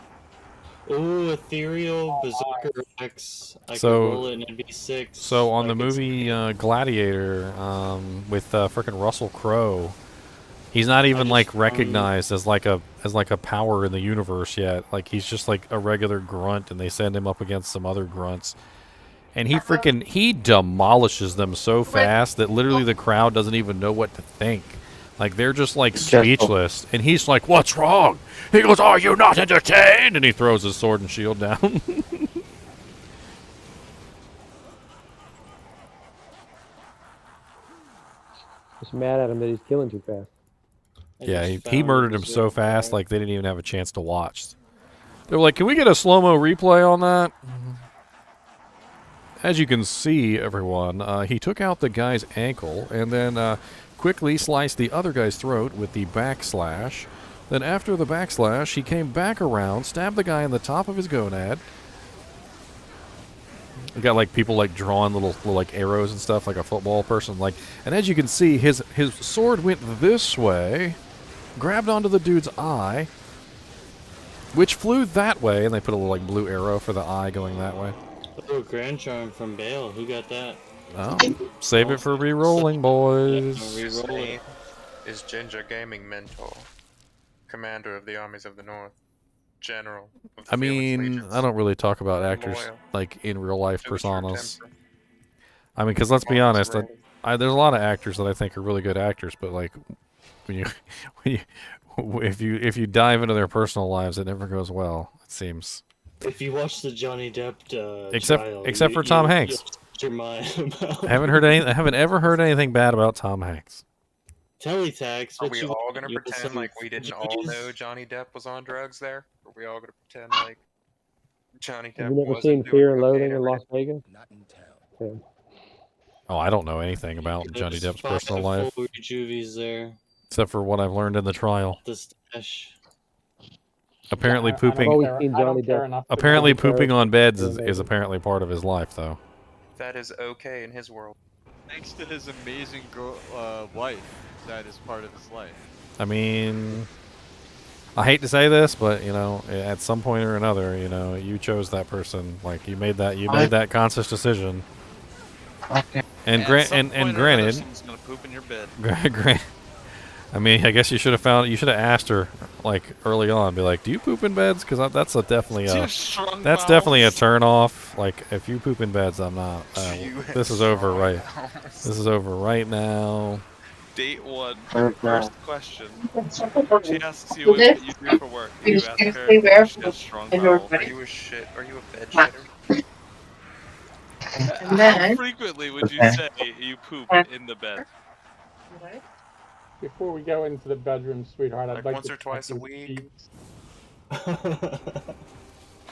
Ooh, Ethereal, Berserker X. I could roll it and it'd be 6. So on the movie Gladiator, with frickin' Russell Crowe, he's not even like recognized as like a power in the universe yet. Like he's just like a regular grunt, and they send him up against some other grunts, and he demolishes them so fast that literally the crowd doesn't even know what to think. Like they're just like speechless, and he's like, "What's wrong?" He goes, "Are you not entertained?" And he throws his sword and shield down. Just mad at him that he's killing too fast. Yeah, he murdered him so fast, like they didn't even have a chance to watch. They were like, "Can we get a slow-mo replay on that?" As you can see, everyone, he took out the guy's ankle and then quickly sliced the other guy's throat with the backslash. Then after the backslash, he came back around, stabbed the guy in the top of his gonad. We got like people like drawing little like arrows and stuff, like a football person. Like, and as you can see, his sword went this way, grabbed onto the dude's eye, which flew that way, and they put a little like blue arrow for the eye going that way. Oh, Grand Charm from Baal. Who got that? Oh, save it for re-rolling, boys. His name is Ginger Gaming Mentor, Commander of the Armies of the North, General of the I mean, I don't really talk about actors Loyal. like in real life Choose your personas. temper. I mean, because let's be Always honest, ready. there's a lot of actors that I think are really good actors, but like when if you dive into their personal lives, it never goes well. It seems. If you watch the Johnny Depp trial, except for Tom Hanks. you'll change your mind about I haven't ever heard anything bad about Tom Hanks. Teletext. Are but we you all gonna you pretend some like we didn't all judges? know Johnny Depp was on drugs there? Are we all gonna pretend like Johnny Depp Have you never wasn't seen doing Fear and cocaine Loathing in every Las day? Vegas? Not in town. Okay. Oh, I don't know anything about Johnny There's Depp's 5 personal life, full rejuvies there. except for what I've learned in the trial. The stash. Apparently, I don't pooping. always care- seen I don't Johnny care Depp. enough to Apparently, know. pooping on beds Fear and is Loathing. apparently part of his life, though. That is okay in his world. Thanks to his amazing wife, that is part of his life. I mean, I hate to say this, but you know, at some point or another, you know, you chose that person. Like you made that conscious decision. Okay. And At some point or another, granted, someone's gonna poop in your bed. I mean, I guess you should have asked her like early on, be like, "Do you poop in beds?" Because that's definitely a turn off. Like if you poop in beds, I'm not. This is over right. This is over right now. Date 1. First question. She asks you what you do for work. You ask her if she has strong bowels. Are you a shit? Are you a bed shitter? How frequently would you say you poop in the bed? Before we go into the bedroom, sweetheart, I'd like once to or twice a check week.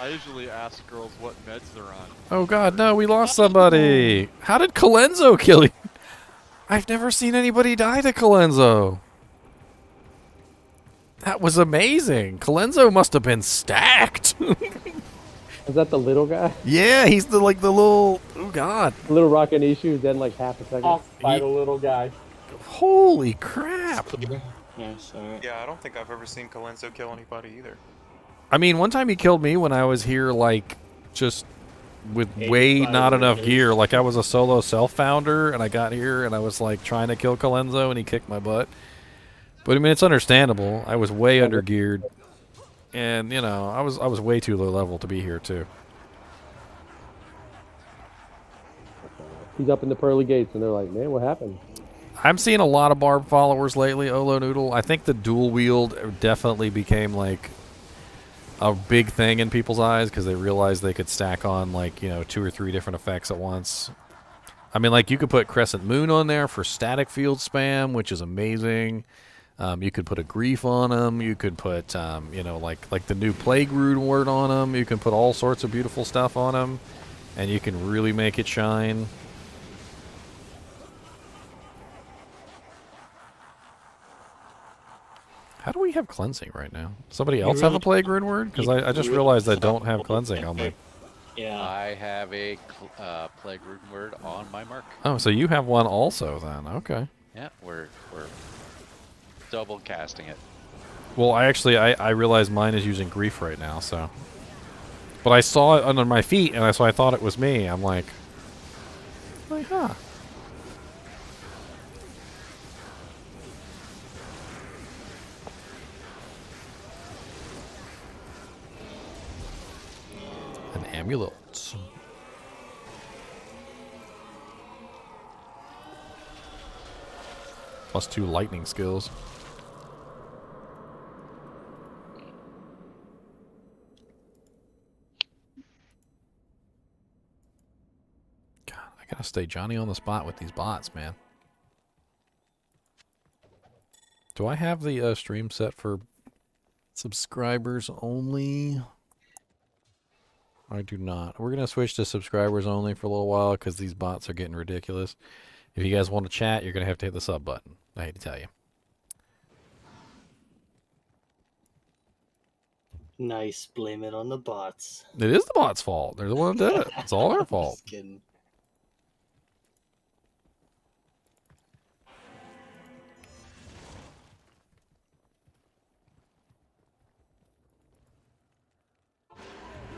I usually ask girls what meds they're on. Oh God, no! We lost somebody. How did Colenso kill you? I've never seen anybody die to Colenso. That was amazing. Colenso must have been stacked. Is that the little guy? Yeah, he's the little. Oh God. Little Rakanishu who's dead in like half a second. off by the little guy. Holy crap! Yes, alright. Yeah, I don't think I've ever seen Colenso kill anybody either. I mean, one time he killed me when I was here, like, just with way not enough gear. Like, I was a solo self-founder, and I got here, and I was, like, trying to kill Colenso, and he kicked my butt. But, I mean, it's understandable. I was way under-geared. And, you know, I was way too low level to be here, too. He's up in the pearly gates, and they're like, man, what happened? I'm seeing a lot of Barb followers lately, Olo Noodle. I think the dual wield definitely became, like, a big thing in people's eyes because they realized they could stack on, like, you know, 2 or 3 different effects at once. I mean, like, you could put Crescent Moon on there for static field spam, which is amazing. You could put a Grief on them. You could put, you know, like the new Plague Word on them. You can put all sorts of beautiful stuff on them, and you can really make it shine. How do we have cleansing right now? Somebody else have a Plague Rune Word? Because I just realized I don't have cleansing on my... Yeah. I have a Plague Rune Word on my mark. Oh, so you have one also then. Okay. Yeah, we're double casting it. Well, I realized mine is using Grief right now, so... But I saw it under my feet, and so I thought it was me. I'm like, huh. An amulet. +2 lightning skills. God, I gotta stay Johnny on the spot with these bots, man. Do I have the stream set for subscribers only? I do not. We're going to switch to subscribers only for a little while because these bots are getting ridiculous. If you guys want to chat, you're going to have to hit the sub button. I hate to tell you. Nice. Blame it on the bots. It is the bots' fault. They're the one that did it. It's all their fault. Just kidding.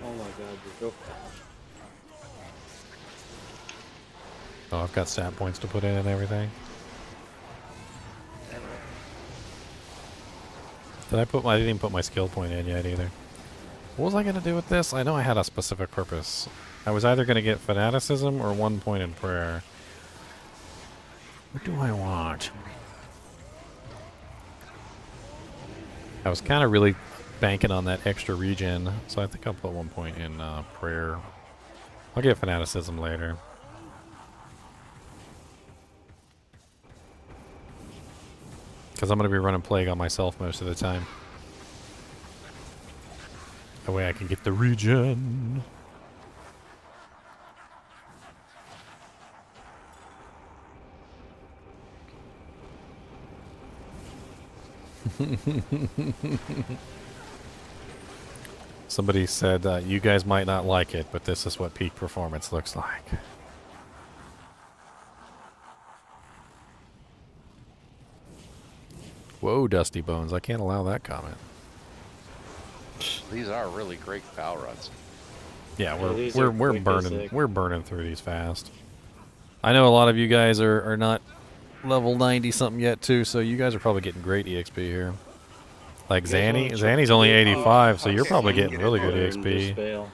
Oh my god, you're so fast. Oh, I've got stat points to put in and everything. I didn't even put my skill point in yet either. What was I going to do with this? I know I had a specific purpose. I was either going to get fanaticism or 1 point in prayer. What do I want? I was kind of really banking on that extra regen, so I think I'll put 1 point in prayer. I'll get fanaticism later. Because I'm going to be running Plague on myself most of the time. That way I can get the regen. Somebody said, you guys might not like it, but this is what peak performance looks like. Whoa, Dusty Bones. I can't allow that comment. These are really great foul runs. Yeah, these we're are we're quick as burning heck. we're burning through these fast. I know a lot of you guys are not level 90 something yet too, so you guys are probably getting great EXP here. Like You guys wanna Zanny, try Zanny's to only get 85, so off you're probably flame getting really good there and just EXP. bail.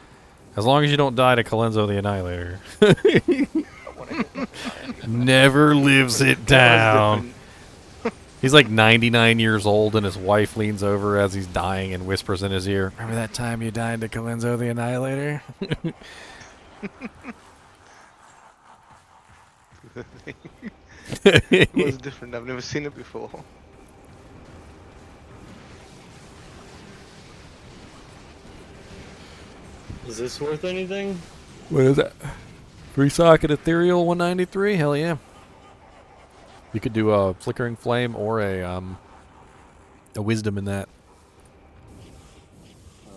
As long as you don't die to Kalenzo the Annihilator. Never lives it down. He's like 99 years old, and his wife leans over as he's dying and whispers in his ear, "Remember that time you died to Kalenzo the Annihilator?" It was different. I've never seen it before. Is this worth anything? What is that? 3-socket Ethereal 193? Hell yeah. You could do a Flickering Flame or a Wisdom in that.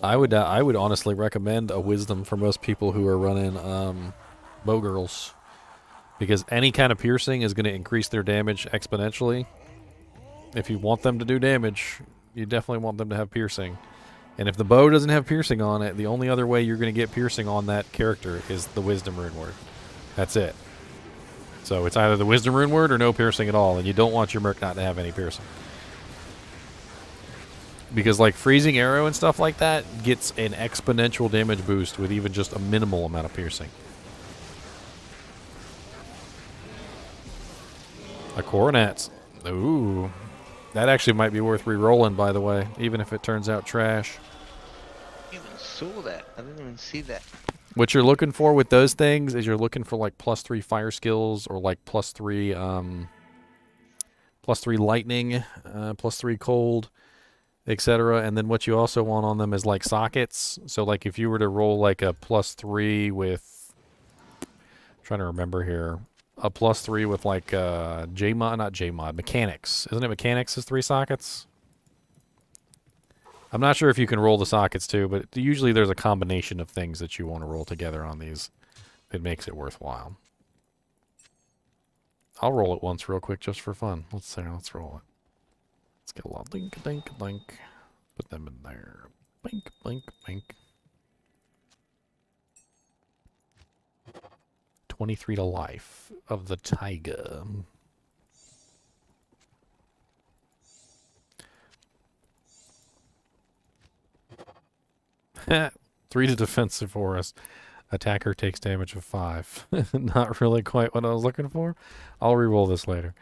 I would honestly recommend a Wisdom for most people who are running Bowgirls, because any kind of piercing is going to increase their damage exponentially. If you want them to do damage, you definitely want them to have piercing. And if the bow doesn't have piercing on it, the only other way you're going to get piercing on that character is the Wisdom rune word. That's it. So it's either the Wisdom rune word or no piercing at all, and you don't want your Merc not to have any piercing. Because like Freezing Arrow and stuff like that gets an exponential damage boost with even just a minimal amount of piercing. A Coronet. Ooh. That actually might be worth re-rolling, by the way, even if it turns out trash. I even saw that. I didn't even see that. What you're looking for with those things is you're looking for like +3 fire skills, or like +3 lightning, +3 cold, etc. And then what you also want on them is like sockets. So like if you were to roll like a +3 with, I'm trying to remember here, a +3 with like Jmod, not Jmod, mechanics. Isn't it mechanics is 3 sockets? I'm not sure if you can roll the sockets too, but usually there's a combination of things that you want to roll together on these that makes it worthwhile. I'll roll it once real quick just for fun. Let's roll it. Let's get a lot. Link, link, link. Put them in there. Blink, blink, blink. 23 to life of the Tiger. Three to defensive for us. Attacker takes damage of 5. Not really quite what I was looking for. I'll re-roll this later.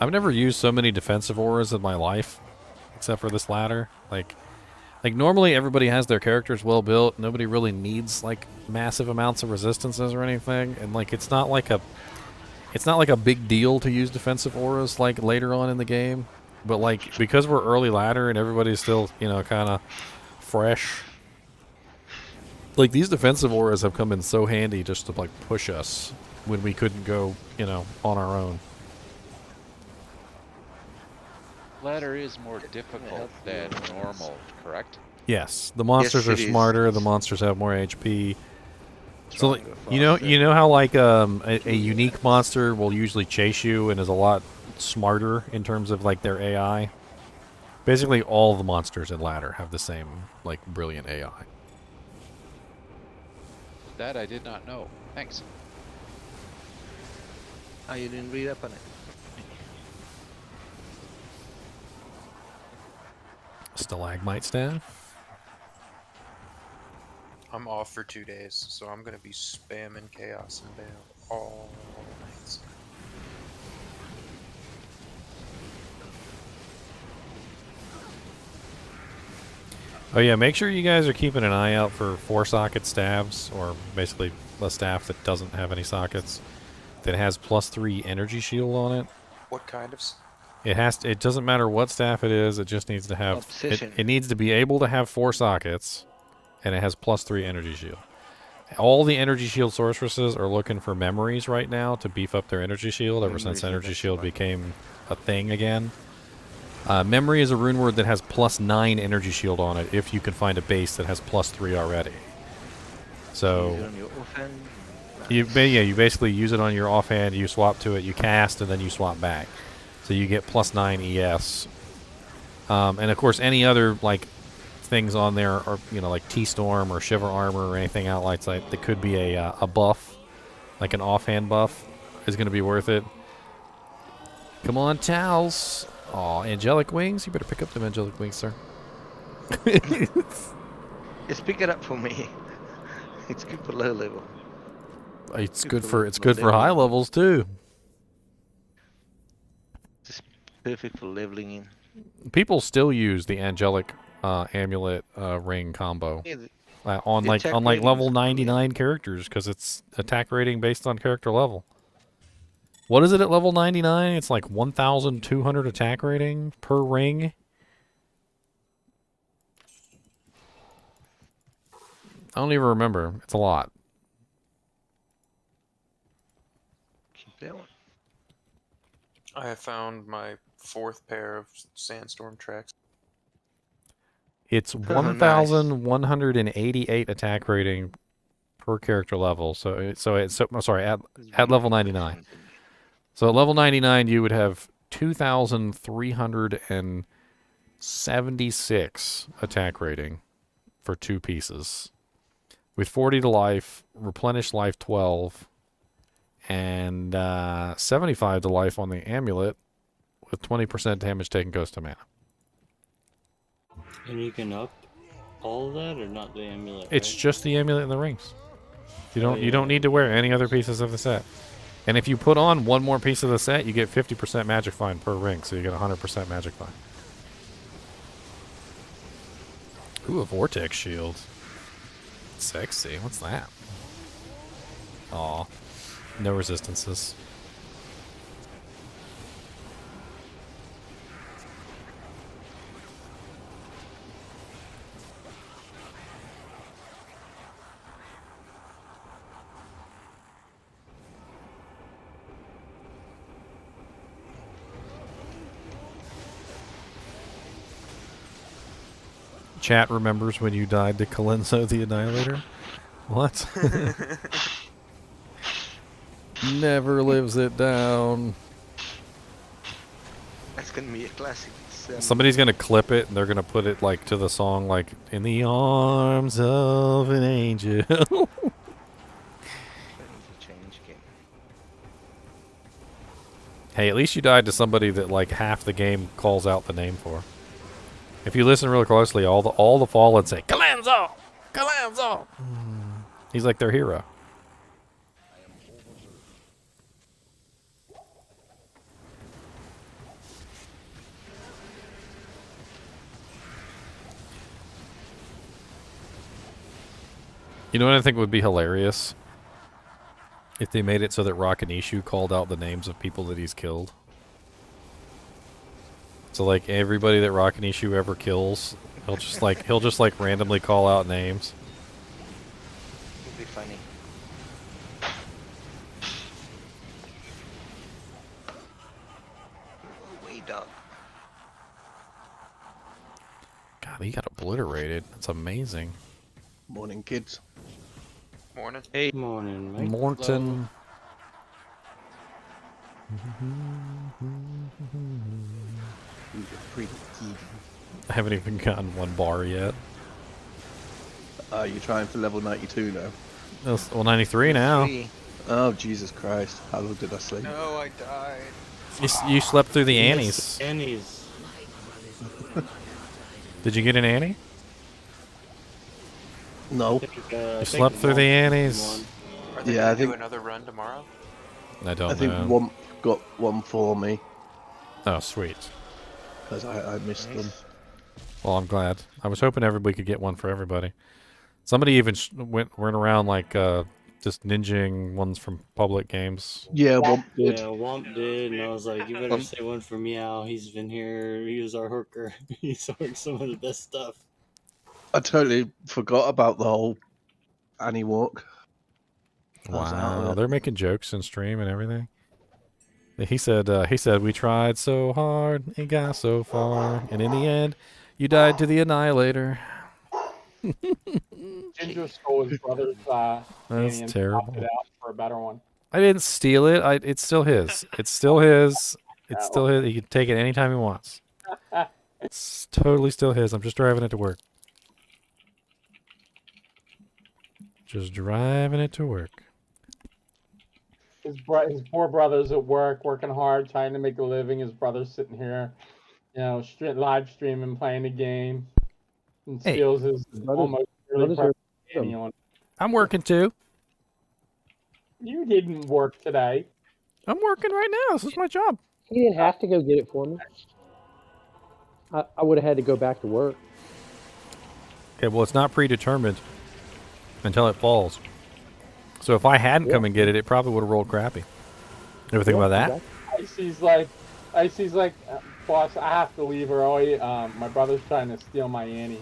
I've never used so many defensive auras in my life, except for this ladder. Like normally everybody has their characters well built. Nobody really needs like massive amounts of resistances or anything, and like it's not like a big deal to use defensive auras like later on in the game. But like because we're early ladder and everybody's still, you know, kind of fresh. Like these defensive auras have come in so handy just to like push us when we couldn't go, you know, on our own. Ladder is more difficult than normal, correct? Yes, the monsters Yes, are it is. smarter. The monsters have more HP. So like, you know how like a unique monster will usually chase you and is a lot smarter in terms of like their AI. Basically, all the monsters in ladder have the same like brilliant AI. That I did not know. Thanks. Oh, you didn't read up on it. Stalagmite staff. I'm off for 2 days, so I'm gonna be spamming Chaos and Baal all night. Oh yeah, make sure you guys are keeping an eye out for 4-socket staves, or basically a staff that doesn't have any sockets, that has +3 energy shield on it. What kind of? It doesn't matter what staff it is. It just needs to have. Obsession. It needs to be able to have 4 sockets, and it has +3 energy shield. All the energy shield sorceresses are looking for memories right now to beef up their energy shield. Ever since energy shield became a thing again. Memory is a rune word that has +9 energy shield on it if you can find a base that has +3 already. So Use it on your offhand. you basically use it on your offhand, you swap to it, you cast, and then you swap back. So you get +9 ES. And of course any other like things on there are, like T-Storm or Shiver Armor or anything out like that could be a buff, like an offhand buff, is going to be worth it. Come on, Towels. Aw, Angelic Wings. You better pick up them Angelic Wings, sir. Just pick it up for me. It's good for low level. It's good for high levels too. Just perfect for leveling in. People still use the Angelic Amulet ring combo Yeah, on the attack like level rating's 99 characters because it's attack rating based on character level. What is it at level 99? It's like 1,200 attack rating per ring. I don't even remember. It's a lot. Keep that one. I have found my 4th pair of sandstorm tracks. It's nice. 1,188 attack rating per character level. At level 99. So at level 99 you would have 2,376 attack rating for 2 pieces. With 40 to life, replenish life 12, and 75 to life on the amulet with 20% damage taken goes to mana. And you can up all of that, or not the amulet? It's right? just the amulet and the rings. You don't yeah. you don't need to wear any other pieces of the set. And if you put on one more piece of the set, you get 50% magic find per ring, so you get 100% magic find. Ooh, a vortex shield. Sexy. What's that? Aw. No resistances. Chat remembers when you died to Kalenzo the Annihilator? What? Never lives it down. That's gonna be a classic. Somebody's gonna clip it and they're gonna put it like to the song like "In the Arms of an Angel." Hey, at least you died to somebody that like half the game calls out the name for. If you listen really closely, all the Fallen say Kalenzo, Kalenzo. He's like their hero. You know what I think would be hilarious? If they made it so that Rakanishu called out the names of people that he's killed. So like everybody that Rakanishu ever kills, he'll just like randomly call out names. It'd be funny. Way dog. God, he got obliterated. That's amazing. Morning, kids. Morning. Hey. Morning, mate. Morton. I haven't even gotten one bar yet. You're trying for level 92 now? Well, 93 now. Oh, Jesus Christ. How long did I sleep? No, I died. You slept through the Annies. Annies. Did you get an Annie? No. You slept through the Annies. Are they Yeah, gonna I think do another run tomorrow? I don't I think know. one got one for me Oh, sweet. because I missed them. Well, I'm glad. I was hoping everybody could get one for everybody. Somebody even went around like just ninjing ones from public games. Yeah, Womp did. Yeah, Womp did, and I was like, you better say one for Meow. He's been here. He was our hooker. He's worked some of the best stuff. I totally forgot about the whole Annie walk. I was out of Wow, it. they're making jokes in stream and everything. He said we tried so hard and got so far, and in the end, you died to the Annihilator. Ginger stole his brother's That's and terrible. swapped it out for a better one. I didn't steal it. It's still his. It's still his. It's still his. He can take it anytime he wants. It's totally still his. I'm just driving it to work. Just driving it to work. His poor brother's at work, working hard, trying to make a living. His brother's sitting here, live streaming, playing the game, and Hey. steals his almost really perfect candy on. I'm working too. You didn't work today. I'm working right now. This is my job. He didn't have to go get it for me. I would have had to go back to work. Okay, well, it's not predetermined until it falls. So if I hadn't come and get it, it probably would have rolled crappy. Ever think about that? Icy's like, boss, I have to leave early. My brother's trying to steal my Annie.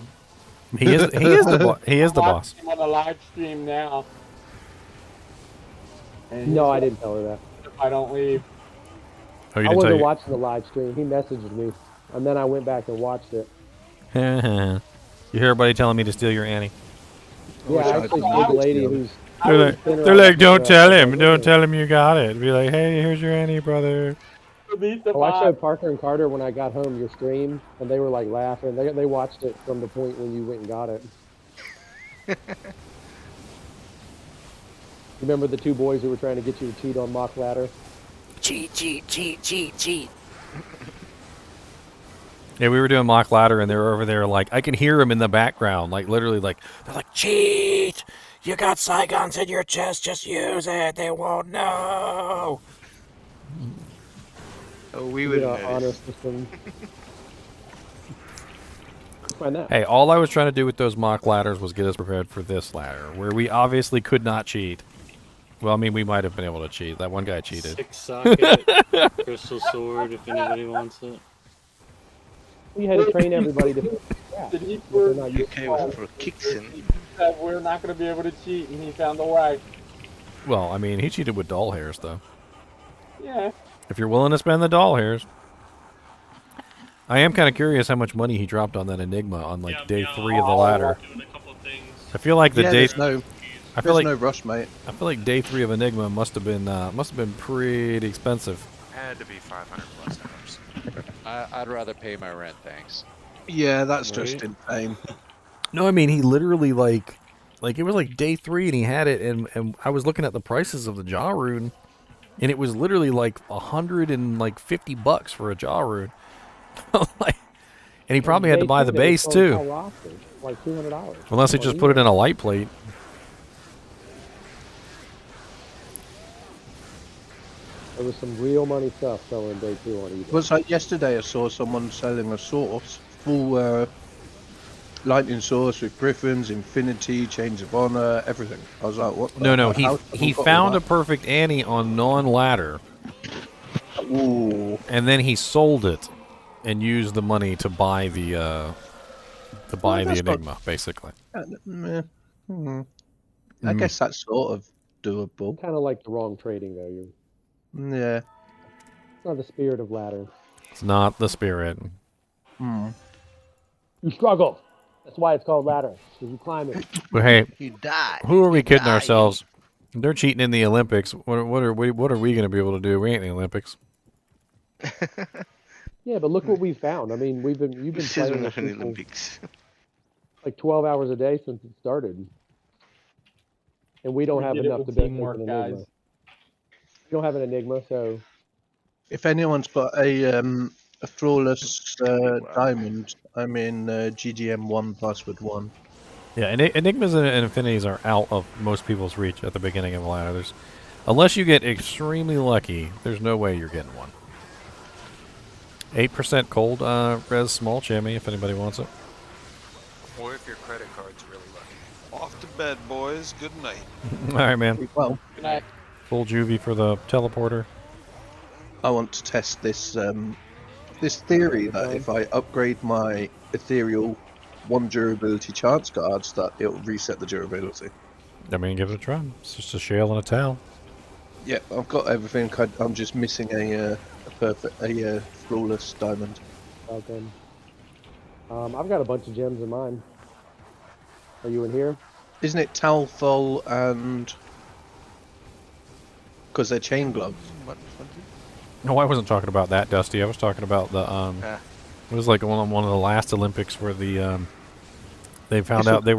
He is the I'm boss. watching him on the live stream now. And No, he's I like, didn't tell her that. If I don't leave. Oh, you I didn't wasn't tell watching the live stream. He messaged me, and then I went back and watched it. you. You hear everybody telling me to steal your Annie? Yeah, actually, the lady who's... They're like, don't tell him. Don't tell him you got it. Be like, hey, here's your Annie, brother. Oh, I showed Parker and Carter when I got home your stream, and they were like laughing. They watched it from the point when you went and got it. Remember the two boys who were trying to get you to cheat on Mock Ladder? Cheat, cheat, cheat, cheat, cheat. Yeah, we were doing mock ladder, and they were over there like, I can hear them in the background, like literally like, they're like, cheat! You got Saigons in your chest, just use it, they won't know! Oh, we would honor system. Find that. Hey, all I was trying to do with those mock ladders was get us prepared for this ladder, where we obviously could not cheat. Well, I mean, we might have been able to cheat. That one guy cheated. 6-socket, crystal sword, if anybody wants it. We had to train everybody to... UK was for kicks in. He said we're not going to be able to cheat, and he found a way. Well, I mean, he cheated with doll hairs, though. Yeah. If you're willing to spend the doll hairs. I am kind of curious how much money he dropped on that Enigma on, like, day 3 of the ladder. I feel like the day... I feel like no rush, mate. I feel like day 3 of Enigma must have been pretty expensive. Had to be 500 plus hours. I'd rather pay my rent, thanks. Yeah, that's just insane. No, I mean, he literally, like it was like day 3 and he had it, and I was looking at the prices of the Jaw Rune, and it was literally like $150 for a Jaw Rune. Like, and he probably had to buy the base too. Like $200. Unless he just put it in a light plate. There was some real money stuff selling day 2 on eBay. Was like yesterday I saw someone selling a source, full lightning source with griffins, infinity, chains of honor, everything. I was like, what? No, he found a perfect Annie on non-ladder. Ooh. And then he sold it and used the money to buy the Enigma, basically. I guess that's sort of doable. Kind of like the wrong trading, though. Yeah. It's not the spirit of ladder. It's not the spirit. You struggle. That's why it's called ladder. Because you climb it. But hey, you die. Who are we kidding ourselves? They're cheating in the Olympics. What are we going to be able to do? We ain't in the Olympics. Yeah, but look what we found. I mean, you've been playing with people Olympics. like 12 hours a day since it started, and we don't have enough to teamwork, an guys. Enigma. We don't have an Enigma, so If anyone's got a flawless diamond, I'm in GGM 1 password 1. Yeah, Enigmas and Infinities are out of most people's reach at the beginning of the ladder. Unless you get extremely lucky, there's no way you're getting one. 8% cold res small chimney if anybody wants it. Or if your credit card's really lucky. Off to bed, boys. Good night. All right, man. Well, Good night. Full juvie for the teleporter. I want to test this this theory that if I upgrade my ethereal 1 durability chance cards, that it'll reset the durability. I mean, give it a try. It's just a shell and a towel. Yeah, I've got everything. I'm just missing a flawless diamond. Okay. I've got a bunch of gems in mine. Are you in here? Isn't it Talthol and... Because they're chain gloves. No, I wasn't talking about that, Dusty. I was talking about the it was like one of the last Olympics where the they found out they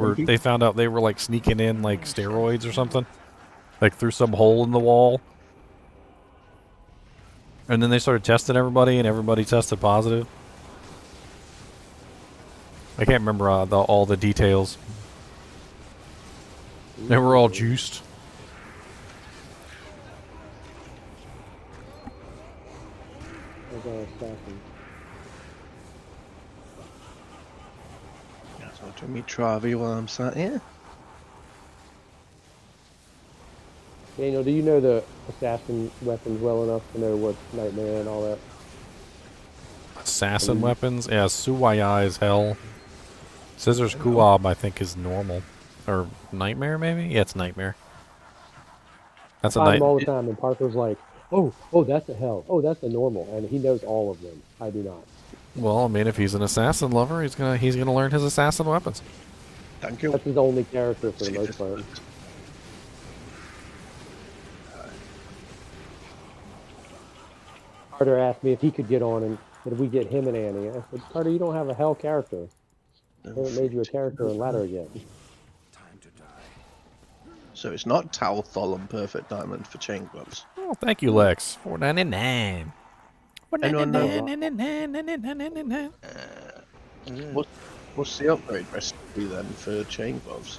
were like sneaking in like steroids or something, like through some hole in the wall, and then they started testing everybody, and everybody tested positive. I can't remember all the details. They were all juiced. So do me Travi while I'm sat here. Daniel, do you know the assassin weapons well enough to know what Nightmare and all that? Assassin weapons? Yeah, Suwaya is hell. Scissors Kuab, I think, is normal. Or Nightmare, maybe? Yeah, it's Nightmare. That's a I find night. them all the time, and Parker's like, oh, that's a hell. Oh, that's a normal. And he knows all of them. I do not. Well, I mean, if he's an assassin lover, he's gonna learn his assassin weapons. Thank you. That's his only character for the most part. Carter asked me if he could get on, and could we get him and Annie? I said, Carter, you don't have a hell character. I haven't made you a character in ladder yet. So it's not Talthol and Perfect Diamond for chain gloves. Oh, thank you, Lex. $4.99. Anyone know $4.99. What's the upgrade recipe then for chain gloves?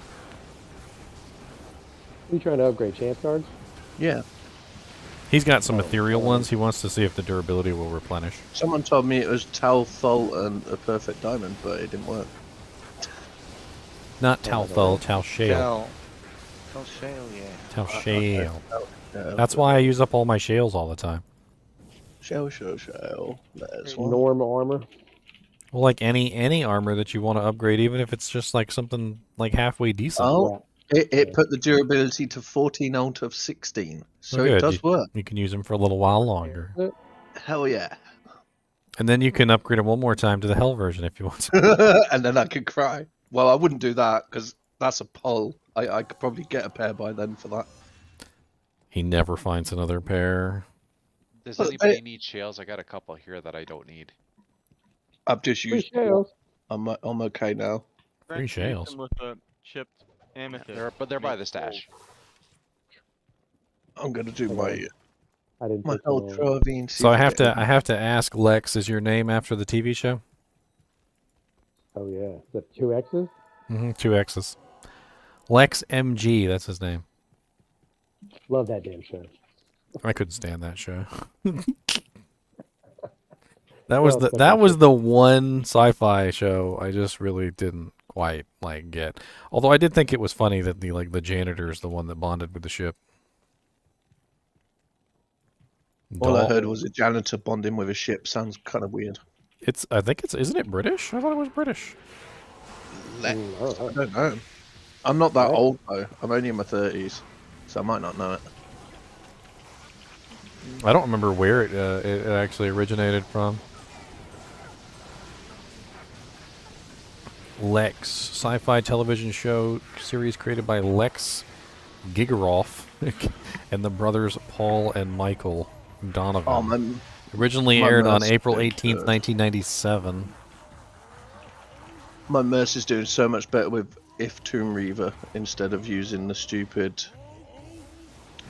Are you trying to upgrade champ cards? Yeah. He's got some ethereal ones. He wants to see if the durability will replenish. Someone told me it was Talthol and a Perfect Diamond, but it didn't work. Not Talthol, Talshale. Shale, yeah. Talshale. That's why I use up all my shales all the time. Shale. There's one. Norm armor. Well, like any armor that you want to upgrade, even if it's just like something like halfway decent. Oh, it put the durability to 14 out of 16, so Oh, good. it does work. You can use them for a little while longer. Hell yeah. And then you can upgrade it one more time to the hell version if you want to. And then I could cry. Well, I wouldn't do that because that's a pull. I could probably get a pair by then for that. He never finds another pair. Does anybody need shales? I got a couple here that I don't need. I've just used. I'm okay now. Free shales. Them with a chipped amethyst. But they're by the stash. I'm gonna do my my ultra V. So I have to ask Lex, is your name after the TV show? Oh yeah, the 2 X's. 2 X's. Lex MG, that's his name. Love that damn show. I couldn't stand that show. That was the one sci-fi show I just really didn't quite get. Although I did think it was funny that the janitor is the one that bonded with the ship. All I heard was a janitor bonding with a ship. Sounds kind of weird. Isn't it British? I thought it was British. I don't know. I'm not that old though. I'm only in my 30s, so I might not know it. I don't remember where it actually originated from. Lex, sci-fi television show series created by Lex Gigeroff and the brothers Paul and Michael Donovan. Originally aired on April 18th, 1997. My Mercy's doing so much better with If Tomb Reaver instead of using the stupid.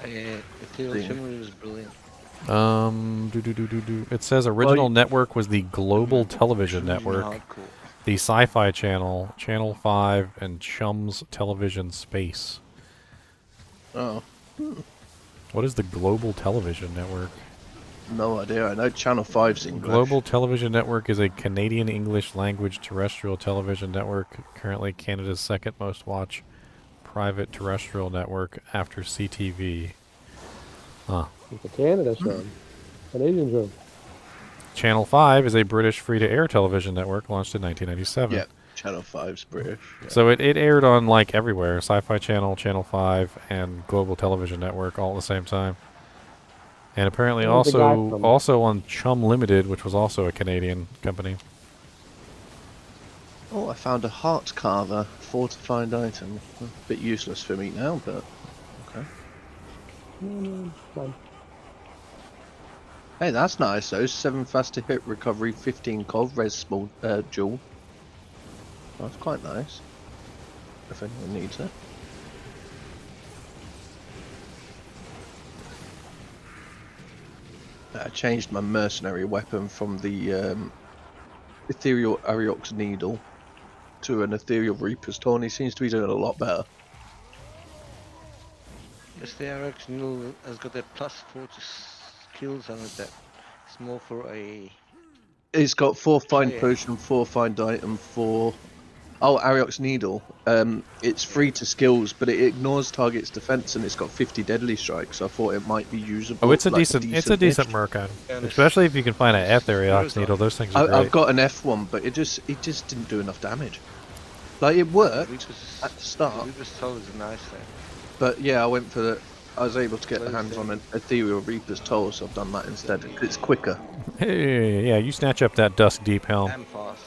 Tomb Reaver was brilliant. It says original network was the Global Television Network, the Sci-Fi Channel, Channel 5, and Chums Television Space. Oh. What is the Global Television Network? No idea. I know Channel 5's English. Global Television Network is a Canadian English language terrestrial television network, currently Canada's second most watched private terrestrial network after CTV. Huh. It's a Canada show. Canadian show. Channel 5 is a British free-to-air television network launched in 1997. Yeah, Channel 5's British. Yeah. So it aired on everywhere. Sci-Fi Channel, Channel 5, and Global Television Network all at the same time. And apparently Where's the guy from? also on Chum Limited, which was also a Canadian company. Oh, I found a heart carver, fortified item. A bit useless for me now, but okay. Fine. Hey, that's nice though. 7 faster hit recovery, 15 cov, res small jewel. That's quite nice. If anyone needs it. I changed my mercenary weapon from the ethereal Ariox needle to an ethereal Reaper's Torn. He seems to be doing a lot better. Yes, the RX Needle has got that +4 to skills on it. That it's more for a. It's got 4 find yeah. potion, 4 find item, 4. Oh, Ariox needle. It's free to skills, but it ignores target's defense, and it's got 50 deadly strikes. So I thought it might be usable. Oh, it's a like decent merc on. Especially if you can find an F Ariox needle. Those things are great. I've got an F1, but it just didn't do enough damage. Like it worked at the start. Reaper's Toll is nice there. But yeah, I was able to get the hands on an ethereal Reaper's Toll, so I've done that instead. It's quicker. Hey, yeah, you snatch up that Dusk Deep helm. And fast.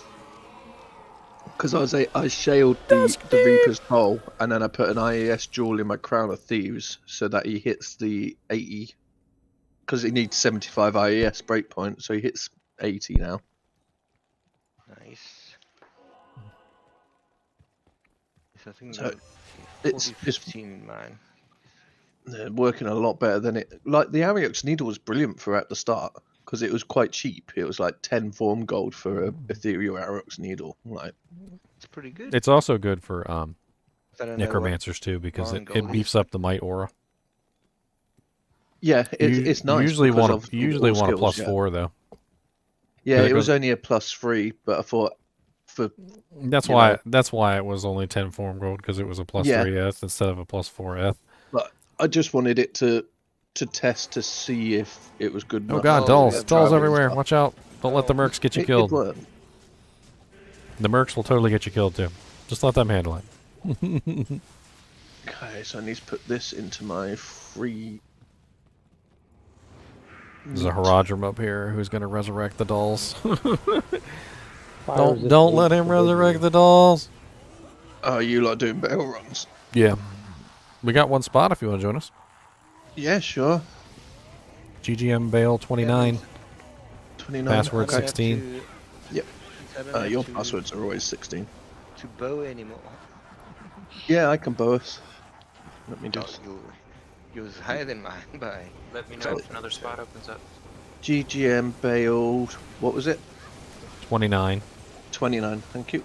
Because I shaled the Reaper's Toll, and then I put an IAS jewel in my Crown of Thieves, so that he hits the 80. Because he needs 75 IAS breakpoint, so he hits 80 now. Nice. So I think So it's 15 in mine. They're working a lot better than it. Like the Ariox needle was brilliant for at the start because it was quite cheap. It was like 10 form gold for a ethereal Ariox needle. Like it's pretty good. It's also good for I don't know necromancers too because Bond it gold beefs up the might aura. yeah, it's nice. You usually want of a all skills, +4 though. Yeah, But it was only a +3, but I thought for that's why it was only 10 form gold because it was a +3S instead of a +4F. But I just wanted it to test to see if it was good. Oh god, dolls everywhere! Watch out! Don't let the mercs get you It killed. worked. The mercs will totally get you killed too. Just let them handle it. Okay, so I need to put this into my free. There's a Haradrim up here who's going to resurrect the dolls. don't let him resurrect the dolls. Oh, you lot doing battle runs? Yeah. We got one spot if you want to join us. Yeah, sure. GGM Baal 29. 29. Password Okay. 16. Yep. Your passwords are always 16. To bow anymore. Yeah, I can both. Let me just. You was higher than mine by. Let me know if another spot opens up. GGM Bail. What was it? 29. 29. Thank you.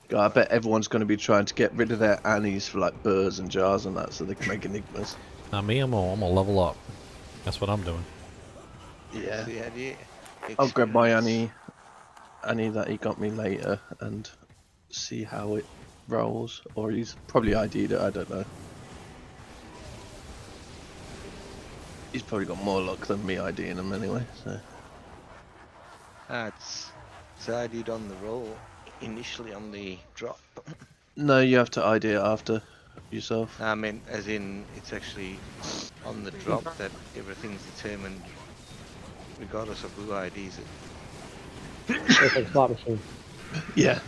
God, I bet everyone's going to be trying to get rid of their Annies for like burrs and jars and that, so they can make enigmas. Now me, I'm gonna level up. That's what I'm doing. Yeah. The idea. I'll grab my Annie that he got me later and see how it rolls, or he's probably ID'd it. I don't know. He's probably got more luck than me IDing him anyway. So. It's ID'd on the roll. Initially on the drop. No, you have to ID it after yourself. I mean, as in, it's actually on the drop that everything's determined, regardless of who IDs it. It's like a slot machine. Yeah,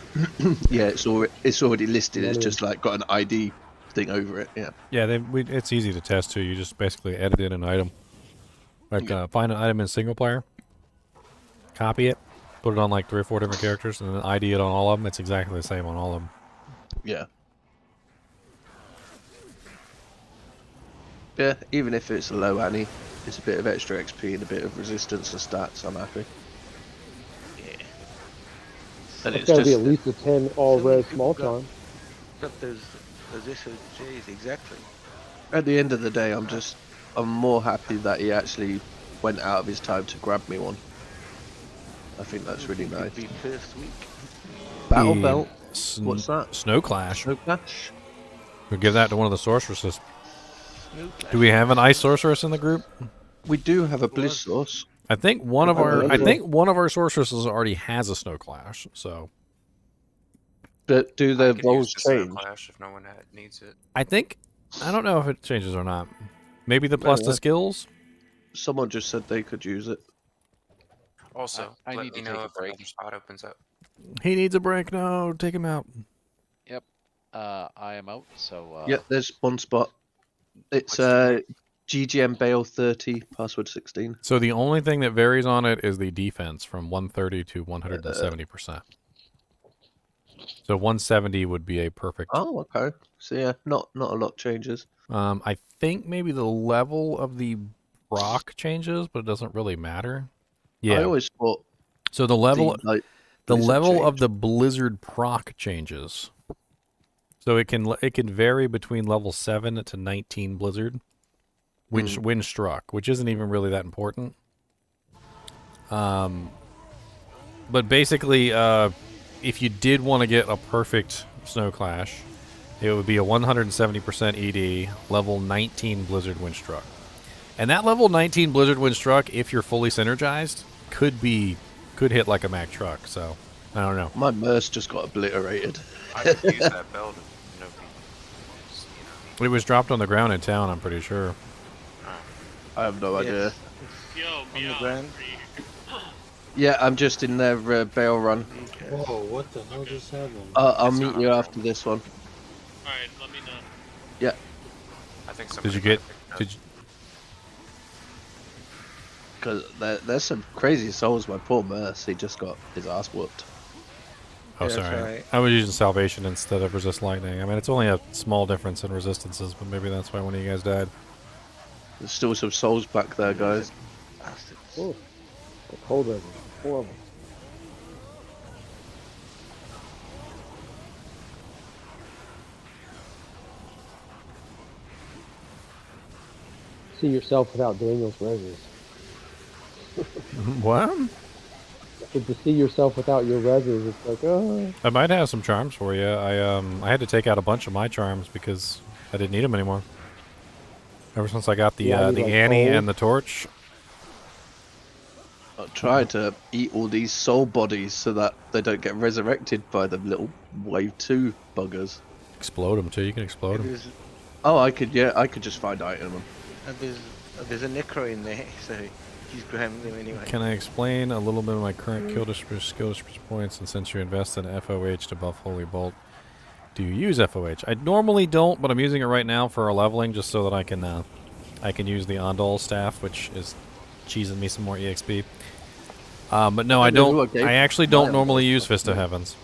yeah, it's already listed. It's just like got an ID thing over it. Yeah. Yeah, it's easy to test too. You just basically edit in an item. Like find an item in single player, copy it, put it on like 3 or 4 different characters, and then ID it on all of them. It's exactly the same on all of them. Yeah. Yeah, even if it's a low Annie, it's a bit of extra XP and a bit of resistance to stats. I'm happy. Yeah. And It's got to be at least a 10 all red small charm. Got those SOJs, exactly. At the end of the day, I'm more happy that he actually went out of his time to grab me one. I think that's really nice. Be first week. Battle belt. What's that? Snow Clash. Snow Clash. We'll give that to one of the sorceresses. Do we have an ice sorceress in the group? We do have a Blizz source. I think one of our sorceresses already has a Snow Clash. So But do I the could roles use the Snow change? Clash if no one needs it. I don't know if it changes or not. Maybe the plus to skills? Someone just said they could use it. Also, I let need me to take know a if break. another spot opens up. He needs a break. No, take him out. Yep. I am out. So. Yeah, there's one spot. It's GGM Bale 30, password 16. So the only thing that varies on it is the defense from 130 to 170%. So 170 would be a perfect. Oh, okay. So yeah, not a lot changes. I think maybe the level of the rock changes, but it doesn't really matter. Yeah. I always thought. So the level, the blizzard level of change. the blizzard proc changes. So it can vary between level 7 to 19 blizzard. Wind struck, which isn't even really that important. But basically, if you did want to get a perfect snow clash, it would be a 170% ED, level 19 blizzard wind struck. And that level 19 blizzard wind struck, if you're fully synergized, could hit like a Mack truck. So I don't know. My Merce just got obliterated. I could use that bell to It was dropped on the ground in town, I'm pretty sure. I have no idea. Yo, On the ground. Yeah, I'm just in their bail run. Whoa, what the hell just happened? I'll meet you after this one. Alright, let me know. Yeah. I think Did you get? Because there's some crazy souls. My poor Merce, he just got his ass whooped. Oh, Yeah, that's sorry. right. I was using Salvation instead of Resist Lightning. I mean, it's only a small difference in resistances, but maybe that's why one of you guys died. There's still some souls back there, guys. Oh, the cold weather. Horrible. See yourself without Daniel's reses. What? To see yourself without your reses, it's like, oh. I might have some charms for you. I had to take out a bunch of my charms because I didn't need them anymore. Ever since I got the Yeah, the like Annie gold. and the torch. I try to eat all these soul bodies so that they don't get resurrected by the little wave 2 buggers. Explode them too. You can explode them. Oh, I could just find item them. There's a necro in there, so he's grabbing them anyway. Can I explain a little bit of my current skill distribution points? And since you invest in FOH to buff Holy Bolt, do you use FOH? I normally don't, but I'm using it right now for a leveling just so that I can use the Ondol staff, which is cheesing me some more EXP. But no, I don't. I actually don't normally use Fist of Heavens.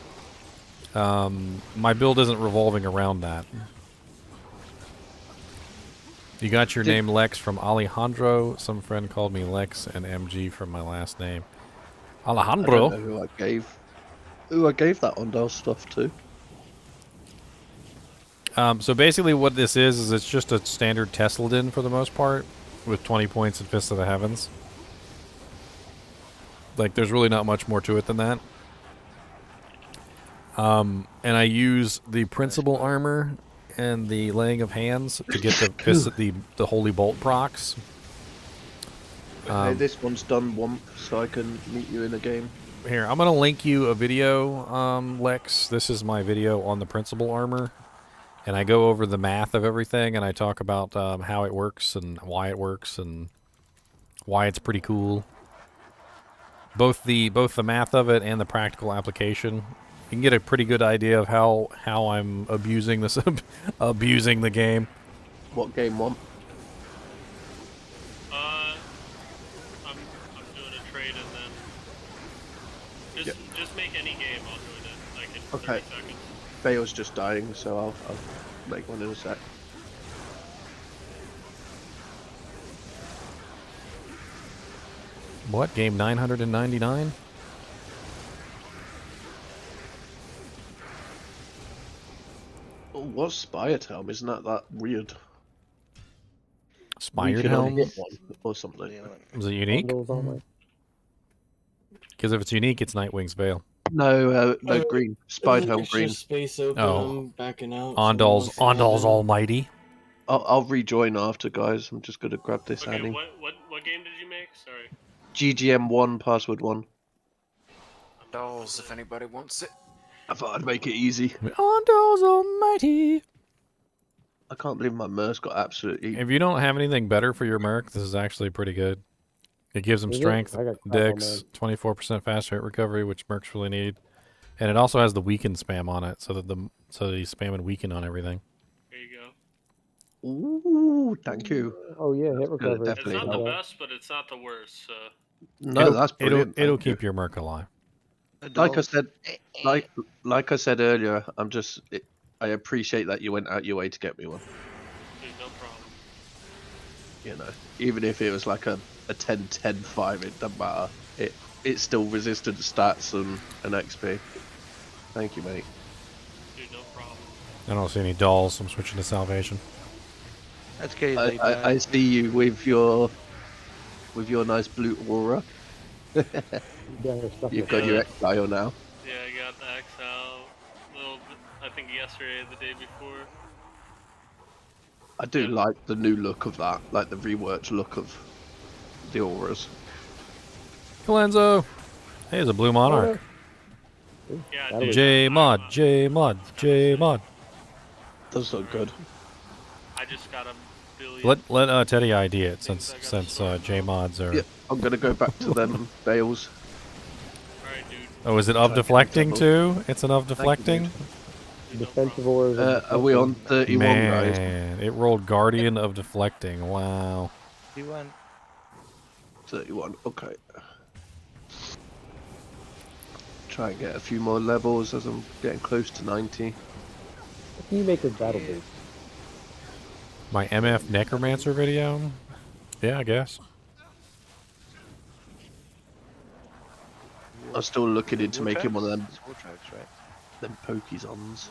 My build isn't revolving around that. You got your name Lex from Alejandro. Some friend called me Lex and MG from my last name. Alejandro. I don't know who I gave that Ondel stuff to. So basically what this is it's just a standard Tesladin for the most part with 20 points in Fist of the Heavens. Like, there's really not much more to it than that. And I use the Principal Armor and the Laying of Hands to get the Holy Bolt procs. Hey, this one's done Womp, so I can meet you in a game. Here, I'm going to link you a video, Lex. This is my video on the Principal Armor. And I go over the math of everything, and I talk about how it works and why it's pretty cool. Both the math of it and the practical application. You can get a pretty good idea of how I'm abusing this abusing the game. What game Womp? I'm doing a trade and then just make any game. I'll do it in like in 30 seconds. Bale's just dying, so I'll make one in a sec. What game 999? Oh, what's Spired Helm? Isn't that weird? Spired We can only Helm? hit one or something. Is it unique? Mm-hmm. Because if it's unique, it's Nightwing's Veil. No, no green. Spied Helm It's green. just space open, Oh. backing out. Ondol's Almighty. I'll rejoin after, guys. I'm just gonna grab this Okay, Annie. what game did you make? Sorry. GGM1 password 1. Dolls, if anybody wants it. I thought I'd make it easy. Ondo's almighty. I can't believe my Mascot absolutely. If you don't have anything better for your Merc, this is actually pretty good. It gives them Is it? strength, I got crap on dex, 24% fast rate recovery, which Mercs really need, and it also has the weaken spam on it, so that you spam and weaken on everything. There you go. Ooh, thank you. Oh yeah, hit recovery. It's not the best, but it's not the worst. So. No, that's brilliant. It'll thank you. keep your Merc alive. Like I said, like I said earlier, I appreciate that you went out your way to get me one. Dude, no problem. You know, even if it was like a 10-10-5, it doesn't matter. It's still resistant stats and XP. Thank you, mate. Dude, no problem. I don't see any dolls, so I'm switching to Salvation. That's okay. I see you with your nice blue aura. You've got your exile now. Yeah, I got the XL. Little bit, I think yesterday or the day before. I do like the new look of that, like the reworked look of the auras. Calenzo! Hey, there's a blue monarch. Yeah, J mod, J mod, J mod. Does look good. I just got a billion. Let Teddy ID it since J mods are. Yeah, I'm gonna go back to them bales. Oh, is it of deflecting too? It's an of deflecting. Defensive auras. Are we on 31, guys? Man, it rolled Guardian of deflecting. Wow. 31. Okay. Try and get a few more levels as I'm getting close to 90. What can you make with battle boots? My MF Necromancer video? Yeah, I guess. I'm still looking into making one of them. Right? Them Pokezons.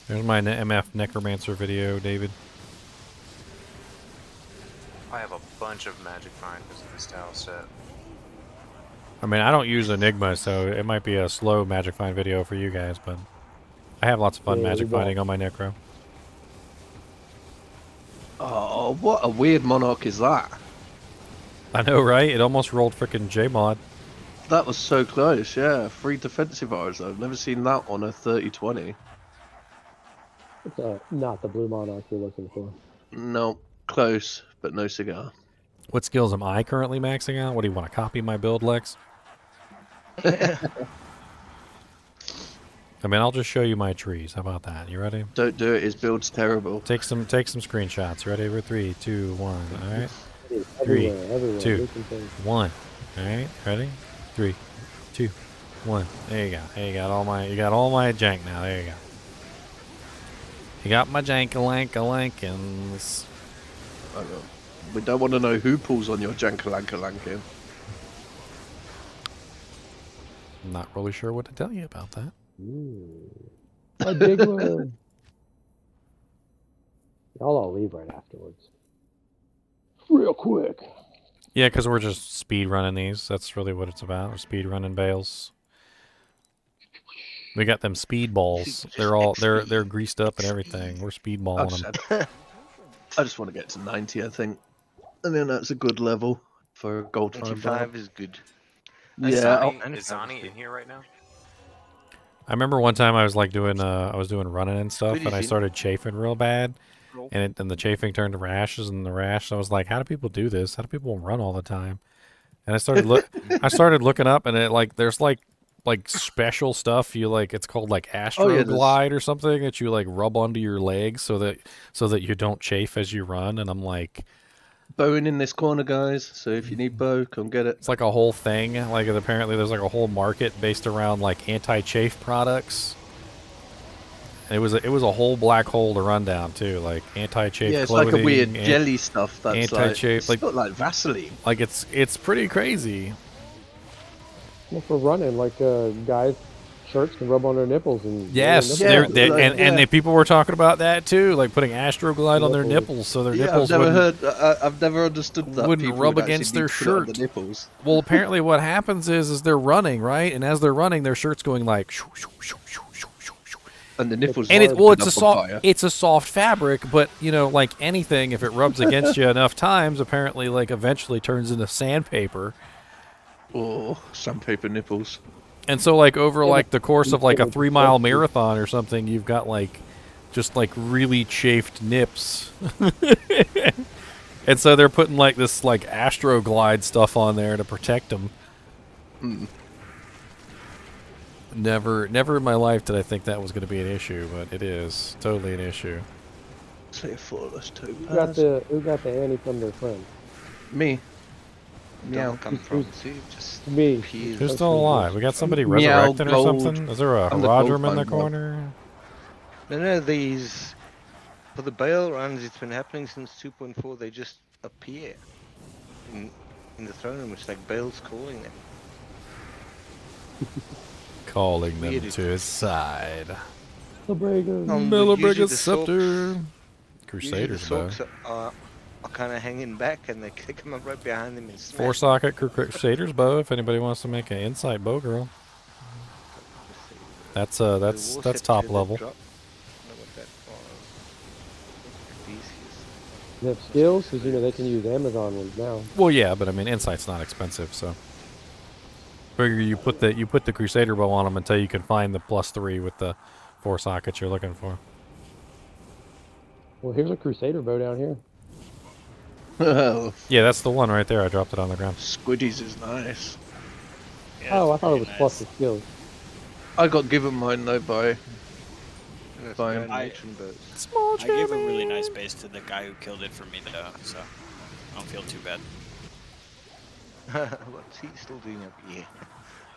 There's my MF Necromancer video, David. I have a bunch of magic finders in this tile set. I mean, I don't use Enigma, so it might be a slow magic find video for you guys, but I have lots of fun magic finding on my Necro. Oh, what a weird monarch is that? I know, right? It almost rolled frickin' J-Mod. That was so close, yeah. 3 defensive hours. I've never seen that on a 30-20. It's not the blue monarch you're looking for. No, close, but no cigar. What skills am I currently maxing out? What do you want to copy my build, Lex? I mean, I'll just show you my trees. How about that? You ready? Don't do it. His build's terrible. Take some screenshots. Ready? We're 3, 2, 1. All right. 3, Everywhere. 2, 1. All right. Ready? 3, 2, 1. There you go. Hey, you got all my jank now. There you go. You got my jank-a-lank-a-lankins. We don't want to know who pulls on your jank-a-lank-a-lankin. I'm not really sure what to tell you about that. I dig one. Y'all all leave right afterwards. Real quick. Yeah, because we're just speed running these. That's really what it's about. We're speed running bales. We got them speed balls. They're greased up and everything. We're speed balling them. I just want to get to 90, I think, and then that's a good level for gold time. 95 is good. Yeah. Is Zani in here right now? I remember one time I was like doing running and stuff, and I started chafing real bad, and the chafing turned to rashes, and the rash. I was like, how do people do this? How do people run all the time? And I started looking up, and there's like special stuff it's called like Astroglide or something that you like rub onto your legs so that you don't chafe as you run. And I'm like, bowing in this corner, guys. So if you need bow, come get it. it's like a whole thing. Like apparently there's like a whole market based around like anti-chafe products. It was a whole black hole to run down too, like anti-chafe. Yeah, it's clothing, like a weird jelly stuff that's anti-chafe. It's got like Vaseline. Like it's pretty crazy. Well, for running, like guys, shirts can rub on their nipples and Yes, and people were talking about that too, like putting Astroglide on their nipples, so their nipples I've never understood that. wouldn't people rub would actually against need their to put it on shirt. the nipples. Well, apparently what happens is they're running, right? And as they're running, their shirt's going like shoo, shoo, shoo, shoo, shoo, shoo, shoo. And the nipples. And are it's a soft fabric, but you know, like anything, if it rubs against you enough times, apparently, like eventually turns into sandpaper. Oh, sandpaper nipples. And so, like, over Yeah, like the course of like a but- 3-mile marathon or something, you've got like just like really chafed nips. And so they're putting like this like Astroglide stuff on there to protect them. Never in my life did I think that was going to be an issue, but it is totally an issue. Say a flawless topaz. Who got the Annie from their friend? Me. Meow. Meow. Come from see, just Me. Who's still alive? We got somebody Meow, resurrected or gold. something? Is there a I'm the Haradrim gold in the finder. corner? No, these for the baal runs. It's been happening since 2.4. They just appear in the throne room. It's like Baal's calling them. Calling them Weird. to his side. Usually the Scepter. Sorks- Crusaders, usually though. the Sorks are kind of hanging back, and they come up right behind them and smash. 4-socket Crusader's bow. If anybody wants to make an insight bow girl, that's The war that's scepter top that level. dropped. I don't know what that was. Theseus. They have skills because they can use Amazon ones now. Well, yeah, but I mean, insight's not expensive, so figure you put the Crusader bow on them until you can find the +3 with the 4 sockets you're looking for. Well, here's a Crusader bow down here. Yeah, that's the one right there. I dropped it on the ground. Squiddies is nice. Oh, I thought it was plus the skills. I got given mine though by. Fine. I gave a really nice base to the guy who killed it for me though, so I don't feel too bad. What's he still doing up here?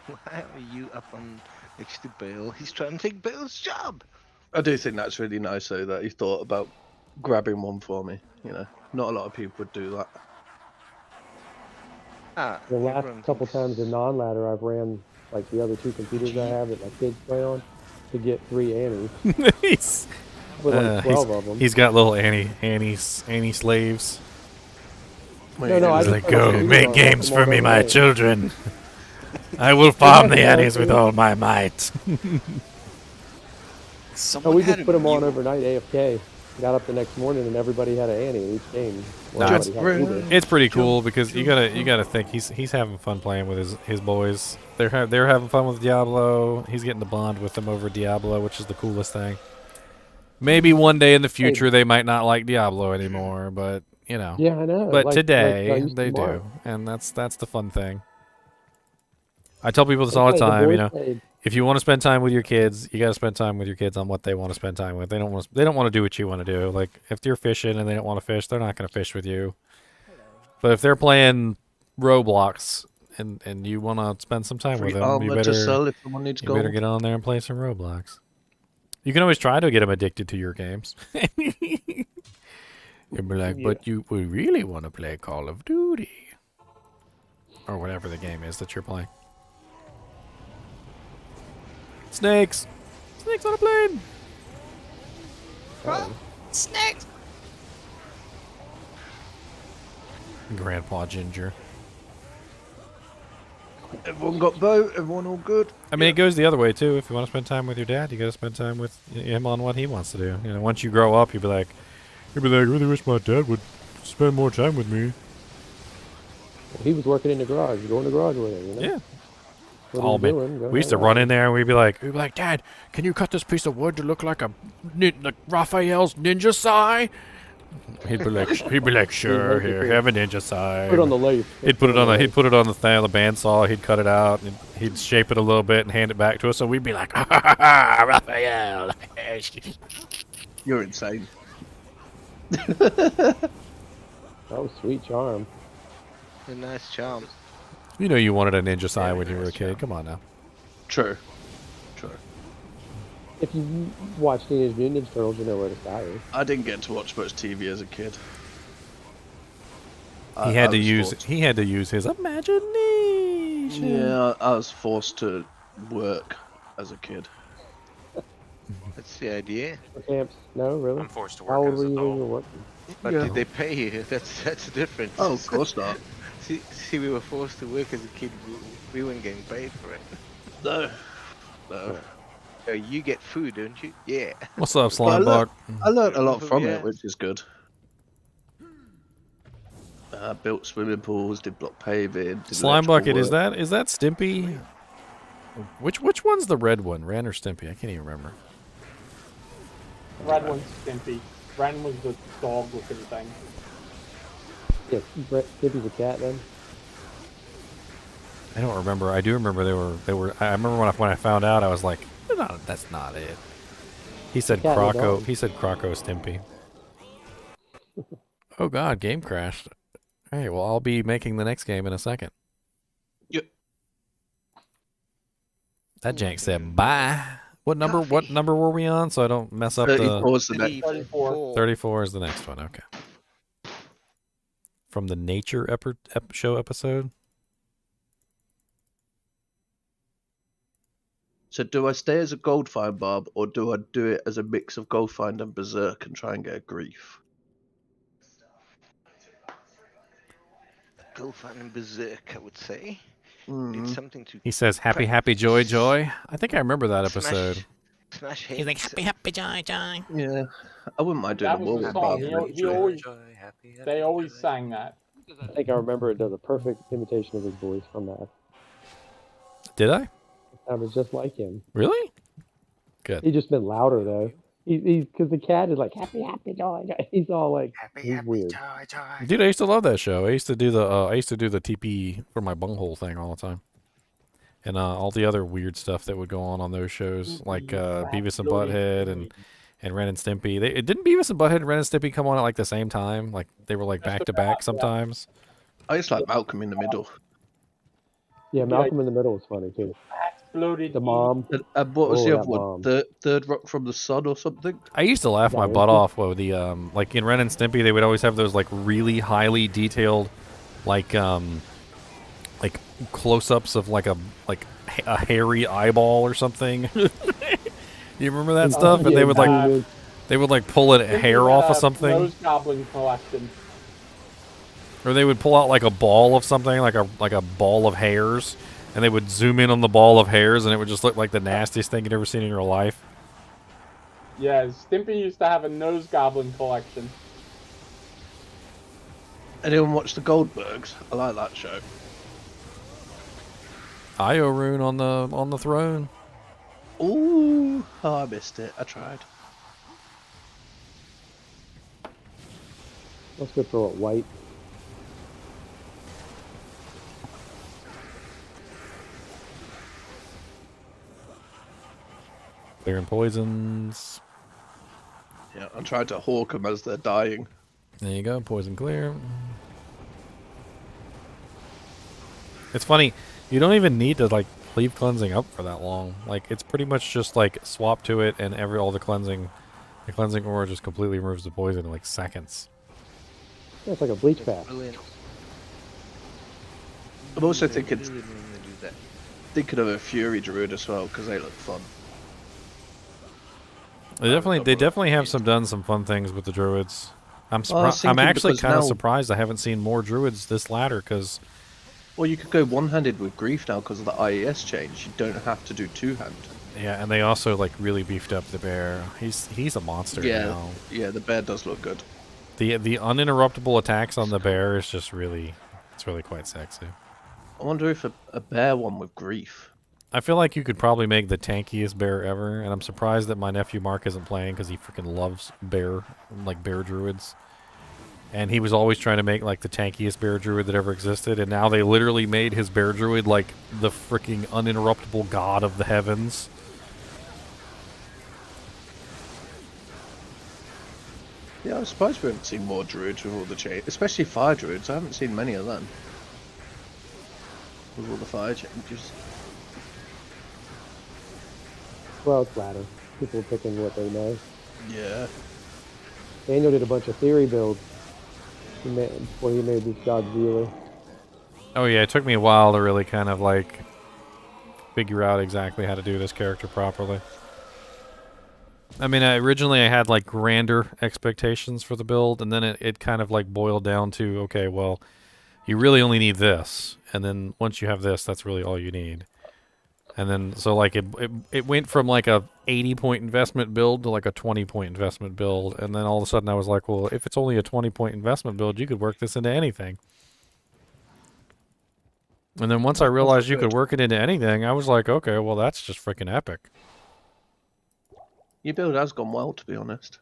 Why are you up on next to Baal? He's trying to take Baal's job. I do think that's really nice though that he thought about grabbing one for me. You know, not a lot of people would do that. The last couple times in non-ladder, I've ran like the other 2 computers I have that my kids play on to get 3 Annies. He's, With like 12 of them. He's got little Annie slaves. No, I He's just like, put go them make on games them for all me, day my long." children. I will farm the Annies with all my might. No, we just put them on overnight AFK. Got up the next morning and everybody had an Annie in each game. Well, Nah, everybody had either. it's pretty cool because you gotta think he's having fun playing with his boys. They're having fun with Diablo. He's getting to bond with them over Diablo, which is the coolest thing. Maybe one day in the future they might not like Diablo anymore, but you know. Yeah, I know. But Like today used to they Mark. do, and that's the fun thing. I tell people this That's all the right, the time. You boys know, played. if you want to spend time with your kids, you got to spend time with your kids on what they want to spend time with. They don't want to do what you want to do. Like if you're fishing and they don't want to fish, they're not going to fish with you. But if they're playing Roblox and you want to spend some time Free with them, you armor to better sell if someone needs you better gold. get on there and play some Roblox. You can always try to get them addicted to your games. You'll be like, but we really want to play Call of Duty. Or whatever the game is that you're playing. Snakes! Snakes on a plane! Snakes! Grandpa Ginger. Everyone got bow, everyone all good. I mean, it goes the other way, too. If you want to spend time with your dad, you got to spend time with him on what he wants to do. You know, once you grow up, you'll be like, I really wish my dad would spend more time with me. Well, he was working in the garage. Go in the garage with him, you know? Yeah. What Oh, are you man. doing? Go We used to hang run out. in there and we'd be like, Dad, can you cut this piece of wood to look like like Raphael's ninja sai? He'd be like, sure, here, have a ninja sai. Put it on the lathe. He'd put it on the thing on the bandsaw. He'd cut it out and he'd shape it a little bit and hand it back to us. So we'd be like, Raphael. You're insane. That was sweet charm. A nice charm. You know you wanted a ninja sai when you were a kid. Come on now. True. True. If you watch Teenage Mutant Ninja Turtles, you know where the sky is. I didn't get to watch much TV as a kid. He had to use his imagination. Yeah, I was forced to work as a kid. That's the idea. For camps? No, really? I'm forced to How work old as were an you when adult. you were working? But Yeah. did they pay you? That's the difference. Oh, of course not. See, we were forced to work as a kid. We weren't getting paid for it. No. No. So you get food, don't you? Yeah. What's up, But I Slimebug? learned a lot from Yeah. it, which is good. Built swimming pools, did block paving. Did Slime electrical Bucket, is work. that Stimpy? Which one's the red one? Ren or Stimpy? I can't even remember. Red one's Stimpy. Ren was the dog-looking thing. Yeah, Stimpy's a cat then. I don't remember. I do remember they were. I remember when I found out, I was like, no, that's not it. He said Cat and a Croco. dog. He said Croco Stimpy. Oh God, game crashed. Hey, well, I'll be making the next game in a second. Yep. That jank said bye. What number? What number were we on? So I don't mess up 34 is the next. 34. 34 is the next one. Okay. From the nature show episode. So do I stay as a Goldfind Barb, or do I do it as a mix of Goldfind and Berserk and try and get a grief? Go find Berserk, I would say. Mm. It's something to. He says happy, happy, joy, joy. I think I remember that episode. Smash He's like happy, happy, joy, joy. Yeah, I wouldn't mind doing That a was the Wolf song. Barb. He always, they always sang that. I think I remember it does a perfect imitation of his voice from that. Did I? I was just like him. Really? Good. He's just been louder though. He's because the cat is like happy, happy, joy, joy. He's all like he's weird. Dude, I used to love that show. I used to do the TP for my bunghole thing all the time, and all the other weird stuff that would go on those shows, like Beavis and Butthead and Ren and Stimpy. Didn't Beavis and Butthead and Ren and Stimpy come on at like the same time? Like they were like back to back sometimes. I just like Malcolm in the Middle. Yeah, Malcolm in the Middle is funny too. Exploded. The mom. And what was the that other one? mom. Third Rock from the Sun or something? I used to laugh my Yeah, butt it's- off with the like in Ren and Stimpy, they would always have those like really highly detailed like close-ups of like a hairy eyeball or something. You remember that stuff? And they would like pull a hair off of something, Nose goblin collection. or they would pull out like a ball of something, like a ball of hairs, and they would zoom in on the ball of hairs, and it would just look like the nastiest thing you'd ever seen in your life. Yeah, Stimpy used to have a nose goblin collection. Anyone watch the Goldbergs? I like that show. Io Rune on the throne. Ooh, oh, I missed it. I tried. Let's go throw it white. Clearing poisons. Yeah, I'm trying to hawk them as they're dying. There you go, poison clear. It's funny, you don't even need to like leave cleansing up for that long. Like it's pretty much just like swap to it, and all the cleansing aura just completely removes the poison in like seconds. Yeah, it's like a bleach bath. I'm also thinking of a Fury Druid as well, because they look fun. They definitely have done some fun things with the druids. I'm Well, I was I'm thinking actually because kind of now- surprised I haven't seen more druids this ladder, because Well, you could go one-handed with Grief now because of the IES change. You don't have to do two-hand. yeah, and they also like really beefed up the bear. He's a monster now. Yeah, the bear does look good. The uninterruptible attacks on the bear is just really quite sexy. I wonder if a bear one with Grief. I feel like you could probably make the tankiest bear ever, and I'm surprised that my nephew Mark isn't playing because he freaking loves bear druids. And he was always trying to make like the tankiest bear druid that ever existed, and now they literally made his bear druid like the freaking uninterruptible god of the heavens. Yeah, I'm surprised we haven't seen more druids with all the change, especially fire druids. I haven't seen many of them with all the fire changes. Well, it's ladder. People are picking what they know. Yeah. Daniel did a bunch of theory builds before he made this Godzilla. Oh yeah, it took me a while to really kind of like figure out exactly how to do this character properly. I mean, originally I had like grander expectations for the build, and then it kind of like boiled down to, okay, well, you really only need this, and then once you have this, that's really all you need. And then, so like it went from like a 80-point investment build to like a 20-point investment build, and then all of a sudden I was like, well, if it's only a 20-point investment build, you could work this into anything. And then once I realized you could work it into anything, I was like, okay, well, that's just freaking epic. Your build has gone well, to be honest.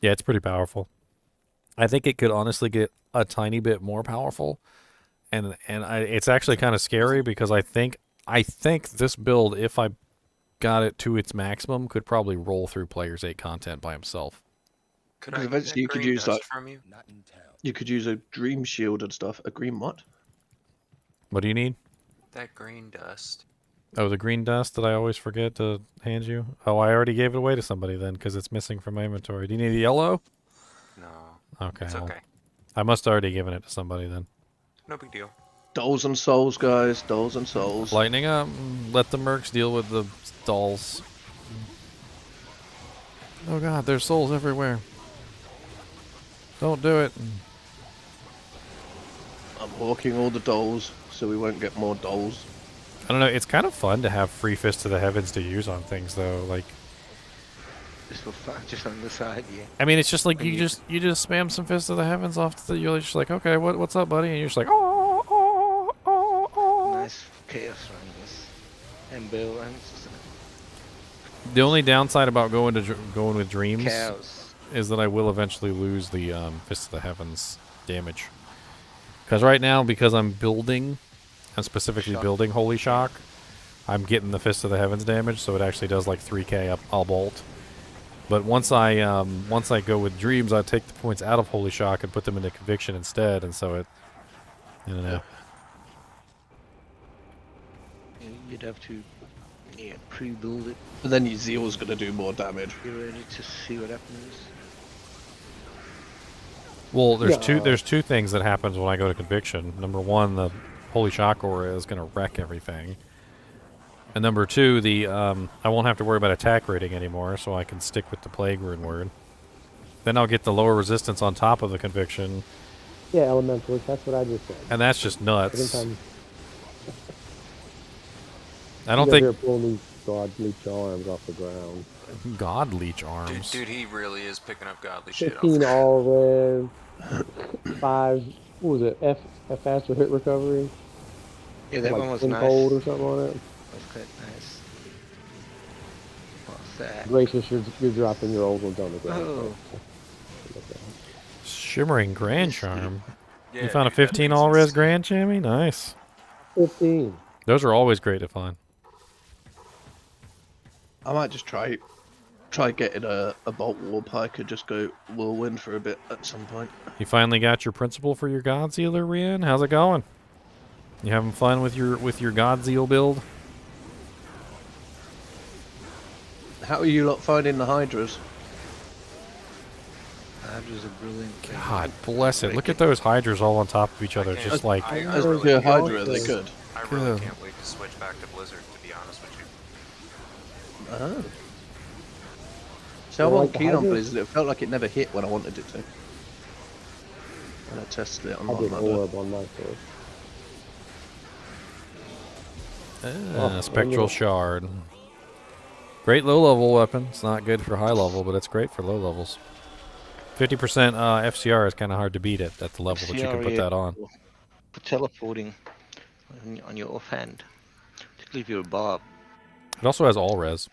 Yeah, it's pretty powerful. I think it could honestly get a tiny bit more powerful, and it's actually kind of scary because I think this build, if I got it to its maximum, could probably roll through Players 8 content by himself. Could I Eventually, you could use dust from you? You could use a dream shield and stuff. A green what? What do you need? That green dust. Oh, the green dust that I always forget to hand you? Oh, I already gave it away to somebody then because it's missing from my inventory. Do you need the yellow? No. Okay. It's well, okay. I must have already given it to somebody then. No big deal. Dolls and souls, guys. Dolls and souls. Lightning up. Let the mercs deal with the dolls. Oh god, there's souls everywhere. Don't do it. I'm hawking all the dolls so we won't get more dolls. I don't know, it's kind of fun to have free Fist to the Heavens to use on things though, like Just for fun, just on the side, yeah. I mean, it's just like you just spam some Fist to the Heavens off to you're just like, okay, what's up, buddy? And you're just like, Nice chaos runs and bell runs. The only downside about going with dreams Cows. is that I will eventually lose the Fist of the Heavens damage. Because right now, because I'm specifically building Holy Shock, I'm getting the Fist of the Heavens damage, so it actually does like 3k up all bolt. But once I go with dreams, I take the points out of Holy Shock and put them into Conviction instead, and so it, I don't know. You'd have to, pre-build it. And then your Zeal's going to do more damage. You're ready to see what happens. Well, there's two things that happens when I go to Conviction. Number one, the Holy Shock Aura is going to wreck everything. And number two, I won't have to worry about attack rating anymore, so I can stick with the Plague Rune word. Then I'll get the lower resistance on top of the Conviction. Yeah, elementals. That's what I just said. And that's just nuts. Every time I don't think... They're pulling these God Leech arms off the ground. God Leech arms? Dude, he really is picking up godly shit. 15 all res, 5, what was it, F faster hit recovery? Yeah, that like one was 10 nice. cold or something on it. That's quite nice. What's that? Gracious, you're dropping your old ones on the ground. Oh. Shimmering Grand Charm. Yeah, You found a dude, that 15 makes all-res sense. Grand Chammy? Nice. 15. Those are always great to find. I might just try getting a Bolt Warp. I could just go Whirlwind for a bit at some point. You finally got your principal for your Godzilla, Rian? How's it going? You having fun with your Godzilla build? How are you lot finding the Hydras? Hydras are brilliant. God bless it. Look at those Hydras all on top of each other. Just like... As a Hydra, they're good. I really can't wait to switch back to Blizzard, to be honest with you. Oh. So I wasn't keen on Blizzard. It felt like it never hit when I wanted it to. When I tested it on I did my orb on my first. Spectral Shard. Great low-level weapon. It's not good for high-level, but it's great for low levels. 50% FCR is kind of hard to beat at the level that you can put that on. For teleporting on your offhand, particularly if you're a barb. It also has all res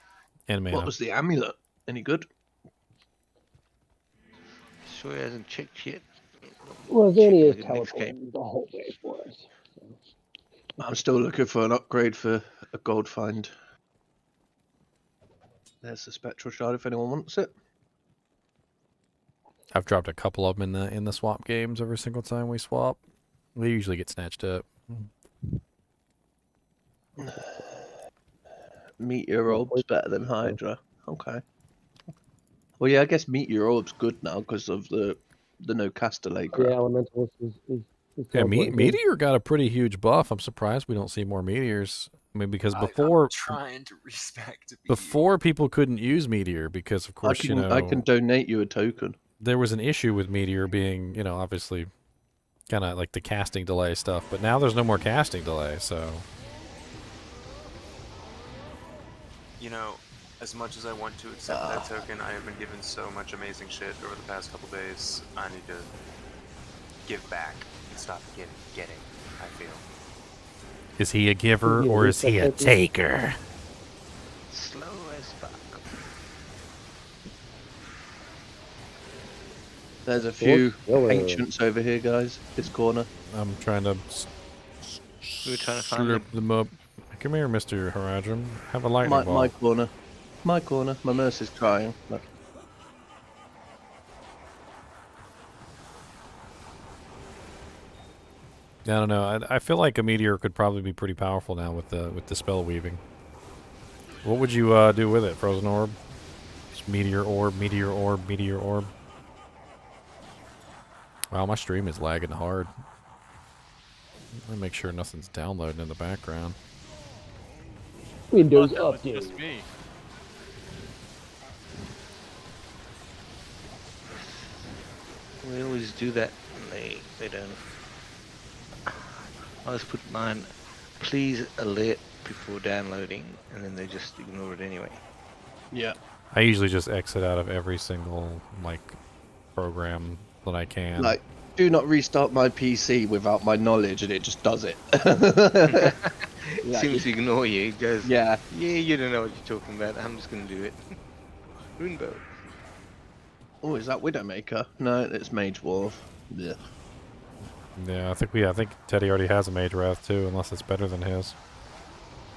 and mana. What was the amulet? Any good? Sure hasn't checked yet. Well, Zanny is Next teleporting the whole way for us. I'm still looking for an upgrade for a gold find. There's the Spectral Shard if anyone wants it. I've dropped a couple of them in the swap games every single time we swap. They usually get snatched up. Meteor Orb's better than Hydra. Okay. Well, yeah, I guess Meteor Orb's good now because of the no cast delay crap. Yeah, Elementalist is Yeah, Meteor got a pretty huge buff. I'm surprised we don't see more Meteors. I mean, because before... I'm trying to respect before people couldn't use Meteor because, of course, I can donate you a token. There was an issue with Meteor being, obviously kind of like the casting delay stuff, but now there's no more casting delay, so... As much as I want to accept that token, I have been given so much amazing shit over the past couple days. I need to give back and stop getting, I feel. Is he a giver Yeah, or is he a reset that. taker? Slow as fuck. There's a few killer. ancients over here, guys. This corner. I'm trying to We were trying to find slurp them up. Come here, Mr. Haradrim. Have a lightning My ball. corner. My corner. My mercy's trying. Look. I don't know. I feel like a meteor could probably be pretty powerful now with the spell weaving. What would you do with it? Frozen orb? Just meteor orb, meteor orb, meteor orb. Wow, my stream is lagging hard. Let me make sure nothing's downloading in the background. Windows That was update. just me. We always do that. They don't. I always put mine, please alert before downloading, and then they just ignore it anyway. Yeah. I usually just exit out of every single like program that I can. Like, do not restart my PC without my knowledge, and it just does it. Seems to ignore you. It goes, Yeah. yeah, you don't know what you're talking about. I'm just going to do it. Runebow. Oh, is that Widowmaker? No, it's Mage Wolf. Yeah. Yeah, I think Teddy already has a Mage Wrath too, unless it's better than his.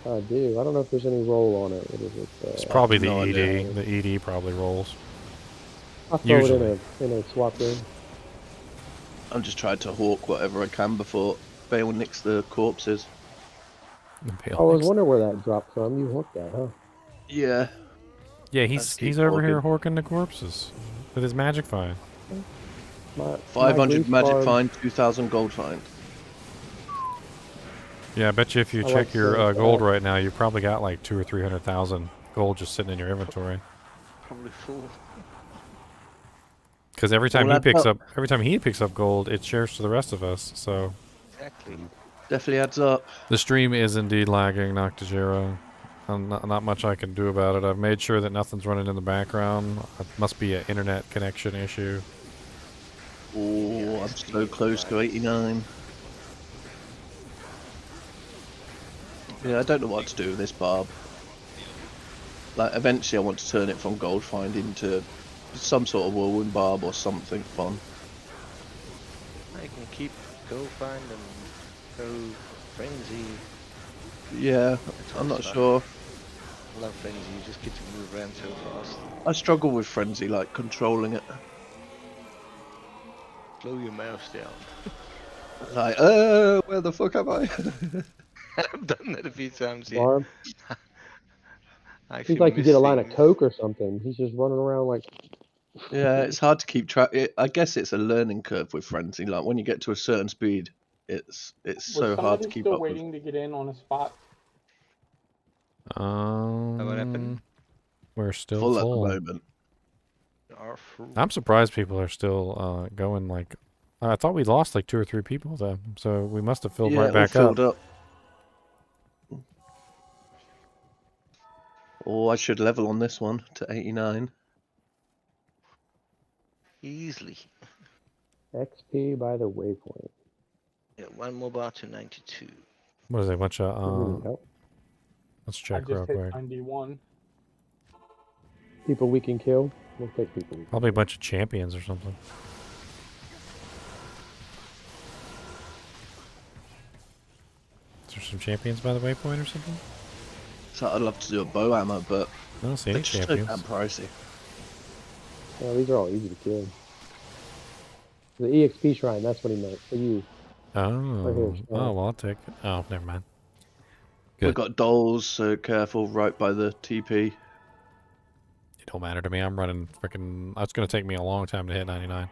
I do. I don't know if there's any roll on it. What is it? It's probably the no ED. idea. The ED probably rolls. I'll throw Usually. it in a swap room. I'm just trying to hawk whatever I can before Bale nicks the corpses. I was wondering where that dropped from. You hooked that, huh? Yeah. Yeah, Let's keep he's over here hawking. horking the corpses with his magic find. My 500 grease magic bar- find, 2,000 gold find. Yeah, I bet you if you I check like your seeing gold that. right now, you probably got like 200,000 or 300,000 gold just sitting in your inventory. Probably full. Because every time Well, he that's picks up gold, it shares to the rest of us. So Exactly. Definitely adds up. the stream is indeed lagging, Noctagero. Not much I can do about it. I've made sure that nothing's running in the background. It must be an internet connection issue. Oh, I'm so close to 89. Yeah, I don't know what to do with this barb. Like, eventually I want to turn it from gold find into some sort of whirlwind barb or something fun. I can keep go find and go frenzy. Yeah, I'm not sure. I love frenzy. You just get to move around so fast. I struggle with frenzy, like controlling it. Slow your mouse down. Like, where the fuck am I? I've done that a few times. Yeah. Barb. I Seems actually like you did a line of miss coke or something. He's just running around like. Yeah, it's hard to keep track. I guess it's a learning curve with frenzy. Like when you get to a certain speed, it's so hard to keep still up with. waiting to get in on a spot? what happened? We're still Full full. at the moment. Are full. I'm surprised people are still going. Like, I thought we lost like 2 or 3 people though, so we must have filled Yeah, right all back filled up. up. Oh, I should level on this one to 89. Easily. XP by the waypoint. Yeah, one more bar to 92. What is it? A bunch of Help. let's I check real just hit quick. 91. People we can kill. We'll take people. We can Probably a bunch of champions or something. Is there some champions by the waypoint or something? So I'd love to do a bow hammer, but I don't see they're any just so champions. damn pricey. Yeah, these are all easy to kill. The EXP shrine, that's what he meant. For you. Oh, Right here. oh, well, I'll take it. Oh, never mind. We've Good. got dolls, so careful right by the TP. It don't matter to me. I'm running freaking. That's gonna take me a long time to hit 99.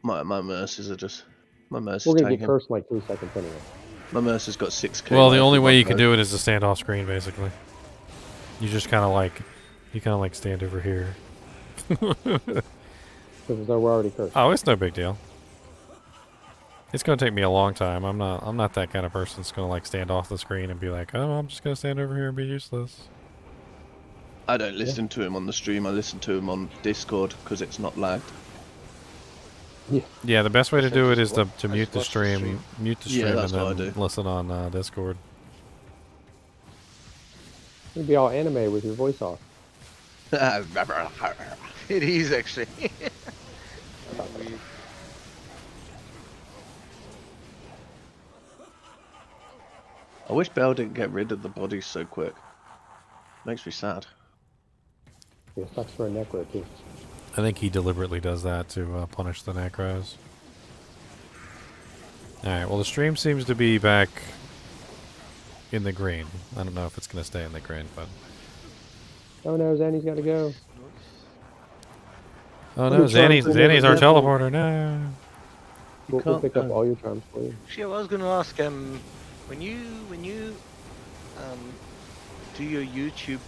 My mercies are just. My mercies We're gonna get tanking. cursed in like 3 seconds anyway. My mercy's got 6k. Well, the life only with way my you can bow. do it is to stand off screen, basically. You just kind of like, stand over here. Because we're already cursed. Oh, it's no big deal. It's gonna take me a long time. I'm not that kind of person that's gonna like stand off the screen and be like, oh, I'm just gonna stand over here and be useless. I don't listen to him on the stream. I listen to him on Discord because it's not lagged. Yeah, the best way to do it is to I mute just the watched the stream, stream. mute the Yeah, stream, that's and what I then do. listen on Discord. You'd be all anime with your voice off. It is actually. Weird. I wish Bell didn't get rid of the bodies so quick. Makes me sad. Yeah, sucks for a necro too. I think he deliberately does that to punish the necros. Alright, well the stream seems to be back in the green. I don't know if it's going to stay in the green, but... Oh no, Zanny's got to go. Oh no, Zanny's our teleporter, no! We'll pick up all your charms for you. Actually, I was going to ask, when you do your YouTube,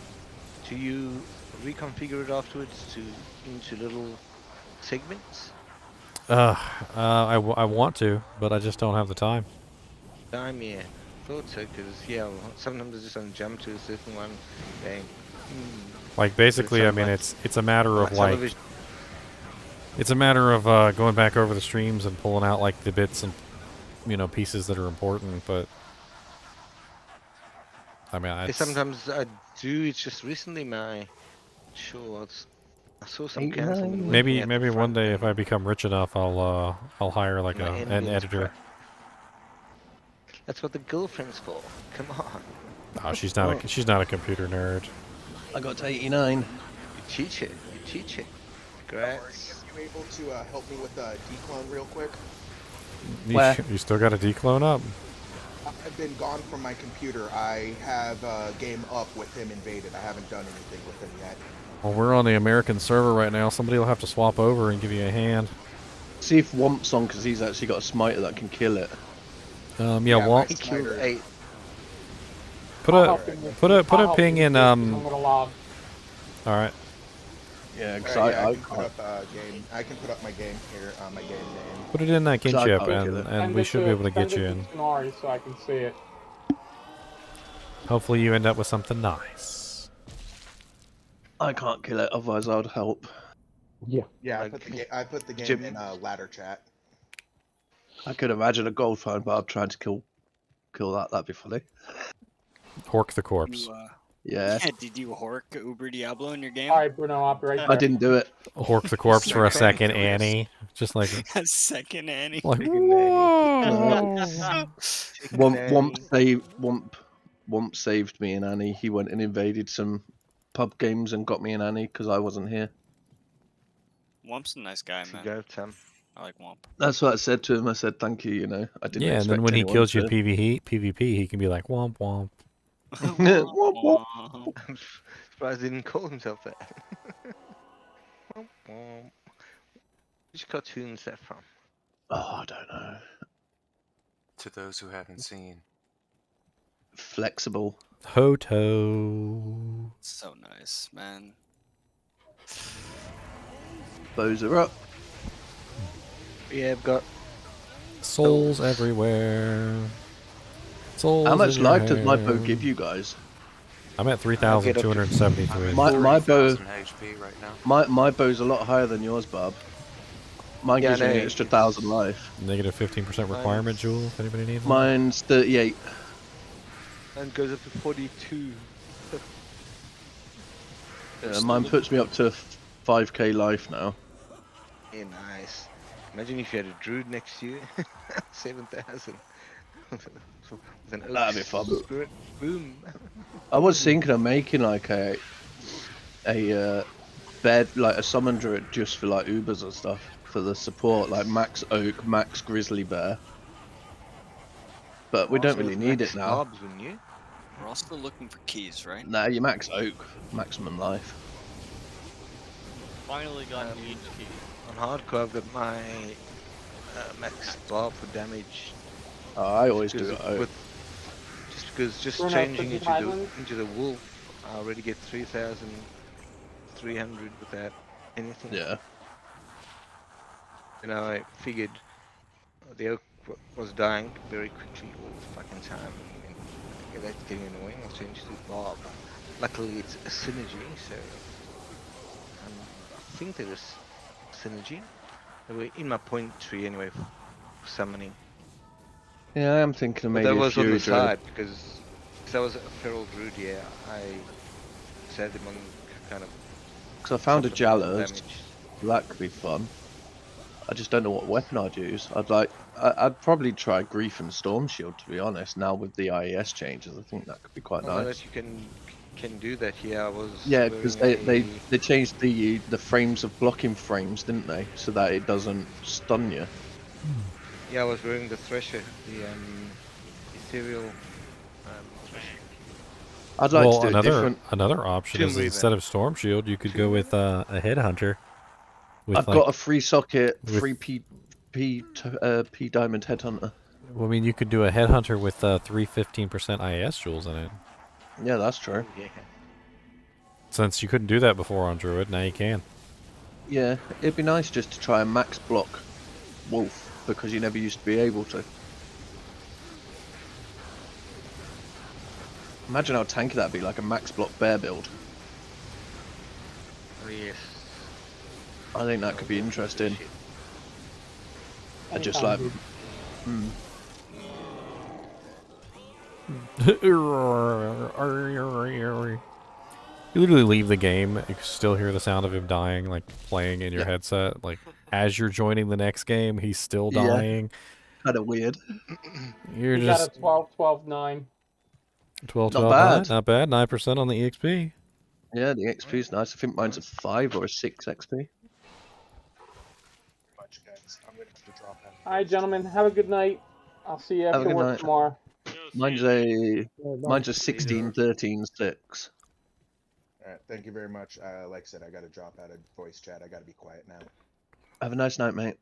do you reconfigure it afterwards into little segments? I want to, but I just don't have the time. Yeah, thought so, because yeah, sometimes I just don't jump to a certain one, bang. Like basically, I mean, it's a matter of like, it's a matter of going back over the streams and pulling out like the bits and pieces that are important. But I mean, sometimes I do. It's just recently I saw some cancel. Maybe one day if I become rich enough, I'll hire like an editor. That's what the girlfriend's for. Come on. Oh, she's not a computer nerd. I got to 89. You teach it. Great. Are you able to help me with declone real quick? You still got a declone up? I've been gone from my computer. I have a game up with him invaded. I haven't done anything with him yet. Well, we're on the American server right now. Somebody will have to swap over and give you a hand. See if Womp's on, because he's actually got a smiter that can kill it. Yeah, Womp. Put a ping in. All right. Yeah, because I can put up game. I can put up my game here. My game name. Put it in that kinship, and we should be able to get you in. So I can see it. Hopefully, you end up with something nice. I can't kill it, otherwise I'd help. Yeah. Yeah, I put the game in ladder chat. I could imagine a gold find, but I'm trying to kill that. That'd be funny. Hork the corpse. Yeah. Did you hork Uber Diablo in your game? All right, Bruno, I'll be right there. I didn't do it. Hork the corpse for a second, Annie. Just like a second, Annie. Like, Womp saved me and Annie. He went and invaded some pub games and got me and Annie because I wasn't here. Womp's a nice guy, man. Go, Tim. I like Womp. That's what I said to him. I said thank you. I didn't. Yeah, and then when he kills you PvP, he can be like Womp Womp. Womp womp. I'm surprised he didn't call himself that. Which cartoon is that from? Oh, I don't know. To those who haven't seen. Flexible. Hoto. So nice, man. Bows are up. Yeah, I've got souls everywhere. Souls. How much life does my bow give you guys? I'm at 3,273. My bow. HP right now. My bow's a lot higher than yours, Bob. Mine gives me an extra 1,000 life. Negative 15% requirement, Jewel, if anybody needs one. Mine's 38. And goes up to 42. Mine puts me up to 5k life now. Yeah, nice. Imagine if you had a druid next to you. 7,000. That'd be fun. Spirit. Boom. I was thinking of making like a bed, like a summon druid just for like Ubers and stuff for the support, like max oak, max grizzly bear. But we don't really need it now. Mobs, wouldn't you? We're also looking for keys, right? Nah, you max oak, maximum life. Finally got an each key. On hardcore, I've got my max bar for damage. Oh, I always do it oak. Just changing into the wolf, I already get 3,300 without anything. Yeah. And I figured the oak was dying very quickly all the fucking time. And that's getting annoying. I'll change to Bob. Luckily, it's a synergy, so I think there is synergy. They were in my point tree anyway for summoning. Yeah, I am thinking of maybe that was a on few the side because that was a feral druid, yeah. I set him on kind of. Because I found a suffered some Jallows. damage. That could be fun. I just don't know what weapon I'd use. I'd probably try Grief and Storm Shield, to be honest. Now with the IES changes, I think that could be quite Oh, now nice. that you can do that, yeah. I was Yeah, because wearing they changed the frames of blocking frames, didn't they? So that it doesn't stun you. Yeah, I was wearing the Thresher, the ethereal Thresher. I'd like well, to do another option is instead of Storm Shield, you could go with a Headhunter. I've got a free socket, free P Diamond Headhunter. Well, I mean, you could do a Headhunter with 3 15% IAS jewels in it. Yeah, that's true. Yeah. Since you couldn't do that before on Druid, now you can. Yeah, it'd be nice just to try and max block Wolf, because you never used to be able to. Imagine how tanky that'd be, like a max block bear build. Oh, yes. I think that could be interesting. I just like... You literally leave the game, you can still hear the sound of him dying, like playing in your headset. Like as you're joining the next game, he's still dying. Kind of weird. You're We just got a 12, 12, 9. 12, Not 12, bad. not bad. 9% on the EXP. Yeah, the XP is nice. I think mine's a 5 or a 6 XP. All right, gentlemen, have a good night. I'll see you Have a after good work night. tomorrow. Mine's a 16, 13, 6. All right, thank you very much. Like I said, I got to drop out of voice chat. I got to be quiet now. Have a nice night, mate.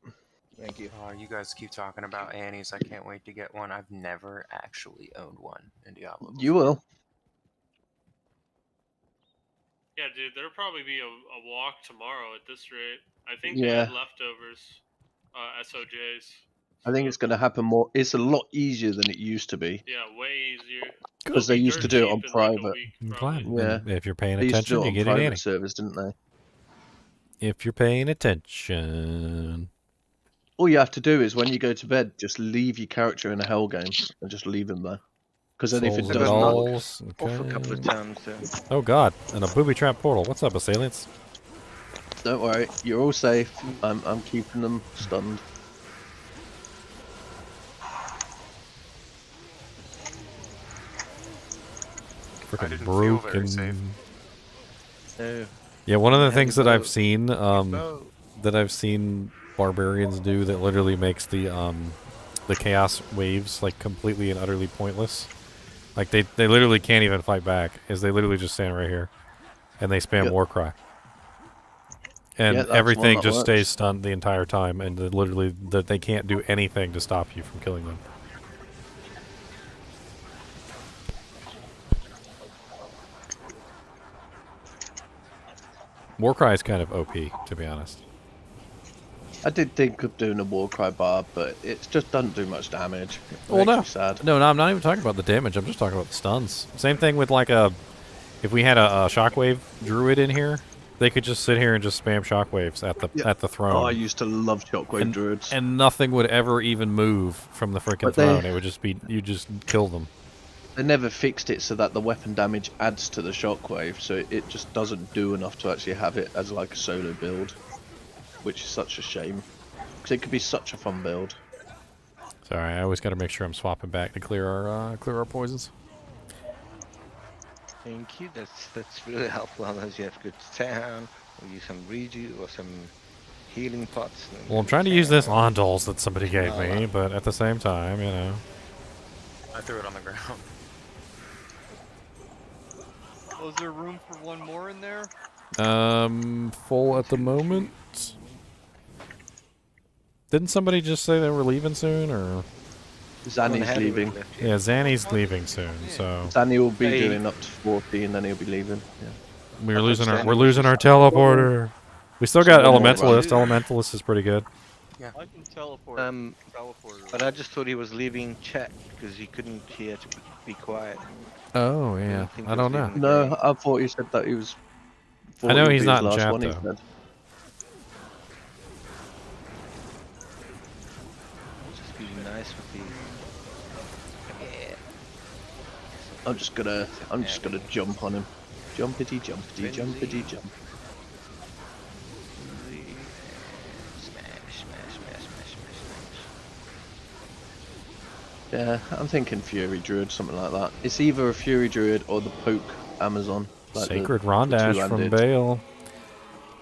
Thank you. You guys keep talking about Annie's. I can't wait to get one. I've never actually owned one in Diablo. You will. Yeah, dude, there'll probably be a walk tomorrow at this rate. I think they Yeah. had leftovers, SOJs. I think it's going to happen more. It's a lot easier than it used to be. Yeah, way easier. Because they used to do it on private. Yeah. And if you're paying They used to attention, do it you on get it private Annie. servers, didn't they? If you're paying attention. All you have to do is when you go to bed, just leave your character in a hell game and just leave him there. Because then if it Souls and does dolls, Off a couple of times. Oh god, and a booby trap portal. What's up, assailants? Don't worry, you're all safe. I'm keeping them stunned. Freaking didn't feel very broken. safe. No. Yeah, one of the Heavy things that I've boat. seen, boat. that I've seen barbarians do that literally makes the chaos waves like completely and utterly pointless. Like they literally can't even fight back. Is they literally just stand right here, and they spam Yep. war cry, and Yeah, that's one everything that just works. stays stunned the entire time, and literally they can't do anything to stop you from killing them. Warcry is kind of OP, to be honest. I did think of doing a Warcry barb, but it just doesn't do much damage. It Well, makes no. me sad. No, I'm not even talking about the damage. I'm just talking about the stuns. Same thing with like if we had a shockwave druid in here, they could just sit here and just spam shockwaves at the throne. Oh, I used to love Shockwave Druids. And nothing would ever even move from the freaking But they- throne. It would just be, you just kill them. They never fixed it so that the weapon damage adds to the Shockwave, so it just doesn't do enough to actually have it as like a solo build, which is such a shame, because it could be such a fun build. Sorry, I always got to make sure I'm swapping back to clear our poisons. Thank you. That's really helpful. Unless you have good town, or use some redo or some healing pots. Well, I'm trying to use this on dolls that somebody gave me, but at the same time, you know. I threw it on the ground. Oh, is there room for one more in there? Full at the moment. Didn't somebody just say they were leaving soon, or? Zanny's leaving. Yeah, Zanny's leaving soon, so. Zanny will be doing up to 40 and then he'll be leaving. Yeah. We're losing our teleporter. We still got Elementalist. Elementalist is pretty good. Yeah. I can teleport. But I just thought he was leaving chat because he couldn't hear to be quiet. Oh yeah, I don't know. No, I thought you said that he was. I know he's his not in last chat one, he though. said. Just be nice with the. Yeah. I'm just gonna jump on him. Jumpity, jumpity, jumpity, jump. Yeah, I'm thinking Fury Druid, something like that. It's either a Fury Druid or the Poke Amazon. Like Sacred the Rondash from two-handed. Baal.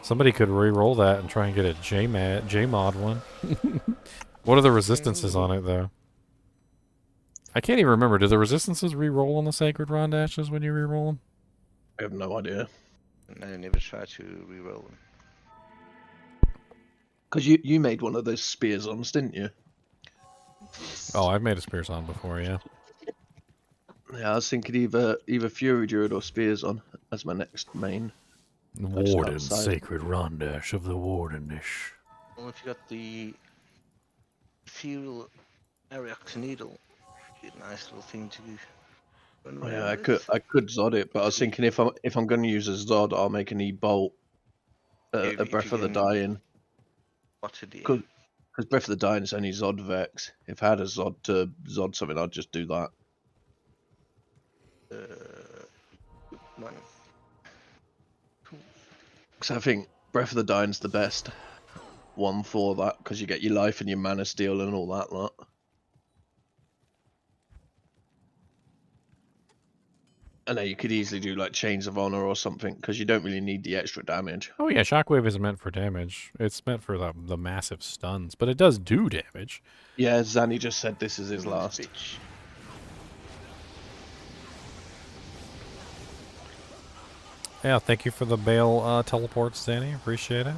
Somebody could re-roll that and try and get a J-mod one. What are the resistances on it, though? I can't even remember. Do the resistances re-roll on the Sacred Rondashes when you re-roll them? I have no idea. And I never try to reroll them. Because you made one of those spears ons, didn't you? Oh, I've made a Spears on before, yeah. Yeah, I was thinking either Fury Druid or Spears on as my next main. Warden, Sacred Rondash of the Wardenish. Well, if you got the Ethereal Ariax Needle, it'd be a nice little thing to run around Yeah, I with. could Zod it, but I was thinking if I'm going to use a Zod, I'll make an E-Bolt, a Breath of the Dying. Because Breath of the Dying is only Zod Vex. If I had a Zod to Zod something, I'd just do that. One. Because I think Breath of the Dying's the best one for that, because you get your life and your mana steal and all that lot. I know you could easily do like Chains of Honor or something, because you don't really need the extra damage. Oh yeah, Shockwave isn't meant for damage. It's meant for the massive stuns, but it does do damage. Yeah, Zanny just said this is his last. Yeah, thank you for the Baal teleports, Danny. Appreciate it.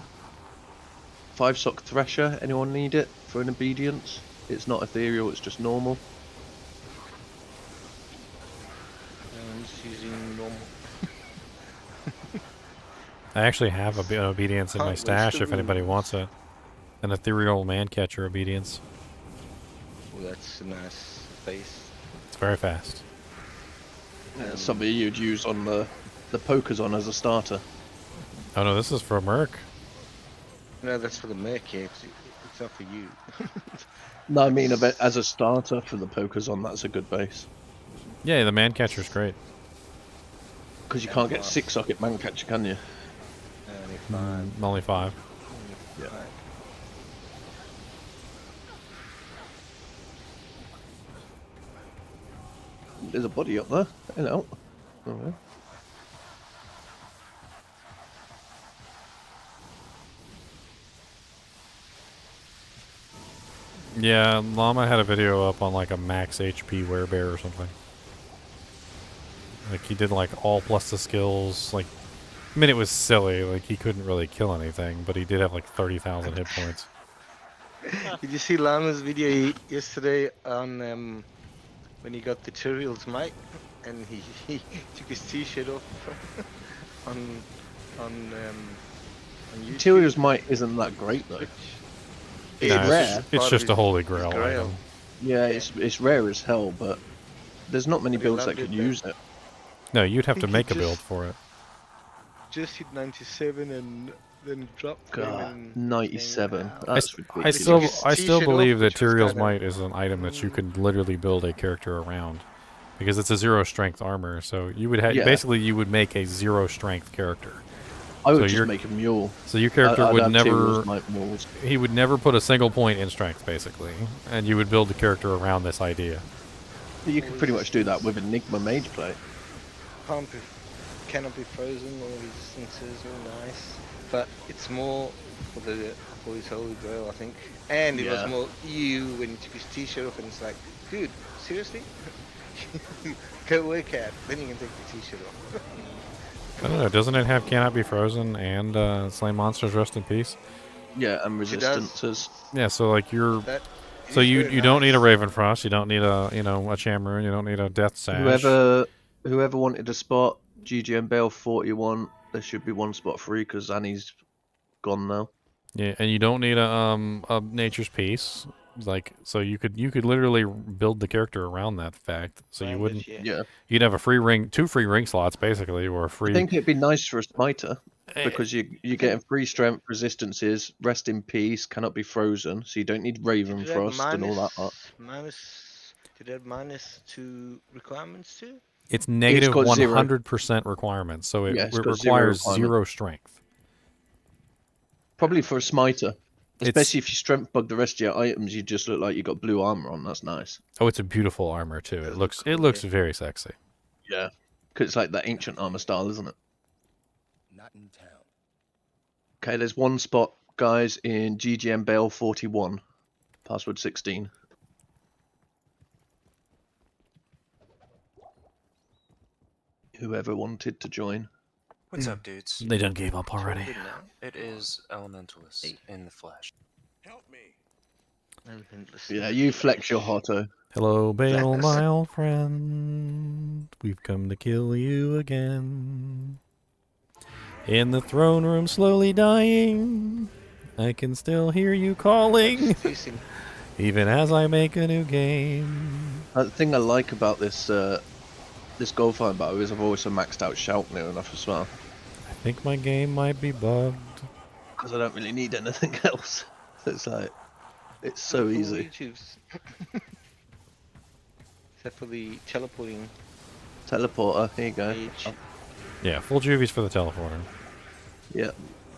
5-sock Thresher, anyone need it for an obedience? It's not ethereal, it's just normal. I'm just using normal. I actually have an obedience in my stash if anybody wants it. An ethereal man catcher obedience. Oh, that's a nice face. It's very fast. Yeah, something you'd use on the pokers on as a starter. Oh no, this is for Merc. No, that's for the Merc, yeah. It's not for you. No, I mean as a starter for the pokers on, that's a good base. Yeah, the man catcher's great. Because you can't get 6-socket man catcher, can you? Only 5. Yeah. There's a body up there. Hello. Okay. Yeah, Llama had a video up on like a max HP werebear or something. Like he did like all plus the skills. Like, I mean, it was silly. Like he couldn't really kill anything, but he did have like 30,000 hit points. Did you see Lama's video yesterday on when he got the Tyrael's might and he took his t-shirt off on YouTube? Tyrael's might isn't that great though. It's rare. It's just a holy grail item. Yeah, it's rare as hell, but there's not many builds that could use it. No, you'd have to He make a just- build for it. Just hit 97 and then dropped. God, 97. I That's still T-shirt believe off, that which was Tyrael's kinda- Might is an item that you can literally build a character around, because it's a 0 strength armor. So you would have basically you would make a 0 strength character. I would So just your- make a mule. So your character I'd would have never Tyrael's Might mules. he would never put a single point in strength basically, and you would build the character around this idea. You could pretty much do that with Enigma Mage Plate. Cannot be frozen, all resistances, all nice. But it's more for his holy grail, I think. And it Yeah. was more you when he took his t-shirt off and it's like, dude, seriously? Go work out, then you can take the t-shirt off. I don't know. Doesn't it have cannot be frozen and slay monsters rest in peace? Yeah, and It does. resistances. Yeah, so like you're That so is you very don't need a nice. Ravenfrost, you don't need a a Chamroon, you don't need a Death Sash. Whoever wanted a spot, GGM Bale 41, there should be one spot free because Annie's gone now. Yeah, and you don't need a Nature's Peace. Like, so you could literally build the character around that fact. So you wouldn't. Yeah. You'd have two free ring slots basically, or a free. I think it'd be nice for a smiter because you're getting free strength, resistances, rest in peace, cannot be frozen, so you don't need Raven Frost and all that lot. Did it have -2 requirements too? It's negative got 100% requirement, so it, Yeah, it's it got zero requires requirement. 0 strength. Probably for a smiter. It's- Especially if you strength bug the rest of your items, you just look like you got blue armor on. That's nice. Oh, it's a beautiful armor too. It looks very sexy. Yeah, because it's like that ancient armor style, isn't it? Not in town. Okay, there's one spot, guys, in GGM Bale 41, password 16. Whoever wanted to join. What's up, dudes? They done gave up already. Good now. It is Elementalist in the flesh. Help me. Yeah, you flex your hotto. Hello, Bale, my old friend. We've come to kill you again. In the throne room, slowly dying. I can still hear you calling. Even as I make a new game. The thing I like about this this Goldfire bow is I've always maxed out shout near enough as well. I think my game might be bugged. Because I don't really need anything else. It's like, it's so easy. Except for the teleporting. Teleporter, here you go. Yeah, full juvies for the teleporter. Yeah,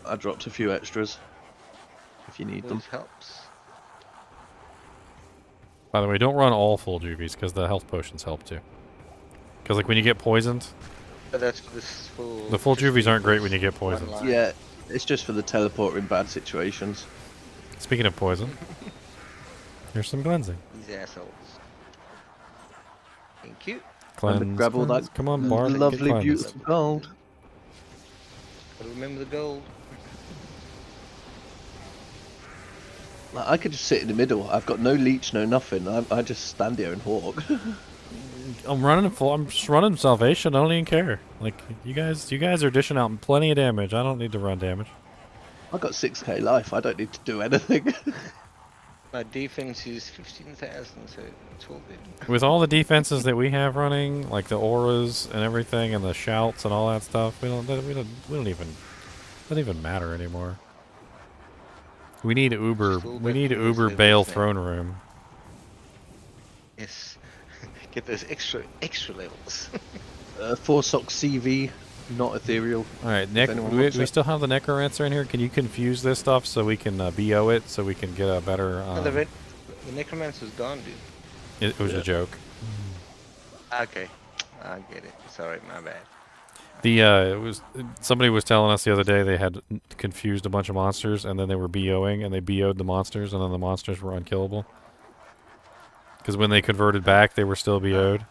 I dropped a few extras. If you need them. Helps. By the way, don't run all full juvies because the health potions help too. Because like when you get poisoned, But that's this full. the full juvies aren't great when you get poisoned. Yeah, it's just for the teleporter in bad situations. Speaking of poison, here's some cleansing. These assholes. Thank you. Cleanse, Grab all cleanse. that Come on, Bart. lovely, get cleansed. beautiful gold. Gotta remember the gold. Like, I could just sit in the middle. I've got no leech, no nothing. I just stand here and hawk. I'm just running salvation. I don't even care. Like you guys are dishing out plenty of damage. I don't need to run damage. I got 6k life. I don't need to do anything. My defense is 15,000, so it's all good. With all the defenses that we have running, like the auras and everything, and the shouts and all that stuff, we don't even matter anymore. We need Uber Bale throne room. Yes. Get those extra levels. 4 socks CV, not ethereal. All right, if anyone wants we it. still have the Necromancer in here. Can you confuse this stuff so we can BO it so we can get a better? The Necromancer's gone, dude. It was a joke. Okay, I get it. Sorry, my bad. Somebody was telling us the other day they had confused a bunch of monsters and then they were BOing and they BO'd the monsters and then the monsters were unkillable. Because when they converted back, they were still BO'd.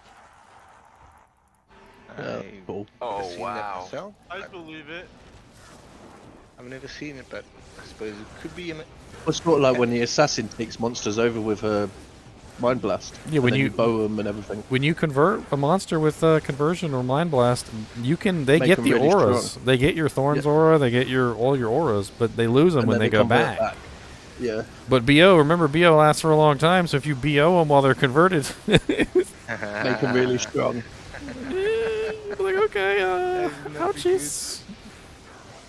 Cool. Oh wow! I believe it. I've never seen it, but I suppose it could be in it. It's sort of like when the assassin takes monsters over with her mind blast. Yeah, when and then you bow them and everything. When you convert a monster with conversion or mind blast, they Make get them the really auras. strong. They get your thorns aura. They get all your auras, but they lose them And when then they go convert back. Yeah. But BO, remember BO lasts for a long time. So if you BO them while they're converted, Make them really strong. like okay, ouchies.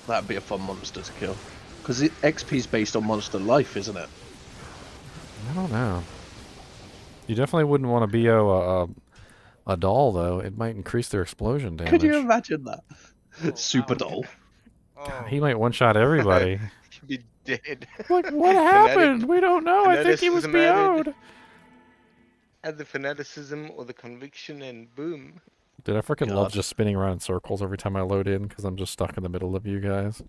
That'd be a fun monster to kill. Because XP is based on monster life, isn't it? I don't know. You definitely wouldn't want to BO a doll though. It might increase their explosion damage. Could you imagine that? Super doll. God, he might one-shot everybody. He'd be dead. Like, what happened? We don't know. I think he was BO'd. Add the fanaticism or the conviction, and boom. Dude, I freaking love just spinning around in circles every time I load in because I'm just stuck in the middle of you guys.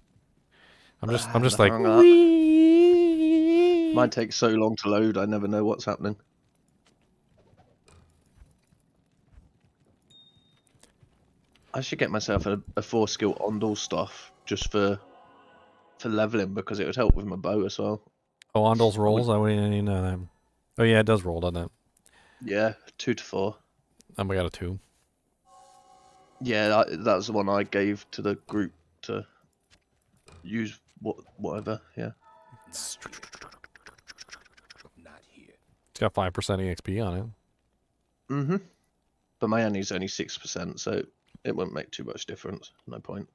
I'm just like, wee. Mine takes so long to load, I never know what's happening. I should get myself a 4-skill Ondal stuff just for leveling because it would help with my bow as well. Oh, Ondal's rolls? I wouldn't even know that. Oh yeah, it does roll, doesn't it? Yeah, 2 to 4. And we got a 2. Yeah, that was the one I gave to the group to use whatever, yeah. It's got 5% EXP on it. Mm-hmm. But my Annie's only 6%, so it won't make too much difference. No point.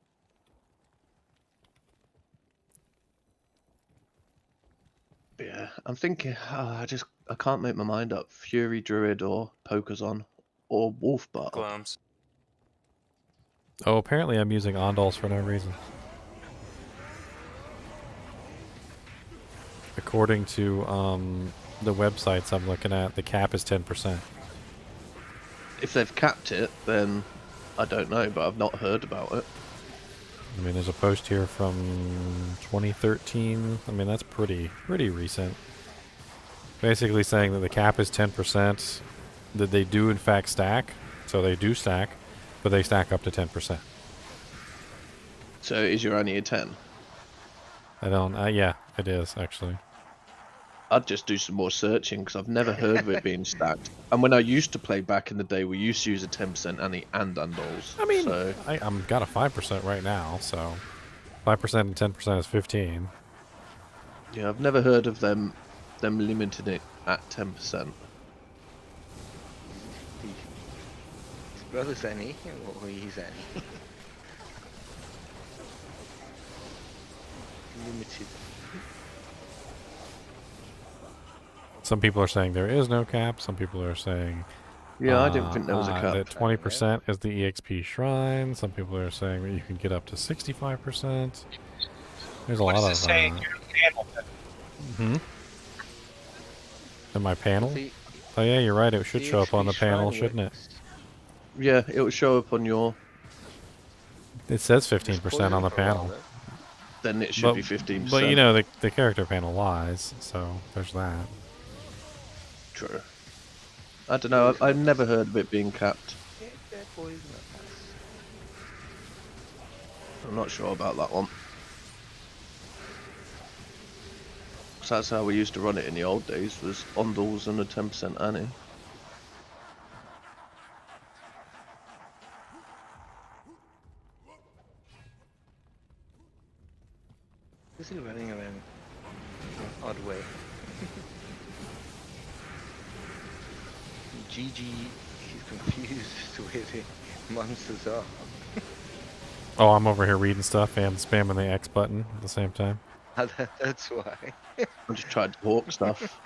But yeah, I'm thinking, I can't make my mind up. Fury Druid or Pokers on or Wolf Bar. Glums. Oh, apparently I'm using Ondols for no reason. According to the websites I'm looking at, the cap is 10%. If they've capped it, then I don't know, but I've not heard about it. I mean, there's a post here from 2013. I mean, that's pretty recent. Basically saying that the cap is 10%, that they do in fact stack. So they do stack, but they stack up to 10%. So is your only a 10? I don't, yeah, it is actually. I'd just do some more searching because I've never heard of it being stacked. And when I used to play back in the day, we used to use a 10% Annie and Undols. I mean, so I'm got a 5% right now, so 5% and 10% is 15. yeah, I've never heard of them limiting it at 10%. His brother's Annie, or he's Annie. Limited. Some people are saying there is no cap. Some people are saying yeah, I didn't think there was a cap. That 20% is the EXP shrine. Some people are saying that you can get up to 65%. There's a lot of. What does it say in your panel? In my panel? See, Oh yeah, you're right. It should show up on the panel, shrine shouldn't it? Yeah, it will show up on your. It says 15% on the panel. Then it should be 15%. But you know, the character panel lies, so there's that. True. I don't know. I've never heard of it being capped. I'm not sure about that one. So that's how we used to run it in the old days, was Ondols and a 10% Annie. Is he running around in an odd way? GG, he's confused as to where the monsters are. Oh, I'm over here reading stuff and spamming the X button at the same time. That's why. I just tried to hawk stuff.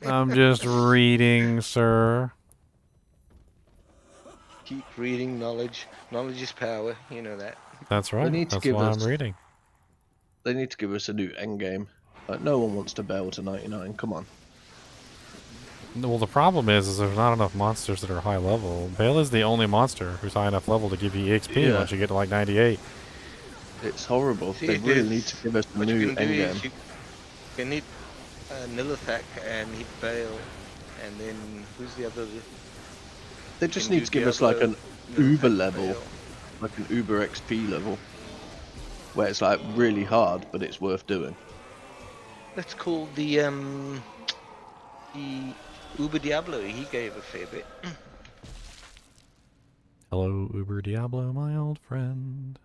I'm just reading, sir. Keep reading knowledge. Knowledge is power, you know that. That's right. That's why I'm reading. They need to give us a new endgame. Like, no one wants to bail to 99, come on. Well, the problem is there's not enough monsters that are high level. Baal is the only monster who's high enough level to give you EXP once you get to like 98. It's horrible. See, they really need to give us a new endgame. You need Nilithak and hit Baal, and then who's the other? They just need to give us like an Uber level, like an Uber XP level, where it's like really hard, but it's worth doing. That's called the Uber Diablo. He gave a fair bit. Hello, Uber Diablo, my old friend.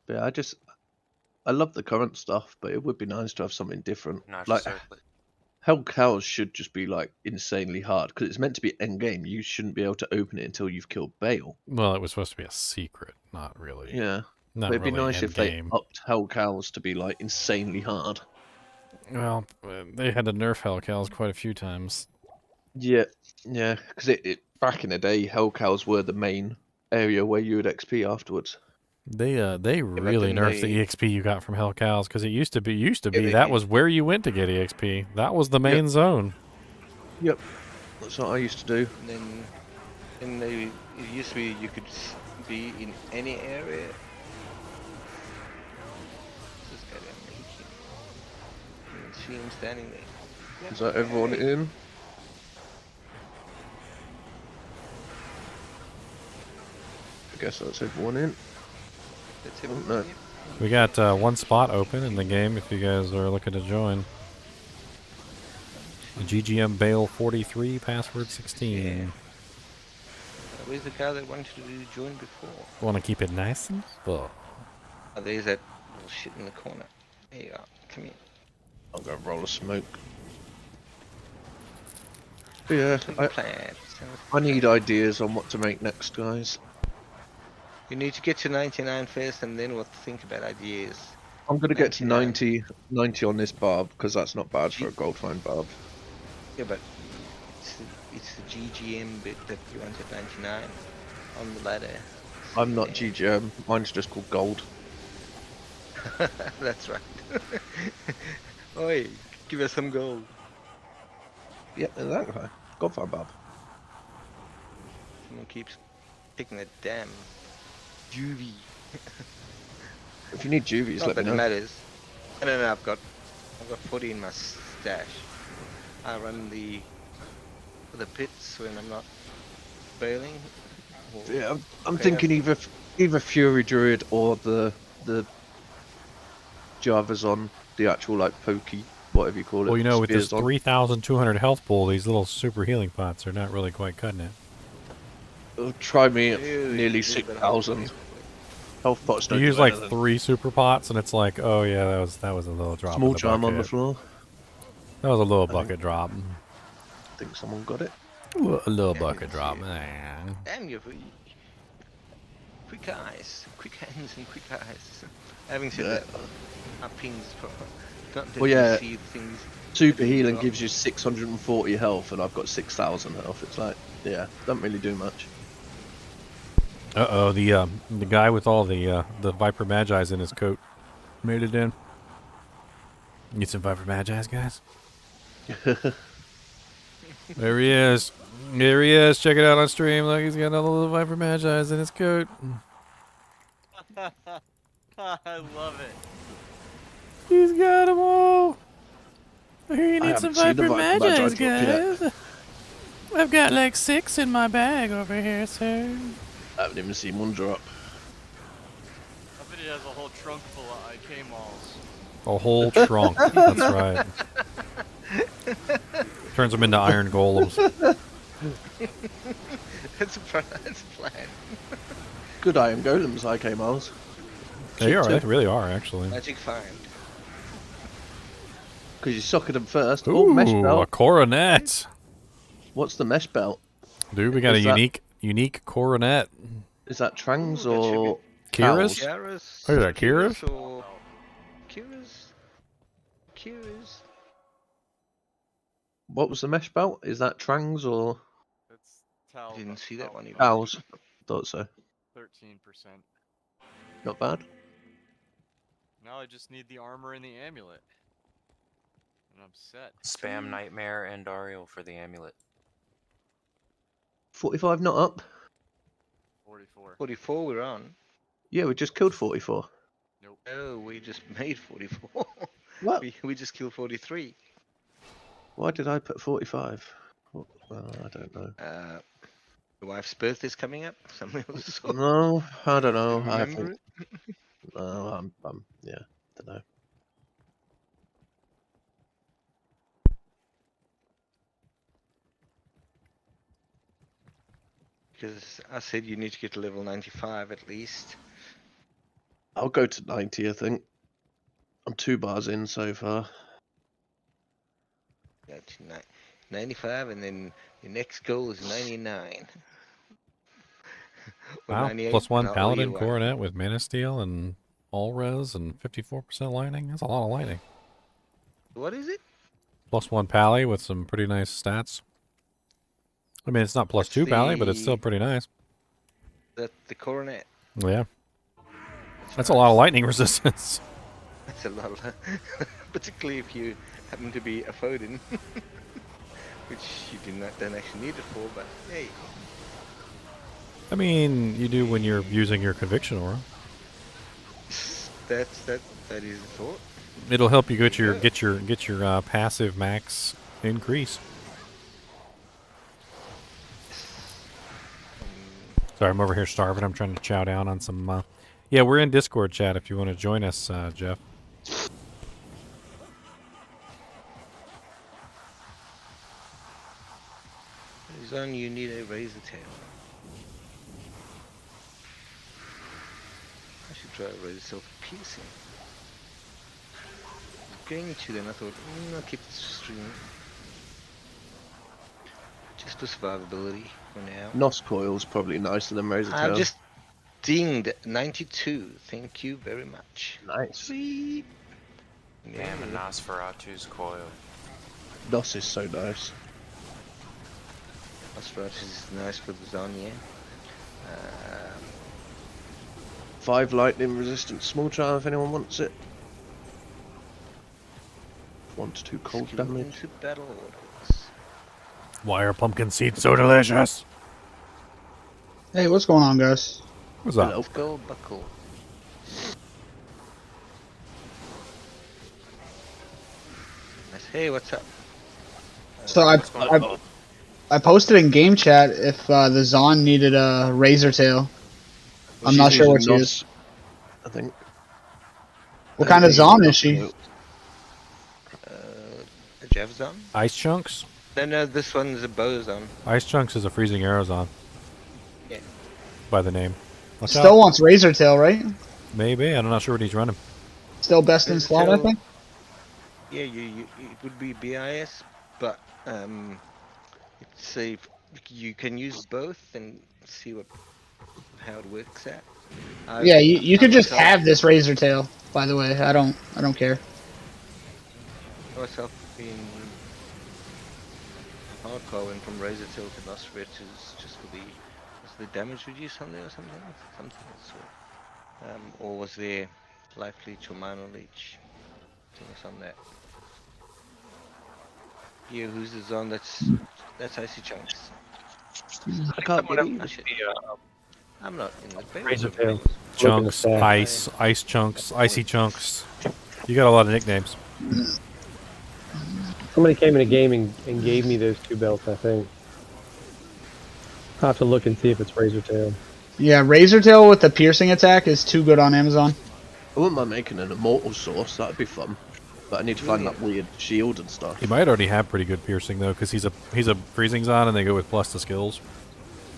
Yeah, I love the current stuff, but it would be nice to have something different. No, like, certainly. Hell Cows should just be like insanely hard because it's meant to be end game. You shouldn't be able to open it until you've killed Baal. Well, it was supposed to be a secret, not really. Yeah, not but it'd be really nice if they upped Hell Cows to be like insanely hard. Well, they had to nerf Hell Cows quite a few times. Yeah, yeah, because it back in the day, Hell Cows were the main area where you would XP afterwards. They really nerfed the EXP you got from Hell Cows because it used to be they- that was where you went to get EXP. That was the main zone. Yep, that's what I used to do. And it used to be you could be in any area. This guy down there, you can see him standing there. Is that everyone in? I guess that's everyone in. That's Oh, him. no. We got one spot open in the game if you guys are looking to join. GGM Baal 43, password 16. Where's the guy that wanted to join before? Want to keep it nice and full. Oh, there's that little shit in the corner. There you are. Come here. I'll go roll a smoke. Yeah, I need ideas on what to make next, guys. You need to get to 99 first, and then we'll think about ideas. I'm gonna get to 99. 90 on this barb because that's not bad for a gold fine barb. Yeah, but it's the GGM bit that you want at 99 on the ladder. I'm not GGM. Mine's just called gold. That's right. Oi, give us some gold. Yeah, exactly. Gold fine barb. Someone keeps picking that damn juvie. If you need juvies, Not let me that it know. matters. No, I've got 40 in my stash. I run the pits when I'm not bailing. Yeah, I'm thinking either Fury Druid or the Java's on the actual like pokey, whatever you call it. Well, you know, with this spears on. 3,200 health pool, these little super healing pots are not really quite cutting it. Try me at nearly 6,000. Health pots don't You do use like anything. 3 super pots, and it's like, oh yeah, that was a little drop. Small in the charm on the bucket. floor. That was a little bucket drop. I think someone got it. A little bucket drop. Man. Damn you, quick eyes, quick hands, and quick eyes. Having said that, our pings don't Well, yeah. see things. Super healing gives you 640 health, and I've got 6,000 health. It's like, yeah, doesn't really do much. Uh-oh, the guy with all the Viper Magi's in his coat made it in. Need some Viper Magi's, guys? There he is. There he is. Check it out on stream. Look, he's got all the little Viper Magi's in his coat. I love it. He's got them all. Here, you I need some haven't seen the Viper Viper Magi's, Magi drop guys. I've got like 6 in my bag over here, sir. I haven't even seen one drop. I bet he has a whole trunk full of IK malls. A whole trunk. That's right. Turns them into iron golems. That's a plan. Good iron golems, IK Miles. They are. They really are, actually. Magic find. Because you socket them first. Ooh, Oh, mesh belt. a coronet. What's the mesh belt? Dude, we got Is a that- unique coronet. Is that Trangs or Kira's? Kira's? Oh, is that Kira's? Or Kira's? What was the mesh belt? Is that Trangs or That's Tal. Didn't see that one even. Owls? Thought so. 13%. Not bad. Now I just need the armor and the amulet. And I'm set. Spam Nightmare and Dario for the amulet. 45 not up. 44. 44 we're on. Yeah, we just killed 44. Nope. Oh, we just made 44. What? We just killed 43. Why did I put 45? Well, I don't know. Your wife's birthday's coming up. Something else. No, I don't know. I Remember think. No, yeah, don't know. Because I said you need to get to level 95 at least. I'll go to 90, I think. I'm 2 bars in so far. That's 95, and then your next goal is 99. Or Wow, 98, +1 not where Paladin you are. Coronet with Mana Steel and all res and 54% lightning. That's a lot of lightning. What is it? +1 Pally with some pretty nice stats. I mean, it's not +2 Pally, but it's still pretty nice. The coronet. Yeah. That's a lot of lightning resistance. That's a lot of, particularly if you happen to be a Foden, which you don't actually need it for. But hey, I mean, you do when you're using your Conviction Aura. that is the thought. It'll help you get your passive max increase. Sorry, I'm over here starving. I'm trying to chow down on some. Yeah, we're in Discord chat if you want to join us, Jeff. Zon, you need a razor tail. I should try a razor tail piercing. Going to then I thought, I'll keep this stream. Just for survivability for now. Nos coil's probably nicer than Razor I'm Tail. just Dinged 92. Thank you very much. Nice. Sweet. Damn, and Nosferatu's coil. DOS is so nice. Nosferatu is nice for the zone, yeah. 5 lightning resistant small charm if anyone wants it. 1 to 2 cold damage. Into battle. Why are pumpkin seeds so delicious? Hey, what's going on, guys? What's up? Let's go, buckle. Hey, what's up? So I posted in game chat if the Zon needed a razor tail. I'm not sure what she is. I think. What kind of Zon is she? Do you have zone? Ice chunks? No, this one's a bow zone. Ice chunks is a freezing arrows on. Yeah. By the name. Watch Still out. wants razor tail, right? Maybe. I'm not sure what he's running. Still best in slot, I think. Yeah, it would be BIS, but it's a, you can use both and see how it works out. Yeah, you could just have this razor tail. By the way, I don't care. Myself being hardcore went from razor tail to Nosferatu just for the damage reduce something or something so, or was there life leech or mana leech? Things on that. Yeah, who's the zone that's icy chunks? I can't believe it. I'm not in the base. Razor tail. Chunks, ice chunks, icy chunks. You got a lot of nicknames. Somebody came in a game and gave me those 2 belts, I think. I'll have to look and see if it's razor tail. Yeah, razor tail with the piercing attack is too good on Amazon. I wouldn't mind making an immortal source, that'd be fun. But I need to find that weird shield and stuff. He might already have pretty good piercing though, because he's a freezing zone, and they go with plus to skills,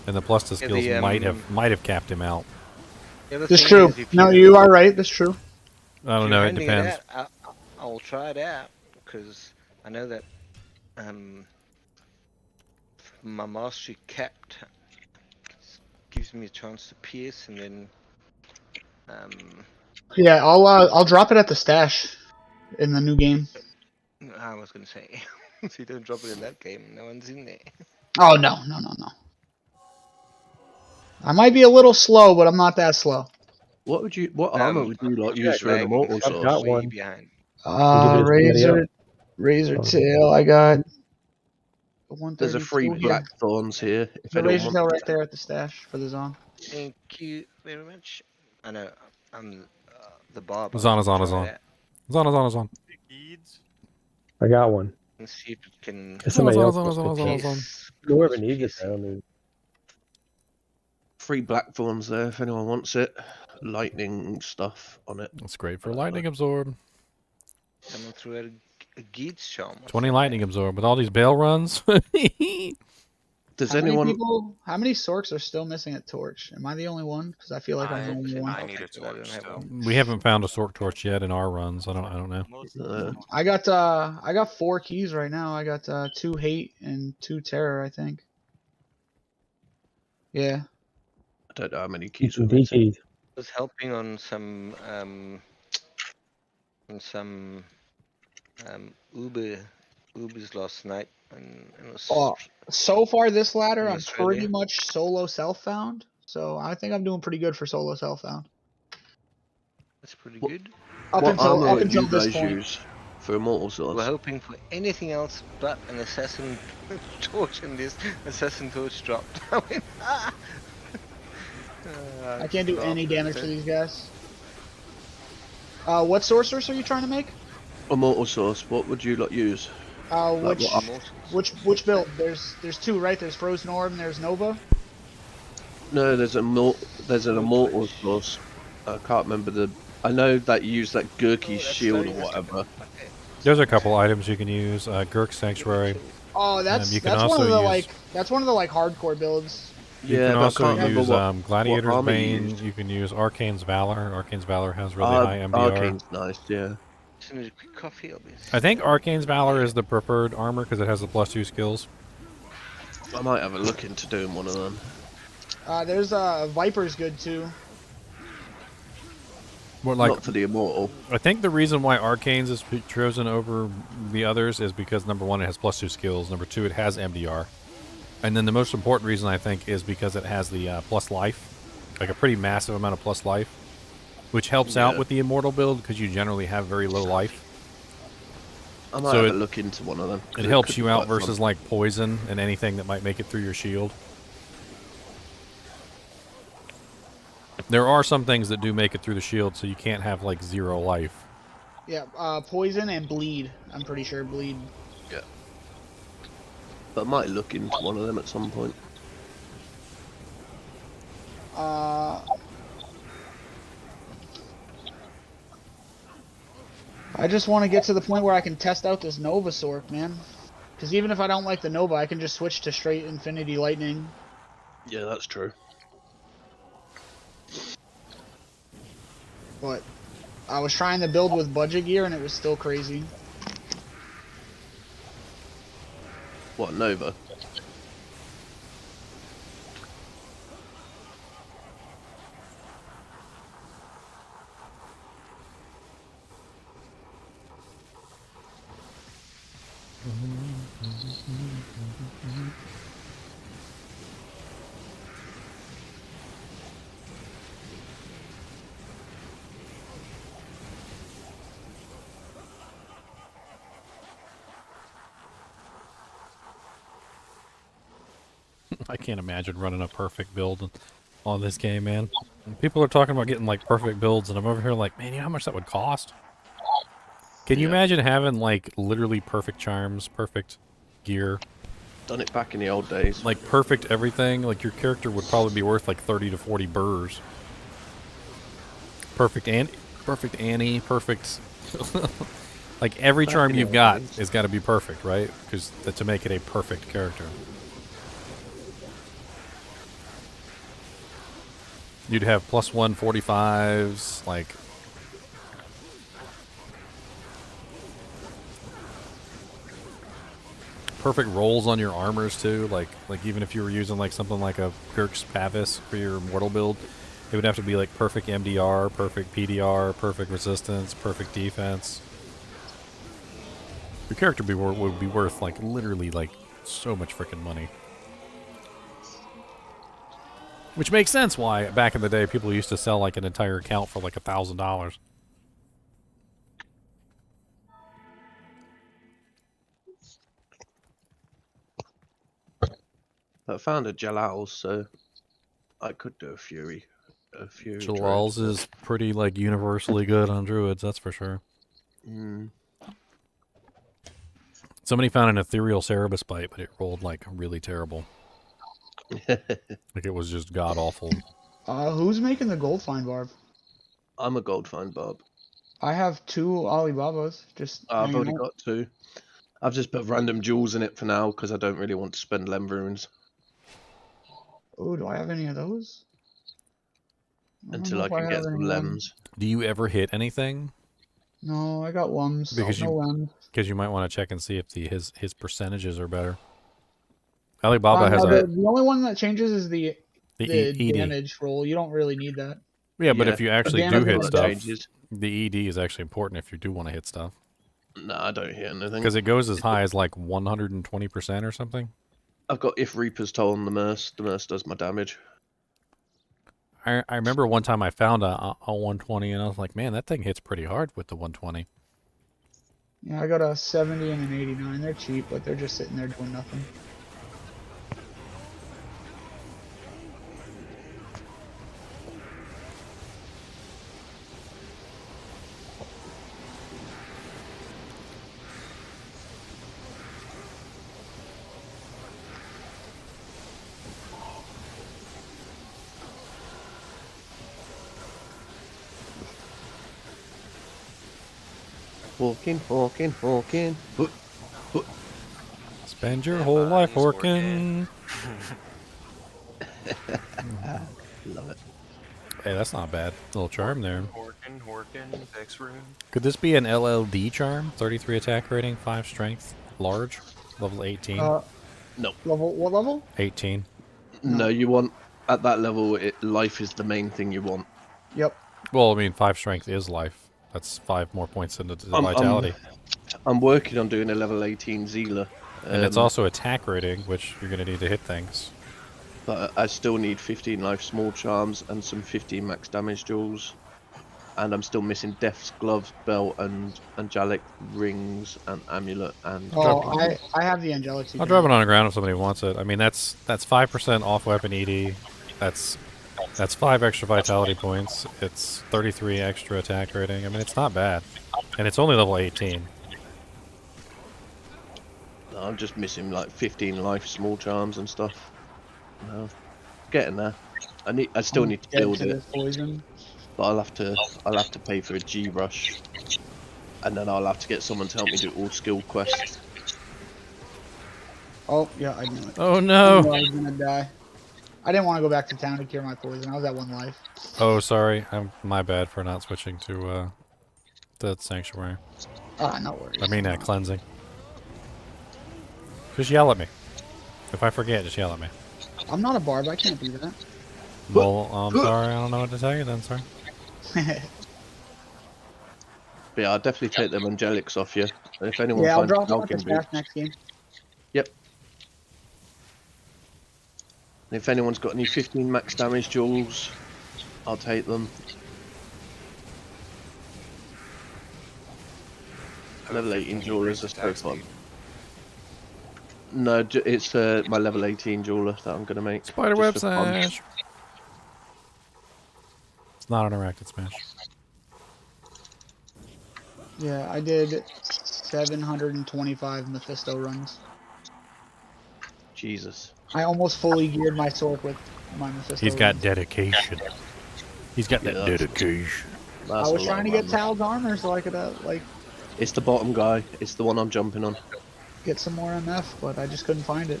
and the plus to skills might have capped him out. That's true. No, you are right. That's true. I don't know. It depends. I'll try it out because I know that my mastery capped gives me a chance to pierce, and then Yeah, I'll drop it at the stash in the new game. I was gonna say, so you don't drop it in that game. No one's in there. Oh no. I might be a little slow, but I'm not that slow. What armor would you like use for an immortal source? I've got one. Razor tail. I got. There's a free black thorns here. If the anyone razor tail wants right there at the stash for the zone. Thank you very much. I know I'm the barber. Zon. I got one. Let's see if it can. If somebody else wants whoever needs it, I mean. Free black thorns there if anyone wants it. Lightning stuff on it. That's great for lightning absorb. Someone threw out a Geats charm. 20 lightning absorb with all these bail runs. Does How many Sorks are still missing a torch? Am I the only one? Because I feel like I'm the only one. I need a torch still. We haven't found a Sork torch yet in our runs. I don't know. I got 4 keys right now. I got 2 hate and 2 terror, I think. Yeah. I don't know how many keys we have. I was helping on some Ubers last night, and it was. So far this ladder, I'm pretty much solo self-found. So I think I'm doing pretty good for solo self-found. That's pretty good. Up until this point. Use for immortal source? We're hoping for anything else but an assassin torch, and this assassin torch dropped. I went, I can't do any damage to these guys. What sorceress are you trying to make? Immortal source. What would you use? Which build? There's 2, right? There's Frozen Orb and there's Nova. No, there's an immortal source. I can't remember I know that you use that Gurky shield or whatever. There's a couple items you can use. Gurk Sanctuary. Oh, that's one of the hardcore builds. You can also use Gladiator's Bane. You can use Arcane's Valor. Arcane's Valor has really high MBR. Arcane's nice, yeah. I think Arcane's Valor is the preferred armor because it has the +2 skills. I might have a look into doing one of them. There's Viper's good too. Well, like, not for the immortal. I think the reason why Arcanes is chosen over the others is because number one, it has +2 skills. Number two, it has MDR. And then the most important reason, I think, is because it has the plus life. Like a pretty massive amount of plus life. Which helps out with the immortal build because you generally have very low life. I might have a look into one of them. It helps you out versus like poison and anything that might make it through your shield. There are some things that do make it through the shield, so you can't have like 0 life. Yeah, poison and bleed. I'm pretty sure bleed. Yeah. But I might look into one of them at some point. I just want to get to the point where I can test out this Nova Sork, man. Because even if I don't like the Nova, I can just switch to straight Infinity Lightning. Yeah, that's true. But I was trying to build with budget gear, and it was still crazy. What, Nova? I can't imagine running a perfect build on this game, man. People are talking about getting like perfect builds, and I'm over here like, man, you know how much that would cost? Can you imagine having like literally perfect charms, perfect gear? Done it back in the old days. Like perfect everything. Like your character would probably be worth like 30 to 40 burrs. Perfect Annie, perfect. Like every charm you've got has got to be perfect, right? Because to make it a perfect character. You'd have +1 45s, like perfect rolls on your armors too. Like even if you were using like something like a Kirk's Pavis for your mortal build, it would have to be like perfect MDR, perfect PDR, perfect resistance, perfect defense. Your character would be worth like literally like so much freaking money. Which makes sense why back in the day people used to sell like an entire account for like $1,000. I found a Jalal, so I could do a Fury. Jalal's is pretty like universally good on druids, that's for sure. Somebody found an ethereal Cerebus bite, but it rolled like really terrible. Like it was just god awful. Who's making the gold find barb? I'm a gold find barb. I have 2 Alibabas. I've already got 2. I've just put random jewels in it for now because I don't really want to spend lem runes. Oh, do I have any of those? Until I can get some lems. Do you ever hit anything? No, I got Lums. Because you might want to check and see if his percentages are better. Alibaba has the only one that changes is the damage roll. You don't really need that. Yeah, but if you actually do hit stuff, changes. the ED is actually important if you do want to hit stuff. No, I don't hit anything. Because it goes as high as like 120% or something. I've got if Reaper's Toll on the Merce. The Merce does my damage. I remember one time I found a 120 and I was like, man, that thing hits pretty hard with the 120. Yeah, I got a 70 and an 89. They're cheap, but they're just sitting there doing nothing. Walking. Spend your whole life working. Love it. Hey, that's not bad. Little charm there. Horkin, Vex Rune. Could this be an LLD charm? 33 attack rating, 5 strength, large, level 18? No. What level? 18. No, you want, at that level, life is the main thing you want. Yep. Well, I mean, 5 strength is life. That's 5 more points into the vitality. I'm working on doing a level 18 Zealer. And it's also attack rating, which you're going to need to hit things. But I still need 15 life small charms and some 15 max damage jewels. And I'm still missing Death's Gloves, Belt, and Angelic Rings, and Amulet, and... Oh, I have the Angelic too. I'll drop it on the ground if somebody wants it. I mean, that's 5% off weapon ED. That's 5 extra vitality points. It's 33 extra attack rating. I mean, it's not bad. And it's only level 18. No, I'm just missing like 15 life small charms and stuff. No, getting there. I still need to build it. But I'll have to pay for a G rush, and then I'll have to get someone to help me do all skill quests. Oh yeah, I knew it. Oh no! I knew I was gonna die. I didn't want to go back to town to cure my poison. I was at 1 life. Oh, sorry. My bad for not switching to the Sanctuary. Ah, no worries. I mean, cleansing. Just yell at me. If I forget, just yell at me. I'm not a barb. I can't do that. Well, I'm sorry. I don't know what to tell you then, sir. But yeah, I'll definitely take them Angelics off you. And if anyone I'll finds drop them at Falcon the stash boots, next game. yep. And if anyone's got any 15 max damage jewels, I'll take them. Level 18 jewelers are so fun. No, it's my level 18 jeweler that I'm gonna make. Spiderweb Smash. It's not an interacted smash. Yeah, I did 725 Mephisto runs. Jesus. I almost fully geared my sword with my Mephisto. He's got runs. dedication. He's got that dedication. I was trying to get Tal's armor so I could It's the bottom guy. It's the one I'm jumping on. get some more MF, but I just couldn't find it.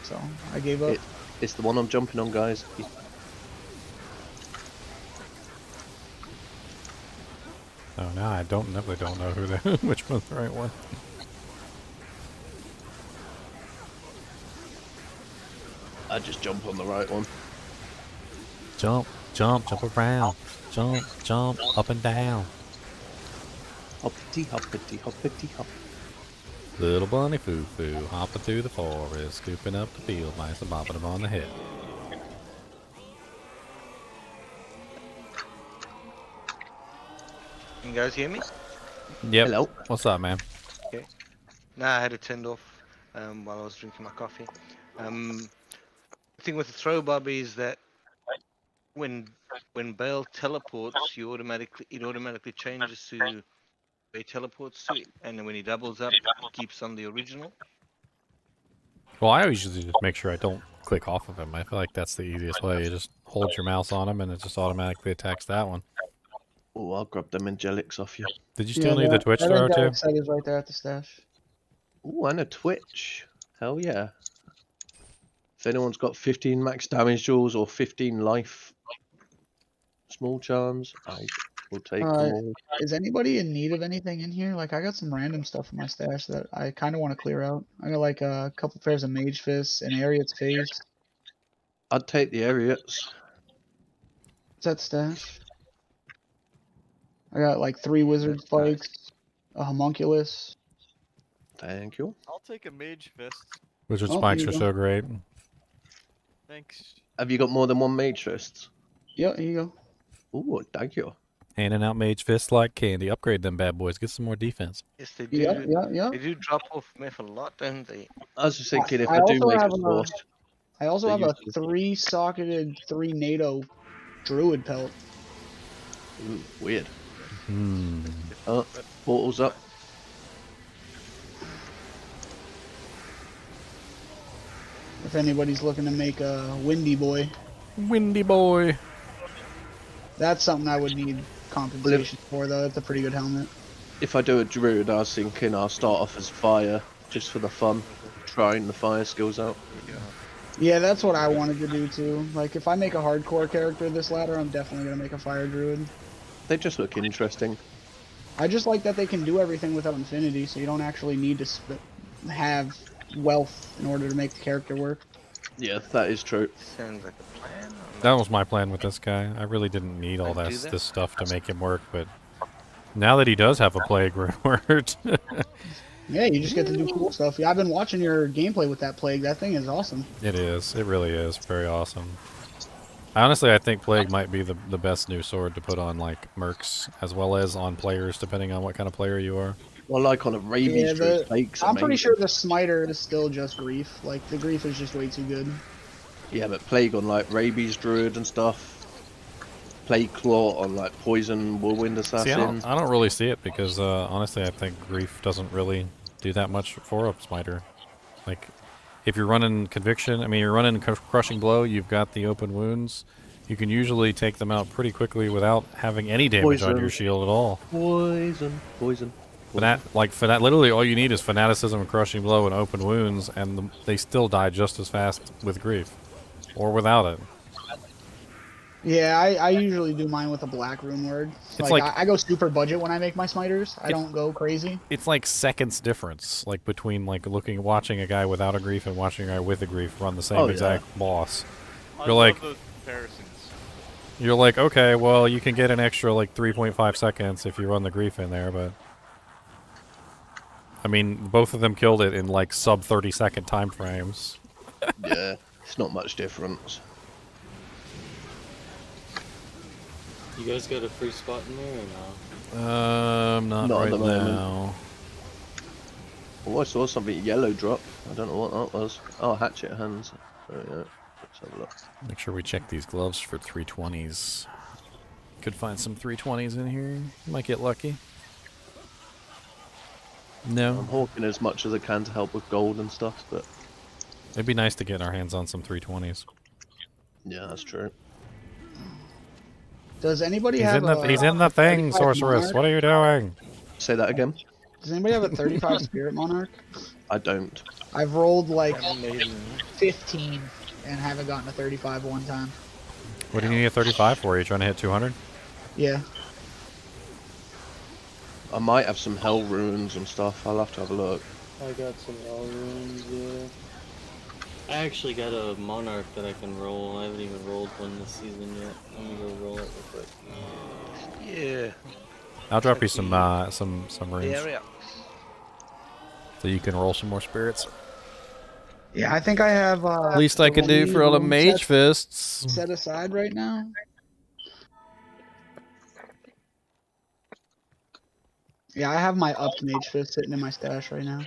So I gave up. It's the one I'm jumping on, guys. Oh, now I definitely don't know who which one's the right one. I just jump on the right one. Jump around. Jump, up and down. Hoppity, hoppity, hoppity, hop. Little bunny foo-foo, hopping through the forest, scooping up the field mice and bopping them on the head. Can you guys hear me? Yep. Hello. What's up, man? Okay. Nah, I had it turned off while I was drinking my coffee. The thing with the throw bob is that when Baal teleports, it automatically changes to where he teleports to, and then when he doubles up, it keeps on the original. Well, I always usually just make sure I don't click off of him. I feel like that's the easiest way. You just hold your mouse on him and it just automatically attacks that one. Oh, I'll grab them Angelics off you. Did you still need the Twitch throw too? That is right there at the stash. Ooh, and a Twitch. Hell yeah. If anyone's got 15 max damage jewels or 15 life small charms, I will take them all. Is anybody in need of anything in here? Like, I got some random stuff in my stash that I kind of want to clear out. I got like a couple pairs of Mage Fists, an Ariat's Face. I'd take the Ariats. Is that stash? I got like 3 Wizard Spikes, a Homunculus. Thank you. I'll take a Mage Fist. Wizard Oh, Spikes here are you so go. great. Thanks. Have you got more than one Mage Fist? Yeah, here you go. Ooh, thank you. Handing out Mage Fists like candy. Upgrade them bad boys. Get some more defense. Yes, they do. Yeah. They do drop off meth a lot, don't they? I was just thinking if I I do also make have a source. I also they have a usually- 3-socketed 3 NATO Druid pelt. Ooh, weird. Hmm. Oh, portal's up. If anybody's looking to make a Windy Boy. Windy Boy. That's something I would need compensation for, though. That's a pretty good helmet. If I do a druid, I was thinking I'll start off as fire, just for the fun, trying the fire skills out. Yeah, that's what I wanted to do, too. Like, if I make a hardcore character this ladder, I'm definitely going to make a fire druid. They just look interesting. I just like that they can do everything without infinity, so you don't actually need to have wealth in order to make the character work. Yeah, that is true. Sounds like a plan. That was my plan with this guy. I really didn't need all Don't do this that. stuff to make him work, but now that he does have a plague reward, Yeah, you just get to do cool stuff. Yeah, I've been watching your gameplay with that plague. That thing is awesome. it is. It really is very awesome. Honestly, I think plague might be the best new sword to put on like mercs as well as on players, depending on what kind of player you are. Well, like on a rabies druid, plague's I'm pretty amazing. sure the smiter is still just grief. Like the grief is just way too good. Yeah, but plague on like rabies druid and stuff. Plague claw on like poison whirlwind assassin. See, I don't really see it because honestly, I think grief doesn't really do that much for a smiter. Like, if you're running conviction, I mean, you're running crushing blow. You've got the open wounds. You can usually take them out pretty quickly without having any damage on your shield at all. Poison. Literally all you need is fanaticism, crushing blow, and open wounds, and they still die just as fast with grief, or without it. Yeah, I usually do mine with a black rune word. It's Like, like- I go super budget when I make my smiters. I don't go crazy. It's like seconds difference, like between like watching a guy without a grief and watching a guy with a grief run the same exact boss. I You're love like, those comparisons. you're like, okay, well, you can get an extra like 3.5 seconds if you run the grief in there, but I mean, both of them killed it in like sub 30-second time frames. Yeah, it's not much difference. You guys got a free spot in there or Not Not right at the moment. now. Oh, I saw something yellow drop. I don't know what that was. Oh, hatchet hands. There we go. Let's have a look. Make sure we check these gloves for 320s. Could find some 320s in here. Might get lucky. No. I'm hawking as much as I can to help with gold and stuff, but It'd be nice to get our hands on some 320s. yeah, that's true. Does anybody He's have he's in the thing, 35 sorceress. monarch? What are you doing? Say that again. Does anybody have a 35 spirit monarch? I don't. I've rolled like 15 and haven't gotten a 35 one time. What do you need a 35 for? Are you trying to hit 200? Yeah. I might have some hell runes and stuff. I'll have to have a look. I got some L runes, yeah. I actually got a monarch that I can roll. I haven't even rolled one this season yet. I'm gonna go roll it real quick. Yeah. I'll drop you some runes. Area. So you can roll some more spirits. Yeah, I think I have. Least I can do for all the three mage runes fists. set aside right now. Yeah, I have my upped mage fist sitting in my stash right now.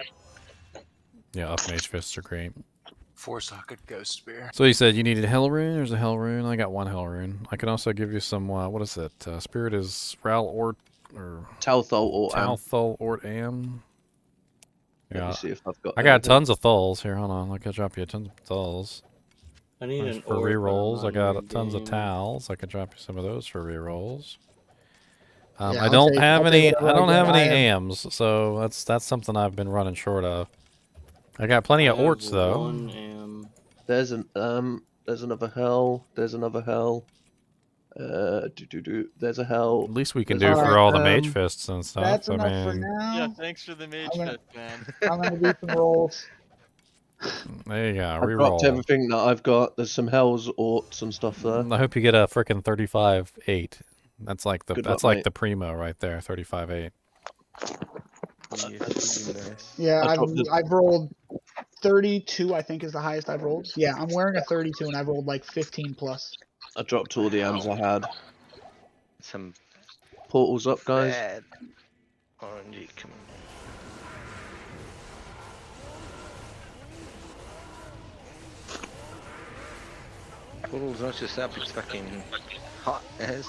Yeah, up mage fists are great. 4-socket ghost spear. So you said you needed hell rune. There's a hell rune. I got one hell rune. I can also give you some. What is it? Spirit is Ral or Talthol or Am. Talthol or Am. Let Yeah, me see if I've got. I got anything. tons of thulls here. Hold on, I can drop you tons of thulls. I need Those an for orb rerolls. I on got your tons of game. towels. I can drop you some of those for rerolls. Yeah, I I'll don't take- have I'll any. take I whatever don't I have get. any I have- AMs, so that's something I've been running short of. I got plenty of I have orts though. one am. There's another hell. There's another hell. There's a hell. At least we can There's do a- for all the mage fists and stuff. That's I enough for mean, now. Yeah, thanks for the mage I'm gonna- fist, man. I'm gonna do some rolls. there you go. I've dropped Reroll. everything that I've got. There's some hells, orts, and stuff there. I hope you get a frickin' 35-8. That's like the Good that's luck, like mate. the primo right there. 35-8. Yeah, pretty nice. Yeah, I I've dropped this- I've rolled 32. I think is the highest I've rolled. Yeah, I'm wearing a 32 and I've rolled like 15 plus. I dropped all the Ams I had. Some Portals up, guys. bad orangey coming. Portal's not just up, it's fucking hot as.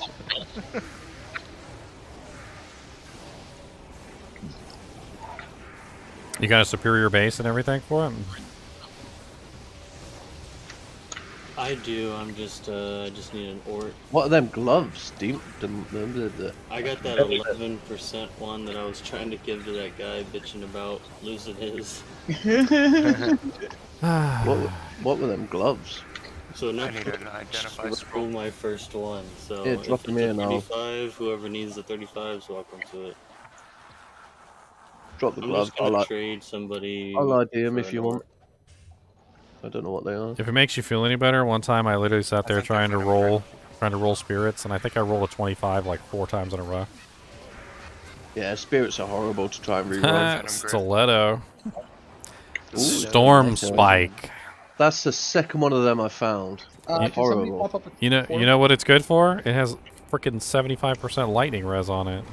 You got a superior base and everything for it? I do. I'm just. I just need an ort. What are them gloves? I got that 11% one that I was trying to give to that guy bitching about losing his. What were them gloves? So now I need an identify roll scroll. my first one. So Yeah, if drop it's them a in, I'll- 35, whoever needs the 35's welcome to it. Drop the I'm gloves. just gonna trade somebody. I'll ID him for if an you ort. want. I don't know what they are. If it makes you feel any better, one time I literally sat there trying to roll spirits, and I think I rolled a 25 like 4 times in a row. Yeah, spirits are horrible to try and reroll. Stiletto. Ooh, Storm Spike. That's the second one of them I found. Can somebody Horrible. pop up a You know what it's good for? It has freaking 75% lightning res on it.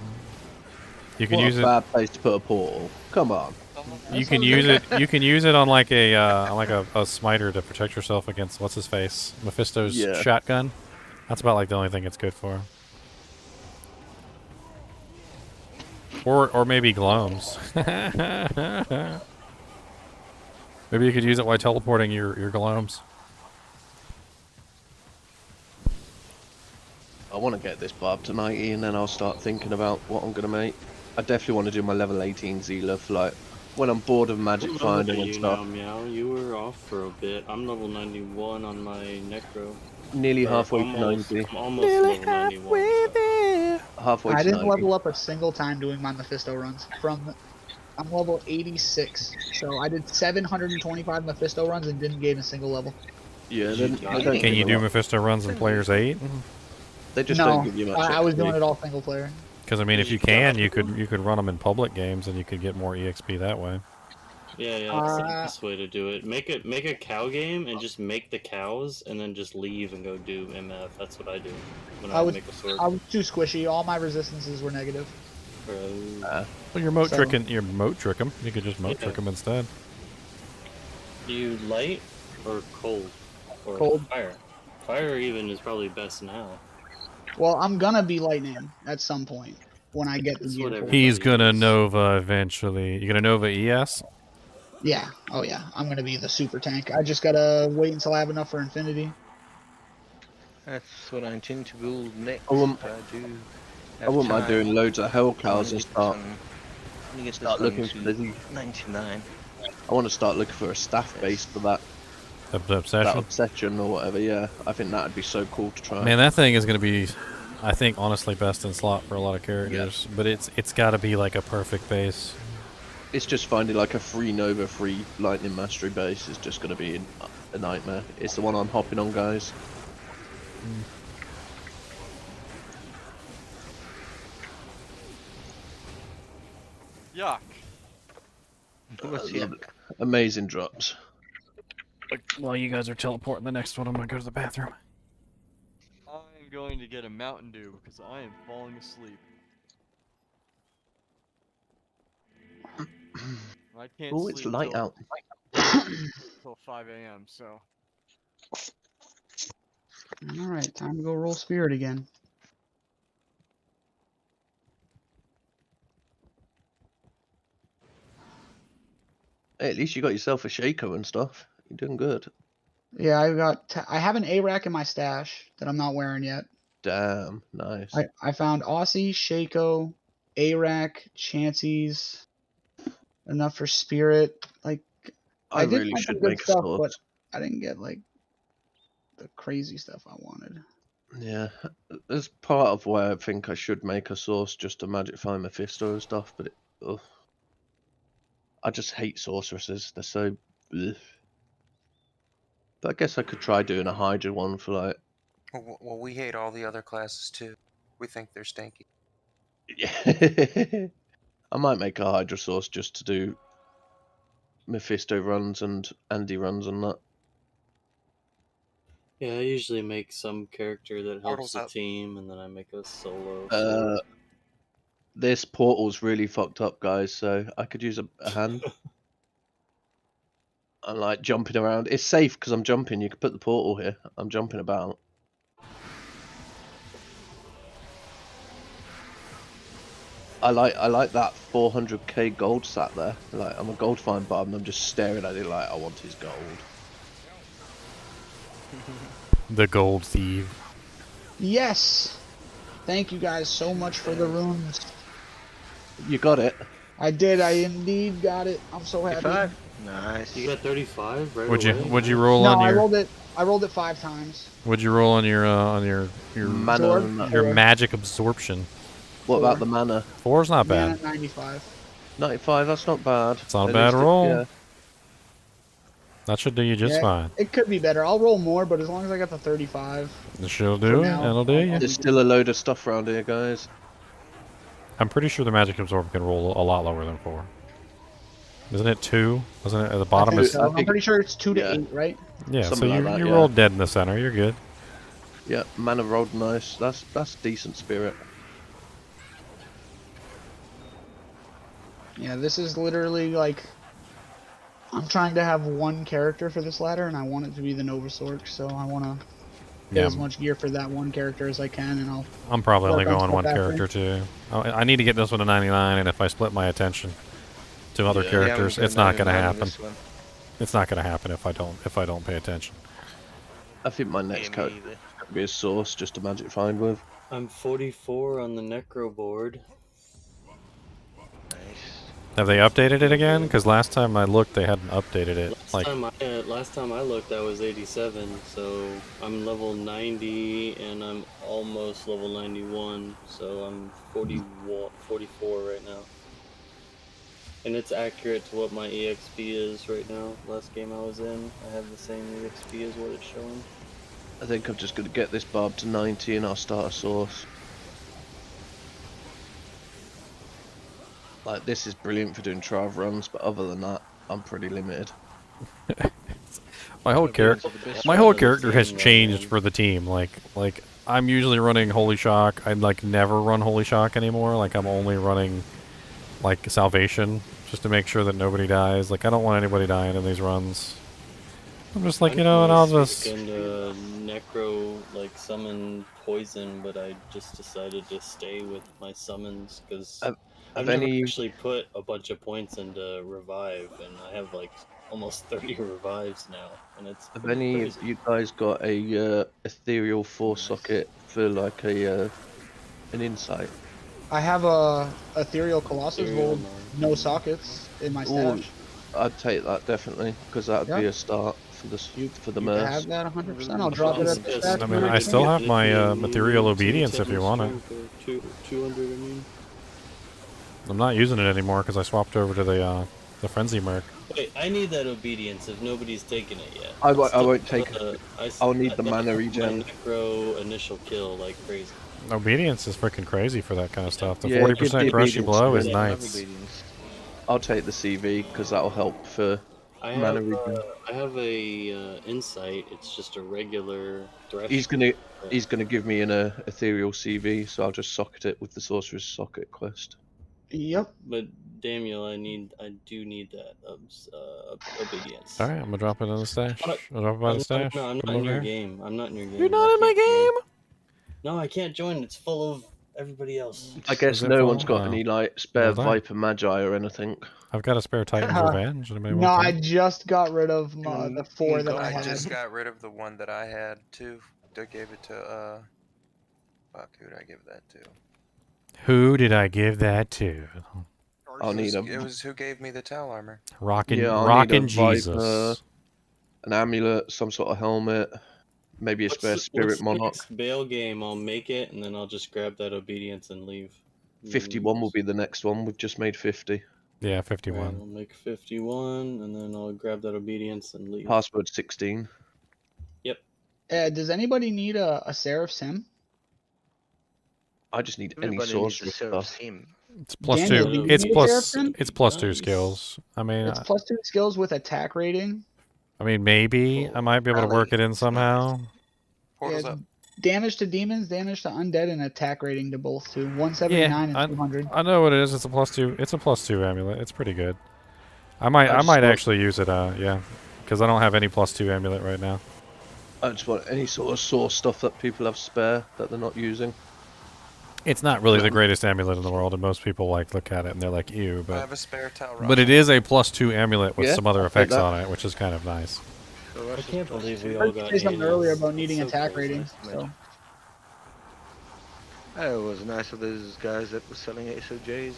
You can What use a it. bad place to put a portal. Come on. You can use it. You can use it on like a smiter to protect yourself against what's his face, Mephisto's shotgun. That's about like the only thing it's good for. Or maybe gloams. Maybe you could use it while teleporting your gloams. I want to get this barb to 90 and then I'll start thinking about what I'm going to make. I definitely want to do my level 18 Zealer for like when I'm bored of magic finding and stuff. Meow, you were off for a bit. I'm level 91 on my Necro. Nearly halfway to 90. I'm almost level 91. Halfway to I didn't 90. level up a single time doing my Mephisto runs. I'm level 86, so I did 725 Mephisto runs and didn't gain a single level. Yeah, Can you do Mephisto runs in Players 8? They just no, don't give you much. I was doing it all single player. Because I mean, if you can, you could run them in public games and you could get more EXP that way. Yeah, that's the best way to do it. Make a cow game and just make the cows and then just leave and go do MF. That's what I do when I make a sword. I was too squishy. All my resistances were negative. Well, your moat trick them. You could just moat trick them instead. You light or cold? Or cold. Fire. Fire even is probably best now. Well, I'm gonna be lightning at some point when I get the gear. He's gonna Nova eventually. You gonna Nova ES? Yeah. Oh yeah. I'm gonna be the super tank. I just gotta wait until I have enough for infinity. That's what I intend to build next. I wouldn't mind doing loads of hell cows and start looking for the 99. I want to start looking for a staff base for that. Obsession? That obsession or whatever, yeah. I think that'd be so cool to try. Man, that thing is going to be, I think, honestly best in slot for a lot of characters. Yeah. But it's got to be like a perfect base. It's just finding like a free Nova, free Lightning Mastery base is just going to be a nightmare. It's the one I'm hopping on, guys. Yuck. Amazing drops. While you guys are teleporting the next one, I'm going to go to the bathroom. I'm going to get a Mountain Dew because I am falling asleep. I can't Oh, sleep it's light out. Till 5 a.m. So. All right, time to go roll spirit again. Hey, at least you got yourself a shaker and stuff. You're doing good. Yeah, I have an A-rack in my stash that I'm not wearing yet. Damn, nice. I found Aussie, Shaco, A-rack, Chancy's, enough for spirit. Like I did really find should some good make a stuff, sword. but I didn't get like the crazy stuff I wanted. Yeah, there's part of why I think I should make a source just to magic find Mephisto and stuff, but I just hate sorceresses. They're so. Ugh. But I guess I could try doing a Hydra one for like. Well, we hate all the other classes too. We think they're stinky. Yeah. I might make a Hydra source just to do Mephisto runs and Andy runs and that. Yeah, I usually make some character that helps Portal's the up. team, and then I make a solo. This portal's really fucked up, guys, so I could use a hand. I'm like jumping around. It's safe because I'm jumping. You could put the portal here. I'm jumping about. I like that 400k gold sat there. Like I'm a gold find Bob and I'm just staring at it like I want his gold. The gold thief. Yes. Thank you guys so much for the runes. You got it. I did. I indeed got it. I'm so happy. Nice. You got 35 right Would away? you roll No, on I your? rolled it 5 times. Would you roll on your Mana. your magic absorption? What about the mana? 4's not Mana bad. 95. 95. That's not bad. It's not a At bad least roll. Yeah. That should do you just Yeah, fine. it could be better. I'll roll more, but as long as I got the 35. It should for do it. now, It'll do you. There's still a load of stuff around here, guys. I'm pretty sure the magic absorb can roll a lot lower than 4. Isn't it 2? Wasn't it at the I bottom? think Is so. I'm pretty sure it's 2 to 8, right? yeah. So Something you like that, you yeah. rolled dead in the center. You're good. Yeah, mana rolled nice. That's decent spirit. Yeah, this is literally like I'm trying to have one character for this ladder, and I want it to be the Novasork, so I want to get Yeah. as much gear for that one character as I can, and I'm probably only work on going stuff one after. character too. I need to get this one to 99, and if I split my attention to other Yeah. characters, Yeah, I'm it's not going going to 99 on happen. this one. It's not going to happen if I don't pay attention. I think my next code could be a source just to magic find with. I'm 44 on the necro board. Have they updated it again? Because last time I looked, they hadn't updated it. Last time I looked, I was 87, so I'm level 90, and I'm almost level 91, so I'm 44 right now. And it's accurate to what my EXP is right now. Last game I was in, I have the same EXP as what it's showing. I think I'm just going to get this barb to 90 and I'll start a source. Like, this is brilliant for doing trial runs, but other than that, I'm pretty limited. My whole character has changed for the team. Like I'm usually running Holy Shock. I like never run Holy Shock anymore. Like I'm only running like Salvation just to make sure that nobody dies. Like I don't want anybody dying in these runs. I'm just like, you know, and I'll just And necro like summon poison, but I just decided to stay with my summons because I've never actually put a bunch of points into revive, and I have like almost 30 revives now, and it's Have pretty any crazy. of you guys got a ethereal 4-socket for like an insight? I have a Ethereal Colossus Vold, no sockets in my Ooh, stash. I'd take that definitely, because that would be a start for the You can Merc. have that 100%. I'll drop it at the stash. I mean, I still have my Material Obedience if you want it. 200, I mean. I'm not using it anymore because I swapped over to the Frenzy Merc. Wait, I need that obedience if nobody's taken it yet. I won't take it. I'll need the mana My regen. necro initial kill like crazy. Obedience is freaking crazy for that kind of stuff. The Yeah, 40% give the crushy obedience blow to is me. nice. I'll take the CV because that'll help for mana regen. I have a insight. It's just a regular thresh. He's gonna give me an ethereal CV, so I'll just socket it with the sorcerer's socket quest. Yep. But Daniel, I do need that obedience. All right, I'm gonna drop it in the stash. I'll drop it by the stash. No, I'm Come not in over your here. game. I'm not in your game. You're not in my game. No, I can't join. It's full of everybody else. I guess Is it no full? one's got Oh. any like spare Well, that- Viper Magi or anything. I've got a spare Titan's Revenge. Anybody No, want I that? just got rid of the 4 that I I had. just got rid of the one that I had too. I gave it to fuck, who did I give that to? Who did I give that to? I'll need a. It was who gave me the towel armor. Rockin' Yeah, I'll Rockin' need a Viper, Jesus. an amulet, some sort of helmet, maybe a spare Spirit What's the Monarch. next bail game? I'll make it, and then I'll just grab that obedience and leave. 51 will be the next one. We've just made 50. Yeah, I'll 51. make 51, and then I'll grab that obedience and leave. Password 16. Yep. Does anybody need a Seraph Sim? I just need any Everybody source needs a of Seraph stuff. Sim. It's plus Daniel, two. do you It's need a plus. Seraphim? It's plus 2 skills. I mean, It's plus 2 skills with attack rating. I mean, maybe I might be able to work it in somehow. Portal's Yeah, up. damage to demons, damage to undead, and attack rating to both too. 179 and 200. I know what it is. It's a plus 2. It's a plus 2 amulet. It's pretty good. I might actually use it. Yeah, because I don't have any plus 2 amulet right now. I just want any sort of source stuff that people have spare that they're not using. It's not really the greatest amulet in the world, and most people like look at it and they're like, "Ew." I But have a spare towel. but it is a plus 2 amulet with Yeah, some other I'll take effects that. on it, which is kind of nice. I can't believe we I all heard you got say something Hades. earlier about needing So attack close, rating. nice to So. meet It was nice of those guys that were selling SOJs.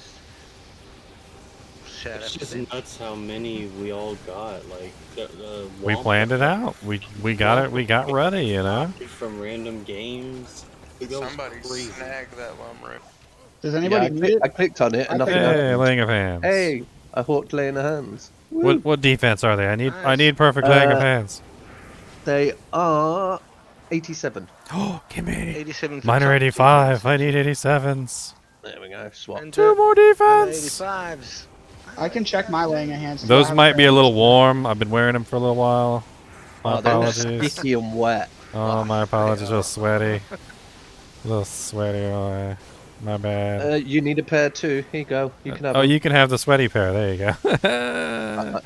Shout out It's to just them. nuts how many we all got. Like We Womp planned it out. We got it. We got ready. You know. from random games. It goes Somebody crazy. snagged that lumber. Does anybody need it? I clicked on it and nothing Hey, happened. laying of hands. Hey, I hawked laying of hands. What defense are they? I need perfect laying of hands. They are 87. Oh, give me 87. Mine are 85. I need 87s. There we go. Swap. And, 2 more defense. 85s. I can check my laying of hands. too. I Those have might be a fair little use. warm. I've been wearing them for a little while. My Oh, they're apologies. sticky and wet. Oh, my apologies. A little sweaty. A little sweaty. Oh, my bad. You need a pair too. Here you go. You can have Oh, them. you can have the sweaty pair. There you go.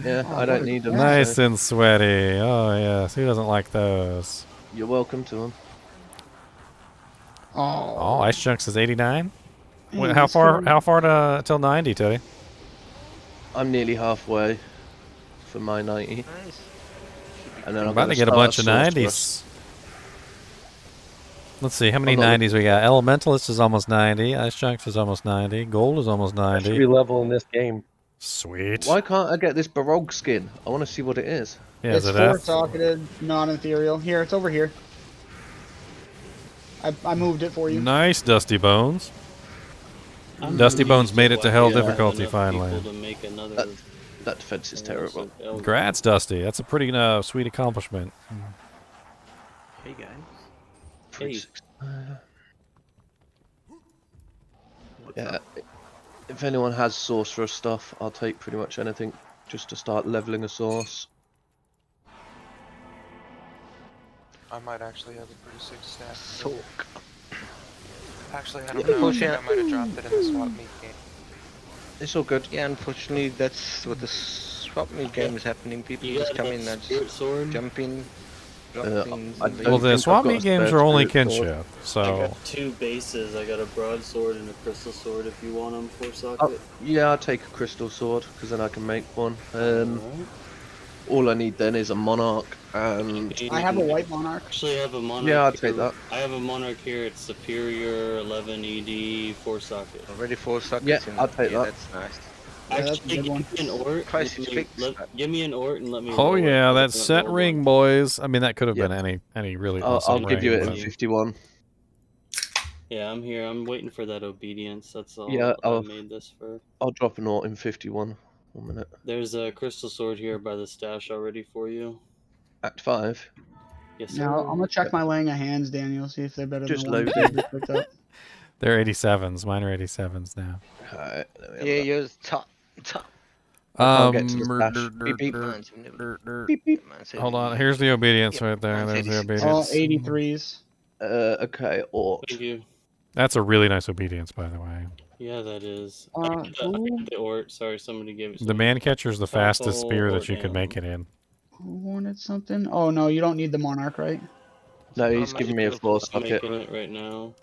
Yeah, I don't need them. Nice so and sweaty. Oh, yes. Who doesn't like those? You're welcome to them. Oh, Ice Chunks is 89? Wait, Yeah, how that's far cool. How far to till 90, Teddy? I'm nearly halfway for my 90. Nice. And then I'm I'm about to get a bunch of 90s. Let's see, how many I'm not 90s we got? Elementalist is almost 90. Ice Chunks is almost 90. Gold is almost I should be 90. level in this game. Sweet. Why can't I get this Baroque skin? I want to see what it is. Yeah, It's is it four F? socketed, non-ethereal. Here, it's over here. I moved it for you. Nice, Dusty Bones. I'm Dusty Bones relieved made it to hell lucky I have difficulty enough finally. people to make another That defense is terrible. Congrats, Dusty. That's a pretty sweet accomplishment. Hey guys. Hey. Yeah. If anyone has sorcerer stuff, I'll take pretty much anything just to start leveling a source. I might actually have a pretty sick stack. Soak. Actually, I don't know. I think I might have dropped it in the swap meet game. It's all good. Yeah, unfortunately, that's what the swap meet game is happening. People You just got come in that and spirit just sword? jump in, drop things. I and don't Well, the think swap I've got meet a games spare are only spirit sword. kinship, I so got 2 bases. I got a broadsword and a crystal sword if you want them for socket. Oh, yeah, I'll take a crystal sword because then I can make one. Alright. All I need then is a monarch and I have a white monarch. Actually, I have a monarch. Yeah, I'll here. take that. I have a monarch here. It's superior, 11 ED, 4 socket. already 4 sockets Yeah, in I'll take yeah, that. That's nice. Yeah, that's a Actually, good give one. me an ort. Price Let is me- fixed. give me an ort and let me. oh roll it. yeah, I that haven't set rolled ring, one. boys. I mean, that could have Yeah. been any really I'll awesome give you ring, it in but- 51. Yeah, I'm here. I'm waiting for that obedience. That's all Yeah, I I'll- made this for. I'll drop an ort in 51. 1 minute. There's a crystal sword here by the stash already for you. Act 5. Yes, sir. Now I'm gonna check my laying of hands, Daniel. See if they're better Just than the ones loading. you picked up. They're 87s. Mine are 87s now. Alright, there we have Yeah, that. you're top. I can't get to the stash. Beep, beep. Beep, beep. Hold on. Here's the obedience right there. There's the All obedience. 83s. Okay, ort. Thank you. That's a really nice obedience, by the way. Yeah, that is. Uh, I got the ort. Sorry, somebody gave it. The man catcher's the fastest Cobble spear or that you can down. make it in. Who wanted something? Oh no, you don't need the monarch, right? No, he's giving me a 4 I'm socket. making it right now.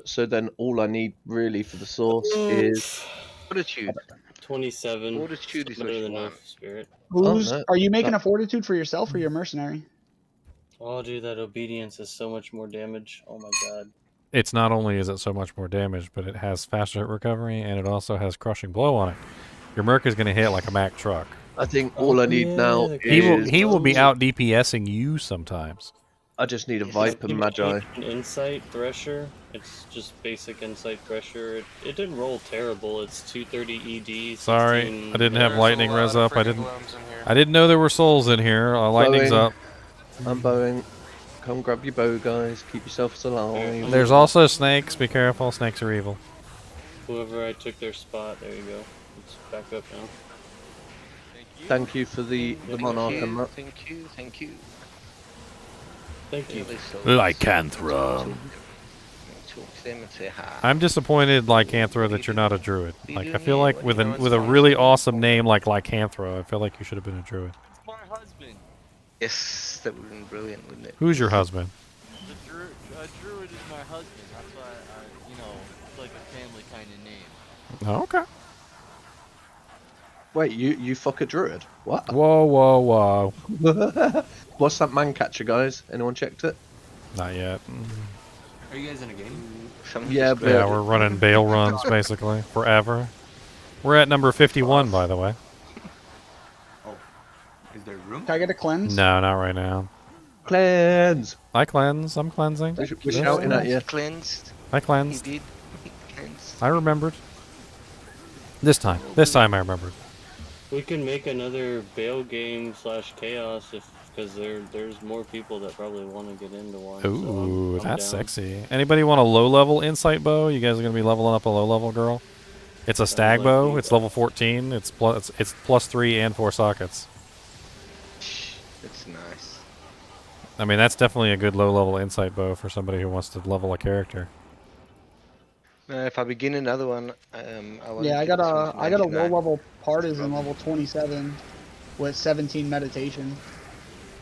So then all I need really for the source is Fortitude. 27. Fortitude is Better what you than want. Earth Spirit. Who's no. are you making a fortitude for yourself or your mercenary? Oh, dude, that obedience is so much more damage. Oh my god. It's not only is it so much more damage, but it has faster hit recovery, and it also has crushing blow on it. Your merc is going to hit like a Mack truck. I think all I need now is He will be out DPSing you sometimes. I just need a Viper Magi. An Insight Thresher. It's just basic Insight Thresher. It didn't roll terrible. It's 230 ED. Sorry, 16 I didn't have There's a lightning lot res of up. I friggin' didn't. worms in here. I didn't know there were souls in here. Lightning's Bowing. up. I'm bowing. Come grab your bow, guys. Keep yourselves alive. There's also snakes. Be careful. Snakes are evil. Whoever I took their spot. There you go. It's back up now. Thank you for the monarch and that. Thank you, thank you. Thank you. Lycanthra. Talk to them and say hi. I'm disappointed, Lycanthra, that you're not a druid. Like, I feel like with a really awesome name like Lycanthra, I feel like you should have been a druid. My husband. Yes, that would have been brilliant, wouldn't it? Who's your husband? The druid is my husband. That's why, it's like a family kind of name. Oh, okay. Wait, you fuck a druid? What? Whoa, whoa, whoa. What's that man catcher, guys? Anyone checked it? Not yet. Are you guys in a game? Yeah, Yeah, we're running bail runs, basically, forever. We're at number 51, by the way. Is there room? Can I get a cleanse? No, not right now. Cleanse! I cleanse. I'm cleansing. We're shouting at you. Cleansed. I cleansed. He did. He cleansed. I remembered. This time. This time I remembered. We can make another bail game / chaos because there's more people that probably want to get into one. Ooh, so I'm that's down. sexy. Anybody want a low-level insight bow? You guys are gonna be leveling up a low-level girl. It's a stag like bow. you It's level 14. It's +3 and 4 sockets. That's nice. I mean, that's definitely a good low-level insight bow for somebody who wants to level a character. If I begin another one, I want Yeah, to I get got this one to a low 99. level partisan level 27 with 17 meditation.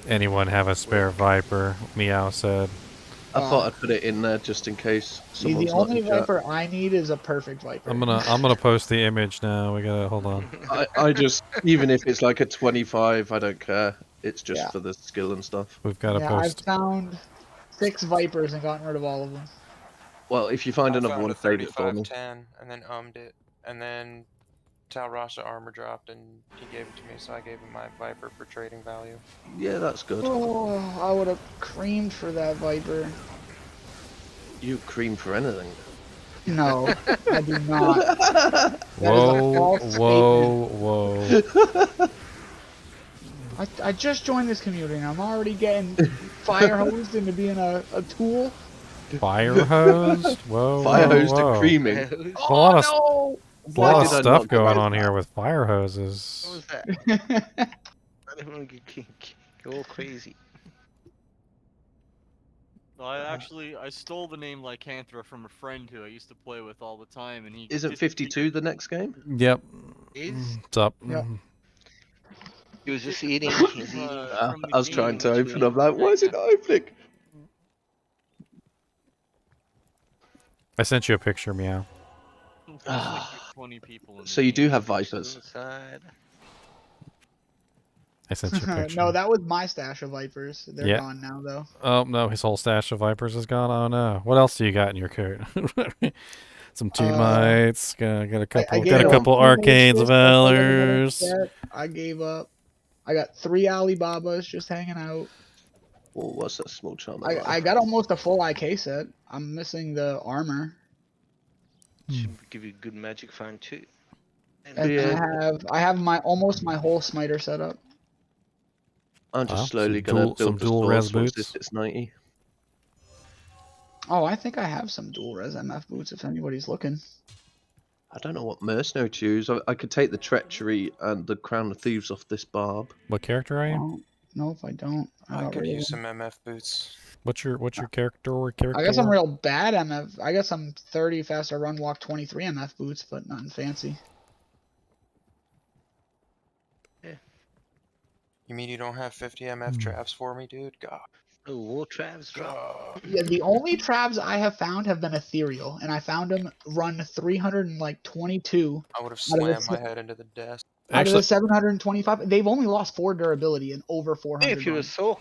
Anyone have a spare viper? Meow said. I thought I'd put it in there just in case The someone's not only in chat. viper I need is a perfect viper. I'm gonna post the image now. We gotta hold on. I just, even if it's like a 25, I don't care. It's just Yeah. for the skill and stuff. We've got to Yeah, I've post. found 6 vipers and gotten rid of all of them. Well, if you find I another found one, a save it for me. 3510 and then it, and then Tal Rasha armor dropped and he gave it to me, so I gave him my Viper for trading value. Yeah, that's good. Oh, I would have creamed for that viper. You cream for anything. No, I do not. Whoa, whoa, whoa. I just joined this community and I'm already getting fire hosed into being a tool. Fire hosed? Whoa, Fire whoa, hosed whoa. to creaming. A lot of, no! a lot of did I stuff not going get on that? here with fire hoses. What was that? I didn't want to get all crazy. I stole the name Lycanthra from a friend who I used to play with all the time, and he Isn't 52 the next game? Yep. Is? What's up? Yep. He was just eating. He's eating. I was trying to open. I'm like, why is it not opening? I sent you a picture, Meow. There's like 20 people in So the you do game. have vipers. Inside. I sent you a picture. No, that was my stash of vipers. They're Yeah. gone now, though. Oh, no, his whole stash of vipers is gone. Oh, no. What else do you got in your coat? Some Toonites. Got a couple. Got a couple Arcanes of Valors. I gave up. I got 3 Alibabas just hanging out. Oh, what's that small charm? I got almost a full IK set. I'm missing the armor. Should give you a good magic find too. And I have almost my whole smiter set up. I'm just Wow, slowly some gonna dual- build some the dual sword res once boots. it's 90. Oh, I think I have some dual res MF boots if anybody's looking. I don't know what mercenary to use. I could take the treachery and the crown of thieves off this barb. What character are you? Oh, no, if I don't. I got could rid of use them. some MF boots. What's your character or character? I guess I'm real bad MF. I guess I'm 30 faster run walk 23 MF boots, but nothing fancy. You mean you don't have 50 MF traps for me, dude? God. Oh, war traps drop. Yeah, the only trabs I have found have been ethereal, and I found them run 322. I would have slammed my head into the desk. Out of the 725, they've only lost 4 durability and over 400. If you were so.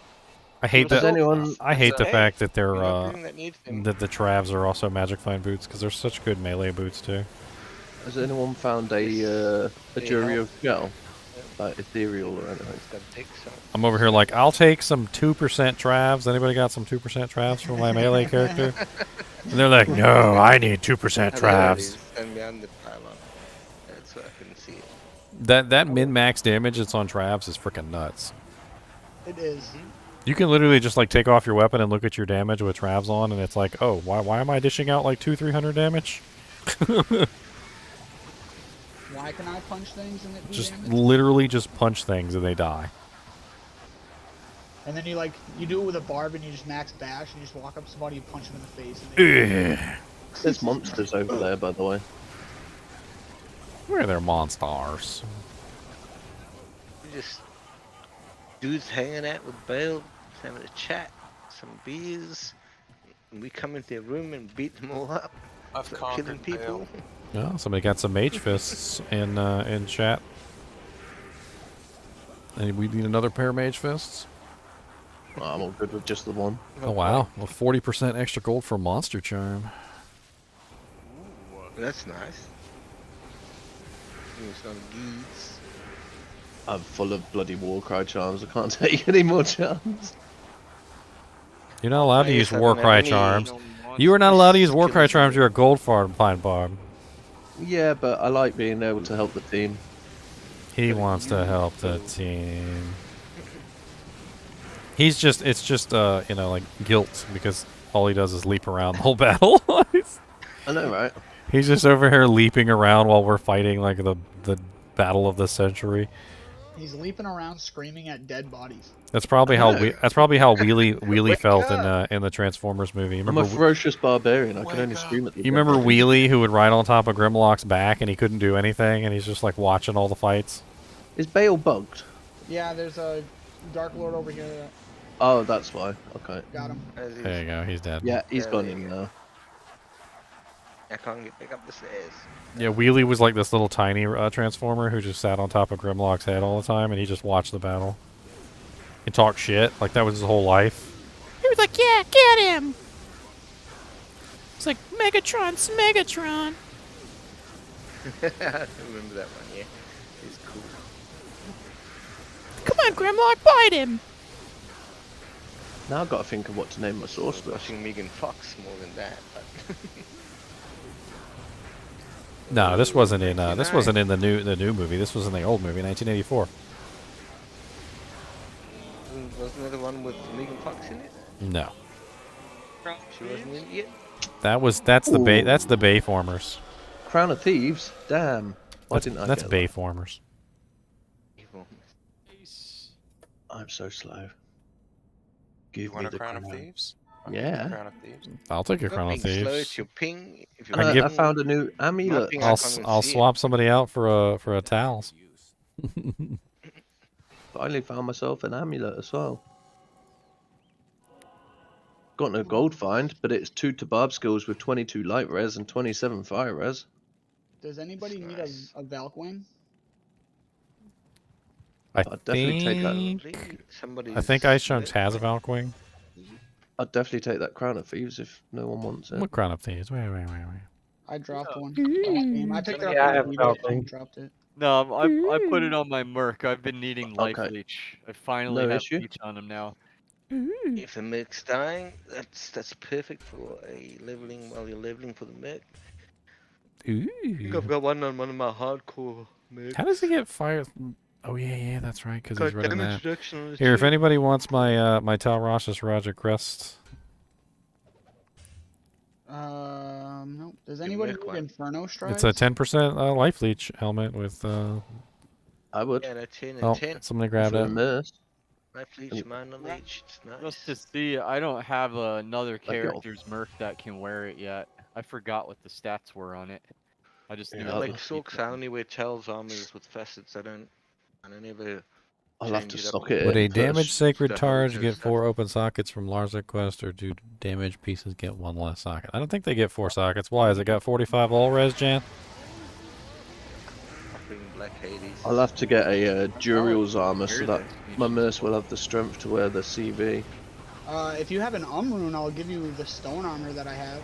I hate Does that. anyone- I hate the Hey, fact that they're you're not doing that need thing. that the Travs are also Magic Find boots because they're such good melee boots too. Has anyone found a jury of gel? Like ethereal or anything? Gotta take some. I'm over here like, I'll take some 2% Travs. Anybody got some 2% Travs for my melee character? And they're like, no, I need 2% Travs. Stand behind the pylon. That's why I couldn't see it. That min-max damage that's on Travs is freaking nuts. It is. You can literally just like take off your weapon and look at your damage with Travs on, and it's like, oh, why am I dishing out like 200-300 damage? Why can I punch things and it do Just damage? literally just punch things and they die. And then you do it with a barb and you just max bash and you just walk up to somebody and punch them in the face. And they There's monsters over there, by the way. Where are their monsters? Just dudes hanging out with Bale, having a chat, some beers. And we come into their room and beat them all up. I've Start conquered killing people. Bale. Oh, somebody got some mage fists in chat. And we need another pair of mage fists. Oh, I'm all good with just the one. Oh wow, well 40% extra gold for monster charm. That's nice. It's not geese. I'm full of bloody Warcry charms. I can't take any more charms. You're not allowed to I use guess I don't Warcry have any charms. You are not allowed to use Warcry charms. You're a gold farm pine barb. Yeah, but I like being able to help the team. He wants to help the team. It's just you know, like guilt because all he does is leap around the whole battle. I know, right? He's just over here leaping around while we're fighting like the battle of the century. He's leaping around screaming at dead bodies. That's probably how Wheelie felt in the Transformers movie. I'm a ferocious barbarian. I can only scream at the You remember Wheelie who would ride on top of Grimlock's back and he couldn't do anything and he's just like watching all the fights? Is Baal bugged? Yeah, there's a Dark Lord over here. Oh, that's why. Okay. Got him. There you go. He's dead. Yeah, he's gone in now. I can't get back up the stairs. Yeah, Wheelie was like this little tiny Transformer who just sat on top of Grimlock's head all the time and he just watched the battle. He talked shit. Like that was his whole life. He was like, yeah, get him! It's like, Megatron's Megatron. I remember that one, yeah. He's cool. Come on, Grimlock, bite him! Now I've got to think of what to name my I was sorcerer. watching Megan Fox more than that, but... No, this wasn't in the new movie. This was in the old movie, 1984. Wasn't there the one with Megan Fox in it? No. She wasn't in it yet? That's the Bayformers. Crown of Thieves? Damn. Why didn't I That's get that? Bayformers. I'm so slow. You Give want me a the Crown of Thieves? Yeah. Crown of Thieves. I'll take a Crown of Slow, Thieves. it's your ping. If you I found a new amulet. I'll swap somebody out for a towels. Finally found myself an amulet as well. Got no gold find, but it's 2 Tabab skills with 22 light res and 27 fire res. Does anybody need a Valkwing? I I'd definitely take think. I think Ice Chunks has a Valkwing. I'd definitely take that Crown of Thieves if no one wants it. What Crown of Thieves? Wait. I dropped one. Mm. I picked it up. Yeah, I have and Valkwing. dropped it. No, I put it on my Merc. I've been needing Life Okay. Leech. I finally No have issue. Leech on him now. If the Merc's dying, that's perfect for a leveling while you're leveling for the Merc. I've got one on one of my hardcore Mercs. How does he get fire? Oh yeah, that's right. Because he's Got running damage that. reduction on his Here, if shield. anybody wants my Tal Rosh's Roger Crest. Nope. Does anybody need Inferno Strikes? It's a 10% life leech helmet with. I would. Yeah, that's 10 and Oh, 10. somebody grabbed it. Life Leech, Mana Leech, it's nice. Just to see, I don't have another character's Merc that can wear it yet. I forgot what the stats were on it. I just knew Yeah, it like was Sorks, I only wear Tel's armors with facets. I don't ever. I'll have change to it up sock with it Would a in damaged first. sacred Stuff targe with get stuff. 4 open sockets from Larza quest, or do damaged pieces get 1 less socket? I don't think they get 4 sockets. Why? Has it got 45 all res, Jan? Black Hades. I'll have to get a Duriel's armor so that my Merc will have the strength to wear the CV. If you have an Umrune, I'll give you the stone armor that I have.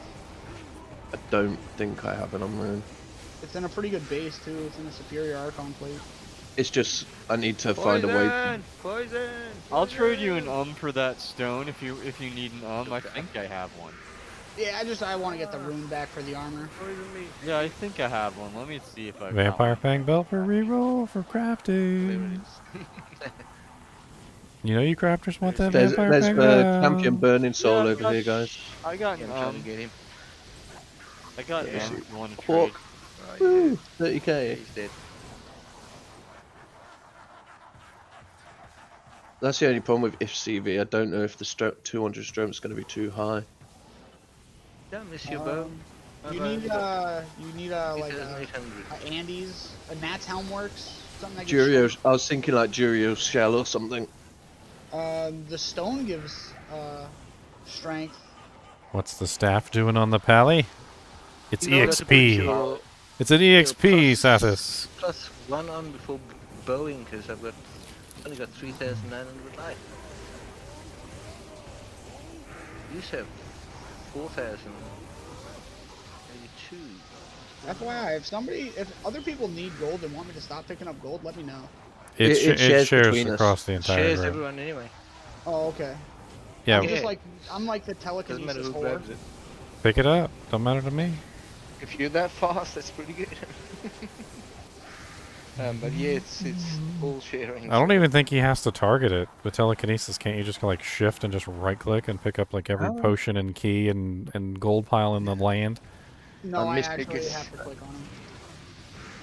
I don't think I have an Umrune. It's in a pretty good base too. It's in a superior Archon plate. It's just I need to find a way. Poison! I'll trade you an for that stone if you need an I think I have one. Yeah, I want to get the rune back for the armor. Yeah, I think I have one. Let me see if I Vampire Fang belt for reroll for crafting. You know you crafters want that There's Vampire Fang belt. champion burning soul over here, guys. I got I'm trying to get him. I got Yeah. if you want to trade. Pork. Woo, 30k. He's dead. That's the only problem with if CV. I don't know if the 200 strength is going to be too high. Don't miss your bow. You need like He says a 800. Andes, a Nat's Helm works, something like Jurio, I was thinking like Jurio's shell or something. The stone gives strength. What's the staff doing on the pally? It's You know, that's EXP. It's an EXP, Sathis. Plus 1 on before bowing because I've only got 3,900 life. You said 4,082. FYI, if other people need gold and want me to stop picking up gold, let me know. It shares between us. across the entire Shares group. everyone anyway. Oh, okay. Yeah. I'm like the Doesn't matter telekinesis who whore. grabs it. Pick it up. Don't matter to me. If you're that fast, that's pretty good. But yeah, it's all sharing. I don't even think he has to target it. With telekinesis, can't you just like shift and just right click and pick up like every potion and key and gold pile in the land? No, I actually have to click on him.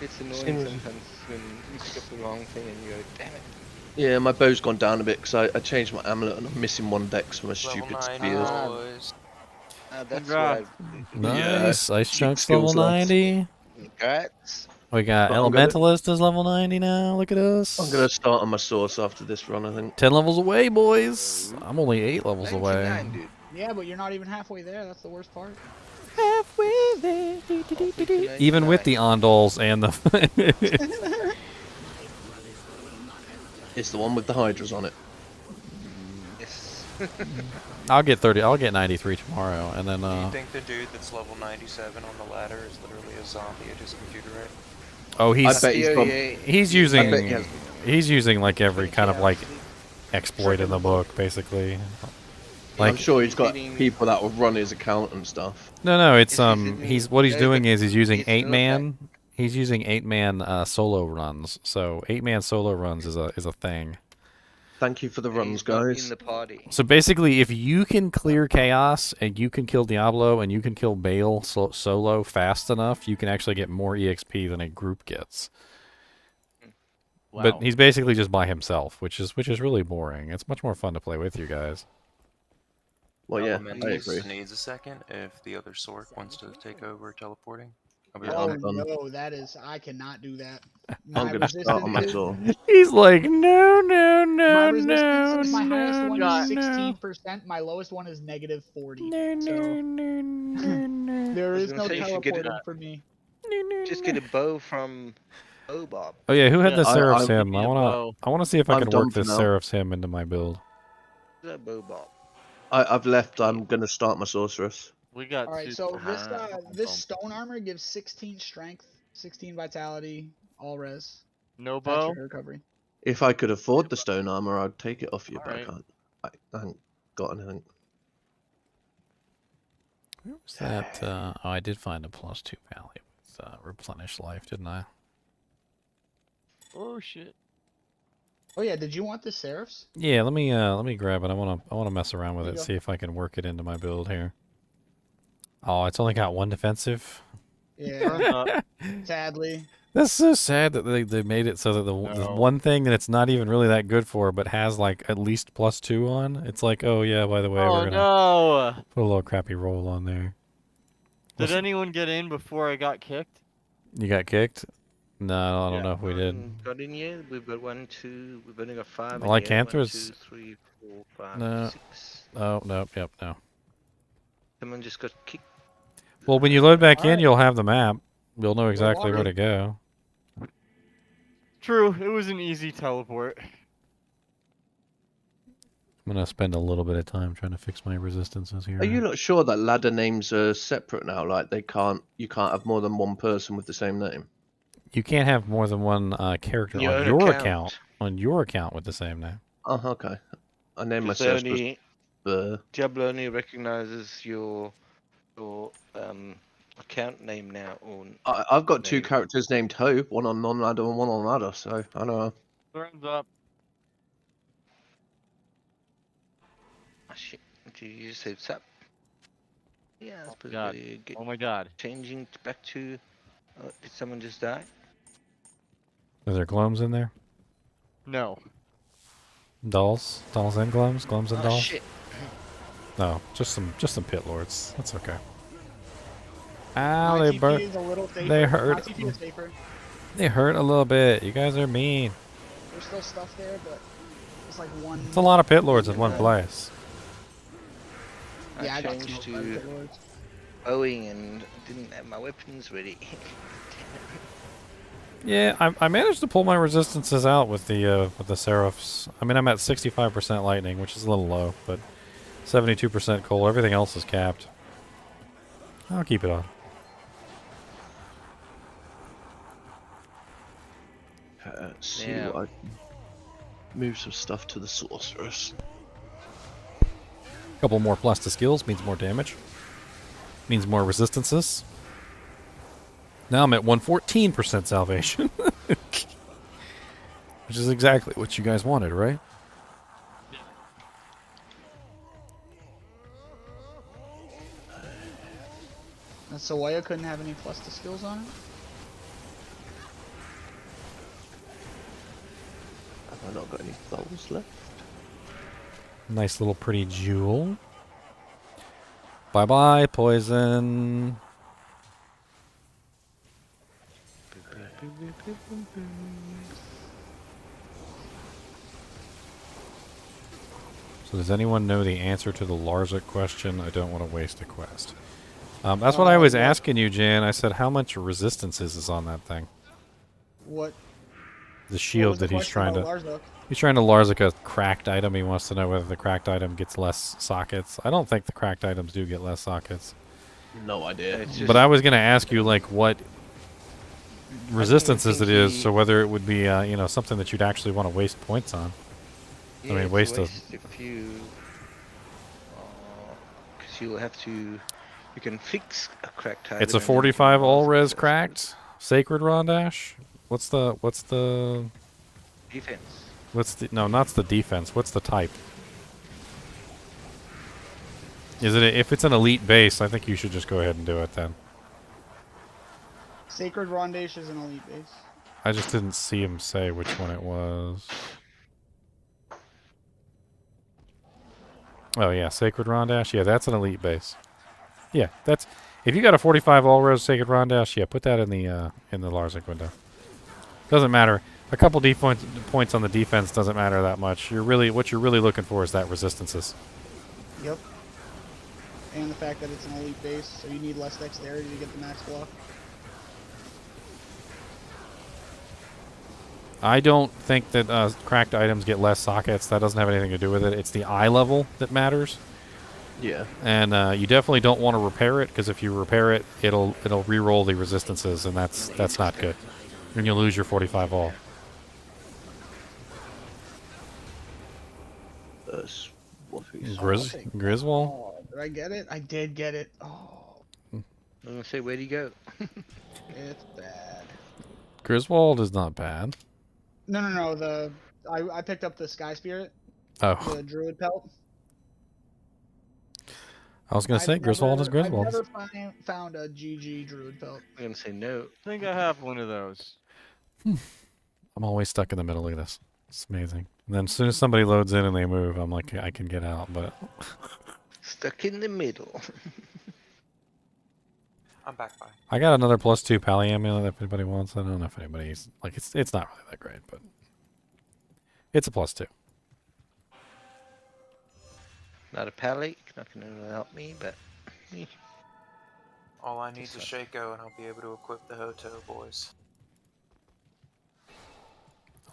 It's annoying sometimes when you pick up the wrong thing and you go, damn it. Yeah, my bow's gone down a bit because I changed my amulet and I'm missing one dex from a stupid spear. That's what I've... Nice. Ice 6 Chunk's level skills left. 90. Congrats. We got But I'm gonna- Elementalist is level 90 now. Look at us. I'm gonna start on my source after this run, I think. 10 levels away, boys. I'm only 8 levels away. 99, dude. Yeah, but you're not even halfway there. That's the worst part. Halfway there. Even with the Ondols and the... It's the one with the hydras on it. Yes. I'll get 30. I'll get 93 tomorrow, and then Do you think the dude that's level 97 on the ladder is literally a zombie at his computer, right? oh, he's I bet he's using I bet he has- he's using like every kind of like exploit in the book, basically. Like I'm sure he's got people that will run his account and stuff. no, it's he's what he's doing is he's using 8-man. He's using 8-man solo runs. So 8-man solo runs is a thing. Thank you for the runs, guys. In the party. So basically, if you can clear Chaos and you can kill Diablo and you can kill Baal solo fast enough, you can actually get more EXP than a group gets. Wow. But he's basically just by himself, which is really boring. It's much more fun to play with you guys. Well, yeah, I Elementalist agree. needs a second if the other Sork wants to take over teleporting. Oh no, that is, I cannot do that. I'm gonna start on my sword. He's like, no, no, My no, resistance, no, my highest one no, is no. 16%. My lowest one is negative 40. No, so there is no say you should get teleporting it- for me. Just get a bow from Bob. Oh yeah, who had the I- Seraph's I- hymn? I wanna see if I I'm can done work for this now. Seraph's hymn into my build. That Bob. I've left. I'm gonna start my sorceress. We got. All right, so this stone armor gives 16 strength, 16 vitality, all res. No That's bow. your recovery. If I could afford the stone armor, I'd take it off you, but Alright. I can't. I haven't got anything. Where was that? Oh, I did find a +2 value with replenish life, didn't I? Oh shit. Oh yeah, did you want the seraphs? Yeah, let me grab it. I wanna mess around with There it, you go. see if I can work it into my build here. Oh, it's only got 1 defensive. Yeah. Sadly. That's so sad that they made it so that the one thing that it's not even really that good for, but has like at least +2 on. It's like, oh yeah, by the way, Oh we're gonna no! put a little crappy roll on there. Did anyone get in before I got kicked? You got kicked? No, I don't know if we did. Got in yet? We've got 1, 2. We've only got 5. I like in here. 1, Canthras. 2, 3, 4, 5, No. 6. Oh no, yep, no. Someone just got kicked. Well, when you load back in, you'll have the map. You'll know exactly where water. to go. True, it was an easy teleport. I'm gonna spend a little bit of time trying to fix my resistances here. Are you not sure that ladder names are separate now? Like you can't have more than one person with the same name. You can't have more than one character Your on own your account. account. On your account with the same name. Oh, okay. I named Because myself only the. Diablo only recognizes your account name now. Or I've got 2 characters named Hope, one on non-ladder and one on ladder. So I don't know. Thumbs up. Oh, shit. Did you just say up? Yeah, I suppose God. we get Oh my god. changing back to. Did someone just die? Are there glomes in there? No. Dolls and glomes, glomes and Oh dolls. shit. No, just some pit lords. That's okay. My Ow, they TP burn. is a little safer. They My hurt. TP is safer. They hurt a little bit. You guys are mean. There's still stuff there, but it's like one. It's a lot of pit lords in one place. Yeah, I got changed smoked by the to pit lords. bowing and didn't have my weapons ready. Yeah, I managed to pull my resistances out with the seraphs. I mean, I'm at 65% lightning, which is a little low, but 72% coal. Everything else is capped. I'll keep it on. Let's see Yeah. what I can move some stuff to the sorceress. A couple more plus to skills means more damage. Means more resistances. Now I'm at 114% salvation. Which is exactly what you guys wanted, right? And Sawaya couldn't have any plus to skills on it? Have I not got any souls left? Nice little pretty jewel. Bye-bye, poison. So does anyone know the answer to the Larzik question? I don't want to waste a quest. That's what I was asking you, Jan. I said, how much resistance is on that thing? What? The shield that he's trying to... He's trying to Larzik a cracked item. He wants to know whether the cracked item gets less sockets. I don't think the cracked items do get less sockets. No idea. But I was going to ask you, like, what resistances it is, so whether it would be, you know, something that you'd actually want to waste points on. Yeah, I mean, waste a few. Because you'll have to. You can fix a cracked item. It's a 45 all-res cracked Sacred Rondash. What's the defense? What's the no? Not the defense. What's the type? Is it if it's an elite base? I think you should just go ahead and do it then. Sacred Rondash is an elite base. I just didn't see him say which one it was. Oh yeah, Sacred Rondash. Yeah, that's an elite base. Yeah, that's if you got a 45 all-res Sacred Rondash. Yeah, put that in the Larzik window. Doesn't matter. A couple points on the defense doesn't matter that much. What you're really looking for is that resistances. Yep. And the fact that it's an elite base, so you need less dexterity to get the max block. I don't think that cracked items get less sockets. That doesn't have anything to do with it. It's the eye level that matters. Yeah. And you definitely don't want to repair it, because if you repair it, it'll re-roll the resistances, and that's not good. And you'll lose your 45 all. Griswold? Oh, did I get it? I did get it. Oh. I'm gonna say, where'd he go? It's bad. Griswold is not bad. No. I picked up the Sky Spirit. Oh. The Druid Pelt. I was gonna say Griswold is Griswold. I've never found a GG Druid Pelt. I'm gonna say no. I think I have one of those. I'm always stuck in the middle. Look at this. It's amazing. And then as soon as somebody loads in and they move, I'm like, I can get out, but... Stuck in the middle. I'm back by. I got another +2 Pally amulet if anybody wants. I don't know if anybody's... Like, it's not really that great, but... It's a +2. Not a pally, not gonna help me, but... All I need is Shaco and I'll be able to equip the Hoto boys.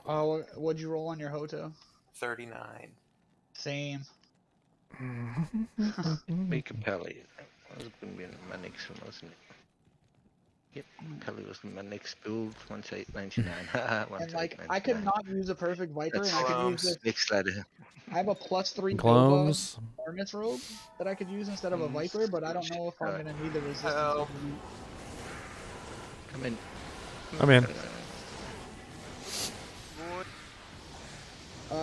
Oh, what'd you roll on your Hoto? 39. Same. Make a pally. That was gonna be my next one, wasn't it? Yep, pally was my next build. 1899. And like, I could not use a perfect Viper, and I could use this. Next ladder. I have a +3 Clones. Armis robe that I could use instead of a Viper, but I don't know if I'm gonna need the resistance. Come in. I'm in.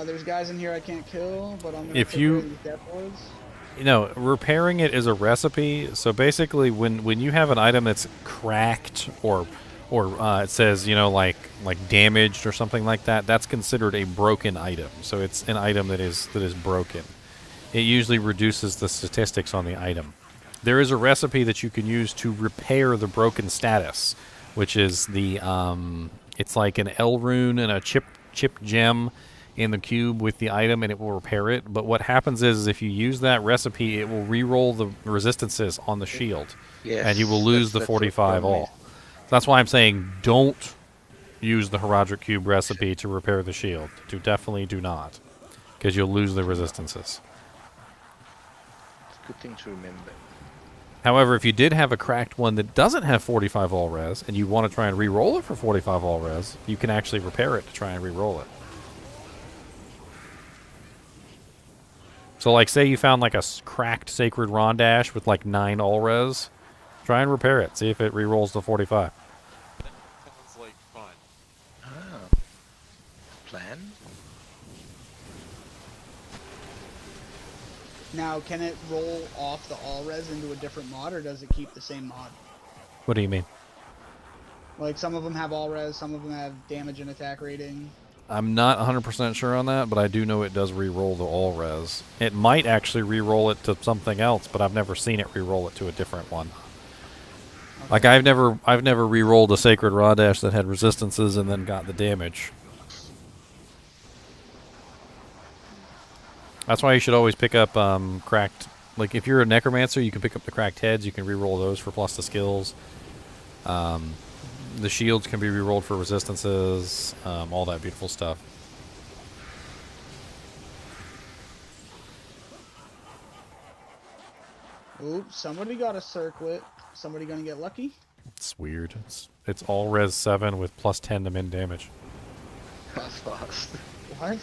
There's guys in here I can't kill, but I'm gonna If take you- care of these death lords. You know, repairing it is a recipe. So basically, when you have an item that's cracked or it says, you know, like damaged or something like that, that's considered a broken item. So it's an item that is broken. It usually reduces the statistics on the item. There is a recipe that you can use to repair the broken status, which is the it's like an L rune and a chip gem in the cube with the item, and it will repair it. But what happens is if you use that recipe, it will re-roll the resistances on the shield, Yes, and you will lose the that's what 45 I mean. all. That's why I'm saying don't use the Heraldric Cube recipe to repair the shield. Definitely do not, because you'll lose the resistances. It's a good thing to remember. However, if you did have a cracked one that doesn't have 45 all res, and you want to try and re-roll it for 45 all res, you can actually repair it to try and re-roll it. So, like, say you found like a cracked Sacred Rondash with like 9 all res, try and repair it. See if it re-rolls to 45. Sounds like fun. Plan. Now, can it roll off the all res into a different mod, or does it keep the same mod? What do you mean? Like, some of them have all res, some of them have damage and attack rating. I'm not 100% sure on that, but I do know it does re-roll the all res. It might actually re-roll it to something else, but I've never seen it re-roll it to a different one. Okay. Like I've never re-rolled a Sacred Raw Dash that had resistances and then got the damage. That's why you should always pick up cracked. Like if you're a necromancer, you can pick up the cracked heads. You can re-roll those for plus the skills. The shields can be re-rolled for resistances. All that beautiful stuff. Oops! Somebody got a circlet. Somebody gonna get lucky? It's weird. It's all res 7 with plus 10 to min damage. That's fast. What?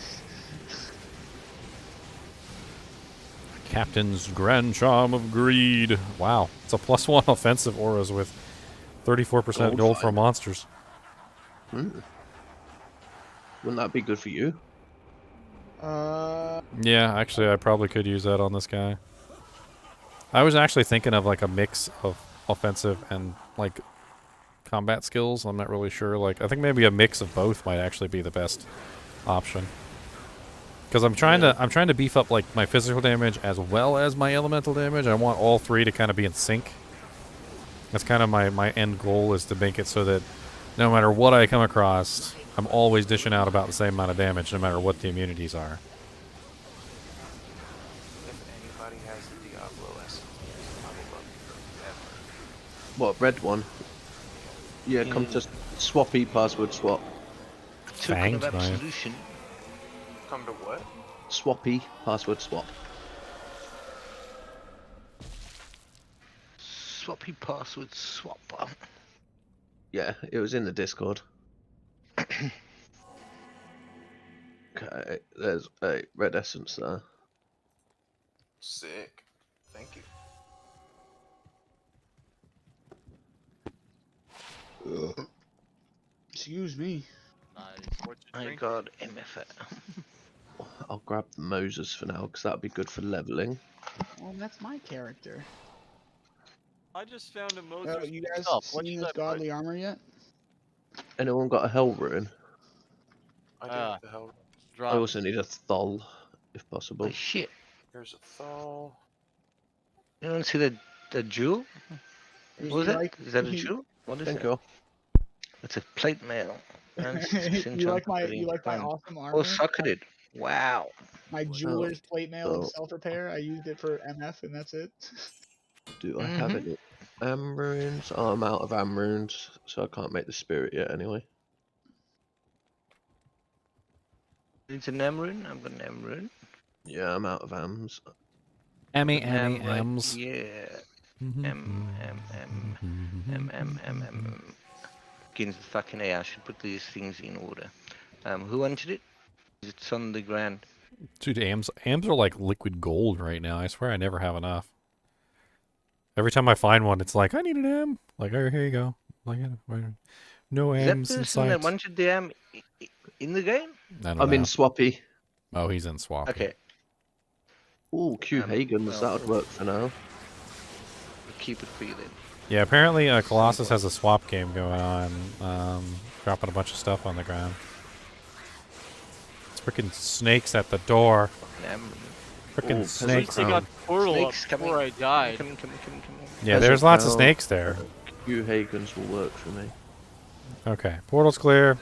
Captain's Grand Charm of Greed. Wow. It's a +1 offensive auras with 34% gold for monsters. Wouldn't that be good for you? Yeah, actually, I probably could use that on this guy. I was actually thinking of like a mix of offensive and like combat skills. I'm not really sure. Like, I think maybe a mix of both might actually be the best option. Because I'm trying to beef up like my physical damage as well as my elemental damage. I want all three to kind of be in sync. That's kind of my end goal, is to make it so that no matter what I come across, I'm always dishing out about the same amount of damage, no matter what the immunities are. If anybody has the Diablo essence, I will love you forever. What, red one? Yeah, come to swappy password swap. Token of absolution. Come to what? Swappy password swap. Swappy password swap. Yeah, it was in the Discord. Okay, there's a red essence there. Sick. Thank you. Excuse me. I got MFA. I'll grab the Moses for now, because that'd be good for leveling. Well, that's my character. I just found a Moses. You guys seen this godly armor yet? Anyone got a Hell Rune? I do have the hell. I also need a Thol, if possible. Oh, shit. Here's a Thol. You don't see the jewel? What is it? Is that a jewel? What is it? It's a plate mail. You like my awesome armor? Oh, socketed. Wow. My jeweler's plate mail and self repair. I used it for MF and that's it. Do I have any Am runes? Oh, I'm out of Am runes, so I can't make the spirit yet anyway. It's an M rune? I've got an M rune. Yeah, I'm out of Ams. Ams. Yeah. M. Begins with fucking A. I should put these things in order. Who wanted it? It's on the ground. Dude, Ams are like liquid gold right now. I swear I never have enough. Every time I find one, it's like, I need an M. Like, oh, here you go. Like, no M's in sight. That wanted the M in the game? I'm in Swappy. Oh, he's in Swappy. Okay. Ooh, Q Hagen's, that would work for now. We'll keep it for you then. Yeah, apparently Colossus has a swap game going on, dropping a bunch of stuff on the ground. It's freaking snakes at the door. Freaking snakes. I got portal up before I died. Come. Yeah, there's lots of snakes there. Q Hagen's will work for me. Okay, portal's clear.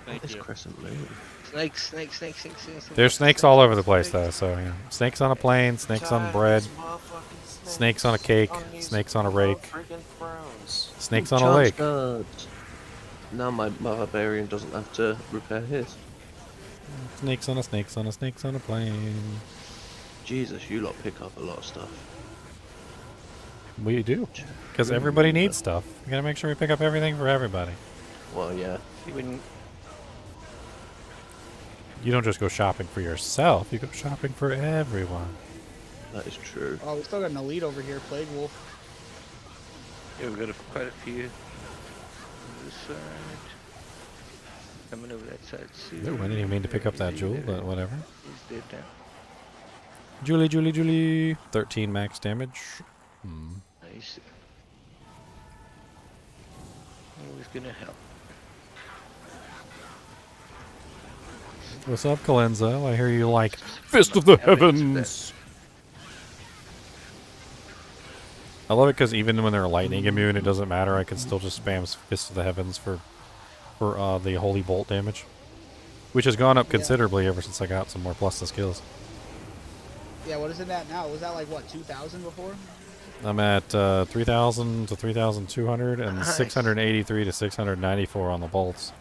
Thank you. Crescent Moon. Snakes. There's snakes all over the place, though. So, yeah. Snakes on a plane, snakes on bread, snakes on a cake, snakes on a rake, snakes on a lake. Now my barbarian doesn't have to repair his. Snakes on a snakes on a snakes on a plane. Jesus, you lot pick up a lot of stuff. We do. Because everybody needs stuff. We gotta make sure we pick up everything for everybody. Well, yeah. You don't just go shopping for yourself, you go shopping for everyone. That is true. Oh, we still got an elite over here, Plague Wolf. Yeah, we've got quite a few. This side. Coming over that side too. Ooh, I didn't even mean to pick up that jewel, but whatever. He's dead now. Julie. 13 max damage. Nice. Always gonna help. What's up, Calenzo? I hear you like Fist of the Heavens. I love it because even when they're lightning immune, it doesn't matter. I can still just spam Fist of the Heavens for the holy bolt damage, which has gone up considerably ever since I got some more plus the skills. Yeah, what is it at now? Was that like what 2,000 before? I'm at 3,000 to 3,200 and Nice. 683 to 694 on the bolts.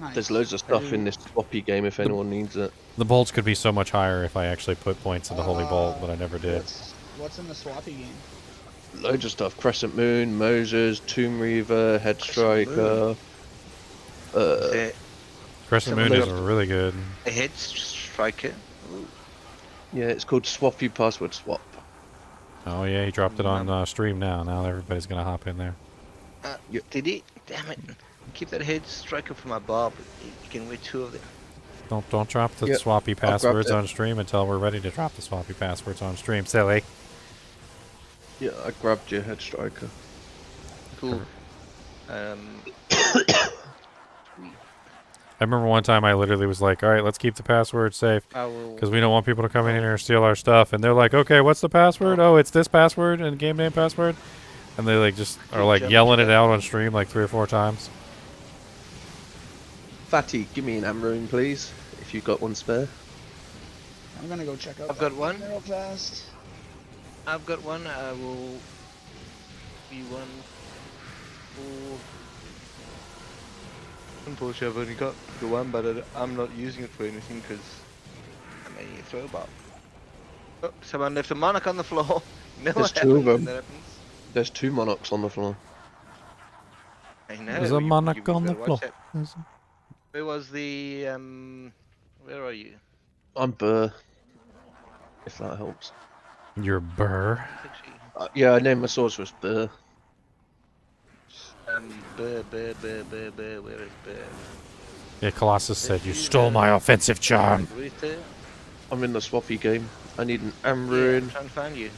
Nice. There's loads of stuff in this swappy game if anyone needs it. The bolts could be so much higher if I actually put points into Holy Bolt, but I never did. What's in the swappy game? Loads of stuff. Crescent Moon, Moses, Tomb Reaver, Head Striker. Crescent Moon is really good. A Head Striker. Ooh. Yeah, it's called Swappy Password Swap. Oh yeah, he dropped it on stream now. Now everybody's gonna hop in there. Did he? Damn it. Keep that Head Striker for my Bob. You can win 2 of them. Don't drop the swappy passwords on stream until we're ready to drop the swappy passwords on stream, silly. Yeah, I grabbed your Head Striker. Cool. I remember one time I literally was like, all right, let's keep the password safe because we don't want people to come in here and steal our stuff. And they're like, okay, what's the password? Oh, it's this password and game name password. And they like just are like yelling it out on stream like 3 or 4 times. Fatty, give me an Amrune, please, if you've got one spare. I'm gonna go check out. I've got one. Real fast. I've got one. I will be one for. Unfortunately, I've only got the one, but I'm not using it for anything because I'm a throwback. Oh, someone left a monarch on the floor. No, There's what 2 of happens when them. that happens? There's 2 monarchs on the floor. I know. There's a monarch on the floor. Where was the where are you? I'm Burr. If that helps. You're Burr. Yeah, I named my sorceress Burr. Where is Burr? Yeah, Colossus said, you stole my offensive charm. I'm in the swappy game. I need an Amrune. Yeah, I'm trying to find you.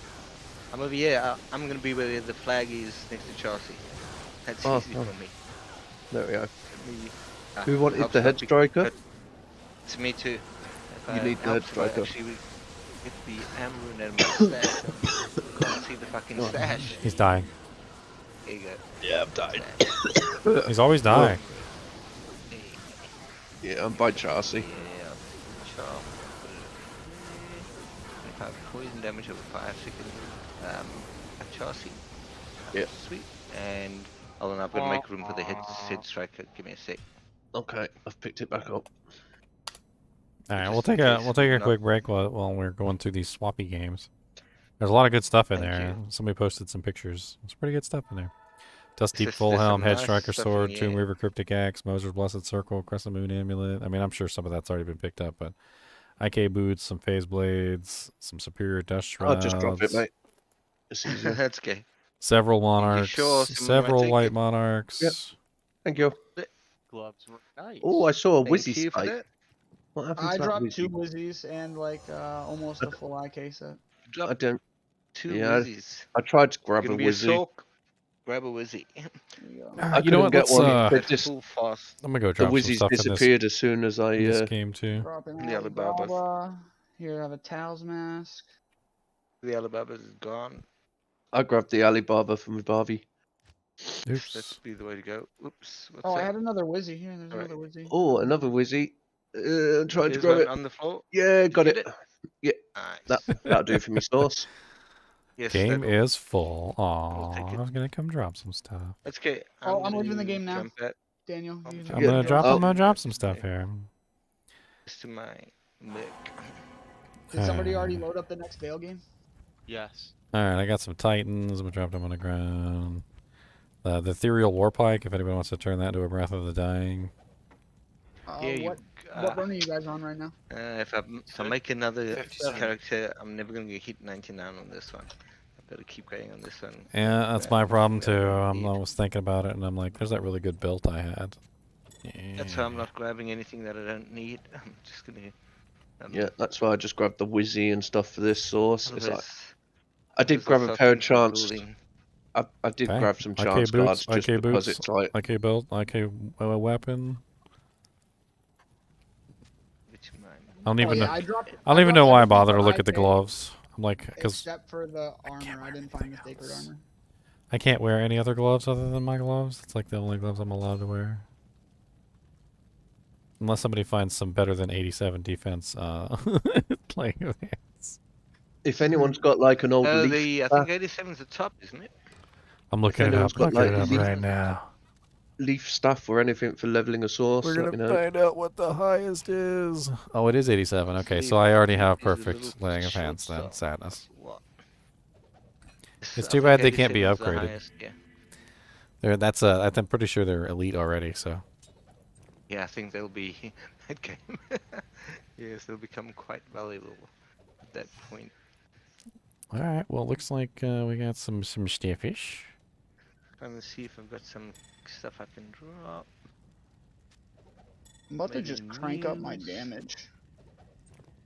I'm over here. I'm gonna be where the flag is next to Chelsea. That's easy for me. There we go. Me, Who wanted helps the Head not be- Striker? It's me too. You need the Head Striker. Actually, get the Amrune and my stash. Can't see the fucking stash. He's dying. There you go. Yeah, I'm dying. He's always dying. Yeah, I'm by Chelsea. Yeah, charm. 25 poison damage over 5 seconds. At Chelsea. Yeah. Sweet. And I'm gonna make room for the head striker. Give me a sec. Okay, I've picked it back up. All right, we'll take a quick break while we're going through these swappy games. There's a lot of good stuff in there. Somebody posted some pictures. There's pretty good stuff in there. Dust Deep Full Helm, Head Striker Sword, Tomb Reaver Cryptic Axe, Moser's Blessed Circle, Crescent Moon Amulet. I mean, I'm sure some of that's already been picked up, but IK Boots, some Phase Blades, some Superior Dust Shrouds. I'll just drop it, mate. It's easier. That's okay. Several Monarchs, several White Monarchs. Yep. Thank you. Gloves were nice. Oh, I saw a Thank Wizzy you for spike. that. What happened I to that dropped Wizzy? 2 Wizzies and like almost a full IK set. I don't. 2 Yeah, Wizzies. I tried to grab a Gonna be Wizzy. Soak. Grab a Wizzy. I you know what? couldn't get one. They That's just, full fast. I'm gonna go the drop some Wizzies stuff disappeared as soon as I. in this game too. Dropping The Alibaba. Alibaba. Here I have a Tao's Mask. The Alibaba is gone. I grabbed the Alibaba from Barbie. Oops. That'd be the way to go. Oops. What's Oh, I that? had another Wizzy here. There's Alright. another Wizzy. Oh, another Wizzy. I'm trying to There's grab one it. on the floor. Yeah, got Get it. Yeah, that'll do for me sauce. Yes, Game that'll- is full. Aw, I was gonna come drop some stuff. That's okay. Oh, I'm gonna leaving the game now. jump at Daniel, you I'm gonna drop some stuff here. this to my mic. Did somebody already load up the next Vale game? Yes. All right, I got some Titans. I'm gonna drop them on the ground. The Ethereal Warpike, if anybody wants to turn that into a Breath of the Dying. What run are you guys on right now? If I make another character, I'm never gonna get hit 99 on this one. I've got to keep going on this one. Yeah, that's my problem too. I was thinking about it, and I'm like, there's that really good build I had. That's why I'm not grabbing anything that I don't need. I'm just gonna Yeah, that's why I just grabbed the Wizzy and stuff for this source. It's like, There's- I did there's grab a also pair of things for chance. building. I did Okay. grab some IK chance boots, cards just IK because boots, it's like IK belt, IK weapon. Which mine? I don't even know. Yeah, I I don't even know why I everything bother to for look at the IK gloves. I'm like, because except for the armor. I didn't find the sacred armor. I can't wear any other gloves other than my gloves. It's like the only gloves I'm allowed to wear. Unless somebody finds some better than 87 defense playing hands. if anyone's got like an old leaf. I think 87's the top, isn't it? I'm If looking it anyone's up. got Looking like it up leaf, right now. leaf stuff or anything for leveling a source, We're let gonna me know. find out what the highest is. Oh, it is 87. Okay, so I already have perfect laying of hands then. Sadness. It's too bad they can't be upgraded. They're I'm pretty sure they're elite already. So. Yeah, I think they'll be that game. Yes, they'll become quite valuable at that point. All right. Well, looks like we got some staffish. Trying to see if I've got some stuff I can drop. I'm about to Maybe just crank up my news. damage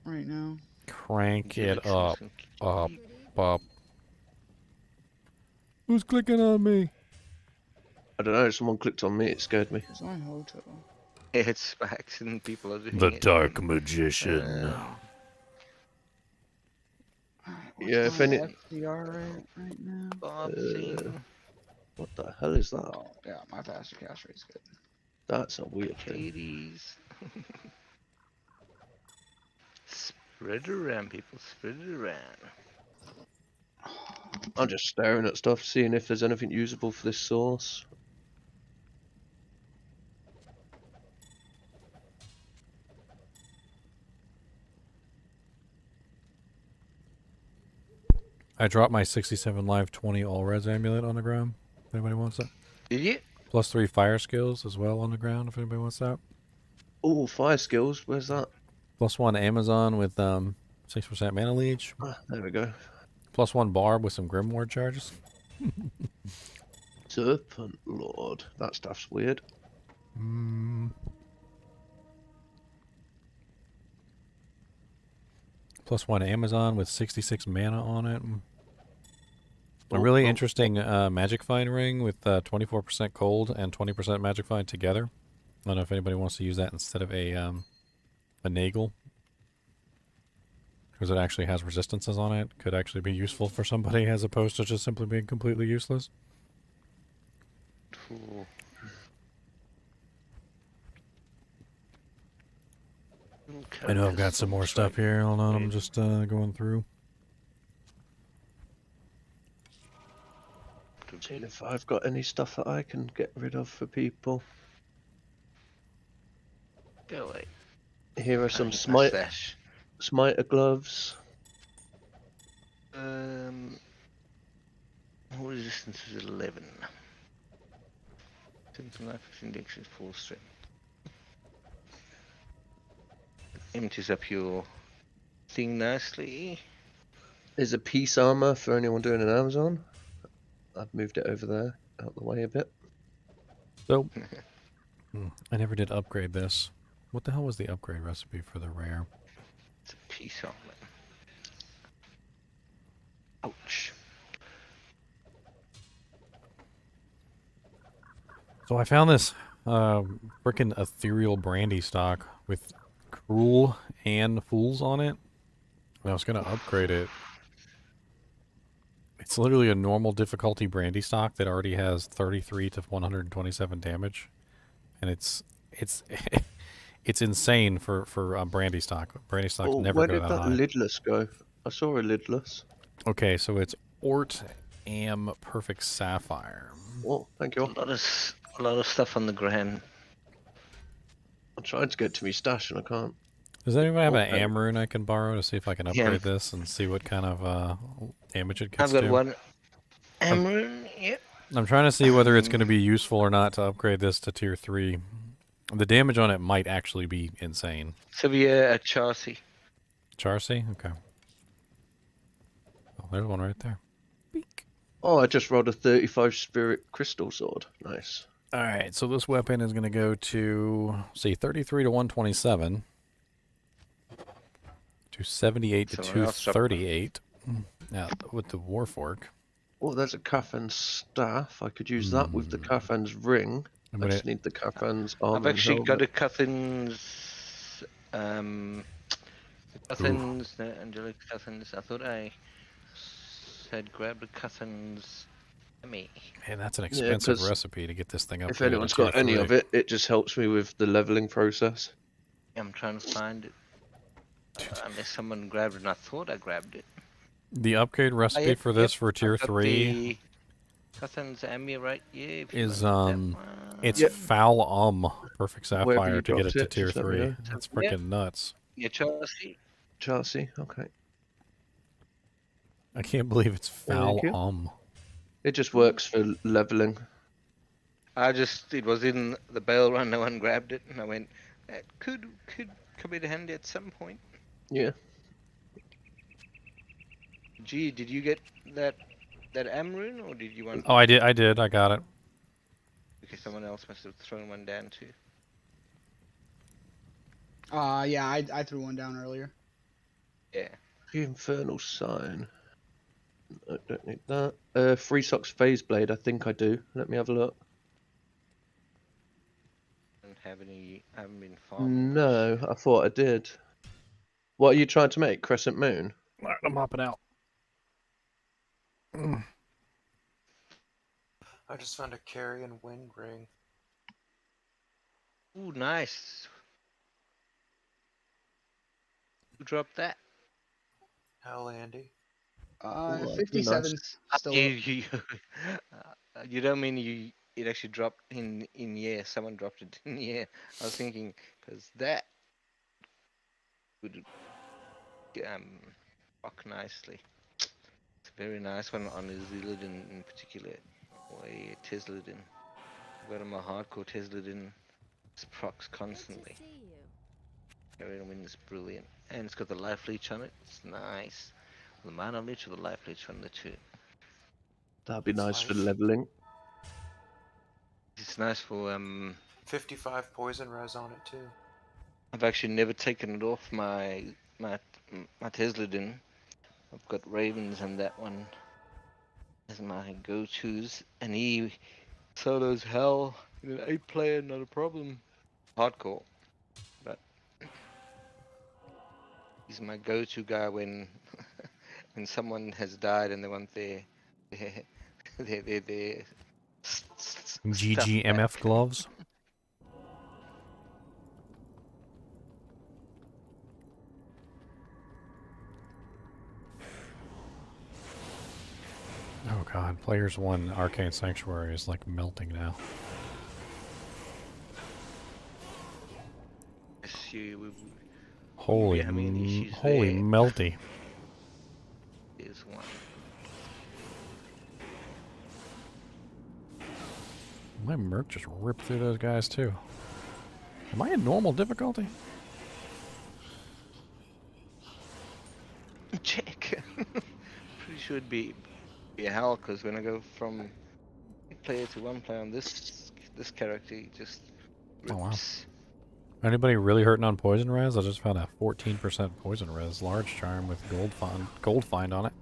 right now. Crank Give it some up, some up, keep. up. Who's clicking on me? I don't know, someone clicked on me, it scared me. It's my hotel. It's by accident. People are doing The it. Dark Magician. Yeah, if any. FDR right now. Bob thing. What the hell is that? Oh, yeah, my faster cast rate's good. That's a weird thing. Katie's. Spread it around, people. Spread it around. I'm just staring at stuff, seeing if there's anything usable for this source. I dropped my 67 live 20 all res amulet on the ground. If anybody wants that. Yeah. +3 fire skills as well on the ground. If anybody wants that. Oh, fire skills. Where's that? +1 Amazon with 6% mana leech. There we go. +1 barb with some grimoire charges. Serpent Lord. That stuff's weird. +1 Amazon with 66 mana on it. A really interesting magic find ring with 24% cold and 20% magic find together. I don't know if anybody wants to use that instead of a Nagel. Because it actually has resistances on it. Could actually be useful for somebody as opposed to just simply being completely useless. Cool. I know I've got some more stuff here. Hold on, I'm just going through. Seeing if I've got any stuff that I can get rid of for people. Go away. Here are some What's smiter gloves. Resistance is 11. Symptom life index is 4 strength. Empties up your thing nicely. There's a piece armor for anyone doing an Amazon. I've moved it over there, out the way a bit. So, I never did upgrade this. What the hell was the upgrade recipe for the rare? It's a piece armor. Ouch. So I found this frickin' ethereal brandy stock with cruel and fools on it. And I was gonna upgrade it. It's literally a normal difficulty brandy stock that already has 33 to 127 damage, and it's it's insane for brandy stock. Brandy stock never where go did that that high. lidless go? I saw a lidless. Okay, so it's Ort Am Perfect Sapphire. Oh, thank you. A lot of stuff on the ground. I'm trying to get to my stash and I can't. Does anybody have an Okay. Am rune I can borrow to see if I can Yeah. upgrade this and see what kind of damage it gets I've got to? one. Amrun, yep. I'm trying to see whether it's going to be useful or not to upgrade this to tier 3. The damage on it might actually be insane. So we a chassis. Charcy? Okay. Oh, there's one right there. Oh, I just rolled a 35 spirit crystal sword. Nice. Alright, so this weapon is going to go to, see, 33 to 127. 278 to Someone else dropped 238. Now with the Warfork. Oh, there's a Caffan's staff. I could use that with the Caffan's ring. I just need the Caffan's armor. I've actually got a Cuffin's, Cuffin's, no, Angelic Cuffin's. I thought I had grabbed a Cuffin's. Me. Man, that's an expensive recipe to get this thing up. If anyone's got any of it, it just helps me with the leveling process. I'm trying to find it. Unless someone grabbed it and I thought I grabbed it. The upgrade recipe for this for tier 3 Cuffin's Amir right here. is it's foul perfect sapphire to get it to tier 3. That's freaking nuts. Yeah, Chelsea. Chelsea, okay. I can't believe it's foul It just works for leveling. It was in the bail run, no one grabbed it, and I went, that could come in handy at some point. Yeah. Gee, did you get that Amrune, or did you want... Oh, I did, I got it. Okay, someone else must have thrown one down too. Yeah, I threw one down earlier. Yeah. The Infernal Sign. I don't need that. Free Socks Phase Blade, I think I do. Let me have a look. I haven't been farming. No, I thought I did. What are you trying to make? Crescent Moon? Alright, I'm hopping out. I just found a Carrion Wind Ring. Ooh, nice. Who dropped that? Hell, Andy. 57's still you don't mean it actually dropped in yeah, someone dropped it in yeah. I was thinking, because that would rock nicely. It's a very nice one on the Zillidan in particular, or a Tesladin. I've got him a hardcore Tesladin. It procs constantly. Carrion Wind is brilliant, and it's got the life leech on it. It's nice. The mana leech or the life leech on the two. That'd be nice for leveling. It's nice for 55 poison res on it too. I've actually never taken it off my Tesladin. I've got Ravens and that one as my go-tos, and he solos hell in an 8-player, not a problem. Hardcore, but he's my go-to guy when when someone has died and they want their GGMF gloves. Oh god, Players 1 Arcane Sanctuary is like melting now. Holy, holy melty. Is one. My Merc just ripped through those guys too. Am I in normal difficulty? Check. Pretty sure it'd be a hell, because when I go from player to one player on this character, he just rips. Oh wow. Anybody really hurting on poison res? I just found a 14% poison res large charm with gold find on it.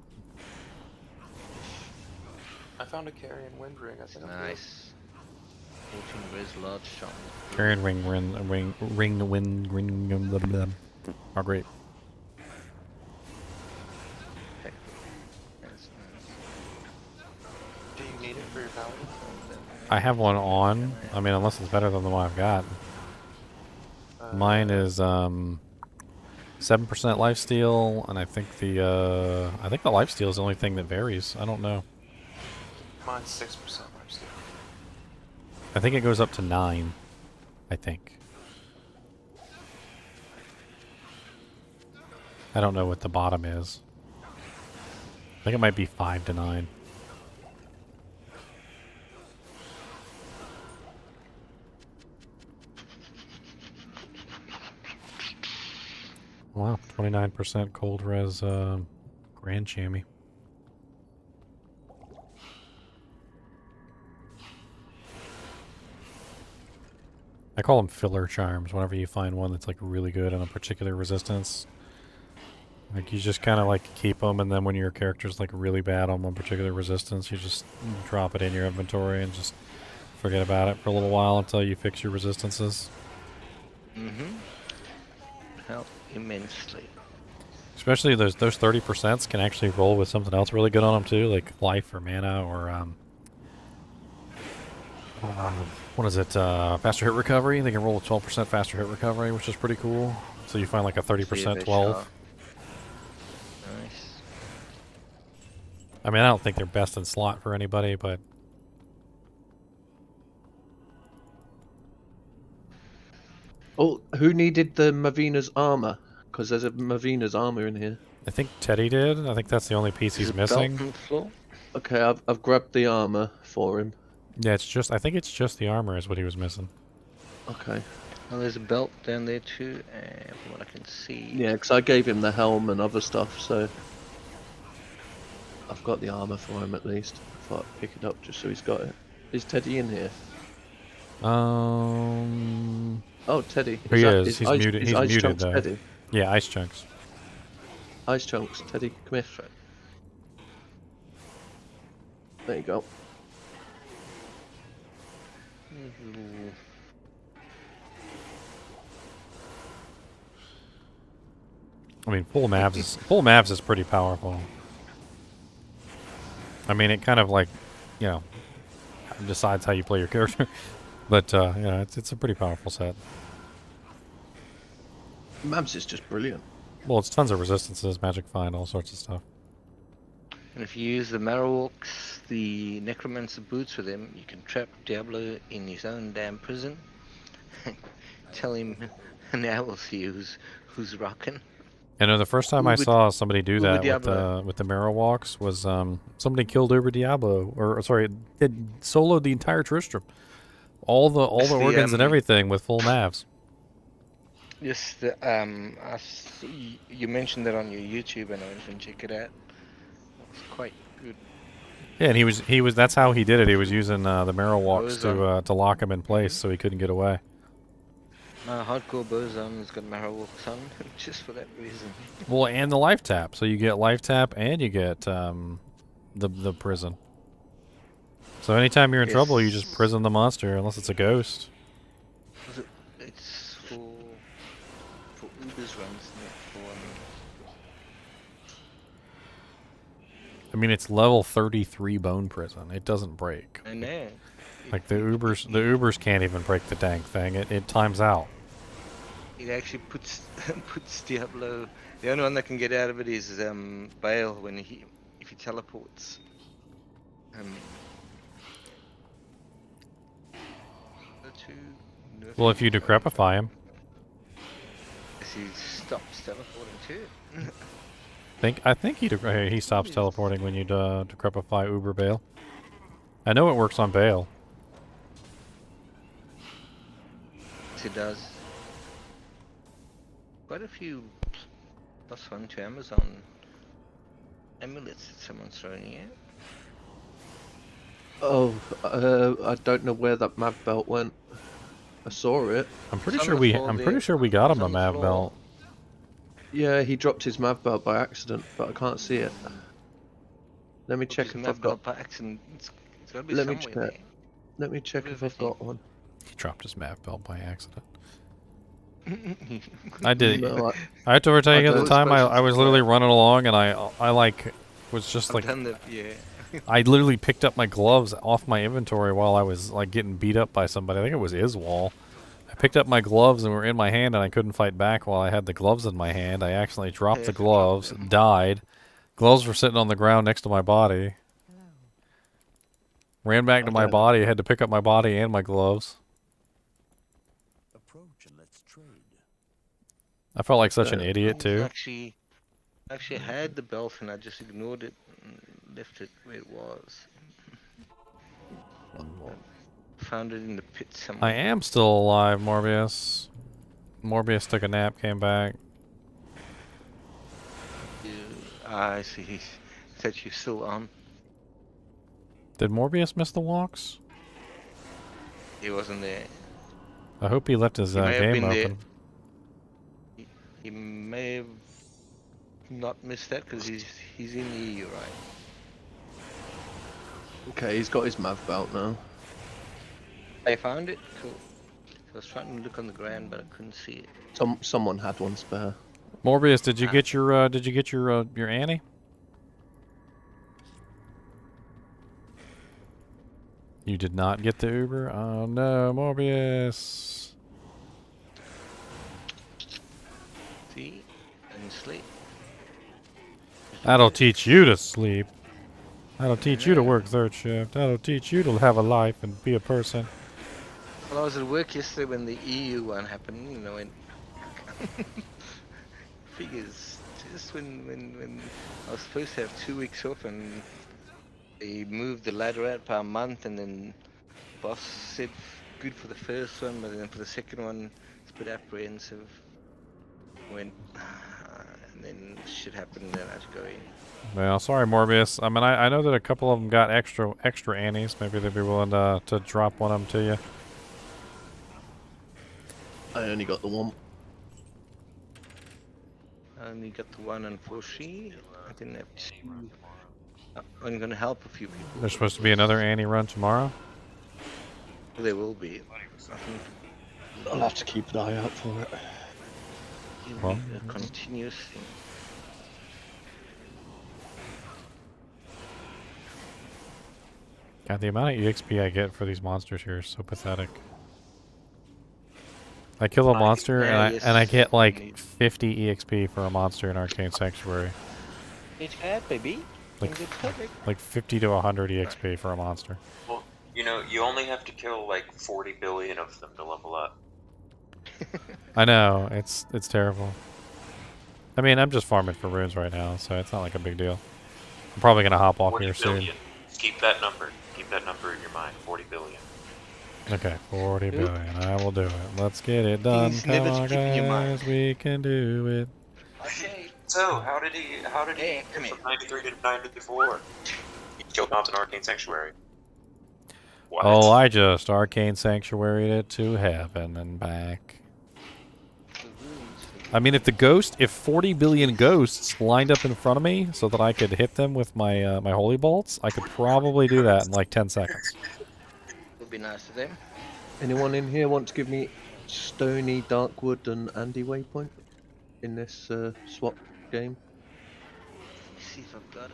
I found a Carrion Wind Ring. I think nice. 14 res large charm. Carrion ring, blah, blah, blah. Oh great. Do you need it for your paladin? I have one on. I mean, unless it's better than the one I've got. Mine is 7% lifesteal, and I think the lifesteal is the only thing that varies. I don't know. Mine's 6% lifesteal. I think it goes up to 9. I think. I don't know what the bottom is. I think it might be 5 to 9. Wow, 29% cold res Grand Chamois. I call them filler charms. Whenever you find one that's like really good on a particular resistance, Like you just kind of like keep them, and then when your character's like really bad on one particular resistance, you just drop it in your inventory and just forget about it for a little while until you fix your resistances. Help immensely. Especially those 30% can actually roll with something else really good on them too, like life or mana or what is it? Faster hit recovery. They can roll a 12% faster hit recovery, which is pretty cool. So you find like a 30% 12. Nice. I mean, I don't think they're best in slot for anybody, but Oh, who needed the Mavina's armor? Because there's a Mavina's armor in here. I think Teddy did. I think that's the only piece he's missing. Okay, I've grabbed the armor for him. Yeah, it's just. I think it's just the armor is what he was missing. Okay. Well, there's a belt down there too, from what I can see. Yeah, because I gave him the helm and other stuff, so I've got the armor for him at least. I thought I'd pick it up just so he's got it. Is Teddy in here? Oh, Teddy. He is. He's muted. He's Ice muted Chunks though. Teddy? Yeah, Ice Chunks. Ice Chunks, Teddy, come here. There you go. I mean, full Mavs is pretty powerful. I mean, it kind of like, you know, decides how you play your character, but yeah, it's a pretty powerful set. Mavs is just brilliant. Well, it's tons of resistances, magic find, all sorts of stuff. And if you use the Marowalks, the Necromancer boots with him, you can trap Diablo in his own damn prison. Tell him, now we'll see who's rocking. I know the first time I saw somebody do that with the Marrow Walks was somebody killed Uber Diablo, or sorry, it soloed the entire Tristram, all the organs and everything with full Mavs. Yes, I see you mentioned that on your YouTube, and I went and check it out. It's quite good. Yeah, and he was that's how he did it. He was using the Marrow Walks to lock him in place so he couldn't get away. Hardcore Bozon has got Marowalks on, just for that reason. Well, and the life tap, so you get life tap and you get the prison. So anytime you're in trouble, you just prison the monster, unless it's a ghost. It's for Uber's runs, not for. I mean, it's level 33 bone prison. It doesn't break. I know. Like the Ubers can't even break the dang thing. It times out. It actually puts Diablo. The only one that can get out of it is Baal when if he teleports. Well, if you decrepify him. He stops teleporting too. I think he stops teleporting when you decrepify Uber Baal. I know it works on Baal. Yes, it does. Quite a few +1 to Amazon amulets that someone's throwing in. Oh, I don't know where that Mav belt went. I saw it. I'm pretty sure we got him a Mav belt. Yeah, he dropped his Mav belt by accident, but I can't see it. Let me check if I've got. By accident. It's gotta be Let me somewhere check. Let me check if I've got one. He dropped his Mav belt by accident. I did. No, I had to tell you at the time. I was literally running along, and I like was just like. Yeah. I literally picked up my gloves off my inventory while I was like getting beat up by somebody. I think it was Iswal. I picked up my gloves and were in my hand, and I couldn't fight back while I had the gloves in my hand. I accidentally dropped the gloves, died. Gloves were sitting on the ground next to my body. Ran back to my body. I had to pick up my body and my gloves. I felt like such an idiot too. Actually had the belt and I just ignored it and left it where it was. Found it in the pit somewhere. I am still alive, Morbius. Morbius took a nap, came back. I see. That you're still on. Did Morbius miss the walks? He wasn't there. I hope he left his game open. He may have. not miss that because he's in the EU, right? Okay, he's got his mav belt now. I found it. Cool. I was trying to look on the ground, but I couldn't see it. Someone had one spare. Morbius, did you get your Annie? You did not get the Uber? Oh no, Morbius. See? And sleep. That'll teach you to sleep. That'll teach you to work third shift. That'll teach you to have a life and be a person. Well, I was at work yesterday when the EU one happened, you know, and figures, just when I was supposed to have 2 weeks off and they moved the ladder out per month, and then boss said good for the first one, but then for the second one it's a bit apprehensive. Went, and then shit happened and then I had to go in. Well, sorry, Morbius. I mean, I know that a couple of them got extra Annies. Maybe they'd be willing to drop one of them to you. I only got the one. I only got the one, unfortunately. I didn't have two. I'm gonna help a few people. There's supposed to be another Annie run tomorrow. There will be. I think I'll have to keep an eye out for it. it'll be a continuous thing. God, the amount of EXP I get for these monsters here is so pathetic. I kill a monster and I get like 50 EXP for a monster in Arcane Sanctuary. It's bad, baby. Like 50 to 100 EXP for a monster. Well, you know, you only have to kill like 40 billion of them to level up. I know, it's terrible. I mean, I'm just farming for runes right now, so it's not like a big deal. I'm probably gonna hop off 40 here billion. soon. Keep that number. Keep that number in your mind. 40 billion. Okay, 40 billion. I will do it. Let's get it done. Please Come never on, keep in your mind. guys, we can do it. Okay. So, how did he get from 93 to 94? He killed mobs in Arcane Sanctuary. What? Oh, I just Arcane Sanctuaried it to heaven and back. I mean, if 40 billion ghosts lined up in front of me so that I could hit them with my my holy bolts, I could probably do that in like 10 seconds. Would be nice of them. Anyone in here want to give me Stony, Darkwood, and Andy Waypoint in this swap game? Let's see if I've got it.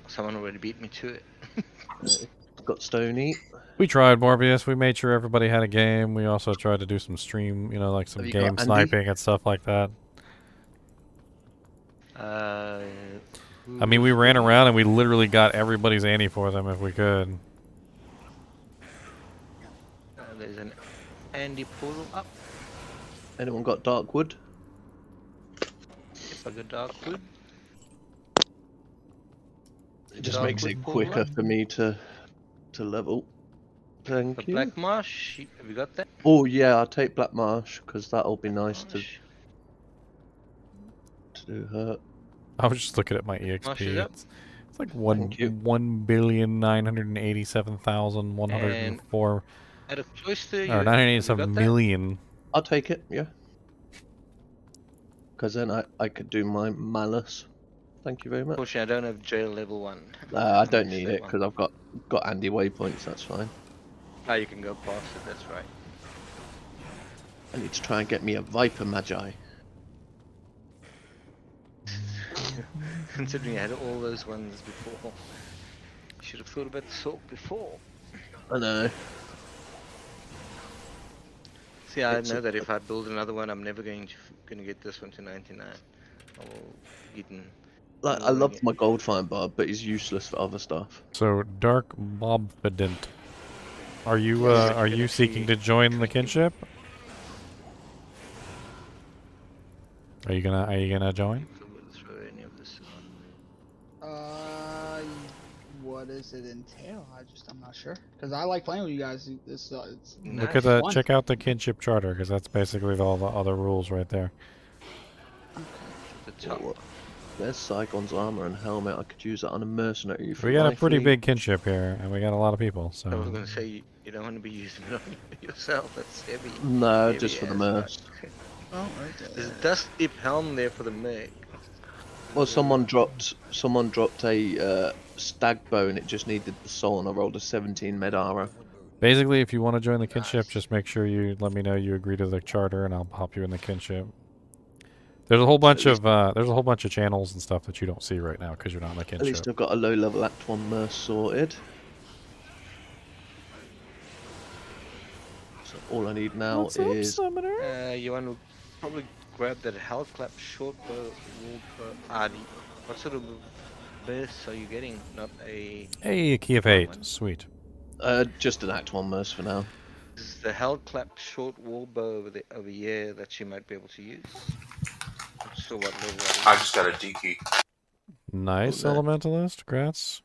Someone already beat me to it. Got Stony. We tried, Morbius. We made sure everybody had a game. We also tried to do some stream, you know, like some Have you game got Andy? sniping and stuff like that. I mean, we ran around and we literally got everybody's Annie for them if we could. There's an Andy portal up. Anyone got Darkwood? If I got Darkwood. It just makes it quicker for me to level. Thank you. Black Marsh, have you got that? Oh yeah, I'll take Black Marsh because that'll be nice to do her. I was just looking at my Marsh EXP. is up. It's like 1,987,104. At a cloister, Or 987 million. I'll take it, yeah. Because then I could do my malice. Thank you very much. Unfortunately, I don't have jail level 1. I don't need it because I've got Andy waypoints. That's fine. Ah, you can go past it. That's right. I need to try and get me a Viper Magi. Considering I had all those ones before, you should have thought about the salt before. I know. See, I know that if I build another one, I'm never going to get this one to 99. I will get in. Like, I love my gold fine barb, but he's useless for other stuff. So, Dark Mobfident. Are you seeking to join the kinship? Are you gonna join? What does it entail? I'm not sure. Because I like playing with you guys. It's Look at that. Check out the kinship charter, because that's basically all the other rules right there. The top. There's Saigon's armor and helmet. I could use that on a mercenary. For We got a my pretty fleet. big kinship here, and we got a lot of people. So I was gonna say you don't want to be using it on yourself. That's heavy. No, heavy just for the as merc. fuck. Oh, right there. There's a dust deep helm there for the merc. Well, someone dropped a stag bow and it just needed the soul, and I rolled a 17 med armor. basically, if you want to join the kinship, just make sure you let me know you agree to the charter, and I'll hop you in the kinship. There's a whole bunch of channels and stuff that you don't see right now because you're not in the kinship. At least I've got a low level Act 1 merc sorted. So all I need now is. You want to probably grab that hell clap short bow. What sort of bursts are you getting? Not a. Hey, a key of 8. Sweet. Just an Act 1 merc for now. This is the hell clap short wall bow over here that you might be able to use. Not sure what level that is. I just got a D key. Nice, Elementalist. Congrats.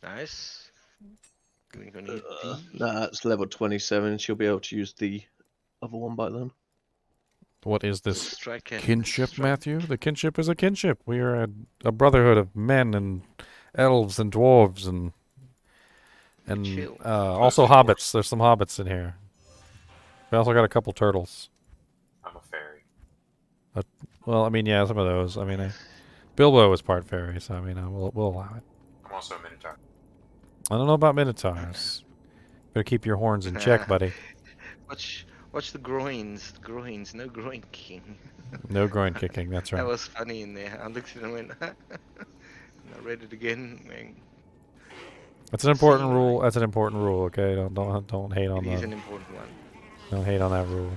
Nice. We're gonna need D. That's level 27. She'll be able to use the other one by then. What is this Striker. kinship, Matthew? The kinship is a kinship. We are a brotherhood of men and elves and dwarves and also hobbits. There's some hobbits in here. We also got a couple turtles. I'm a fairy. Well, I mean, yeah, some of those. I mean, Bilbo is part fairy, so I mean, we'll allow it. I'm also a minotaur. I don't know about minotaurs. Better keep your horns in check, buddy. Watch the groins. The groins. No groin kicking. No groin kicking. That's right. That was funny in there. I looked at it and went, and I read it again. Man. That's an important rule. That's an important rule. Okay, don't hate on that. It is an important one. Don't hate on that rule.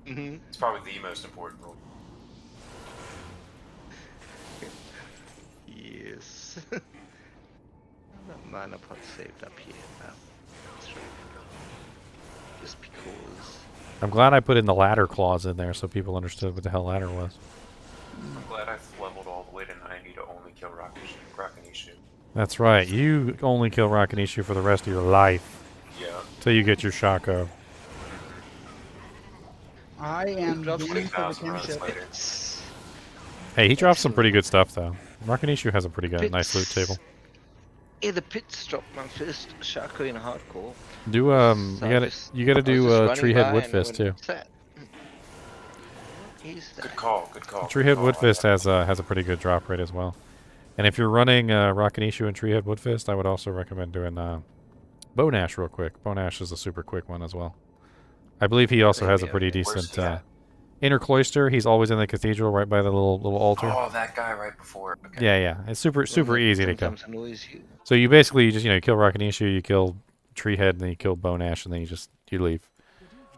It's probably the most important rule. Yes. Mana pot saved up here. That's right. Just because. I'm glad I put in the ladder clause in there so people understood what the hell ladder was. I'm glad I've leveled all the way to 90 to only kill Rakanishu. That's right. You only kill Rakanishu for the rest of your life. Yeah. Till you get your Shako. I am going for the kinship. Hey, he drops some pretty good stuff though. Rakanishu has a pretty good, nice loot table. Yeah, the pits dropped my first Shako in hardcore. Do you gotta do Treehead Woodfist too. Good call. Treehead Woodfist has a pretty good drop rate as well. And if you're running Rakanishu and Treehead Woodfist, I would also recommend doing Bonash real quick. Bonash is a super quick one as well. I believe he also has a pretty decent Inner Cloister. He's always in the cathedral right by the little altar. Oh, that guy right before. Okay. Yeah. It's super easy to kill. Annoys you. So you basically just you kill Rakanishu, you kill Treehead, and then you kill Bonash, and then you leave.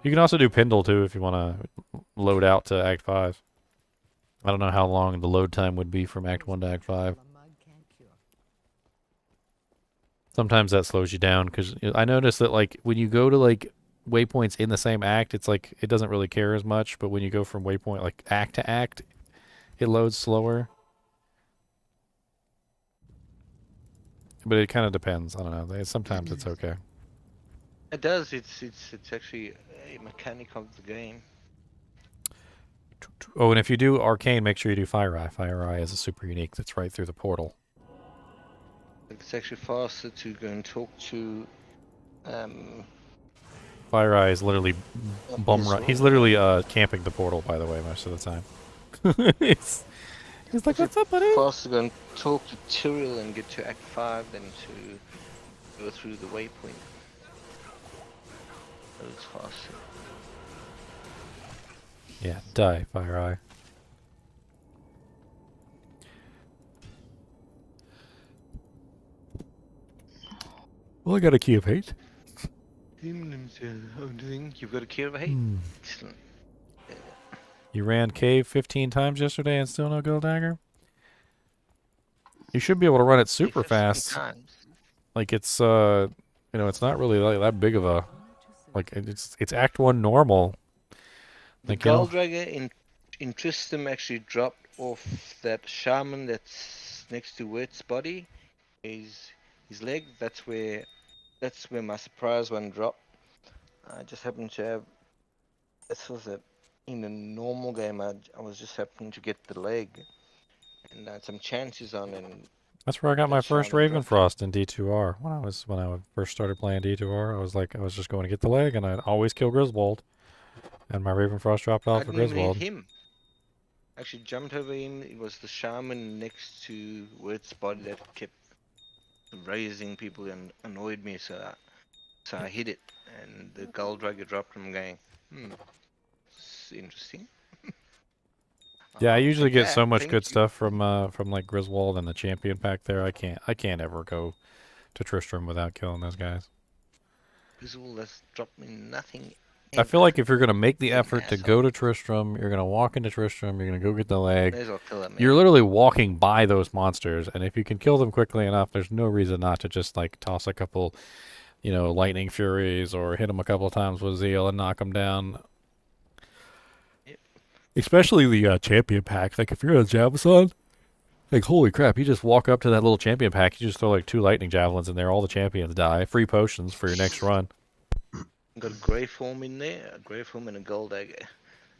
You can also do Pindle too if you want to load out to Act 5. I don't know how long the load time would be from Act 1 to Act 5. Sometimes that slows you down because I noticed that like when you go to like waypoints in the same act, it's like it doesn't really care as much. But when you go from waypoint like act to act, it loads slower. But it kind of depends. I don't know. Sometimes it's okay. It does. It's actually a mechanic of the game. Oh, and if you do Arcane, make sure you do Fire Eye. Fire Eye is a super unique that's right through the portal. It's actually faster to go and talk to. Fire Eye is literally bum run. He's literally camping the portal, by the way, most of the time. He's like, what's up, buddy? Faster to go and talk to Tyrael and get to Act 5 than to go through the waypoint. So it's faster. Yeah, die, Fire Eye. Well, I got a key of hate. You've got a key of hate? Excellent. You ran cave 15 times yesterday and still no gold dagger? You should be able to run it super fast. Like it's it's not really like that big of a it's Act 1 normal. The gold dagger in Tristram actually dropped off that shaman that's next to Wirt's body. His leg, that's where my surprise one dropped. I just happened to have this was a in a normal game, I was just happening to get the leg, and had some chances on, and That's where I got my first shaman dropped it. Ravenfrost in D2R. When I first started playing D2R, I was just going to get the leg, and I'd always kill Griswold, and my Ravenfrost dropped I off for didn't even hit Griswold. him. Actually jumped over him. It was the shaman next to Word's body that kept raising people and annoyed me, so I hit it, and the gold dragger dropped him going, it's interesting. Yeah, I usually Take get that, so much thank good you. stuff from like Griswold and the champion pack there. I can't ever go to Tristram without killing those guys. Griswold has dropped me nothing. I feel like if you're gonna make the What an effort to go to Tristram, you're gonna walk into Tristram, you're gonna go get the leg. May as well kill that man. You're literally walking by those monsters, and if you can kill them quickly enough, there's no reason not to just like toss a couple, lightning furies or hit them a couple of times with zeal and knock them down. Especially the champion pack. Like if you're a Javelin, like holy crap, you just walk up to that little champion pack, you just throw like 2 lightning javelins in there, all the champions die. Free potions for your next run. Got a grey form in there, a grey form and a gold dagger.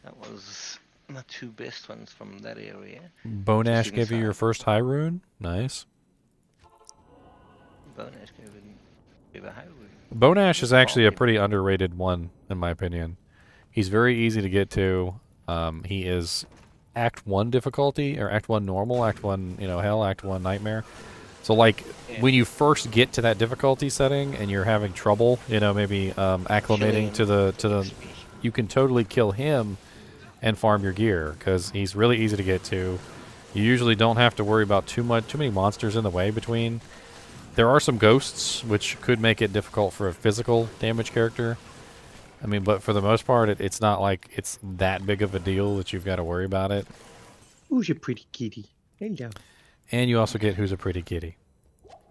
That was my 2 best ones from that area. Bone Ash Just gave you your inside. first high rune. Nice. Bone Ash gave a high rune. Bone Ash is actually a pretty underrated one, in my opinion. He's very easy to get to. He is Act 1 difficulty, or Act 1 normal, Act 1, hell, Act 1 nightmare. So, like, when you first get to that difficulty setting and you're having trouble, maybe acclimating to the, you can totally kill him and farm your gear, because he's really easy to get to. You usually don't have to worry about too many monsters in the way between. There are some ghosts, which could make it difficult for a physical damage character. I mean, but for the most part, it's not like it's that big of a deal that you've got to worry about it. Who's your pretty kitty? Hello. And you also get Who's a Pretty Kitty.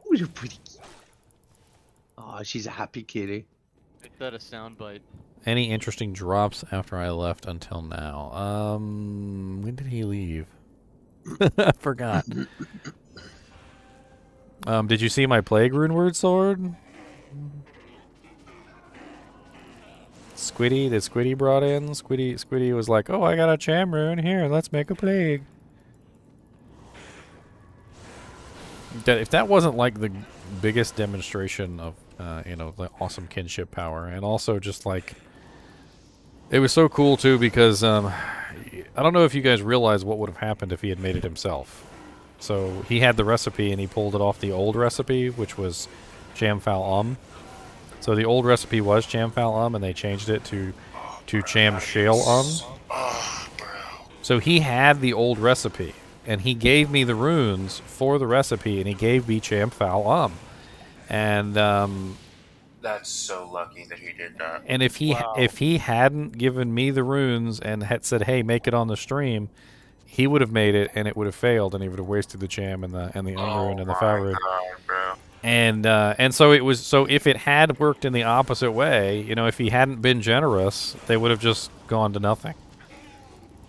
Who's your pretty kitty? Oh, she's a happy kitty. Make that a soundbite. Any interesting drops after I left until now? When did he leave? I forgot. Did you see my Plague Rune Word sword? Squiddy, that Squiddy brought in. Squiddy was like, "Oh, I got a Cham Rune here. Let's make a plague." If that wasn't like the biggest demonstration of, the awesome kinship power, and also just like, it was so cool too because I don't know if you guys realize what would have happened if he had made it himself. So he had the recipe and he pulled it off the old recipe, which was Chamfal So the old recipe was Chamfal and they changed it to Cham Shale So he had the old recipe, and he gave me the runes for the recipe, and he gave me Chamfal and That's so lucky that he did that. and if he hadn't given me the runes and had said, "Hey, make it on the stream," he would have made it, and it would have failed, and he would have wasted the Cham and the Unrune and the Falrune. And so it was. So if it had worked in the opposite way, if he hadn't been generous, they would have just gone to nothing.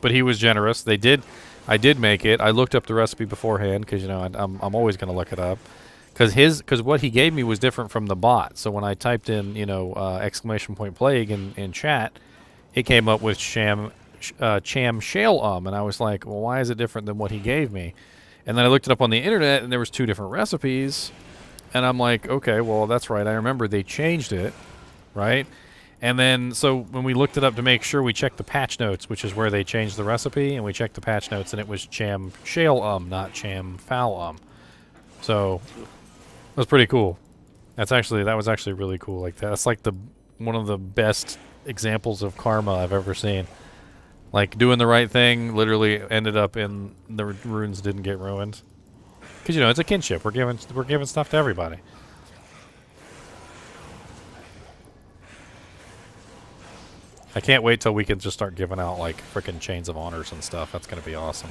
But he was generous. I did make it. I looked up the recipe beforehand because I'm always going to look it up. Because what he gave me was different from the bot. So when I typed in !plague in chat, it came up with Cham Shale and I was like, well, why is it different than what he gave me? And then I looked it up on the internet, and there was 2 different recipes. And I'm like, okay, well, that's right. I remember they changed it, right? And then, so when we looked it up to make sure, we checked the patch notes, which is where they changed the recipe, and we checked the patch notes, and it was Cham Shale not Cham Foul So it was pretty cool. That was actually really cool. Like that's like one of the best examples of karma I've ever seen. Like doing the right thing literally ended up in the runes didn't get ruined. Because it's a kinship. We're giving stuff to everybody. I can't wait till we can just start giving out like freaking chains of honors and stuff. That's gonna be awesome.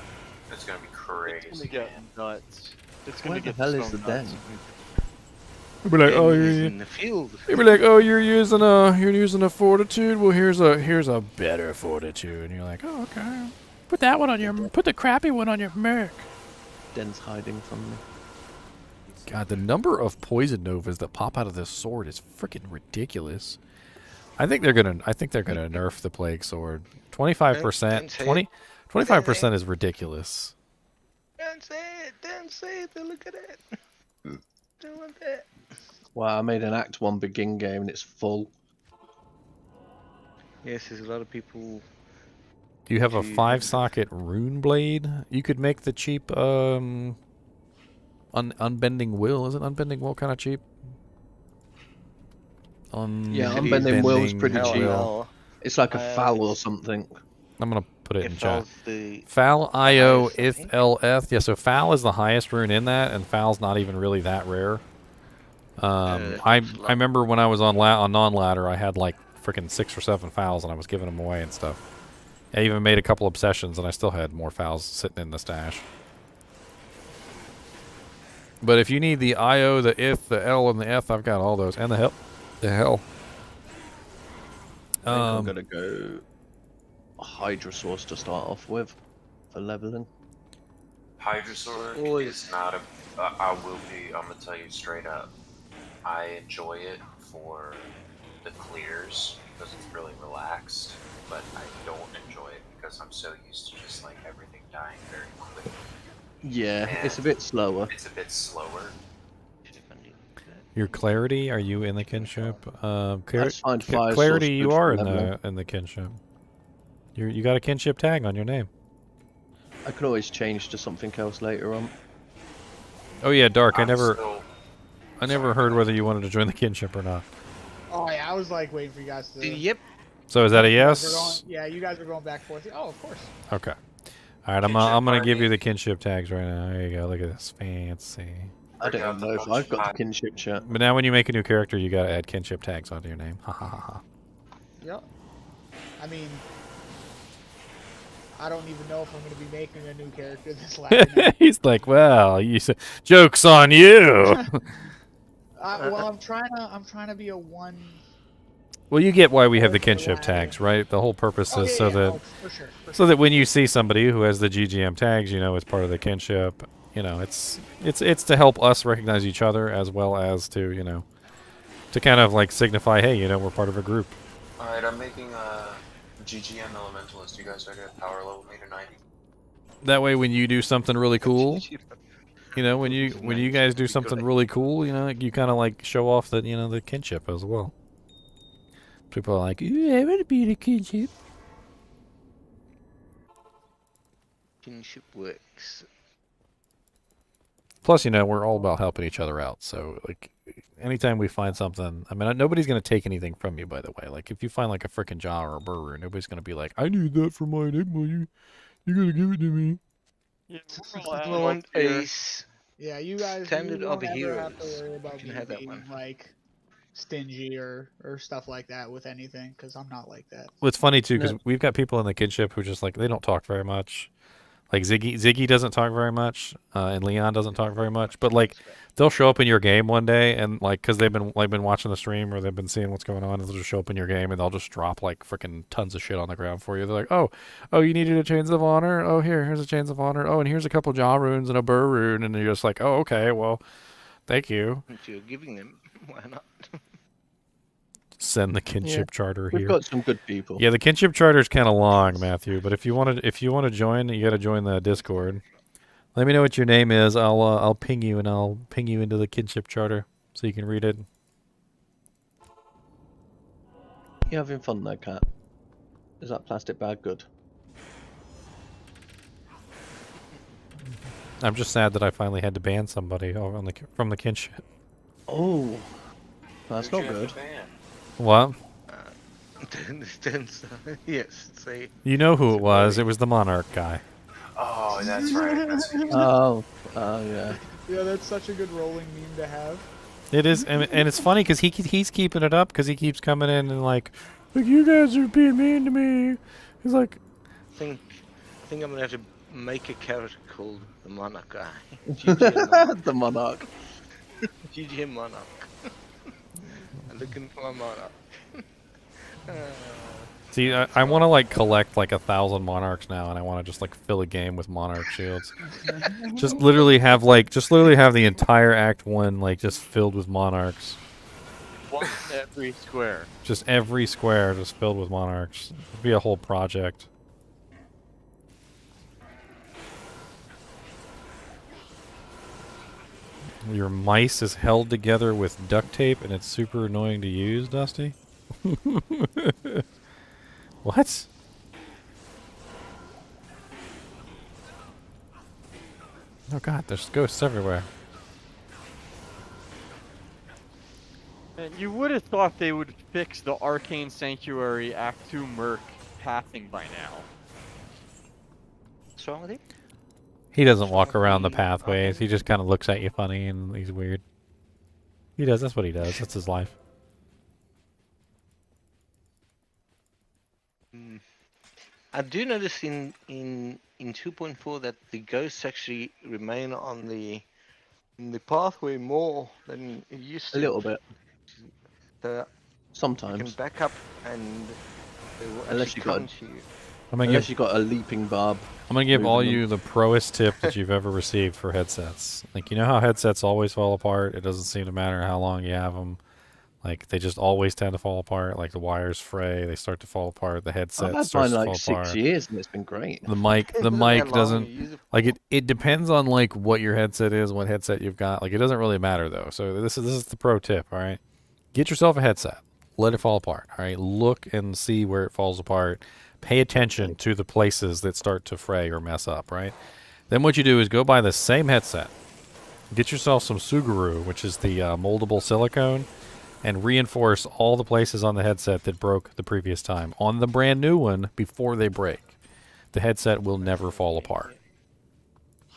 That's gonna be crazy. It's gonna get nuts. It's gonna Where the get hell is so the den? nuts. You'll be like, oh, in the field. You'll be like, oh, you're using a fortitude. Well, here's a better fortitude. And you're like, oh, okay. Put the crappy one on your merc. Den's hiding from me. God, the number of poison novas that pop out of this sword is freaking ridiculous. I think they're gonna nerf the plague sword 25%. 25% is ridiculous. Don't say it. Don't say it. Look at it. Don't want that. Wow, I made an Act 1 begin game and it's full. Yes, there's a lot of people. You have a 5-socket rune blade. You could make the cheap unbending will. Isn't unbending will kind of cheap? Yeah, unbending will is pretty cheap. It's like a foul or something. I'm gonna put it in chat. The Foul IO if LF. Yeah, so foul is the highest rune in that, and foul's not even really that rare. I remember when I was on non-ladder, I had like freaking 6 or 7 fouls, and I was giving them away and stuff. I even made a couple obsessions, and I still had more fouls sitting in the stash. But if you need the IO, the if, the L, and the F, I've got all those, and the hell. The hell. I think I'm gonna go Hydrosaurs to start off with for leveling. Hydrosaur is not a. I'm gonna tell you straight up. I enjoy it for the clears because it's really relaxed, but I don't enjoy it because I'm so used to just like everything dying very quickly. Yeah, it's a bit slower. It's a bit slower. Your clarity? Are you in the kinship? That's fine, fire clarity, source you good are for leveling. in the kinship. You got a kinship tag on your name. I could always change to something else later on. Oh yeah, Dark. I never heard whether you wanted to join the kinship or not. Oh yeah, I was like waiting for you guys to. Yep. So is that a We're yes? going, yeah, you guys are going back and forth. Oh, of course. Okay. All right, I'm gonna give you the kinship tags right now. There you go. Look at this, fancy. I don't even know if I've got the kinship chat. But now when you make a new character, you gotta add kinship tags onto your name. Ha ha ha ha. Yep. I mean, I don't even know if I'm gonna be making a new character this last. He's like, well, you said joke's on you. Well, I'm trying to be a one. Well, you get why we have the kinship tags, right? The whole purpose is so that so that when you see somebody who has the GGM tags, you know it's part of the kinship. You know, it's to help us recognize each other as well as to, you know, to kind of like signify, hey, you know, we're part of a group. All right, I'm making a GGM Elementalist. You guys are good. Power level me to 90. That way, when you do something really cool, you know, when you guys do something really cool, you know, you kind of like show off that, you know, the kinship as well. People are like, "Ooh, I want to be the kinship." Kinship works. Plus, you know, we're all about helping each other out. So, like, anytime we find something, I mean, nobody's going to take anything from you, by the way. Like, if you find, like, a freaking jaw or a burr, nobody's going to be like, I need that for my enigma. You got to give it to me. Yeah, one piece. Yeah, you guys Standard you of don't the ever have to heroes. worry about You me can have that being, one. like, stingy or stuff like that with anything, because I'm not like that. Well, it's funny, too, because we've got people in the kinship who just, like, they don't talk very much. Like, Ziggy doesn't talk very much, and Leon doesn't talk very much. But, like, they'll show up in your game one day, and, like, because they've been watching the stream or they've been seeing what's going on, and they'll just show up in your game, and they'll just drop, like, freaking tons of shit on the ground for you. They're like, oh, you needed a Chains of Honor? Oh, here's a Chains of Honor. Oh, and here's a couple Jaw runes and a Burr rune. And you're just like, oh, okay, well, thank you. If you're giving them, why not? Send the kinship charter here. We've got some good people. Yeah, the kinship charter is kind of long, Matthew. But if you want to join, you got to join the Discord. Let me know what your name is. I'll ping you and I'll ping you into the kinship charter so you can read it. You having fun there, Cat? Is that plastic bag good? I'm just sad that I finally had to ban somebody from the kinship. Oh, that's not good. What? Yes, say. You know who it was. It was the Monarch guy. Oh, that's right. Oh, yeah. Yeah, that's such a good rolling meme to have. It is, and it's funny because he's keeping it up because he keeps coming in and like you guys are being mean to me. He's like, I think I'm gonna have to make a character called the Monarch guy. The Monarch. GGM Monarch. I'm looking for a Monarch. see, I want to like collect like 1,000 Monarchs now, and I want to just like fill a game with Monarch shields. just literally have the entire Act 1 like just filled with Monarchs. One in every square. Just every square just filled with monarchs. It'd be a whole project. Your mice is held together with duct tape and it's super annoying to use, Dusty? What? Oh god, there's ghosts everywhere. Man, you would have thought they would fix the Arcane Sanctuary Act 2 Merc pathing by now. What's wrong with it? He doesn't walk around the pathways. He just kind of looks at you funny and he's weird. He does. That's what he does. That's his life. I do notice in 2.4 that the ghosts actually remain on the pathway more than it used to. A little bit. Sometimes. You can back up and they will Unless actually you got come to you. Unless you got a leaping barb. I'm gonna give all you the proest tip that you've ever received for headsets. Like, you know how headsets always fall apart? It doesn't seem to matter how long you have them. Like, they just always tend to fall apart. Like, the wires fray, they start to fall apart. The headset I've had starts mine to like fall apart. 6 years and it's been great. The mic doesn't like it. It depends on like what your headset is, what headset you've got. Like, it doesn't really matter though. So this is the pro tip. All right, get yourself a headset. Let it fall apart. All right, look and see where it falls apart. Pay attention to the places that start to fray or mess up. Right. Then what you do is go buy the same headset. Get yourself some Suguru, which is the moldable silicone, and reinforce all the places on the headset that broke the previous time on the brand new one before they break. The headset will never fall apart.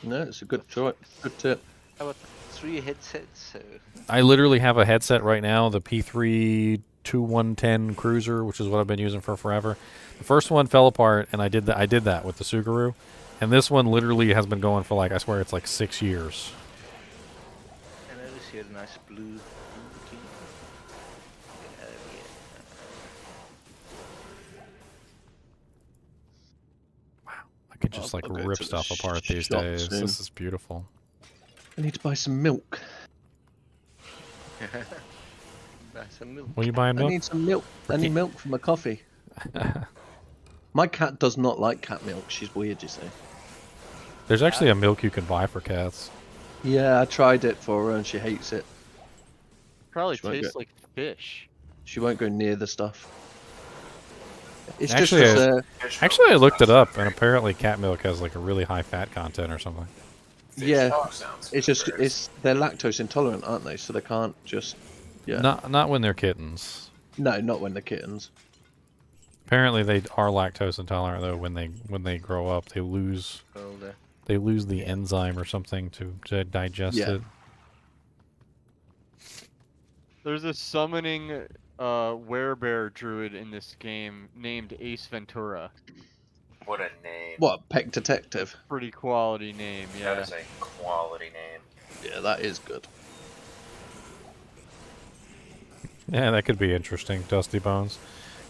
No, it's a good choice. Good tip. How about 3 headsets? So I literally have a headset right now, the P3 2110 Cruiser, which is what I've been using for forever. The first one fell apart, and I did that with the Suguru, and this one literally has been going for like, I swear it's like 6 years. I notice you had a nice blue. I could just like rip stuff apart these days. soon. This is beautiful. I need to buy some milk. Buy some milk. What are you buying milk? I need some milk. I need milk for my coffee. My cat does not like cat milk. She's weird, you see. There's actually a milk you can buy for cats. Yeah, I tried it for her and she hates it. Probably She won't tastes go- like fish. She won't go near the stuff. It's Actually, just actually, I looked it up, and apparently cat milk has like a really high fat content or something. yeah. It's just they're lactose intolerant, aren't they? So they can't just Not when they're kittens. No, not when they're kittens. Apparently, they are lactose intolerant though. When they grow up, they lose the enzyme or something to digest Yeah. it. There's a summoning werebear druid in this game named Ace Ventura. What a name. What, Peck Detective? Pretty quality name, yeah. That is a quality name. Yeah, that is good. Yeah, that could be interesting. Dusty Bones.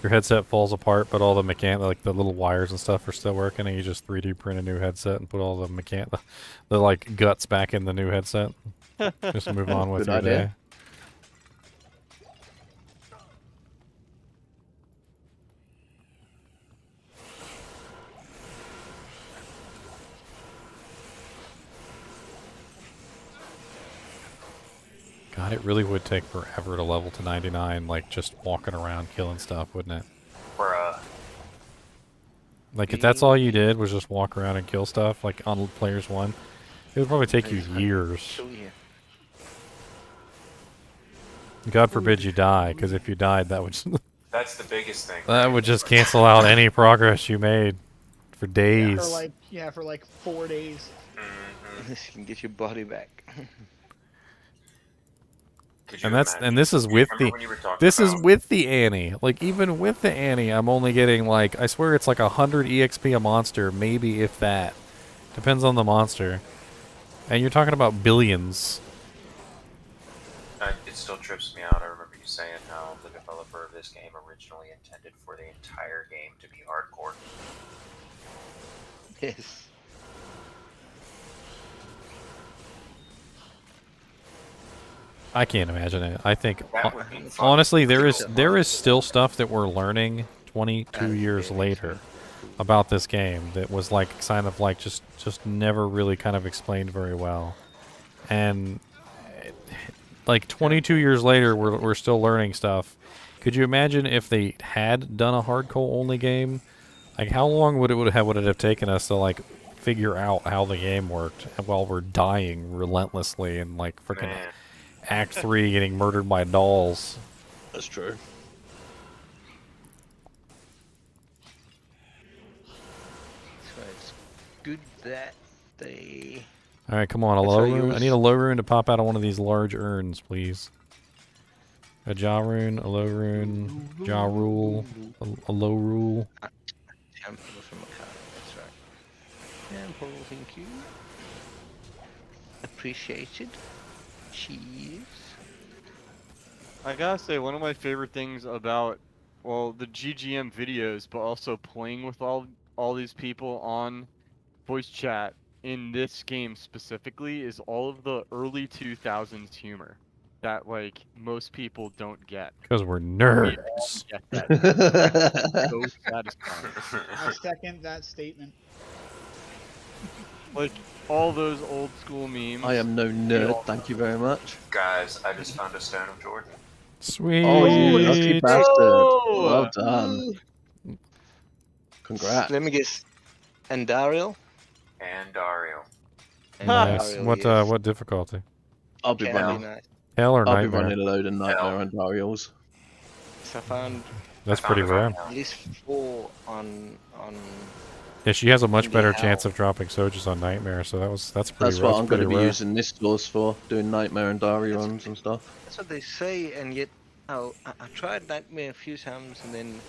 Your headset falls apart, but all the like the little wires and stuff are still working, and you just 3D print a new headset and put all the like guts back in the new headset. Just move on with Good your idea. day. God, it really would take forever to level to 99, like just walking around killing stuff, wouldn't it? Bruh. Like if that's all you did was just walk around and kill stuff, like on Players 1, it would probably take you years. God forbid you die, because if you died, that would That's the biggest thing. that would just cancel out any progress you made for days. For like 4 days. This can get your body back. And this is with the Annie. Like even with the Annie, I'm only getting like, I swear it's like 100 EXP a monster, maybe if that. Depends on the monster. And you're talking about billions. It still trips me out. I remember you saying how the developer of this game originally intended for the entire game to be hardcore. Yes. I can't imagine it. I think That would be fun. honestly, there is still stuff that we're learning 22 years later about this game that was like kind of like just never really kind of explained very well, and like 22 years later, we're still learning stuff. Could you imagine if they had done a hardcore only game? Like, how long would it have taken us to like figure out how the game worked while we're dying relentlessly and like freaking Act 3 getting murdered by dolls? That's true. So it's good that they. All right, come on, a low rune. I need a low rune to pop out of one of these large urns, please. A jaw rune, a low rune, jaw rule, a low rule. Temple from a car, that's right. Temple, thank you. Appreciated. Cheese. I gotta say, one of my favorite things about, well, the GGM videos, but also playing with all these people on voice chat in this game specifically, is all of the early 2000s humor that like most people don't get. Because we're We all nerds. get that. So satisfying. I second that statement. Like all those old school memes. I am no nerd, thank you very much. Guys, I just found a Stone of Jordan. Sweet. Oh, you lucky bastard. Oh! Well done. Congrats. Let me guess. And Daryl? And Dario. Nice. Daryl, What yes. what difficulty? I'll be Can running. be nice. Hell or I'll be nightmare? running a load of Nightmare and Darials. So I found That's pretty rare. at least 4 on Yeah, she has a much in the better hell. chance of dropping Sojas on Nightmare, so that's pretty. That's what I'm going pretty to be rare. using this source for, doing Nightmare and Diary runs and stuff. That's what they say, and yet I tried Nightmare a few times, and then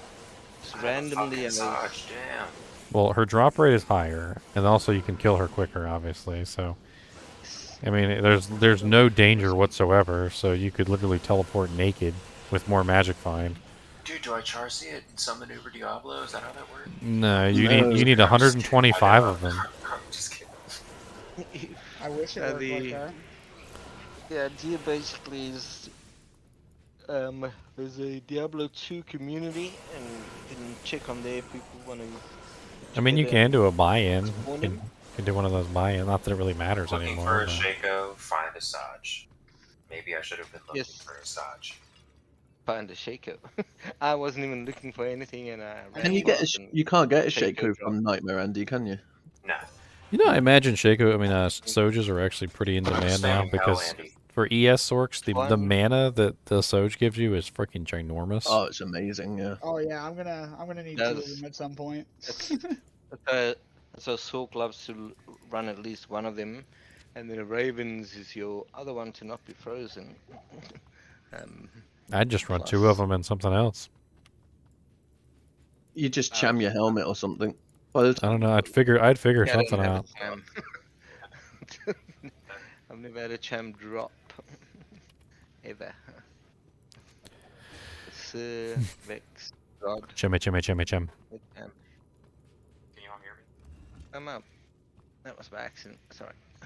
just randomly Damn. Well, her drop rate is higher, and also you can kill her quicker, obviously. So, I mean, there's no danger whatsoever. So you could literally teleport naked with more magic find. Dude, do I Charcy it and summon Uber Diablo? Is that how that works? No, you need 125 of them. I'm just kidding. I wish it worked like that. The idea basically is there's a Diablo 2 community, and you can check on there if people want to. I mean, you can do a buy-in. You can do one of those buy-in. Not that it really matters Looking anymore. for a but- Shaco, find a Saj. Maybe I should have been looking for a Saj. Find a Shaco. I wasn't even looking for anything, and I. Can you get you can't get a Shaco Shaco from Nightmare Andy, can you? No. You know, I imagine Sojas are actually pretty in demand now because for ES Sorks, the mana that the Soj gives you is freaking ginormous. Oh, it's amazing, yeah. Oh yeah, I'm gonna need 2 of them at some point. So Sork loves to run at least one of them, and then Ravens is your other one to not be frozen. I'd just run 2 of them and something else. You just jam your helmet or something. Well, I don't know. I'd figure Yeah, I don't something have a out. cham. I've never had a cham drop ever. Sir Vex God. Chimmy. Cham. Can you all hear me? I'm up. That was by accident. Sorry. I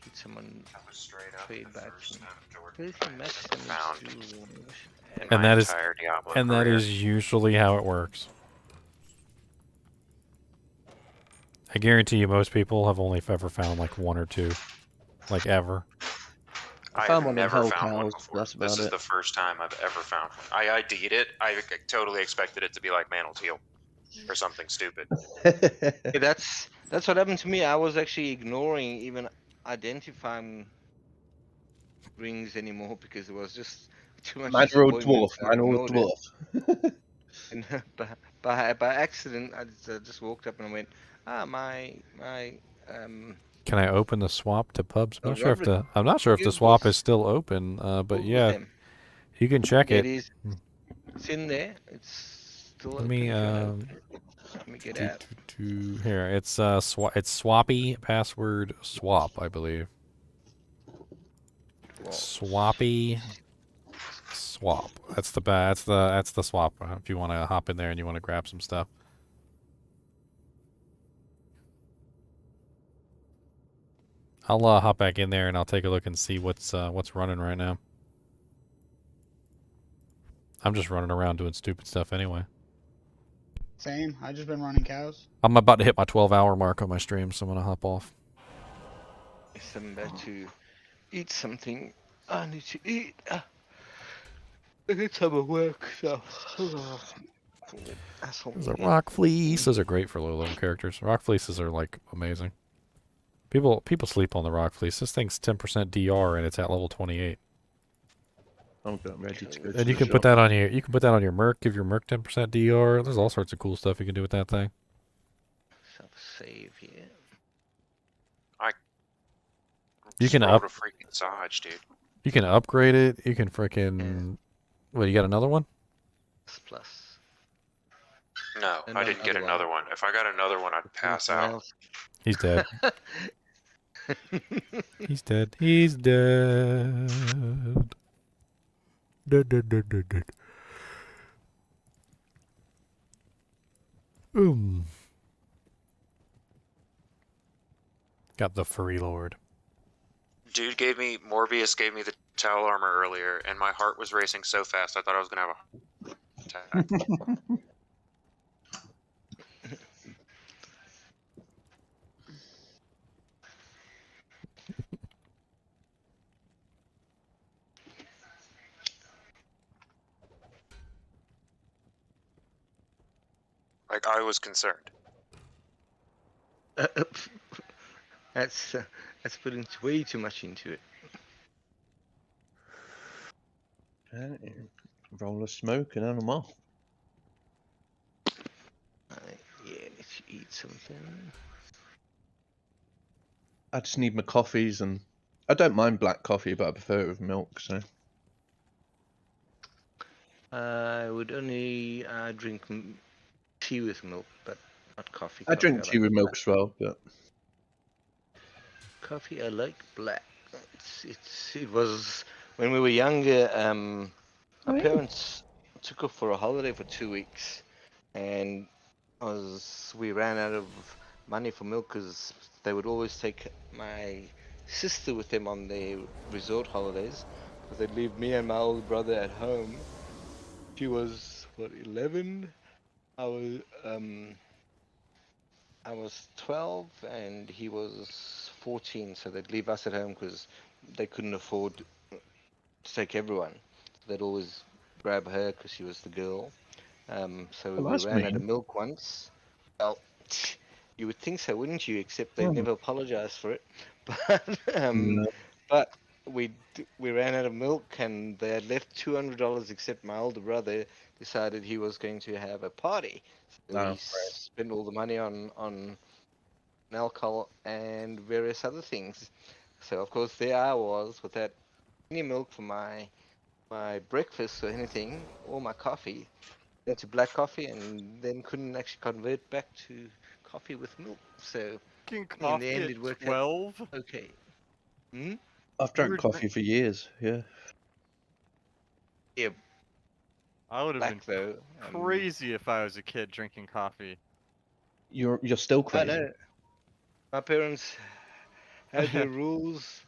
hit someone. That was straight up way the back. first Stone of Jordan Where's the Mexican found in And my that is entire Diablo and that career. is usually how it works. I guarantee you, most people have only ever found like 1 or 2, like ever. I found I've one in never Hell found one Cows, before. that's about This is it. the first time I've ever found one. I ID'd it. I totally expected it to be like Mantle Teal or something stupid. Yeah, that's what happened to me. I was actually ignoring even identifying rings anymore because it was just too much. Mine were all disappointment. dwarf. I Mine were all ignored dwarf. it. And by accident, I just walked up and I went, my Can I open the swap to pubs? I'm Oh, not sure if Robert, I'm not sure if the you swap was- is still open, but Google yeah, them. you can check Yeah, it. it is. It's in there. It's still Let open. me if you wanna open it. Let me get out. Here, it's it's swappy password swap, I believe. Swappy swap. That's the swap. If you want to hop in there and you want to grab some stuff. I'll hop back in there and I'll take a look and see what's running right now. I'm just running around doing stupid stuff anyway. Same. I just been running cows. I'm about to hit my 12-hour mark on my stream, so I'm gonna hop off. Yes, I'm about to eat something. I need to eat. It's time of work, so. Asshole. There's a rock fleece. Those are great for low-level characters. Rock fleeces are like amazing. People sleep on the rock fleece. This thing's 10% DR and it's at level 28. I'm ready to go. And you can put that on your merc. Give your merc 10% DR. There's all sorts of cool stuff you can do with that thing. Save here. You can rolled a freaking Saj, dude. You can upgrade it. You can freaking. What? You got another one? Plus. No, I didn't get another one. If I got another one, I'd pass out. He's dead. He's dead. He's dead. Dead. Got the furry lord. Dude Morbius gave me the towel armor earlier, and my heart was racing so fast I thought I was gonna have a attack. Like, I was concerned. That's putting way too much into it. Okay. Roll of smoke and animal. Yeah, let's eat something. I just need my coffees, and I don't mind black coffee, but I prefer it with milk. So I would only drink tea with milk, but not coffee. I drink tea with milk as well, but coffee I like black. It was when we were younger. Our parents took off for a holiday for 2 weeks, and we ran out of money for milk because they would always take my sister with them on their resort holidays, because they'd leave me and my older brother at home. She was 11. I was 12 and he was 14, so they'd leave us at home because they couldn't afford to take everyone. So they'd always grab her because she was the girl. So we ran out of milk once. Well, you would think so, wouldn't you? Except they never apologized for it. But we ran out of milk, and they had left $200. Except my older brother decided he was going to have a party. So we spent all the money on alcohol and various other things. So of course there I was without any milk for my breakfast or anything, or my coffee, into black coffee, and then couldn't actually convert back to coffee with milk. So in the end it worked 12? out okay. I've drank coffee for years. Yeah. Yeah. I would have been though, crazy if I was a kid drinking coffee. You're still I crazy. know. My parents had their rules.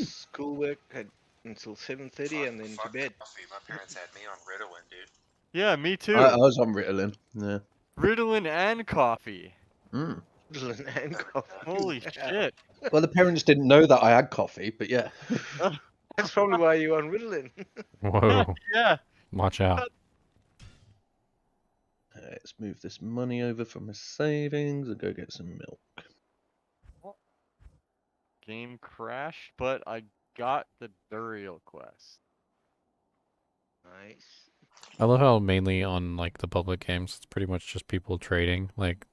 Schoolwork had until 7:30 and then to bed. Coffee. My parents had me on Ritalin, dude. Yeah, me too. I was on Ritalin. Yeah. Ritalin and coffee. Ritalin and coffee. Holy shit. Well, the parents didn't know that I had coffee, but yeah. That's probably why you're on Ritalin. Whoa. Yeah. Watch out. Let's move this money over from my savings and go get some milk. Game crashed, but I got the burial quest. Nice. I love how mainly on like the public games, it's pretty much just people trading. Like,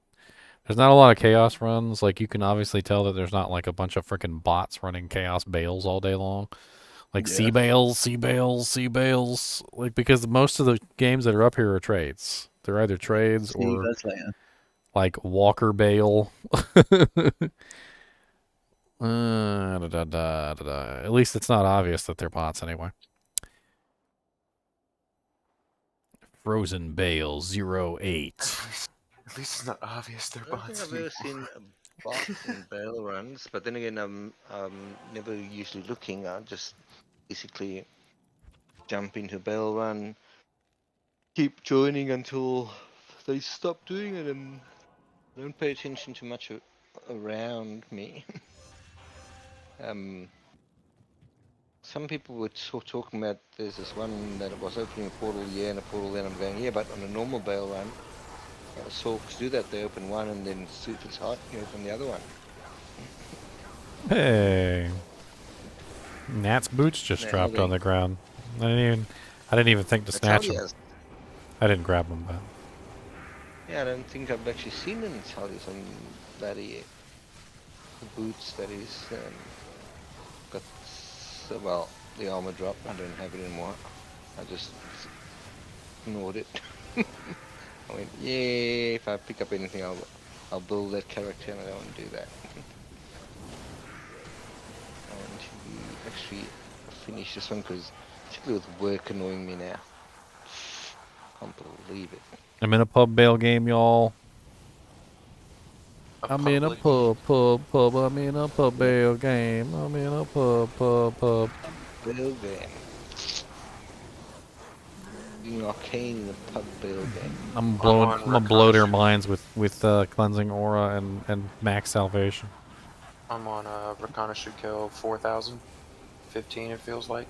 there's not a lot of chaos runs. Like, you can obviously tell that there's not like a bunch of freaking bots running chaos bales all day long. Like sea bales. Like, because most of the games that are up here are trades. They're either trades or like Walker Bale. At least it's not obvious that they're bots anyway. Frozen Bale 08. At least it's not obvious they're I don't think bots I've ever anymore. seen a bot in bail runs, but then again, I'm never usually looking. I just basically jump into bail run, keep joining until they stop doing it, and don't pay attention too much around me. Some people were talking about there's this one that was opening a portal here and a portal there. I'm going, yeah, but on a normal bail run, Sorks do that. They open one and then if it's hot, you open the other one. Hey. Nat's boots just Now dropped they- on the ground. I didn't even think to That's how snatch he them. has- I didn't grab them, but Yeah, I don't think I've actually seen any Italians on that yet. The boots, that is. Got well, the armor drop. I don't have it anymore. I just ignored it. I went, yeah. If I pick up anything, I'll build that character, and I don't want to do that. I want to actually finish this one because, particularly with work annoying me now, can't believe it. I'm in a pub bail game, y'all. I'm in a pub. I'm in a pub bail game. I'm in a pub. Bail game. Being arcane in a pub bail game. I'm gonna blow their minds with cleansing aura and max salvation. I'm on a Rakana should kill 4,000. 15 it feels like.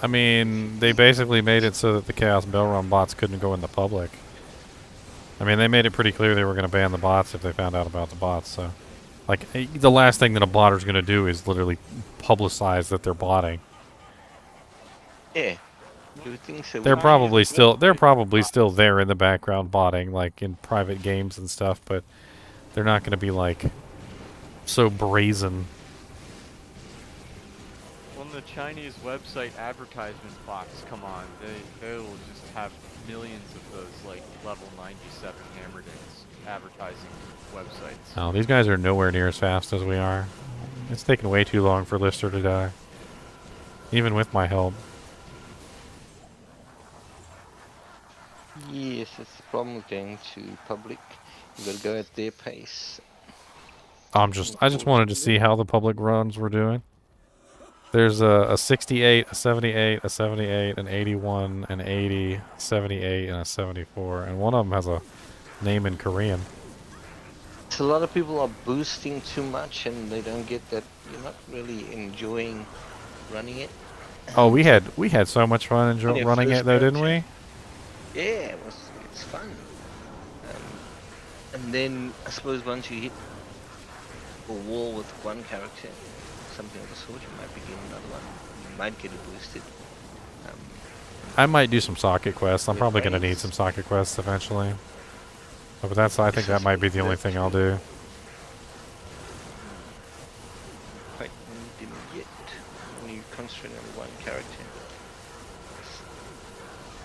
I mean, they basically made it so that the Chaos Bell Run bots couldn't go in the public. I mean, they made it pretty clear they were going to ban the bots if they found out about the bots. So, like, the last thing that a botter is going to do is literally publicize that they're botting. Yeah. You would think so. They're probably still there in the background botting, like in private games and stuff, but they're not going to be like so brazen. When the Chinese website advertisement box come on, they will just have millions of those like level 97 Hammerdings advertising websites. Oh, these guys are nowhere near as fast as we are. It's taken way too long for Lister to die, even with my help. Yes, it's the problem with going to public. You gotta go at their pace. I just wanted to see how the public runs were doing. There's a 68, a 78, a 78, an 81, an 80, 78, and a 74, and one of them has a name in Korean. So a lot of people are boosting too much, and they don't get that. You're not really enjoying running it. Oh, we had so much fun On your running first it though, didn't we? Yeah, it's fun. And then I suppose once you hit a wall with one character, something of the sort, you might begin another one. You might get it boosted. I might do some socket quests. I'm probably going to need some socket quests eventually. But I think that might be the only thing I'll do. Quite didn't yet when you concentrate on one character.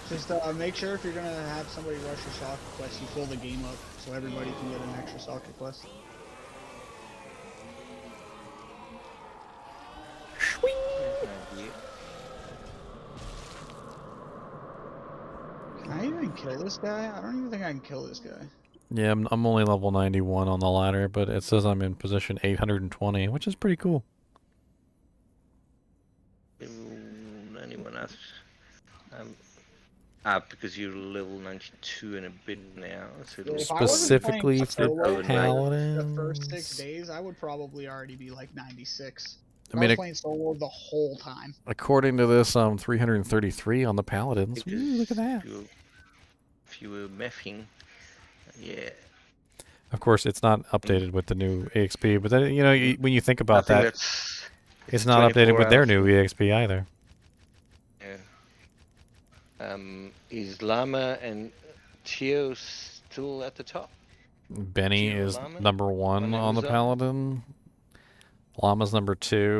Just make sure if you're gonna have somebody rush your socket quest, you fill the game up so everybody can get an extra socket quest. Can I even kill this guy? I don't even think I can kill this guy. Yeah, I'm only level 91 on the ladder, but it says I'm in position 820, which is pretty cool. Anyone else? Because you're level 92 and a bit now. So If Specifically I wasn't for playing solo Paladins. the first 6 days, I would probably already be like 96. I I mean, was playing solo the whole time. According to this, I'm 333 on the Paladins. Ooh, look at that. If you were meffing, yeah. Of course, it's not updated with the new EXP, but then, when you think about I think that, it's not updated 24 with their hours. new EXP either. Yeah. Is Llama and Tio still at the top? Benny Tio is Llama? number 1 on the was up? Paladin. Llama's number 2.